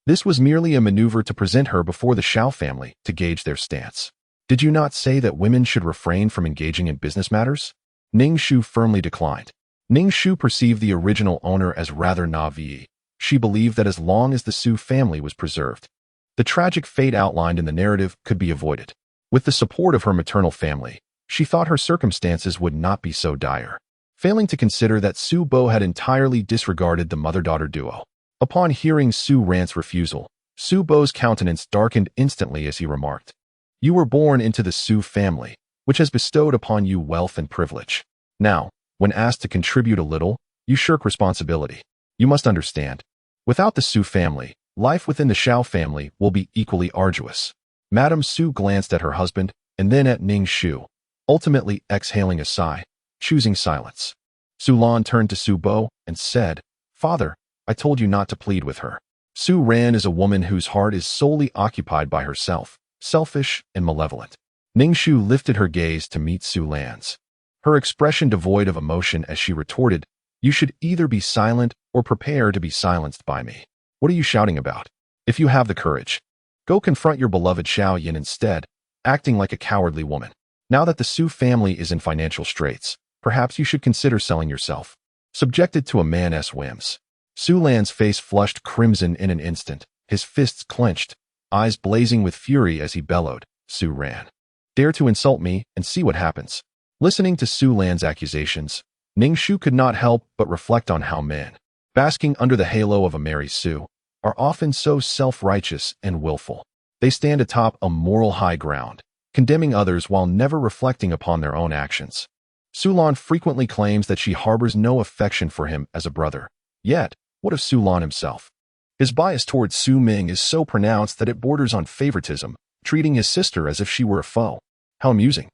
This was merely a maneuver to present her before the Xiao family to gauge their stance. Did you not say that women should refrain from engaging in business matters? Ning Shu firmly declined. Ning Shu perceived the original owner as rather naive. She believed that as long as the Su family was preserved, the tragic fate outlined in the narrative could be avoided. With the support of her maternal family, she thought her circumstances would not be so dire, failing to consider that Su Bo had entirely disregarded the mother-daughter duo. Upon hearing Su Rant's refusal, Su Bo's countenance darkened instantly as he remarked, "You were born into the Su family, which has bestowed upon you wealth and privilege. Now, when asked to contribute a little, you shirk responsibility. You must understand, without the Su family, life within the Xiao family will be equally arduous." Madame Su glanced at her husband and then at Ning Shu, ultimately exhaling a sigh, choosing silence. Su Lan turned to Su Bo and said, "Father, I told you not to plead with her. Su Ran is a woman whose heart is solely occupied by herself, selfish and malevolent." Ning Shu lifted her gaze to meet Su Lan's, her expression devoid of emotion as she retorted, "You should either be silent or prepare to be silenced by me. What are you shouting about? If you have the courage, go confront your beloved Xiao Yin instead, acting like a cowardly woman. Now that the Su family is in financial straits, perhaps you should consider selling yourself, subjected to a man's whims." Su Lan's face flushed crimson in an instant, his fists clenched, eyes blazing with fury as he bellowed, "Su Ran, dare to insult me and see what happens." Listening to Su Lan's accusations, Ning Shu could not help but reflect on how men, basking under the halo of a Mary Sue, are often so self-righteous and willful. They stand atop a moral high ground, condemning others while never reflecting upon their own actions. Su Lan frequently claims that she harbors no affection for him as a brother. Yet, what of Su Lan himself? His bias towards Su Ming is so pronounced that it borders on favoritism, treating his sister as if she were a foe. How amusing.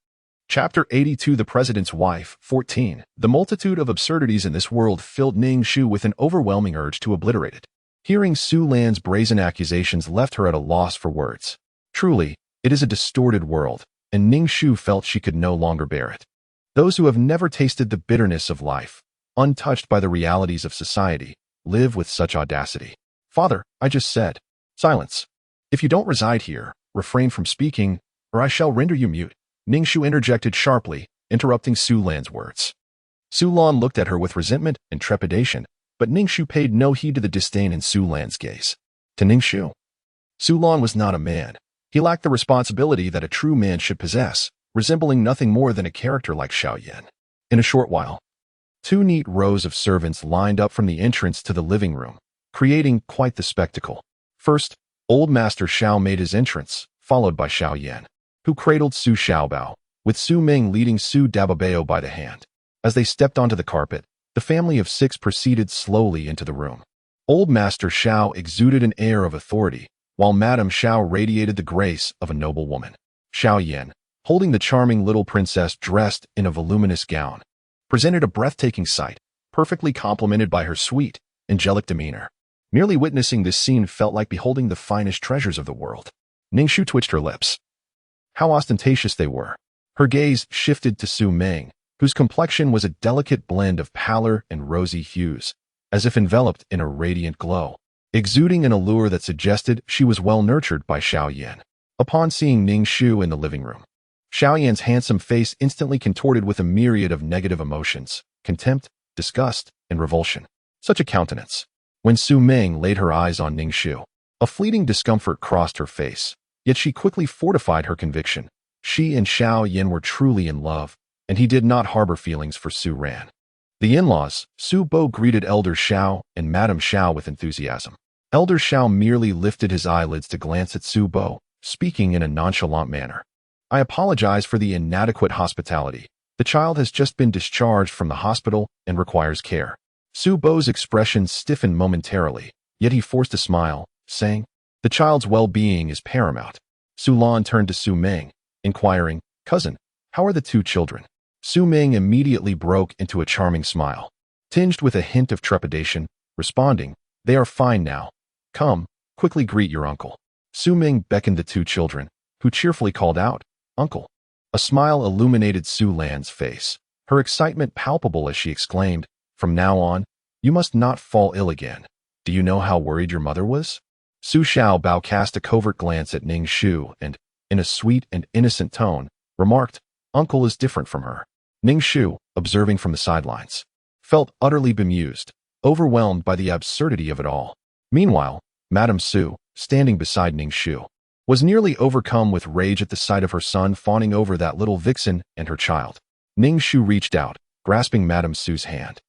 Chapter 82 The President's Wife 14. The multitude of absurdities in this world filled Ning Shu with an overwhelming urge to obliterate it. Hearing Su Lan's brazen accusations left her at a loss for words. Truly, it is a distorted world, and Ning Shu felt she could no longer bear it. Those who have never tasted the bitterness of life, untouched by the realities of society, live with such audacity. "Father, I just said." "Silence. If you don't reside here, refrain from speaking, or I shall render you mute." Ning Shu interjected sharply, interrupting Su Lan's words. Su Lan looked at her with resentment and trepidation, but Ning Shu paid no heed to the disdain in Su Lan's gaze. To Ning Shu, Su Lan was not a man. He lacked the responsibility that a true man should possess, resembling nothing more than a character like Xiao Yin. In a short while, two neat rows of servants lined up from the entrance to the living room, creating quite the spectacle. First, old Master Xiao made his entrance, followed by Xiao Yan, who cradled Su Xiaobao, with Su Ming leading Su Dababao by the hand. As they stepped onto the carpet, the family of six proceeded slowly into the room. Old Master Xiao exuded an air of authority, while Madame Xiao radiated the grace of a noble woman. Xiao Yan, holding the charming little princess dressed in a voluminous gown, presented a breathtaking sight, perfectly complemented by her sweet, angelic demeanor. Merely witnessing this scene felt like beholding the finest treasures of the world. Ning Shu twitched her lips. how ostentatious they were. Her gaze shifted to Su Ming, whose complexion was a delicate blend of pallor and rosy hues, as if enveloped in a radiant glow, exuding an allure that suggested she was well nurtured by Xiaoyan. Upon seeing Ning Shu in the living room, Xiaoyan's handsome face instantly contorted with a myriad of negative emotions: contempt, disgust, and revulsion. Such a countenance. When Su Ming laid her eyes on Ning Shu, a fleeting discomfort crossed her face, yet she quickly fortified her conviction. She and Xiaoyan were truly in love, and he did not harbor feelings for Su Ran. The in-laws, Su Bo greeted Elder Xiao and Madame Xiao with enthusiasm. Elder Xiao merely lifted his eyelids to glance at Su Bo, speaking in a nonchalant manner. I apologize for the inadequate hospitality. The child has just been discharged from the hospital and requires care. Su Bo's expression stiffened momentarily, yet he forced a smile, saying, "The child's well-being is paramount." Su Lan turned to Su Ming, inquiring, "Cousin, how are the two children?" Su Ming immediately broke into a charming smile, tinged with a hint of trepidation, responding, "They are fine now. Come, quickly greet your uncle." Su Ming beckoned the two children, who cheerfully called out, "Uncle." A smile illuminated Su Lan's face, her excitement palpable as she exclaimed, "From now on, you must not fall ill again. Do you know how worried your mother was?" Su Xiaobao cast a covert glance at Ning Shu and, in a sweet and innocent tone, remarked, "Uncle is different from her." Ning Shu, observing from the sidelines, felt utterly bemused, overwhelmed by the absurdity of it all. Meanwhile, Madame Su, standing beside Ning Shu, was nearly overcome with rage at the sight of her son fawning over that little vixen and her child. Ning Shu reached out, grasping Madame Su's hand.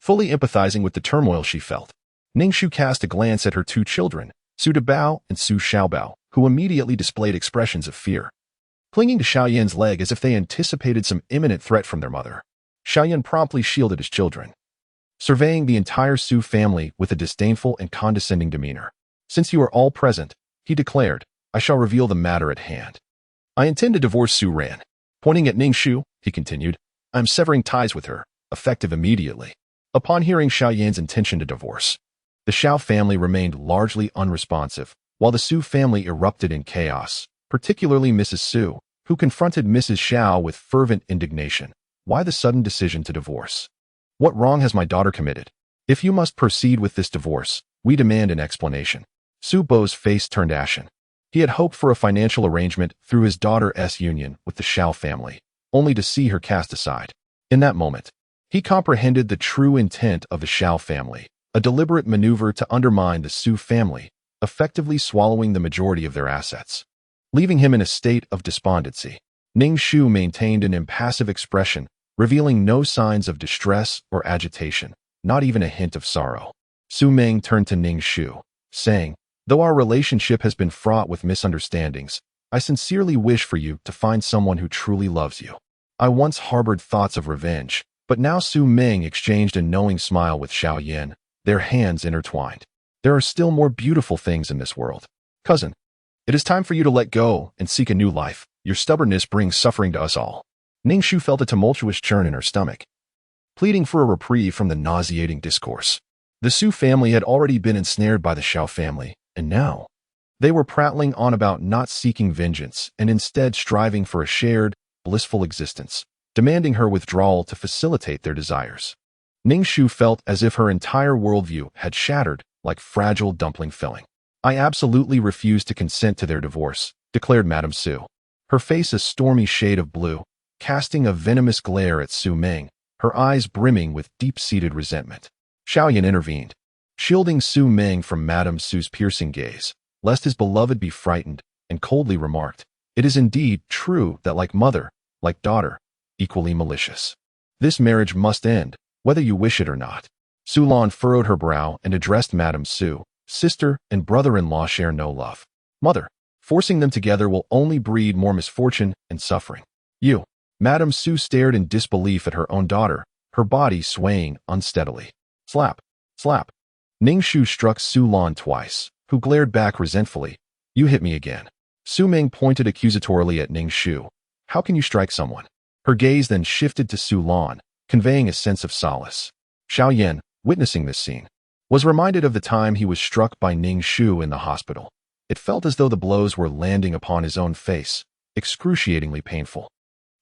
Fully empathizing with the turmoil she felt, Ning Shu cast a glance at her two children, Su Debao and Su Xiaobao, who immediately displayed expressions of fear, clinging to Xiaoyan's leg as if they anticipated some imminent threat from their mother. Xiaoyan promptly shielded his children, surveying the entire Su family with a disdainful and condescending demeanor. "Since you are all present," he declared, "I shall reveal the matter at hand. I intend to divorce Su Ran." Pointing at Ning Shu, he continued, "I am severing ties with her, effective immediately." Upon hearing Xiaoyan's intention to divorce, the Xiao family remained largely unresponsive, while the Su family erupted in chaos, particularly Mrs. Su, who confronted Mrs. Xiao with fervent indignation. "Why the sudden decision to divorce? What wrong has my daughter committed? If you must proceed with this divorce, we demand an explanation." Su Bo's face turned ashen. He had hoped for a financial arrangement through his daughter's union with the Xiao family, only to see her cast aside. In that moment, he comprehended the true intent of the Xiao family, a deliberate maneuver to undermine the Su family, effectively swallowing the majority of their assets, leaving him in a state of despondency. Ning Shu maintained an impassive expression, revealing no signs of distress or agitation, not even a hint of sorrow. Su Ming turned to Ning Shu, saying, "Though our relationship has been fraught with misunderstandings, I sincerely wish for you to find someone who truly loves you. I once harbored thoughts of revenge, but now." Su Ming exchanged a knowing smile with Xiaoyan, their hands intertwined. "There are still more beautiful things in this world. Cousin, it is time for you to let go and seek a new life. Your stubbornness brings suffering to us all." Ning Shu felt a tumultuous churn in her stomach, pleading for a reprieve from the nauseating discourse. The Su family had already been ensnared by the Xiao family, and now they were prattling on about not seeking vengeance and instead striving for a shared, blissful existence, demanding her withdrawal to facilitate their desires. Ning Shu felt as if her entire worldview had shattered like fragile dumpling filling. "I absolutely refuse to consent to their divorce," declared Madame Su, her face a stormy shade of blue, casting a venomous glare at Su Ming, her eyes brimming with deep-seated resentment. Xiaoyan intervened, shielding Su Ming from Madame Su's piercing gaze, lest his beloved be frightened, and coldly remarked, "It is indeed true that like mother, like daughter, equally malicious. This marriage must end, whether you wish it or not." Su Lan furrowed her brow and addressed Madame Su. "Sister and brother-in-law share no love. Mother, forcing them together will only breed more misfortune and suffering. You." Madame Su stared in disbelief at her own daughter, her body swaying unsteadily. Slap, slap. Ning Shu struck Su Lan twice, who glared back resentfully. "You hit me again." Su Ming pointed accusatorily at Ning Shu. "How can you strike someone?" Her gaze then shifted to Su Lan, conveying a sense of solace. Xiaoyan, witnessing this scene, was reminded of the time he was struck by Ning Shu in the hospital. It felt as though the blows were landing upon his own face, excruciatingly painful.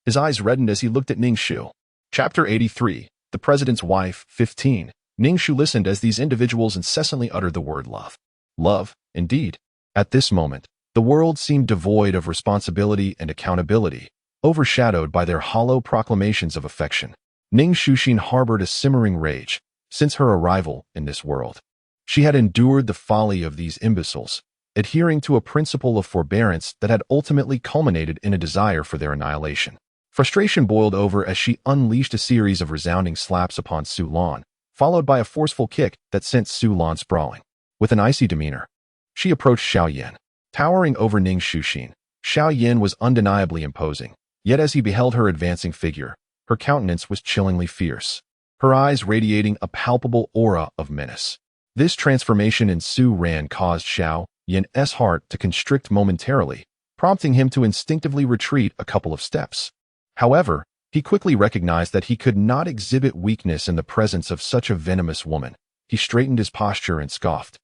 His eyes reddened as he looked at Ning Shu. Chapter 83, The President's Wife, 15. Ning Shu listened as these individuals incessantly uttered the word love. Love, indeed. At this moment, the world seemed devoid of responsibility and accountability, overshadowed by their hollow proclamations of affection. Ning Shu harbored a simmering rage since her arrival in this world. She had endured the folly of these imbeciles, adhering to a principle of forbearance that had ultimately culminated in a desire for their annihilation. Frustration boiled over as she unleashed a series of resounding slaps upon Su Lan, followed by a forceful kick that sent Su Lan sprawling. With an icy demeanor, she approached Xiao Yan. Towering over Ning Shu, Xiao Yan was undeniably imposing, yet as he beheld her advancing figure, her countenance was chillingly fierce, her eyes radiating a palpable aura of menace. This transformation in Su Ran caused Xiao Yan's heart to constrict momentarily, prompting him to instinctively retreat a couple of steps. However, he quickly recognized that he could not exhibit weakness in the presence of such a venomous woman. He straightened his posture and scoffed,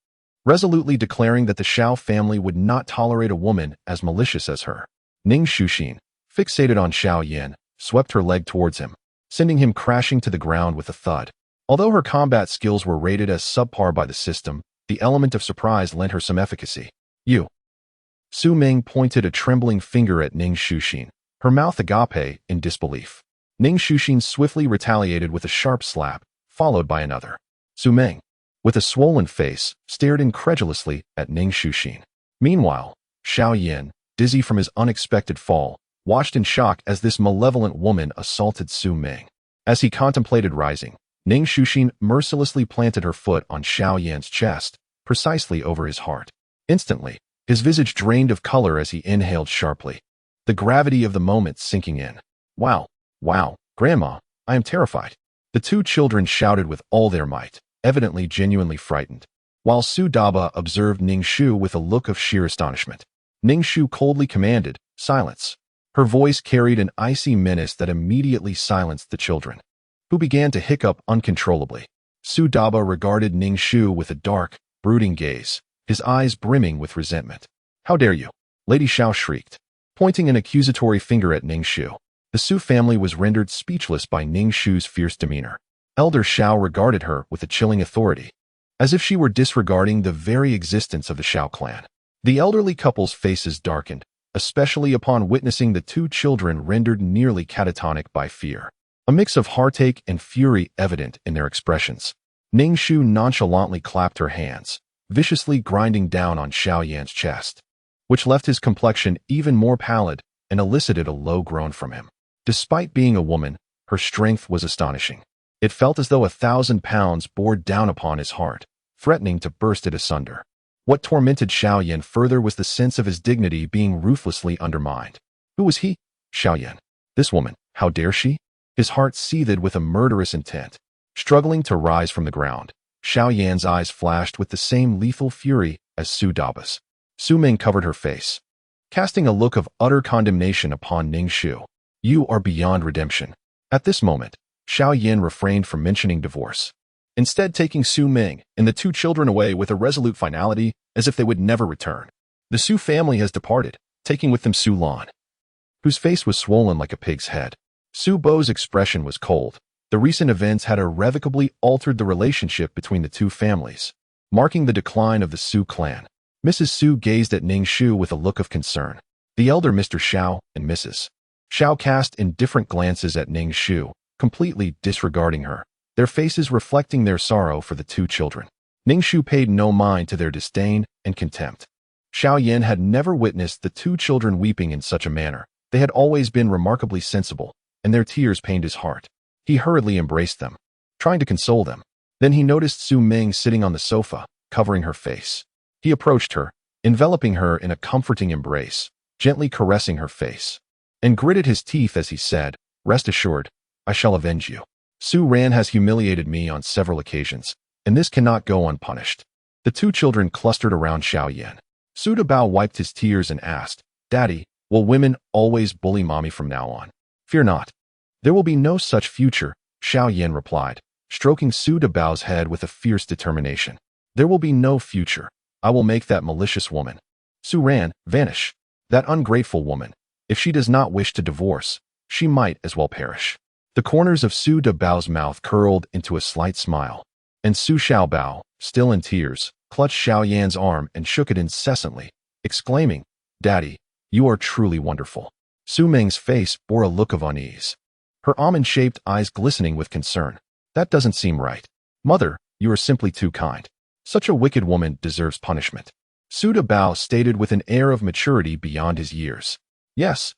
resolutely declaring that the Xiao family would not tolerate a woman as malicious as her. Ning Shu, fixated on Xiao Yan, swept her leg towards him, sending him crashing to the ground with a thud. Although her combat skills were rated as subpar by the system, the element of surprise lent her some efficacy. You. Su Ming pointed a trembling finger at Ning Shu, her mouth agape in disbelief. Ning Shu swiftly retaliated with a sharp slap, followed by another. Su Ming, with a swollen face, stared incredulously at Ning Shu. Meanwhile, Xiao Yan, dizzy from his unexpected fall, watched in shock as this malevolent woman assaulted Su Ming. As he contemplated rising, Ning Shu mercilessly planted her foot on Xiao Yan's chest, precisely over his heart. Instantly, his visage drained of color as he inhaled sharply, the gravity of the moment sinking in. Wow, Grandma, I am terrified. The two children shouted with all their might, evidently genuinely frightened, while Su Daba observed Ning Shu with a look of sheer astonishment. Ning Shu coldly commanded, "Silence." Her voice carried an icy menace that immediately silenced the children, who began to hiccup uncontrollably. Su Daba regarded Ning Shu with a dark, brooding gaze, his eyes brimming with resentment. "How dare you?" Lady Xiao shrieked, pointing an accusatory finger at Ning Shu. The Su family was rendered speechless by Ning Shu's fierce demeanor. Elder Xiao regarded her with a chilling authority, as if she were disregarding the very existence of the Xiao clan. The elderly couple's faces darkened, especially upon witnessing the two children rendered nearly catatonic by fear. A mix of heartache and fury evident in their expressions. Ning Shu nonchalantly clapped her hands, viciously grinding down on Xiao Yan's chest, which left his complexion even more pallid and elicited a low groan from him. Despite being a woman, her strength was astonishing. It felt as though 1,000 pounds bore down upon his heart, threatening to burst it asunder. What tormented Xiao Yan further was the sense of his dignity being ruthlessly undermined. Who was he? Xiao Yan. This woman, how dare she? His heart seethed with a murderous intent. Struggling to rise from the ground, Xiao Yan's eyes flashed with the same lethal fury as Su Daba's. Su Ming covered her face, casting a look of utter condemnation upon Ning Shu. You are beyond redemption. At this moment, Xiao Yan refrained from mentioning divorce, instead taking Su Ming and the two children away with a resolute finality as if they would never return. The Su family has departed, taking with them Su Lan, whose face was swollen like a pig's head. Su Bo's expression was cold. The recent events had irrevocably altered the relationship between the two families, marking the decline of the Su clan. Mrs. Su gazed at Ning Shu with a look of concern. The elder Mr. Xiao and Mrs. Xiao cast indifferent glances at Ning Shu, completely disregarding her, their faces reflecting their sorrow for the two children. Ning Shu paid no mind to their disdain and contempt. Xiao Yan had never witnessed the two children weeping in such a manner. They had always been remarkably sensible, and their tears pained his heart. He hurriedly embraced them, trying to console them. Then he noticed Su Ming sitting on the sofa, covering her face. He approached her, enveloping her in a comforting embrace, gently caressing her face, and gritted his teeth as he said, "Rest assured, I shall avenge you. Su Ran has humiliated me on several occasions, and this cannot go unpunished." The two children clustered around Xiao Yan. Su Daba wiped his tears and asked, "Daddy, will women always bully mommy from now on?" "Fear not. There will be no such future," Xiao Yan replied, stroking Su Dabao's head with a fierce determination. "There will be no future. I will make that malicious woman, Su Ran, vanish. That ungrateful woman, If she does not wish to divorce, she might as well perish. The corners of Su Dabao's mouth curled into a slight smile, and Su Xiaobao, still in tears, clutched Xiao Yan's arm and shook it incessantly, exclaiming, "Daddy, you are truly wonderful." Su Ming's face bore a look of unease, her almond-shaped eyes glistening with concern. "That doesn't seem right. Mother, you are simply too kind. Such a wicked woman deserves punishment." Su Dabao stated with an air of maturity beyond his years. Yes,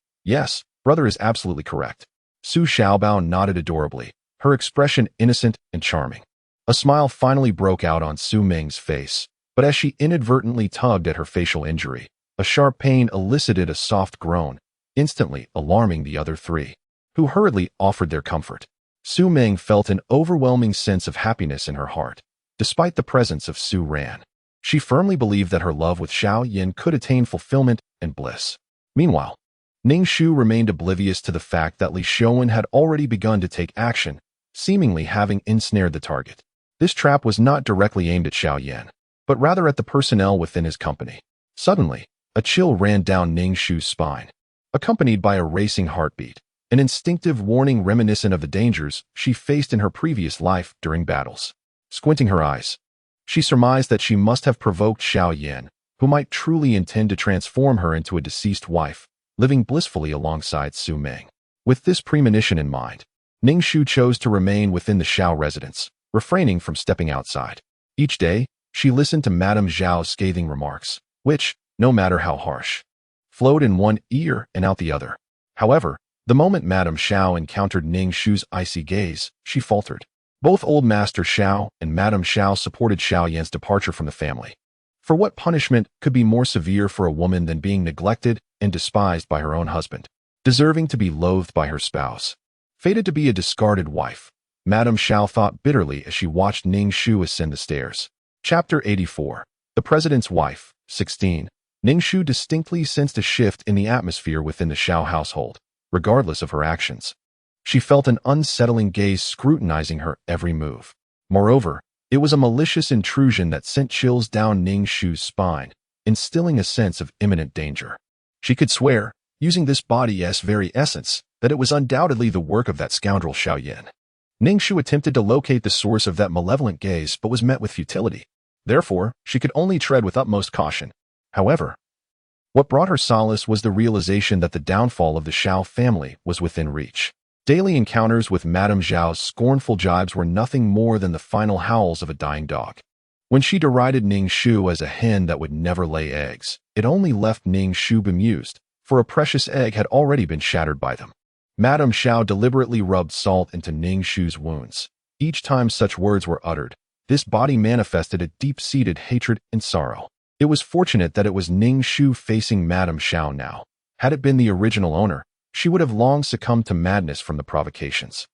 brother is absolutely correct." Su Xiaobao nodded adorably, her expression innocent and charming. A smile finally broke out on Su Ming's face, but as she inadvertently tugged at her facial injury, a sharp pain elicited a soft groan, instantly alarming the other three, who hurriedly offered their comfort. Su Ming felt an overwhelming sense of happiness in her heart, despite the presence of Su Ran. She firmly believed that her love with Xiao Yin could attain fulfillment and bliss. Meanwhile, Ning Shu remained oblivious to the fact that Li Xiaowen had already begun to take action, seemingly having ensnared the target. This trap was not directly aimed at Xiao Yan, but rather at the personnel within his company. Suddenly, a chill ran down Ning Shu's spine, accompanied by a racing heartbeat, an instinctive warning reminiscent of the dangers she faced in her previous life during battles. Squinting her eyes, she surmised that she must have provoked Xiao Yan, who might truly intend to transform her into a deceased wife, living blissfully alongside Su Ming. With this premonition in mind, Ning Shu chose to remain within the Xiao residence, refraining from stepping outside. Each day, she listened to Madame Zhao's scathing remarks, which, no matter how harsh, flowed in one ear and out the other. However, the moment Madame Zhao encountered Ning Shu's icy gaze, she faltered. Both Old Master Xiao and Madame Zhao supported Xiao Yan's departure from the family. For what punishment could be more severe for a woman than being neglected and despised by her own husband, deserving to be loathed by her spouse? Fated to be a discarded wife, Madame Zhao thought bitterly as she watched Ning Shu ascend the stairs. Chapter 84. The President's Wife. 16. Ning Shu distinctly sensed a shift in the atmosphere within the Xiao household, regardless of her actions. She felt an unsettling gaze scrutinizing her every move. Moreover, it was a malicious intrusion that sent chills down Ning Shu's spine, instilling a sense of imminent danger. She could swear, using this body's very essence, that it was undoubtedly the work of that scoundrel Xiao Yan. Ning Shu attempted to locate the source of that malevolent gaze but was met with futility. Therefore, she could only tread with utmost caution. However, what brought her solace was the realization that the downfall of the Xiao family was within reach. Daily encounters with Madame Zhao's scornful jibes were nothing more than the final howls of a dying dog. When she derided Ning Shu as a hen that would never lay eggs, it only left Ning Shu bemused, for a precious egg had already been shattered by them. Madame Zhao deliberately rubbed salt into Ning Shu's wounds. Each time such words were uttered, this body manifested a deep-seated hatred and sorrow. It was fortunate that it was Ning Shu facing Madame Zhao now. Had it been the original owner, she would have long succumbed to madness from the provocations.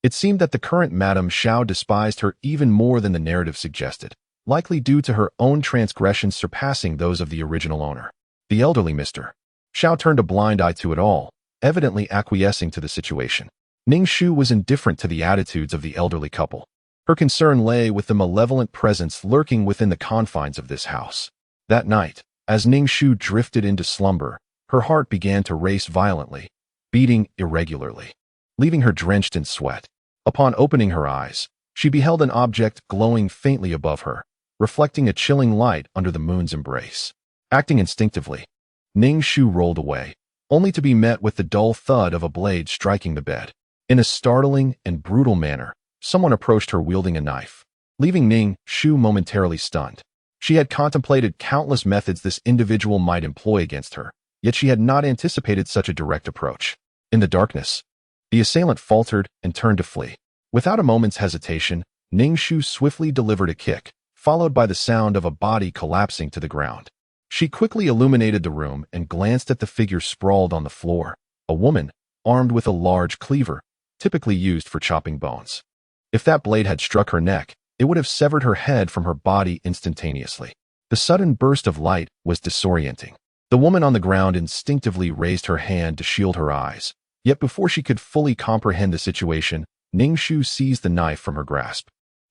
It seemed that the current Madame Zhao despised her even more than the narrative suggested, likely due to her own transgressions surpassing those of the original owner. The elderly Mr. Zhao turned a blind eye to it all, evidently acquiescing to the situation. Ning Shu was indifferent to the attitudes of the elderly couple. Her concern lay with the malevolent presence lurking within the confines of this house. That night, as Ning Shu drifted into slumber, her heart began to race violently, beating irregularly, leaving her drenched in sweat. Upon opening her eyes, she beheld an object glowing faintly above her, reflecting a chilling light under the moon's embrace. Acting instinctively, Ning Shu rolled away, only to be met with the dull thud of a blade striking the bed. In a startling and brutal manner, someone approached her wielding a knife, leaving Ning Shu momentarily stunned. She had contemplated countless methods this individual might employ against her, yet she had not anticipated such a direct approach. In the darkness, the assailant faltered and turned to flee. Without a moment's hesitation, Ning Shu swiftly delivered a kick, followed by the sound of a body collapsing to the ground. She quickly illuminated the room and glanced at the figure sprawled on the floor, a woman, armed with a large cleaver, typically used for chopping bones. If that blade had struck her neck, it would have severed her head from her body instantaneously. The sudden burst of light was disorienting. The woman on the ground instinctively raised her hand to shield her eyes, yet before she could fully comprehend the situation, Ning Shu seized the knife from her grasp.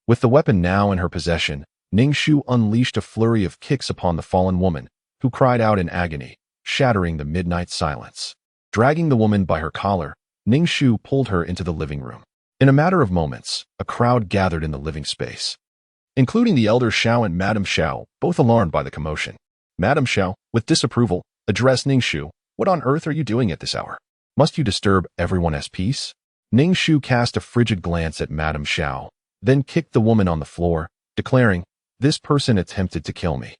With the weapon now in her possession, Ning Shu unleashed a flurry of kicks upon the fallen woman, who cried out in agony, shattering the midnight silence. Dragging the woman by her collar, Ning Shu pulled her into the living room. In a matter of moments, a crowd gathered in the living space, including the elder Xiao and Madame Xiao, both alarmed by the commotion. Madame Xiao, with disapproval, addressed Ning Shu. "What on earth are you doing at this hour? Must you disturb everyone's peace?" Ning Shu cast a frigid glance at Madame Xiao, then kicked the woman on the floor, declaring, "This person attempted to kill me.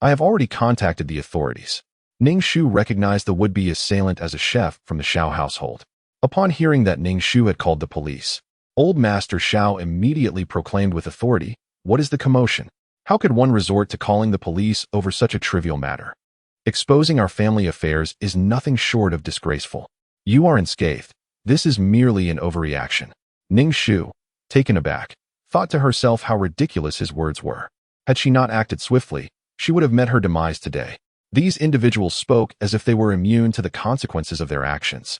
I have already contacted the authorities." Ning Shu recognized the would-be assailant as a chef from the Xiao household. Upon hearing that Ning Shu had called the police, Old Master Xiao immediately proclaimed with authority, "What is the commotion? How could one resort to calling the police over such a trivial matter? Exposing our family affairs is nothing short of disgraceful. You are unscathed. This is merely an overreaction." Ning Shu, taken aback, thought to herself how ridiculous his words were. Had she not acted swiftly, she would have met her demise today. These individuals spoke as if they were immune to the consequences of their actions.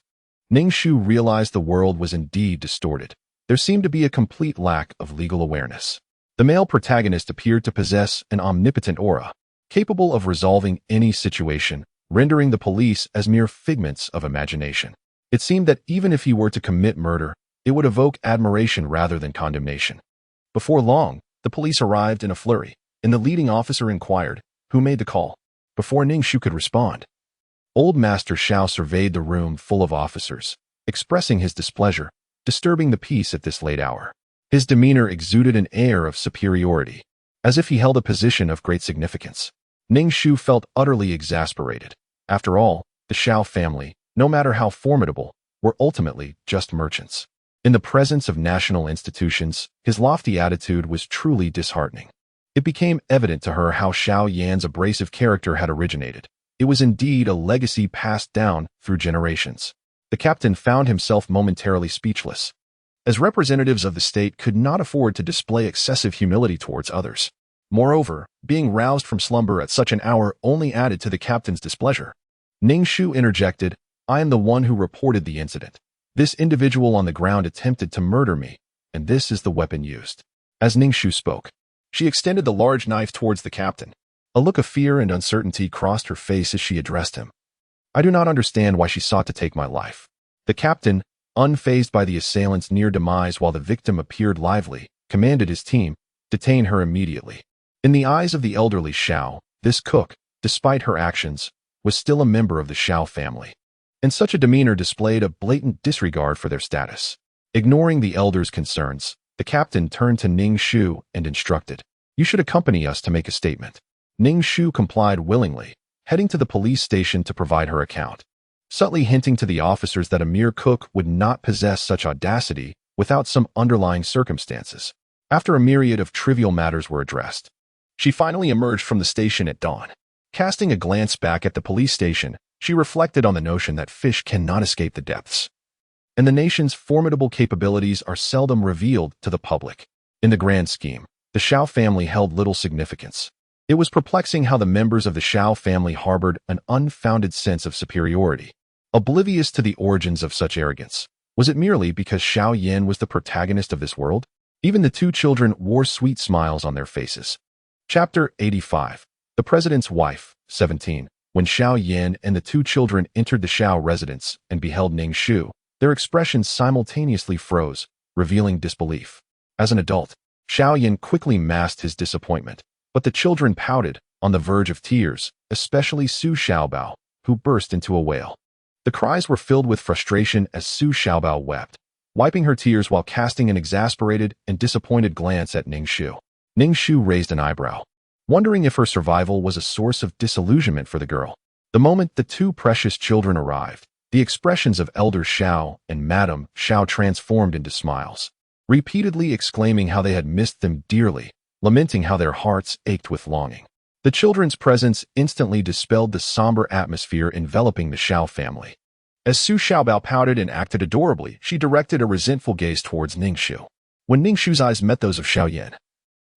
Ning Shu realized the world was indeed distorted. There seemed to be a complete lack of legal awareness. The male protagonist appeared to possess an omnipotent aura, capable of resolving any situation, rendering the police as mere figments of imagination. It seemed that even if he were to commit murder, it would evoke admiration rather than condemnation. Before long, the police arrived in a flurry, and the leading officer inquired, "Who made the call?" Before Ning Shu could respond, Old Master Xiao surveyed the room full of officers, expressing his displeasure, disturbing the peace at this late hour. His demeanor exuded an air of superiority, as if he held a position of great significance. Ning Shu felt utterly exasperated. After all, the Xiao family, no matter how formidable, were ultimately just merchants. In the presence of national institutions, his lofty attitude was truly disheartening. It became evident to her how Xiao Yan's abrasive character had originated. It was indeed a legacy passed down through generations. The captain found himself momentarily speechless. As representatives of the state could not afford to display excessive humility towards others. Moreover, being roused from slumber at such an hour only added to the captain's displeasure. Ning Shu interjected, "I am the one who reported the incident. This individual on the ground attempted to murder me, and this is the weapon used." As Ning Shu spoke, she extended the large knife towards the captain. A look of fear and uncertainty crossed her face as she addressed him. "I do not understand why she sought to take my life." The captain, unfazed by the assailant's near demise while the victim appeared lively, commanded his team, "Detain her immediately." In the eyes of the elderly Xiao, this cook, despite her actions, was still a member of the Xiao family. And such a demeanor displayed a blatant disregard for their status. Ignoring the elder's concerns, the captain turned to Ning Shu and instructed, "You should accompany us to make a statement." Ning Shu complied willingly, heading to the police station to provide her account, subtly hinting to the officers that a mere cook would not possess such audacity without some underlying circumstances. After a myriad of trivial matters were addressed, she finally emerged from the station at dawn. Casting a glance back at the police station, she reflected on the notion that fish cannot escape the depths, and the nation's formidable capabilities are seldom revealed to the public. In the grand scheme, the Xiao family held little significance. It was perplexing how the members of the Xiao family harbored an unfounded sense of superiority, oblivious to the origins of such arrogance. Was it merely because Xiao Yan was the protagonist of this world? Even the two children wore sweet smiles on their faces. Chapter 85. The President's Wife, 17. When Xiao Yan and the two children entered the Xiao residence and beheld Ning Shu, their expressions simultaneously froze, revealing disbelief. As an adult, Xiao Yan quickly masked his disappointment, but the children pouted, on the verge of tears, especially Su Xiaobao, who burst into a wail. The cries were filled with frustration as Su Xiaobao wept, wiping her tears while casting an exasperated and disappointed glance at Ning Shu. Ning Shu raised an eyebrow, wondering if her survival was a source of disillusionment for the girl. The moment the two precious children arrived, the expressions of Elder Xiao and Madame Xiao transformed into smiles, repeatedly exclaiming how they had missed them dearly, lamenting how their hearts ached with longing. The children's presence instantly dispelled the somber atmosphere enveloping the Xiao family. As Su Xiaobao pouted and acted adorably, she directed a resentful gaze towards Ning Shu. When Ning Shu's eyes met those of Xiao Yan,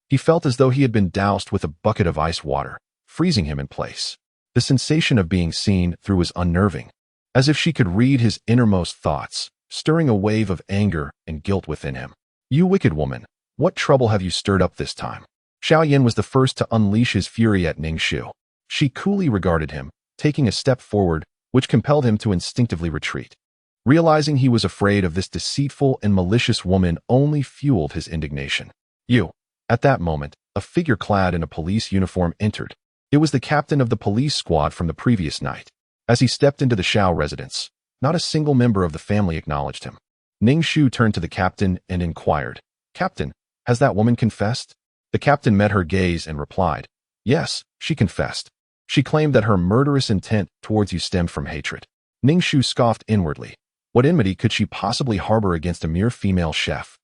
he felt as though he had been doused with a bucket of ice water, freezing him in place. The sensation of being seen through was unnerving, as if she could read his innermost thoughts, stirring a wave of anger and guilt within him. "You wicked woman, what trouble have you stirred up this time?" Xiao Yan was the first to unleash his fury at Ning Shu. She coolly regarded him, taking a step forward, which compelled him to instinctively retreat. Realizing he was afraid of this deceitful and malicious woman only fueled his indignation. You. At that moment, a figure clad in a police uniform entered. It was the captain of the police squad from the previous night. As he stepped into the Shao residence, not a single member of the family acknowledged him. Ning Shu turned to the captain and inquired, "Captain, has that woman confessed?" The captain met her gaze and replied, "Yes, she confessed. She claimed that her murderous intent towards you stemmed from hatred." Ning Shu scoffed inwardly. What enmity could she possibly harbor against a mere female chef?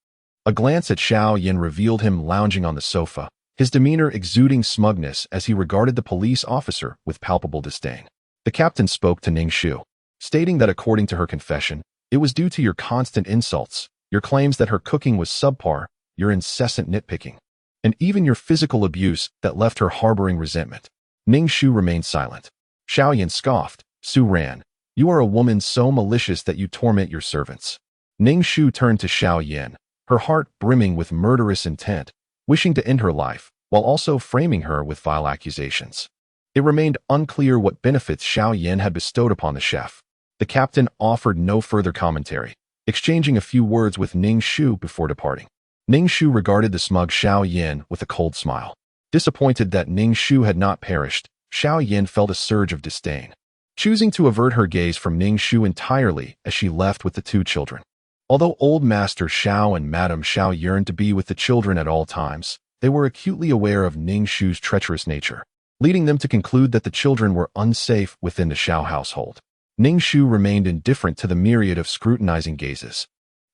A glance at Xiao Yin revealed him lounging on the sofa, his demeanor exuding smugness as he regarded the police officer with palpable disdain. The captain spoke to Ning Shu, stating that according to her confession, it was due to your constant insults, your claims that her cooking was subpar, your incessant nitpicking, and even your physical abuse that left her harboring resentment. Ning Shu remained silent. Xiao Yin scoffed. Su ran. You are a woman so malicious that you torment your servants. Ning Shu turned to Xiao Yin, her heart brimming with murderous intent, wishing to end her life, while also framing her with vile accusations. It remained unclear what benefits Xiao Yin had bestowed upon the chef. The captain offered no further commentary, exchanging a few words with Ning Shu before departing. Ning Shu regarded the smug Xiao Yin with a cold smile. Disappointed that Ning Shu had not perished, Xiao Yin felt a surge of disdain, choosing to avert her gaze from Ning Shu entirely as she left with the two children. Although Old Master Xiao and Madame Xiao yearned to be with the children at all times, they were acutely aware of Ning Shu's treacherous nature, leading them to conclude that the children were unsafe within the Xiao household. Ning Shu remained indifferent to the myriad of scrutinizing gazes,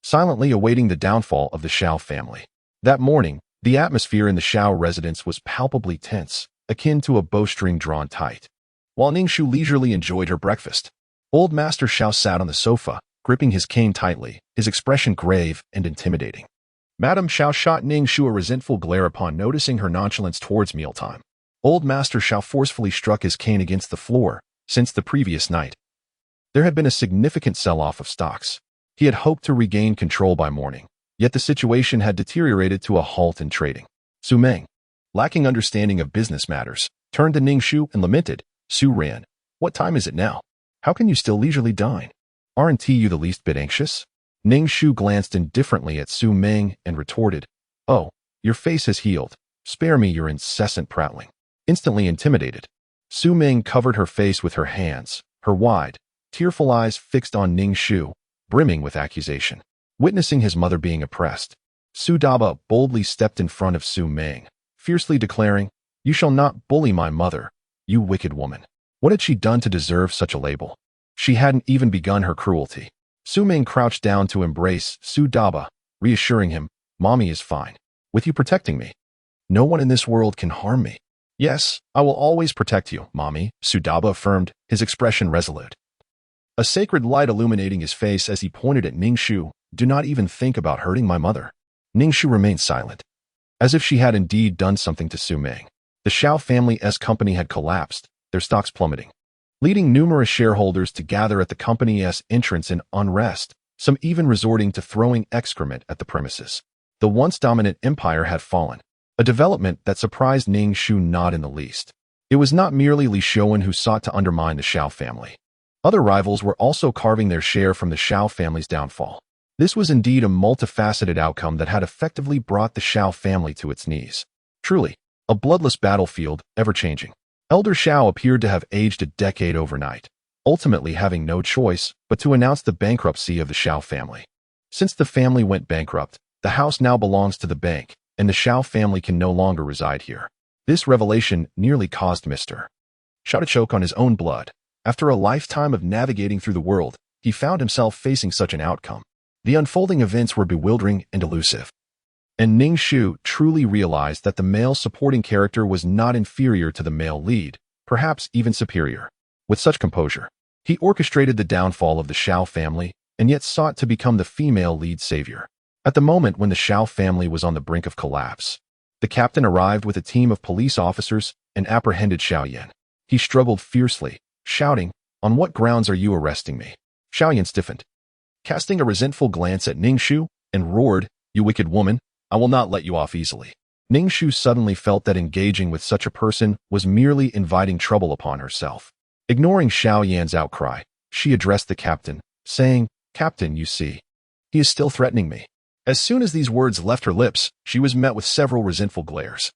silently awaiting the downfall of the Xiao family. That morning, the atmosphere in the Xiao residence was palpably tense, akin to a bowstring drawn tight. While Ning Shu leisurely enjoyed her breakfast, Old Master Xiao sat on the sofa, gripping his cane tightly, his expression grave and intimidating. Madame Xiao shot Ning Shu a resentful glare upon noticing her nonchalance towards mealtime. Old Master Xiao forcefully struck his cane against the floor. Since the previous night, there had been a significant sell-off of stocks. He had hoped to regain control by morning, yet the situation had deteriorated to a halt in trading. Su Meng, lacking understanding of business matters, turned to Ning Shu and lamented, "Su Ran, what time is it now? How can you still leisurely dine? Aren't you the least bit anxious?" Ning Shu glanced indifferently at Su Meng and retorted, "Oh, your face has healed. Spare me your incessant prattling." Instantly intimidated, Su Meng covered her face with her hands, her wide, tearful eyes fixed on Ning Shu, brimming with accusation. Witnessing his mother being oppressed, Su Daba boldly stepped in front of Su Meng, fiercely declaring, "You shall not bully my mother, you wicked woman." What had she done to deserve such a label? She hadn't even begun her cruelty. Su Meng crouched down to embrace Su Daba, reassuring him, "Mommy is fine. With you protecting me, no one in this world can harm me." "Yes, I will always protect you, Mommy," Su Daba affirmed, his expression resolute. A sacred light illuminating his face as he pointed at Ning Shu. "Do not even think about hurting my mother." Ning Shu remained silent, as if she had indeed done something to Su Meng. The Xiao family's company had collapsed, their stocks plummeting, leading numerous shareholders to gather at the company's entrance in unrest, some even resorting to throwing excrement at the premises. The once dominant empire had fallen, a development that surprised Ning Shu not in the least. It was not merely Li Shouwen who sought to undermine the Xiao family. Other rivals were also carving their share from the Xiao family's downfall. This was indeed a multifaceted outcome that had effectively brought the Xiao family to its knees. Truly, a bloodless battlefield, ever-changing. Elder Xiao appeared to have aged a decade overnight, ultimately having no choice but to announce the bankruptcy of the Xiao family. Since the family went bankrupt, the house now belongs to the bank, and the Xiao family can no longer reside here. This revelation nearly caused Mr. Xiao to choke on his own blood. After a lifetime of navigating through the world, he found himself facing such an outcome. The unfolding events were bewildering and elusive. And Ning Shu truly realized that the male supporting character was not inferior to the male lead, perhaps even superior. With such composure, he orchestrated the downfall of the Xiao family and yet sought to become the female lead savior. At the moment when the Xiao family was on the brink of collapse, the captain arrived with a team of police officers and apprehended Xiao Yan. He struggled fiercely, shouting, "On what grounds are you arresting me?" Xiao Yan stiffened, casting a resentful glance at Ning Shu, and roared, "You wicked woman, I will not let you off easily." Ning Shu suddenly felt that engaging with such a person was merely inviting trouble upon herself. Ignoring Xiao Yan's outcry, she addressed the captain, saying, "Captain, you see, he is still threatening me." As soon as these words left her lips, she was met with several resentful glares,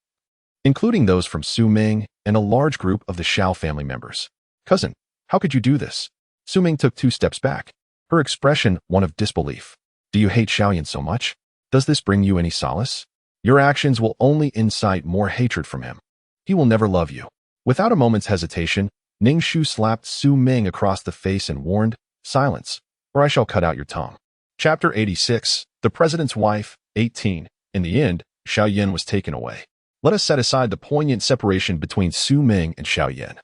including those from Su Ming and a large group of the Xiao family members. "Cousin, how could you do this?" Su Ming took 2 steps back, her expression one of disbelief. "Do you hate Xiao Yan so much? Does this bring you any solace? Your actions will only incite more hatred from him. He will never love you." Without a moment's hesitation, Ning Shu slapped Su Ming across the face and warned, "Silence, or I shall cut out your tongue." Chapter 86, The President's Wife, 18. In the end, Xiao Yan was taken away. Let us set aside the poignant separation between Su Ming and Xiao Yan,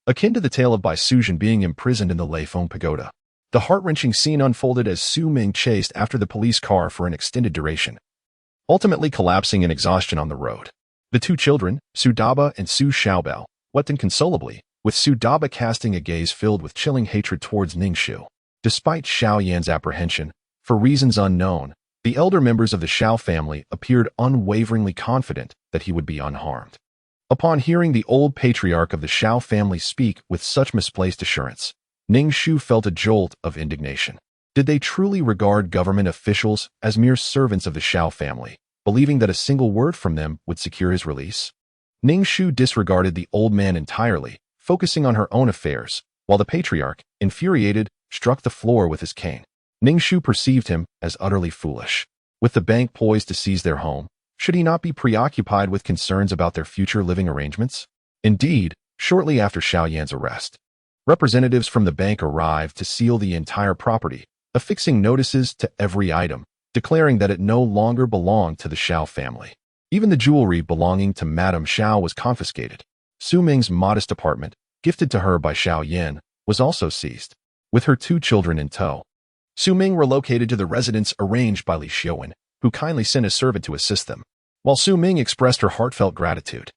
akin to the tale of Bai Suzhen being imprisoned in the Leifeng Pagoda. The heart-wrenching scene unfolded as Su Ming chased after the police car for an extended duration, ultimately collapsing in exhaustion on the road. The 2 children, Su Daba and Su Xiaobao, wept inconsolably, with Su Daba casting a gaze filled with chilling hatred towards Ning Shu. Despite Xiao Yan's apprehension, for reasons unknown, the elder members of the Xiao family appeared unwaveringly confident that he would be unharmed. Upon hearing the old patriarch of the Xiao family speak with such misplaced assurance, Ning Shu felt a jolt of indignation. Did they truly regard government officials as mere servants of the Xiao family, believing that a single word from them would secure his release? Ning Shu disregarded the old man entirely, focusing on her own affairs, while the patriarch, infuriated, struck the floor with his cane. Ning Shu perceived him as utterly foolish. With the bank poised to seize their home, should he not be preoccupied with concerns about their future living arrangements? Indeed, shortly after Xiao Yan's arrest, representatives from the bank arrived to seal the entire property, affixing notices to every item, declaring that it no longer belonged to the Xiao family. Even the jewelry belonging to Madame Xiao was confiscated. Su Ming's modest apartment, gifted to her by Xiao Yan, was also seized, with her 2 children in tow. Su Ming relocated to the residence arranged by Li Xiaowen, who kindly sent a servant to assist them, while Su Ming expressed her heartfelt gratitude.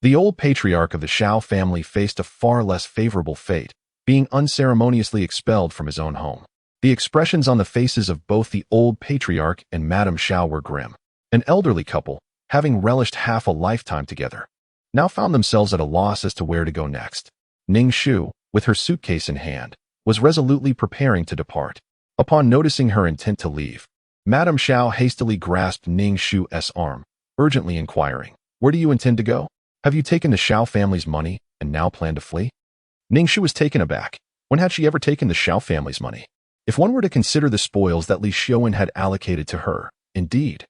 The old patriarch of the Xiao family faced a far less favorable fate, being unceremoniously expelled from his own home. The expressions on the faces of both the old patriarch and Madame Xiao were grim. An elderly couple, having relished half a lifetime together, now found themselves at a loss as to where to go next. Ning Shu, with her suitcase in hand, was resolutely preparing to depart. Upon noticing her intent to leave, Madame Xiao hastily grasped Ning Shu's arm, urgently inquiring, "Where do you intend to go? Have you taken the Xiao family's money and now plan to flee?" Ning Shu was taken aback. When had she ever taken the Xiao family's money? If one were to consider the spoils that Li Xiaowen had allocated to her, indeed,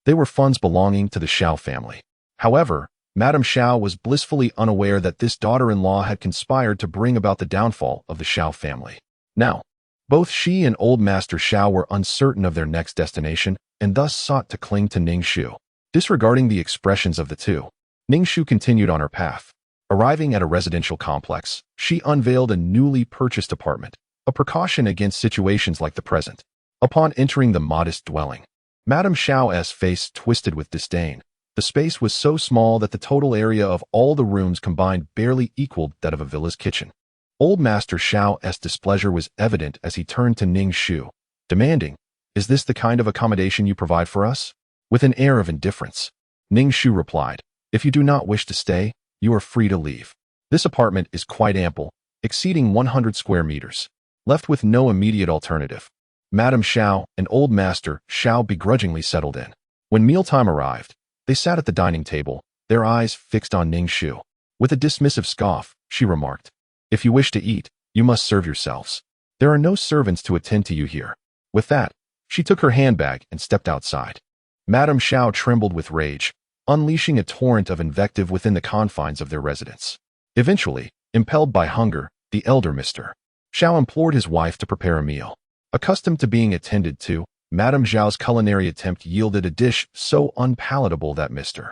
they were funds belonging to the Xiao family. However, Madame Xiao was blissfully unaware that this daughter-in-law had conspired to bring about the downfall of the Xiao family. Now, both she and old Master Xiao were uncertain of their next destination and thus sought to cling to Ning Shu. Disregarding the expressions of the 2, Ning Shu continued on her path. Arriving at a residential complex, she unveiled a newly purchased apartment, a precaution against situations like the present. Upon entering the modest dwelling, Madame Xiao's face twisted with disdain. The space was so small that the total area of all the rooms combined barely equaled that of a villa's kitchen. Old Master Xiao's displeasure was evident as he turned to Ning Shu, demanding, "Is this the kind of accommodation you provide for us?" With an air of indifference, Ning Shu replied, "If you do not wish to stay, you are free to leave. This apartment is quite ample, exceeding 100 square meters." Left with no immediate alternative, Madame Xiao and Old Master Xiao begrudgingly settled in. When mealtime arrived, they sat at the dining table, their eyes fixed on Ning Shu. With a dismissive scoff, she remarked, "If you wish to eat, you must serve yourselves. There are no servants to attend to you here." With that, she took her handbag and stepped outside. Madame Xiao trembled with rage, unleashing a torrent of invective within the confines of their residence. Eventually, impelled by hunger, the elder Mr. Xiao implored his wife to prepare a meal. Accustomed to being attended to, Madame Xiao's culinary attempt yielded a dish so unpalatable that Mr.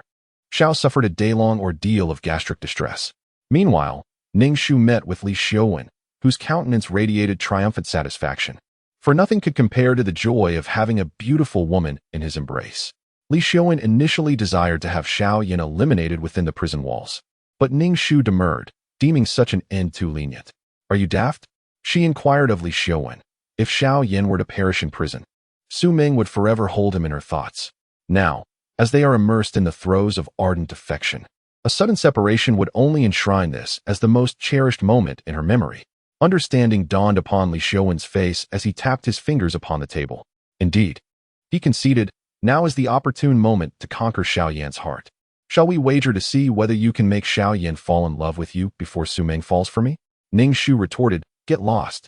Xiao suffered a day-long ordeal of gastric distress. Meanwhile, Ning Shu met with Li Xiaowen, whose countenance radiated triumphant satisfaction, for nothing could compare to the joy of having a beautiful woman in his embrace. Li Xiaowen initially desired to have Xiao Yan eliminated within the prison walls, but Ning Shu demurred, deeming such an end too lenient. "Are you daft?" she inquired of Li Xiaowen. If Xiao Yan were to perish in prison, Su Ming would forever hold him in her thoughts. Now, as they are immersed in the throes of ardent affection, A sudden separation would only enshrine this as the most cherished moment in her memory. Understanding dawned upon Li Xiaowen's face as he tapped his fingers upon the table. Indeed, he conceded, now is the opportune moment to conquer Xiao Yan's heart. Shall we wager to see whether you can make Xiao Yan fall in love with you before Su Ming falls for me? Ning Shu retorted, get lost.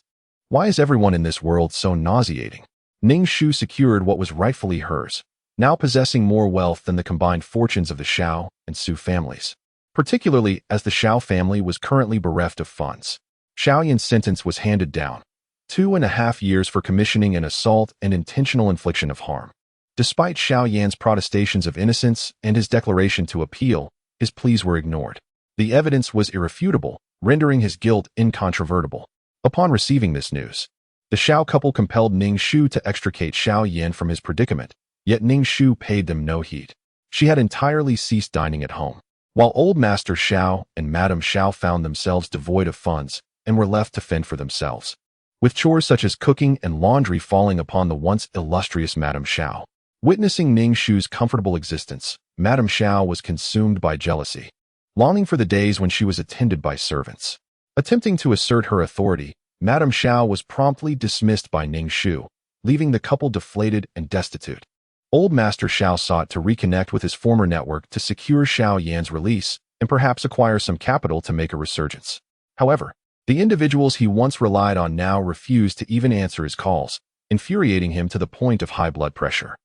Why is everyone in this world so nauseating? Ning Shu secured what was rightfully hers, now possessing more wealth than the combined fortunes of the Xiao and Su families, particularly as the Xiao family was currently bereft of funds. Xiao Yan's sentence was handed down, 2.5 years for commissioning an assault and intentional infliction of harm. Despite Xiao Yan's protestations of innocence and his declaration to appeal, his pleas were ignored. The evidence was irrefutable, rendering his guilt incontrovertible. Upon receiving this news, the Xiao couple compelled Ning Shu to extricate Xiao Yan from his predicament, yet Ning Shu paid them no heed. She had entirely ceased dining at home, while Old Master Xiao and Madame Xiao found themselves devoid of funds and were left to fend for themselves, with chores such as cooking and laundry falling upon the once illustrious Madame Xiao. Witnessing Ning Shu's comfortable existence, Madame Xiao was consumed by jealousy, longing for the days when she was attended by servants. Attempting to assert her authority, Madame Xiao was promptly dismissed by Ning Shu, leaving the couple deflated and destitute. Old Master Xiao sought to reconnect with his former network to secure Xiao Yan's release and perhaps acquire some capital to make a resurgence. However, the individuals he once relied on now refused to even answer his calls, infuriating him to the point of high blood pressure.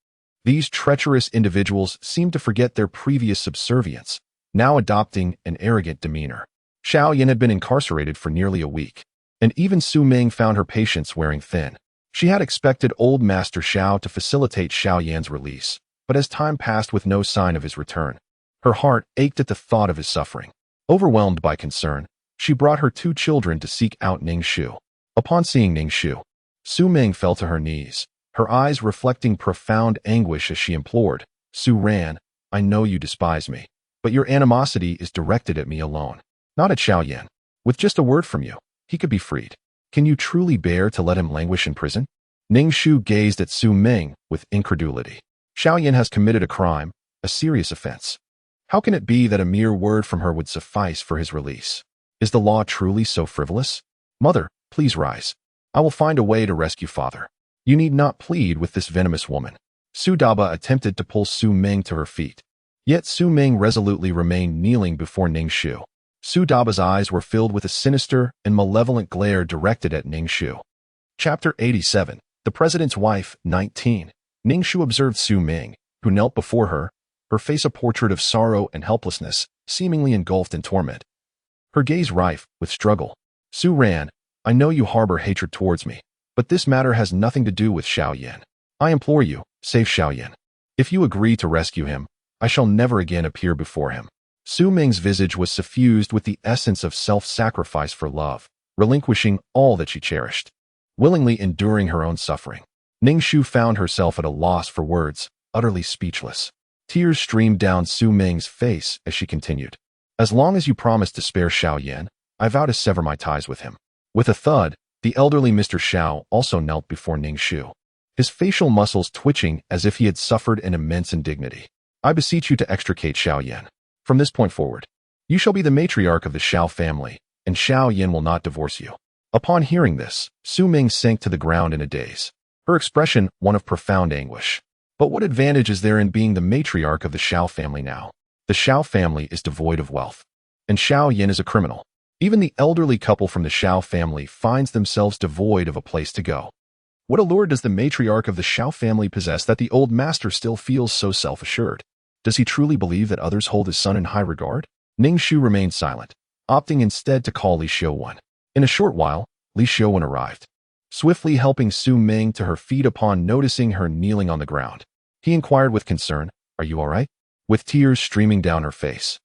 These treacherous individuals seemed to forget their previous subservience, now adopting an arrogant demeanor. Xiao Yan had been incarcerated for nearly a week, and even Su Ming found her patience wearing thin. She had expected Old Master Xiao to facilitate Xiao Yan's release, but as time passed with no sign of his return, her heart ached at the thought of his suffering. Overwhelmed by concern, she brought her 2 children to seek out Ning Shu. Upon seeing Ning Shu, Su Ming fell to her knees, her eyes reflecting profound anguish as she implored, Su Ran, I know you despise me, but your animosity is directed at me alone, not at Xiao Yan. With just a word from you, he could be freed. Can you truly bear to let him languish in prison? Ning Shu gazed at Su Ming with incredulity. Xiao Yan has committed a crime, a serious offense. How can it be that a mere word from her would suffice for his release? Is the law truly so frivolous? Mother, please rise. I will find a way to rescue father. You need not plead with this venomous woman. Su Daba attempted to pull Su Ming to her feet, yet Su Ming resolutely remained kneeling before Ning Shu. Su Daba's eyes were filled with a sinister and malevolent glare directed at Ning Shu. Chapter 87. The President's Wife, 19. Ning Shu observed Su Ming, who knelt before her, her face a portrait of sorrow and helplessness, seemingly engulfed in torment. Her gaze rife with struggle. Su Ran, I know you harbor hatred towards me, but this matter has nothing to do with Xiao Yan. I implore you, save Xiao Yan. If you agree to rescue him, I shall never again appear before him. Su Ming's visage was suffused with the essence of self-sacrifice for love, relinquishing all that she cherished, willingly enduring her own suffering. Ning Shu found herself at a loss for words, utterly speechless. Tears streamed down Su Ming's face as she continued. As long as you promise to spare Xiao Yan, I vow to sever my ties with him. With a thud, the elderly Mr. Xiao also knelt before Ning Shu, his facial muscles twitching as if he had suffered an immense indignity. I beseech you to extricate Xiao Yan. From this point forward, you shall be the matriarch of the Xiao family, and Xiao Yan will not divorce you. Upon hearing this, Su Ming sank to the ground in a daze, her expression one of profound anguish. But what advantage is there in being the matriarch of the Xiao family now? The Xiao family is devoid of wealth, and Xiao Yan is a criminal. Even the elderly couple from the Xiao family finds themselves devoid of a place to go. What allure does the matriarch of the Xiao family possess that the old master still feels so self-assured? Does he truly believe that others hold his son in high regard? Ning Shu remained silent, opting instead to call Li Xiaowen. In a short while, Li Xiaowen arrived, swiftly helping Su Ming to her feet upon noticing her kneeling on the ground. He inquired with concern, Are you all right? With tears streaming down her face.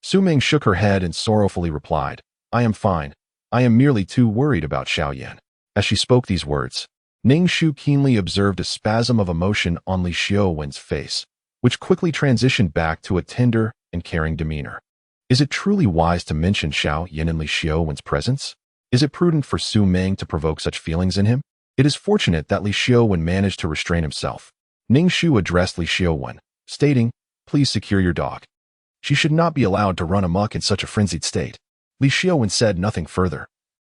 Su Ming shook her head and sorrowfully replied, I am fine. I am merely too worried about Xiao Yan. As she spoke these words, Ning Shu keenly observed a spasm of emotion on Li Xiaowen's face, which quickly transitioned back to a tender and caring demeanor. Is it truly wise to mention Xiao Yan in Li Xiaowen's presence? Is it prudent for Su Ming to provoke such feelings in him? It is fortunate that Li Xiaowen managed to restrain himself. Ning Shu addressed Li Xiaowen, stating, Please secure your dog. She should not be allowed to run amok in such a frenzied state. Li Xiaowen said nothing further,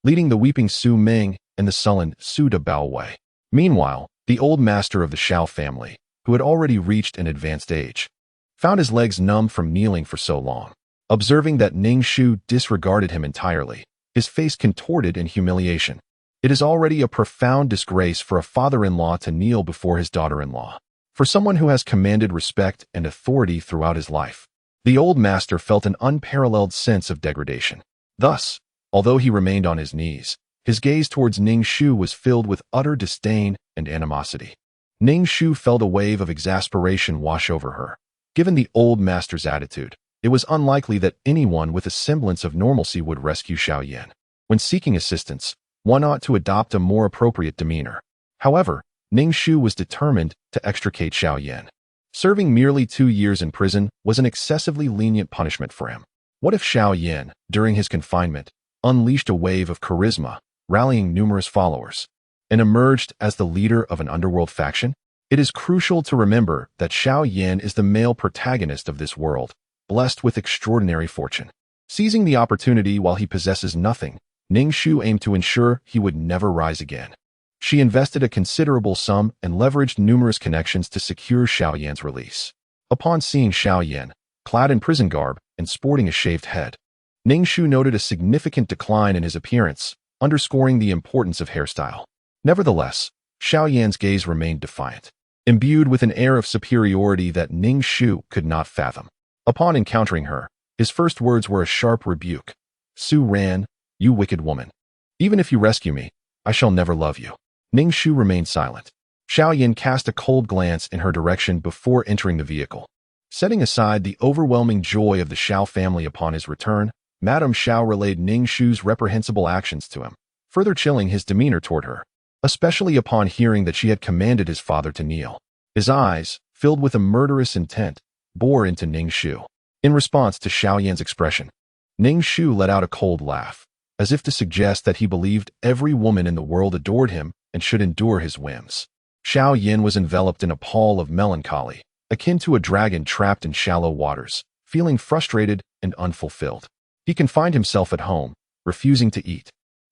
leading the weeping Su Ming and the sullen Su De Bao away. Meanwhile, the old master of the Xiao family, who had already reached an advanced age, found his legs numb from kneeling for so long. Observing that Ning Shu disregarded him entirely, his face contorted in humiliation. It is already a profound disgrace for a father-in-law to kneel before his daughter-in-law, for someone who has commanded respect and authority throughout his life. The old master felt an unparalleled sense of degradation. Thus, although he remained on his knees, his gaze towards Ning Shu was filled with utter disdain and animosity. Ning Shu felt a wave of exasperation wash over her. Given the old master's attitude, it was unlikely that anyone with a semblance of normalcy would rescue Xiao Yan. When seeking assistance, one ought to adopt a more appropriate demeanor. However, Ning Shu was determined to extricate Xiao Yan. Serving merely 2 years in prison was an excessively lenient punishment for him. What if Xiao Yan, during his confinement, unleashed a wave of charisma, rallying numerous followers, and emerged as the leader of an underworld faction? It is crucial to remember that Xiao Yan is the male protagonist of this world, blessed with extraordinary fortune. Seizing the opportunity while he possesses nothing, Ning Shu aimed to ensure he would never rise again. She invested a considerable sum and leveraged numerous connections to secure Xiao Yan's release. Upon seeing Xiao Yan, clad in prison garb and sporting a shaved head, Ning Shu noted a significant decline in his appearance, underscoring the importance of hairstyle. Nevertheless, Xiao Yan's gaze remained defiant, imbued with an air of superiority that Ning Shu could not fathom. Upon encountering her, his first words were a sharp rebuke. "Su Ran, you wicked woman. Even if you rescue me, I shall never love you." Ning Shu remained silent. Xiao Yan cast a cold glance in her direction before entering the vehicle. Setting aside the overwhelming joy of the Xiao family upon his return, Madame Xiao relayed Ning Shu's reprehensible actions to him, further chilling his demeanor toward her, especially upon hearing that she had commanded his father to kneel. His eyes, filled with a murderous intent, bore into Ning Shu. In response to Xiao Yan's expression, Ning Shu let out a cold laugh, as if to suggest that he believed every woman in the world adored him and should endure his whims. Xiao Yan was enveloped in a pall of melancholy, akin to a dragon trapped in shallow waters, feeling frustrated and unfulfilled. He confined himself at home, refusing to eat,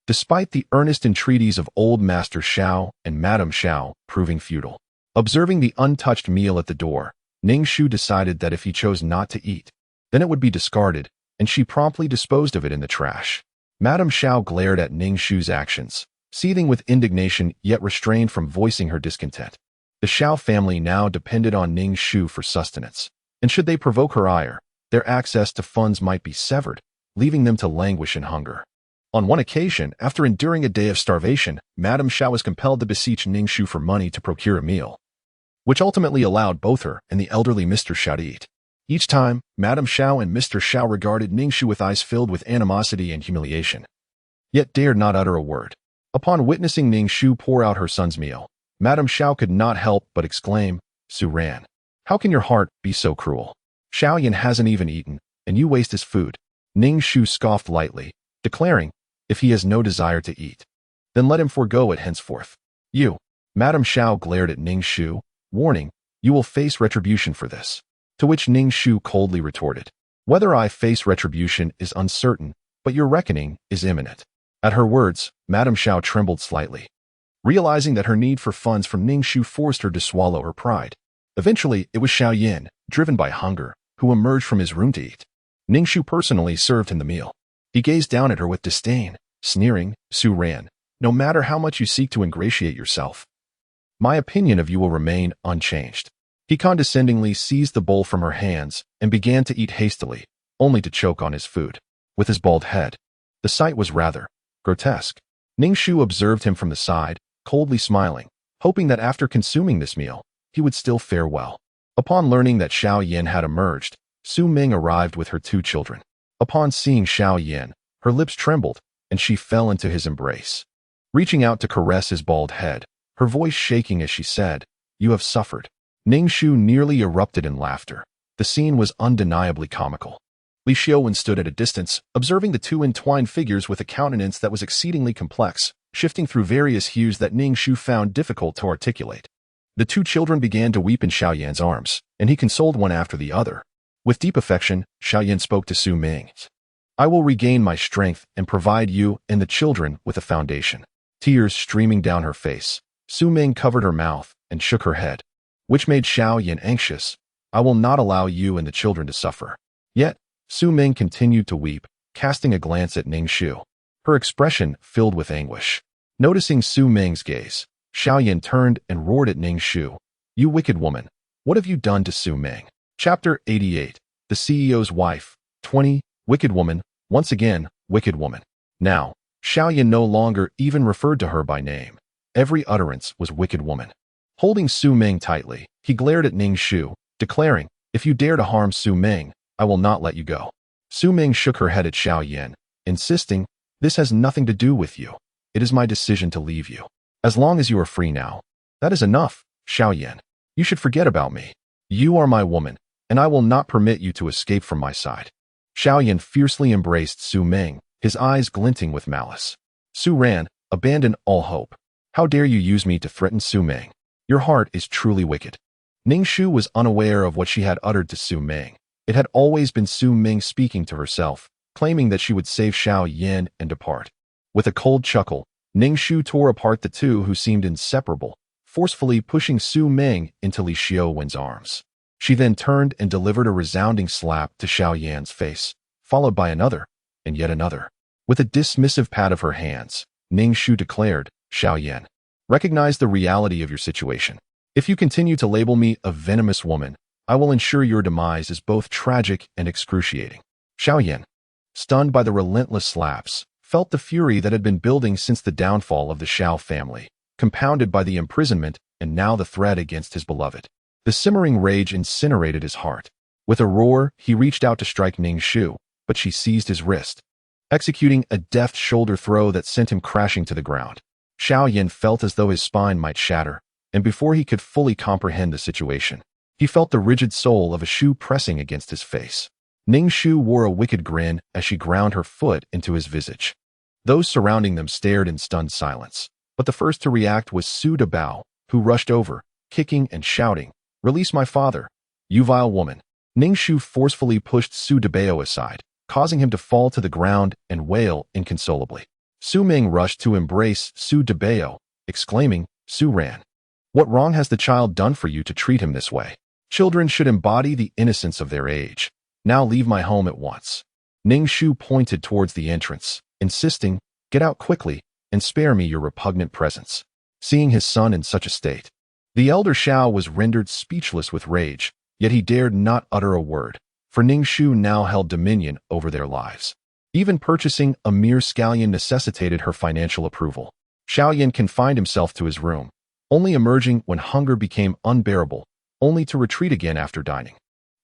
despite the earnest entreaties of old Master Xiao and Madame Xiao proving futile. Observing the untouched meal at the door, Ning Shu decided that if he chose not to eat, then it would be discarded, and she promptly disposed of it in the trash. Madame Xiao glared at Ning Shu's actions, seething with indignation yet restrained from voicing her discontent. The Xiao family now depended on Ning Shu for sustenance, and should they provoke her ire, their access to funds might be severed, leaving them to languish in hunger. On one occasion, after enduring a day of starvation, Madame Xiao was compelled to beseech Ning Shu for money to procure a meal, which ultimately allowed both her and the elderly Mr. Xiao to eat. Each time, Madame Xiao and Mr. Xiao regarded Ning Shu with eyes filled with animosity and humiliation, yet dared not utter a word. Upon witnessing Ning Shu pour out her son's meal, Madame Xiao could not help but exclaim, "Su Ran, how can your heart be so cruel? Xiao Yan hasn't even eaten, and you waste his food." Ning Shu scoffed lightly, declaring, "If he has no desire to eat, then let him forego it henceforth." "You." Madame Xiao glared at Ning Shu, warning, "You will face retribution for this." To which Ning Shu coldly retorted, "Whether I face retribution is uncertain, but your reckoning is imminent." At her words, Madame Xiao trembled slightly, realizing that her need for funds from Ning Shu forced her to swallow her pride. Eventually, it was Xiao Yan, driven by hunger, who emerged from his room to eat. Ning Shu personally served him the meal. He gazed down at her with disdain, sneering, "Su Ran, no matter how much you seek to ingratiate yourself, my opinion of you will remain unchanged." He condescendingly seized the bowl from her hands and began to eat hastily, only to choke on his food, with his bald head. The sight was rather grotesque. Ning Shu observed him from the side, coldly smiling, hoping that after consuming this meal, he would still fare well. Upon learning that Xiao Yan had emerged, Su Ming arrived with her 2 children. Upon seeing Xiao Yan, her lips trembled, and she fell into his embrace. Reaching out to caress his bald head, her voice shaking as she said, "You have suffered." Ning Shu nearly erupted in laughter. The scene was undeniably comical. Li Xiaowen stood at a distance, observing the 2 entwined figures with a countenance that was exceedingly complex, shifting through various hues that Ning Shu found difficult to articulate. The 2 children began to weep in Xiao Yan's arms, and he consoled one after the other, With deep affection, Xiaoyan spoke to Su Ming. I will regain my strength and provide you and the children with a foundation. Tears streaming down her face, Su Ming covered her mouth and shook her head, which made Xiaoyan anxious. I will not allow you and the children to suffer. Yet, Su Ming continued to weep, casting a glance at Ning Shu. Her expression filled with anguish. Noticing Su Ming's gaze, Xiaoyan turned and roared at Ning Shu. You wicked woman, what have you done to Su Ming? Chapter 88. The CEO's Wife. 20. Wicked woman, once again, wicked woman. Now, Xiaoyan no longer even referred to her by name. Every utterance was wicked woman. Holding Su Ming tightly, he glared at Ning Shu, declaring, if you dare to harm Su Ming, I will not let you go. Su Ming shook her head at Xiaoyan, insisting, this has nothing to do with you. It is my decision to leave you. As long as you are free now. That is enough, Xiaoyan. You should forget about me. You are my woman, and I will not permit you to escape from my side. Xiaoyan fiercely embraced Su Ming, his eyes glinting with malice. Su ran, abandon all hope. How dare you use me to threaten Su Ming? Your heart is truly wicked. Ning Shu was unaware of what she had uttered to Su Ming. It had always been Su Ming speaking to herself, claiming that she would save Xiaoyan and depart. With a cold chuckle, Ning Shu tore apart the two who seemed inseparable, forcefully pushing Su Ming into Li Xiaowen's arms. She then turned and delivered a resounding slap to Xiaoyan's face, followed by another, and yet another. With a dismissive pat of her hands, Ning Shu declared, Xiaoyan, recognize the reality of your situation. If you continue to label me a venomous woman, I will ensure your demise is both tragic and excruciating. Xiaoyan, stunned by the relentless slaps, felt the fury that had been building since the downfall of the Xiao family, compounded by the imprisonment and now the threat against his beloved. The simmering rage incinerated his heart. With a roar, he reached out to strike Ning Shu, but she seized his wrist, executing a deft shoulder throw that sent him crashing to the ground. Xiaoyan felt as though his spine might shatter, and before he could fully comprehend the situation, he felt the rigid sole of a shoe pressing against his face. Ning Shu wore a wicked grin as she ground her foot into his visage. Those surrounding them stared in stunned silence, but the first to react was Su Dabao, who rushed over, kicking and shouting, Release my father, you vile woman. Ning Shu forcefully pushed Su Dabao aside, causing him to fall to the ground and wail inconsolably. Su Ming rushed to embrace Su Dabao, exclaiming, Su Ran, what wrong has the child done for you to treat him this way? Children should embody the innocence of their age. Now leave my home at once. Ning Shu pointed towards the entrance, insisting, get out quickly and spare me your repugnant presence. Seeing his son in such a state, the elder Xiao was rendered speechless with rage, yet he dared not utter a word, for Ning Shu now held dominion over their lives. Even purchasing a mere scallion necessitated her financial approval. Xiaoyan confined himself to his room, only emerging when hunger became unbearable, only to retreat again after dining.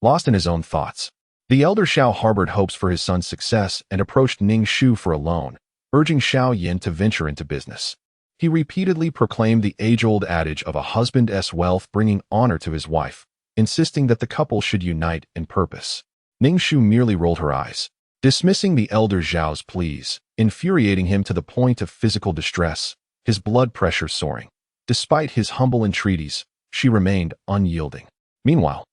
Lost in his own thoughts, the elder Xiao harbored hopes for his son's success and approached Ning Shu for a loan, urging Xiaoyan to venture into business. He repeatedly proclaimed the age-old adage of a husband's wealth bringing honor to his wife, insisting that the couple should unite in purpose. Ning Shu merely rolled her eyes, dismissing the elder Zhao's pleas, infuriating him to the point of physical distress, his blood pressure soaring. Despite his humble entreaties, she remained unyielding. Meanwhile,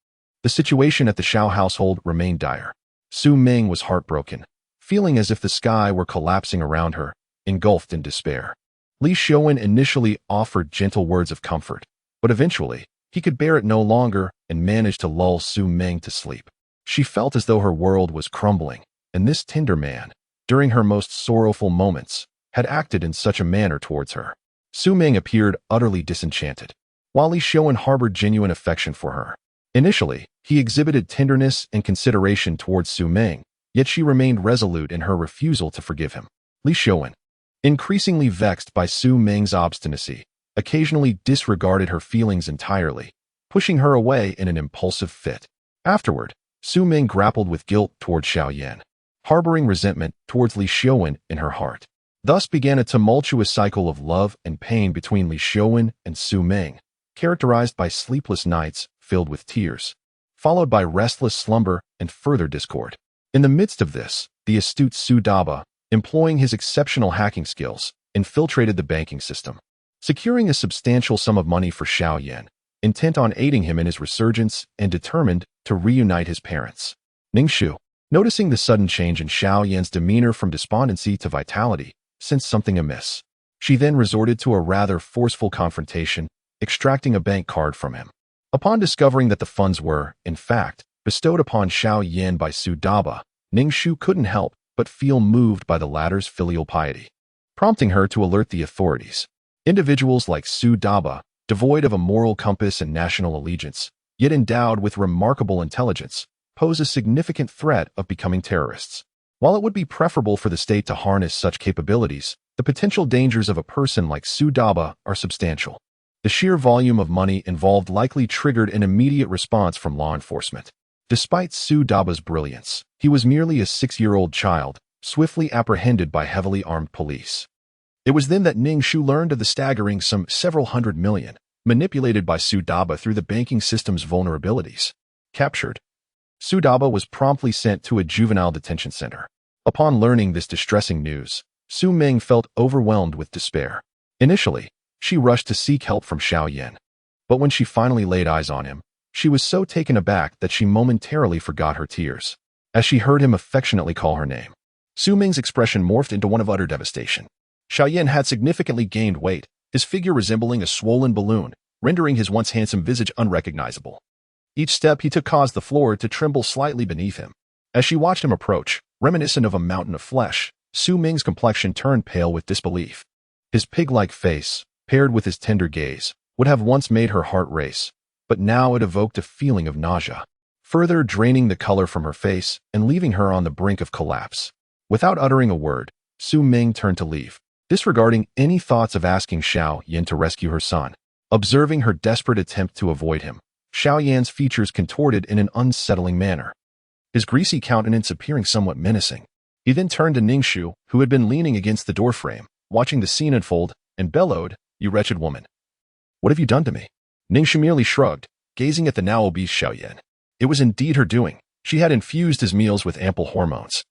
the situation at the Xiao household remained dire. Su Ming was heartbroken, feeling as if the sky were collapsing around her, engulfed in despair. Li Xiaowen initially offered gentle words of comfort, but eventually, he could bear it no longer and managed to lull Su Ming to sleep. She felt as though her world was crumbling, and this tender man, during her most sorrowful moments, had acted in such a manner towards her. Su Ming appeared utterly disenchanted, while Li Xiaowen harbored genuine affection for her. Initially, he exhibited tenderness and consideration towards Su Ming, yet she remained resolute in her refusal to forgive him. Li Xiaowen, increasingly vexed by Su Ming's obstinacy, occasionally disregarded her feelings entirely, pushing her away in an impulsive fit. Afterward, Su Ming grappled with guilt toward Xiaoyan, harboring resentment towards Li Xiaowen in her heart. Thus began a tumultuous cycle of love and pain between Li Xiaowen and Su Ming, characterized by sleepless nights filled with tears, followed by restless slumber and further discord. In the midst of this, the astute Su Daba, employing his exceptional hacking skills, infiltrated the banking system. Securing a substantial sum of money for Xiaoyan, intent on aiding him in his resurgence and determined to reunite his parents. Ning Shu, noticing the sudden change in Xiao Yan's demeanor from despondency to vitality, sensed something amiss. She then resorted to a rather forceful confrontation, extracting a bank card from him. Upon discovering that the funds were, in fact, bestowed upon Xiao Yan by Su Daba, Ning Shu couldn't help but feel moved by the latter's filial piety, prompting her to alert the authorities. Individuals like Su Daba, devoid of a moral compass and national allegiance, yet endowed with remarkable intelligence, pose a significant threat of becoming terrorists. While it would be preferable for the state to harness such capabilities, the potential dangers of a person like Su Daba are substantial. The sheer volume of money involved likely triggered an immediate response from law enforcement. Despite Su Daba's brilliance, he was merely a 6-year-old child, swiftly apprehended by heavily armed police. It was then that Ning Shu learned of the staggering some several hundred million, manipulated by Su Daba through the banking system's vulnerabilities. Captured, Su Daba was promptly sent to a juvenile detention center. Upon learning this distressing news, Su Ming felt overwhelmed with despair. Initially, she rushed to seek help from Xiao Yan. But when she finally laid eyes on him, she was so taken aback that she momentarily forgot her tears. As she heard him affectionately call her name, Su Ming's expression morphed into one of utter devastation. Xiao Yan had significantly gained weight, his figure resembling a swollen balloon, rendering his once handsome visage unrecognizable. Each step he took caused the floor to tremble slightly beneath him. As she watched him approach, reminiscent of a mountain of flesh, Su Ming's complexion turned pale with disbelief. His pig-like face, paired with his tender gaze, would have once made her heart race, but now it evoked a feeling of nausea, further draining the color from her face and leaving her on the brink of collapse. Without uttering a word, Su Ming turned to leave, disregarding any thoughts of asking Xiao Yan to rescue her son. Observing her desperate attempt to avoid him, Xiao Yan's features contorted in an unsettling manner, his greasy countenance appearing somewhat menacing. He then turned to Ning Shu, who had been leaning against the doorframe, watching the scene unfold, and bellowed, "You wretched woman! What have you done to me?" Ning Shu merely shrugged, gazing at the now obese Xiao Yan. It was indeed her doing. She had infused his meals with ample hormones,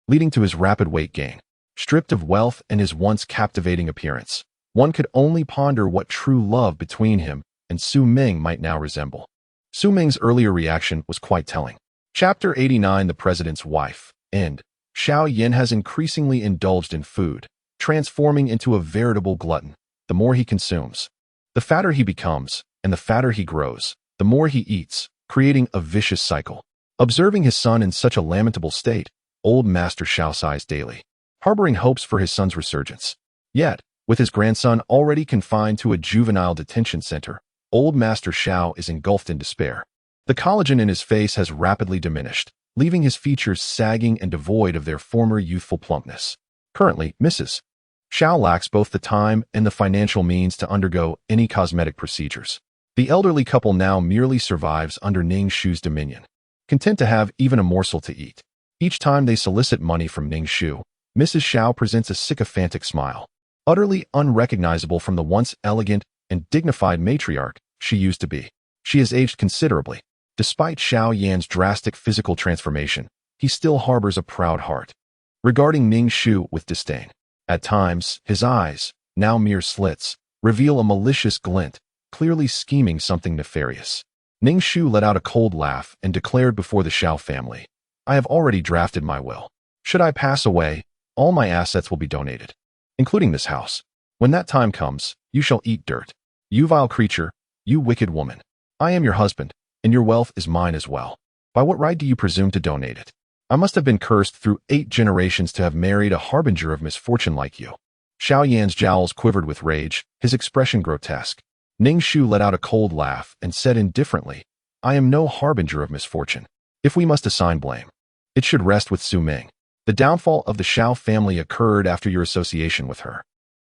leading to his rapid weight gain. Stripped of wealth and his once captivating appearance, one could only ponder what true love between him and Su Ming might now resemble. Su Ming's earlier reaction was quite telling. Chapter 89: The President's Wife. End. Xiao Yan has increasingly indulged in food, transforming into a veritable glutton. The more he consumes, the fatter he becomes, and the fatter he grows, the more he eats, creating a vicious cycle. Observing his son in such a lamentable state, old Master Xiao sighs daily, harboring hopes for his son's resurgence. Yet, with his grandson already confined to a juvenile detention center, old Master Xiao is engulfed in despair. The collagen in his face has rapidly diminished, leaving his features sagging and devoid of their former youthful plumpness. Currently, Mrs. Xiao lacks both the time and the financial means to undergo any cosmetic procedures. The elderly couple now merely survives under Ning Shu's dominion, content to have even a morsel to eat. Each time they solicit money from Ning Shu, Mrs. Xiao presents a sycophantic smile, utterly unrecognizable from the once elegant and dignified matriarch she used to be. She has aged considerably. Despite Xiao Yan's drastic physical transformation, he still harbors a proud heart, regarding Ning Shu with disdain. At times, his eyes, now mere slits, reveal a malicious glint, clearly scheming something nefarious. Ning Shu let out a cold laugh and declared before the Xiao family, "I have already drafted my will. Should I pass away, all my assets will be donated, including this house. When that time comes, you shall eat dirt. You vile creature, you wicked woman. I am your husband, and your wealth is mine as well. By what right do you presume to donate it? I must have been cursed through 8 generations to have married a harbinger of misfortune like you." Xiao Yan's jowls quivered with rage, his expression grotesque. Ning Shu let out a cold laugh and said indifferently, "I am no harbinger of misfortune. If we must assign blame, it should rest with Su Ming. The downfall of the Xiao family occurred after your association with her.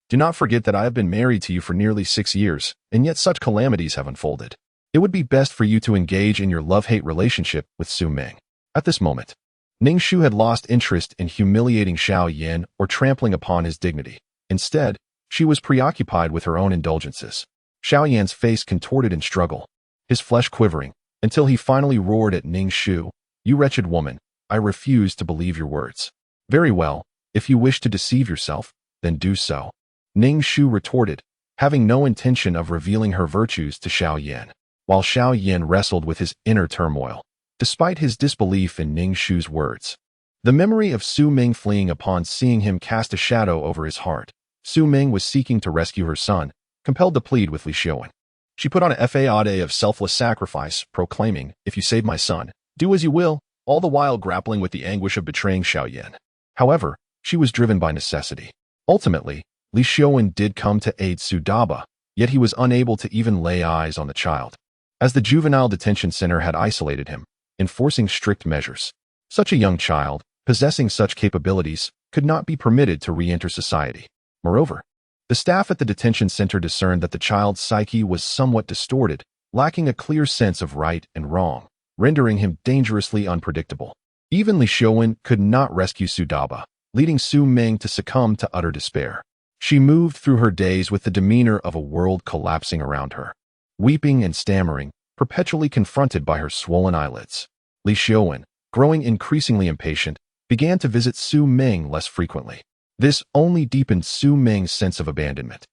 Do not forget that I have been married to you for nearly 6 years, and yet such calamities have unfolded. It would be best for you to engage in your love-hate relationship with Su Ming." At this moment, Ning Shu had lost interest in humiliating Xiao Yan or trampling upon his dignity. Instead, she was preoccupied with her own indulgences. Xiao Yan's face contorted in struggle, his flesh quivering, until he finally roared at Ning Shu, "You wretched woman, I refuse to believe your words." "Very well, if you wish to deceive yourself, then do so," Ning Shu retorted, having no intention of revealing her virtues to Xiao Yan. while Xiao Yin wrestled with his inner turmoil. Despite his disbelief in Ning Shu's words, the memory of Su Ming fleeing upon seeing him cast a shadow over his heart. Su Ming was seeking to rescue her son, compelled to plead with Li Xiaowen. She put on a facade of selfless sacrifice, proclaiming, "If you save my son, do as you will," all the while grappling with the anguish of betraying Xiao Yin. However, she was driven by necessity. Ultimately, Li Xiaowen did come to aid Su Daba, yet he was unable to even lay eyes on the child, as the juvenile detention center had isolated him, enforcing strict measures. Such a young child, possessing such capabilities, could not be permitted to re-enter society. Moreover, the staff at the detention center discerned that the child's psyche was somewhat distorted, lacking a clear sense of right and wrong, rendering him dangerously unpredictable. Even Li Xiaowen could not rescue Su Daba, leading Su Ming to succumb to utter despair. She moved through her days with the demeanor of a world collapsing around her, weeping and stammering, perpetually confronted by her swollen eyelids. Li Xiaowen, growing increasingly impatient, began to visit Su Ming less frequently. This only deepened Su Ming's sense of abandonment,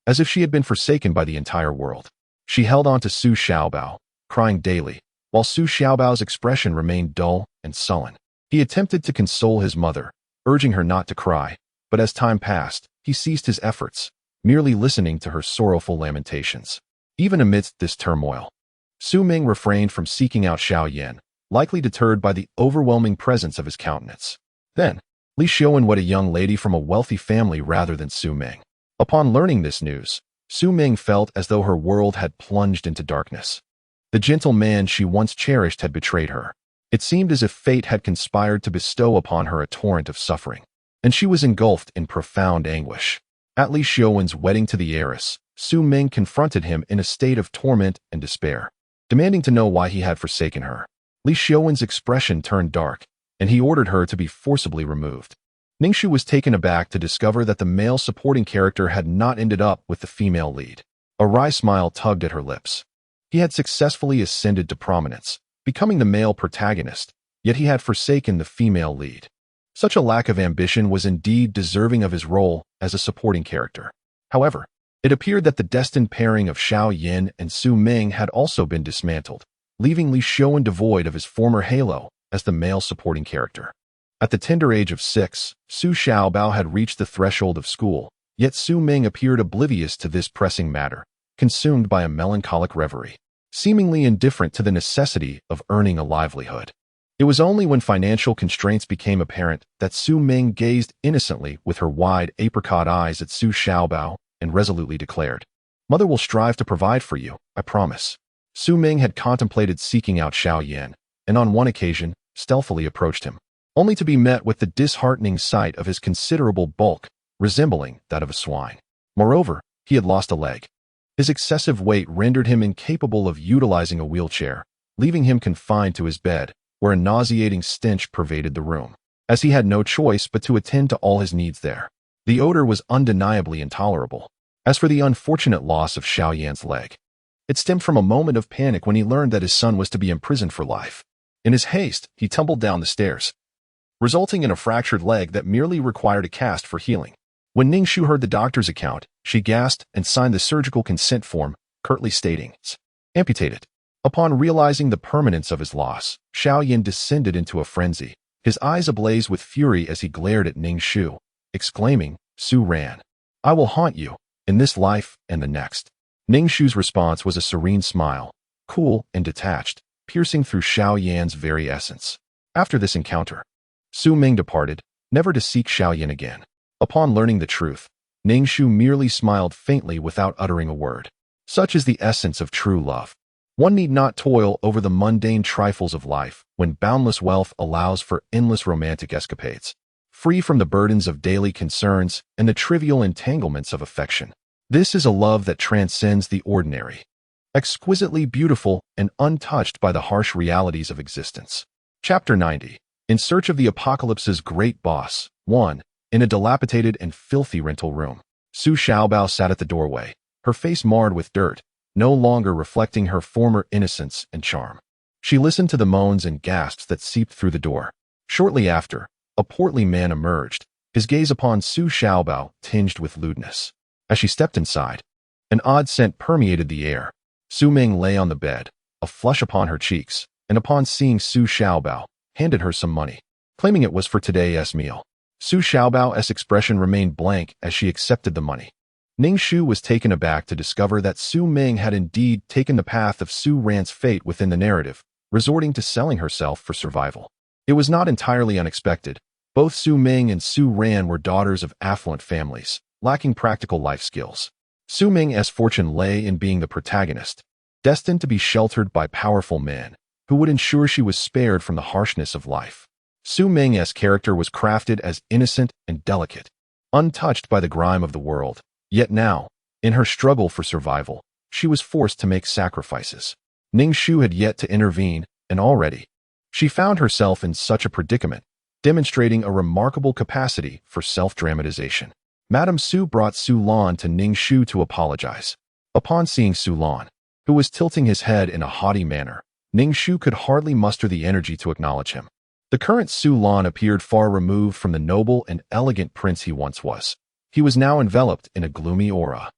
as if she had been forsaken by the entire world. She held on to Su Xiaobao, crying daily, while Su Xiaobao's expression remained dull and sullen. He attempted to console his mother, urging her not to cry, but as time passed, he ceased his efforts, merely listening to her sorrowful lamentations. Even amidst this turmoil, Su Ming refrained from seeking out Xiao Yin, likely deterred by the overwhelming presence of his countenance. Then, Li Xiaowen wed a young lady from a wealthy family rather than Su Ming. Upon learning this news, Su Ming felt as though her world had plunged into darkness. The gentle man she once cherished had betrayed her. It seemed as if fate had conspired to bestow upon her a torrent of suffering, and she was engulfed in profound anguish. At Li Xiaowen's wedding to the heiress, Su Ming confronted him in a state of torment and despair, demanding to know why he had forsaken her. Li Xiaowen's expression turned dark, and he ordered her to be forcibly removed. Ning Shu was taken aback to discover that the male supporting character had not ended up with the female lead. A wry smile tugged at her lips. He had successfully ascended to prominence, becoming the male protagonist, yet he had forsaken the female lead. Such a lack of ambition was indeed deserving of his role as a supporting character. However, it appeared that the destined pairing of Xiao Yin and Su Ming had also been dismantled, leaving Li Xiaowen devoid of his former halo as the male supporting character. At the tender age of 6, Su Xiaobao had reached the threshold of school, yet Su Ming appeared oblivious to this pressing matter, consumed by a melancholic reverie, seemingly indifferent to the necessity of earning a livelihood. It was only when financial constraints became apparent that Su Ming gazed innocently with her wide apricot eyes at Su Xiaobao and resolutely declared, "Mother will strive to provide for you, I promise." Su Ming had contemplated seeking out Xiao Yin, and on one occasion, stealthily approached him, only to be met with the disheartening sight of his considerable bulk, resembling that of a swine. Moreover, he had lost a leg. His excessive weight rendered him incapable of utilizing a wheelchair, leaving him confined to his bed, where a nauseating stench pervaded the room, as he had no choice but to attend to all his needs there. The odor was undeniably intolerable. As for the unfortunate loss of Xiao Yan's leg, it stemmed from a moment of panic when he learned that his son was to be imprisoned for life. In his haste, he tumbled down the stairs, resulting in a fractured leg that merely required a cast for healing. When Ning Shu heard the doctor's account, she gasped and signed the surgical consent form, curtly stating, "Amputated." Upon realizing the permanence of his loss, Xiao Yin descended into a frenzy, his eyes ablaze with fury as he glared at Ning Shu, exclaiming, "Su Ran, I will haunt you, in this life and the next." Ning Shu's response was a serene smile, cool and detached, piercing through Xiao Yan's very essence. After this encounter, Su Ming departed, never to seek Xiao Yin again. Upon learning the truth, Ning Shu merely smiled faintly without uttering a word. Such is the essence of true love. One need not toil over the mundane trifles of life when boundless wealth allows for endless romantic escapades, free from the burdens of daily concerns and the trivial entanglements of affection. This is a love that transcends the ordinary, exquisitely beautiful and untouched by the harsh realities of existence. Chapter 90. In Search of the Apocalypse's Great Boss. 1. In a dilapidated and filthy rental room, Su Xiaobao sat at the doorway, her face marred with dirt, no longer reflecting her former innocence and charm. She listened to the moans and gasps that seeped through the door. Shortly after, a portly man emerged, his gaze upon Su Xiaobao tinged with lewdness. As she stepped inside, an odd scent permeated the air, Su Ming lay on the bed, a flush upon her cheeks, and upon seeing Su Xiaobao, handed her some money, claiming it was for today's meal. Su Xiaobao's expression remained blank as she accepted the money. Ning Shu was taken aback to discover that Su Ming had indeed taken the path of Su Ran's fate within the narrative, resorting to selling herself for survival. It was not entirely unexpected. Both Su Ming and Su Ran were daughters of affluent families, lacking practical life skills. Su Ming's fortune lay in being the protagonist, destined to be sheltered by powerful men, who would ensure she was spared from the harshness of life. Su Ming's character was crafted as innocent and delicate, untouched by the grime of the world. Yet now, in her struggle for survival, she was forced to make sacrifices. Ning Shu had yet to intervene, and already, she found herself in such a predicament, demonstrating a remarkable capacity for self-dramatization. Madame Su brought Su Lan to Ning Shu to apologize. Upon seeing Su Lan, who was tilting his head in a haughty manner, Ning Shu could hardly muster the energy to acknowledge him. The current Su Lan appeared far removed from the noble and elegant prince he once was. He was now enveloped in a gloomy aura,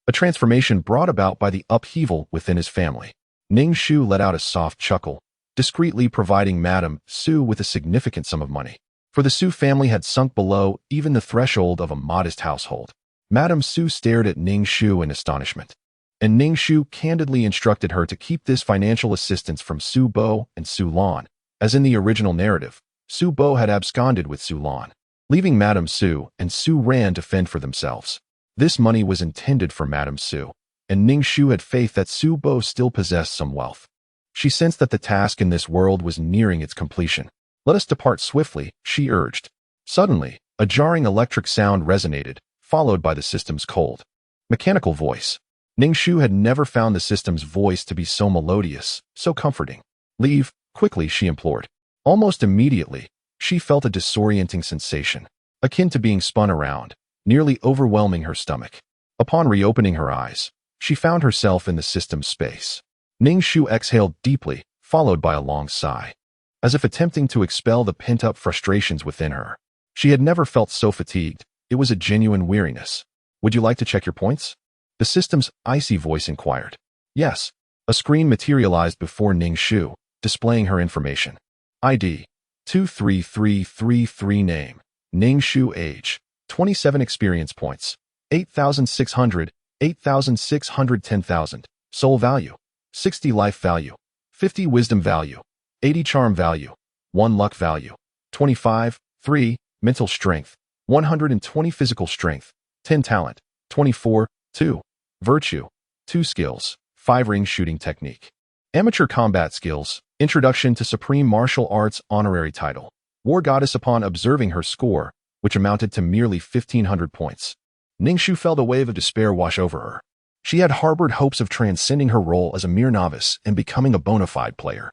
a transformation brought about by the upheaval within his family. Ning Shu let out a soft chuckle, discreetly providing Madame Su with a significant sum of money. For the Su family had sunk below even the threshold of a modest household. Madame Su stared at Ning Shu in astonishment, and Ning Shu candidly instructed her to keep this financial assistance from Su Bo and Su Lan. As in the original narrative, Su Bo had absconded with Su Lan, leaving Madame Su and Su Ran to fend for themselves. This money was intended for Madame Su, and Ning Shu had faith that Su Bo still possessed some wealth. She sensed that the task in this world was nearing its completion. "Let us depart swiftly," she urged. Suddenly, a jarring electric sound resonated, followed by the system's cold, mechanical voice. Ning Shu had never found the system's voice to be so melodious, so comforting. "Leave, quickly," she implored. Almost immediately, she felt a disorienting sensation, akin to being spun around, nearly overwhelming her stomach. Upon reopening her eyes, she found herself in the system's space. Ning Shu exhaled deeply, followed by a long sigh, as if attempting to expel the pent-up frustrations within her. She had never felt so fatigued. It was a genuine weariness. "Would you like to check your points?" the system's icy voice inquired. "Yes." A screen materialized before Ning Shu, displaying her information. ID 23333 Name Ning Shu. Age 27 Experience points 8,600, 8,600, 10,000 Soul value 60 Life value 50 Wisdom value 80 Charm value 1 Luck value 25 3 Mental strength 120 Physical strength 10 Talent 24 2 Virtue 2 Skills 5 Ring shooting technique. Amateur combat skills. Introduction to Supreme Martial Arts honorary title. War Goddess. Upon observing her score, which amounted to merely 1,500 points, Ning Shu felt a wave of despair wash over her. She had harbored hopes of transcending her role as a mere novice and becoming a bona fide player,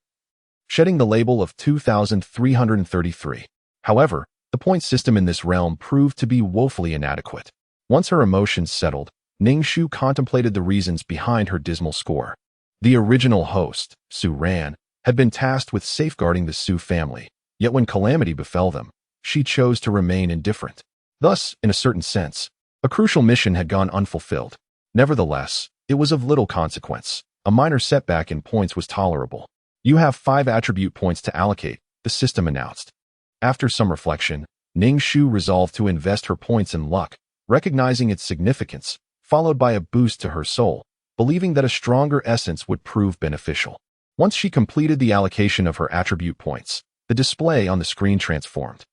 shedding the label of 2,333. However, the point system in this realm proved to be woefully inadequate. Once her emotions settled, Ning Shu contemplated the reasons behind her dismal score. The original host, Su Ran, had been tasked with safeguarding the Su family, yet when calamity befell them, she chose to remain indifferent. Thus, in a certain sense, a crucial mission had gone unfulfilled. Nevertheless, it was of little consequence. A minor setback in points was tolerable. "You have 5 attribute points to allocate," the system announced. After some reflection, Ning Shu resolved to invest her points in luck, recognizing its significance, followed by a boost to her soul, believing that a stronger essence would prove beneficial. Once she completed the allocation of her attribute points, the display on the screen transformed.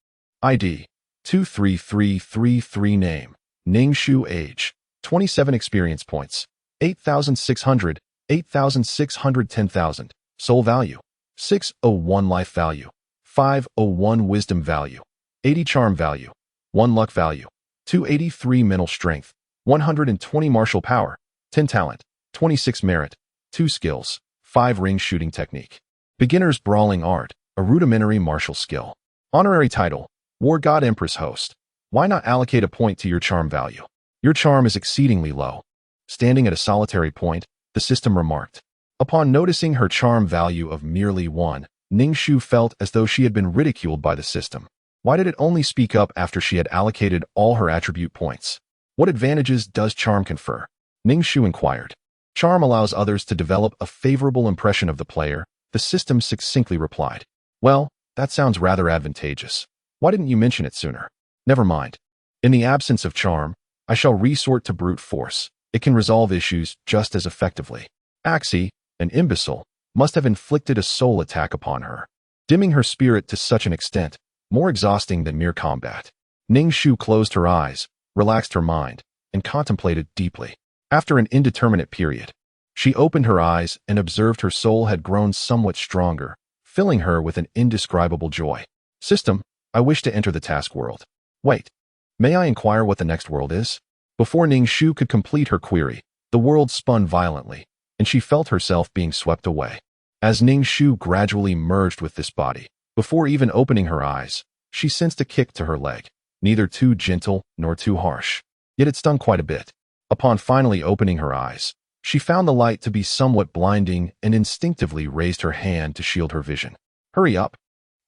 ID 23333 Name Ning Shu. Age 27 Experience points 8,600, 8,600, 10,000 Soul value 601 Life value 501 Wisdom value 80 Charm value 1 Luck value 283 Mental strength 120 Martial power 10 Talent 26 Merit 2 Skills 5 Ring shooting technique. Beginner's brawling art, a rudimentary martial skill. Honorary title, War God Empress host. Why not allocate a point to your charm value? Your charm is exceedingly low. Standing at a solitary point, the system remarked. Upon noticing her charm value of merely 1, Ning Shu felt as though she had been ridiculed by the system. Why did it only speak up after she had allocated all her attribute points? What advantages does charm confer? Ning Shu inquired. Charm allows others to develop a favorable impression of the player, the system succinctly replied. Well, that sounds rather advantageous. Why didn't you mention it sooner? Never mind. In the absence of charm, I shall resort to brute force. It can resolve issues just as effectively. Axie, an imbecile, must have inflicted a soul attack upon her, dimming her spirit to such an extent, more exhausting than mere combat. Ning Shu closed her eyes, relaxed her mind, and contemplated deeply. After an indeterminate period, she opened her eyes and observed her soul had grown somewhat stronger, filling her with an indescribable joy. System, I wish to enter the task world. Wait, may I inquire what the next world is? Before Ning Shu could complete her query, the world spun violently, and she felt herself being swept away. As Ning Shu gradually merged with this body, before even opening her eyes, she sensed a kick to her leg, neither too gentle nor too harsh. Yet it stung quite a bit. Upon finally opening her eyes, she found the light to be somewhat blinding and instinctively raised her hand to shield her vision. Hurry up.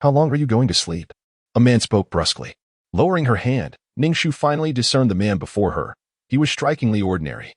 How long are you going to sleep? A man spoke brusquely. Lowering her hand, Ning Shu finally discerned the man before her. He was strikingly ordinary.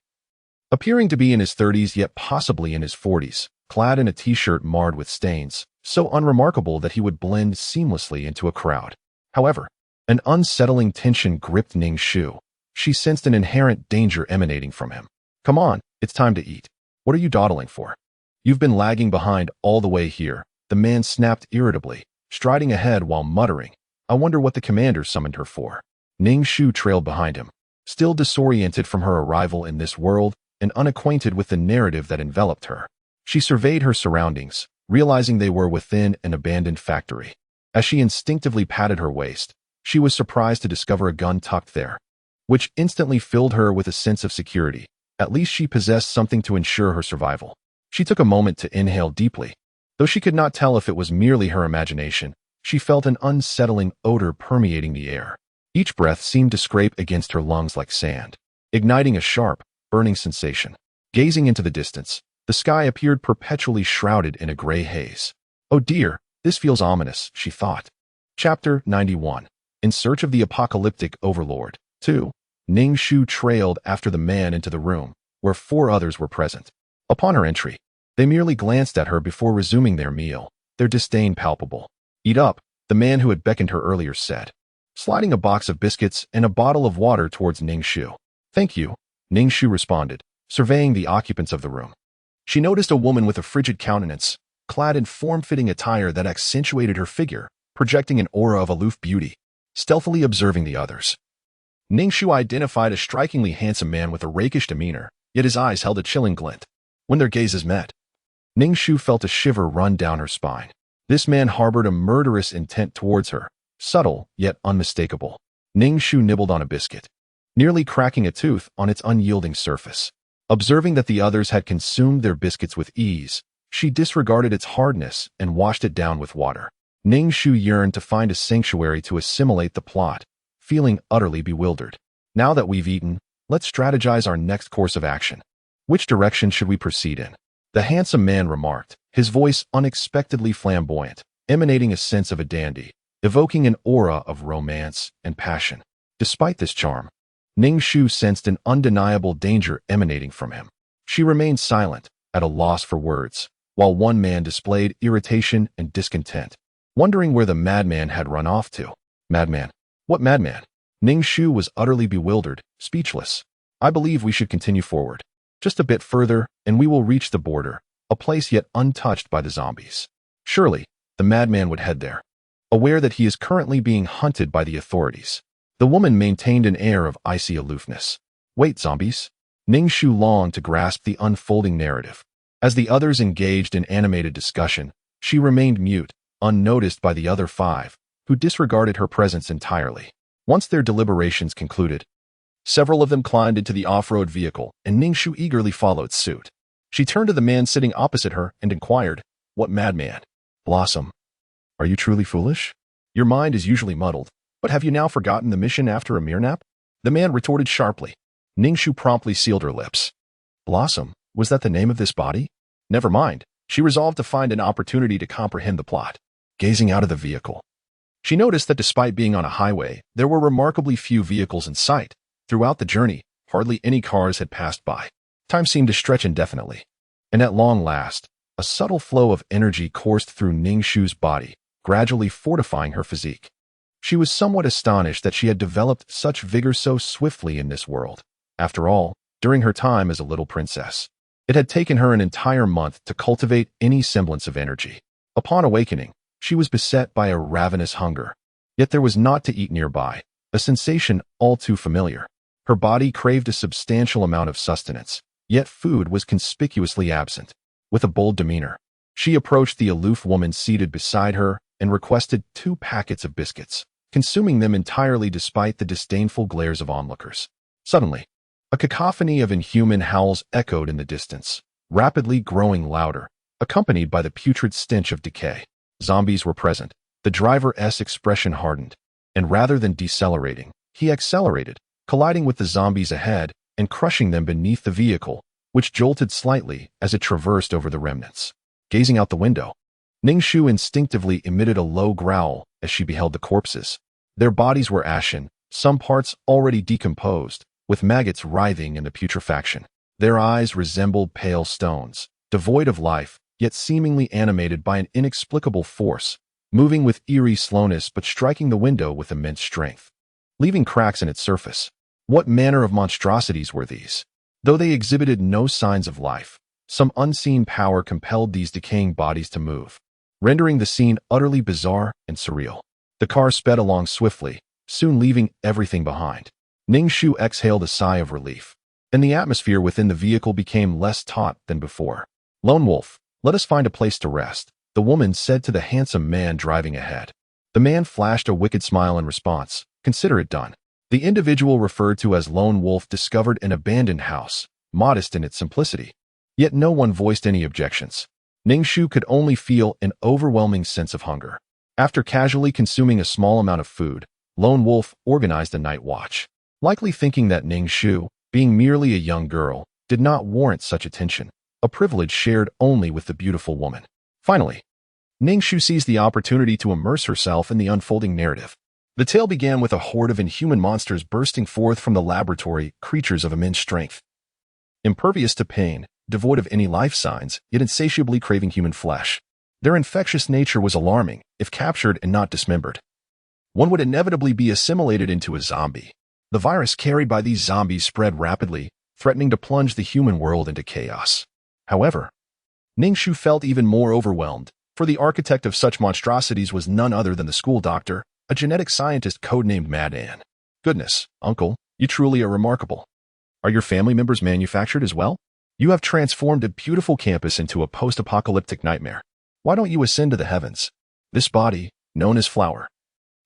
Appearing to be in his 30s yet possibly in his 40s, clad in a t-shirt marred with stains, so unremarkable that he would blend seamlessly into a crowd. However, an unsettling tension gripped Ning Shu. She sensed an inherent danger emanating from him. Come on, it's time to eat. What are you dawdling for? You've been lagging behind all the way here, the man snapped irritably, striding ahead while muttering. I wonder what the commander summoned her for. Ning Shu trailed behind him, still disoriented from her arrival in this world and unacquainted with the narrative that enveloped her. She surveyed her surroundings, realizing they were within an abandoned factory. As she instinctively patted her waist, she was surprised to discover a gun tucked there, which instantly filled her with a sense of security. At least she possessed something to ensure her survival. She took a moment to inhale deeply. Though she could not tell if it was merely her imagination, she felt an unsettling odor permeating the air. Each breath seemed to scrape against her lungs like sand, igniting a sharp, burning sensation. Gazing into the distance, the sky appeared perpetually shrouded in a gray haze. Oh dear, this feels ominous, she thought. Chapter 91. In Search of the Apocalyptic Overlord. 2. Ning Shu trailed after the man into the room, where 4 others were present. Upon her entry, they merely glanced at her before resuming their meal, their disdain palpable. Eat up, the man who had beckoned her earlier said, sliding a box of biscuits and a bottle of water towards Ning Shu. Thank you, Ning Shu responded, surveying the occupants of the room. She noticed a woman with a frigid countenance, clad in form-fitting attire that accentuated her figure, projecting an aura of aloof beauty. Stealthily observing the others, Ning Shu identified a strikingly handsome man with a rakish demeanor, yet his eyes held a chilling glint. When their gazes met, Ning Shu felt a shiver run down her spine. This man harbored a murderous intent towards her, subtle yet unmistakable. Ning Shu nibbled on a biscuit, nearly cracking a tooth on its unyielding surface. Observing that the others had consumed their biscuits with ease, she disregarded its hardness and washed it down with water. Ning Shu yearned to find a sanctuary to assimilate the plot, feeling utterly bewildered. Now that we've eaten, let's strategize our next course of action. Which direction should we proceed in? The handsome man remarked, his voice unexpectedly flamboyant, emanating a sense of a dandy, evoking an aura of romance and passion. Despite this charm, Ning Shu sensed an undeniable danger emanating from him. She remained silent, at a loss for words, while one man displayed irritation and discontent, wondering where the madman had run off to. Madman? What madman? Ning Shu was utterly bewildered, speechless. I believe we should continue forward. Just a bit further, and we will reach the border, a place yet untouched by the zombies. Surely, the madman would head there, aware that he is currently being hunted by the authorities. The woman maintained an air of icy aloofness. Wait, zombies? Ning Shu longed to grasp the unfolding narrative. As the others engaged in animated discussion, she remained mute, unnoticed by the other 5, who disregarded her presence entirely. Once their deliberations concluded, several of them climbed into the off-road vehicle, and Ning Shu eagerly followed suit. She turned to the man sitting opposite her and inquired, "What madman?" "Blossom, are you truly foolish? Your mind is usually muddled, but have you now forgotten the mission after a mere nap?" The man retorted sharply. Ning Shu promptly sealed her lips. Blossom, was that the name of this body? Never mind. She resolved to find an opportunity to comprehend the plot. Gazing out of the vehicle, she noticed that despite being on a highway, there were remarkably few vehicles in sight. Throughout the journey, hardly any cars had passed by. Time seemed to stretch indefinitely. And at long last, a subtle flow of energy coursed through Ning Shu's body, gradually fortifying her physique. She was somewhat astonished that she had developed such vigor so swiftly in this world. After all, during her time as a little princess, it had taken her an entire month to cultivate any semblance of energy. Upon awakening, she was beset by a ravenous hunger. Yet there was naught to eat nearby, a sensation all too familiar. Her body craved a substantial amount of sustenance, yet food was conspicuously absent. With a bold demeanor, she approached the aloof woman seated beside her and requested 2 packets of biscuits, consuming them entirely despite the disdainful glares of onlookers. Suddenly, a cacophony of inhuman howls echoed in the distance, rapidly growing louder, accompanied by the putrid stench of decay. Zombies were present. The driver's expression hardened, and rather than decelerating, he accelerated, colliding with the zombies ahead and crushing them beneath the vehicle, which jolted slightly as it traversed over the remnants. Gazing out the window, Ning Shu instinctively emitted a low growl as she beheld the corpses. Their bodies were ashen, some parts already decomposed, with maggots writhing in the putrefaction. Their eyes resembled pale stones, devoid of life, yet seemingly animated by an inexplicable force, moving with eerie slowness but striking the window with immense strength, leaving cracks in its surface. What manner of monstrosities were these? Though they exhibited no signs of life, some unseen power compelled these decaying bodies to move, rendering the scene utterly bizarre and surreal. The car sped along swiftly, soon leaving everything behind. Ning Shu exhaled a sigh of relief, and the atmosphere within the vehicle became less taut than before. "Lone Wolf, let us find a place to rest," the woman said to the handsome man driving ahead. The man flashed a wicked smile in response. "Consider it done." The individual referred to as Lone Wolf discovered an abandoned house, modest in its simplicity. Yet no one voiced any objections. Ning Shu could only feel an overwhelming sense of hunger. After casually consuming a small amount of food, Lone Wolf organized a night watch, likely thinking that Ning Shu, being merely a young girl, did not warrant such attention, a privilege shared only with the beautiful woman. Finally, Ning Shu seized the opportunity to immerse herself in the unfolding narrative. The tale began with a horde of inhuman monsters bursting forth from the laboratory, creatures of immense strength. Impervious to pain, devoid of any life signs, yet insatiably craving human flesh. Their infectious nature was alarming. If captured and not dismembered, one would inevitably be assimilated into a zombie. The virus carried by these zombies spread rapidly, threatening to plunge the human world into chaos. However, Ning Shu felt even more overwhelmed, for the architect of such monstrosities was none other than the school doctor, a genetic scientist codenamed Mad Ann. "Goodness, uncle, you truly are remarkable. Are your family members manufactured as well? You have transformed a beautiful campus into a post-apocalyptic nightmare. Why don't you ascend to the heavens?" This body, known as Flower,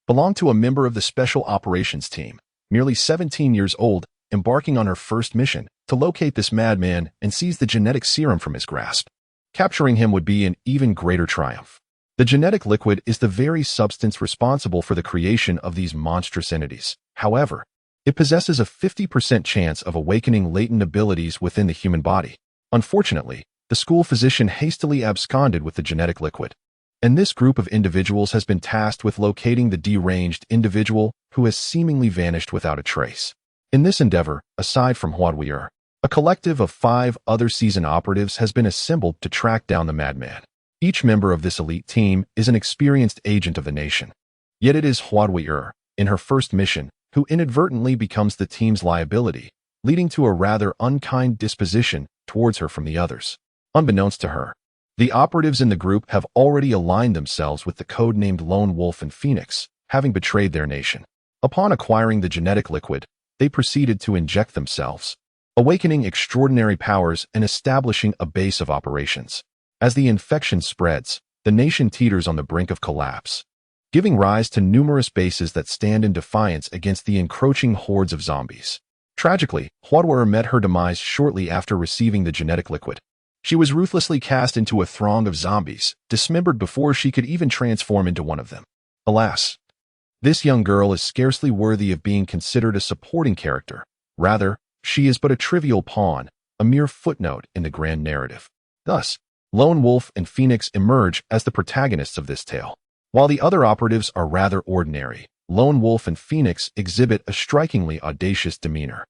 belonged to a member of the Special Operations Team, merely 17 years old, embarking on her first mission to locate this madman and seize the genetic serum from his grasp. Capturing him would be an even greater triumph. The genetic liquid is the very substance responsible for the creation of these monstrous entities. However, it possesses a 50% chance of awakening latent abilities within the human body. Unfortunately, the school physician hastily absconded with the genetic liquid, and this group of individuals has been tasked with locating the deranged individual who has seemingly vanished without a trace. In this endeavor, aside from Huadwier, a collective of 5 other seasoned operatives has been assembled to track down the madman. Each member of this elite team is an experienced agent of the nation. Yet it is Huadwier, in her first mission, who inadvertently becomes the team's liability, leading to a rather unkind disposition towards her from the others. Unbeknownst to her, the operatives in the group have already aligned themselves with the code-named Lone Wolf and Phoenix, having betrayed their nation. Upon acquiring the genetic liquid, they proceeded to inject themselves, awakening extraordinary powers and establishing a base of operations. As the infection spreads, the nation teeters on the brink of collapse, giving rise to numerous bases that stand in defiance against the encroaching hordes of zombies. Tragically, Huadwer met her demise shortly after receiving the genetic liquid. She was ruthlessly cast into a throng of zombies, dismembered before she could even transform into one of them. Alas, this young girl is scarcely worthy of being considered a supporting character. Rather, she is but a trivial pawn, a mere footnote in the grand narrative. Thus, Lone Wolf and Phoenix emerge as the protagonists of this tale. While the other operatives are rather ordinary, Lone Wolf and Phoenix exhibit a strikingly audacious demeanor.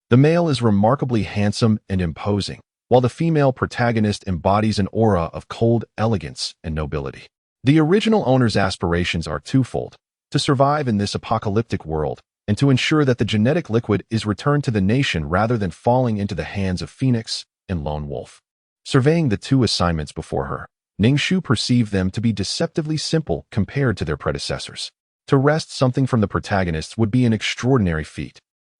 The male is remarkably handsome and imposing, while the female protagonist embodies an aura of cold elegance and nobility. The original owner's aspirations are twofold: to survive in this apocalyptic world, and to ensure that the genetic liquid is returned to the nation rather than falling into the hands of Phoenix and Lone Wolf. Surveying the two assignments before her, Ning Shu perceived them to be deceptively simple compared to their predecessors. To wrest something from the protagonists would be an extraordinary feat.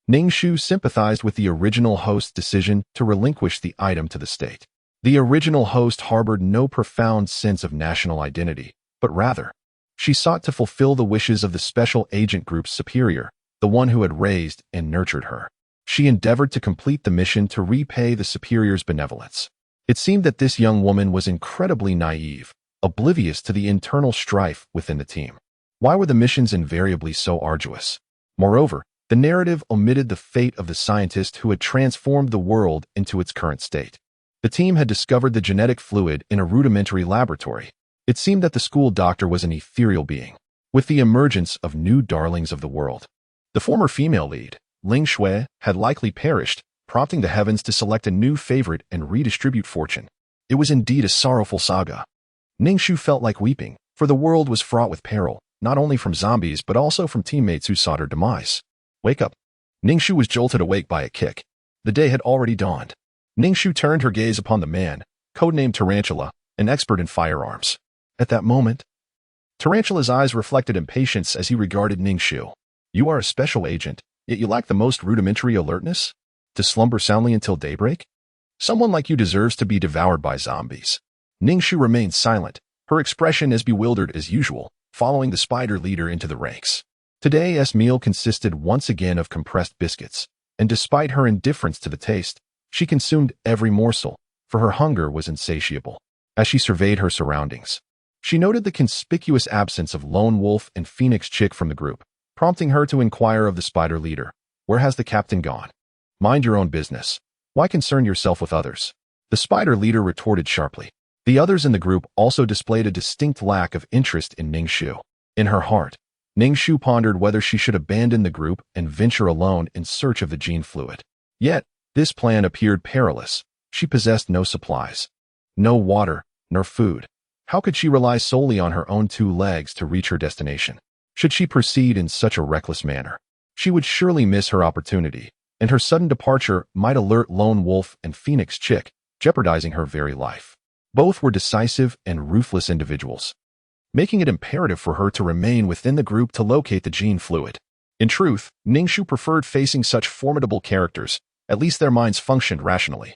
Ning Shu sympathized with the original host's decision to relinquish the item to the state. The original host harbored no profound sense of national identity, but rather, she sought to fulfill the wishes of the Special Agent Group's superior, the one who had raised and nurtured her. She endeavored to complete the mission to repay the superior's benevolence. It seemed that this young woman was incredibly naive, oblivious to the internal strife within the team. Why were the missions invariably so arduous? Moreover, the narrative omitted the fate of the scientist who had transformed the world into its current state. The team had discovered the genetic fluid in a rudimentary laboratory. It seemed that the school doctor was an ethereal being, with the emergence of new darlings of the world. The former female lead, Ling Shu, had likely perished, prompting the heavens to select a new favorite and redistribute fortune. It was indeed a sorrowful saga. Ning Shu felt like weeping, for the world was fraught with peril, not only from zombies but also from teammates who sought her demise. Wake up. Ning Shu was jolted awake by a kick. The day had already dawned. Ning Shu turned her gaze upon the man, codenamed Tarantula, an expert in firearms. At that moment, Tarantula's eyes reflected impatience as he regarded Ning Shu. You are a special agent, yet you lack the most rudimentary alertness? To slumber soundly until daybreak? Someone like you deserves to be devoured by zombies. Ning Shu remained silent, her expression as bewildered as usual, following the spider leader into the ranks. Today's meal consisted once again of compressed biscuits, and despite her indifference to the taste, she consumed every morsel, for her hunger was insatiable. As she surveyed her surroundings, she noted the conspicuous absence of Lone Wolf and Phoenix Chick from the group, prompting her to inquire of the spider leader, "Where has the captain gone?" "Mind your own business. Why concern yourself with others?" The spider leader retorted sharply. The others in the group also displayed a distinct lack of interest in Ning Shu. In her heart, Ning Shu pondered whether she should abandon the group and venture alone in search of the gene fluid. Yet, this plan appeared perilous. She possessed no supplies, no water, nor food. How could she rely solely on her own two legs to reach her destination? Should she proceed in such a reckless manner, she would surely miss her opportunity, and her sudden departure might alert Lone Wolf and Phoenix Chick, jeopardizing her very life. Both were decisive and ruthless individuals, making it imperative for her to remain within the group to locate the gene fluid. In truth, Ning Shu preferred facing such formidable characters. At least their minds functioned rationally.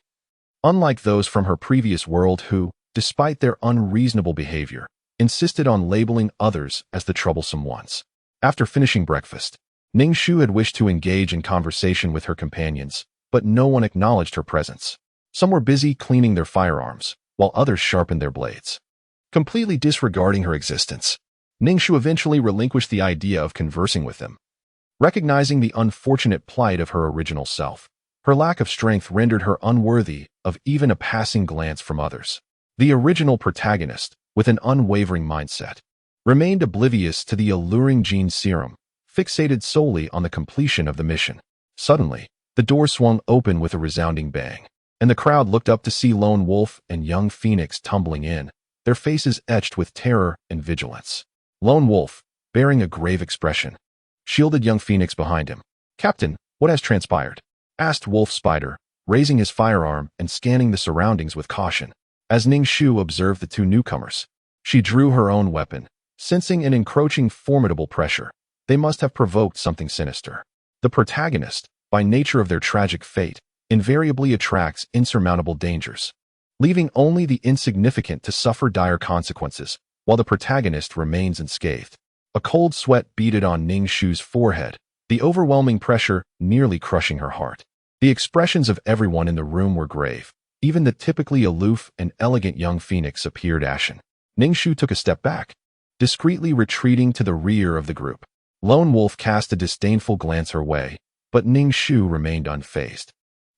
Unlike those from her previous world who, despite their unreasonable behavior, insisted on labeling others as the troublesome ones. After finishing breakfast, Ning Shu had wished to engage in conversation with her companions, but no one acknowledged her presence. Some were busy cleaning their firearms, while others sharpened their blades. Completely disregarding her existence, Ning Shu eventually relinquished the idea of conversing with them. Recognizing the unfortunate plight of her original self, her lack of strength rendered her unworthy of even a passing glance from others. The original protagonist, with an unwavering mindset, remained oblivious to the alluring gene serum, fixated solely on the completion of the mission. Suddenly, the door swung open with a resounding bang, and the crowd looked up to see Lone Wolf and young Phoenix tumbling in, their faces etched with terror and vigilance. Lone Wolf, bearing a grave expression, shielded young Phoenix behind him. "Captain, what has transpired?" asked Wolf Spider, raising his firearm and scanning the surroundings with caution. As Ning Shu observed the two newcomers, she drew her own weapon, sensing an encroaching formidable pressure. They must have provoked something sinister. The protagonist, by nature of their tragic fate, invariably attracts insurmountable dangers, leaving only the insignificant to suffer dire consequences, while the protagonist remains unscathed. A cold sweat beaded on Ning Shu's forehead, the overwhelming pressure nearly crushing her heart. The expressions of everyone in the room were grave. Even the typically aloof and elegant young Phoenix appeared ashen. Ning Shu took a step back, discreetly retreating to the rear of the group. Lone Wolf cast a disdainful glance her way, but Ning Shu remained unfazed.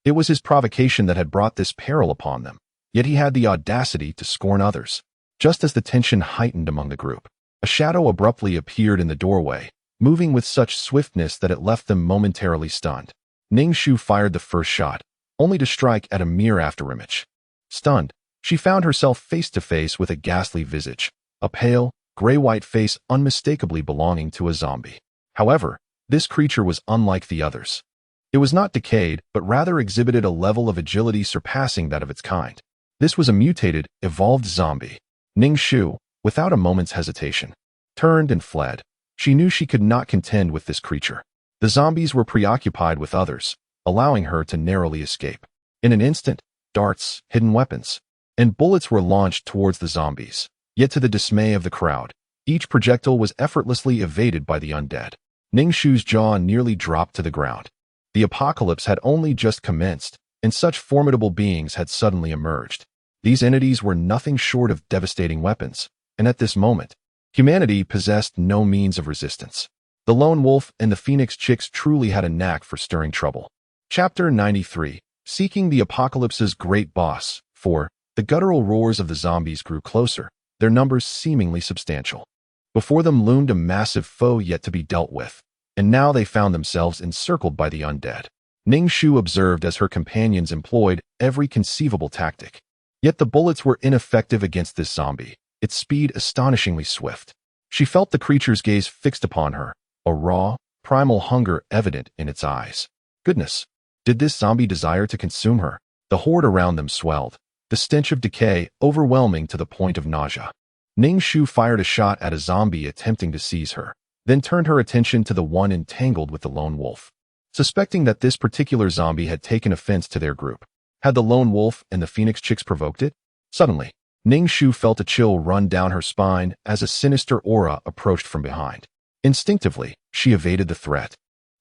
It was his provocation that had brought this peril upon them, yet he had the audacity to scorn others. Just as the tension heightened among the group, a shadow abruptly appeared in the doorway, moving with such swiftness that it left them momentarily stunned. Ning Shu fired the first shot, only to strike at a mere afterimage. Stunned, she found herself face to face with a ghastly visage, a pale, gray-white face unmistakably belonging to a zombie. However, this creature was unlike the others. It was not decayed, but rather exhibited a level of agility surpassing that of its kind. This was a mutated, evolved zombie. Ning Shu, without a moment's hesitation, turned and fled. She knew she could not contend with this creature. The zombies were preoccupied with others, allowing her to narrowly escape. In an instant, darts, hidden weapons, and bullets were launched towards the zombies. Yet to the dismay of the crowd, each projectile was effortlessly evaded by the undead. Ning Shu's jaw nearly dropped to the ground. The apocalypse had only just commenced, and such formidable beings had suddenly emerged. These entities were nothing short of devastating weapons, and at this moment, humanity possessed no means of resistance. The lone wolf and the phoenix chicks truly had a knack for stirring trouble. Chapter 93. Seeking the apocalypse's great boss. 4. The guttural roars of the zombies grew closer, their numbers seemingly substantial. Before them loomed a massive foe yet to be dealt with, and now they found themselves encircled by the undead. Ning Shu observed as her companions employed every conceivable tactic. Yet the bullets were ineffective against this zombie, its speed astonishingly swift. She felt the creature's gaze fixed upon her, a raw, primal hunger evident in its eyes. Goodness! Did this zombie desire to consume her? The horde around them swelled, the stench of decay overwhelming to the point of nausea. Ning Shu fired a shot at a zombie attempting to seize her, then turned her attention to the one entangled with the lone wolf. Suspecting that this particular zombie had taken offense to their group, had the lone wolf and the phoenix chicks provoked it? Suddenly, Ning Shu felt a chill run down her spine as a sinister aura approached from behind. Instinctively, she evaded the threat,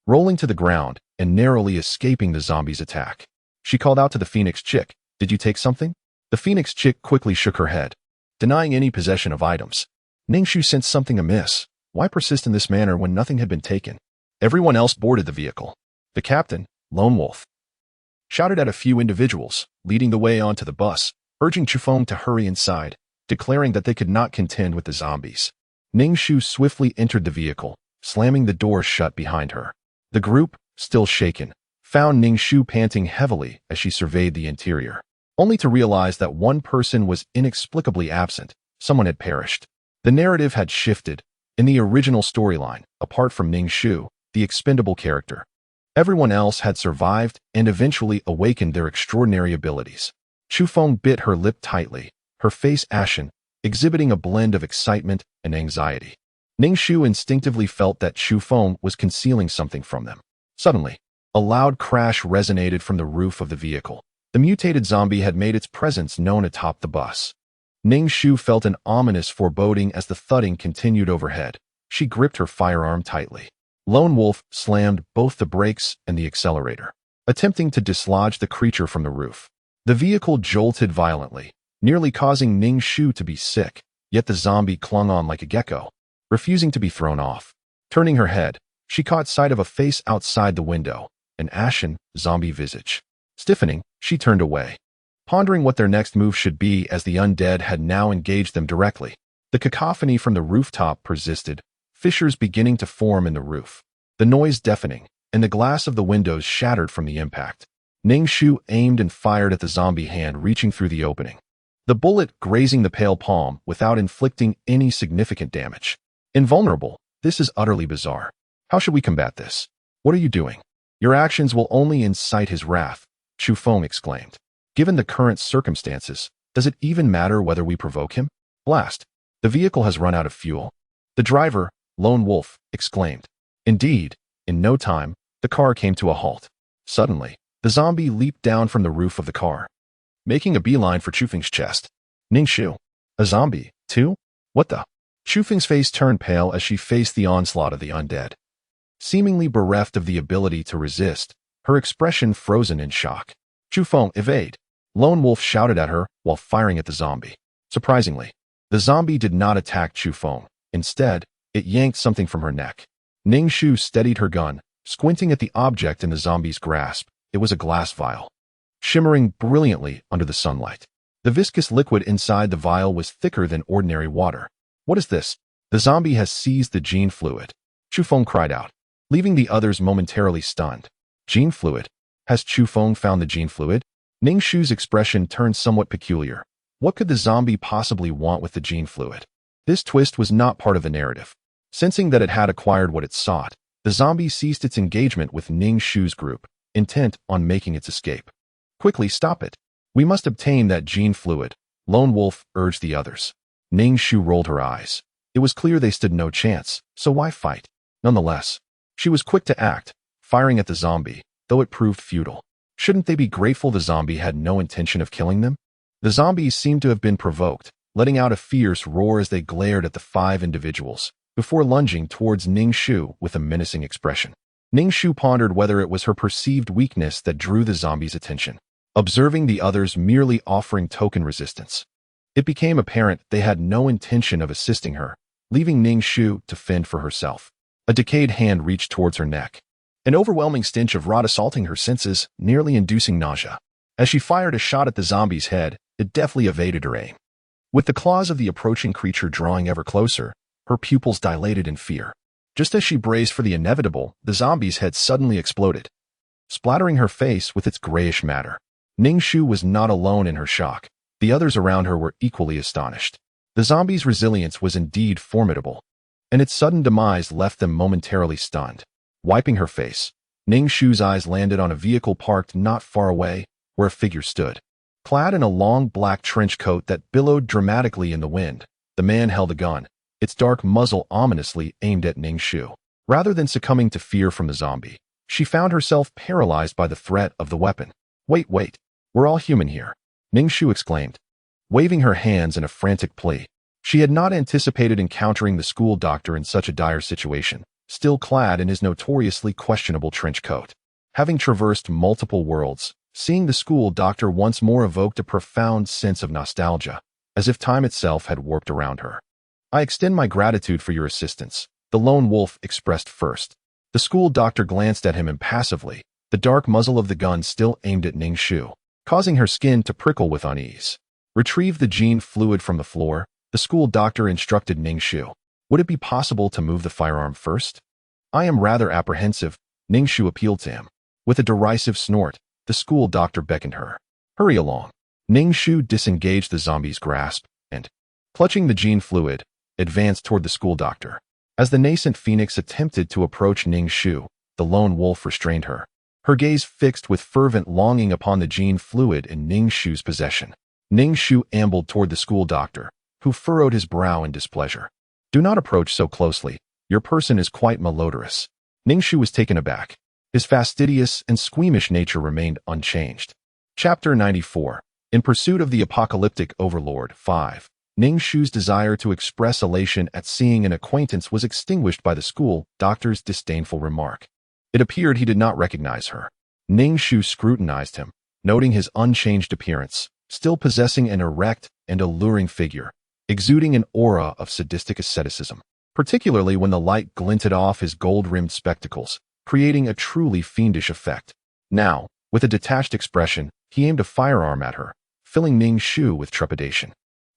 rolling to the ground and narrowly escaping the zombie's attack. She called out to the phoenix chick, "Did you take something?" The phoenix chick quickly shook her head, denying any possession of items. Ning Shu sensed something amiss. Why persist in this manner when nothing had been taken? Everyone else boarded the vehicle. The captain, Lone Wolf, shouted at a few individuals, leading the way onto the bus, urging Chufeng to hurry inside, declaring that they could not contend with the zombies. Ning Shu swiftly entered the vehicle, slamming the door shut behind her. The group, still shaken, found Ning Shu panting heavily as she surveyed the interior, only to realize that one person was inexplicably absent. Someone had perished. The narrative had shifted. In the original storyline, apart from Ning Shu, the expendable character, everyone else had survived and eventually awakened their extraordinary abilities. Chufeng bit her lip tightly, her face ashen, exhibiting a blend of excitement and anxiety. Ning Shu instinctively felt that Chufeng was concealing something from them. Suddenly, a loud crash resonated from the roof of the vehicle. The mutated zombie had made its presence known atop the bus. Ning Shu felt an ominous foreboding as the thudding continued overhead. She gripped her firearm tightly. Lone Wolf slammed both the brakes and the accelerator, attempting to dislodge the creature from the roof. The vehicle jolted violently, nearly causing Ning Shu to be sick, yet the zombie clung on like a gecko, refusing to be thrown off. Turning her head, she caught sight of a face outside the window, an ashen, zombie visage. Stiffening, she turned away, pondering what their next move should be as the undead had now engaged them directly. The cacophony from the rooftop persisted, fissures beginning to form in the roof, the noise deafening, and the glass of the windows shattered from the impact. Ning Shu aimed and fired at the zombie hand reaching through the opening, the bullet grazing the pale palm without inflicting any significant damage. Invulnerable, this is utterly bizarre. How should we combat this? What are you doing? Your actions will only incite his wrath, Chufeng exclaimed. Given the current circumstances, does it even matter whether we provoke him? Blast! The vehicle has run out of fuel. The driver, Lone Wolf, exclaimed. Indeed, in no time, the car came to a halt. Suddenly, the zombie leaped down from the roof of the car, making a beeline for Chufeng's chest. Ning Shu, a zombie, too? What the? Chufeng's face turned pale as she faced the onslaught of the undead. Seemingly bereft of the ability to resist, her expression frozen in shock. Chufeng, evade! Lone Wolf shouted at her while firing at the zombie. Surprisingly, the zombie did not attack Chufeng. Instead, it yanked something from her neck. Ning Shu steadied her gun, squinting at the object in the zombie's grasp. It was a glass vial, shimmering brilliantly under the sunlight. The viscous liquid inside the vial was thicker than ordinary water. What is this? The zombie has seized the gene fluid, Chufeng cried out, leaving the others momentarily stunned. Gene fluid. Has Chu Feng found the gene fluid? Ning Shu's expression turned somewhat peculiar. What could the zombie possibly want with the gene fluid? This twist was not part of the narrative. Sensing that it had acquired what it sought, the zombie ceased its engagement with Ning Shu's group, intent on making its escape. Quickly stop it. We must obtain that gene fluid, Lone Wolf urged the others. Ning Shu rolled her eyes. It was clear they stood no chance, so why fight? Nonetheless, she was quick to act, firing at the zombie, though it proved futile. Shouldn't they be grateful the zombie had no intention of killing them? The zombies seemed to have been provoked, letting out a fierce roar as they glared at the 5 individuals, before lunging towards Ning Shu with a menacing expression. Ning Shu pondered whether it was her perceived weakness that drew the zombies' attention, observing the others merely offering token resistance. It became apparent they had no intention of assisting her, leaving Ning Shu to fend for herself. A decayed hand reached towards her neck, an overwhelming stench of rot assaulting her senses, nearly inducing nausea. As she fired a shot at the zombie's head, it deftly evaded her aim. With the claws of the approaching creature drawing ever closer, her pupils dilated in fear. Just as she braced for the inevitable, the zombie's head suddenly exploded, splattering her face with its grayish matter. Ning Shu was not alone in her shock. The others around her were equally astonished. The zombie's resilience was indeed formidable, and its sudden demise left them momentarily stunned. Wiping her face, Ning Shu's eyes landed on a vehicle parked not far away, where a figure stood. Clad in a long black trench coat that billowed dramatically in the wind, the man held a gun, its dark muzzle ominously aimed at Ning Shu. Rather than succumbing to fear from the zombie, she found herself paralyzed by the threat of the weapon. Wait, we're all human here, Ning Shu exclaimed, waving her hands in a frantic plea. She had not anticipated encountering the school doctor in such a dire situation, still clad in his notoriously questionable trench coat. Having traversed multiple worlds, seeing the school doctor once more evoked a profound sense of nostalgia, as if time itself had warped around her. I extend my gratitude for your assistance, the lone wolf expressed first. The school doctor glanced at him impassively, the dark muzzle of the gun still aimed at Ning Shu, causing her skin to prickle with unease. Retrieve the gene fluid from the floor, the school doctor instructed Ning Shu. Would it be possible to move the firearm first? I am rather apprehensive, Ning Shu appealed to him. With a derisive snort, the school doctor beckoned her. Hurry along. Ning Shu disengaged the zombie's grasp and, clutching the gene fluid, advanced toward the school doctor. As the nascent phoenix attempted to approach Ning Shu, the lone wolf restrained her, her gaze fixed with fervent longing upon the gene fluid in Ning Shu's possession. Ning Shu ambled toward the school doctor, who furrowed his brow in displeasure. Do not approach so closely. Your person is quite malodorous. Ning Shu was taken aback. His fastidious and squeamish nature remained unchanged. Chapter 94. In Pursuit of the Apocalyptic Overlord 5. Ning Shu's desire to express elation at seeing an acquaintance was extinguished by the school doctor's disdainful remark. It appeared he did not recognize her. Ning Shu scrutinized him, noting his unchanged appearance, still possessing an erect and alluring figure, exuding an aura of sadistic asceticism, particularly when the light glinted off his gold-rimmed spectacles, creating a truly fiendish effect. Now, with a detached expression, he aimed a firearm at her, filling Ning Shu with trepidation.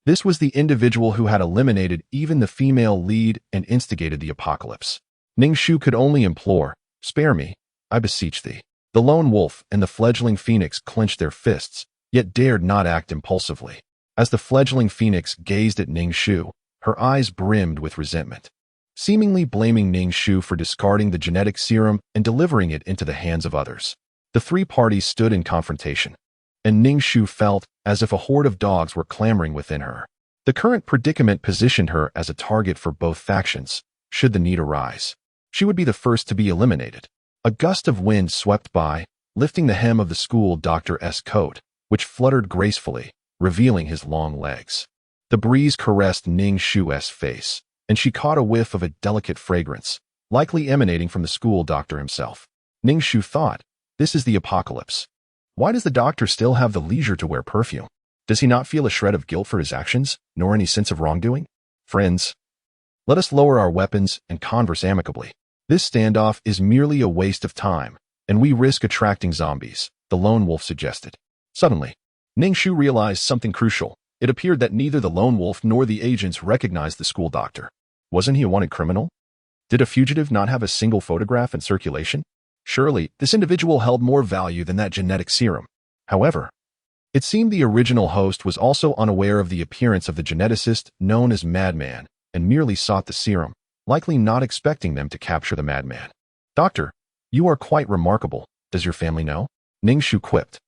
This was the individual who had eliminated even the female lead and instigated the apocalypse. Ning Shu could only implore, "Spare me, I beseech thee." The lone wolf and the fledgling phoenix clenched their fists, yet dared not act impulsively. As the fledgling phoenix gazed at Ning Shu, her eyes brimmed with resentment, seemingly blaming Ning Shu for discarding the genetic serum and delivering it into the hands of others. The 3 parties stood in confrontation, and Ning Shu felt as if a horde of dogs were clamoring within her. The current predicament positioned her as a target for both factions, should the need arise. She would be the first to be eliminated. A gust of wind swept by, lifting the hem of the school doctor's coat, which fluttered gracefully, revealing his long legs. The breeze caressed Ning Shu's face, and she caught a whiff of a delicate fragrance, likely emanating from the school doctor himself. Ning Shu thought, this is the apocalypse. Why does the doctor still have the leisure to wear perfume? Does he not feel a shred of guilt for his actions, nor any sense of wrongdoing? Friends, let us lower our weapons and converse amicably. This standoff is merely a waste of time, and we risk attracting zombies, the lone wolf suggested. Suddenly, Ning Shu realized something crucial. It appeared that neither the lone wolf nor the agents recognized the school doctor. Wasn't he a wanted criminal? Did a fugitive not have a single photograph in circulation? Surely, this individual held more value than that genetic serum. However, it seemed the original host was also unaware of the appearance of the geneticist known as Madman and merely sought the serum, likely not expecting them to capture the madman. Doctor, you are quite remarkable. Does your family know? Ning Shu quipped,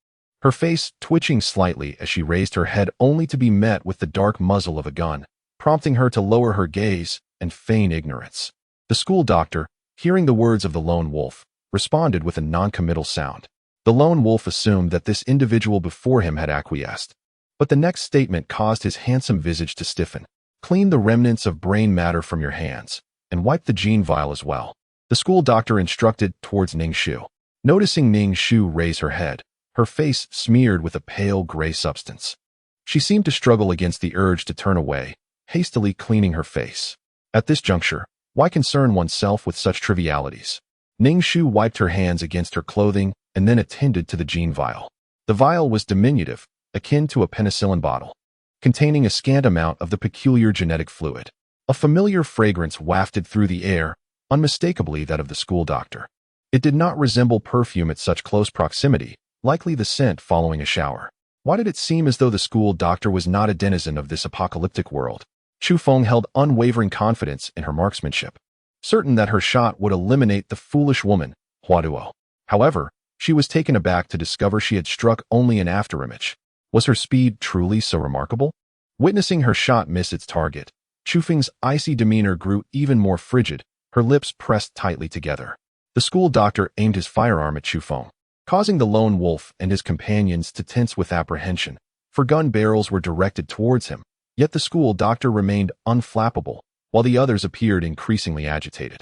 her face twitching slightly as she raised her head only to be met with the dark muzzle of a gun, prompting her to lower her gaze and feign ignorance. The school doctor, hearing the words of the lone wolf, responded with a non-committal sound. The lone wolf assumed that this individual before him had acquiesced. But the next statement caused his handsome visage to stiffen. Clean the remnants of brain matter from your hands, and wipe the gene vial as well. The school doctor instructed towards Ning Shu. Noticing Ning Shu raise her head, her face smeared with a pale gray substance. She seemed to struggle against the urge to turn away, hastily cleaning her face. At this juncture, why concern oneself with such trivialities? Ning Shu wiped her hands against her clothing and then attended to the gene vial. The vial was diminutive, akin to a penicillin bottle, containing a scant amount of the peculiar genetic fluid. A familiar fragrance wafted through the air, unmistakably that of the school doctor. It did not resemble perfume at such close proximity, likely the scent following a shower. Why did it seem as though the school doctor was not a denizen of this apocalyptic world? Chu Feng held unwavering confidence in her marksmanship, certain that her shot would eliminate the foolish woman, Hua Duo. However, she was taken aback to discover she had struck only an afterimage. Was her speed truly so remarkable? Witnessing her shot miss its target, Chu Feng's icy demeanor grew even more frigid, her lips pressed tightly together. The school doctor aimed his firearm at Chu Feng, causing the lone wolf and his companions to tense with apprehension, for gun barrels were directed towards him. Yet the school doctor remained unflappable, while the others appeared increasingly agitated.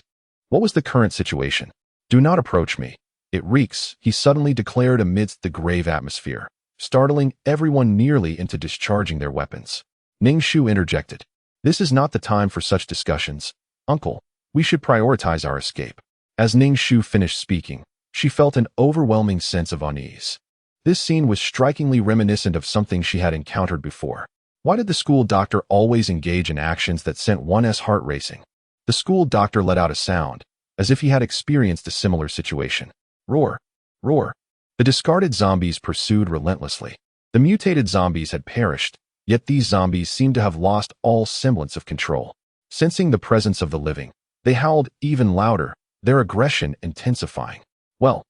What was the current situation? Do not approach me. It reeks, he suddenly declared amidst the grave atmosphere, startling everyone nearly into discharging their weapons. Ning Shu interjected. This is not the time for such discussions. Uncle, we should prioritize our escape. As Ning Shu finished speaking, she felt an overwhelming sense of unease. This scene was strikingly reminiscent of something she had encountered before. Why did the school doctor always engage in actions that sent one's heart racing? The school doctor let out a sound, as if he had experienced a similar situation. Roar! Roar! The discarded zombies pursued relentlessly. The mutated zombies had perished, yet these zombies seemed to have lost all semblance of control. Sensing the presence of the living, they howled even louder, their aggression intensifying. Well,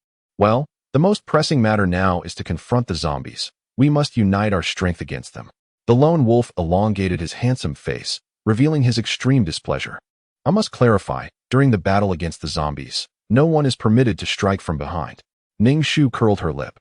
the most pressing matter now is to confront the zombies. We must unite our strength against them. The lone wolf elongated his handsome face, revealing his extreme displeasure. I must clarify, during the battle against the zombies, no one is permitted to strike from behind. Ning Shu curled her lip.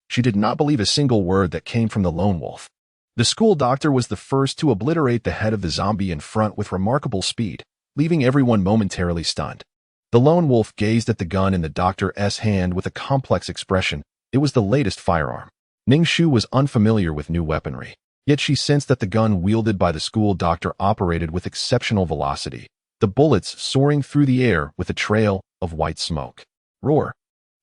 She did not believe a single word that came from the lone wolf. The school doctor was the first to obliterate the head of the zombie in front with remarkable speed, leaving everyone momentarily stunned. The lone wolf gazed at the gun in the doctor's hand with a complex expression. It was the latest firearm. Ning Shu was unfamiliar with new weaponry, yet she sensed that the gun wielded by the school doctor operated with exceptional velocity, the bullets soaring through the air with a trail of white smoke. Roar!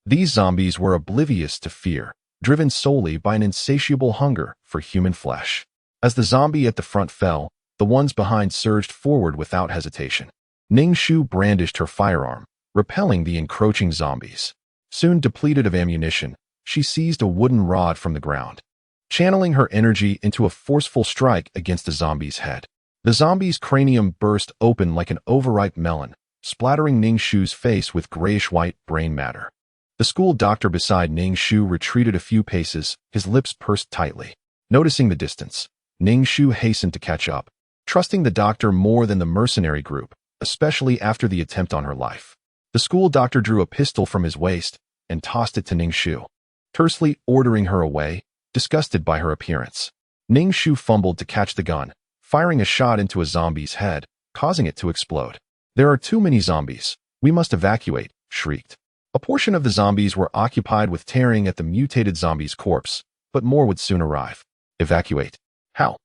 These zombies were oblivious to fear, driven solely by an insatiable hunger for human flesh. As the zombie at the front fell, the ones behind surged forward without hesitation. Ning Shu brandished her firearm, repelling the encroaching zombies. Soon depleted of ammunition, she seized a wooden rod from the ground, channeling her energy into a forceful strike against the zombie's head. The zombie's cranium burst open like an overripe melon, splattering Ning Shu's face with grayish-white brain matter. The school doctor beside Ning Shu retreated a few paces, his lips pursed tightly. Noticing the distance, Ning Shu hastened to catch up, trusting the doctor more than the mercenary group, especially after the attempt on her life. The school doctor drew a pistol from his waist and tossed it to Ning Shu, tersely ordering her away, disgusted by her appearance. Ning Shu fumbled to catch the gun, firing a shot into a zombie's head, causing it to explode. There are too many zombies. We must evacuate, shrieked. A portion of the zombies were occupied with tearing at the mutated zombie's corpse, but more would soon arrive. Evacuate. How?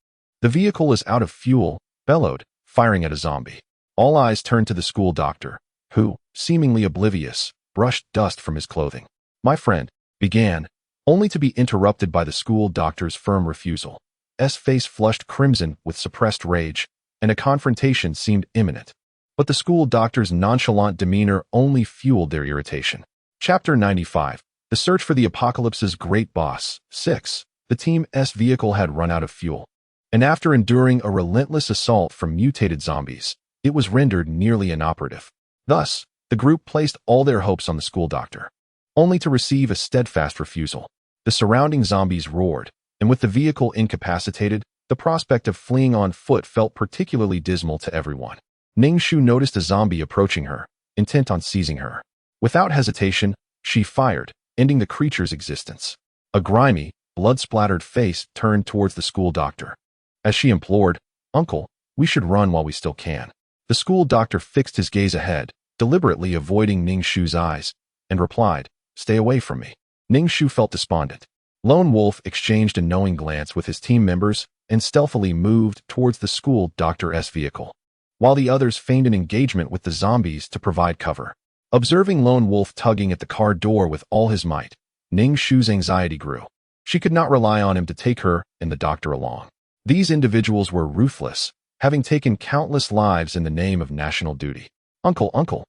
The vehicle is out of fuel, bellowed, firing at a zombie. All eyes turned to the school doctor, who, seemingly oblivious, brushed dust from his clothing. My friend, began, only to be interrupted by the school doctor's firm refusal. S face flushed crimson with suppressed rage, and a confrontation seemed imminent. But the school doctor's nonchalant demeanor only fueled their irritation. Chapter 95. The Search for the Apocalypse's Great Boss. 6. The Team's vehicle had run out of fuel, and after enduring a relentless assault from mutated zombies, it was rendered nearly inoperative. Thus, the group placed all their hopes on the school doctor, only to receive a steadfast refusal. The surrounding zombies roared, and with the vehicle incapacitated, the prospect of fleeing on foot felt particularly dismal to everyone. Ning Shu noticed a zombie approaching her, intent on seizing her. Without hesitation, she fired, ending the creature's existence. A grimy, blood-splattered face turned towards the school doctor. As she implored, "Uncle, we should run while we still can." The school doctor fixed his gaze ahead, deliberately avoiding Ning Shu's eyes, and replied, "Stay away from me." Ning Shu felt despondent. Lone Wolf exchanged a knowing glance with his team members and stealthily moved towards the school doctor's vehicle, while the others feigned an engagement with the zombies to provide cover. Observing Lone Wolf tugging at the car door with all his might, Ning Shu's anxiety grew. She could not rely on him to take her and the doctor along. These individuals were ruthless, having taken countless lives in the name of national duty. Uncle.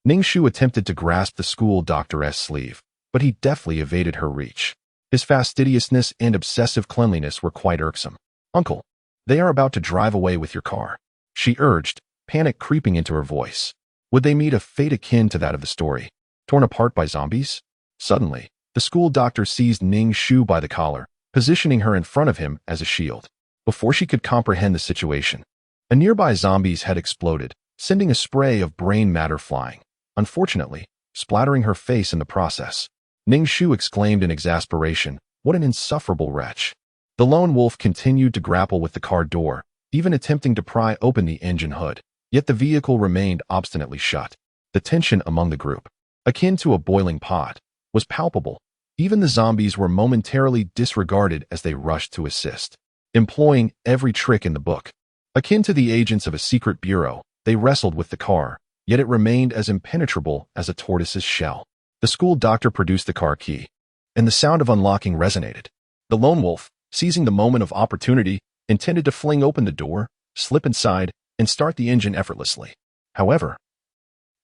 Ning Shu attempted to grasp the school doctor's sleeve, but he deftly evaded her reach. His fastidiousness and obsessive cleanliness were quite irksome. "Uncle, they are about to drive away with your car," she urged, panic creeping into her voice. Would they meet a fate akin to that of the story, torn apart by zombies? Suddenly, the school doctor seized Ning Shu by the collar, positioning her in front of him as a shield. Before she could comprehend the situation, a nearby zombies had exploded, sending a spray of brain matter flying, unfortunately, splattering her face in the process. Ning Shu exclaimed in exasperation, "What an insufferable wretch." The Lone Wolf continued to grapple with the car door, even attempting to pry open the engine hood, yet the vehicle remained obstinately shut. The tension among the group, akin to a boiling pot, was palpable. Even the zombies were momentarily disregarded as they rushed to assist, employing every trick in the book. Akin to the agents of a secret bureau, they wrestled with the car, yet it remained as impenetrable as a tortoise's shell. The school doctor produced the car key, and the sound of unlocking resonated. The Lone Wolf, seizing the moment of opportunity, intended to fling open the door, slip inside, and start the engine effortlessly. However,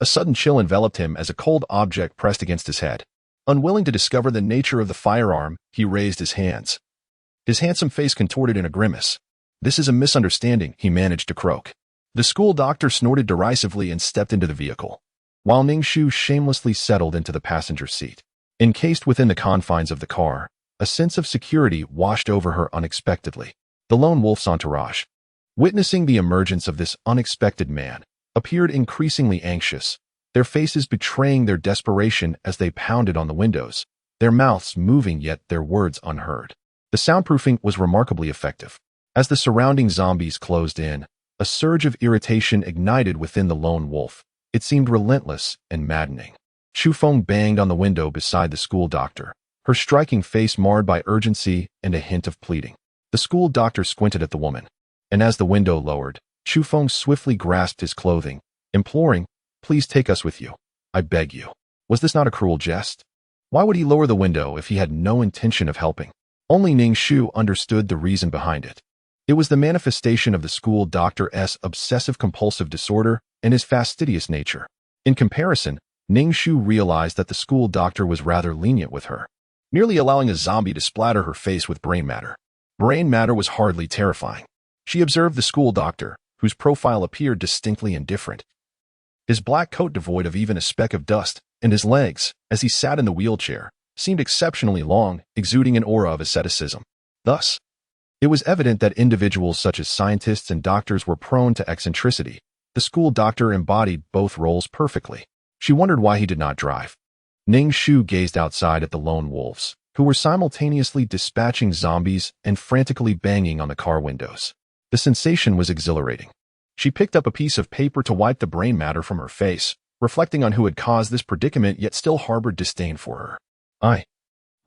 a sudden chill enveloped him as a cold object pressed against his head. Unwilling to discover the nature of the firearm, he raised his hands. His handsome face contorted in a grimace. "This is a misunderstanding," he managed to croak. The school doctor snorted derisively and stepped into the vehicle, while Ning Shu shamelessly settled into the passenger seat. Encased within the confines of the car, a sense of security washed over her unexpectedly. The Lone Wolf's entourage, witnessing the emergence of this unexpected man, appeared increasingly anxious, their faces betraying their desperation as they pounded on the windows, their mouths moving yet their words unheard. The soundproofing was remarkably effective. As the surrounding zombies closed in, a surge of irritation ignited within the Lone Wolf. It seemed relentless and maddening. Chu Feng banged on the window beside the school doctor, her striking face marred by urgency and a hint of pleading. The school doctor squinted at the woman, and as the window lowered, Chu Feng swiftly grasped his clothing, imploring, "Please take us with you. I beg you." Was this not a cruel jest? Why would he lower the window if he had no intention of helping? Only Ning Shu understood the reason behind it. It was the manifestation of the school doctor's obsessive-compulsive disorder and his fastidious nature. In comparison, Ning Shu realized that the school doctor was rather lenient with her, merely allowing a zombie to splatter her face with brain matter. Brain matter was hardly terrifying. She observed the school doctor, whose profile appeared distinctly indifferent. His black coat devoid of even a speck of dust, and his legs, as he sat in the wheelchair, seemed exceptionally long, exuding an aura of asceticism. Thus, it was evident that individuals such as scientists and doctors were prone to eccentricity. The school doctor embodied both roles perfectly. She wondered why he did not drive. Ning Shu gazed outside at the Lone Wolves, who were simultaneously dispatching zombies and frantically banging on the car windows. The sensation was exhilarating. She picked up a piece of paper to wipe the brain matter from her face, reflecting on who had caused this predicament yet still harbored disdain for her. "I,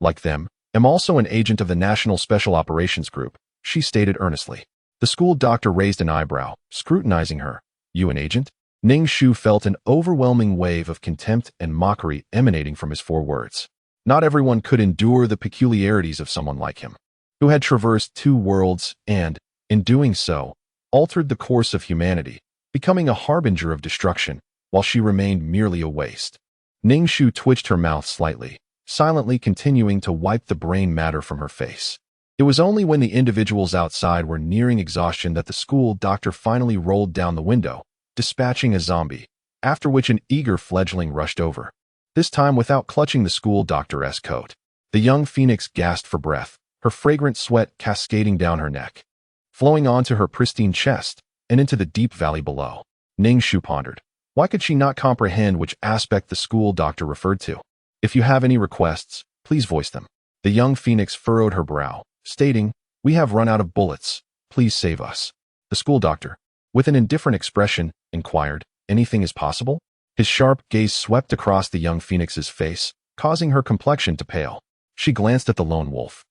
like them, am also an agent of the National Special Operations Group," she stated earnestly. The school doctor raised an eyebrow, scrutinizing her. "You an agent?" Ning Shu felt an overwhelming wave of contempt and mockery emanating from his four words. Not everyone could endure the peculiarities of someone like him, who had traversed two worlds and, in doing so, altered the course of humanity, becoming a harbinger of destruction, while she remained merely a waste. Ning Shu twitched her mouth slightly, silently continuing to wipe the brain matter from her face. It was only when the individuals outside were nearing exhaustion that the school doctor finally rolled down the window, dispatching a zombie, after which an eager fledgling rushed over, this time without clutching the school doctor's coat. The young phoenix gasped for breath, her fragrant sweat cascading down her neck, flowing onto her pristine chest and into the deep valley below. Ning Shu pondered. Why could she not comprehend which aspect the school doctor referred to? If you have any requests, please voice them. The young phoenix furrowed her brow, stating, "We have run out of bullets. Please save us." The school doctor, with an indifferent expression, inquired, "Anything is possible?" His sharp gaze swept across the young phoenix's face, causing her complexion to pale. She glanced at the lone wolf,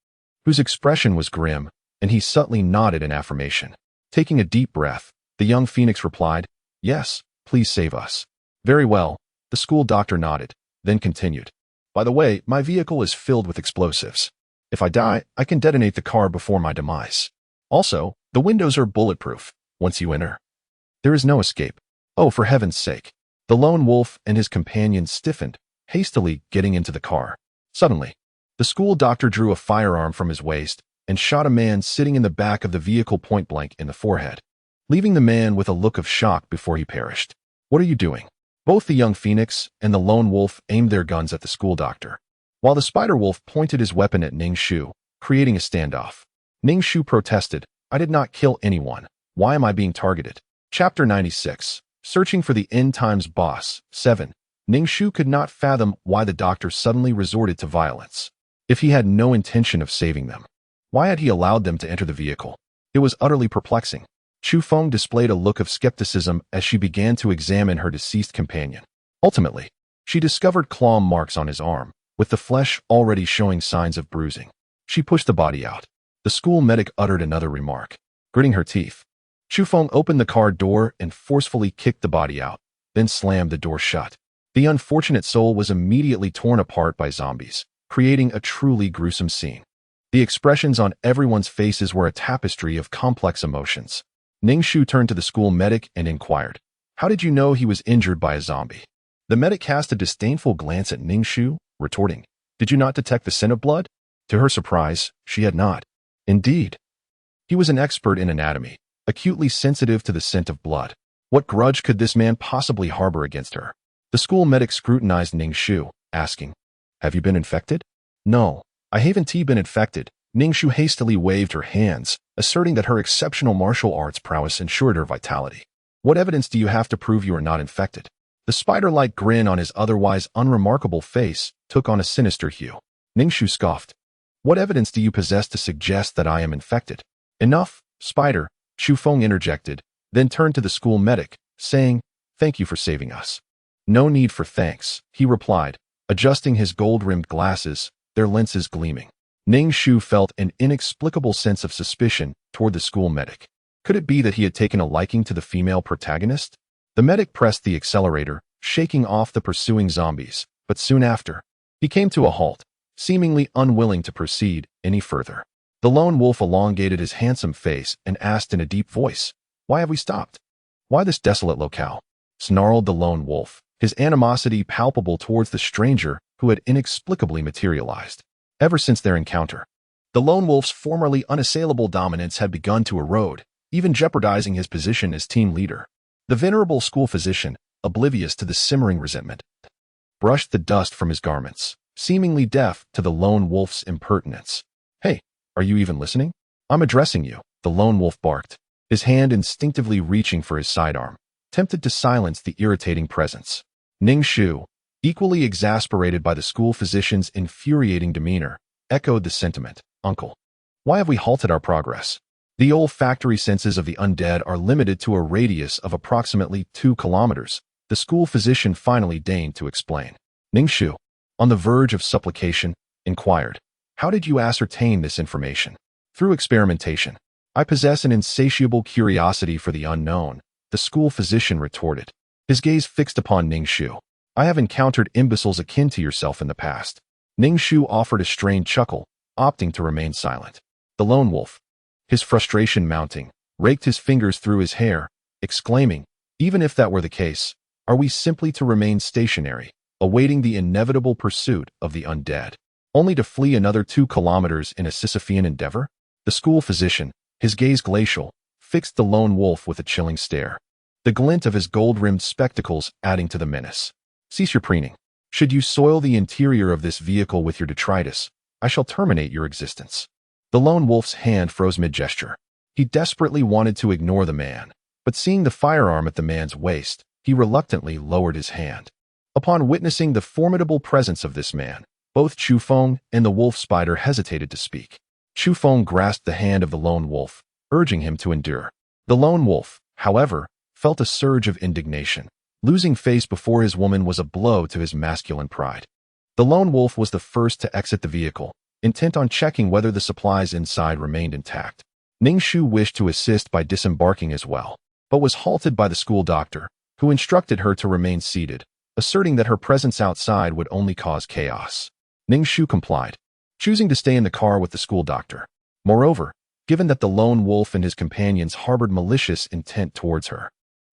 whose expression was grim, and he subtly nodded in affirmation. Taking a deep breath, the young phoenix replied, "Yes, please save us." "Very well," the school doctor nodded, then continued. "By the way, my vehicle is filled with explosives. If I die, I can detonate the car before my demise. Also, the windows are bulletproof. Once you enter, there is no escape." "Oh, for heaven's sake." The lone wolf and his companion stiffened, hastily getting into the car. Suddenly, the school doctor drew a firearm from his waist and shot a man sitting in the back of the vehicle point-blank in the forehead, leaving the man with a look of shock before he perished. "What are you doing?" Both the young phoenix and the lone wolf aimed their guns at the school doctor, while the spider wolf pointed his weapon at Ning Shu, creating a standoff. Ning Shu protested, "I did not kill anyone. Why am I being targeted?" Chapter 96. Searching for the End Times Boss. 7. Ning Shu could not fathom why the doctor suddenly resorted to violence. If he had no intention of saving them, why had he allowed them to enter the vehicle? It was utterly perplexing. Chu Feng displayed a look of skepticism as she began to examine her deceased companion. Ultimately, she discovered claw marks on his arm, with the flesh already showing signs of bruising. She pushed the body out. The school medic uttered another remark. Gritting her teeth, Chu Feng opened the car door and forcefully kicked the body out, then slammed the door shut. The unfortunate soul was immediately torn apart by zombies, creating a truly gruesome scene. The expressions on everyone's faces were a tapestry of complex emotions. Ning Shu turned to the school medic and inquired, "How did you know he was injured by a zombie?" The medic cast a disdainful glance at Ning Shu, retorting, "Did you not detect the scent of blood?" To her surprise, she had not. Indeed, he was an expert in anatomy, acutely sensitive to the scent of blood. What grudge could this man possibly harbor against her? The school medic scrutinized Ning Shu, asking, "Have you been infected?" "No, I haven't been infected." Ning Shu hastily waved her hands, asserting that her exceptional martial arts prowess ensured her vitality. "What evidence do you have to prove you are not infected?" The spider-like grin on his otherwise unremarkable face took on a sinister hue. Ning Shu scoffed. "What evidence do you possess to suggest that I am infected?" "Enough, spider," Chu Feng interjected, then turned to the school medic, saying, "Thank you for saving us." "No need for thanks," he replied, adjusting his gold-rimmed glasses, their lenses gleaming. Ning Shu felt an inexplicable sense of suspicion toward the school medic. Could it be that he had taken a liking to the female protagonist? The medic pressed the accelerator, shaking off the pursuing zombies, but soon after, he came to a halt, seemingly unwilling to proceed any further. The lone wolf elongated his handsome face and asked in a deep voice, "Why have we stopped? Why this desolate locale?" Snarled the lone wolf, his animosity palpable towards the stranger who had inexplicably materialized. Ever since their encounter, the lone wolf's formerly unassailable dominance had begun to erode, even jeopardizing his position as team leader. The venerable school physician, oblivious to the simmering resentment, brushed the dust from his garments, seemingly deaf to the lone wolf's impertinence. "Hey, are you even listening? I'm addressing you," the lone wolf barked, his hand instinctively reaching for his sidearm, tempted to silence the irritating presence. Ning Shu, equally exasperated by the school physician's infuriating demeanor, echoed the sentiment, "Uncle, why have we halted our progress?" The olfactory senses of the undead are limited to a radius of approximately 2 kilometers, the school physician finally deigned to explain. Ning Shu, on the verge of supplication, inquired, "How did you ascertain this information?" "Through experimentation. I possess an insatiable curiosity for the unknown," the school physician retorted, his gaze fixed upon Ning Shu. "I have encountered imbeciles akin to yourself in the past." Ning Shu offered a strained chuckle, opting to remain silent. The lone wolf, his frustration mounting, raked his fingers through his hair, exclaiming, "Even if that were the case, are we simply to remain stationary, awaiting the inevitable pursuit of the undead. Only to flee another 2 kilometers in a Sisyphean endeavor? The school physician, his gaze glacial, fixed the lone wolf with a chilling stare, the glint of his gold-rimmed spectacles adding to the menace. Cease your preening. Should you soil the interior of this vehicle with your detritus, I shall terminate your existence. The lone wolf's hand froze mid-gesture. He desperately wanted to ignore the man, but seeing the firearm at the man's waist, he reluctantly lowered his hand. Upon witnessing the formidable presence of this man, both Chu Feng and the wolf spider hesitated to speak. Chu Feng grasped the hand of the lone wolf, urging him to endure. The lone wolf, however, felt a surge of indignation. Losing face before his woman was a blow to his masculine pride. The lone wolf was the first to exit the vehicle, intent on checking whether the supplies inside remained intact. Ning Shu wished to assist by disembarking as well, but was halted by the school doctor, who instructed her to remain seated, asserting that her presence outside would only cause chaos. Ning Shu complied, choosing to stay in the car with the school doctor. Moreover, given that the lone wolf and his companions harbored malicious intent towards her,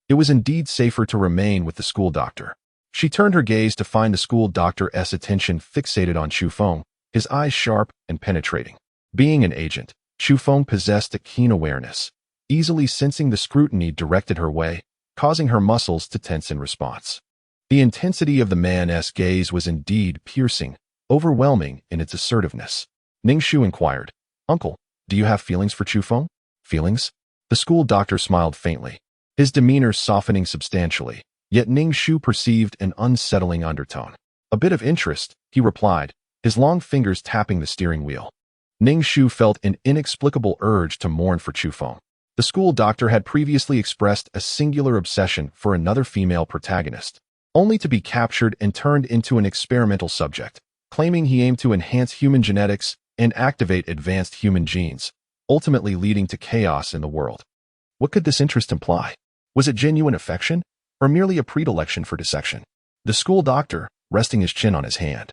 it was indeed safer to remain with the school doctor. She turned her gaze to find the school doctor's attention fixated on Chu Feng, his eyes sharp and penetrating. Being an agent, Chu Feng possessed a keen awareness, easily sensing the scrutiny directed her way, causing her muscles to tense in response. The intensity of the man's gaze was indeed piercing, overwhelming in its assertiveness. Ning Shu inquired, "Uncle, do you have feelings for Chu Feng?" "Feelings?" The school doctor smiled faintly, his demeanor softening substantially, yet Ning Shu perceived an unsettling undertone. "A bit of interest," he replied, his long fingers tapping the steering wheel. Ning Shu felt an inexplicable urge to mourn for Chu Feng. The school doctor had previously expressed a singular obsession for another female protagonist, only to be captured and turned into an experimental subject, claiming he aimed to enhance human genetics and activate advanced human genes, ultimately leading to chaos in the world. What could this interest imply? Was it genuine affection, or merely a predilection for dissection? The school doctor, resting his chin on his hand,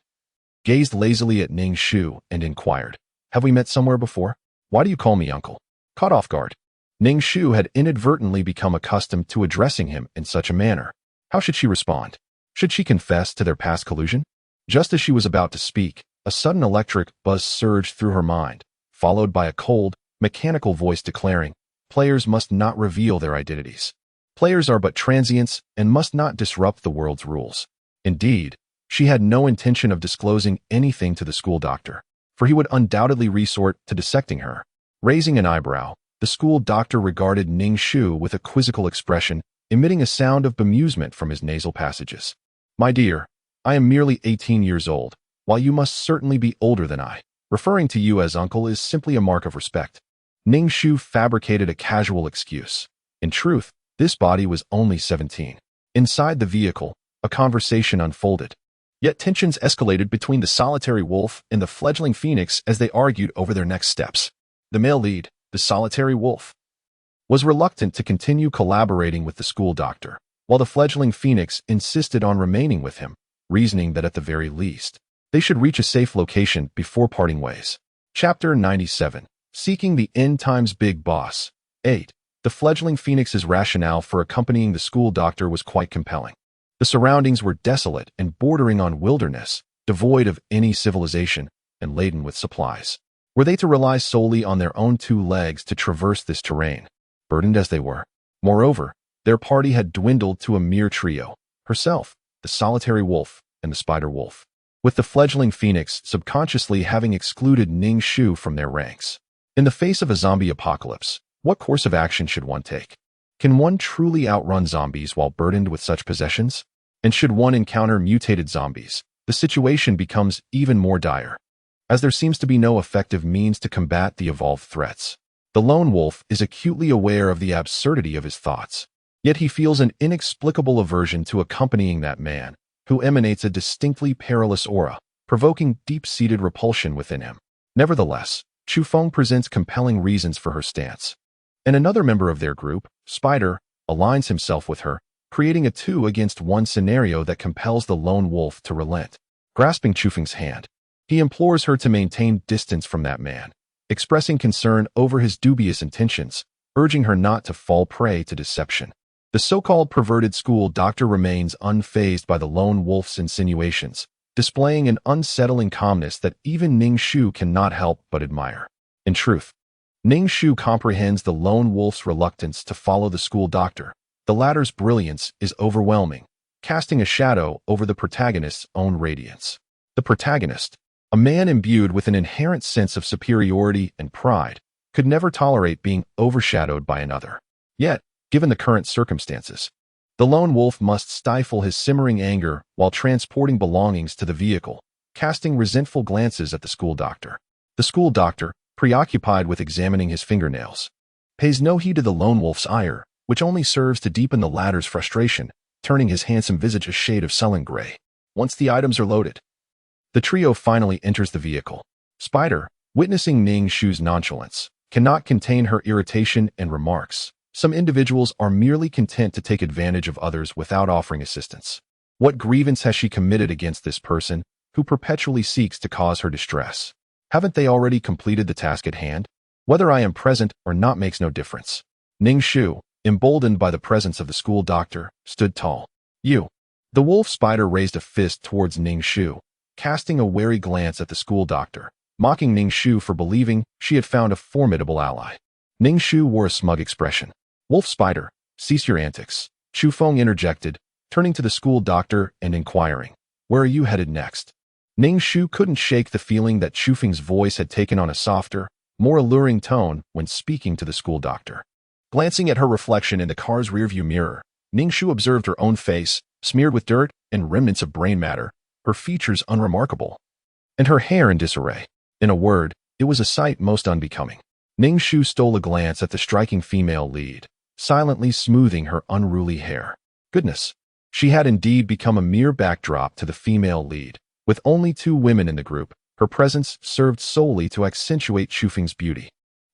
gazed lazily at Ning Shu and inquired, "Have we met somewhere before? Why do you call me uncle?" Caught off guard, Ning Shu had inadvertently become accustomed to addressing him in such a manner. How should she respond? Should she confess to their past collusion? Just as she was about to speak, a sudden electric buzz surged through her mind, followed by a cold, mechanical voice declaring, "Players must not reveal their identities. Players are but transients and must not disrupt the world's rules." Indeed, she had no intention of disclosing anything to the school doctor, for he would undoubtedly resort to dissecting her. Raising an eyebrow, the school doctor regarded Ning Shu with a quizzical expression, emitting a sound of bemusement from his nasal passages. "My dear, I am merely 18 years old, while you must certainly be older than I. Referring to you as uncle is simply a mark of respect." Ning Shu fabricated a casual excuse. In truth, this body was only 17. Inside the vehicle, a conversation unfolded. Yet tensions escalated between the solitary wolf and the fledgling phoenix as they argued over their next steps. The male lead, the solitary wolf, was reluctant to continue collaborating with the school doctor, while the fledgling phoenix insisted on remaining with him, reasoning that at the very least, they should reach a safe location before parting ways. Chapter 97. Seeking the End times Big Boss. 8. The fledgling phoenix's rationale for accompanying the school doctor was quite compelling. The surroundings were desolate and bordering on wilderness, devoid of any civilization and laden with supplies. Were they to rely solely on their own 2 legs to traverse this terrain, burdened as they were? Moreover, their party had dwindled to a mere trio: herself, the solitary wolf, and the spider wolf, with the fledgling phoenix subconsciously having excluded Ning Shu from their ranks. In the face of a zombie apocalypse, what course of action should one take? Can one truly outrun zombies while burdened with such possessions? And should one encounter mutated zombies, the situation becomes even more dire, as there seems to be no effective means to combat the evolved threats. The lone wolf is acutely aware of the absurdity of his thoughts, yet he feels an inexplicable aversion to accompanying that man, who emanates a distinctly perilous aura, provoking deep-seated repulsion within him. Nevertheless, Chu Feng presents compelling reasons for her stance. And another member of their group, Spider, aligns himself with her, creating a 2-against-1 scenario that compels the lone wolf to relent. Grasping Chu Feng's hand, he implores her to maintain distance from that man, expressing concern over his dubious intentions, urging her not to fall prey to deception. The so-called perverted school doctor remains unfazed by the lone wolf's insinuations, displaying an unsettling calmness that even Ning Shu cannot help but admire. In truth, Ning Shu comprehends the lone wolf's reluctance to follow the school doctor. The latter's brilliance is overwhelming, casting a shadow over the protagonist's own radiance. The protagonist, a man imbued with an inherent sense of superiority and pride, could never tolerate being overshadowed by another. Yet, given the current circumstances, the lone wolf must stifle his simmering anger while transporting belongings to the vehicle, casting resentful glances at the school doctor. The school doctor, preoccupied with examining his fingernails, pays no heed to the lone wolf's ire, which only serves to deepen the latter's frustration, turning his handsome visage a shade of sullen gray. Once the items are loaded, the trio finally enters the vehicle. Spider, witnessing Ning Shu's nonchalance, cannot contain her irritation and remarks. Some individuals are merely content to take advantage of others without offering assistance. What grievance has she committed against this person, who perpetually seeks to cause her distress? Haven't they already completed the task at hand? Whether I am present or not makes no difference. Ning Shu, emboldened by the presence of the school doctor, stood tall. You. The wolf spider raised a fist towards Ning Shu, casting a wary glance at the school doctor, mocking Ning Shu for believing she had found a formidable ally. Ning Shu wore a smug expression. Wolf spider, cease your antics, Chu Feng interjected, turning to the school doctor and inquiring, where are you headed next? Ning Shu couldn't shake the feeling that Chu Feng's voice had taken on a softer, more alluring tone when speaking to the school doctor. Glancing at her reflection in the car's rearview mirror, Ning Shu observed her own face, smeared with dirt and remnants of brain matter, her features unremarkable, and her hair in disarray. In a word, it was a sight most unbecoming. Ning Shu stole a glance at the striking female lead, silently smoothing her unruly hair. Goodness, she had indeed become a mere backdrop to the female lead. With only 2 women in the group, her presence served solely to accentuate Chu Feng's beauty,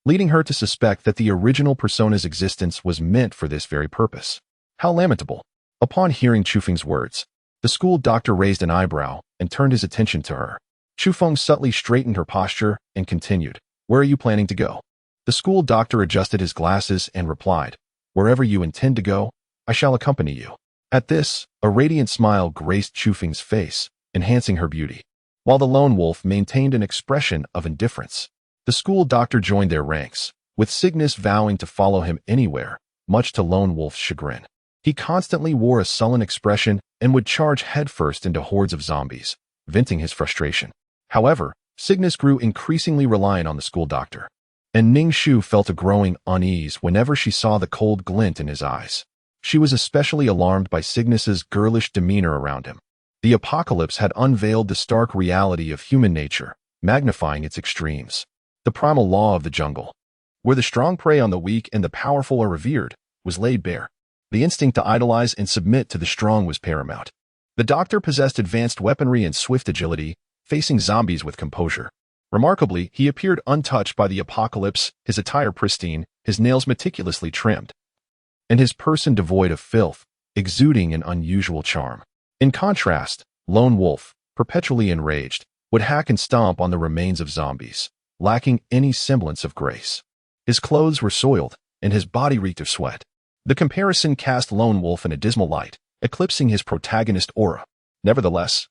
leading her to suspect that the original persona's existence was meant for this very purpose. How lamentable. Upon hearing Chu Feng's words, the school doctor raised an eyebrow and turned his attention to her. Chu Feng subtly straightened her posture and continued, where are you planning to go? The school doctor adjusted his glasses and replied, wherever you intend to go, I shall accompany you. At this, a radiant smile graced Chu Feng's face, enhancing her beauty. While the lone wolf maintained an expression of indifference, the school doctor joined their ranks, with Cygnus vowing to follow him anywhere, much to lone wolf's chagrin. He constantly wore a sullen expression and would charge headfirst into hordes of zombies, venting his frustration. However, Cygnus grew increasingly reliant on the school doctor, and Ning Shu felt a growing unease whenever she saw the cold glint in his eyes. She was especially alarmed by Cygnus's girlish demeanor around him. The apocalypse had unveiled the stark reality of human nature, magnifying its extremes. The primal law of the jungle, where the strong prey on the weak and the powerful are revered, was laid bare. The instinct to idolize and submit to the strong was paramount. The doctor possessed advanced weaponry and swift agility, facing zombies with composure. Remarkably, he appeared untouched by the apocalypse, his attire pristine, his nails meticulously trimmed, and his person devoid of filth, exuding an unusual charm. In contrast, Lone Wolf, perpetually enraged, would hack and stomp on the remains of zombies, lacking any semblance of grace. His clothes were soiled, and his body reeked of sweat. The comparison cast Lone Wolf in a dismal light, eclipsing his protagonist aura. Nevertheless,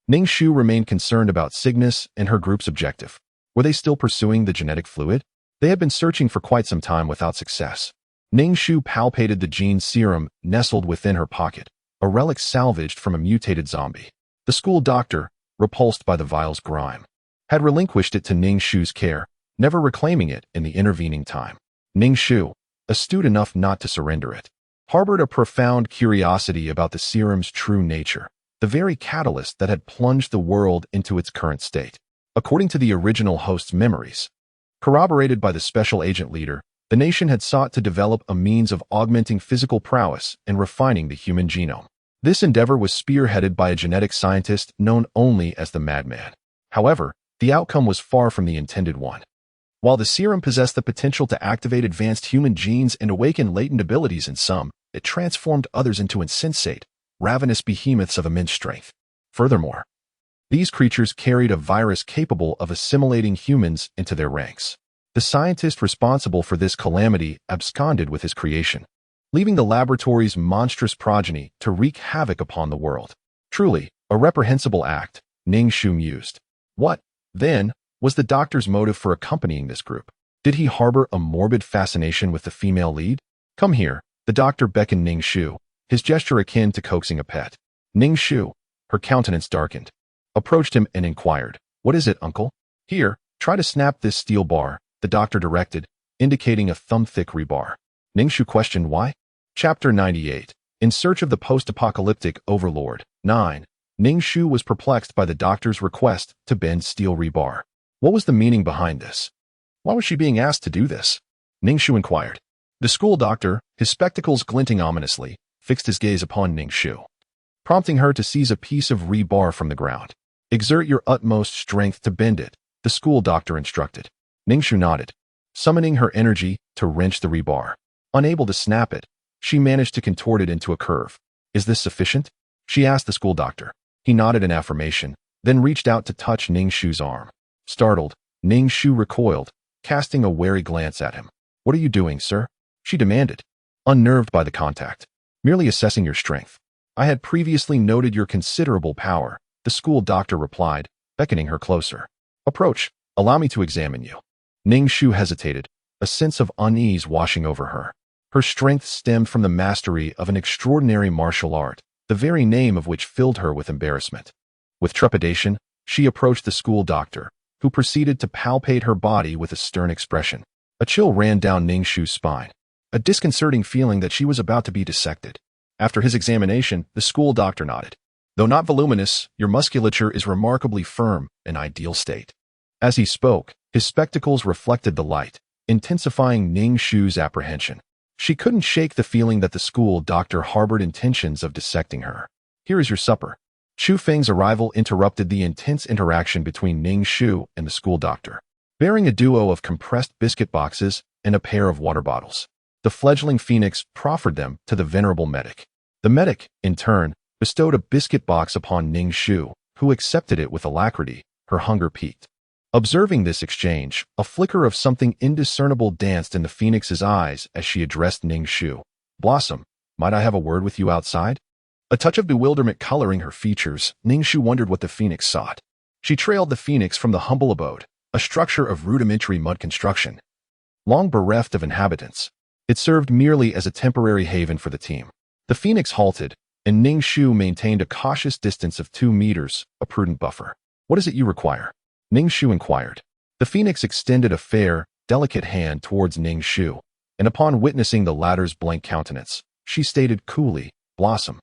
Ning Shu remained concerned about Cygnus and her group's objective. Were they still pursuing the genetic fluid? They had been searching for quite some time without success. Ning Shu palpated the gene serum nestled within her pocket, a relic salvaged from a mutated zombie. The school doctor, repulsed by the vial's grime, had relinquished it to Ning Shu's care, never reclaiming it in the intervening time. Ning Shu, astute enough not to surrender it, harbored a profound curiosity about the serum's true nature, the very catalyst that had plunged the world into its current state. According to the original host's memories, corroborated by the special agent leader, the nation had sought to develop a means of augmenting physical prowess and refining the human genome. This endeavor was spearheaded by a genetic scientist known only as the Madman. However, the outcome was far from the intended one. While the serum possessed the potential to activate advanced human genes and awaken latent abilities in some, it transformed others into insensate, ravenous behemoths of immense strength. Furthermore, these creatures carried a virus capable of assimilating humans into their ranks. The scientist responsible for this calamity absconded with his creation, leaving the laboratory's monstrous progeny to wreak havoc upon the world. Truly, a reprehensible act, Ning Shu mused. What, then, was the doctor's motive for accompanying this group? Did he harbor a morbid fascination with the female lead? Come here, the doctor beckoned Ning Shu, his gesture akin to coaxing a pet. Ning Shu, her countenance darkened, approached him and inquired, "What is it, uncle?" "Here, try to snap this steel bar," the doctor directed, indicating a thumb-thick rebar. Ning Shu questioned why. Chapter 98. In search of the post-apocalyptic overlord. 9. Ning Shu was perplexed by the doctor's request to bend steel rebar. What was the meaning behind this? Why was she being asked to do this? Ning Shu inquired. The school doctor, his spectacles glinting ominously, fixed his gaze upon Ning Shu, prompting her to seize a piece of rebar from the ground. Exert your utmost strength to bend it, the school doctor instructed. Ning Shu nodded, summoning her energy to wrench the rebar. Unable to snap it, she managed to contort it into a curve. "Is this sufficient?" she asked the school doctor. He nodded in affirmation, then reached out to touch Ning Shu's arm. Startled, Ning Shu recoiled, casting a wary glance at him. "What are you doing, sir?" she demanded, unnerved by the contact. "Merely assessing your strength. I had previously noted your considerable power," the school doctor replied, beckoning her closer. "Approach. Allow me to examine you." Ning Shu hesitated, a sense of unease washing over her. Her strength stemmed from the mastery of an extraordinary martial art, the very name of which filled her with embarrassment. With trepidation, she approached the school doctor, who proceeded to palpate her body with a stern expression. A chill ran down Ning Shu's spine, a disconcerting feeling that she was about to be dissected. After his examination, the school doctor nodded. "Though not voluminous, your musculature is remarkably firm, an ideal state." As he spoke, his spectacles reflected the light, intensifying Ning Shu's apprehension. She couldn't shake the feeling that the school doctor harbored intentions of dissecting her. "Here is your supper." Chu Feng's arrival interrupted the intense interaction between Ning Shu and the school doctor. Bearing a duo of compressed biscuit boxes and a pair of water bottles, the fledgling phoenix proffered them to the venerable medic. The medic, in turn, bestowed a biscuit box upon Ning Shu, who accepted it with alacrity, her hunger piqued. Observing this exchange, a flicker of something indiscernible danced in the phoenix's eyes as she addressed Ning Shu. "Blossom, might I have a word with you outside?" A touch of bewilderment coloring her features, Ning Shu wondered what the phoenix sought. She trailed the phoenix from the humble abode, a structure of rudimentary mud construction, long bereft of inhabitants. It served merely as a temporary haven for the team. The phoenix halted, and Ning Shu maintained a cautious distance of 2 meters, a prudent buffer. "What is it you require?" Ning Shu inquired. The phoenix extended a fair, delicate hand towards Ning Shu, and upon witnessing the latter's blank countenance, she stated coolly, "Blossom,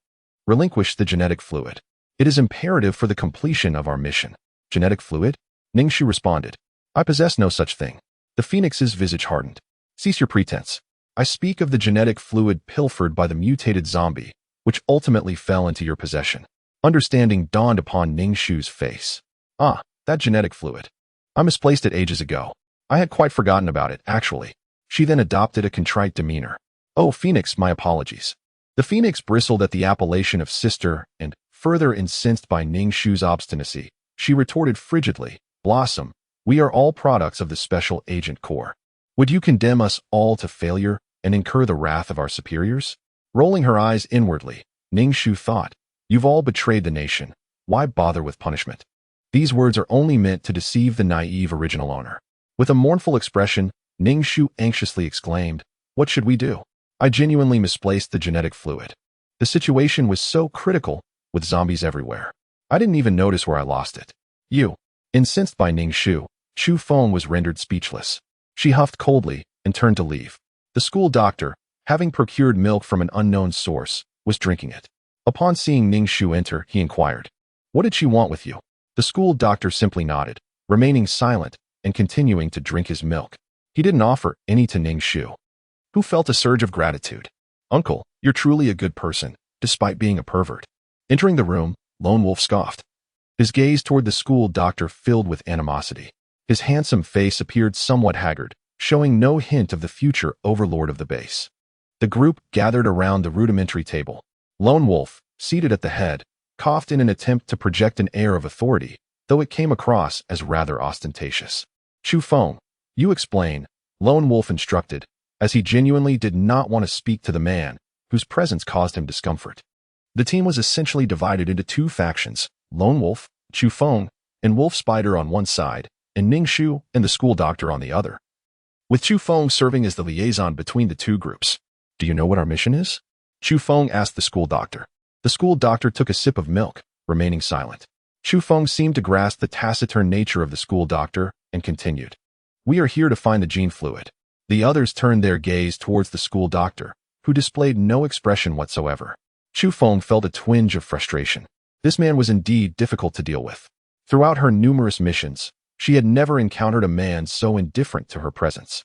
relinquish the genetic fluid. It is imperative for the completion of our mission." "Genetic fluid?" Ning Shu responded. "I possess no such thing." The phoenix's visage hardened. "Cease your pretense. I speak of the genetic fluid pilfered by the mutated zombie, which ultimately fell into your possession." Understanding dawned upon Ning Shu's face. "Ah, that genetic fluid. I misplaced it ages ago. I had quite forgotten about it, actually." She then adopted a contrite demeanor. "Oh, Phoenix, my apologies." The phoenix bristled at the appellation of sister and, further incensed by Ning Shu's obstinacy, she retorted frigidly, "Blossom, we are all products of the Special Agent Corps. Would you condemn us all to failure and incur the wrath of our superiors?" Rolling her eyes inwardly, Ning Shu thought, "You've all betrayed the nation. Why bother with punishment?" These words are only meant to deceive the naive original owner. With a mournful expression, Ning Shu anxiously exclaimed, "What should we do? I genuinely misplaced the genetic fluid. The situation was so critical, with zombies everywhere. I didn't even notice where I lost it." "You." Incensed by Ning Shu, Chu Feng was rendered speechless. She huffed coldly and turned to leave. The school doctor, having procured milk from an unknown source, was drinking it. Upon seeing Ning Shu enter, he inquired, "What did she want with you?" The school doctor simply nodded, remaining silent and continuing to drink his milk. He didn't offer any to Ning Shu, who felt a surge of gratitude. "Uncle, you're truly a good person, despite being a pervert." Entering the room, Lone Wolf scoffed, his gaze toward the school doctor filled with animosity. His handsome face appeared somewhat haggard, showing no hint of the future overlord of the base. The group gathered around the rudimentary table. Lone Wolf, seated at the head, coughed in an attempt to project an air of authority, though it came across as rather ostentatious. "Chu Feng, you explain," Lone Wolf instructed, as he genuinely did not want to speak to the man whose presence caused him discomfort. The team was essentially divided into two factions: Lone Wolf, Chu Feng, and Wolf Spider on one side, and Ning Shu and the school doctor on the other, with Chu Feng serving as the liaison between the two groups. "Do you know what our mission is?" Chu Feng asked the school doctor. The school doctor took a sip of milk, remaining silent. Chu Feng seemed to grasp the taciturn nature of the school doctor and continued. "We are here to find the gene fluid." The others turned their gaze towards the school doctor, who displayed no expression whatsoever. Chu Feng felt a twinge of frustration. This man was indeed difficult to deal with. Throughout her numerous missions, she had never encountered a man so indifferent to her presence.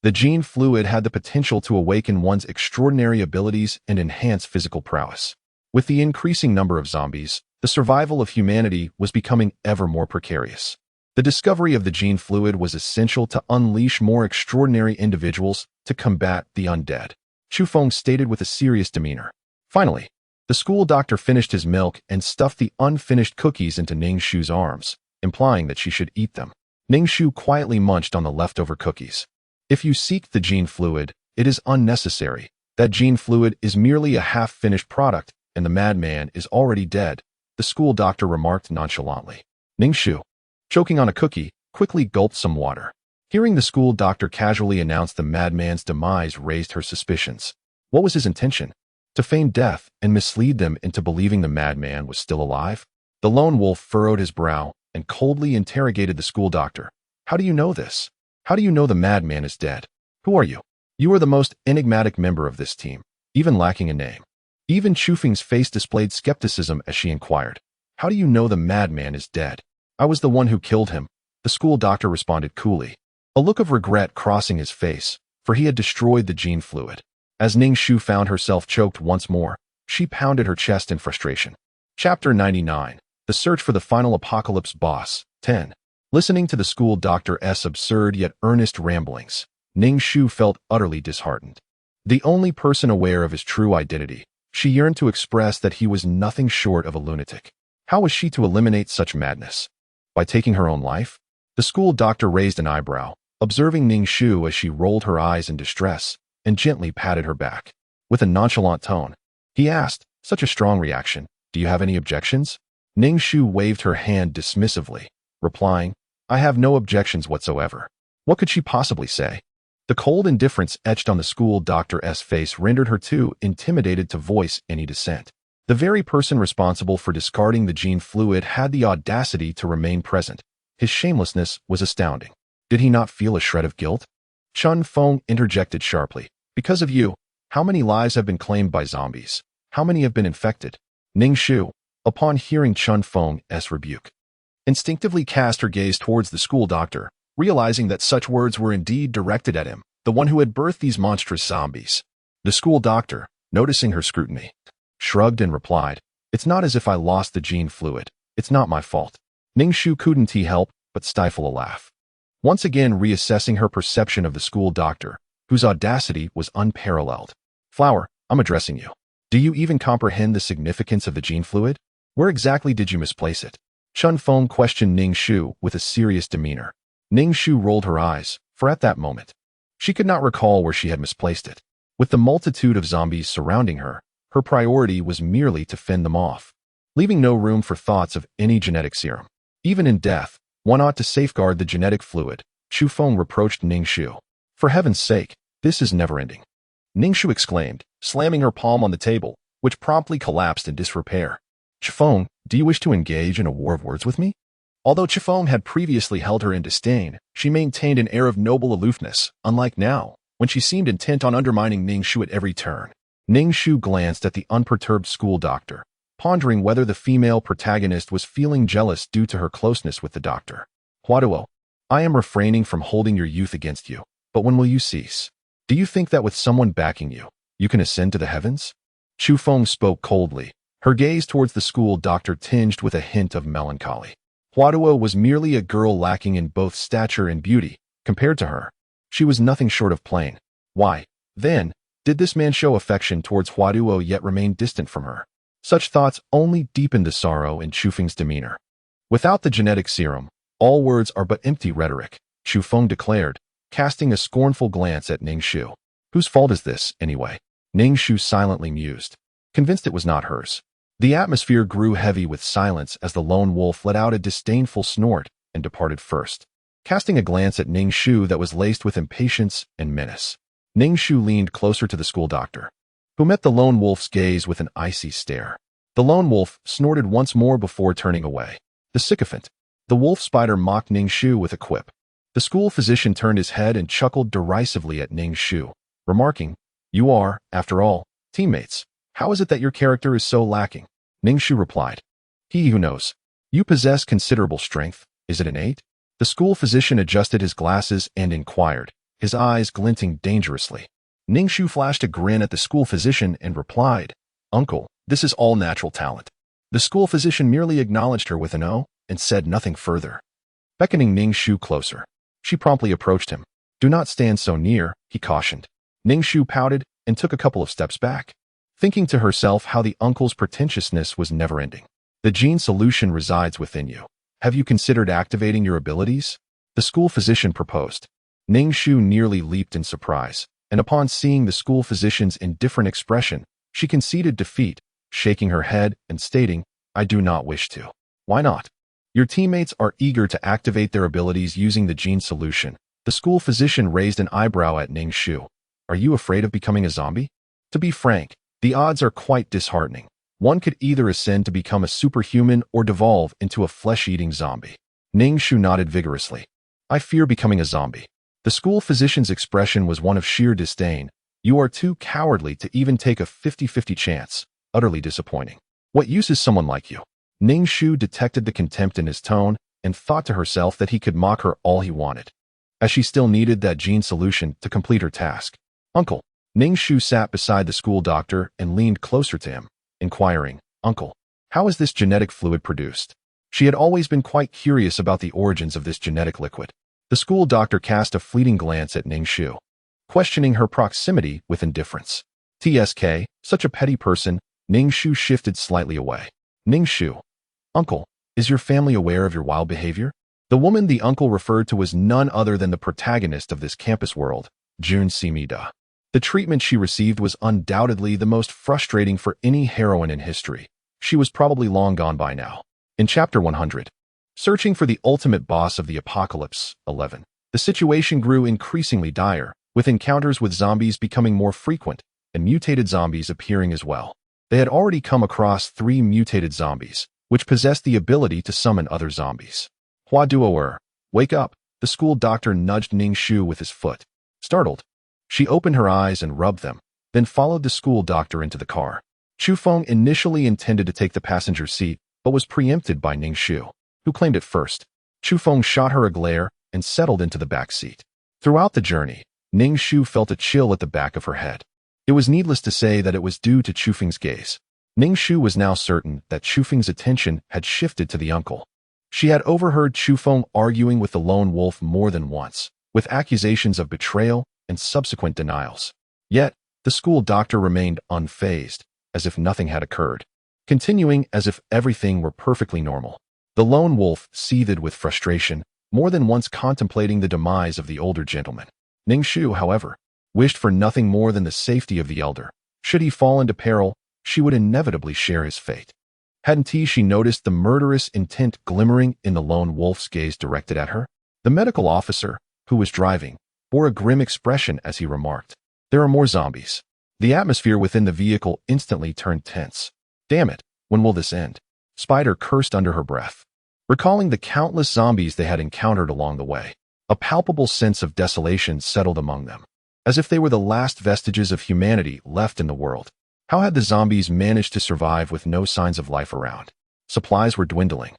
The gene fluid had the potential to awaken one's extraordinary abilities and enhance physical prowess. With the increasing number of zombies, the survival of humanity was becoming ever more precarious. The discovery of the gene fluid was essential to unleash more extraordinary individuals to combat the undead, Chu Feng stated with a serious demeanor. Finally, the school doctor finished his milk and stuffed the unfinished cookies into Ning Shu's arms, implying that she should eat them. Ning Shu quietly munched on the leftover cookies. "If you seek the gene fluid, it is unnecessary. That gene fluid is merely a half-finished product, and the madman is already dead," the school doctor remarked nonchalantly. Ning Shu, choking on a cookie, quickly gulped some water. Hearing the school doctor casually announce the madman's demise raised her suspicions. What was his intention? To feign death and mislead them into believing the madman was still alive? The lone wolf furrowed his brow and coldly interrogated the school doctor. "How do you know this? How do you know the madman is dead? Who are you?" "You are the most enigmatic member of this team, even lacking a name." Even Chu Feng's face displayed skepticism as she inquired. "How do you know the madman is dead?" "I was the one who killed him," the school doctor responded coolly, a look of regret crossing his face, for he had destroyed the gene fluid. As Ning Shu found herself choked once more, she pounded her chest in frustration. Chapter 99. The Search for the Final Apocalypse Boss. 10. Listening to the school doctor's absurd yet earnest ramblings, Ning Shu felt utterly disheartened. The only person aware of his true identity, she yearned to express that he was nothing short of a lunatic. How was she to eliminate such madness? By taking her own life? The school doctor raised an eyebrow, observing Ning Shu as she rolled her eyes in distress and gently patted her back. With a nonchalant tone, he asked, "Such a strong reaction. Do you have any objections?" Ning Shu waved her hand dismissively, replying, "I have no objections whatsoever." What could she possibly say? The cold indifference etched on the school doctor's face rendered her too intimidated to voice any dissent. The very person responsible for discarding the gene fluid had the audacity to remain present. His shamelessness was astounding. Did he not feel a shred of guilt? Chun Feng interjected sharply. "Because of you, how many lives have been claimed by zombies? How many have been infected?" Ning Shu, upon hearing Chun Feng's rebuke, instinctively cast her gaze towards the school doctor, realizing that such words were indeed directed at him, the one who had birthed these monstrous zombies. The school doctor, noticing her scrutiny, shrugged and replied, "It's not as if I lost the gene fluid. It's not my fault." Ning Shu couldn't help but stifle a laugh, once again reassessing her perception of the school doctor, whose audacity was unparalleled. "Flower, I'm addressing you. Do you even comprehend the significance of the gene fluid? Where exactly did you misplace it?" Chun Feng questioned Ning Shu with a serious demeanor. Ning Shu rolled her eyes, for at that moment, she could not recall where she had misplaced it. With the multitude of zombies surrounding her, her priority was merely to fend them off, leaving no room for thoughts of any genetic serum. Even in death, one ought to safeguard the genetic fluid, Chu Feng reproached Ning Shu. "For heaven's sake, this is never-ending," Ning Shu exclaimed, slamming her palm on the table, which promptly collapsed in disrepair. "Chu Feng, do you wish to engage in a war of words with me?" Although Chu Feng had previously held her in disdain, she maintained an air of noble aloofness, unlike now, when she seemed intent on undermining Ning Shu at every turn. Ning Shu glanced at the unperturbed school doctor, pondering whether the female protagonist was feeling jealous due to her closeness with the doctor. "Huaduo, I am refraining from holding your youth against you, but when will you cease? Do you think that with someone backing you, you can ascend to the heavens?" Chu Feng spoke coldly, her gaze towards the school doctor tinged with a hint of melancholy. Huaduo was merely a girl lacking in both stature and beauty. Compared to her, she was nothing short of plain. Why, then, did this man show affection towards Huaduo yet remain distant from her? Such thoughts only deepened the sorrow in Chu Feng's demeanor. "Without the genetic serum, all words are but empty rhetoric," Chu Feng declared, casting a scornful glance at Ning Shu. Whose fault is this, anyway? Ning Shu silently mused, convinced it was not hers. The atmosphere grew heavy with silence as the lone wolf let out a disdainful snort and departed first, casting a glance at Ning Shu that was laced with impatience and menace. Ning Shu leaned closer to the school doctor, who met the lone wolf's gaze with an icy stare. The lone wolf snorted once more before turning away. The sycophant. The wolf spider mocked Ning Shu with a quip. The school physician turned his head and chuckled derisively at Ning Shu, remarking, "You are, after all, teammates. How is it that your character is so lacking?" Ning Shu replied, "He who knows. You possess considerable strength. Is it innate?" The school physician adjusted his glasses and inquired, his eyes glinting dangerously. Ning Shu flashed a grin at the school physician and replied, "Uncle, this is all natural talent." The school physician merely acknowledged her with an "oh" and said nothing further. Beckoning Ning Shu closer, she promptly approached him. "Do not stand so near," he cautioned. Ning Shu pouted and took a couple of steps back, thinking to herself how the uncle's pretentiousness was never-ending. "The gene solution resides within you. Have you considered activating your abilities?" The school physician proposed. Ning Shu nearly leaped in surprise, and upon seeing the school physician's indifferent expression, she conceded defeat, shaking her head and stating, "I do not wish to." "Why not?" "Your teammates are eager to activate their abilities using the gene solution." The school physician raised an eyebrow at Ning Shu. "Are you afraid of becoming a zombie?" "To be frank, the odds are quite disheartening. One could either ascend to become a superhuman or devolve into a flesh-eating zombie." Ning Shu nodded vigorously. "I fear becoming a zombie." The school physician's expression was one of sheer disdain. "You are too cowardly to even take a 50-50 chance. Utterly disappointing. What use is someone like you?" Ning Shu detected the contempt in his tone and thought to herself that he could mock her all he wanted, as she still needed that gene solution to complete her task. "Uncle." Ning Shu sat beside the school doctor and leaned closer to him, inquiring, "Uncle, how is this genetic fluid produced?" She had always been quite curious about the origins of this genetic liquid. The school doctor cast a fleeting glance at Ning Shu, questioning her proximity with indifference. "TSK, such a petty person." Ning Shu shifted slightly away. "Ning Shu, uncle, is your family aware of your wild behavior?" The woman the uncle referred to was none other than the protagonist of this campus world, Jun Simida. The treatment she received was undoubtedly the most frustrating for any heroine in history. She was probably long gone by now. In Chapter 100, Searching for the Ultimate Boss of the Apocalypse, 11, the situation grew increasingly dire, with encounters with zombies becoming more frequent and mutated zombies appearing as well. They had already come across 3 mutated zombies, which possessed the ability to summon other zombies. "Hua Duoer, wake up!" The school doctor nudged Ning Shu with his foot. Startled, she opened her eyes and rubbed them, then followed the school doctor into the car. Chu Feng initially intended to take the passenger seat, but was preempted by Ning Shu, who claimed it first. Chu Feng shot her a glare and settled into the back seat. Throughout the journey, Ning Shu felt a chill at the back of her head. It was needless to say that it was due to Chu Feng's gaze. Ning Shu was now certain that Chu Feng's attention had shifted to the uncle. She had overheard Chu Feng arguing with the lone wolf more than once, with accusations of betrayal and subsequent denials. Yet, the school doctor remained unfazed, as if nothing had occurred, continuing as if everything were perfectly normal. The lone wolf seethed with frustration, more than once contemplating the demise of the older gentleman. Ning Shu, however, wished for nothing more than the safety of the elder. Should he fall into peril, she would inevitably share his fate. Hadn't she noticed the murderous intent glimmering in the lone wolf's gaze directed at her? The medical officer, who was driving, bore a grim expression as he remarked, "There are more zombies." The atmosphere within the vehicle instantly turned tense. "Damn it, when will this end?" Spider cursed under her breath, recalling the countless zombies they had encountered along the way. A palpable sense of desolation settled among them, as if they were the last vestiges of humanity left in the world. How had the zombies managed to survive with no signs of life around? Supplies were dwindling.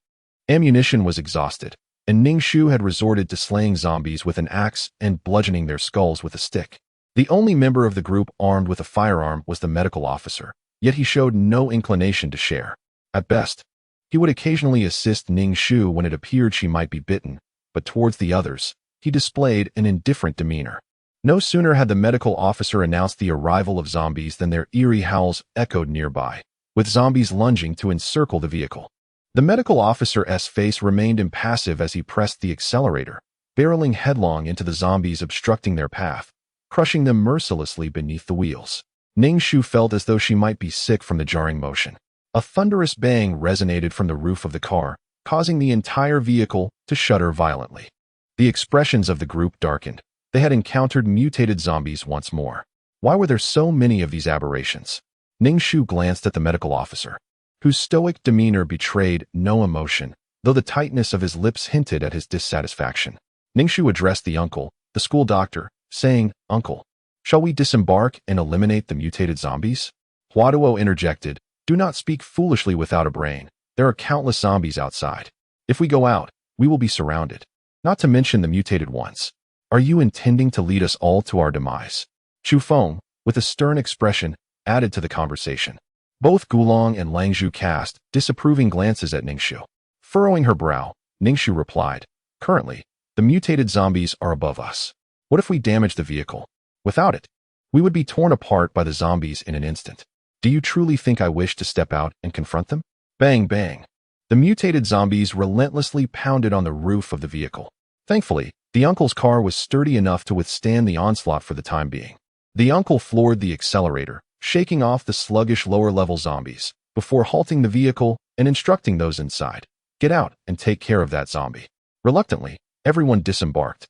Ammunition was exhausted, and Ning Shu had resorted to slaying zombies with an axe and bludgeoning their skulls with a stick. The only member of the group armed with a firearm was the medical officer, yet he showed no inclination to share. At best, he would occasionally assist Ning Shu when it appeared she might be bitten, but towards the others, he displayed an indifferent demeanor. No sooner had the medical officer announced the arrival of zombies than their eerie howls echoed nearby, with zombies lunging to encircle the vehicle. The medical officer's face remained impassive as he pressed the accelerator, barreling headlong into the zombies obstructing their path, crushing them mercilessly beneath the wheels. Ning Shu felt as though she might be sick from the jarring motion. A thunderous bang resonated from the roof of the car, causing the entire vehicle to shudder violently. The expressions of the group darkened. They had encountered mutated zombies once more. Why were there so many of these aberrations? Ning Shu glanced at the medical officer, whose stoic demeanor betrayed no emotion, though the tightness of his lips hinted at his dissatisfaction. Ning Shu addressed the uncle, the school doctor, saying, "Uncle, shall we disembark and eliminate the mutated zombies?" Huaduo interjected, "Do not speak foolishly without a brain. There are countless zombies outside. If we go out, we will be surrounded. Not to mention the mutated ones. Are you intending to lead us all to our demise?" Chu Feng, with a stern expression, added to the conversation. Both Gulong and Langzhu cast disapproving glances at Ning Shu. Furrowing her brow, Ning Shu replied, "Currently, the mutated zombies are above us. What if we damage the vehicle? Without it, we would be torn apart by the zombies in an instant. Do you truly think I wish to step out and confront them?" Bang, bang. The mutated zombies relentlessly pounded on the roof of the vehicle. Thankfully, the uncle's car was sturdy enough to withstand the onslaught for the time being. The uncle floored the accelerator, shaking off the sluggish lower-level zombies, before halting the vehicle and instructing those inside, "Get out and take care of that zombie." Reluctantly, everyone disembarked,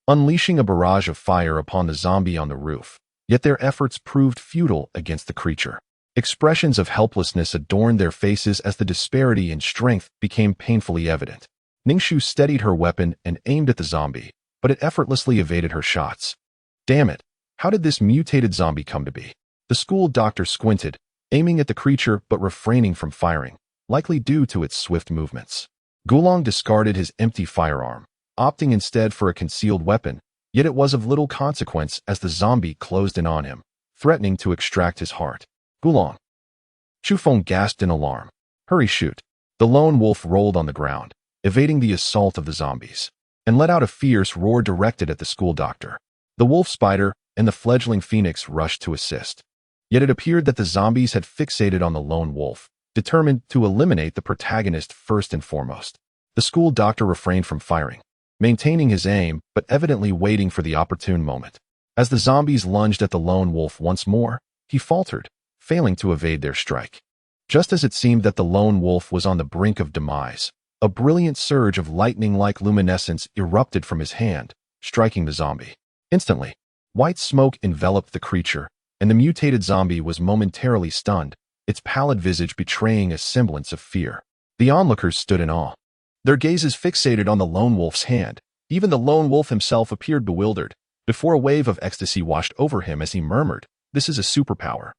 unleashing a barrage of fire upon the zombie on the roof. Yet their efforts proved futile against the creature. Expressions of helplessness adorned their faces as the disparity in strength became painfully evident. Ning Shu steadied her weapon and aimed at the zombie, but it effortlessly evaded her shots. Damn it! How did this mutated zombie come to be? The school doctor squinted, aiming at the creature but refraining from firing, likely due to its swift movements. Gulong discarded his empty firearm, opting instead for a concealed weapon, yet it was of little consequence as the zombie closed in on him, threatening to extract his heart. "Gulong!" Chu Feng gasped in alarm. "Hurry, shoot!" The lone wolf rolled on the ground, evading the assault of the zombies, and let out a fierce roar directed at the school doctor. The wolf spider and the fledgling phoenix rushed to assist. Yet it appeared that the zombies had fixated on the lone wolf, determined to eliminate the protagonist first and foremost. The school doctor refrained from firing, maintaining his aim but evidently waiting for the opportune moment. As the zombies lunged at the lone wolf once more, he faltered, failing to evade their strike. Just as it seemed that the lone wolf was on the brink of demise, a brilliant surge of lightning-like luminescence erupted from his hand, striking the zombie. Instantly, white smoke enveloped the creature, and the mutated zombie was momentarily stunned, its pallid visage betraying a semblance of fear. The onlookers stood in awe, their gazes fixated on the lone wolf's hand. Even the lone wolf himself appeared bewildered, before a wave of ecstasy washed over him as he murmured, "This is a superpower."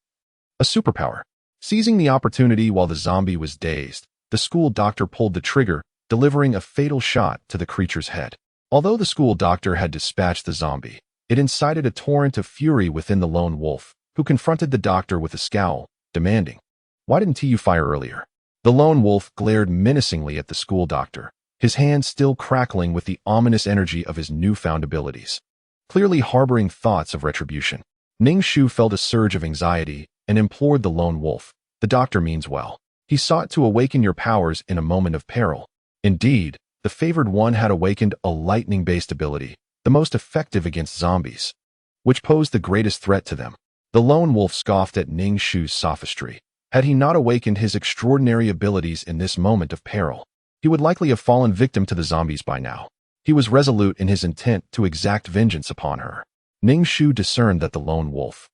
A superpower. Seizing the opportunity while the zombie was dazed, the school doctor pulled the trigger, delivering a fatal shot to the creature's head. Although the school doctor had dispatched the zombie, it incited a torrent of fury within the lone wolf, who confronted the doctor with a scowl, demanding, "Why didn't you fire earlier?" The lone wolf glared menacingly at the school doctor, his hand still crackling with the ominous energy of his newfound abilities, clearly harboring thoughts of retribution. Ning Shu felt a surge of anxiety and implored the lone wolf, "The doctor means well. He sought to awaken your powers in a moment of peril." Indeed, the favored one had awakened a lightning-based ability, the most effective against zombies, which posed the greatest threat to them. The lone wolf scoffed at Ning Shu's sophistry. Had he not awakened his extraordinary abilities in this moment of peril, he would likely have fallen victim to the zombies by now. He was resolute in his intent to exact vengeance upon her. Ning Shu discerned that the lone wolf,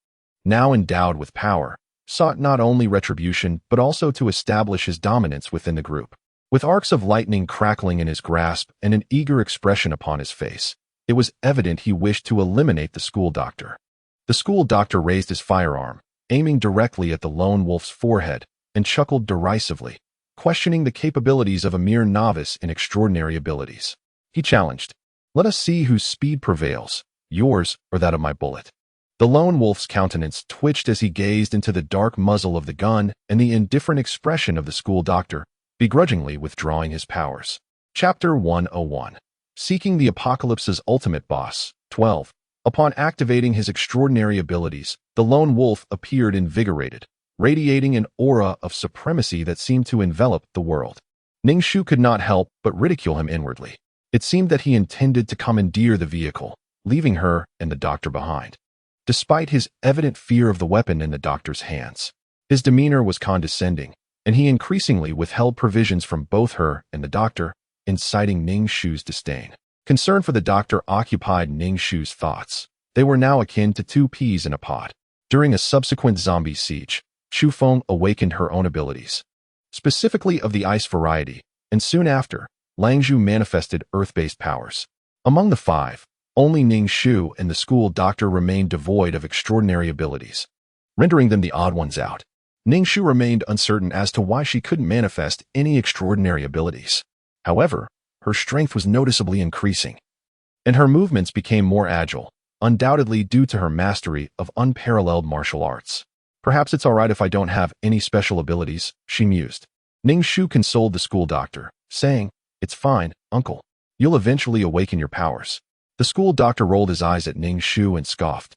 now endowed with power, sought not only retribution but also to establish his dominance within the group. With arcs of lightning crackling in his grasp and an eager expression upon his face, it was evident he wished to eliminate the school doctor. The school doctor raised his firearm, aiming directly at the lone wolf's forehead, and chuckled derisively, questioning the capabilities of a mere novice in extraordinary abilities. He challenged, "Let us see whose speed prevails, yours or that of my bullet." The lone wolf's countenance twitched as he gazed into the dark muzzle of the gun and the indifferent expression of the school doctor, begrudgingly withdrawing his powers. Chapter 101. Seeking the Apocalypse's Ultimate Boss. 12. Upon activating his extraordinary abilities, the lone wolf appeared invigorated, radiating an aura of supremacy that seemed to envelop the world. Ning Shu could not help but ridicule him inwardly. It seemed that he intended to commandeer the vehicle, leaving her and the doctor behind. despite his evident fear of the weapon in the doctor's hands. His demeanor was condescending, and he increasingly withheld provisions from both her and the doctor, inciting Ning Shu's disdain. Concern for the doctor occupied Ning Shu's thoughts. They were now akin to two peas in a pod. During a subsequent zombie siege, Shu Feng awakened her own abilities, specifically of the ice variety, and soon after, Lang Zhu manifested earth-based powers. Among the five, only Ning Shu and the school doctor remained devoid of extraordinary abilities, rendering them the odd ones out. Ning Shu remained uncertain as to why she couldn't manifest any extraordinary abilities. However, her strength was noticeably increasing, and her movements became more agile, undoubtedly due to her mastery of unparalleled martial arts. Perhaps it's all right if I don't have any special abilities, she mused. Ning Shu consoled the school doctor, saying, "It's fine, uncle. You'll eventually awaken your powers." The school doctor rolled his eyes at Ning Shu and scoffed.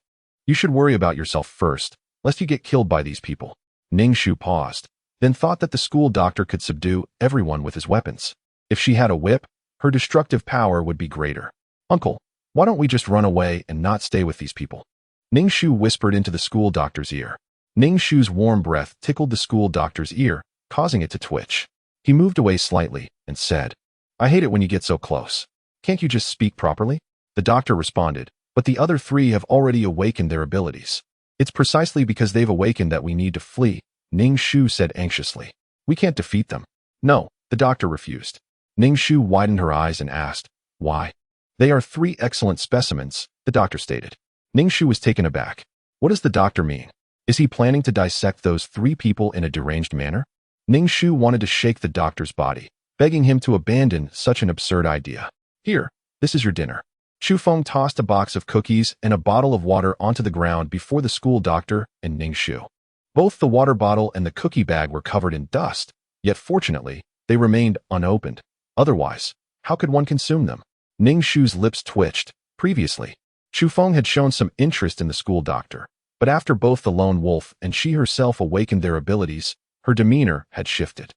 "You should worry about yourself first, lest you get killed by these people." Ning Shu paused, then thought that the school doctor could subdue everyone with his weapons. If she had a whip, her destructive power would be greater. "Uncle, why don't we just run away and not stay with these people?" Ning Shu whispered into the school doctor's ear. Ning Shu's warm breath tickled the school doctor's ear, causing it to twitch. He moved away slightly and said, "I hate it when you get so close. Can't you just speak properly?" The doctor responded, "But the other three have already awakened their abilities. It's precisely because they've awakened that we need to flee," Ning Shu said anxiously. "We can't defeat them." "No," the doctor refused. Ning Shu widened her eyes and asked, "Why?" "They are three excellent specimens," the doctor stated. Ning Shu was taken aback. What does the doctor mean? Is he planning to dissect those three people in a deranged manner? Ning Shu wanted to shake the doctor's body, begging him to abandon such an absurd idea. "Here, this is your dinner." Shu Feng tossed a box of cookies and a bottle of water onto the ground before the school doctor and Ning Shu. Both the water bottle and the cookie bag were covered in dust, yet fortunately, they remained unopened. Otherwise, how could one consume them? Ning Shu's lips twitched. Previously, Shu Feng had shown some interest in the school doctor, but after both the lone wolf and she herself awakened their abilities, her demeanor had shifted.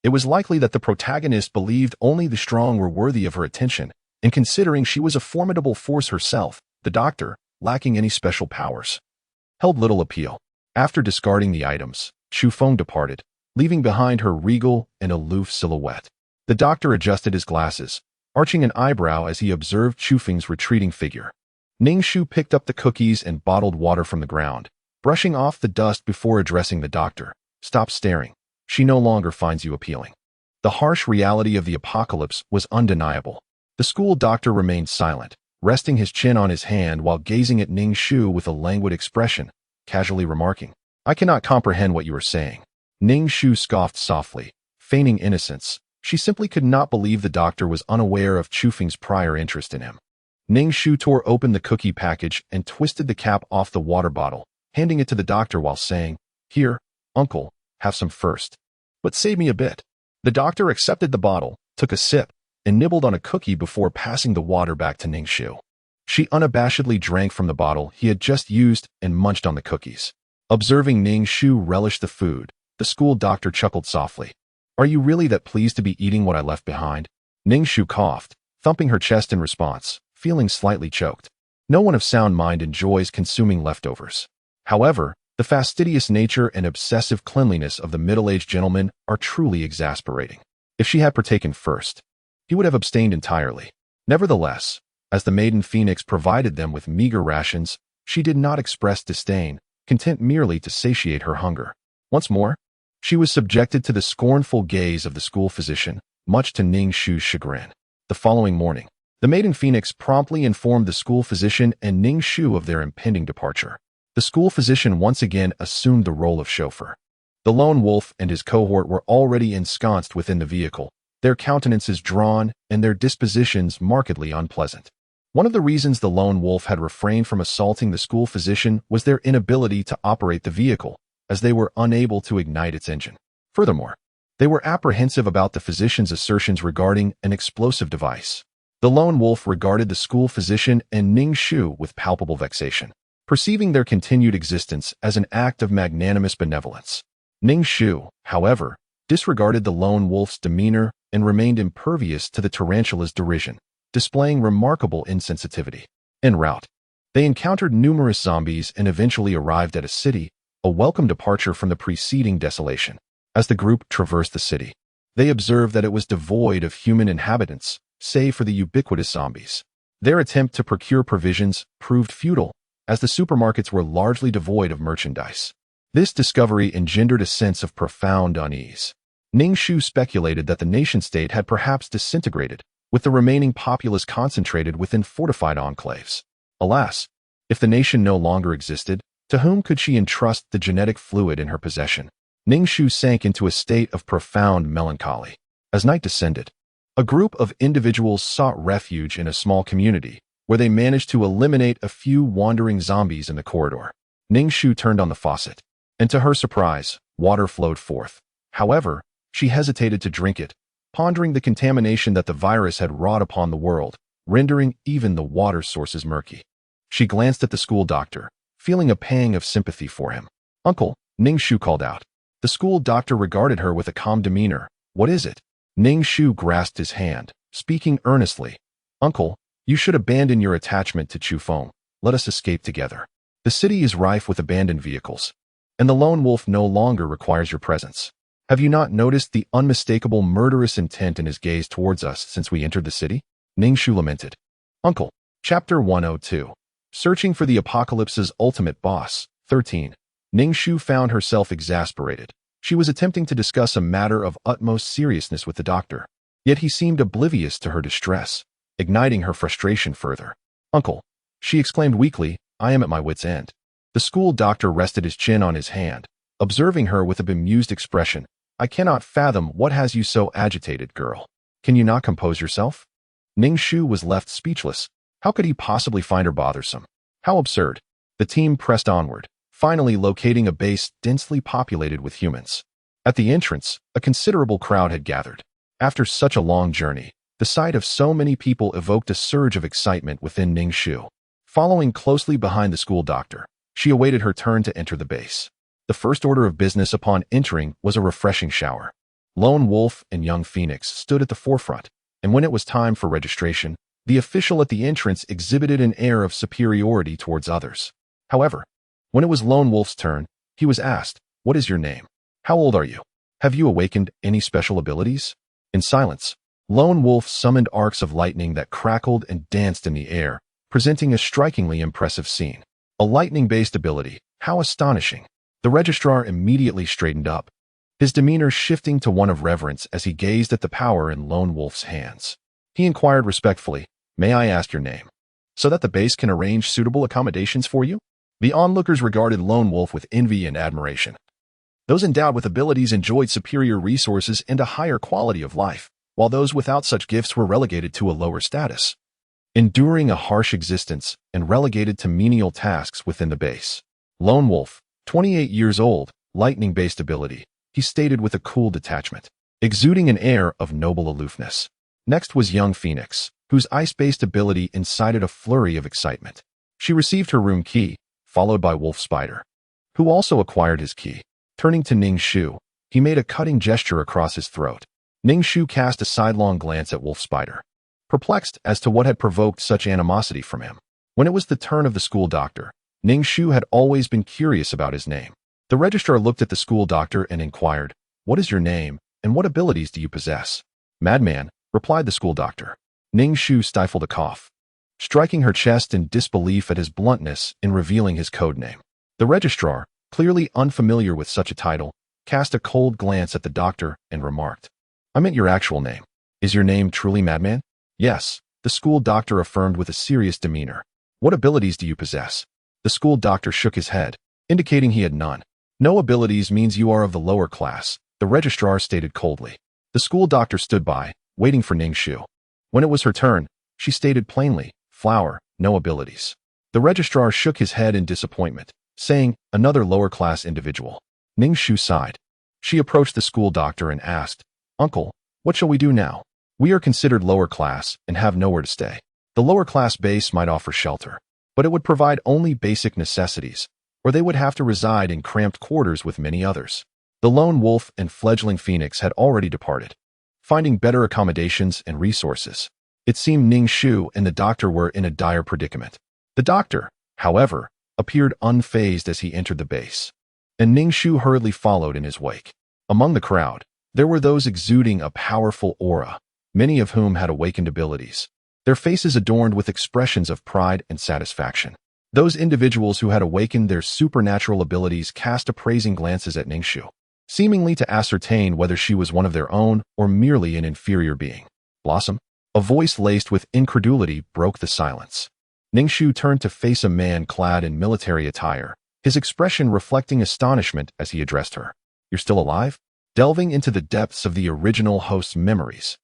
It was likely that the protagonist believed only the strong were worthy of her attention, and considering she was a formidable force herself, the doctor, lacking any special powers, held little appeal. After discarding the items, Shu Feng departed, leaving behind her regal and aloof silhouette. The doctor adjusted his glasses, arching an eyebrow as he observed Shu Feng's retreating figure. Ning Shu picked up the cookies and bottled water from the ground, brushing off the dust before addressing the doctor. "Stop staring. She no longer finds you appealing." The harsh reality of the apocalypse was undeniable. The school doctor remained silent, resting his chin on his hand while gazing at Ning Shu with a languid expression, casually remarking, "I cannot comprehend what you are saying." Ning Shu scoffed softly, feigning innocence. She simply could not believe the doctor was unaware of Shu Feng's prior interest in him. Ning Shu tore open the cookie package and twisted the cap off the water bottle, handing it to the doctor while saying, "Here, uncle, have some first. But save me a bit." The doctor accepted the bottle, took a sip, and nibbled on a cookie before passing the water back to Ning Shu. She unabashedly drank from the bottle he had just used and munched on the cookies. Observing Ning Shu relish the food, the school doctor chuckled softly. "Are you really that pleased to be eating what I left behind?" Ning Shu coughed, thumping her chest in response, feeling slightly choked. No one of sound mind enjoys consuming leftovers. However, the fastidious nature and obsessive cleanliness of the middle-aged gentleman are truly exasperating. If she had partaken first, he would have abstained entirely. Nevertheless, as the maiden phoenix provided them with meager rations, she did not express disdain, content merely to satiate her hunger. Once more, she was subjected to the scornful gaze of the school physician, much to Ning Shu's chagrin. The following morning, the maiden phoenix promptly informed the school physician and Ning Shu of their impending departure. The school physician once again assumed the role of chauffeur. The lone wolf and his cohort were already ensconced within the vehicle, their countenances drawn and their dispositions markedly unpleasant. One of the reasons the lone wolf had refrained from assaulting the school physician was their inability to operate the vehicle, as they were unable to ignite its engine. Furthermore, they were apprehensive about the physician's assertions regarding an explosive device. The lone wolf regarded the school physician and Ning Shu with palpable vexation, perceiving their continued existence as an act of magnanimous benevolence. Ning Shu, however, disregarded the lone wolf's demeanor and remained impervious to the tarantula's derision, displaying remarkable insensitivity. En route, They encountered numerous zombies and eventually arrived at a city, a welcome departure from the preceding desolation. As the group traversed the city, they observed that it was devoid of human inhabitants, save for the ubiquitous zombies. Their attempt to procure provisions proved futile, as the supermarkets were largely devoid of merchandise. This discovery engendered a sense of profound unease. Ning Shu speculated that the nation-state had perhaps disintegrated, with the remaining populace concentrated within fortified enclaves. Alas, if the nation no longer existed, to whom could she entrust the genetic fluid in her possession? Ning Shu sank into a state of profound melancholy. As night descended, a group of individuals sought refuge in a small community, where they managed to eliminate a few wandering zombies in the corridor. Ning Shu turned on the faucet, and to her surprise, water flowed forth. However, she hesitated to drink it, pondering the contamination that the virus had wrought upon the world, rendering even the water sources murky. She glanced at the school doctor, feeling a pang of sympathy for him. "Uncle," Ning Shu called out. The school doctor regarded her with a calm demeanor. "What is it?" Ning Shu grasped his hand, speaking earnestly. "Uncle, you should abandon your attachment to chew foam. Let us escape together. The city is rife with abandoned vehicles, and the lone wolf no longer requires your presence. Have you not noticed the unmistakable murderous intent in his gaze towards us since we entered the city?" Ning Shu lamented. "Uncle." Chapter 102. Searching for the Apocalypse's ultimate boss. 13. Ning Shu found herself exasperated. She was attempting to discuss a matter of utmost seriousness with the doctor, yet he seemed oblivious to her distress, igniting her frustration further. "Uncle," she exclaimed weakly, "I am at my wit's end." The school doctor rested his chin on his hand, observing her with a bemused expression. "I cannot fathom what has you so agitated, girl. Can you not compose yourself?" Ning Shu was left speechless. How could he possibly find her bothersome? How absurd. The team pressed onward, finally locating a base densely populated with humans. At the entrance, a considerable crowd had gathered. After such a long journey, the sight of so many people evoked a surge of excitement within Ning Shu. Following closely behind the school doctor, she awaited her turn to enter the base. The first order of business upon entering was a refreshing shower. Lone Wolf and Young Phoenix stood at the forefront, and when it was time for registration, the official at the entrance exhibited an air of superiority towards others. However, when it was Lone Wolf's turn, he was asked, "What is your name? How old are you? Have you awakened any special abilities?" In silence, Lone Wolf summoned arcs of lightning that crackled and danced in the air, presenting a strikingly impressive scene. A lightning-based ability, how astonishing. The registrar immediately straightened up, his demeanor shifting to one of reverence as he gazed at the power in Lone Wolf's hands. He inquired respectfully, "May I ask your name, so that the base can arrange suitable accommodations for you?" The onlookers regarded Lone Wolf with envy and admiration. Those endowed with abilities enjoyed superior resources and a higher quality of life, while those without such gifts were relegated to a lower status, enduring a harsh existence and relegated to menial tasks within the base. Lone Wolf, 28 years old, lightning-based ability, he stated with a cool detachment, exuding an air of noble aloofness. Next was Young Phoenix, whose ice-based ability incited a flurry of excitement. She received her room key, followed by Wolf Spider, who also acquired his key. Turning to Ning Shu, he made a cutting gesture across his throat. Ning Shu cast a sidelong glance at Wolf Spider, perplexed as to what had provoked such animosity from him. When it was the turn of the school doctor, Ning Shu had always been curious about his name. The registrar looked at the school doctor and inquired, "What is your name, and what abilities do you possess?" "Madman," replied the school doctor. Ning Shu stifled a cough, striking her chest in disbelief at his bluntness in revealing his code name. The registrar, clearly unfamiliar with such a title, cast a cold glance at the doctor and remarked, "I meant your actual name. Is your name truly Madman?" "Yes," the school doctor affirmed with a serious demeanor. "What abilities do you possess?" The school doctor shook his head, indicating he had none. "No abilities means you are of the lower class," the registrar stated coldly. The school doctor stood by, waiting for Ning Shu. When it was her turn, she stated plainly, "Flower, no abilities." The registrar shook his head in disappointment, saying, "Another lower-class individual." Ning Shu sighed. She approached the school doctor and asked, "Uncle, what shall we do now? We are considered lower class and have nowhere to stay. The lower-class base might offer shelter, but it would provide only basic necessities, or they would have to reside in cramped quarters with many others." The Lone Wolf and fledgling Phoenix had already departed, finding better accommodations and resources. It seemed Ning Shu and the doctor were in a dire predicament. The doctor, however, appeared unfazed as he entered the base, and Ning Shu hurriedly followed in his wake. Among the crowd, there were those exuding a powerful aura, many of whom had awakened abilities, their faces adorned with expressions of pride and satisfaction. Those individuals who had awakened their supernatural abilities cast appraising glances at Ning Shu, seemingly to ascertain whether she was one of their own or merely an inferior being. Blossom? A voice laced with incredulity broke the silence. Ning Shu turned to face a man clad in military attire, his expression reflecting astonishment as he addressed her. You're still alive? Delving into the depths of the original host's memories,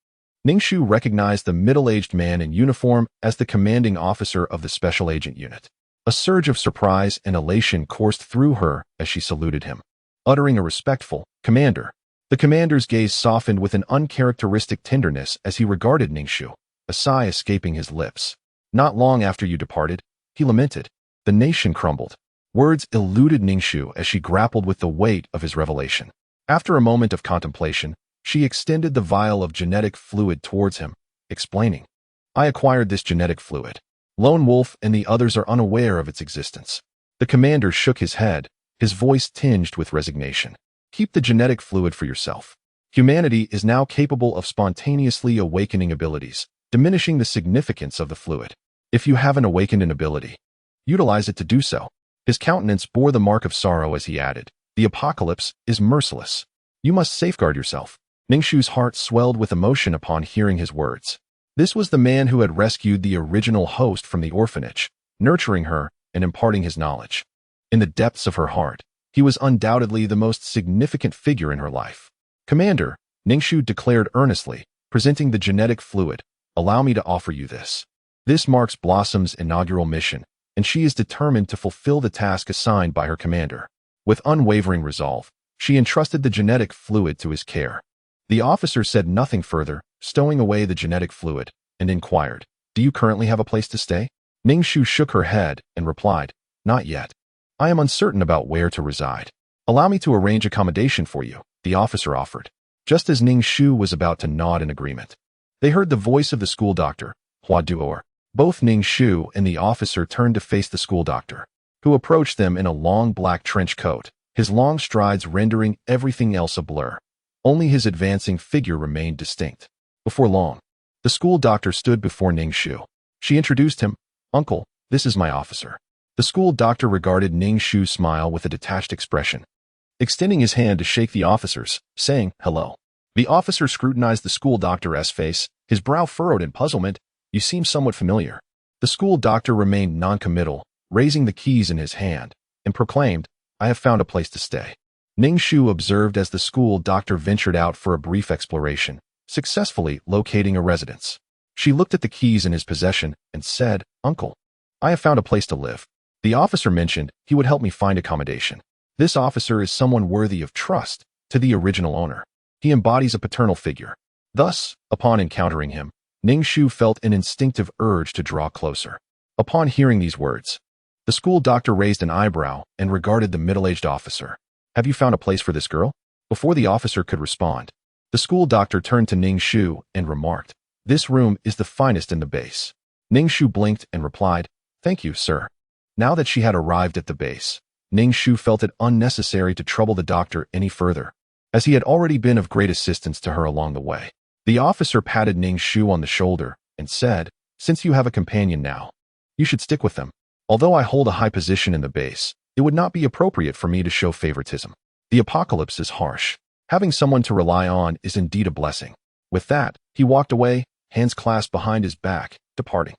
Ning Shu recognized the middle-aged man in uniform as the commanding officer of the Special Agent Unit. A surge of surprise and elation coursed through her as she saluted him. Uttering a respectful, "Commander," the commander's gaze softened with an uncharacteristic tenderness as he regarded Ning Shu, a sigh escaping his lips. Not long after you departed, he lamented, the nation crumbled. Words eluded Ning Shu as she grappled with the weight of his revelation. After a moment of contemplation, she extended the vial of genetic fluid towards him, explaining, I acquired this genetic fluid. Lone Wolf and the others are unaware of its existence. The commander shook his head, his voice tinged with resignation. Keep the genetic fluid for yourself. Humanity is now capable of spontaneously awakening abilities, diminishing the significance of the fluid. If you haven't awakened an ability, utilize it to do so. His countenance bore the mark of sorrow as he added, the apocalypse is merciless. You must safeguard yourself. Ning Shu's heart swelled with emotion upon hearing his words. This was the man who had rescued the original host from the orphanage, nurturing her and imparting his knowledge. In the depths of her heart, he was undoubtedly the most significant figure in her life. Commander, Ning Shu declared earnestly, presenting the genetic fluid, allow me to offer you this. This marks Blossom's inaugural mission, and she is determined to fulfill the task assigned by her commander. With unwavering resolve, she entrusted the genetic fluid to his care. The officer said nothing further, stowing away the genetic fluid, and inquired, do you currently have a place to stay? Ning Shu shook her head and replied, not yet. I am uncertain about where to reside. Allow me to arrange accommodation for you, the officer offered. Just as Ning Shu was about to nod in agreement, they heard the voice of the school doctor, Hua Duor. Both Ning Shu and the officer turned to face the school doctor, who approached them in a long black trench coat, his long strides rendering everything else a blur. Only his advancing figure remained distinct. Before long, the school doctor stood before Ning Shu. She introduced him, Uncle, this is my officer. The school doctor regarded Ning Shu's smile with a detached expression, extending his hand to shake the officer's, saying, hello. The officer scrutinized the school doctor's face, his brow furrowed in puzzlement. You seem somewhat familiar. The school doctor remained noncommittal, raising the keys in his hand, and proclaimed, I have found a place to stay. Ning Shu observed as the school doctor ventured out for a brief exploration, successfully locating a residence. She looked at the keys in his possession and said, Uncle, I have found a place to live. The officer mentioned he would help me find accommodation. This officer is someone worthy of trust to the original owner. He embodies a paternal figure. Thus, upon encountering him, Ning Shu felt an instinctive urge to draw closer. Upon hearing these words, the school doctor raised an eyebrow and regarded the middle-aged officer. Have you found a place for this girl? Before the officer could respond, the school doctor turned to Ning Shu and remarked, this room is the finest in the base. Ning Shu blinked and replied, thank you, sir. Now that she had arrived at the base, Ning Shu felt it unnecessary to trouble the doctor any further, as he had already been of great assistance to her along the way. The officer patted Ning Shu on the shoulder and said, since you have a companion now, you should stick with them. Although I hold a high position in the base, it would not be appropriate for me to show favoritism. The apocalypse is harsh. Having someone to rely on is indeed a blessing. With that, he walked away, hands clasped behind his back, departing.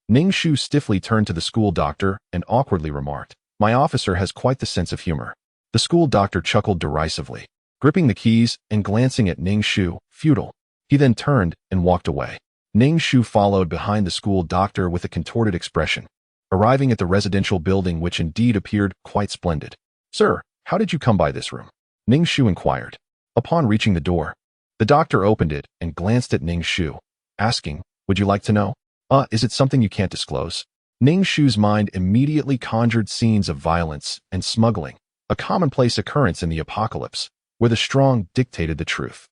Ning Shu stiffly turned to the school doctor and awkwardly remarked, my officer has quite the sense of humor. The school doctor chuckled derisively, gripping the keys and glancing at Ning Shu, futile. He then turned and walked away. Ning Shu followed behind the school doctor with a contorted expression, arriving at the residential building which indeed appeared quite splendid. Sir, how did you come by this room? Ning Shu inquired. Upon reaching the door, the doctor opened it and glanced at Ning Shu, asking, would you like to know? Is it something you can't disclose? Ning Shu's mind immediately conjured scenes of violence and smuggling, a commonplace occurrence in the apocalypse, where the strong dictated the truth.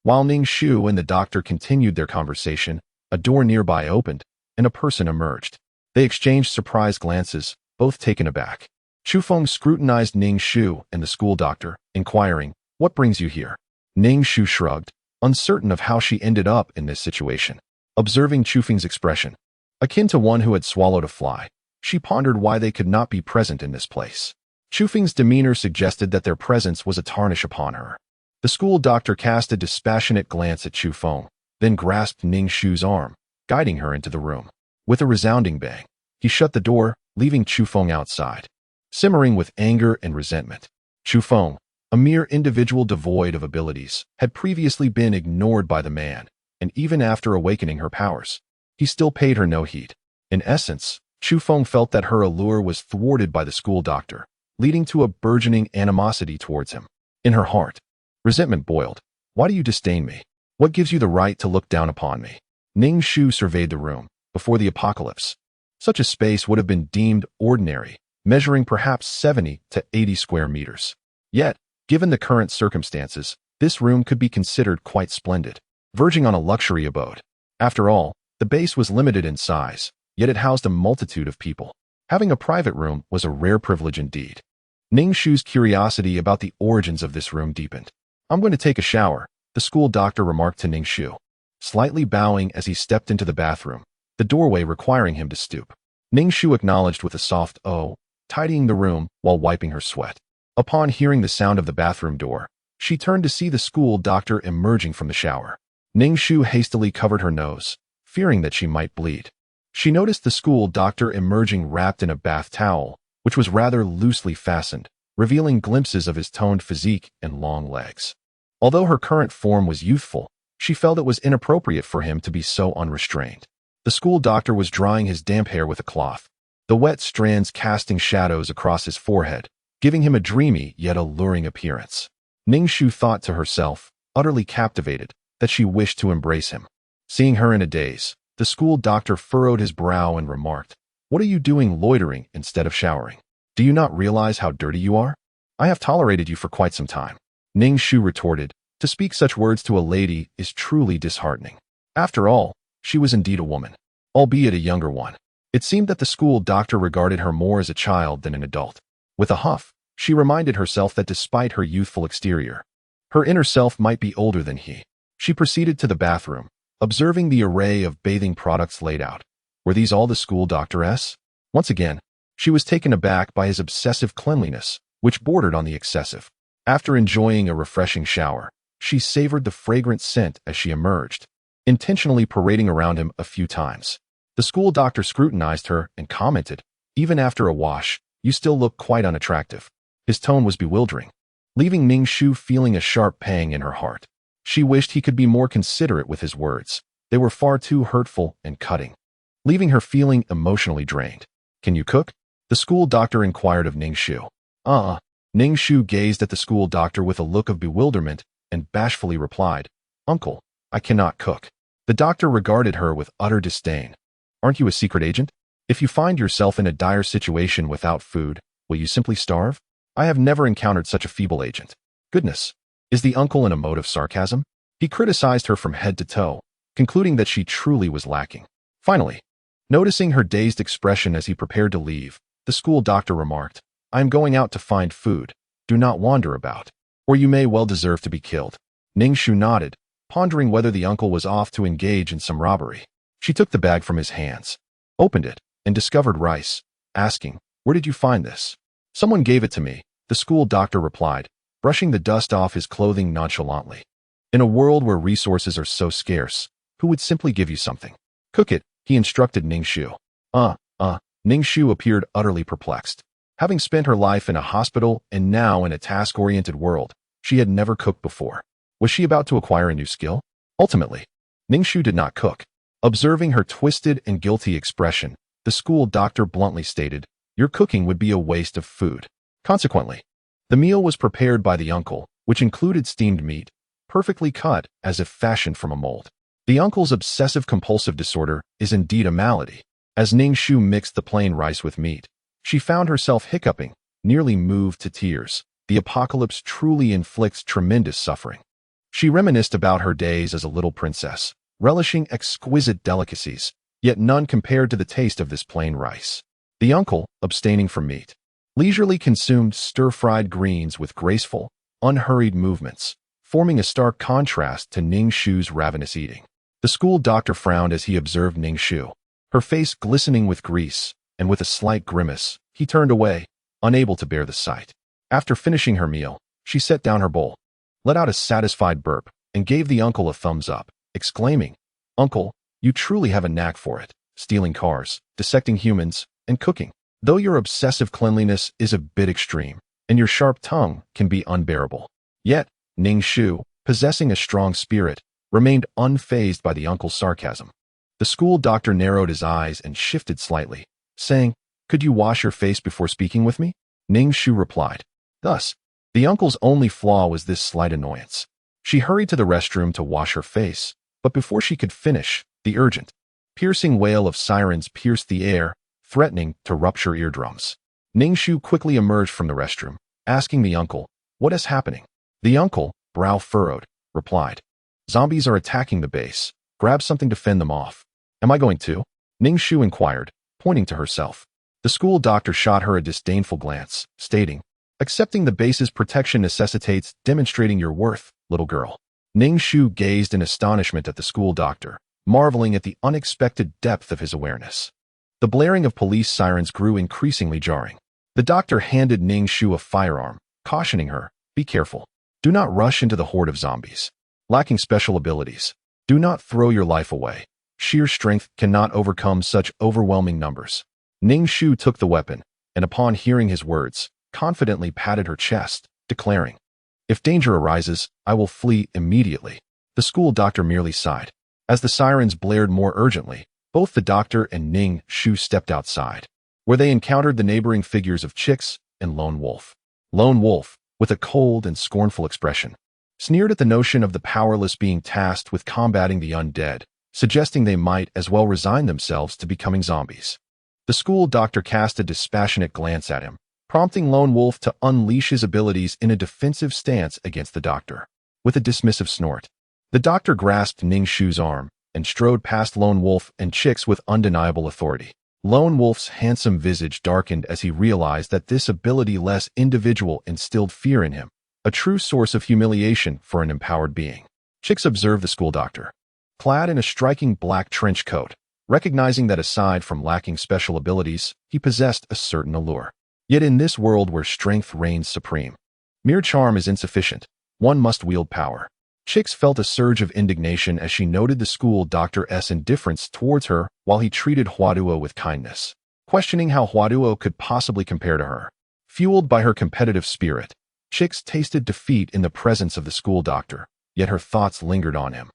While Ning Shu and the doctor continued their conversation, a door nearby opened, and a person emerged. They exchanged surprised glances, both taken aback. Chufeng scrutinized Ning Shu and the school doctor, inquiring, "What brings you here?" Ning Shu shrugged, uncertain of how she ended up in this situation. Observing Chufeng's expression, akin to one who had swallowed a fly, she pondered why they could not be present in this place. Chufeng's demeanor suggested that their presence was a tarnish upon her. The school doctor cast a dispassionate glance at Chufeng, then grasped Ning Shu's arm, guiding her into the room. With a resounding bang, he shut the door, leaving Chufeng outside, simmering with anger and resentment. Chufeng, a mere individual devoid of abilities, had previously been ignored by the man, and even after awakening her powers, he still paid her no heed. In essence, Chufeng felt that her allure was thwarted by the school doctor, leading to a burgeoning animosity towards him. In her heart, resentment boiled. "Why do you disdain me? What gives you the right to look down upon me?" Ning Shu surveyed the room. Before the apocalypse, such a space would have been deemed ordinary, measuring perhaps 70 to 80 square meters. Yet, given the current circumstances, this room could be considered quite splendid, verging on a luxury abode. After all, the base was limited in size, yet it housed a multitude of people. Having a private room was a rare privilege indeed. Ning Shu's curiosity about the origins of this room deepened. "I'm going to take a shower," the school doctor remarked to Ning Shu, slightly bowing as he stepped into the bathroom, the doorway requiring him to stoop. Ning Shu acknowledged with a soft "oh," tidying the room while wiping her sweat. Upon hearing the sound of the bathroom door, she turned to see the school doctor emerging from the shower. Ning Shu hastily covered her nose, fearing that she might bleed. She noticed the school doctor emerging wrapped in a bath towel, which was rather loosely fastened, revealing glimpses of his toned physique and long legs. Although her current form was youthful, she felt it was inappropriate for him to be so unrestrained. The school doctor was drying his damp hair with a cloth, the wet strands casting shadows across his forehead, giving him a dreamy yet alluring appearance. Ning Shu thought to herself, utterly captivated, that she wished to embrace him. Seeing her in a daze, the school doctor furrowed his brow and remarked, "What are you doing loitering instead of showering? Do you not realize how dirty you are? I have tolerated you for quite some time." Ning Shu retorted, "To speak such words to a lady is truly disheartening." After all, she was indeed a woman, albeit a younger one. It seemed that the school doctor regarded her more as a child than an adult. With a huff, she reminded herself that despite her youthful exterior, her inner self might be older than he. She proceeded to the bathroom, observing the array of bathing products laid out. Were these all the school doctor's? Once again, she was taken aback by his obsessive cleanliness, which bordered on the excessive. After enjoying a refreshing shower, she savored the fragrant scent as she emerged, intentionally parading around him a few times. The school doctor scrutinized her and commented, "Even after a wash, you still look quite unattractive." His tone was bewildering, leaving Ning Shu feeling a sharp pang in her heart. She wished he could be more considerate with his words. They were far too hurtful and cutting, leaving her feeling emotionally drained. "Can you cook?" the school doctor inquired of Ning Shu. Ning Shu gazed at the school doctor with a look of bewilderment and bashfully replied, "Uncle, I cannot cook." The doctor regarded her with utter disdain. "Aren't you a secret agent? If you find yourself in a dire situation without food, will you simply starve? I have never encountered such a feeble agent." Goodness, is the uncle in a mode of sarcasm? He criticized her from head to toe, concluding that she truly was lacking. Finally, noticing her dazed expression as he prepared to leave, the school doctor remarked, "I am going out to find food. Do not wander about, or you may well deserve to be killed." Ning Shu nodded, pondering whether the uncle was off to engage in some robbery. She took the bag from his hands, opened it, and discovered rice, asking, "Where did you find this?" "Someone gave it to me," the school doctor replied, brushing the dust off his clothing nonchalantly. In a world where resources are so scarce, who would simply give you something? "Cook it," he instructed Ning Shu. Ning Shu appeared utterly perplexed. Having spent her life in a hospital and now in a task-oriented world, she had never cooked before. Was she about to acquire a new skill? Ultimately, Ning Shu did not cook. Observing her twisted and guilty expression, the school doctor bluntly stated, "Your cooking would be a waste of food." Consequently, the meal was prepared by the uncle, which included steamed meat, perfectly cut as if fashioned from a mold. The uncle's obsessive-compulsive disorder is indeed a malady. As Ning Shu mixed the plain rice with meat, she found herself hiccuping, nearly moved to tears. The apocalypse truly inflicts tremendous suffering. She reminisced about her days as a little princess, relishing exquisite delicacies, yet none compared to the taste of this plain rice. The uncle, abstaining from meat, leisurely consumed stir-fried greens with graceful, unhurried movements, forming a stark contrast to Ning Shu's ravenous eating. The school doctor frowned as he observed Ning Shu, her face glistening with grease, and with a slight grimace, he turned away, unable to bear the sight. After finishing her meal, she set down her bowl, let out a satisfied burp, and gave the uncle a thumbs up, exclaiming, "Uncle, you truly have a knack for it, stealing cars, dissecting humans, and cooking. Though your obsessive cleanliness is a bit extreme, and your sharp tongue can be unbearable." Yet, Ning Shu, possessing a strong spirit, remained unfazed by the uncle's sarcasm. The school doctor narrowed his eyes and shifted slightly, saying, "Could you wash your face before speaking with me?" Ning Shu replied. Thus, the uncle's only flaw was this slight annoyance. She hurried to the restroom to wash her face, but before she could finish, the urgent, piercing wail of sirens pierced the air, threatening to rupture eardrums. Ning Shu quickly emerged from the restroom, asking the uncle, "What is happening?" The uncle, brow furrowed, replied, "Zombies are attacking the base. Grab something to fend them off." "Am I going to?" Ning Shu inquired, pointing to herself. The school doctor shot her a disdainful glance, stating, "Accepting the base's protection necessitates demonstrating your worth, little girl." Ning Shu gazed in astonishment at the school doctor, marveling at the unexpected depth of his awareness. The blaring of police sirens grew increasingly jarring. The doctor handed Ning Shu a firearm, cautioning her, "Be careful. Do not rush into the horde of zombies. Lacking special abilities, do not throw your life away. Sheer strength cannot overcome such overwhelming numbers." Ning Shu took the weapon, and upon hearing his words, confidently patted her chest, declaring, "If danger arises, I will flee immediately." The school doctor merely sighed. As the sirens blared more urgently, both the doctor and Ning Shu stepped outside, where they encountered the neighboring figures of Chicks and Lone Wolf. Lone Wolf, with a cold and scornful expression, sneered at the notion of the powerless being tasked with combating the undead, suggesting they might as well resign themselves to becoming zombies. The school doctor cast a dispassionate glance at him, prompting Lone Wolf to unleash his abilities in a defensive stance against the doctor. With a dismissive snort, the doctor grasped Ning Shu's arm and strode past Lone Wolf and Chicks with undeniable authority. Lone Wolf's handsome visage darkened as he realized that this ability-less individual instilled fear in him, a true source of humiliation for an empowered being. Chicks observed the school doctor, clad in a striking black trench coat, recognizing that aside from lacking special abilities, he possessed a certain allure. Yet in this world where strength reigns supreme, mere charm is insufficient. One must wield power. Chicks felt a surge of indignation as she noted the school doctor's indifference towards her while he treated Huaduo with kindness, questioning how Huaduo could possibly compare to her. Fueled by her competitive spirit, Chicks tasted defeat in the presence of the school doctor, yet her thoughts lingered on him,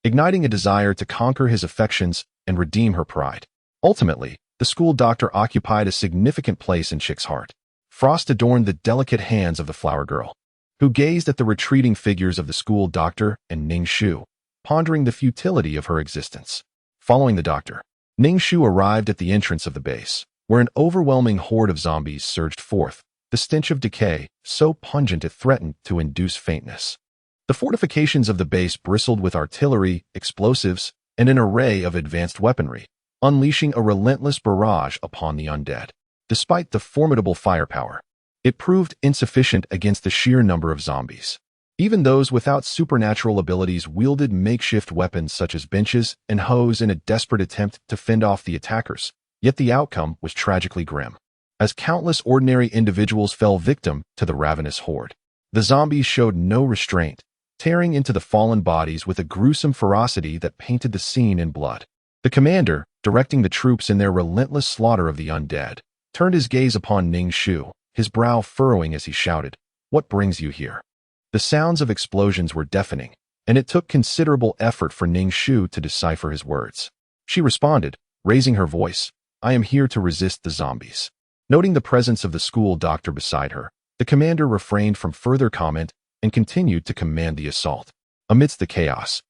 igniting a desire to conquer his affections and redeem her pride. Ultimately, the school doctor occupied a significant place in Chick's heart. Frost adorned the delicate hands of the flower girl, who gazed at the retreating figures of the school doctor and Ning Shu, pondering the futility of her existence. Following the doctor, Ning Shu arrived at the entrance of the base, where an overwhelming horde of zombies surged forth, the stench of decay so pungent it threatened to induce faintness. The fortifications of the base bristled with artillery, explosives, and an array of advanced weaponry, unleashing a relentless barrage upon the undead. Despite the formidable firepower, it proved insufficient against the sheer number of zombies. Even those without supernatural abilities wielded makeshift weapons such as benches and hoes in a desperate attempt to fend off the attackers, yet the outcome was tragically grim, as countless ordinary individuals fell victim to the ravenous horde. The zombies showed no restraint, tearing into the fallen bodies with a gruesome ferocity that painted the scene in blood. The commander, directing the troops in their relentless slaughter of the undead, turned his gaze upon Ning Shu, his brow furrowing as he shouted, "What brings you here?" The sounds of explosions were deafening, and it took considerable effort for Ning Shu to decipher his words. She responded, raising her voice, "I am here to resist the zombies." Noting the presence of the school doctor beside her, the commander refrained from further comment and continued to command the assault. Amidst the chaos,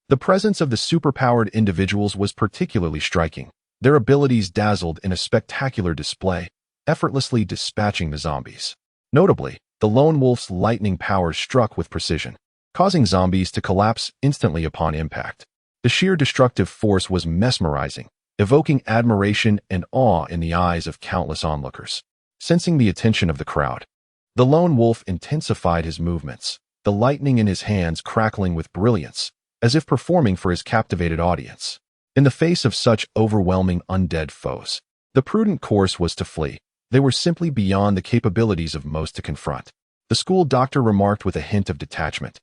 the presence of the superpowered individuals was particularly striking. Their abilities dazzled in a spectacular display, effortlessly dispatching the zombies. Notably, the Lone Wolf's lightning powers struck with precision, causing zombies to collapse instantly upon impact. The sheer destructive force was mesmerizing, evoking admiration and awe in the eyes of countless onlookers. Sensing the attention of the crowd, the lone wolf intensified his movements, the lightning in his hands crackling with brilliance, as if performing for his captivated audience. In the face of such overwhelming undead foes, the prudent course was to flee. They were simply beyond the capabilities of most to confront. The school doctor remarked with a hint of detachment,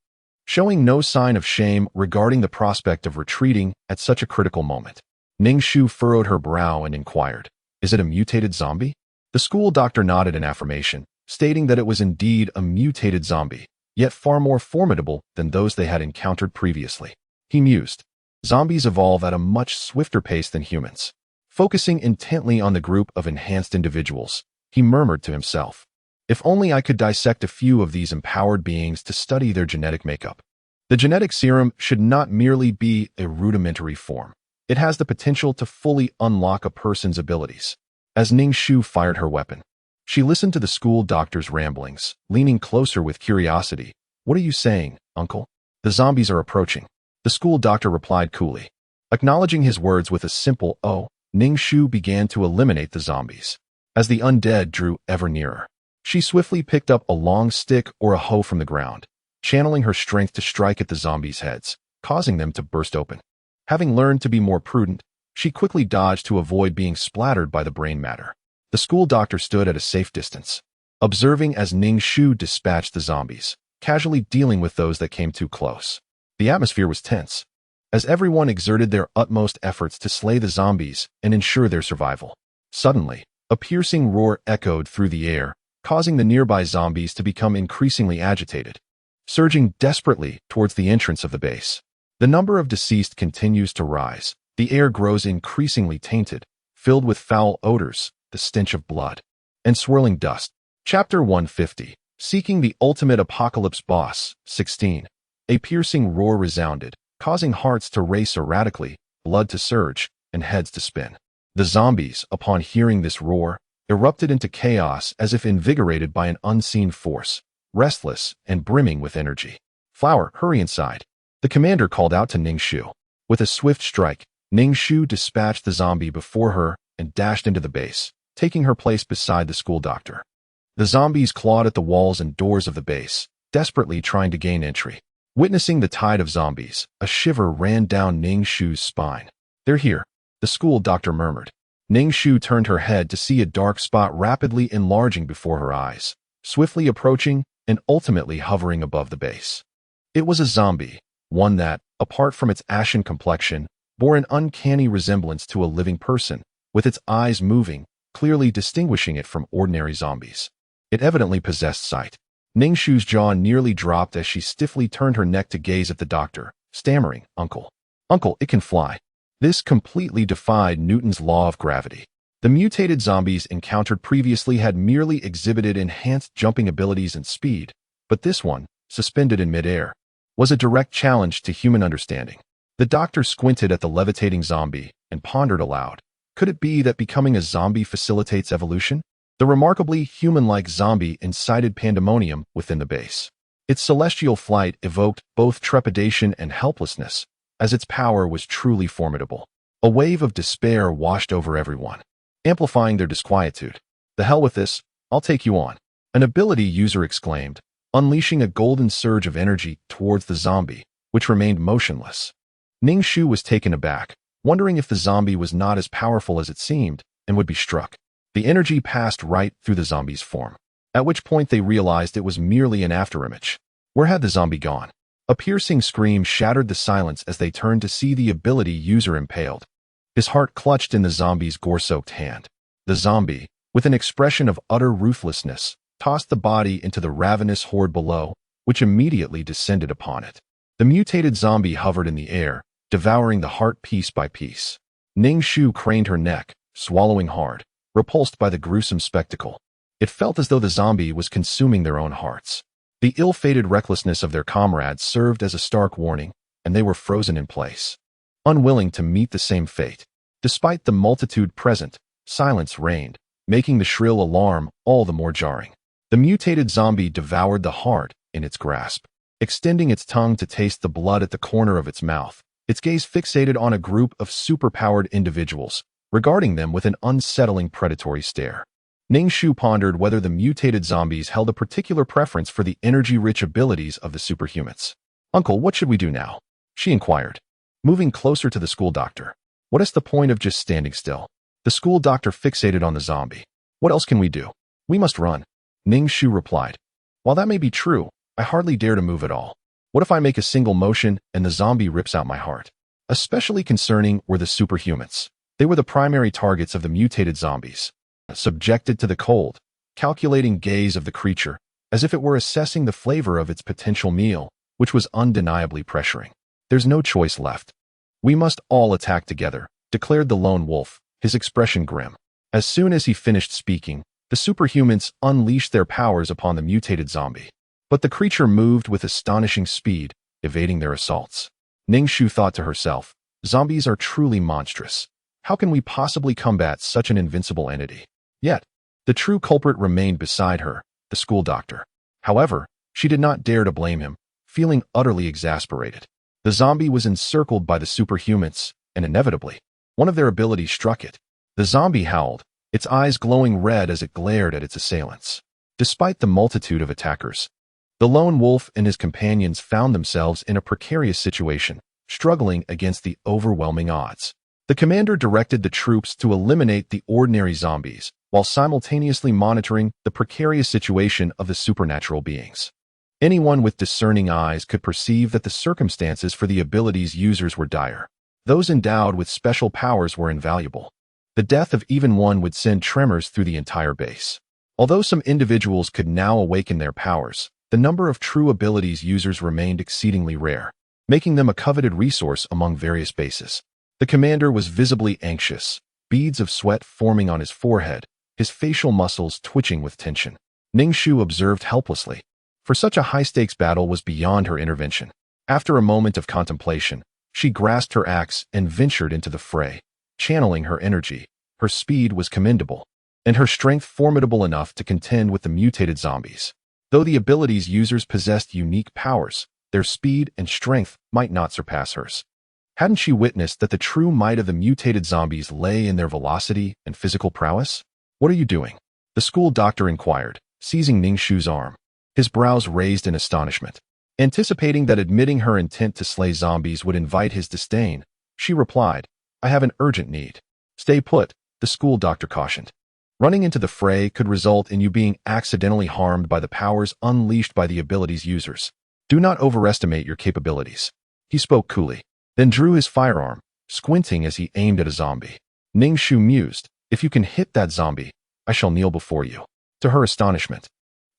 showing no sign of shame regarding the prospect of retreating at such a critical moment. Ning Shu furrowed her brow and inquired, "Is it a mutated zombie?" The school doctor nodded in affirmation, stating that it was indeed a mutated zombie, yet far more formidable than those they had encountered previously. He mused, "Zombies evolve at a much swifter pace than humans." Focusing intently on the group of enhanced individuals, he murmured to himself, "If only I could dissect a few of these empowered beings to study their genetic makeup." The genetic serum should not merely be a rudimentary form. It has the potential to fully unlock a person's abilities. As Ning Shu fired her weapon, she listened to the school doctor's ramblings, leaning closer with curiosity. "What are you saying, uncle?" "The zombies are approaching," the school doctor replied coolly. Acknowledging his words with a simple "oh," Ning Shu began to eliminate the zombies. As the undead drew ever nearer, she swiftly picked up a long stick or a hoe from the ground, channeling her strength to strike at the zombies' heads, causing them to burst open. Having learned to be more prudent, she quickly dodged to avoid being splattered by the brain matter. The school doctor stood at a safe distance, observing as Ning Shu dispatched the zombies, casually dealing with those that came too close. The atmosphere was tense, as everyone exerted their utmost efforts to slay the zombies and ensure their survival. Suddenly, a piercing roar echoed through the air, causing the nearby zombies to become increasingly agitated, surging desperately towards the entrance of the base. The number of deceased continues to rise. The air grows increasingly tainted, filled with foul odors, the stench of blood, and swirling dust. Chapter 150. Seeking the Ultimate Apocalypse Boss. 16. A piercing roar resounded, causing hearts to race erratically, blood to surge, and heads to spin. The zombies, upon hearing this roar, erupted into chaos as if invigorated by an unseen force, restless and brimming with energy. "Flower, hurry inside," the commander called out to Ning Shu. With a swift strike, Ning Shu dispatched the zombie before her and dashed into the base, taking her place beside the school doctor. The zombies clawed at the walls and doors of the base, desperately trying to gain entry. Witnessing the tide of zombies, a shiver ran down Ning Shu's spine. "They're here," the school doctor murmured. Ning Shu turned her head to see a dark spot rapidly enlarging before her eyes, swiftly approaching and ultimately hovering above the base. It was a zombie, one that, apart from its ashen complexion, bore an uncanny resemblance to a living person, with its eyes moving, clearly distinguishing it from ordinary zombies. It evidently possessed sight. Ning Shu's jaw nearly dropped as she stiffly turned her neck to gaze at the doctor, stammering, "Uncle. Uncle, it can fly." This completely defied Newton's law of gravity. The mutated zombies encountered previously had merely exhibited enhanced jumping abilities and speed, but this one, suspended in midair, was a direct challenge to human understanding. The doctor squinted at the levitating zombie and pondered aloud. Could it be that becoming a zombie facilitates evolution? The remarkably human-like zombie incited pandemonium within the base. Its celestial flight evoked both trepidation and helplessness, as its power was truly formidable. A wave of despair washed over everyone, amplifying their disquietude. "The hell with this, I'll take you on," an ability user exclaimed, unleashing a golden surge of energy towards the zombie, which remained motionless. Ning Shu was taken aback, wondering if the zombie was not as powerful as it seemed and would be struck. The energy passed right through the zombie's form, at which point they realized it was merely an afterimage. Where had the zombie gone? A piercing scream shattered the silence as they turned to see the ability user impaled. His heart clutched in the zombie's gore-soaked hand. The zombie, with an expression of utter ruthlessness, tossed the body into the ravenous horde below, which immediately descended upon it. The mutated zombie hovered in the air, devouring the heart piece by piece. Ning Shu craned her neck, swallowing hard, repulsed by the gruesome spectacle. It felt as though the zombie was consuming their own hearts. The ill-fated recklessness of their comrades served as a stark warning, and they were frozen in place, unwilling to meet the same fate. Despite the multitude present, silence reigned, making the shrill alarm all the more jarring. The mutated zombie devoured the heart in its grasp, extending its tongue to taste the blood at the corner of its mouth, its gaze fixated on a group of superpowered individuals, regarding them with an unsettling predatory stare. Ning Shu pondered whether the mutated zombies held a particular preference for the energy-rich abilities of the superhumans. "Uncle, what should we do now?" she inquired, moving closer to the school doctor. "What is the point of just standing still?" The school doctor fixated on the zombie. "What else can we do?" "We must run," Ning Shu replied. "While that may be true, I hardly dare to move at all. What if I make a single motion and the zombie rips out my heart?" Especially concerning were the superhumans. They were the primary targets of the mutated zombies, subjected to the cold, calculating gaze of the creature, as if it were assessing the flavor of its potential meal, which was undeniably pressuring. "There's no choice left. We must all attack together," declared the lone wolf, his expression grim. As soon as he finished speaking, the superhumans unleashed their powers upon the mutated zombie. But the creature moved with astonishing speed, evading their assaults. Ning Shu thought to herself, "Zombies are truly monstrous. How can we possibly combat such an invincible entity?" Yet, the true culprit remained beside her, the school doctor. However, she did not dare to blame him, feeling utterly exasperated. The zombie was encircled by the superhumans, and inevitably, one of their abilities struck it. The zombie howled, its eyes glowing red as it glared at its assailants. Despite the multitude of attackers, the lone wolf and his companions found themselves in a precarious situation, struggling against the overwhelming odds. The commander directed the troops to eliminate the ordinary zombies, while simultaneously monitoring the precarious situation of the supernatural beings. Anyone with discerning eyes could perceive that the circumstances for the abilities users were dire. Those endowed with special powers were invaluable. The death of even one would send tremors through the entire base. Although some individuals could now awaken their powers, the number of true abilities users remained exceedingly rare, making them a coveted resource among various bases. The commander was visibly anxious, beads of sweat forming on his forehead, his facial muscles twitching with tension. Ning Shu observed helplessly, for such a high-stakes battle was beyond her intervention. After a moment of contemplation, she grasped her axe and ventured into the fray, channeling her energy. Her speed was commendable, and her strength formidable enough to contend with the mutated zombies. Though the abilities users possessed unique powers, their speed and strength might not surpass hers. Hadn't she witnessed that the true might of the mutated zombies lay in their velocity and physical prowess? "What are you doing?" the school doctor inquired, seizing Ning Shu's arm, his brows raised in astonishment. Anticipating that admitting her intent to slay zombies would invite his disdain, she replied, "I have an urgent need." "Stay put," the school doctor cautioned. "Running into the fray could result in you being accidentally harmed by the powers unleashed by the abilities users. Do not overestimate your capabilities." He spoke coolly, then drew his firearm, squinting as he aimed at a zombie. Ning Shu mused, "If you can hit that zombie, I shall kneel before you." To her astonishment,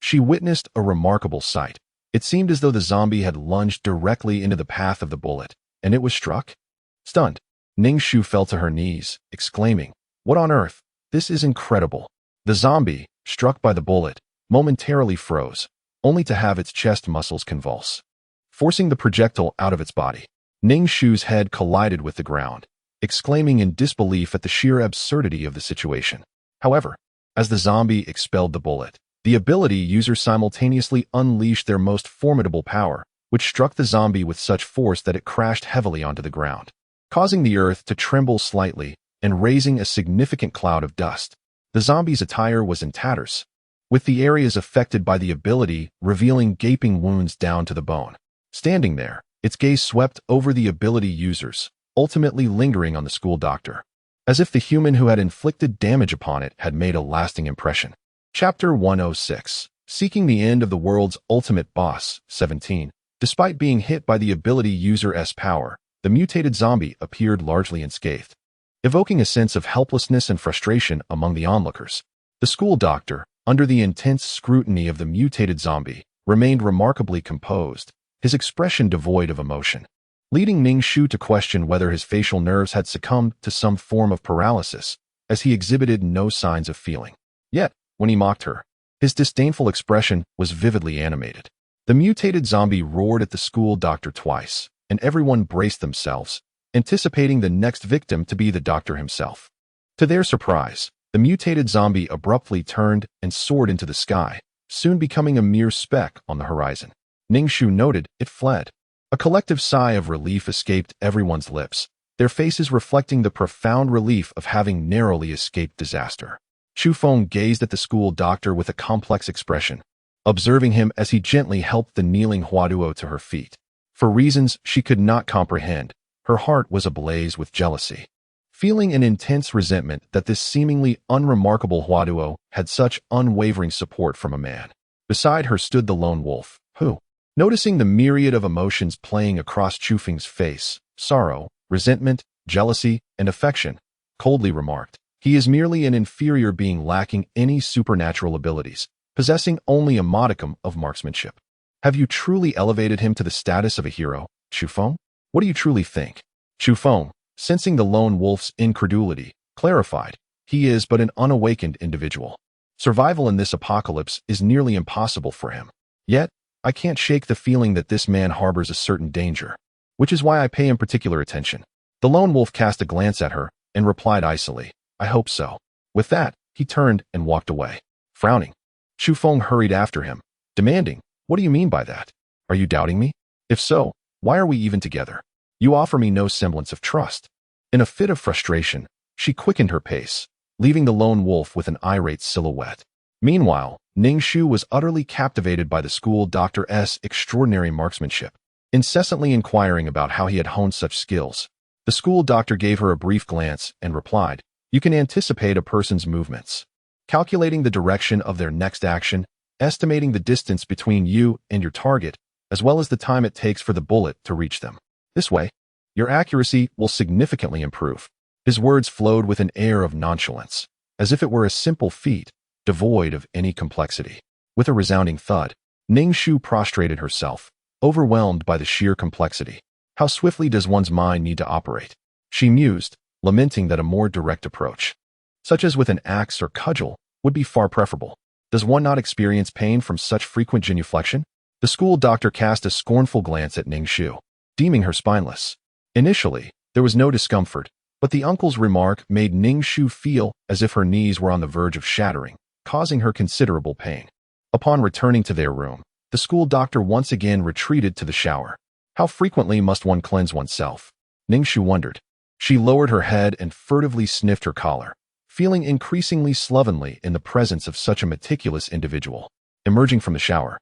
she witnessed a remarkable sight. It seemed as though the zombie had lunged directly into the path of the bullet, and it was struck. Stunned, Ning Shu fell to her knees, exclaiming, "What on earth? This is incredible." The zombie, struck by the bullet, momentarily froze, only to have its chest muscles convulse, forcing the projectile out of its body. Ning Shu's head collided with the ground, exclaiming in disbelief at the sheer absurdity of the situation. However, as the zombie expelled the bullet, the ability users simultaneously unleashed their most formidable power, which struck the zombie with such force that it crashed heavily onto the ground, causing the earth to tremble slightly and raising a significant cloud of dust. The zombie's attire was in tatters, with the areas affected by the ability revealing gaping wounds down to the bone. Standing there, its gaze swept over the ability users, ultimately lingering on the school doctor, as if the human who had inflicted damage upon it had made a lasting impression. Chapter 106. Seeking the end of the world's ultimate boss, 17. Despite being hit by the ability user's power, the mutated zombie appeared largely unscathed, evoking a sense of helplessness and frustration among the onlookers. The school doctor, under the intense scrutiny of the mutated zombie, remained remarkably composed, his expression devoid of emotion, leading Ning Shu to question whether his facial nerves had succumbed to some form of paralysis, as he exhibited no signs of feeling. Yet, when he mocked her, his disdainful expression was vividly animated. The mutated zombie roared at the school doctor twice, and everyone braced themselves, anticipating the next victim to be the doctor himself. To their surprise, the mutated zombie abruptly turned and soared into the sky, soon becoming a mere speck on the horizon. Ning Shu noted it fled. A collective sigh of relief escaped everyone's lips, their faces reflecting the profound relief of having narrowly escaped disaster. Chu Feng gazed at the school doctor with a complex expression, observing him as he gently helped the kneeling Huaduo to her feet. For reasons she could not comprehend, her heart was ablaze with jealousy. Feeling an intense resentment that this seemingly unremarkable Huaduo had such unwavering support from a man. Beside her stood the lone wolf, who, noticing the myriad of emotions playing across Chu Feng's face, sorrow, resentment, jealousy, and affection, coldly remarked, "He is merely an inferior being lacking any supernatural abilities, possessing only a modicum of marksmanship. Have you truly elevated him to the status of a hero, Chu Feng? What do you truly think?" Chu Feng, sensing the lone wolf's incredulity, clarified, "He is but an unawakened individual. Survival in this apocalypse is nearly impossible for him. Yet, I can't shake the feeling that this man harbors a certain danger, which is why I pay him particular attention." The lone wolf cast a glance at her and replied icily, "I hope so." With that, he turned and walked away. Frowning, Chu Feng hurried after him, demanding, "What do you mean by that? Are you doubting me? If so, why are we even together? You offer me no semblance of trust." In a fit of frustration, she quickened her pace, leaving the lone wolf with an irate silhouette. Meanwhile, Ning Shu was utterly captivated by the school doctor's extraordinary marksmanship, incessantly inquiring about how he had honed such skills. The school doctor gave her a brief glance and replied, "You can anticipate a person's movements, calculating the direction of their next action, estimating the distance between you and your target, as well as the time it takes for the bullet to reach them. This way, your accuracy will significantly improve." His words flowed with an air of nonchalance, as if it were a simple feat, devoid of any complexity. With a resounding thud, Ning Shu prostrated herself, overwhelmed by the sheer complexity. How swiftly does one's mind need to operate? She mused, lamenting that a more direct approach, such as with an axe or cudgel, would be far preferable. Does one not experience pain from such frequent genuflection? The school doctor cast a scornful glance at Ning Shu, deeming her spineless. Initially, there was no discomfort, but the uncle's remark made Ning Shu feel as if her knees were on the verge of shattering, causing her considerable pain. Upon returning to their room, the school doctor once again retreated to the shower. How frequently must one cleanse oneself? Ning Shu wondered. She lowered her head and furtively sniffed her collar, feeling increasingly slovenly in the presence of such a meticulous individual. Emerging from the shower,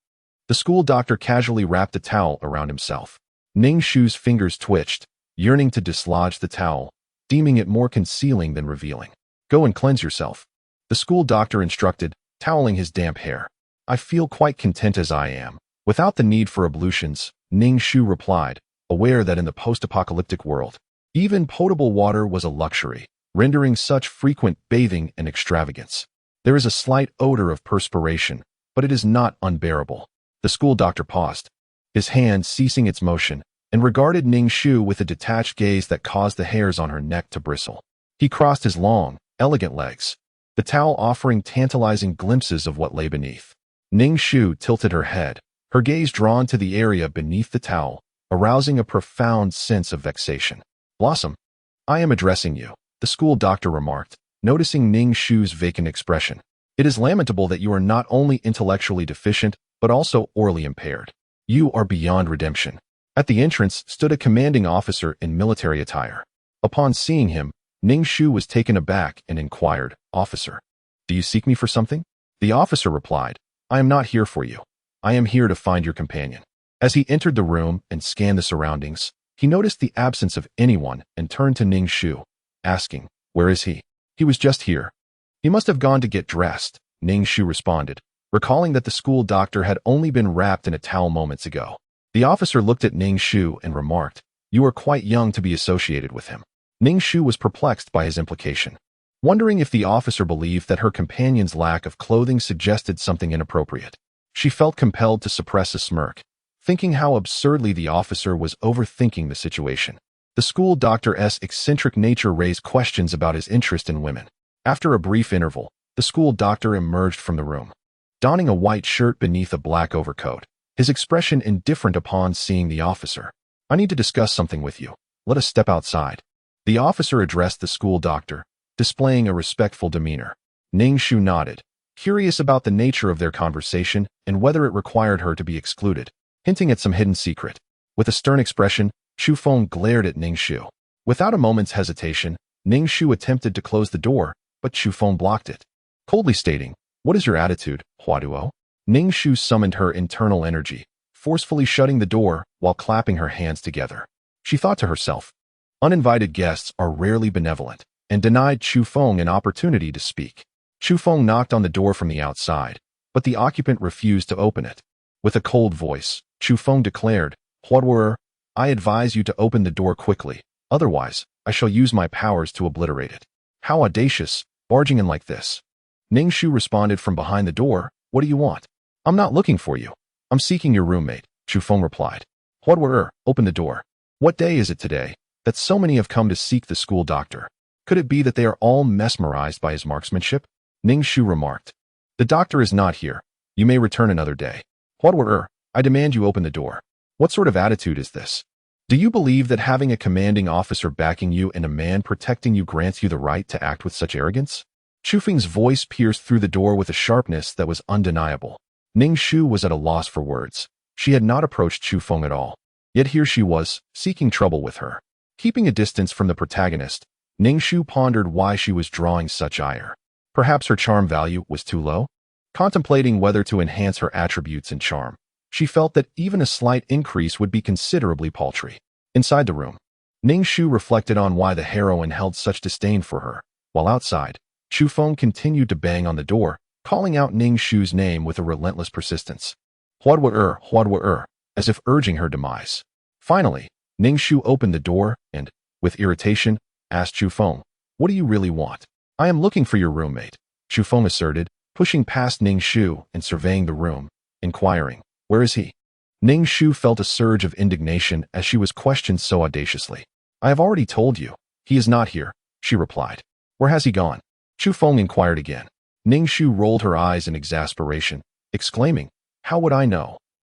the school doctor casually wrapped a towel around himself. Ning Shu's fingers twitched, yearning to dislodge the towel, deeming it more concealing than revealing. "Go and cleanse yourself," the school doctor instructed, toweling his damp hair. "I feel quite content as I am, without the need for ablutions," Ning Shu replied, aware that in the post-apocalyptic world, even potable water was a luxury, rendering such frequent bathing an extravagance. "There is a slight odor of perspiration, but it is not unbearable." The school doctor paused, his hand ceasing its motion, and regarded Ning Shu with a detached gaze that caused the hairs on her neck to bristle. He crossed his long, elegant legs, the towel offering tantalizing glimpses of what lay beneath. Ning Shu tilted her head, her gaze drawn to the area beneath the towel, arousing a profound sense of vexation. "Blossom, I am addressing you," the school doctor remarked, noticing Ning Shu's vacant expression. "It is lamentable that you are not only intellectually deficient, but also orally impaired. You are beyond redemption." At the entrance stood a commanding officer in military attire. Upon seeing him, Ning Shu was taken aback and inquired, "Officer, do you seek me for something?" The officer replied, "I am not here for you. I am here to find your companion." As he entered the room and scanned the surroundings, he noticed the absence of anyone and turned to Ning Shu, asking, "Where is he?" "He was just here. He must have gone to get dressed," Ning Shu responded, recalling that the school doctor had only been wrapped in a towel moments ago. The officer looked at Ning Shu and remarked, "You are quite young to be associated with him." Ning Shu was perplexed by his implication, wondering if the officer believed that her companion's lack of clothing suggested something inappropriate. She felt compelled to suppress a smirk, thinking how absurdly the officer was overthinking the situation. The school doctor's eccentric nature raised questions about his interest in women. After a brief interval, the school doctor emerged from the room, donning a white shirt beneath a black overcoat, his expression indifferent upon seeing the officer. "I need to discuss something with you. Let us step outside." The officer addressed the school doctor, displaying a respectful demeanor. Ning Shu nodded, curious about the nature of their conversation and whether it required her to be excluded, hinting at some hidden secret. With a stern expression, Chu Feng glared at Ning Shu. Without a moment's hesitation, Ning Shu attempted to close the door, but Chu Feng blocked it, coldly stating, "What is your attitude, Huaduo?" Ning Shu summoned her internal energy, forcefully shutting the door while clapping her hands together. She thought to herself, uninvited guests are rarely benevolent, and denied Chu Feng an opportunity to speak. Chu Feng knocked on the door from the outside, but the occupant refused to open it. With a cold voice, Chu Feng declared, "Huaduo, I advise you to open the door quickly, otherwise I shall use my powers to obliterate it." "How audacious, barging in like this." Ning Shu responded from behind the door, "What do you want?" "I'm not looking for you. I'm seeking your roommate," Chu Feng replied. "Huaduo, open the door. What day is it today that so many have come to seek the school doctor? Could it be that they are all mesmerized by his marksmanship?" Ning Shu remarked. "The doctor is not here. You may return another day." "Huaduo, I demand you open the door." "What sort of attitude is this? Do you believe that having a commanding officer backing you and a man protecting you grants you the right to act with such arrogance?" Chu Feng's voice pierced through the door with a sharpness that was undeniable. Ning Shu was at a loss for words. She had not approached Chu Feng at all. Yet here she was, seeking trouble with her. Keeping a distance from the protagonist, Ning Shu pondered why she was drawing such ire. Perhaps her charm value was too low? Contemplating whether to enhance her attributes and charm, she felt that even a slight increase would be considerably paltry. Inside the room, Ning Shu reflected on why the heroine held such disdain for her, while outside, Chu Feng continued to bang on the door, calling out Ning Shu's name with a relentless persistence. Huaduo, as if urging her demise. Finally, Ning Shu opened the door and, with irritation, asked Chu Feng, "What do you really want?" "I am looking for your roommate," Chu Feng asserted, pushing past Ning Shu and surveying the room, inquiring, "Where is he?" Ning Shu felt a surge of indignation as she was questioned so audaciously. "I have already told you. He is not here," she replied. "Where has he gone?" Chu Feng inquired again. Ning Shu rolled her eyes in exasperation, exclaiming, "How would I know?"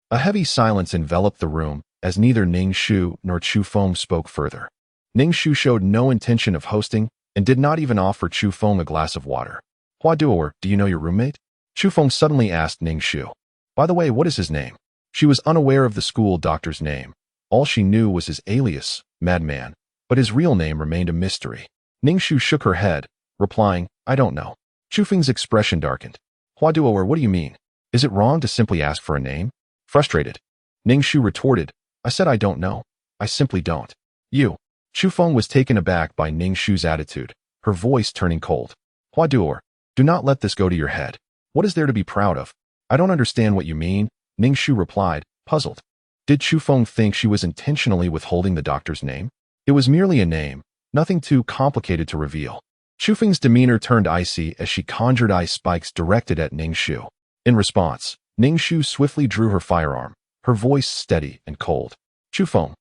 A heavy silence enveloped the room as neither Ning Shu nor Chu Feng spoke further. Ning Shu showed no intention of hosting and did not even offer Chu Feng a glass of water. "Huaduo, do you know your roommate?" Chu Feng suddenly asked Ning Shu. "By the way, what is his name?" She was unaware of the school doctor's name. All she knew was his alias, Madman, but his real name remained a mystery. Ning Shu shook her head, replying, "I don't know." Chu Feng's expression darkened. "Huaduo, what do you mean? Is it wrong to simply ask for a name?" Frustrated, Ning Shu retorted, "I said I don't know. I simply don't." "You." Chu Feng was taken aback by Ning Shu's attitude, her voice turning cold. "Huaduo, do not let this go to your head. What is there to be proud of?" "I don't understand what you mean," Ning Shu replied, puzzled. Did Chu Feng think she was intentionally withholding the doctor's name? It was merely a name, nothing too complicated to reveal. Chu Feng's demeanor turned icy as she conjured ice spikes directed at Ning Shu. In response, Ning Shu swiftly drew her firearm, her voice steady and cold. "Chu Feng,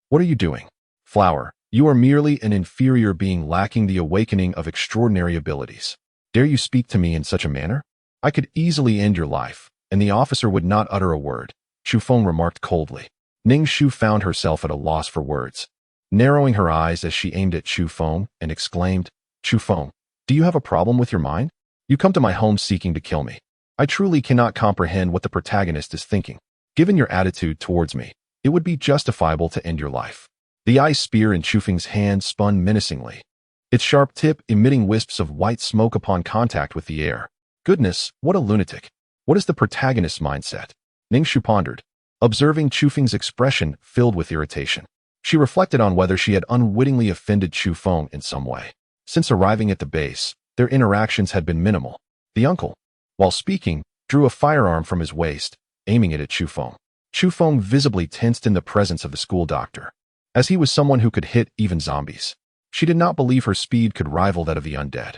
what are you doing?" "Flower, you are merely an inferior being lacking the awakening of extraordinary abilities. Dare you speak to me in such a manner? I could easily end your life, and the officer would not utter a word," Chu Feng remarked coldly. Ning Shu found herself at a loss for words, narrowing her eyes as she aimed at Chu Feng and exclaimed, "Chu Feng, do you have a problem with your mind? You come to my home seeking to kill me. I truly cannot comprehend what the protagonist is thinking. Given your attitude towards me, it would be justifiable to end your life." The ice spear in Chu Feng's hand spun menacingly, its sharp tip emitting wisps of white smoke upon contact with the air. Goodness, what a lunatic. What is the protagonist's mindset? Ning Shu pondered, observing Chu Feng's expression filled with irritation. She reflected on whether she had unwittingly offended Chu Feng in some way. Since arriving at the base, their interactions had been minimal. The uncle, while speaking, drew a firearm from his waist, aiming it at Chu Feng. Chu Feng visibly tensed in the presence of the school doctor, as he was someone who could hit even zombies. She did not believe her speed could rival that of the undead.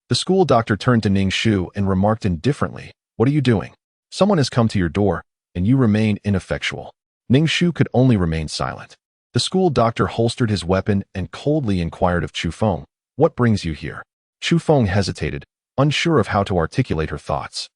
The school doctor turned to Ning Shu and remarked indifferently, "What are you doing? Someone has come to your door, and you remain ineffectual." Ning Shu could only remain silent. The school doctor holstered his weapon and coldly inquired of Chu Feng, "What brings you here?" Chu Feng hesitated, unsure of how to articulate her thoughts.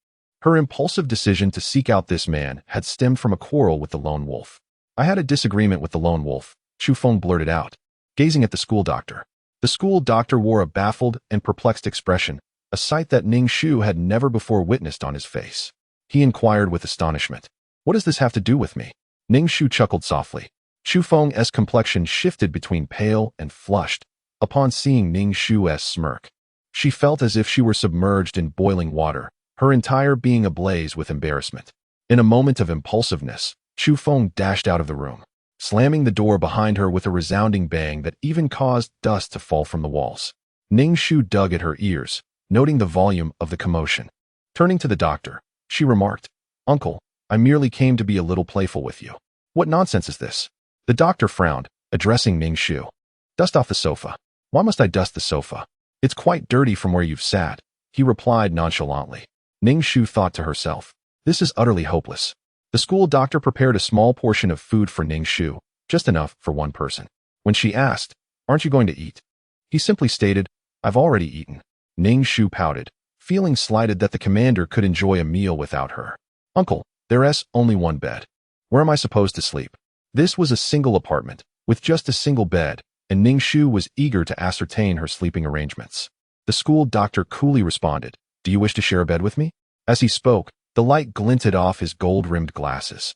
Her impulsive decision to seek out this man had stemmed from a quarrel with the lone wolf. "I had a disagreement with the lone wolf," Chu Feng blurted out, gazing at the school doctor. The school doctor wore a baffled and perplexed expression, a sight that Ning Shu had never before witnessed on his face. He inquired with astonishment, "What does this have to do with me?" Ning Shu chuckled softly. Chu Feng's complexion shifted between pale and flushed upon seeing Ning Shu's smirk. She felt as if she were submerged in boiling water, her entire being ablaze with embarrassment. In a moment of impulsiveness, Chu Feng dashed out of the room, slamming the door behind her with a resounding bang that even caused dust to fall from the walls. Ning Shu dug at her ears, noting the volume of the commotion. Turning to the doctor, she remarked, "Uncle, I merely came to be a little playful with you." "What nonsense is this?" The doctor frowned, addressing Ning Shu. "Dust off the sofa." "Why must I dust the sofa? It's quite dirty from where you've sat," he replied nonchalantly. Ning Shu thought to herself, "This is utterly hopeless." The school doctor prepared a small portion of food for Ning Shu, just enough for one person. When she asked, "Aren't you going to eat?" he simply stated, "I've already eaten." Ning Shu pouted, feeling slighted that the commander could enjoy a meal without her. "Uncle, there's only one bed. Where am I supposed to sleep?" This was a single apartment, with just a single bed, and Ning Shu was eager to ascertain her sleeping arrangements. The school doctor coolly responded, "Do you wish to share a bed with me?" As he spoke, the light glinted off his gold-rimmed glasses,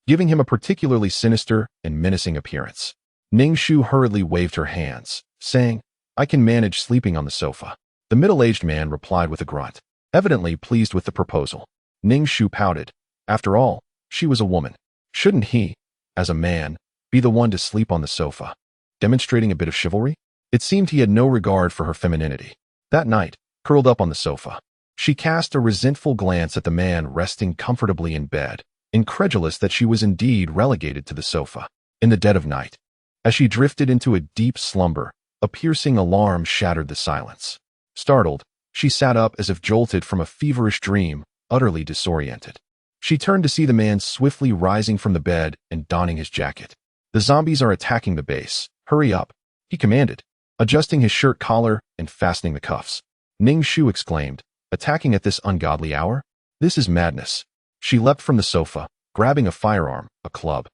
giving him a particularly sinister and menacing appearance. Ning Shu hurriedly waved her hands, saying, "I can manage sleeping on the sofa." The middle-aged man replied with a grunt, evidently pleased with the proposal. Ning Shu pouted. After all, she was a woman. Shouldn't he, as a man, be the one to sleep on the sofa, demonstrating a bit of chivalry? It seemed he had no regard for her femininity. That night, curled up on the sofa, she cast a resentful glance at the man resting comfortably in bed, incredulous that she was indeed relegated to the sofa. In the dead of night, as she drifted into a deep slumber, a piercing alarm shattered the silence. Startled, she sat up as if jolted from a feverish dream, utterly disoriented. She turned to see the man swiftly rising from the bed and donning his jacket. "The zombies are attacking the base. Hurry up," he commanded, adjusting his shirt collar and fastening the cuffs. Ning Shu exclaimed, "Attacking at this ungodly hour? This is madness." She leapt from the sofa, grabbing a firearm, a club,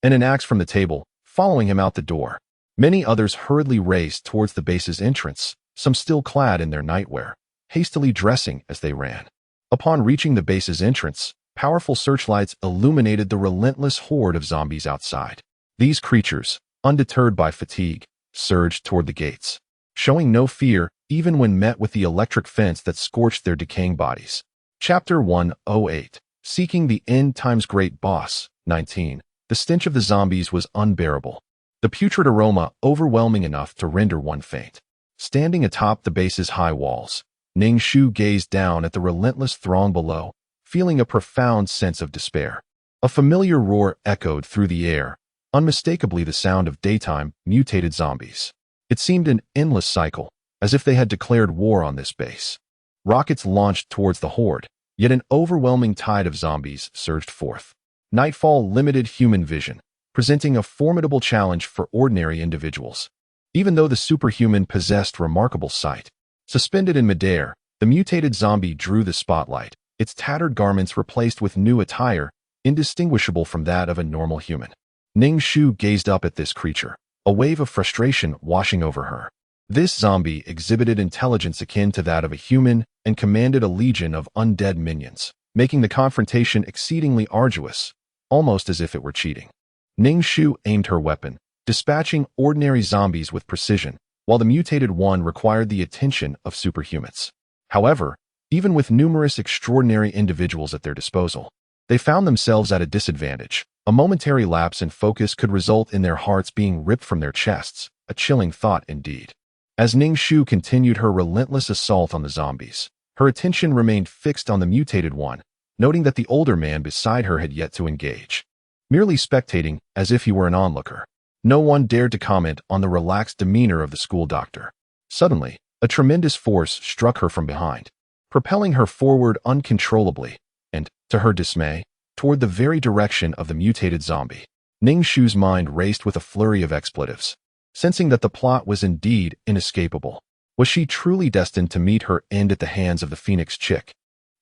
and an axe from the table, following him out the door. Many others hurriedly raced towards the base's entrance, some still clad in their nightwear, hastily dressing as they ran. Upon reaching the base's entrance, powerful searchlights illuminated the relentless horde of zombies outside. These creatures, undeterred by fatigue, surged toward the gates, showing no fear even when met with the electric fence that scorched their decaying bodies. Chapter 108. Seeking the End times Great Boss. 19. The stench of the zombies was unbearable, the putrid aroma overwhelming enough to render one faint. Standing atop the base's high walls, Ning Shu gazed down at the relentless throng below, feeling a profound sense of despair. A familiar roar echoed through the air, unmistakably the sound of daytime mutated zombies. It seemed an endless cycle, as if they had declared war on this base. Rockets launched towards the horde, yet an overwhelming tide of zombies surged forth. Nightfall limited human vision, presenting a formidable challenge for ordinary individuals. Even though the superhuman possessed remarkable sight, suspended in midair, the mutated zombie drew the spotlight, its tattered garments replaced with new attire, indistinguishable from that of a normal human. Ning Shu gazed up at this creature, a wave of frustration washing over her. This zombie exhibited intelligence akin to that of a human and commanded a legion of undead minions, making the confrontation exceedingly arduous, almost as if it were cheating. Ning Shu aimed her weapon, dispatching ordinary zombies with precision, while the mutated one required the attention of superhumans. However, even with numerous extraordinary individuals at their disposal, they found themselves at a disadvantage. A momentary lapse in focus could result in their hearts being ripped from their chests, a chilling thought indeed. As Ning Shu continued her relentless assault on the zombies, her attention remained fixed on the mutated one, noting that the older man beside her had yet to engage, merely spectating as if he were an onlooker. No one dared to comment on the relaxed demeanor of the school doctor. Suddenly, a tremendous force struck her from behind, propelling her forward uncontrollably, and, to her dismay, toward the very direction of the mutated zombie. Ning Shu's mind raced with a flurry of expletives, sensing that the plot was indeed inescapable. Was she truly destined to meet her end at the hands of the Phoenix Chick?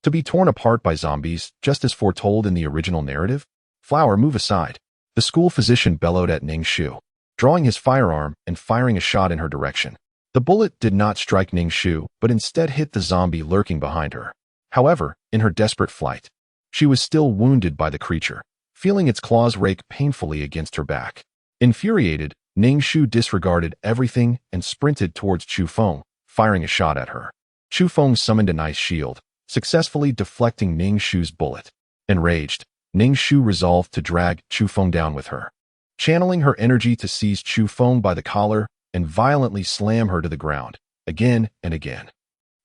To be torn apart by zombies, just as foretold in the original narrative? "Flower, move aside," the school physician bellowed at Ning Shu, drawing his firearm and firing a shot in her direction. The bullet did not strike Ning Shu, but instead hit the zombie lurking behind her. However, in her desperate flight, she was still wounded by the creature, feeling its claws rake painfully against her back. Infuriated, Ning Shu disregarded everything and sprinted towards Chu Feng, firing a shot at her. Chu Feng summoned an ice shield, successfully deflecting Ning Shu's bullet. Enraged, Ning Shu resolved to drag Chu Feng down with her. Channeling her energy to seize Chu Feng by the collar and violently slam her to the ground, again and again.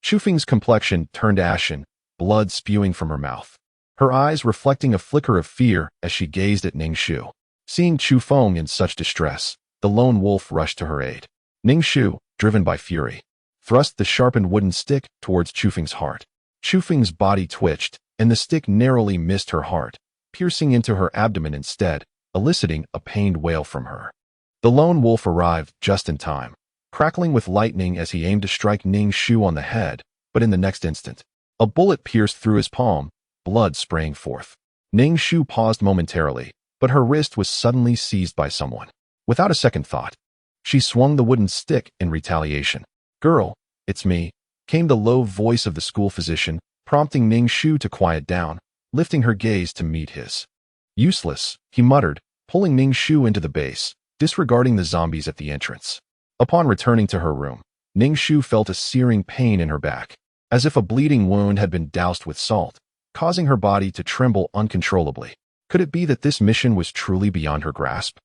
Chu Feng's complexion turned ashen, blood spewing from her mouth. Her eyes reflecting a flicker of fear as she gazed at Ning Shu. Seeing Chu Feng in such distress, the lone wolf rushed to her aid. Ning Shu, driven by fury, thrust the sharpened wooden stick towards Chu Feng's heart. Chu Feng's body twitched, and the stick narrowly missed her heart, piercing into her abdomen instead, eliciting a pained wail from her. The lone wolf arrived just in time, crackling with lightning as he aimed to strike Ning Shu on the head, but in the next instant, a bullet pierced through his palm, blood spraying forth. Ning Shu paused momentarily, but her wrist was suddenly seized by someone. Without a second thought, she swung the wooden stick in retaliation. "Girl, it's me," came the low voice of the school physician, prompting Ning Shu to quiet down, lifting her gaze to meet his. "Useless," he muttered, pulling Ning Shu into the base, disregarding the zombies at the entrance. Upon returning to her room, Ning Shu felt a searing pain in her back, as if a bleeding wound had been doused with salt, causing her body to tremble uncontrollably. Could it be that this mission was truly beyond her grasp?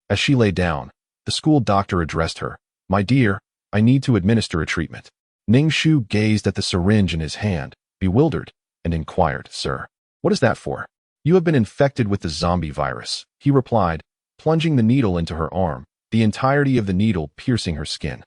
As she lay down, the school doctor addressed her. "My dear, I need to administer a treatment." Ning Shu gazed at the syringe in his hand, bewildered, and inquired, "Sir, what is that for?" "You have been infected with the zombie virus," he replied, plunging the needle into her arm, the entirety of the needle piercing her skin.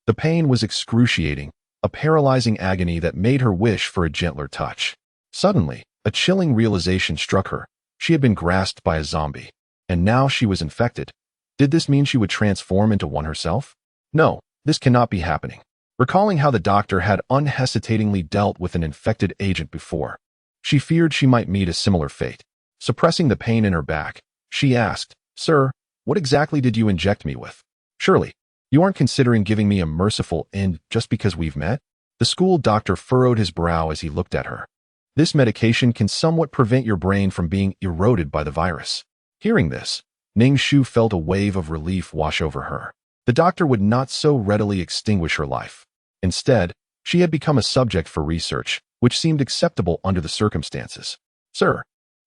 The pain was excruciating, a paralyzing agony that made her wish for a gentler touch. Suddenly, a chilling realization struck her. She had been grasped by a zombie, and now she was infected. Did this mean she would transform into one herself? No, this cannot be happening. Recalling how the doctor had unhesitatingly dealt with an infected agent before, she feared she might meet a similar fate. Suppressing the pain in her back, she asked, "Sir, what exactly did you inject me with? Surely, you aren't considering giving me a merciful end just because we've met?" The school doctor furrowed his brow as he looked at her. "This medication can somewhat prevent your brain from being eroded by the virus." Hearing this, Ning Shu felt a wave of relief wash over her. The doctor would not so readily extinguish her life. Instead, she had become a subject for research, which seemed acceptable under the circumstances. "Sir,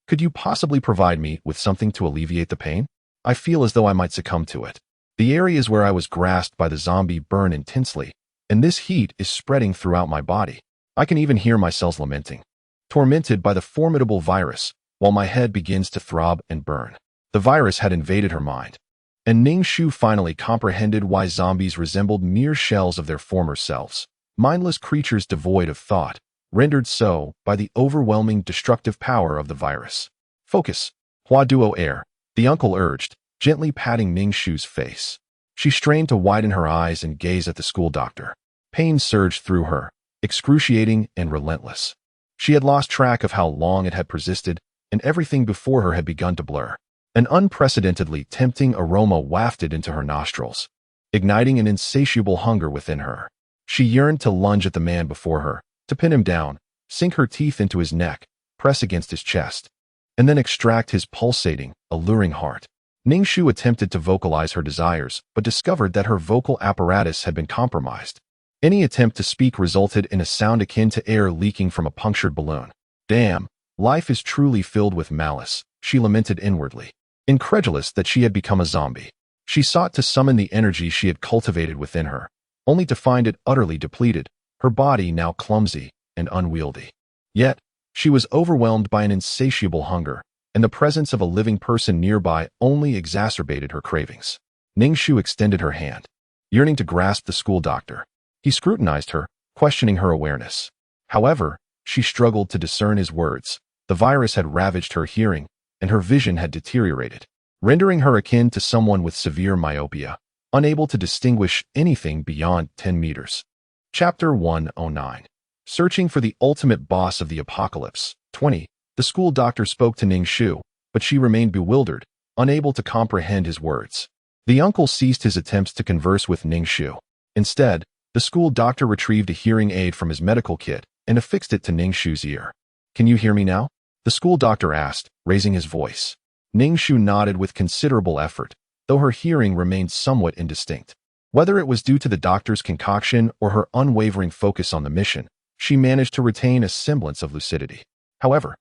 could you possibly provide me with something to alleviate the pain? I feel as though I might succumb to it. The areas where I was grasped by the zombie burn intensely, and this heat is spreading throughout my body. I can even hear my cells lamenting, tormented by the formidable virus, while my head begins to throb and burn." The virus had invaded her mind, and Ning Shu finally comprehended why zombies resembled mere shells of their former selves, mindless creatures devoid of thought, rendered so by the overwhelming destructive power of the virus. "Focus, Hua Duo Air," the uncle urged, gently patting Ning Shu's face. She strained to widen her eyes and gaze at the school doctor. Pain surged through her, excruciating and relentless. She had lost track of how long it had persisted, and everything before her had begun to blur. An unprecedentedly tempting aroma wafted into her nostrils, igniting an insatiable hunger within her. She yearned to lunge at the man before her, to pin him down, sink her teeth into his neck, press against his chest, and then extract his pulsating, alluring heart. Ning Shu attempted to vocalize her desires, but discovered that her vocal apparatus had been compromised. Any attempt to speak resulted in a sound akin to air leaking from a punctured balloon. "Damn, life is truly filled with malice," she lamented inwardly. Incredulous that she had become a zombie, she sought to summon the energy she had cultivated within her, only to find it utterly depleted, her body now clumsy and unwieldy. Yet, she was overwhelmed by an insatiable hunger, and the presence of a living person nearby only exacerbated her cravings. Ning Shu extended her hand, yearning to grasp the school doctor. He scrutinized her, questioning her awareness. However, she struggled to discern his words. The virus had ravaged her hearing, and her vision had deteriorated, rendering her akin to someone with severe myopia, unable to distinguish anything beyond 10 meters. Chapter 109. Searching for the ultimate boss of the apocalypse. 20. The school doctor spoke to Ning Shu, but she remained bewildered, unable to comprehend his words. The uncle ceased his attempts to converse with Ning Shu. Instead, the school doctor retrieved a hearing aid from his medical kit and affixed it to Ning Shu's ear. "Can you hear me now?" the school doctor asked, raising his voice. Ning Shu nodded with considerable effort, though her hearing remained somewhat indistinct. Whether it was due to the doctor's concoction or her unwavering focus on the mission, she managed to retain a semblance of lucidity. However,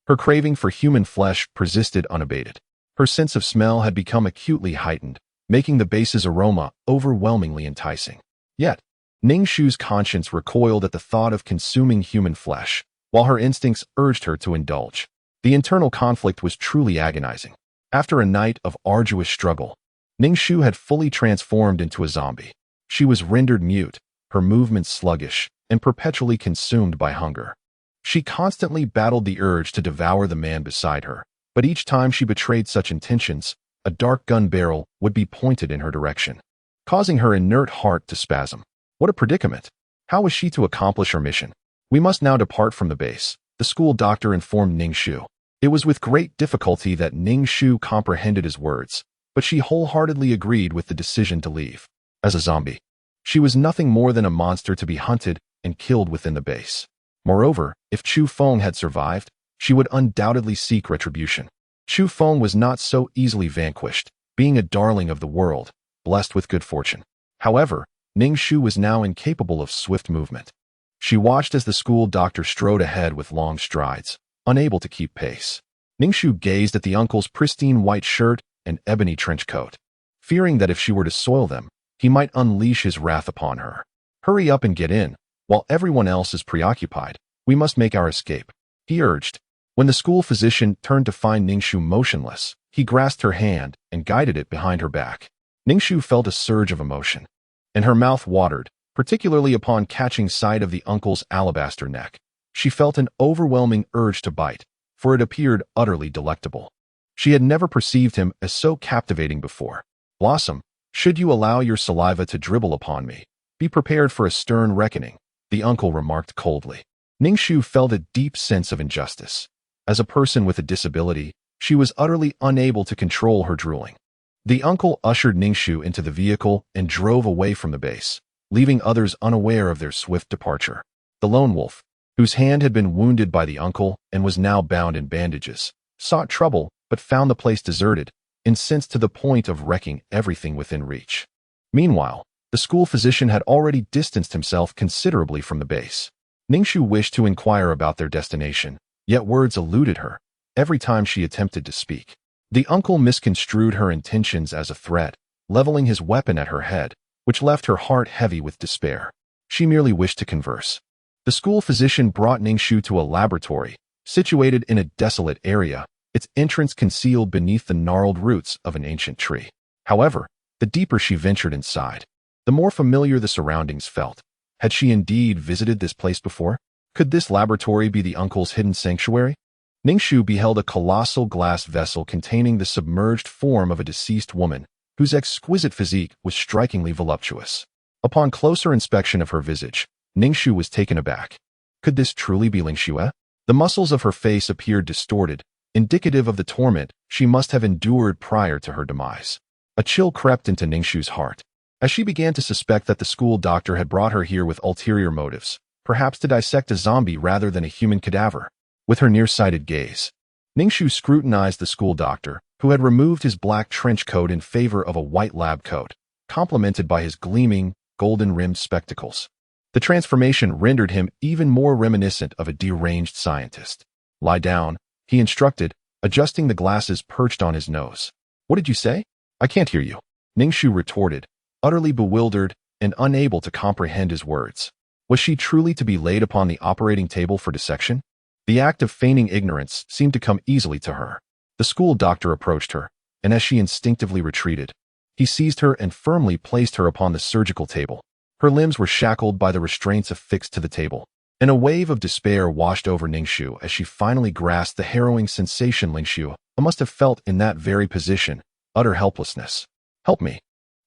her craving for human flesh persisted unabated. Her sense of smell had become acutely heightened, making the base's aroma overwhelmingly enticing. Yet, Ning Shu's conscience recoiled at the thought of consuming human flesh, while her instincts urged her to indulge. The internal conflict was truly agonizing. After a night of arduous struggle, Ning Shu had fully transformed into a zombie. She was rendered mute, her movements sluggish, and perpetually consumed by hunger. She constantly battled the urge to devour the man beside her, but each time she betrayed such intentions, a dark gun barrel would be pointed in her direction, causing her inert heart to spasm. What a predicament! How was she to accomplish her mission? We must now depart from the base, the school doctor informed Ning Shu. It was with great difficulty that Ning Shu comprehended his words, but she wholeheartedly agreed with the decision to leave. As a zombie, she was nothing more than a monster to be hunted and killed within the base. Moreover, if Chu Feng had survived, she would undoubtedly seek retribution. Chu Feng was not so easily vanquished, being a darling of the world, blessed with good fortune. However, Ning Shu was now incapable of swift movement. She watched as the school doctor strode ahead with long strides, unable to keep pace. Ning Shu gazed at the uncle's pristine white shirt and ebony trench coat, fearing that if she were to soil them, he might unleash his wrath upon her. Hurry up and get in. While everyone else is preoccupied, we must make our escape, he urged. When the school physician turned to find Ning Shu motionless, he grasped her hand and guided it behind her back. Ning Shu felt a surge of emotion, and her mouth watered, particularly upon catching sight of the uncle's alabaster neck. She felt an overwhelming urge to bite, for it appeared utterly delectable. She had never perceived him as so captivating before. Blossom, should you allow your saliva to dribble upon me, be prepared for a stern reckoning, the uncle remarked coldly. Ning Shu felt a deep sense of injustice. As a person with a disability, she was utterly unable to control her drooling. The uncle ushered Ning Shu into the vehicle and drove away from the base, leaving others unaware of their swift departure. The lone wolf, whose hand had been wounded by the uncle and was now bound in bandages, sought trouble but found the place deserted, incensed to the point of wrecking everything within reach. Meanwhile, the school physician had already distanced himself considerably from the base. Ning Shu wished to inquire about their destination, yet words eluded her every time she attempted to speak. The uncle misconstrued her intentions as a threat, leveling his weapon at her head, which left her heart heavy with despair. She merely wished to converse. The school physician brought Ning Shu to a laboratory, situated in a desolate area, its entrance concealed beneath the gnarled roots of an ancient tree. However, the deeper she ventured inside, the more familiar the surroundings felt. Had she indeed visited this place before? Could this laboratory be the uncle's hidden sanctuary? Ning Shu beheld a colossal glass vessel containing the submerged form of a deceased woman, whose exquisite physique was strikingly voluptuous. Upon closer inspection of her visage, Ning Shu was taken aback. Could this truly be Ling Xue? The muscles of her face appeared distorted, indicative of the torment she must have endured prior to her demise. A chill crept into Ning Shu's heart, as she began to suspect that the school doctor had brought her here with ulterior motives, perhaps to dissect a zombie rather than a human cadaver. With her nearsighted gaze, Ning Shu scrutinized the school doctor, who had removed his black trench coat in favor of a white lab coat, complemented by his gleaming, golden-rimmed spectacles. The transformation rendered him even more reminiscent of a deranged scientist. Lie down, he instructed, adjusting the glasses perched on his nose. What did you say? I can't hear you, Ning Shu retorted, utterly bewildered and unable to comprehend his words. Was she truly to be laid upon the operating table for dissection? The act of feigning ignorance seemed to come easily to her. The school doctor approached her, and as she instinctively retreated, he seized her and firmly placed her upon the surgical table. Her limbs were shackled by the restraints affixed to the table, and a wave of despair washed over Ning Shu as she finally grasped the harrowing sensation Ling Shu must have felt in that very position, utter helplessness. Help me.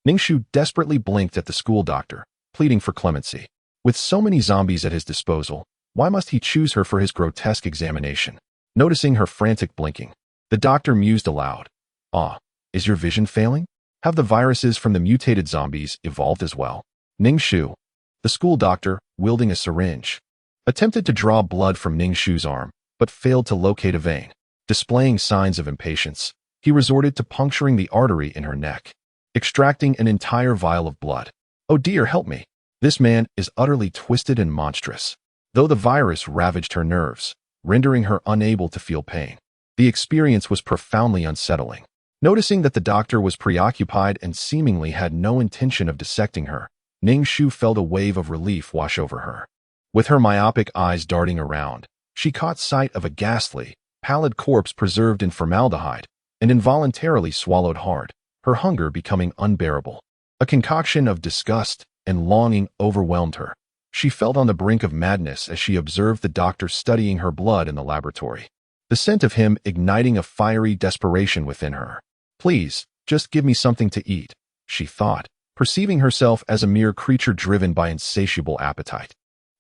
Ning Shu desperately blinked at the school doctor, pleading for clemency. With so many zombies at his disposal, why must he choose her for his grotesque examination? Noticing her frantic blinking, the doctor mused aloud. Ah, is your vision failing? Have the viruses from the mutated zombies evolved as well? Ning Shu, the school doctor, wielding a syringe, attempted to draw blood from Ning Shu's arm, but failed to locate a vein. Displaying signs of impatience, He resorted to puncturing the artery in her neck, extracting an entire vial of blood. "Oh dear, help me. This man is utterly twisted and monstrous." Though the virus ravaged her nerves, rendering her unable to feel pain, the experience was profoundly unsettling. Noticing that the doctor was preoccupied and seemingly had no intention of dissecting her, Ning Shu felt a wave of relief wash over her. With her myopic eyes darting around, she caught sight of a ghastly, pallid corpse preserved in formaldehyde and involuntarily swallowed hard, her hunger becoming unbearable. A concoction of disgust and longing overwhelmed her. She felt on the brink of madness as she observed the doctor studying her blood in the laboratory, the scent of him igniting a fiery desperation within her. "Please, just give me something to eat," she thought, perceiving herself as a mere creature driven by insatiable appetite.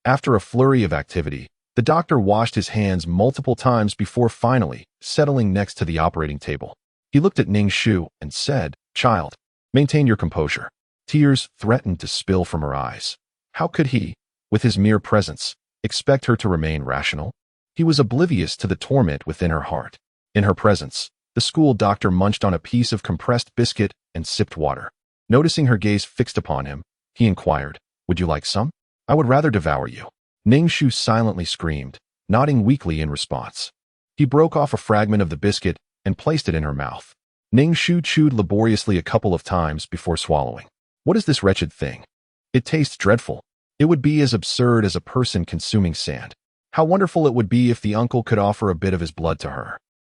After a flurry of activity, the doctor washed his hands multiple times before finally settling next to the operating table. He looked at Ning Shu and said, "Child, maintain your composure." Tears threatened to spill from her eyes. How could he, with his mere presence, expect her to remain rational? He was oblivious to the torment within her heart. In her presence, the school doctor munched on a piece of compressed biscuit and sipped water. Noticing her gaze fixed upon him, he inquired, "Would you like some?" "I would rather devour you." Ning Shu silently screamed, nodding weakly in response. He broke off a fragment of the biscuit and placed it in her mouth. Ning Shu chewed laboriously a couple of times before swallowing. "What is this wretched thing? It tastes dreadful. It would be as absurd as a person consuming sand. How wonderful it would be if the uncle could offer a bit of his blood to her."